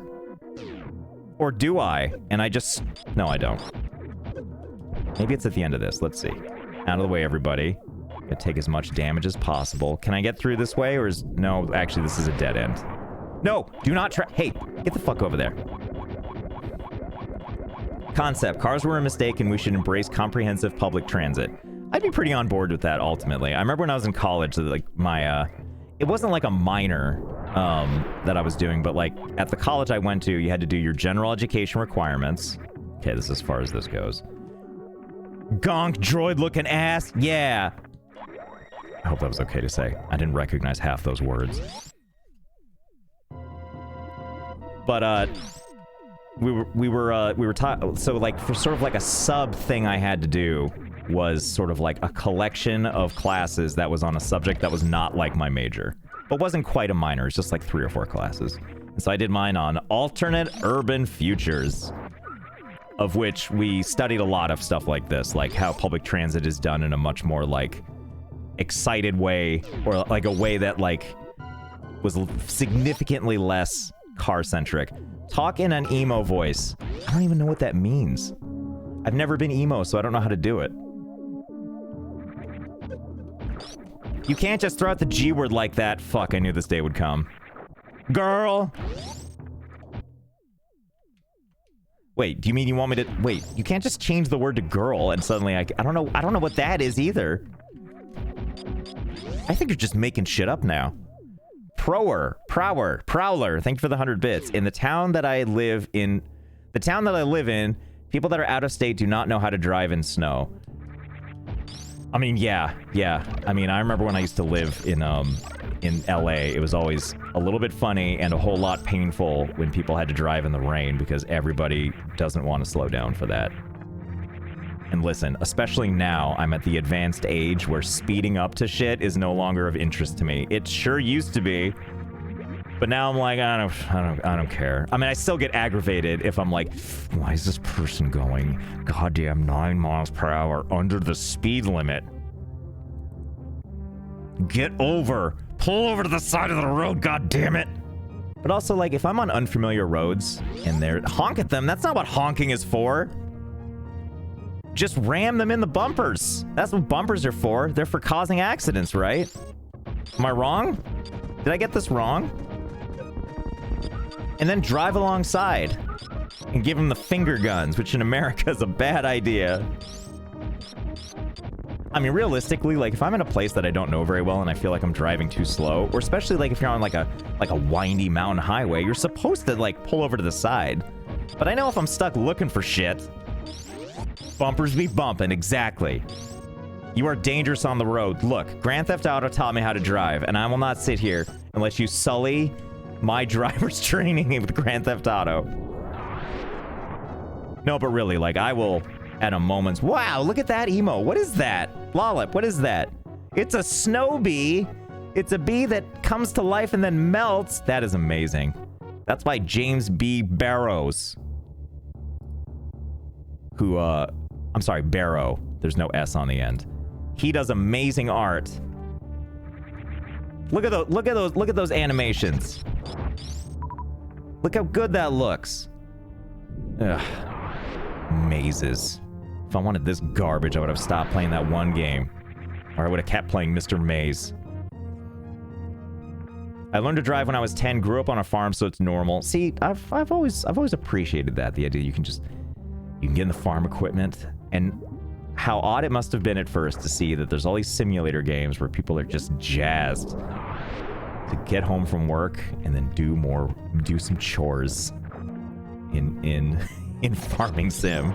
Or do I? And I just... No, I don't. Maybe it's at the end of this. Let's see. Out of the way, everybody. Gonna take as much damage as possible. Can I get through this way, or is... No, actually, this is a dead end. No! Do not try... Hey, get the fuck over there. Concept. Cars were a mistake and we should embrace comprehensive public transit. I'd be pretty on board with that, ultimately. I remember when I was in college, like, my, it wasn't like a minor, that I was doing, but, like, at the college I went to, you had to do your general education requirements. Okay, this is as far as this goes. Gonk, droid-looking ass, yeah! I hope that was okay to say. I didn't recognize half those words. But, we were taught, so like for sort of like a sub thing I had to do was sort of like a collection of classes that was on a subject that was not like my major, but wasn't quite a minor. It's just like 3 or 4 classes. And so I did mine on alternate urban futures, of which we studied a lot of stuff like this, like how public transit is done in a much more like excited way, or like a way that like was significantly less car-centric. Talk in an emo voice. I don't even know what that means. I've never been emo, so I don't know how to do it. You can't just throw out the G word like that. Fuck, I knew this day would come. Girl! Wait, do you mean you want me to... Wait, you can't just change the word to girl and suddenly I don't know what that is either. I think you're just making shit up now. Prowler, thank you for the 100 bits. In the town that I live in, people that are out of state do not know how to drive in snow. I mean, yeah. I mean, I remember when I used to live in LA, it was always a little bit funny and a whole lot painful when people had to drive in the rain because everybody doesn't want to slow down for that. And listen, especially now, I'm at the advanced age where speeding up to shit is no longer of interest to me. It sure used to be, but now I'm like, I don't care. I mean, I still get aggravated if I'm like, why is this person going goddamn 9 miles per hour under the speed limit? Get over. Pull over to the side of the road, goddammit. But also, like, if I'm on unfamiliar roads and they're honk at them, that's not what honking is for. Just ram them in the bumpers. That's what bumpers are for. They're for causing accidents, right? Am I wrong? Did I get this wrong? And then drive alongside and give them the finger guns, which in America is a bad idea. I mean, realistically, like, if I'm in a place that I don't know very well and I feel like I'm driving too slow, or especially like if you're on like a windy mountain highway, you're supposed to like pull over to the side. But I know if I'm stuck looking for shit, bumpers be bumping, exactly. You are dangerous on the road. Look, Grand Theft Auto taught me how to drive, and I will not sit here and let you sully my driver's training with Grand Theft Auto. No, but really, like, I will, at a moment's... Wow, look at that emo. What is that? Lollip, what is that? It's a snow bee. It's a bee that comes to life and then melts. That is amazing. That's by James B. Barrows. Who, I'm sorry, Barrow. There's no S on the end. He does amazing art. Look at those animations. Look how good that looks. Ugh. Mazes. If I wanted this garbage, I would have stopped playing that one game. Or I would have kept playing Mr. Maze. I learned to drive when I was 10, grew up on a farm, so it's normal. See, I've always appreciated that, the idea you can get in the farm equipment, and how odd it must have been at first to see that there's all these simulator games where people are just jazzed to get home from work and then do some chores in farming sim.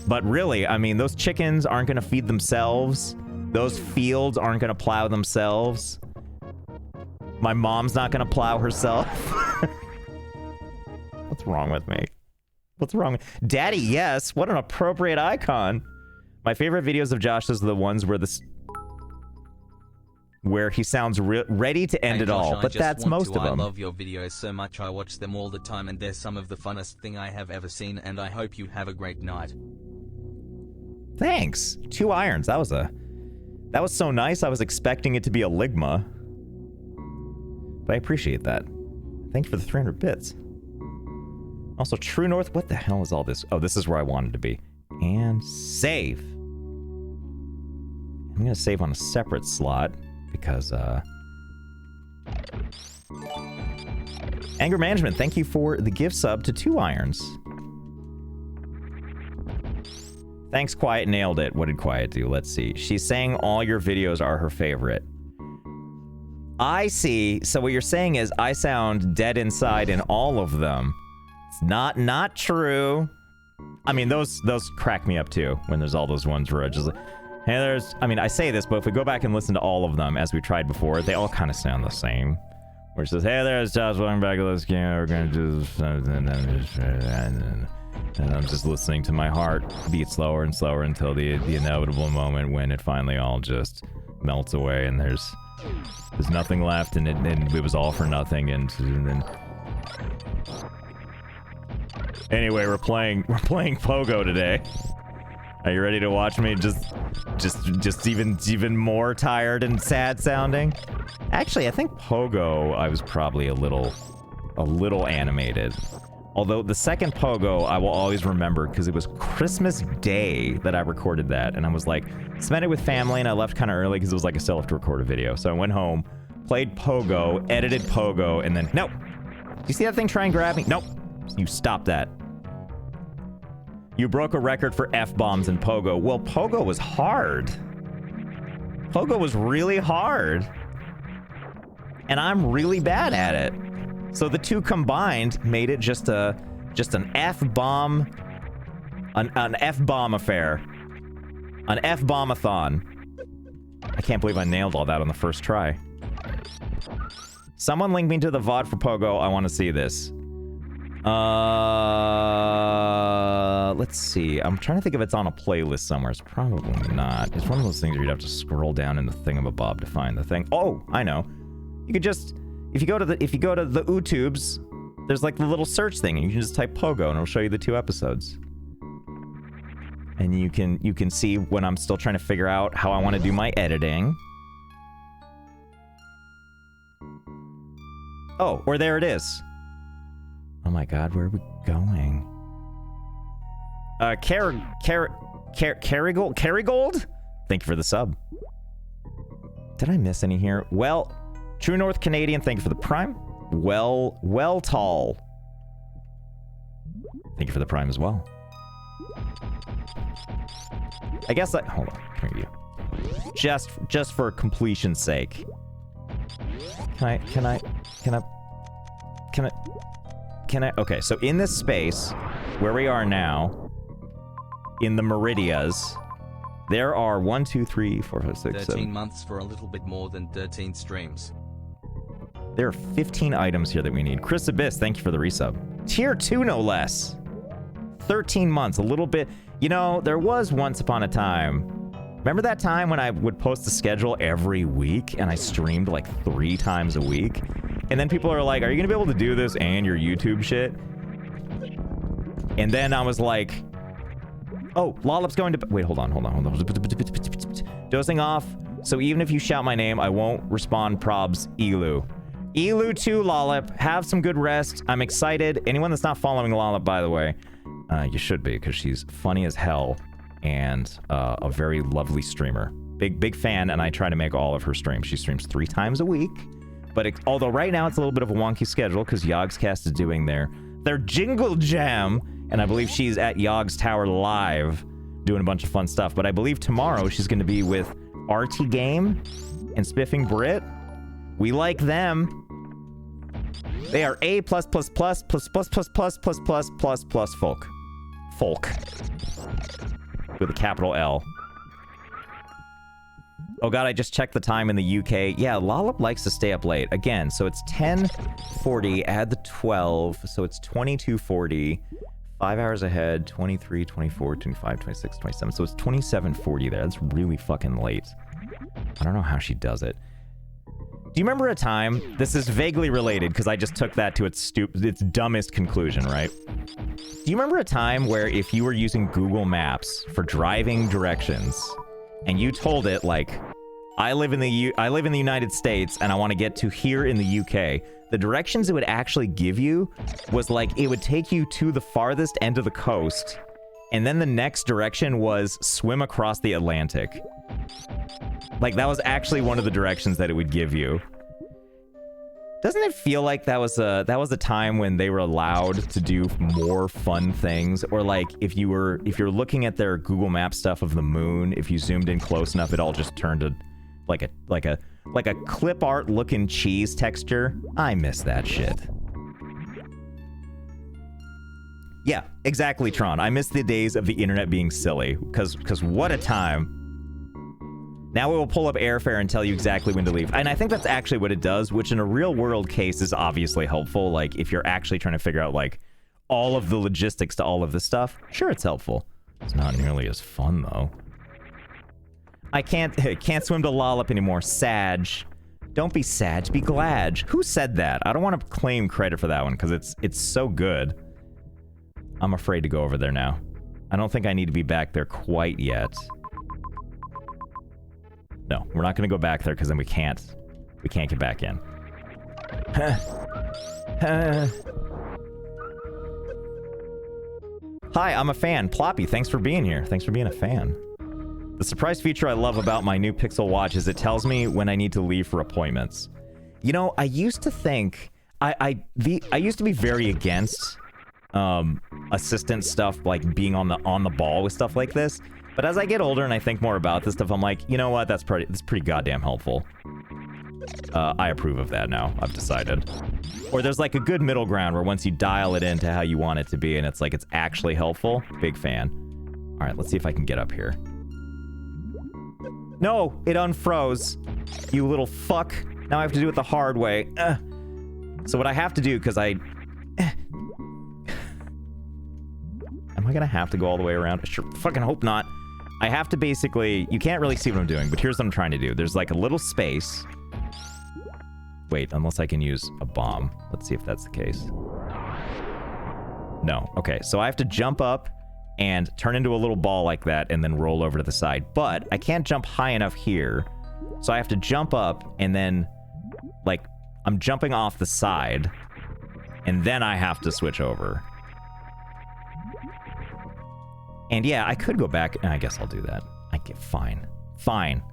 But really, I mean, those chickens aren't gonna feed themselves. Those fields aren't gonna plow themselves. My mom's not gonna plow herself. What's wrong with me? What's wrong? Daddy, yes. What an appropriate icon. My favorite videos of Josh's are the ones where where he sounds ready to end Hey, it all, Josh, I but just that's want most to- of them. I love your videos so much. I watch them all the time, and they're some of the funnest thing I have ever seen. And I hope you have a great night. Thanks. 2 irons. That was so nice. I was expecting it to be a Ligma, but I appreciate that. Thank you for the 300 bits. Also, True North. What the hell is all this? Oh, this is where I wanted to be. And save. I'm gonna save on a separate slot because Anger Management, thank you for the gift sub to 2 irons. Thanks, Quiet. Nailed it. What did Quiet do? Let's see. She's saying all your videos are her favorite. I see. So what you're saying is I sound dead inside in all of them. It's not true. I mean, those crack me up too when there's all those ones where I just like, hey, there's... I mean, I say this, but if we go back and listen to all of them as we tried before, they all kind of sound the same. Where it says, hey, there's Josh, welcome back to this game. We're going to do something. And I'm just listening to my heart beat slower and slower until the inevitable moment when it finally all just melts away and there's nothing left and it was all for nothing and then... Anyway, we're playing Pogo today. Are you ready to watch me just even more tired and sad sounding? Actually, I think Pogo I was probably a little animated. Although the second Pogo I will always remember because it was Christmas Day that I recorded that and I was like spent it with family and I left kind of early because it was like I still have to record a video. So I went home, played Pogo, edited Pogo, and then nope. Do you see that thing try and grab me? Nope. You stop that. You broke a record for F-bombs in Pogo. Well, Pogo was hard. Pogo was really hard. And I'm really bad at it. So the two combined made it just an F-bomb, an F-bomb affair. An F-bomb-a-thon. I can't believe I nailed all that on the first try. Someone link me to the VOD for Pogo. I want to see this. Let's see. I'm trying to think if it's on a playlist somewhere. It's probably not. It's one of those things where you'd have to scroll down in the thingamabob to find the thing. Oh, I know. You could just, if you go to the YouTubes, there's like the little search thing, and you can just type Pogo, and it'll show you the 2 episodes. And you can see when I'm still trying to figure out how I want to do my editing. Oh, or there it is. Oh my god, where are we going? Kerrygold? Thank you for the sub. Did I miss any here? Well, True North Canadian, thank you for the prime. Well tall. Thank you for the prime as well. I guess I... Hold on, come here, you. Just for completion's sake. Can I... Okay, so in this space, where we are now, in the Meridias, there are 1, 2, 3, 4, 5, 6, 13 7. months for a little bit more than 13 streams. There are 15 items here that we need. Chris Abyss, thank you for the resub. Tier 2, no less. 13 months, a little bit. You know, there was once upon a time. Remember that time when I would post a schedule every week and I streamed like 3 times a week? And then people are like, are you going to be able to do this and your YouTube shit? And then I was like, oh, Lollop's going to... Wait, hold on. Dozing off. So even if you shout my name, I won't respond probs Elu. Elu 2, Lollop. Have some good rest. I'm excited. Anyone that's not following Lollop, by the way, you should be, because she's funny as hell and a very lovely streamer. Big fan, and I try to make all of her streams. She streams 3 times a week. But although right now it's a little bit of a wonky schedule because Yogscast is doing their Jingle Jam, and I believe she's at Yogs Tower Live doing a bunch of fun stuff. But I believe tomorrow she's going to be with RT Game and Spiffing Brit. We like them. They are A++++++++++ folk. Folk. With a capital L. Oh god, I just checked the time in the UK. Yeah, Lollop likes to stay up late. Again, so it's 10:40, add the 12, so it's 22:40. 5 hours ahead, 23, 24, 25, 26, 27. So it's 27:40 there. That's really fucking late. I don't know how she does it. Do you remember a time, this is vaguely related because I just took that to its dumbest conclusion, right? Do you remember a time where if you were using Google Maps for driving directions and you told it like, I live in the United States and I want to get to here in the UK, the directions it would actually give you was like, it would take you to the farthest end of the coast, and then the next direction was swim across the Atlantic. Like, that was actually one of the directions that it would give you. Doesn't it feel like that was a time when they were allowed to do more fun things? Or like, if you're looking at their Google Maps stuff of the moon, if you zoomed in close enough, it all just turned to like a clip art looking cheese texture. I miss that shit. Yeah, exactly, Tron. I miss the days of the internet being silly, because what a time. Now it will pull up airfare and tell you exactly when to leave. And I think that's actually what it does, which in a real world case is obviously helpful. Like, if you're actually trying to figure out, like, all of the logistics to all of this stuff, sure, it's helpful. It's not nearly as fun, though. I can't swim to Lollop anymore. Sag. Don't be Sag, be glad. Who said that? I don't want to claim credit for that one, because it's so good. I'm afraid to go over there now. I don't think I need to be back there quite yet. No, we're not going to go back there because then we can't get back in. Hi, I'm a fan. Ploppy, thanks for being here. Thanks for being a fan. The surprise feature I love about my new Pixel Watch is it tells me when I need to leave for appointments. You know, I used to think I used to be very against assistant stuff, like being on the ball with stuff like this. But as I get older and I think more about this stuff, I'm like, you know what? That's pretty goddamn helpful. I approve of that now, I've decided. Or there's like a good middle ground where once you dial it into how you want it to be and it's like it's actually helpful. Big fan. All right, let's see if I can get up here. No, it unfroze. You little fuck. Now I have to do it the hard way. So what I have to do, because am I gonna have to go all the way around? I sure fucking hope not. I have to basically... You can't really see what I'm doing, but here's what I'm trying to do. There's like a little space. Wait, unless I can use a bomb. Let's see if that's the case. No. Okay, so I have to jump up and turn into a little ball like that and then roll over to the side. But I can't jump high enough here. So I have to jump up and then... Like, I'm jumping off the side. And then I have to switch over. And yeah, I could go back. I guess I'll do that. I get fine. Fine.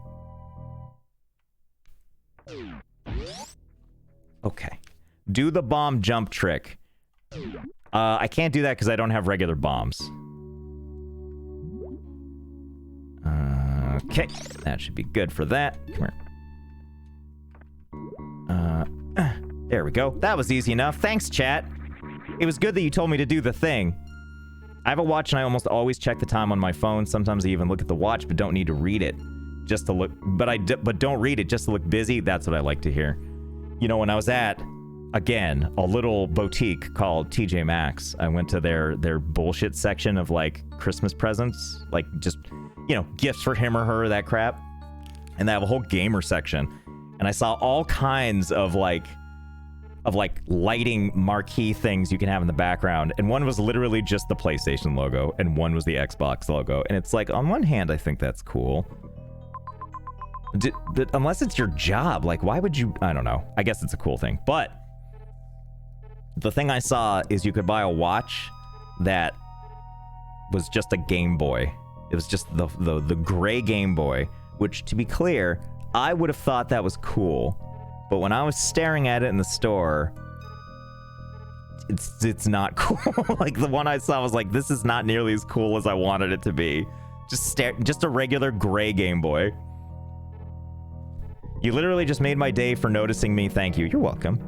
Okay. Do the bomb jump trick. I can't do that because I don't have regular bombs. Okay. That should be good for that. Come here. There we go. That was easy enough. Thanks, chat. It was good that you told me to do the thing. I have a watch and I almost always check the time on my phone. Sometimes I even look at the watch but don't need to read it just to look, but don't read it just to look busy. That's what I like to hear. You know, when I was at, again, a little boutique called TJ Maxx, I went to their bullshit section of like Christmas presents, like just, you know, gifts for him or her, that crap. And they have a whole gamer section. And I saw all kinds of lighting marquee things you can have in the background, and one was literally just the PlayStation logo and one was the Xbox logo. And it's like, on one hand I think that's cool, but unless it's your job, like, why would you? I don't know. I guess it's a cool thing. But the thing I saw is you could buy a watch that was just a Game Boy. It was just the gray Game Boy, which, to be clear, I would have thought that was cool. But when I was staring at it in the store, it's not cool. Like, the one I saw was like, this is not nearly as cool as I wanted it to be. Just a regular gray Game Boy. You literally just made my day for noticing me. Thank you. You're welcome.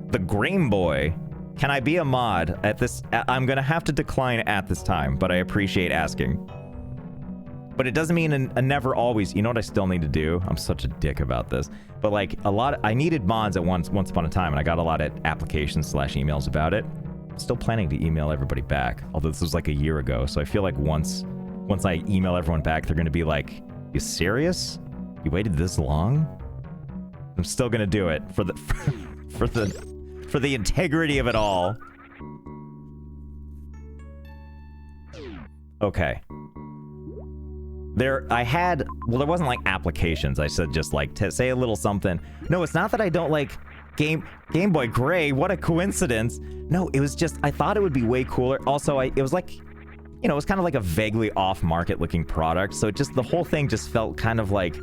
The Game Boy. Can I be a mod at this? I'm gonna have to decline at this time, but I appreciate asking. But it doesn't mean a never always. You know what I still need to do? I'm such a dick about this. But like I needed mods at once upon a time, and I got a lot of applications / emails about it. I'm still planning to email everybody back, although this was like a year ago. So I feel like once I email everyone back, they're gonna be like, "You serious? You waited this long?" I'm still gonna do it for the for the integrity of it all. Okay. There wasn't like applications. I said just like to say a little something. No, it's not that I don't like Game Boy Gray. What a coincidence. No, it was just I thought it would be way cooler. Also, it was like, you know, it was kind of like a vaguely off-market looking product. So the whole thing just felt kind of like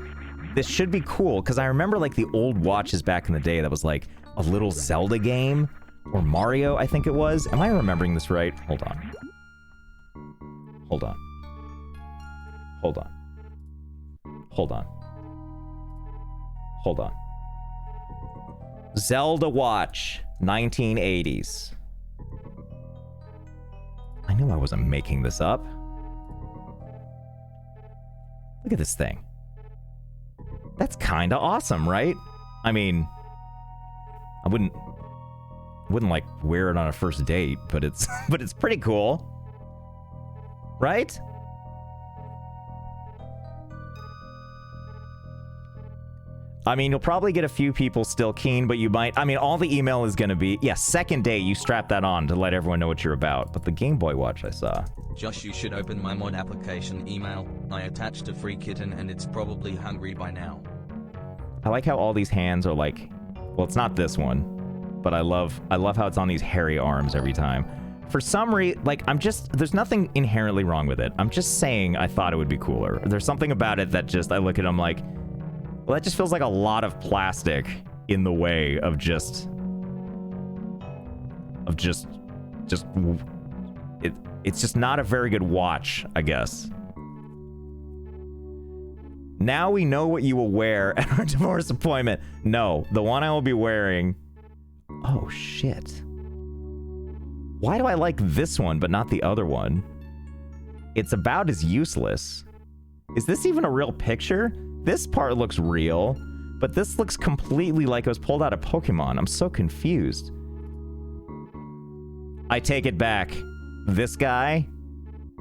this should be cool, because I remember like the old watches back in the day that was like a little Zelda game or Mario, I think it was. Am I remembering this right? Hold on. Hold on. Hold on. Hold on. Hold on. Zelda watch, 1980s. I knew I wasn't making this up. Look at this thing. That's kind of awesome, right? I mean, I wouldn't like wear it on a first date, but it's pretty cool. Right? I mean, you'll probably get a few people still keen, but you might... I mean, all the email is going to be... Yeah, second date, you strap that on to let everyone know what you're about. But the Game Boy watch I saw... Josh, you should open my mod application email. I attached a free kitten and it's probably hungry by now. I like how all these hands are like... Well, it's not this one. But I love how it's on these hairy arms every time. For some reason... Like, there's nothing inherently wrong with it. I'm just saying I thought it would be cooler. There's something about it that just... I look at it, I'm like... Well, that just feels like a lot of plastic in the way of just it's just not a very good watch, I guess. Now we know what you will wear at our divorce appointment. No, the one I will be wearing... Oh, shit. Why do I like this one but not the other one? It's about as useless. Is this even a real picture? This part looks real, but this looks completely like it was pulled out of Pokemon. I'm so confused. I take it back. This guy,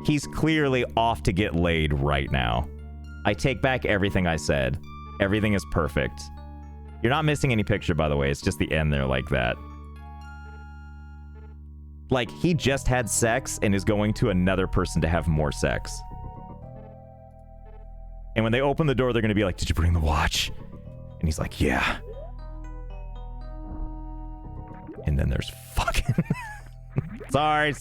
he's clearly off to get laid right now. I take back everything I said. Everything is perfect. You're not missing any picture, by the way. It's just the end there like that. Like, he just had sex and is going to another person to have more sex. And when they open the door, they're going to be like, did you bring the watch? And he's like, yeah. And then there's fucking... Sorry.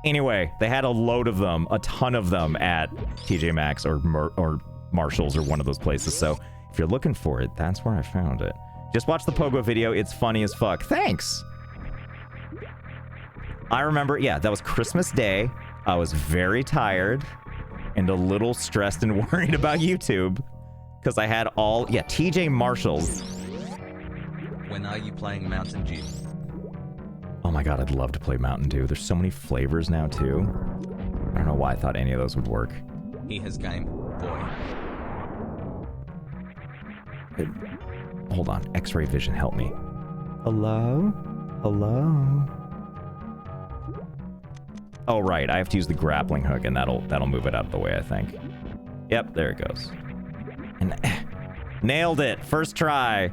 Anyway, they had a load of them, a ton of them at TJ Maxx or Marshall's or one of those places. So if you're looking for it, that's where I found it. Just watch the Pogo video. It's funny as fuck. Thanks. I remember, yeah, that was Christmas Day. I was very tired and a little stressed and worried about YouTube because I had TJ Marshall's. When are you playing Mountain Dew? Oh my god, I'd love to play Mountain Dew. There's so many flavors now, too. I don't know why I thought any of those would work. He has Game Boy. Hold on. X-ray vision, help me. Hello? Hello? Oh, right. I have to use the grappling hook, and that'll move it out of the way, I think. Yep, there it goes. And nailed it. First try.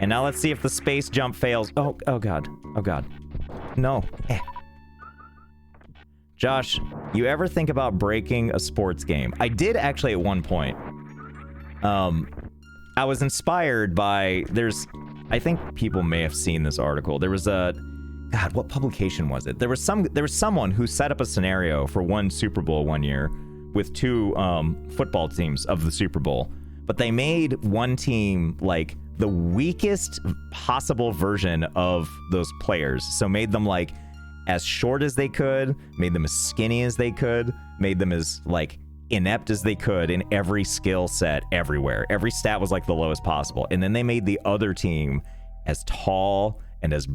And now let's see if the space jump fails. Oh god. Oh god. No. Josh, you ever think about breaking a sports game? I did actually at one point. I was inspired by... I think people may have seen this article. There was a... God, what publication was it? There was someone who set up a scenario for one Super Bowl one year with two football teams of the Super Bowl. But they made one team like the weakest possible version of those players. So made them like as short as they could, made them as skinny as they could, made them as like inept as they could in every skill set everywhere. Every stat was like the lowest possible. And then they made the other team as tall and as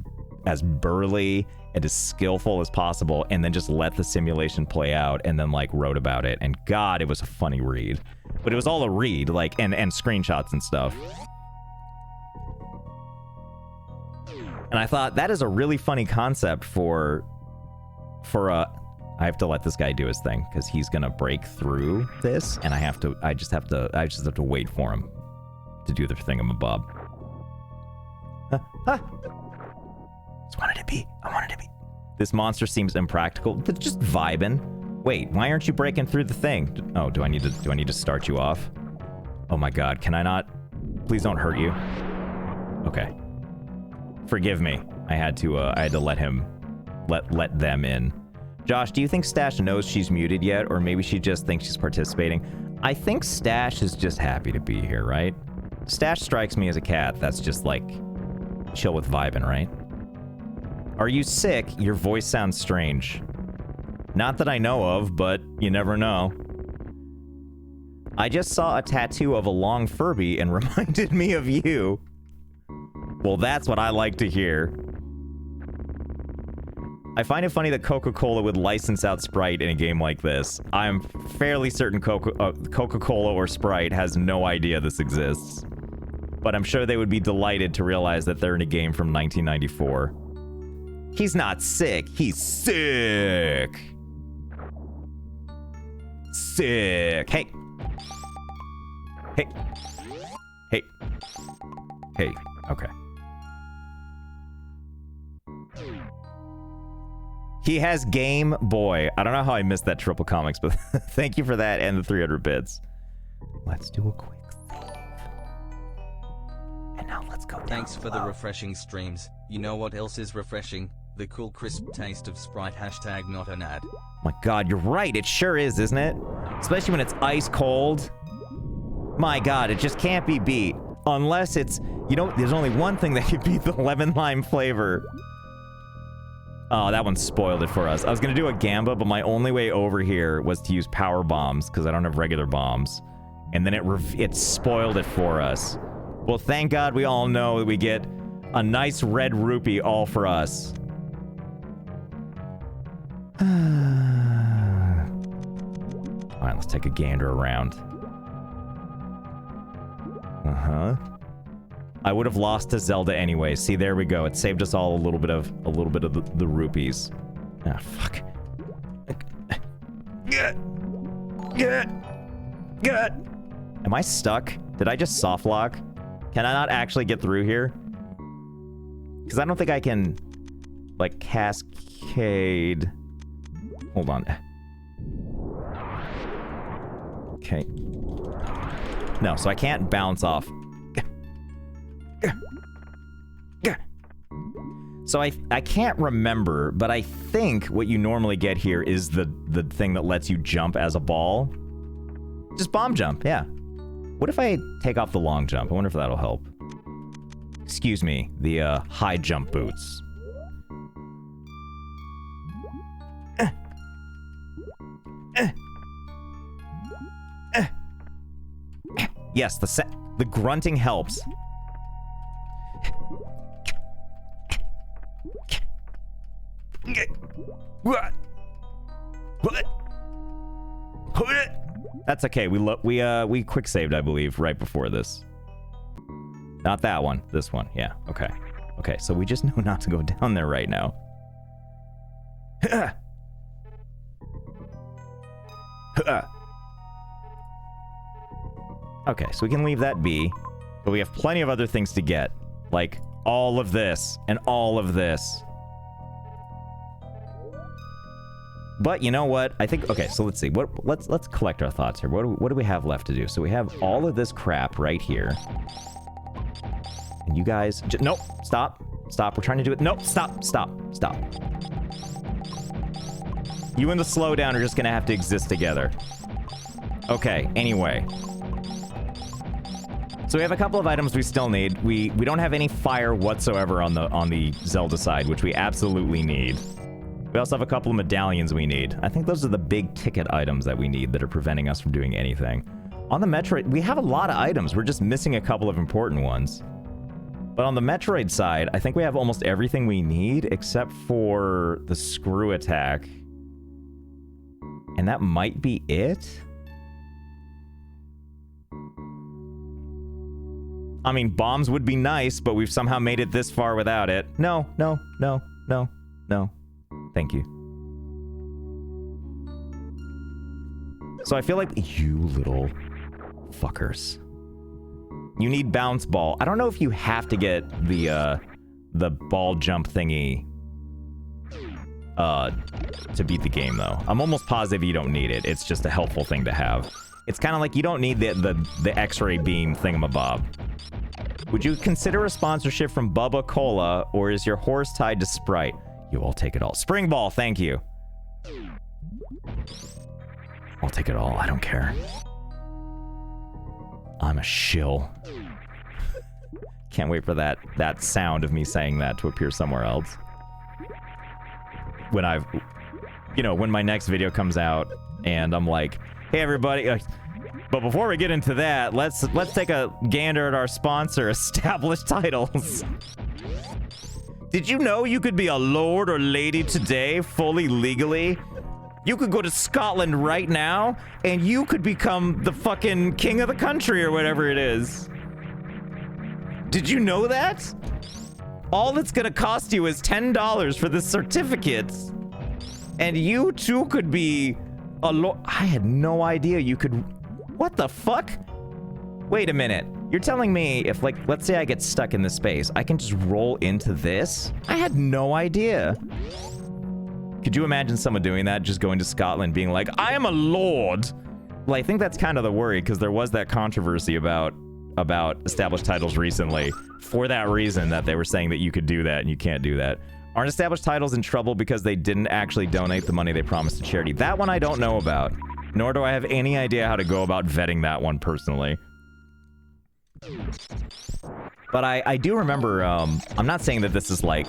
burly and as skillful as possible, and then just let the simulation play out, and then like wrote about it. And god, it was a funny read. But it was all a read, like, and screenshots and stuff. And I thought that is a really funny concept for I have to let this guy do his thing because he's gonna break through this, and I just have to wait for him to do the thingamabob. I wanted to be. This monster seems impractical. They're just vibing. Wait, why aren't you breaking through the thing? Oh, do I need to start you off? Oh my god, can I not? Please don't hurt you. Okay. Forgive me. I had to let them in. Josh, do you think Stash knows she's muted yet, or maybe she just thinks she's participating? I think Stash is just happy to be here, right? Stash strikes me as a cat that's just like chill with vibing, right? Are you sick? Your voice sounds strange. Not that I know of, but you never know. I just saw a tattoo of a long Furby and reminded me of you. Well, that's what I like to hear. I find it funny that Coca-Cola would license out Sprite in a game like this. I'm fairly certain Coca-Cola or Sprite has no idea this exists. But I'm sure they would be delighted to realize that they're in a game from 1994. He's not sick, he's sick! Sick! Hey! Hey! Hey! Hey, okay. He has Game Boy. I don't know how I missed that triple comics, but thank you for that and the 300 bits. Let's do a quick save. And now let's go down. Thanks for the refreshing streams. You know what else is refreshing? The cool crisp taste of Sprite. # not an ad. My god, you're right. It sure is, isn't it? Especially when it's ice cold. My god, it just can't be beat. Unless it's... You know, there's only one thing that can beat the lemon lime flavor. Oh, that one spoiled it for us. I was gonna do a Gamba, but my only way over here was to use power bombs, because I don't have regular bombs. And then it spoiled it for us. Well, thank God we all know that we get a nice red rupee all for us. Alright, let's take a gander around. Uh-huh. I would have lost to Zelda anyway. See, there we go. It saved us all a little bit of the rupees. Ah, fuck. Am I stuck? Did I just soft lock? Can I not actually get through here? Because I don't think I can, like, cascade. Hold on. Okay. No, so I can't bounce off. So I can't remember, but I think what you normally get here is the thing that lets you jump as a ball. Just bomb jump, yeah. What if I take off the long jump? I wonder if that'll help. Excuse me, the high jump boots. Yes, the grunting helps. That's okay. We quick saved, I believe, right before this. Not that one. This one. Yeah. Okay. Okay. So we just know not to go down there right now. Okay. So we can leave that be, but we have plenty of other things to get, like all of this and all of this. But you know what? I think, okay, so let's see. Let's collect our thoughts here. What do we have left to do? So we have all of this crap right here. And you guys, nope, stop. We're trying to do it. Nope, stop. You and the slowdown are just gonna have to exist together. Okay, anyway. So we have a couple of items we still need. We don't have any fire whatsoever on the Zelda side, which we absolutely need. We also have a couple of medallions we need. I think those are the big ticket items that we need that are preventing us from doing anything. On the Metroid, we have a lot of items. We're just missing a couple of important ones. But on the Metroid side, I think we have almost everything we need except for the screw attack. And that might be it? I mean, bombs would be nice, but we've somehow made it this far without it. No. Thank you. So I feel like you little fuckers. You need bounce ball. I don't know if you have to get the ball jump thingy to beat the game though. I'm almost positive you don't need it. It's just a helpful thing to have. It's kind of like you don't need the X-ray beam thingamabob. Would you consider a sponsorship from Bubba Cola, or is your horse tied to Sprite? You all take it all. Spring Ball, thank you. I'll take it all. I don't care. I'm a shill. Can't wait for that sound of me saying that to appear somewhere else. When when my next video comes out and I'm like, hey everybody, but before we get into that, let's take a gander at our sponsor, Established Titles. Did you know you could be a lord or lady today, fully legally? You could go to Scotland right now, and you could become the fucking king of the country or whatever it is. Did you know that? All it's gonna cost you is $10 for this certificate. And you too could be a lord. I had no idea you could... What the fuck? Wait a minute. You're telling me if, like, let's say I get stuck in this space, I can just roll into this? I had no idea. Could you imagine someone doing that, just going to Scotland being like, I am a lord? Well, I think that's kind of the worry, because there was that controversy about established titles recently for that reason, that they were saying that you could do that and you can't do that. Aren't established titles in trouble because they didn't actually donate the money they promised to charity? That one I don't know about, nor do I have any idea how to go about vetting that one personally. But I do remember, I'm not saying that this is like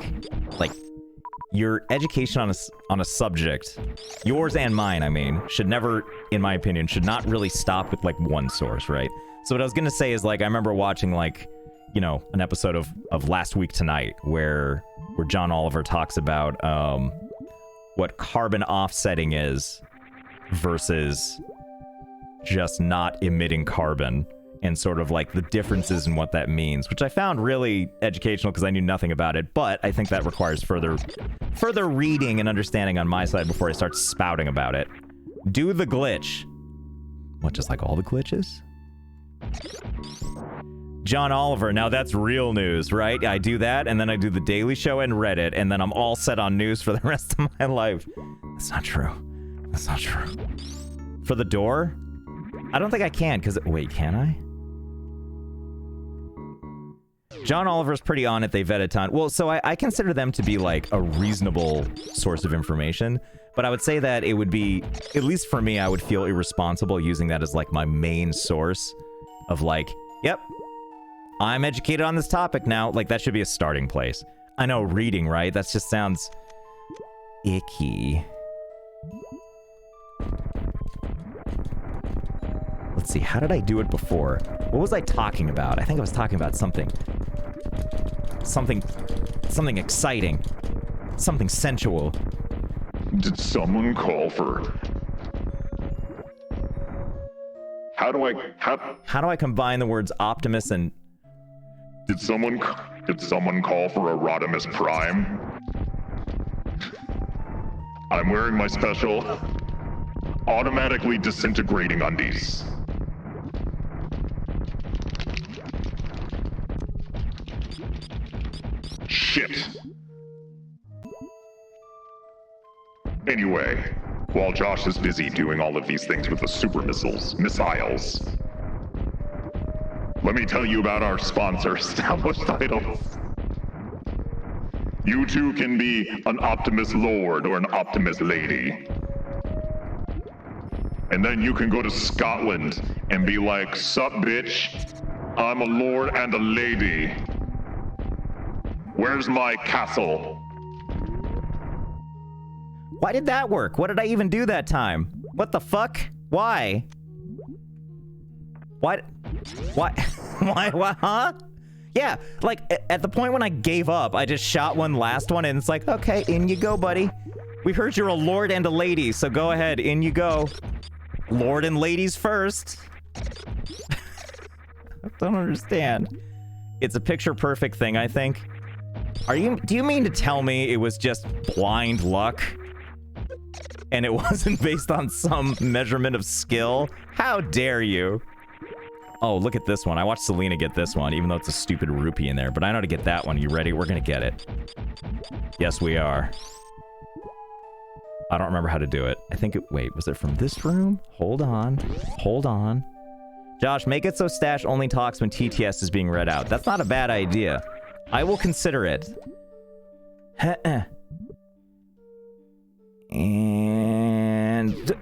your education on a subject, yours and mine, I mean, should never, in my opinion, should not really stop with like one source, right? So what I was gonna say is, like, I remember watching, like, you know, an episode of Last Week Tonight where John Oliver talks about what carbon offsetting is versus just not emitting carbon, and sort of like the differences in what that means, which I found really educational because I knew nothing about it, but I think that requires further reading and understanding on my side before I start spouting about it. Do the glitch. What, just like all the glitches? John Oliver, now that's real news, right? I do that, and then I do The Daily Show and Reddit, and then I'm all set on news for the rest of my life. That's not true. That's not true. For the door? I don't think I can, because... Wait, can I? John Oliver's pretty on it. They vet a ton. Well, so I consider them to be, like, a reasonable source of information, but I would say that it would be, at least for me, I would feel irresponsible using that as, like, my main source of, like, yep, I'm educated on this topic now. Like, that should be a starting place. I know, reading, right? That just sounds icky. Let's see, how did I do it before? What was I talking about? I think I was talking about something exciting. Something sensual. Did someone call for... How do I combine the words Optimus and... Did someone call for a Rodimus Prime? I'm wearing my special automatically disintegrating undies. Shit. Anyway, while Josh is busy doing all of these things with the super missiles, let me tell you about our sponsor, Established Titles. You too can be an Optimus Lord or an Optimus Lady. And then you can go to Scotland and be like, sup bitch, I'm a lord and a lady. Where's my castle? Why did that work? What did I even do that time? What the fuck? Why? What? Why? Why? Huh? Yeah, like, at the point when I gave up, I just shot one last one, and it's like, okay, in you go, buddy. We heard you're a lord and a lady, so go ahead, in you go. Lord and ladies first. I don't understand. It's a picture-perfect thing, I think. Do you mean to tell me it was just blind luck? and it wasn't based on some measurement of skill. How dare you? Oh, look at this one. I watched Selena get this one, even though it's a stupid rupee in there. But I know how to get that one. You ready? We're gonna get it. Yes, we are. I don't remember how to do it. I think it... Wait, was it from this room? Hold on. Hold on. Josh, make it so Stash only talks when TTS is being read out. That's not a bad idea. I will consider it. And...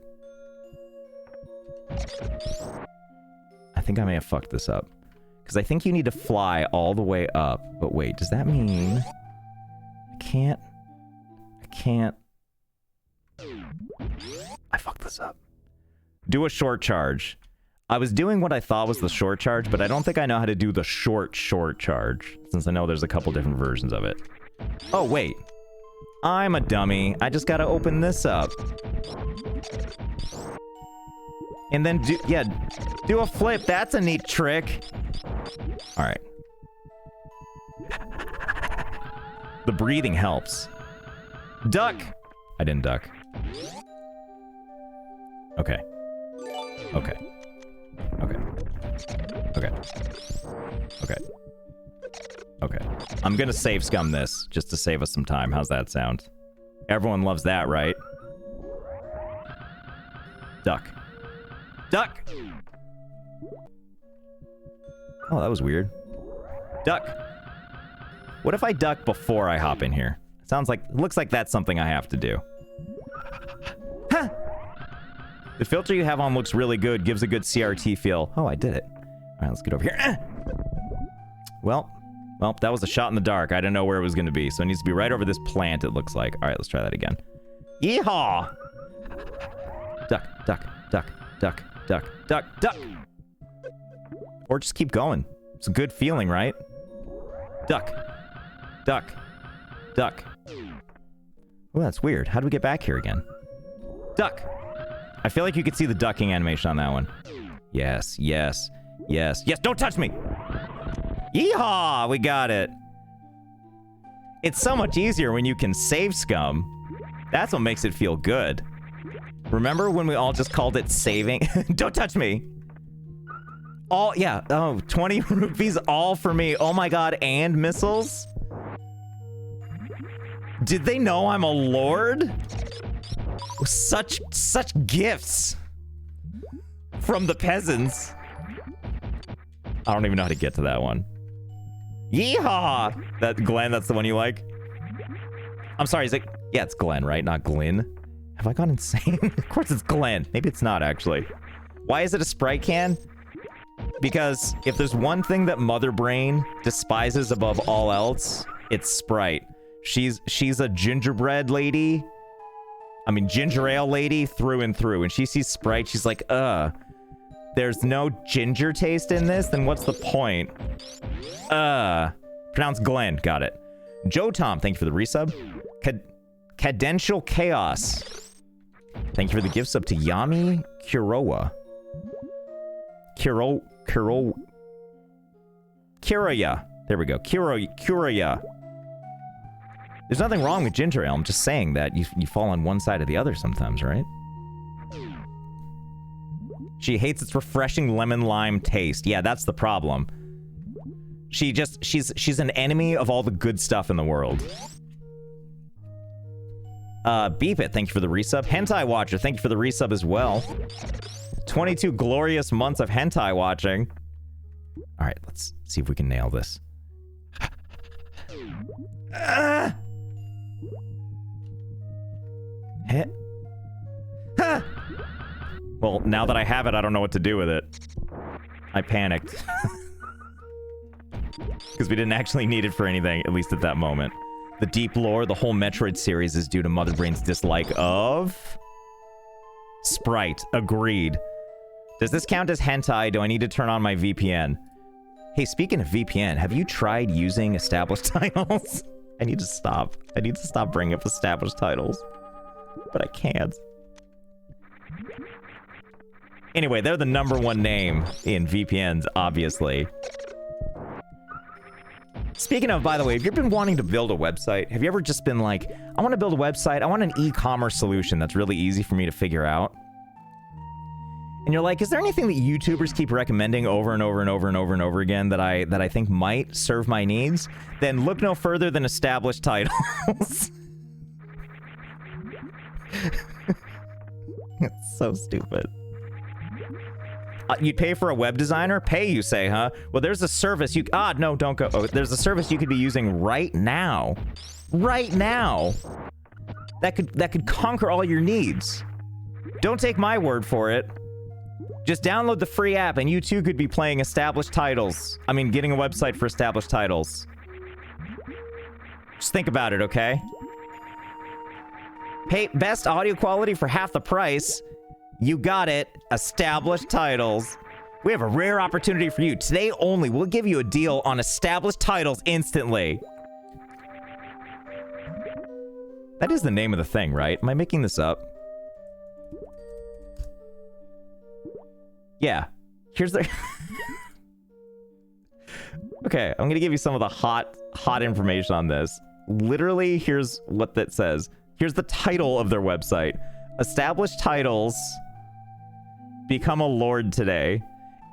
I think I may have fucked this up. Because I think you need to fly all the way up. But wait, does that mean... I can't... I fucked this up. Do a short charge. I was doing what I thought was the short charge, but I don't think I know how to do the short charge, since I know there's a couple different versions of it. Oh, wait. I'm a dummy. I just gotta open this up. And then do a flip. That's a neat trick. All right. The breathing helps. Duck! I didn't duck. Okay. Okay. Okay. Okay. Okay. Okay. I'm gonna save scum this, just to save us some time. How's that sound? Everyone loves that, right? Duck. Duck! Oh, that was weird. Duck! What if I duck before I hop in here? Sounds like... Looks like that's something I have to do. Huh! The filter you have on looks really good. Gives a good CRT feel. Oh, I did it. Alright, let's get over here. Well, that was a shot in the dark. I didn't know where it was going to be. So it needs to be right over this plant, it looks like. Alright, let's try that again. Yeehaw! Duck, duck, duck, duck, duck, duck, duck! Or just keep going. It's a good feeling, right? Duck. Duck. Duck. Oh, that's weird. How do we get back here again? Duck! I feel like you could see the ducking animation on that one. Yes, yes, yes, yes, don't touch me! Yeehaw! We got it. It's so much easier when you can save scum. That's what makes it feel good. Remember when we all just called it saving? Don't touch me! All, yeah, oh, 20 rupees all for me. Oh my god, and missiles? Did they know I'm a lord? Such gifts from the peasants. I don't even know how to get to that one. Yeehaw! That Glenn, that's the one you like? I'm sorry, is it? Yeah, it's Glenn, right? Not Glyn. Have I gone insane? Of course it's Glenn. Maybe it's not, actually. Why is it a Sprite can? Because if there's one thing that Mother Brain despises above all else, it's Sprite. She's a gingerbread lady. I mean, ginger ale lady through and through. And she sees Sprite, she's like, there's no ginger taste in this? Then what's the point? Pronounce Glenn. Got it. Joe Tom, thank you for the resub. Cadential Chaos. Thank you for the gift sub to Yami Kurowa. Kiraya. There we go. Kiraya. There's nothing wrong with ginger ale. I'm just saying that you fall on one side or the other sometimes, right? She hates its refreshing lemon lime taste. Yeah, that's the problem. She's an enemy of all the good stuff in the world. Beep It, thank you for the resub. Hentai Watcher, thank you for the resub as well. 22 glorious months of hentai watching. All right, let's see if we can nail this. Well, now that I have it, I don't know what to do with it. I panicked. Because we didn't actually need it for anything, at least at that moment. The deep lore, the whole Metroid series is due to Mother Brain's dislike of... Sprite. Agreed. Does this count as hentai? Do I need to turn on my VPN? Hey, speaking of VPN, have you tried using established titles? I need to stop. I need to stop bringing up established titles. But I can't. Anyway, they're the #1 name in VPNs, obviously. Speaking of, by the way, if you've been wanting to build a website, have you ever just been like, I want to build a website, I want an e-commerce solution that's really easy for me to figure out? And you're like, is there anything that YouTubers keep recommending over and over and over and over and over again that I think might serve my needs? Then look no further than established titles. It's so stupid. You'd pay for a web designer? Pay, you say, huh? Well, there's a service you... no, don't go. Oh, there's a service you could be using right now. Right now. That could conquer all your needs. Don't take my word for it. Just download the free app and you too could be playing established titles. I mean, getting a website for established titles. Just think about it, okay? Pay best audio quality for half the price. You got it. Established titles. We have a rare opportunity for you. Today only, we'll give you a deal on established titles instantly. That is the name of the thing, right? Am I making this up? Yeah. Here's the... Okay, I'm gonna give you some of the hot information on this. Literally, here's what that says. Here's the title of their website. Established titles become a lord today.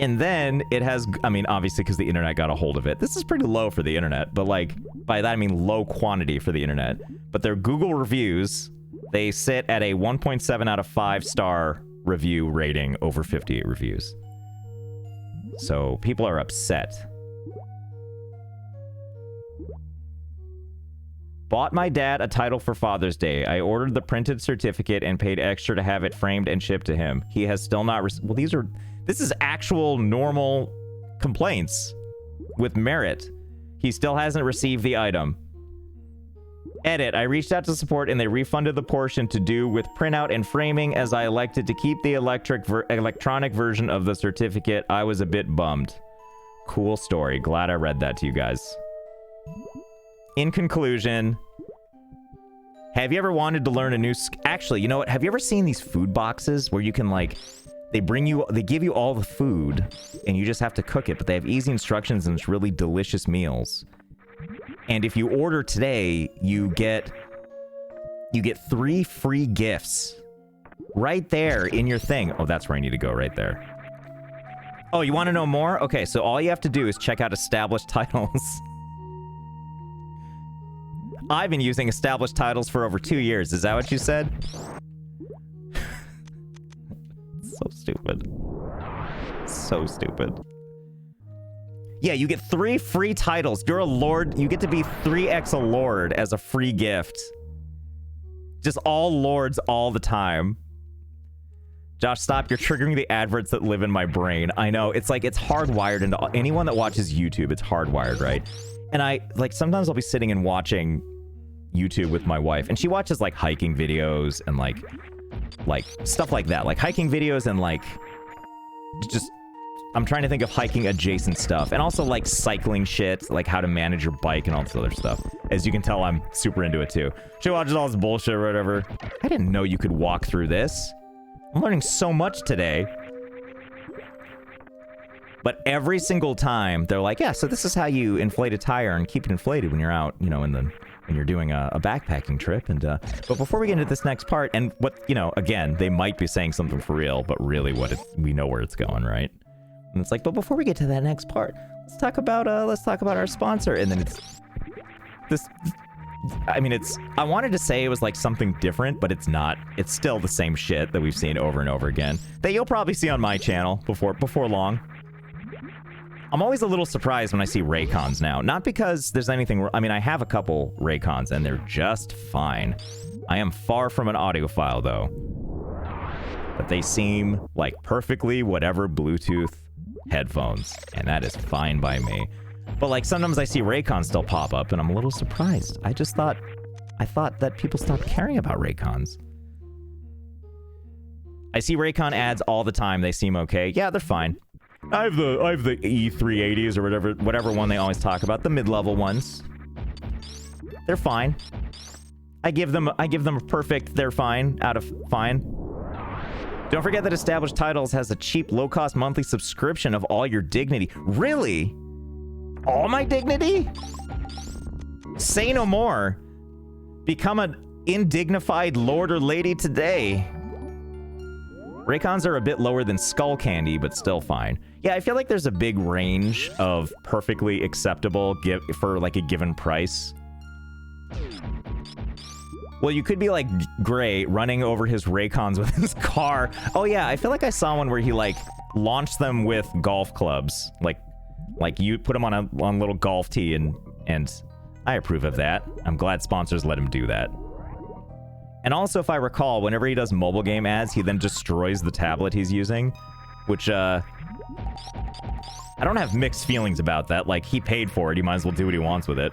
And then it has, I mean, obviously because the internet got a hold of it. This is pretty low for the internet, but like, by that I mean low quantity for the internet. But their Google reviews, they sit at a 1.7 out of 5 star review rating over 58 reviews. So people are upset. Bought my dad a title for Father's Day. I ordered the printed certificate and paid extra to have it framed and shipped to him. He has still not well, this is actual normal complaints with merit. He still hasn't received the item. Edit, I reached out to support and they refunded the portion to do with printout and framing as I elected to keep the electronic version of the certificate. I was a bit bummed. Cool story. Glad I read that to you guys. In conclusion, have you ever wanted to learn a new actually, you know what? Have you ever seen these food boxes where you can like, they give you all the food and you just have to cook it, but they have easy instructions and it's really delicious meals. And if you order today, you get 3 free gifts right there in your thing. Oh, that's where I need to go, right there. Oh, you want to know more? Okay, so all you have to do is check out established titles. I've been using established titles for over 2 years. Is that what you said? So stupid. So stupid. Yeah, you get 3 free titles. You're a lord. You get to be 3x a lord as a free gift. Just all lords all the time. Josh, stop. You're triggering the adverts that live in my brain. I know. It's like, it's hardwired into anyone that watches YouTube. It's hardwired, right? And I, like, sometimes I'll be sitting and watching YouTube with my wife, and she watches, like, hiking videos and, like stuff like that. Like, hiking videos and, like, just... I'm trying to think of hiking adjacent stuff. And also, like, cycling shit, like how to manage your bike and all this other stuff. As you can tell, I'm super into it, too. She watches all this bullshit or whatever. I didn't know you could walk through this. I'm learning so much today. But every single time, they're like, yeah, so this is how you inflate a tire and keep it inflated when you're out, you know, when you're doing a backpacking trip. And but before we get into this next part, and what, you know, again, they might be saying something for real, but really we know where it's going, right? And it's like, but before we get to that next part, let's talk about our sponsor. And then it's this. I mean, I wanted to say it was like something different, but it's not. It's still the same shit that we've seen over and over again that you'll probably see on my channel before long. I'm always a little surprised when I see Raycons now. Not because there's anything... I mean, I have a couple Raycons, and they're just fine. I am far from an audiophile, though. But they seem like perfectly whatever Bluetooth headphones, and that is fine by me. But, like, sometimes I see Raycons still pop up, and I'm a little surprised. I thought that people stopped caring about Raycons. I see Raycon ads all the time. They seem okay. Yeah, they're fine. I have the E380s or whatever one they always talk about, the mid-level ones. They're fine. I give them a perfect they're fine out of fine. Don't forget that Established Titles has a cheap, low-cost monthly subscription of all your dignity. Really? All my dignity? Say no more. Become an indignified lord or lady today. Raycons are a bit lower than skull candy, but still fine. Yeah, I feel like there's a big range of perfectly acceptable for like a given price. Well, you could be like Gray running over his Raycons with his car. Oh yeah, I feel like I saw one where he like launched them with golf clubs. Like you put them on a little golf tee, and I approve of that. I'm glad sponsors let him do that. And also, if I recall, whenever he does mobile game ads, he then destroys the tablet he's using, which, I don't have mixed feelings about that. Like, he paid for it. He might as well do what he wants with it.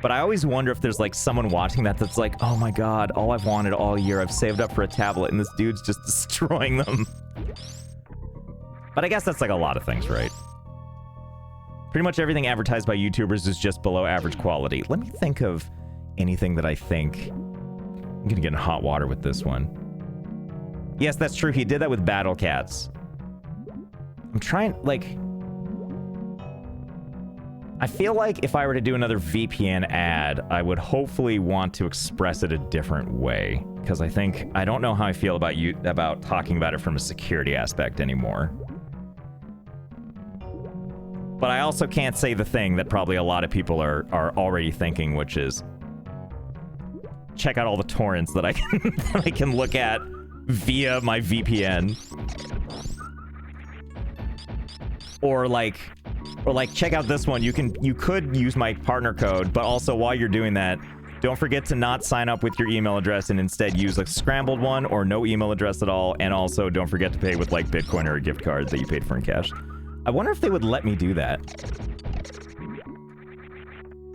But I always wonder if there's, like, someone watching that's like, oh my god, all I've wanted all year, I've saved up for a tablet, and this dude's just destroying them. But I guess that's like a lot of things, right? Pretty much everything advertised by YouTubers is just below average quality. Let me think of anything that I think... I'm gonna get in hot water with this one. Yes, that's true. He did that with Battle Cats. I'm trying, like... I feel like if I were to do another VPN ad, I would hopefully want to express it a different way. Because I don't know how I feel about talking about it from a security aspect anymore. But I also can't say the thing that probably a lot of people are already thinking, which is... check out all the torrents that I can look at via my VPN. Or like check out this one. You could use my partner code, but also while you're doing that, don't forget to not sign up with your email address and instead use a scrambled one or no email address at all. And also don't forget to pay with like Bitcoin or a gift card that you paid for in cash. I wonder if they would let me do that.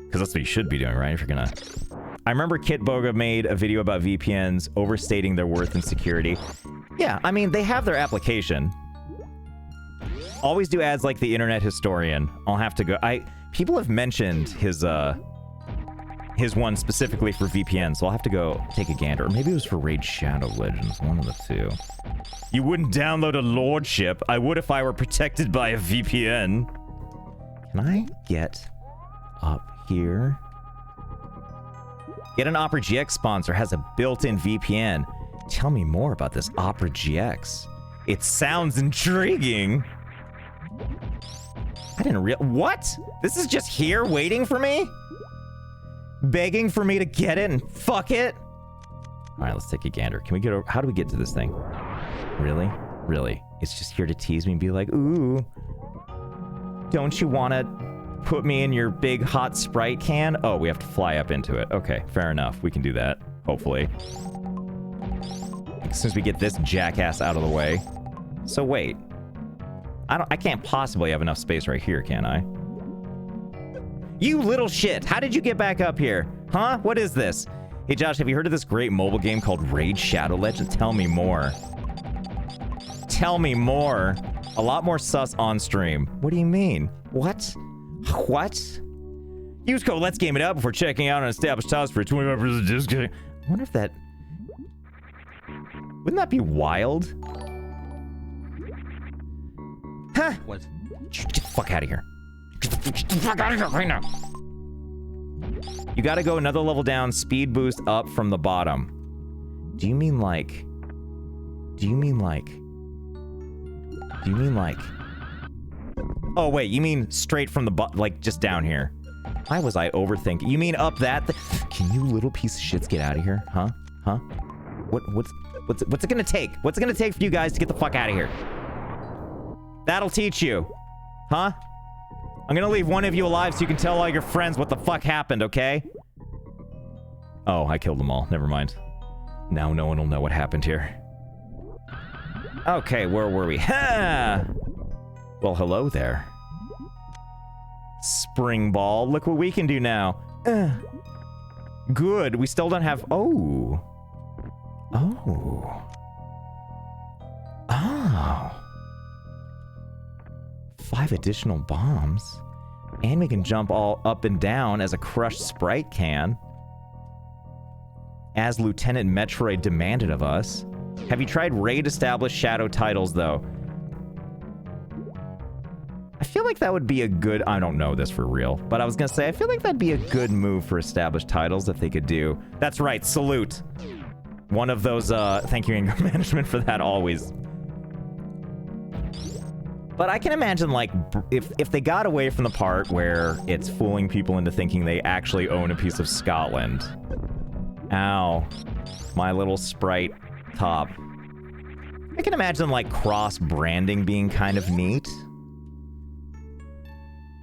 Because that's what you should be doing, right? If you're gonna... I remember Kit Boga made a video about VPNs overstating their worth and security. Yeah, I mean, they have their application. Always do ads like the Internet Historian. I'll have to go... People have mentioned his one specifically for VPN, so I'll have to go take a gander. Or maybe it was for Raid Shadow Legends, one of the two. You wouldn't download a lordship. I would if I were protected by a VPN. Can I get up here? Get an Opera GX sponsor, has a built-in VPN. Tell me more about this Opera GX. It sounds intriguing. I didn't what? This is just here waiting for me? Begging for me to get it and fuck it? All right, let's take a gander. Can we get over? How do we get to this thing? Really? Really? It's just here to tease me and be like, ooh. Don't you want to put me in your big hot Sprite can? Oh, we have to fly up into it. Okay, fair enough. We can do that, hopefully. As soon as we get this jackass out of the way. So wait. I can't possibly have enough space right here, can I? You little shit! How did you get back up here? Huh? What is this? Hey Josh, have you heard of this great mobile game called Raid Shadow Legends? Tell me more. Tell me more. A lot more sus on stream. What do you mean? What? What? Use code Let's Game It Up before checking out on established titles for 25% discount. I wonder if that... Wouldn't that be wild? Huh? What? Get the fuck out of here. Get the fuck out of here right now. You gotta go another level down, speed boost up from the bottom. Do you mean like... Oh, wait, you mean straight from the like, just down here. Why was I overthinking? You mean up that? Can you little piece of shits get out of here? Huh? Huh? What's it gonna take? What's it gonna take for you guys to get the fuck out of here? That'll teach you. Huh? I'm gonna leave one of you alive so you can tell all your friends what the fuck happened, okay? Oh, I killed them all. Never mind. Now no one will know what happened here. Okay, where were we? Ha! Well, hello there. Spring ball. Look what we can do now. Good. We still don't have... Oh. Oh. Oh. 5 additional bombs. And we can jump all up and down as a crushed Sprite can. As Lieutenant Metroid demanded of us. Have you tried raid established shadow titles, though? I feel like that would be a good... I don't know this for real, but I was gonna say, I feel like that'd be a good move for established titles if they could do... That's right, salute! One of those, thank you, anger management, for that always. But I can imagine, like, if they got away from the part where it's fooling people into thinking they actually own a piece of Scotland. Ow. My little sprite top. I can imagine, like, cross-branding being kind of neat.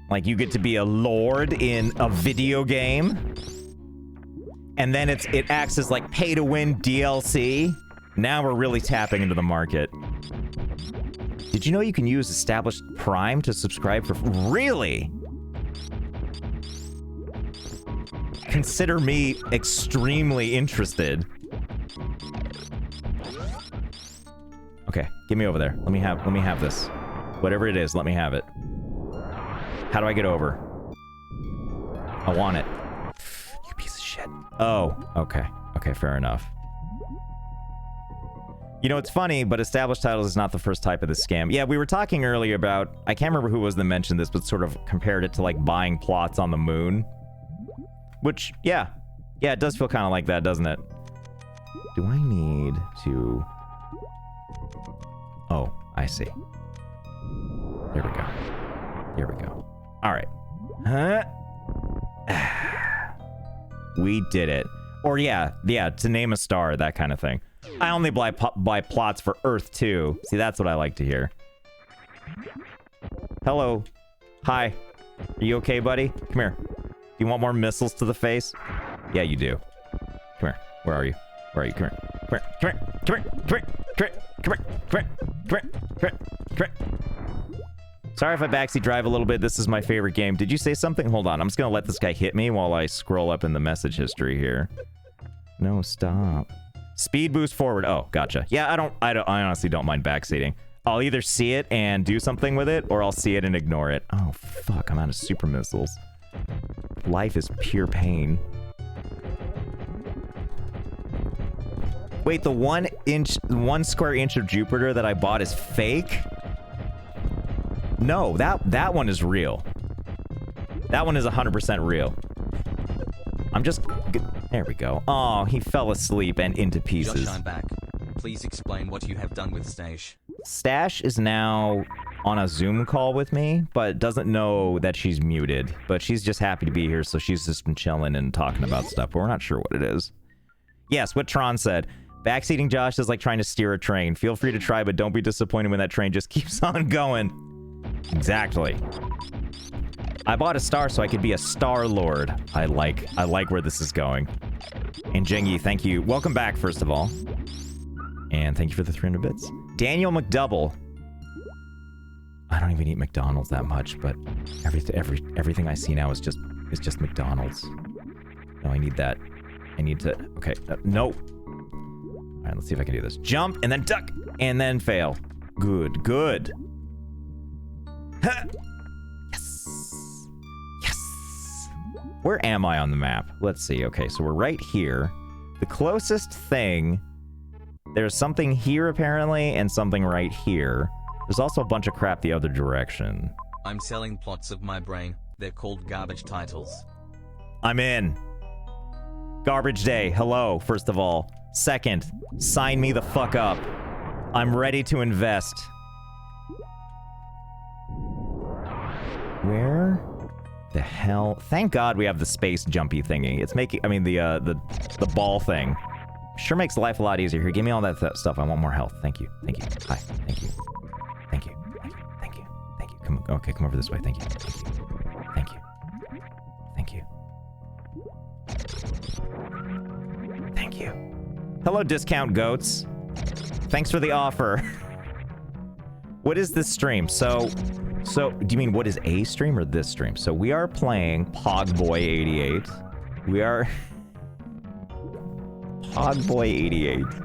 Like, you get to be a lord in a video game. And then it acts as, like, pay-to-win DLC. Now we're really tapping into the market. Did you know you can use established Prime to subscribe for... Really? Consider me extremely interested. Okay, get me over there. Let me have this. Whatever it is, let me have it. How do I get over? I want it. You piece of shit. Oh, okay. Okay, fair enough. You know, it's funny, but established titles is not the first type of this scam. Yeah, we were talking earlier about... I can't remember who was that mentioned this, but sort of compared it to, like, buying plots on the moon. Which, yeah. Yeah, it does feel kind of like that, doesn't it? Do I need to... Oh, I see. There we go. There we go. Alright. Huh? We did it. Or yeah, to name a star, that kind of thing. I only buy plots for Earth 2. See, that's what I like to hear. Hello. Hi. Are you okay, buddy? Come here. Do you want more missiles to the face? Yeah, you do. Come here. Where are you? Where are you? Come here. Come here. Come here. Come here. Come here. Come here. Come here. Come here. Come here. Come here. Come here. Sorry if I backseat drive a little bit. This is my favorite game. Did you say something? Hold on. I'm just gonna let this guy hit me while I scroll up in the message history here. No, stop. Speed boost forward. Oh, gotcha. Yeah, I honestly don't mind backseating. I'll either see it and do something with it, or I'll see it and ignore it. Oh, fuck. I'm out of super missiles. Life is pure pain. Wait, the 1 square inch of Jupiter that I bought is fake? No, that one is real. That one is 100% real. I'm just... There we go. Oh, he fell asleep and into pieces. Josh, I'm back. Please explain what you have done with Stash. Stash is now on a Zoom call with me, but doesn't know that she's muted. But she's just happy to be here, so she's just been chilling and talking about stuff, but we're not sure what it is. Yes, what Tron said. Backseating Josh is like trying to steer a train. Feel free to try, but don't be disappointed when that train just keeps on going. Exactly. I bought a star so I could be a Star Lord. I like where this is going. And Jengi, thank you. Welcome back, first of all. And thank you for the 300 bits. Daniel McDouble. I don't even eat McDonald's that much, but everything I see now is just McDonald's. No, I need that. I need to... Okay, no. All right, let's see if I can do this. Jump, and then duck, and then fail. Good, good. Huh. Yes. Yes. Where am I on the map? Let's see. Okay, so we're right here. The closest thing... There's something here, apparently, and something right here. There's also a bunch of crap the other direction. I'm selling plots of my brain. They're called garbage titles. I'm in. Garbage day. Hello, first of all. Second, sign me the fuck up. I'm ready to invest. Where the hell? Thank God we have the space jumpy thingy. It's making, I mean, the ball thing. Sure makes life a lot easier. Here, give me all that stuff. I want more health. Thank you. Thank you. Hi. Thank you. Thank you. Thank you. Thank you. Thank you. Come, okay, come over this way. Thank you. Thank you. Thank you. Thank you. Thank you. Hello, discount goats. Thanks for the offer. What is this stream? So, do you mean what is a stream or this stream? So we are playing Pogboy88. We are... Pogboy88.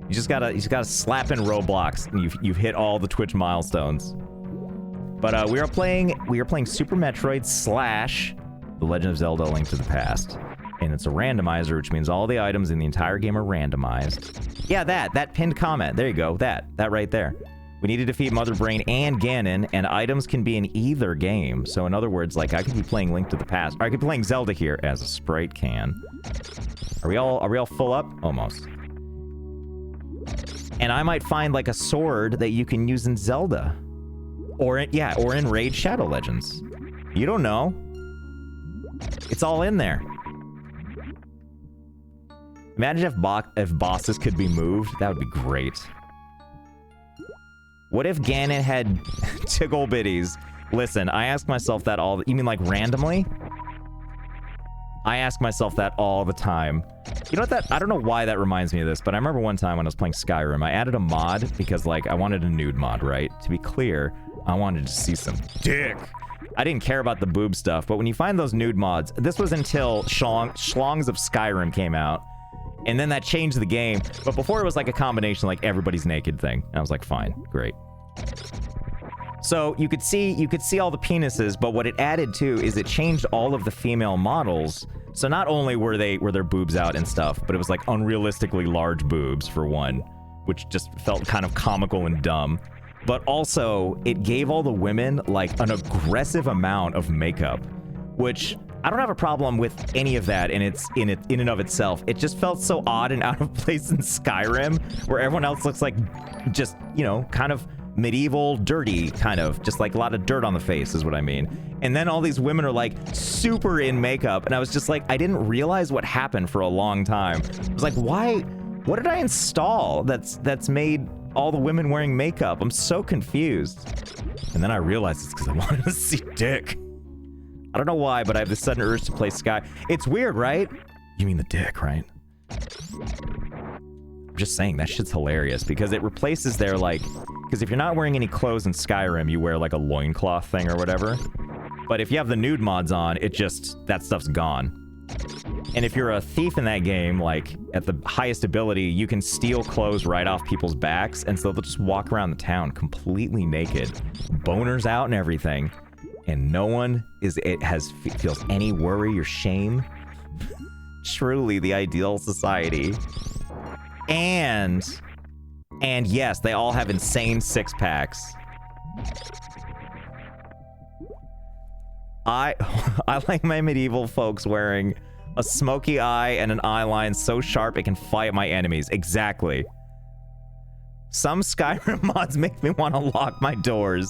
You just gotta slap in Roblox and you've hit all the Twitch milestones. But we are playing Super Metroid / The Legend of Zelda: Link to the Past. And it's a randomizer, which means all the items in the entire game are randomized. Yeah, that pinned comment. There you go. That right there. We need to defeat Mother Brain and Ganon, and items can be in either game. So in other words, like, I could be playing Link to the Past. Or I could be playing Zelda here, as a sprite can. Are we all full up? Almost. And I might find, like, a sword that you can use in Zelda. Or in Raid Shadow Legends. You don't know. It's all in there. Imagine if bosses could be moved. That would be great. What if Ganon had tickle bitties? Listen, I ask myself that all... You mean like randomly? I ask myself that all the time. You know what that... I don't know why that reminds me of this, but I remember one time when I was playing Skyrim, I added a mod because, like, I wanted a nude mod, right? To be clear, I wanted to see some dick. I didn't care about the boob stuff, but when you find those nude mods... This was until Schlongs of Skyrim came out. And then that changed the game. But before it was like a combination, like everybody's naked thing. And I was like, fine, great. So you could see all the penises, but what it added too is it changed all of the female models. So not only were their boobs out and stuff, but it was like unrealistically large boobs for one, which just felt kind of comical and dumb. But also it gave all the women like an aggressive amount of makeup, which I don't have a problem with any of that, and it's in and of itself. It just felt so odd and out of place in Skyrim, where everyone else looks like just, you know, kind of medieval, dirty, kind of. Just like a lot of dirt on the face is what I mean. And then all these women are like super in makeup, and I was just like, I didn't realize what happened for a long time. I was like, why? What did I install that's made all the women wearing makeup? I'm so confused. And then I realized it's because I wanted to see dick. I don't know why, but I have this sudden urge to play Sky. It's weird, right? You mean the dick, right? I'm just saying, that shit's hilarious, because it replaces their, like... Because if you're not wearing any clothes in Skyrim, you wear, like, a loincloth thing or whatever. But if you have the nude mods on, it just... That stuff's gone. And if you're a thief in that game, like, at the highest ability, you can steal clothes right off people's backs, and so they'll just walk around the town completely naked. Boners out and everything. And no one feels any worry or shame. Truly the ideal society. And yes, they all have insane six-packs. I like my medieval folks wearing a smoky eye and an eye line so sharp it can fight my enemies. Exactly. Some Skyrim mods make me want to lock my doors.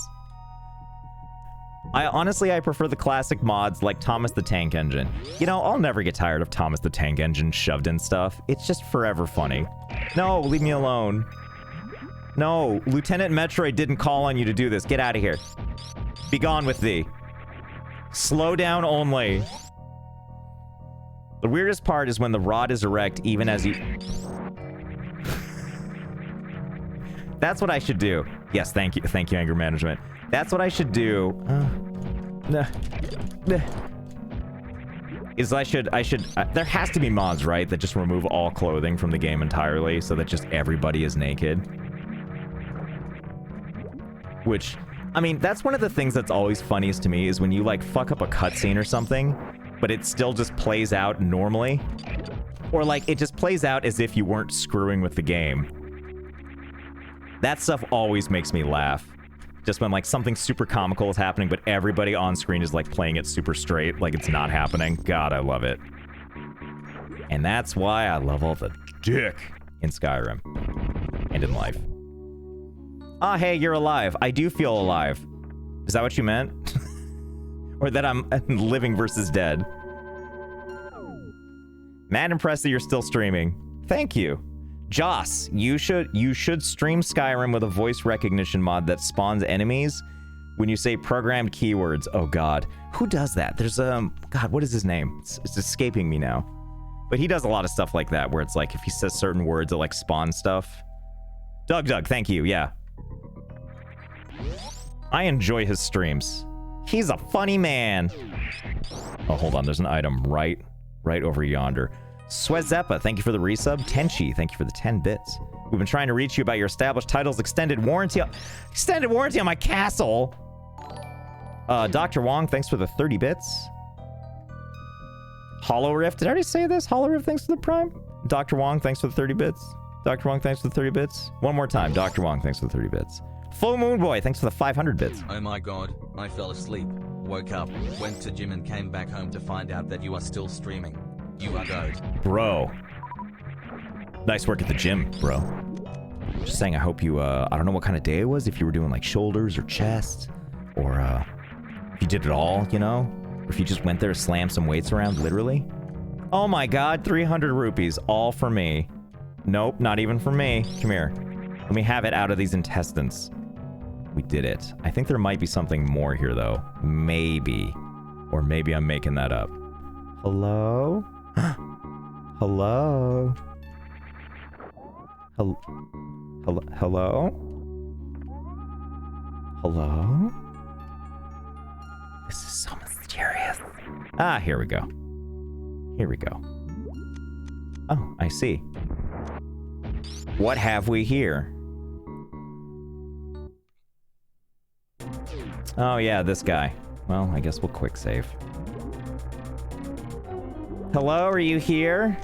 I prefer the classic mods like Thomas the Tank Engine. You know, I'll never get tired of Thomas the Tank Engine shoved in stuff. It's just forever funny. No, leave me alone. No, Lieutenant Metroid didn't call on you to do this. Get out of here. Be gone with thee. Slow down only. The weirdest part is when the rod is erect even as you... That's what I should do. Yes, thank you, anger management. That's what I should do. Is I should there has to be mods, right, that just remove all clothing from the game entirely so that just everybody is naked. Which, I mean, that's one of the things that's always funniest to me is when you, like, fuck up a cutscene or something, but it still just plays out normally. Or, like, it just plays out as if you weren't screwing with the game. That stuff always makes me laugh. Just when, like, something super comical is happening, but everybody on screen is, like, playing it super straight, like it's not happening. God, I love it. And that's why I love all the dick in Skyrim. And in life. Ah, hey, you're alive. I do feel alive. Is that what you meant? Or that I'm living versus dead? Mad impressed that you're still streaming. Thank you. Joss, you should stream Skyrim with a voice recognition mod that spawns enemies when you say programmed keywords. Oh god. Who does that? There's god, what is his name? It's escaping me now. But he does a lot of stuff like that where it's like if he says certain words it like spawns stuff. Doug, thank you. Yeah. I enjoy his streams. He's a funny man. Oh, hold on. There's an item right over yonder. Swezeppa, thank you for the resub. Tenchi, thank you for the 10 bits. We've been trying to reach you about your established titles extended warranty on my castle. Dr. Wong, thanks for the 30 bits. Hollow Rift, did I already say this? Hollow Rift, thanks for the prime. Dr. Wong, thanks for the 30 bits. Dr. Wong, thanks for the 30 bits. One more time. Dr. Wong, thanks for the 30 bits. Full Moon Boy, thanks for the 500 bits. Oh my god, I fell asleep, woke up, went to gym and came back home to find out that you are still streaming. You are goat. Bro. Nice work at the gym, bro. Just saying, I hope you, I don't know what kind of day it was, if you were doing like shoulders or chest, or if you did it all, you know? Or if you just went there, slammed some weights around, literally. Oh my god, 300 rupees, all for me. Nope, not even for me. Come here. Let me have it out of these intestines. We did it. I think there might be something more here, though. Maybe. Or maybe I'm making that up. Hello? Hello? Hello? Hello? Hello? This is so mysterious. Ah, here we go. Here we go. Oh, I see. What have we here? Oh yeah, this guy. Well, I guess we'll quick save. Hello, are you here?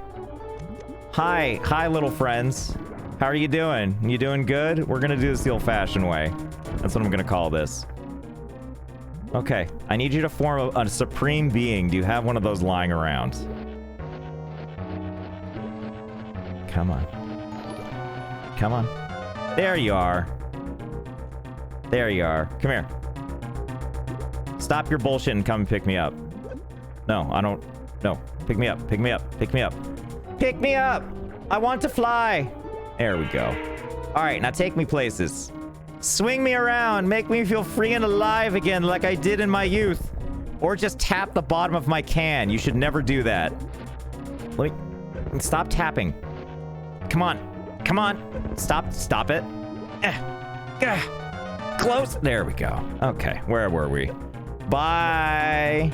Hi, little friends. How are you doing? You doing good? We're gonna do this the old-fashioned way. That's what I'm gonna call this. Okay, I need you to form a supreme being. Do you have one of those lying around? Come on. Come on. There you are. There you are. Come here. Stop your bullshit and come pick me up. No, I don't. No. Pick me up. Pick me up. Pick me up. Pick me up! I want to fly! There we go. Alright, now take me places. Swing me around. Make me feel free and alive again like I did in my youth. Or just tap the bottom of my can. You should never do that. Let me... Stop tapping. Come on. Come on. Stop it. Close. There we go. Okay, where were we? Bye.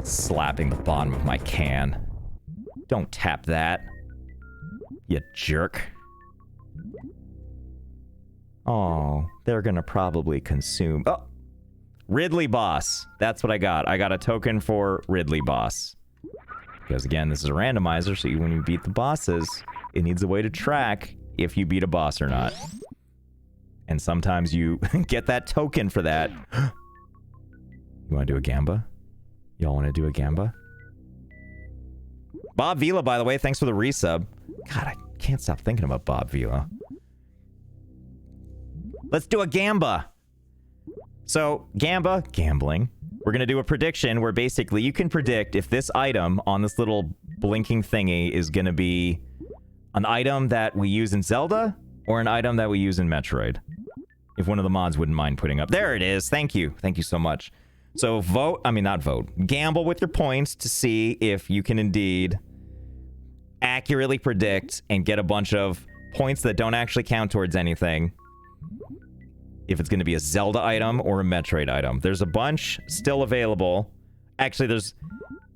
Slapping the bottom of my can. Don't tap that. You jerk. Oh, they're gonna probably consume... Oh! Ridley Boss. That's what I got. I got a token for Ridley Boss. Because again, this is a randomizer, so when you beat the bosses, it needs a way to track if you beat a boss or not. And sometimes you get that token for that. You want to do a gamba? Y'all want to do a gamba? Bob Vila, by the way, thanks for the resub. God, I can't stop thinking about Bob Vila. Let's do a gamba. So, gamba, gambling. We're going to do a prediction where basically you can predict if this item on this little blinking thingy is going to be an item that we use in Zelda or an item that we use in Metroid. If one of the mods wouldn't mind putting up. There it is. Thank you. Thank you so much. So vote, I mean not vote, gamble with your points to see if you can indeed accurately predict and get a bunch of points that don't actually count towards anything. If it's going to be a Zelda item or a Metroid item. There's a bunch still available. Actually,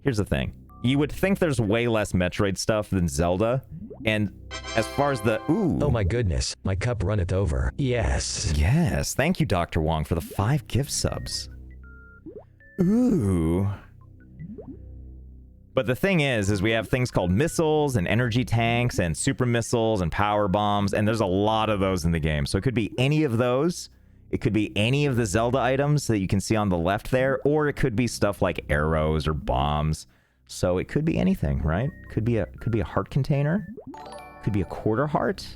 here's the thing. You would think there's way less Metroid stuff than Zelda. And as far as the... Ooh. Oh my goodness, my cup runneth over. Yes. Yes. Thank you, Dr. Wong, for the 5 gift subs. Ooh. But the thing is we have things called missiles and energy tanks and super missiles and power bombs, and there's a lot of those in the game. So it could be any of those. It could be any of the Zelda items that you can see on the left there, or it could be stuff like arrows or bombs. So it could be anything, right? Could be a heart container. Could be a quarter heart.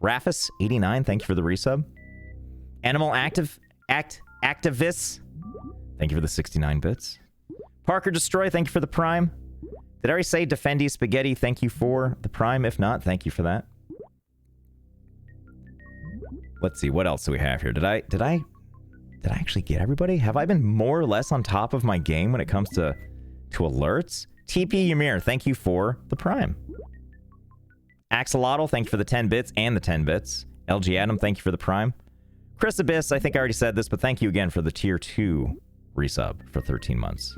Rafus 89, thank you for the resub. Animal Activists, thank you for the 69 bits. Parker Destroy, thank you for the Prime. Did I already say Defendy Spaghetti, thank you for the Prime? If not, thank you for that. Let's see, what else do we have here? Did I actually get everybody? Have I been more or less on top of my game when it comes to alerts? TP Ymir, thank you for the Prime. Axolotl, thank you for the 10 bits and the 10 bits. LG Adam, thank you for the Prime. Chris Abyss, I think I already said this, but thank you again for the Tier 2 resub for 13 months.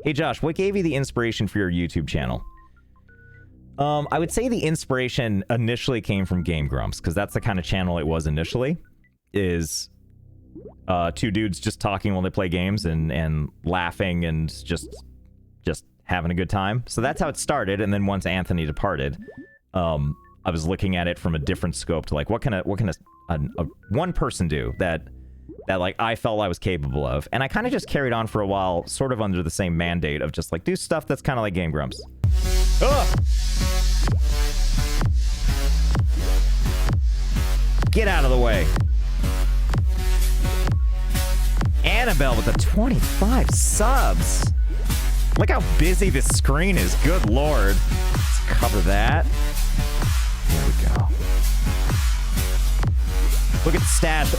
Hey Josh, what gave you the inspiration for your YouTube channel? I would say the inspiration initially came from Game Grumps, because that's the kind of channel it was initially. Is 2 dudes just talking while they play games and laughing and just having a good time. So that's how it started, and then once Anthony departed, I was looking at it from a different scope to like, what can a one person do that like I felt I was capable of, and I kind of just carried on for a while, sort of under the same mandate of just like do stuff that's kind of like Game Grumps. Ugh! Get out of the way. Annabelle with the 25 subs. Look how busy this screen is. Good lord. Let's cover that. There we go. Look at Stash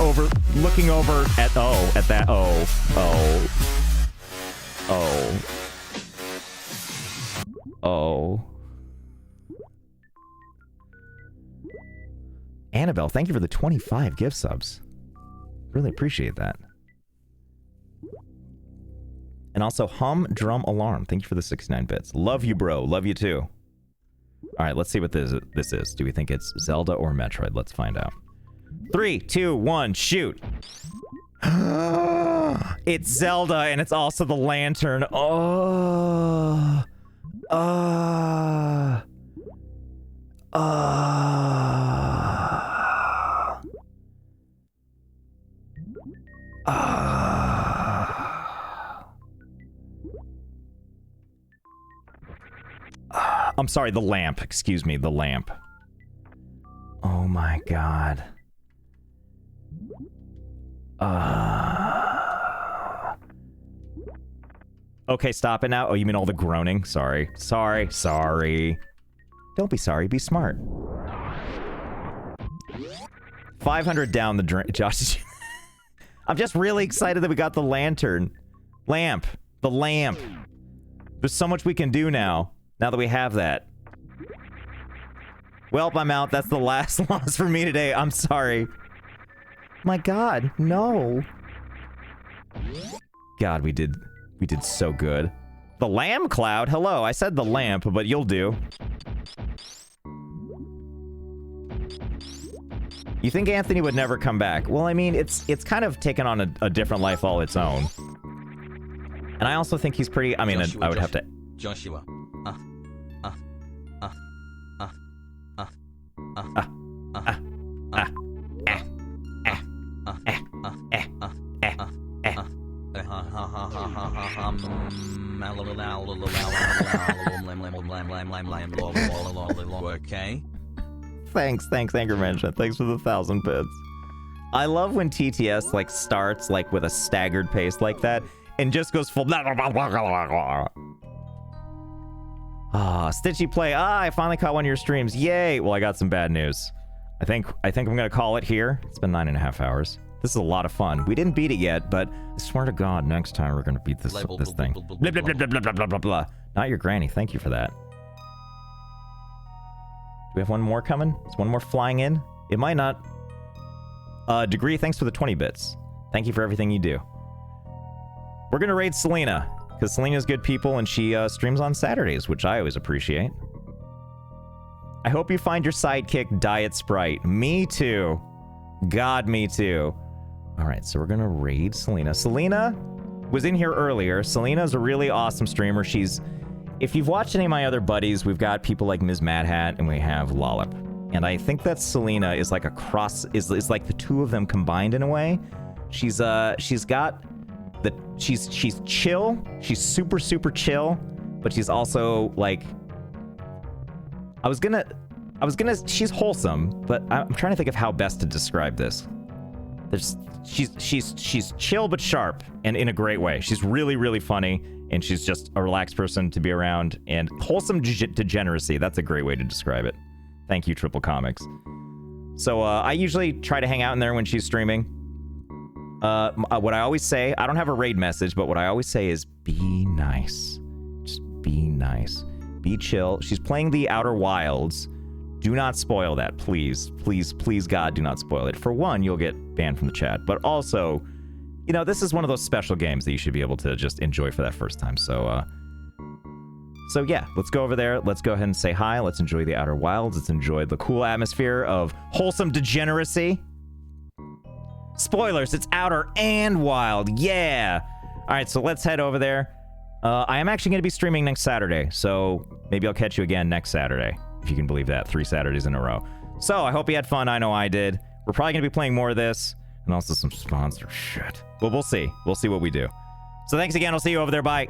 looking over at that. Annabelle, thank you for the 25 gift subs. Really appreciate that. And also, Hum Drum Alarm. Thank you for the 69 bits. Love you, bro. Love you, too. All right, let's see what this is. Do we think it's Zelda or Metroid? Let's find out. 3, 2, 1, shoot. It's Zelda, and it's also the lantern. I'm sorry, the lamp. Excuse me, the lamp. Oh my god. Okay, stop it now. Oh, you mean all the groaning? Sorry. Sorry. Don't be sorry, be smart. 500 down the drain. Josh, I'm just really excited that we got the lantern. Lamp. The lamp. There's so much we can do now that we have that. Welp, I'm out. That's the last loss for me today. I'm sorry. My god, no. God, we did so good. The lamb cloud? Hello, I said the lamp, but you'll do. You think Anthony would never come back? Well, I mean, it's kind of taken on a different life all its own. And I also think he's pretty, I mean, I would have to... Joshua. Okay. Thanks, Angry Mansion. Thanks for the 1,000 bits. I love when TTS like starts like with a staggered pace like that and just goes full. Stitchy play. I finally caught one of your streams. Yay! Well, I got some bad news. I think I'm gonna call it here. It's been 9.5 hours. This is a lot of fun. We didn't beat it yet, but I swear to God, next time we're gonna beat this thing. Blah, blah, blah, blah, blah, blah, blah, blah. Not your granny. Thank you for that. Do we have one more coming? Is one more flying in? It might not. Degree, thanks for the 20 bits. Thank you for everything you do. We're gonna raid Selena, because Selena's good people and she streams on Saturdays, which I always appreciate. I hope you find your sidekick Diet Sprite. Me too. God, me too. Alright, so we're gonna raid Selena. Selena was in here earlier. Selena's a really awesome streamer. She's... If you've watched any of my other buddies, we've got people like Ms. Mad Hat and we have Lollip. And I think that Selena is like a cross... is like the two of them combined in a way. She's got... She's chill. She's super, super chill. But she's also, like... She's wholesome, but I'm trying to think of how best to describe this. She's chill but sharp, and in a great way. She's really, really funny, and she's just a relaxed person to be around, and wholesome degeneracy. That's a great way to describe it. Thank you, Triple Comics. So, I usually try to hang out in there when she's streaming. What I always say, I don't have a raid message, but what I always say is, be nice. Just be nice. Be chill. She's playing the Outer Wilds. Do not spoil that, please. Please, please, God, do not spoil it. For one, you'll get banned from the chat, but also, you know, this is one of those special games that you should be able to just enjoy for that first time. So yeah, let's go over there. Let's go ahead and say hi. Let's enjoy the Outer Wilds. Let's enjoy the cool atmosphere of wholesome degeneracy. Spoilers, it's Outer and Wild. Yeah. All right, so let's head over there. I am actually going to be streaming next Saturday, so maybe I'll catch you again next Saturday, if you can believe that. 3 Saturdays in a row. So, I hope you had fun. I know I did. We're probably going to be playing more of this, and also some sponsor shit. But we'll see. We'll see what we do. So, thanks again. I'll see you over there. Bye.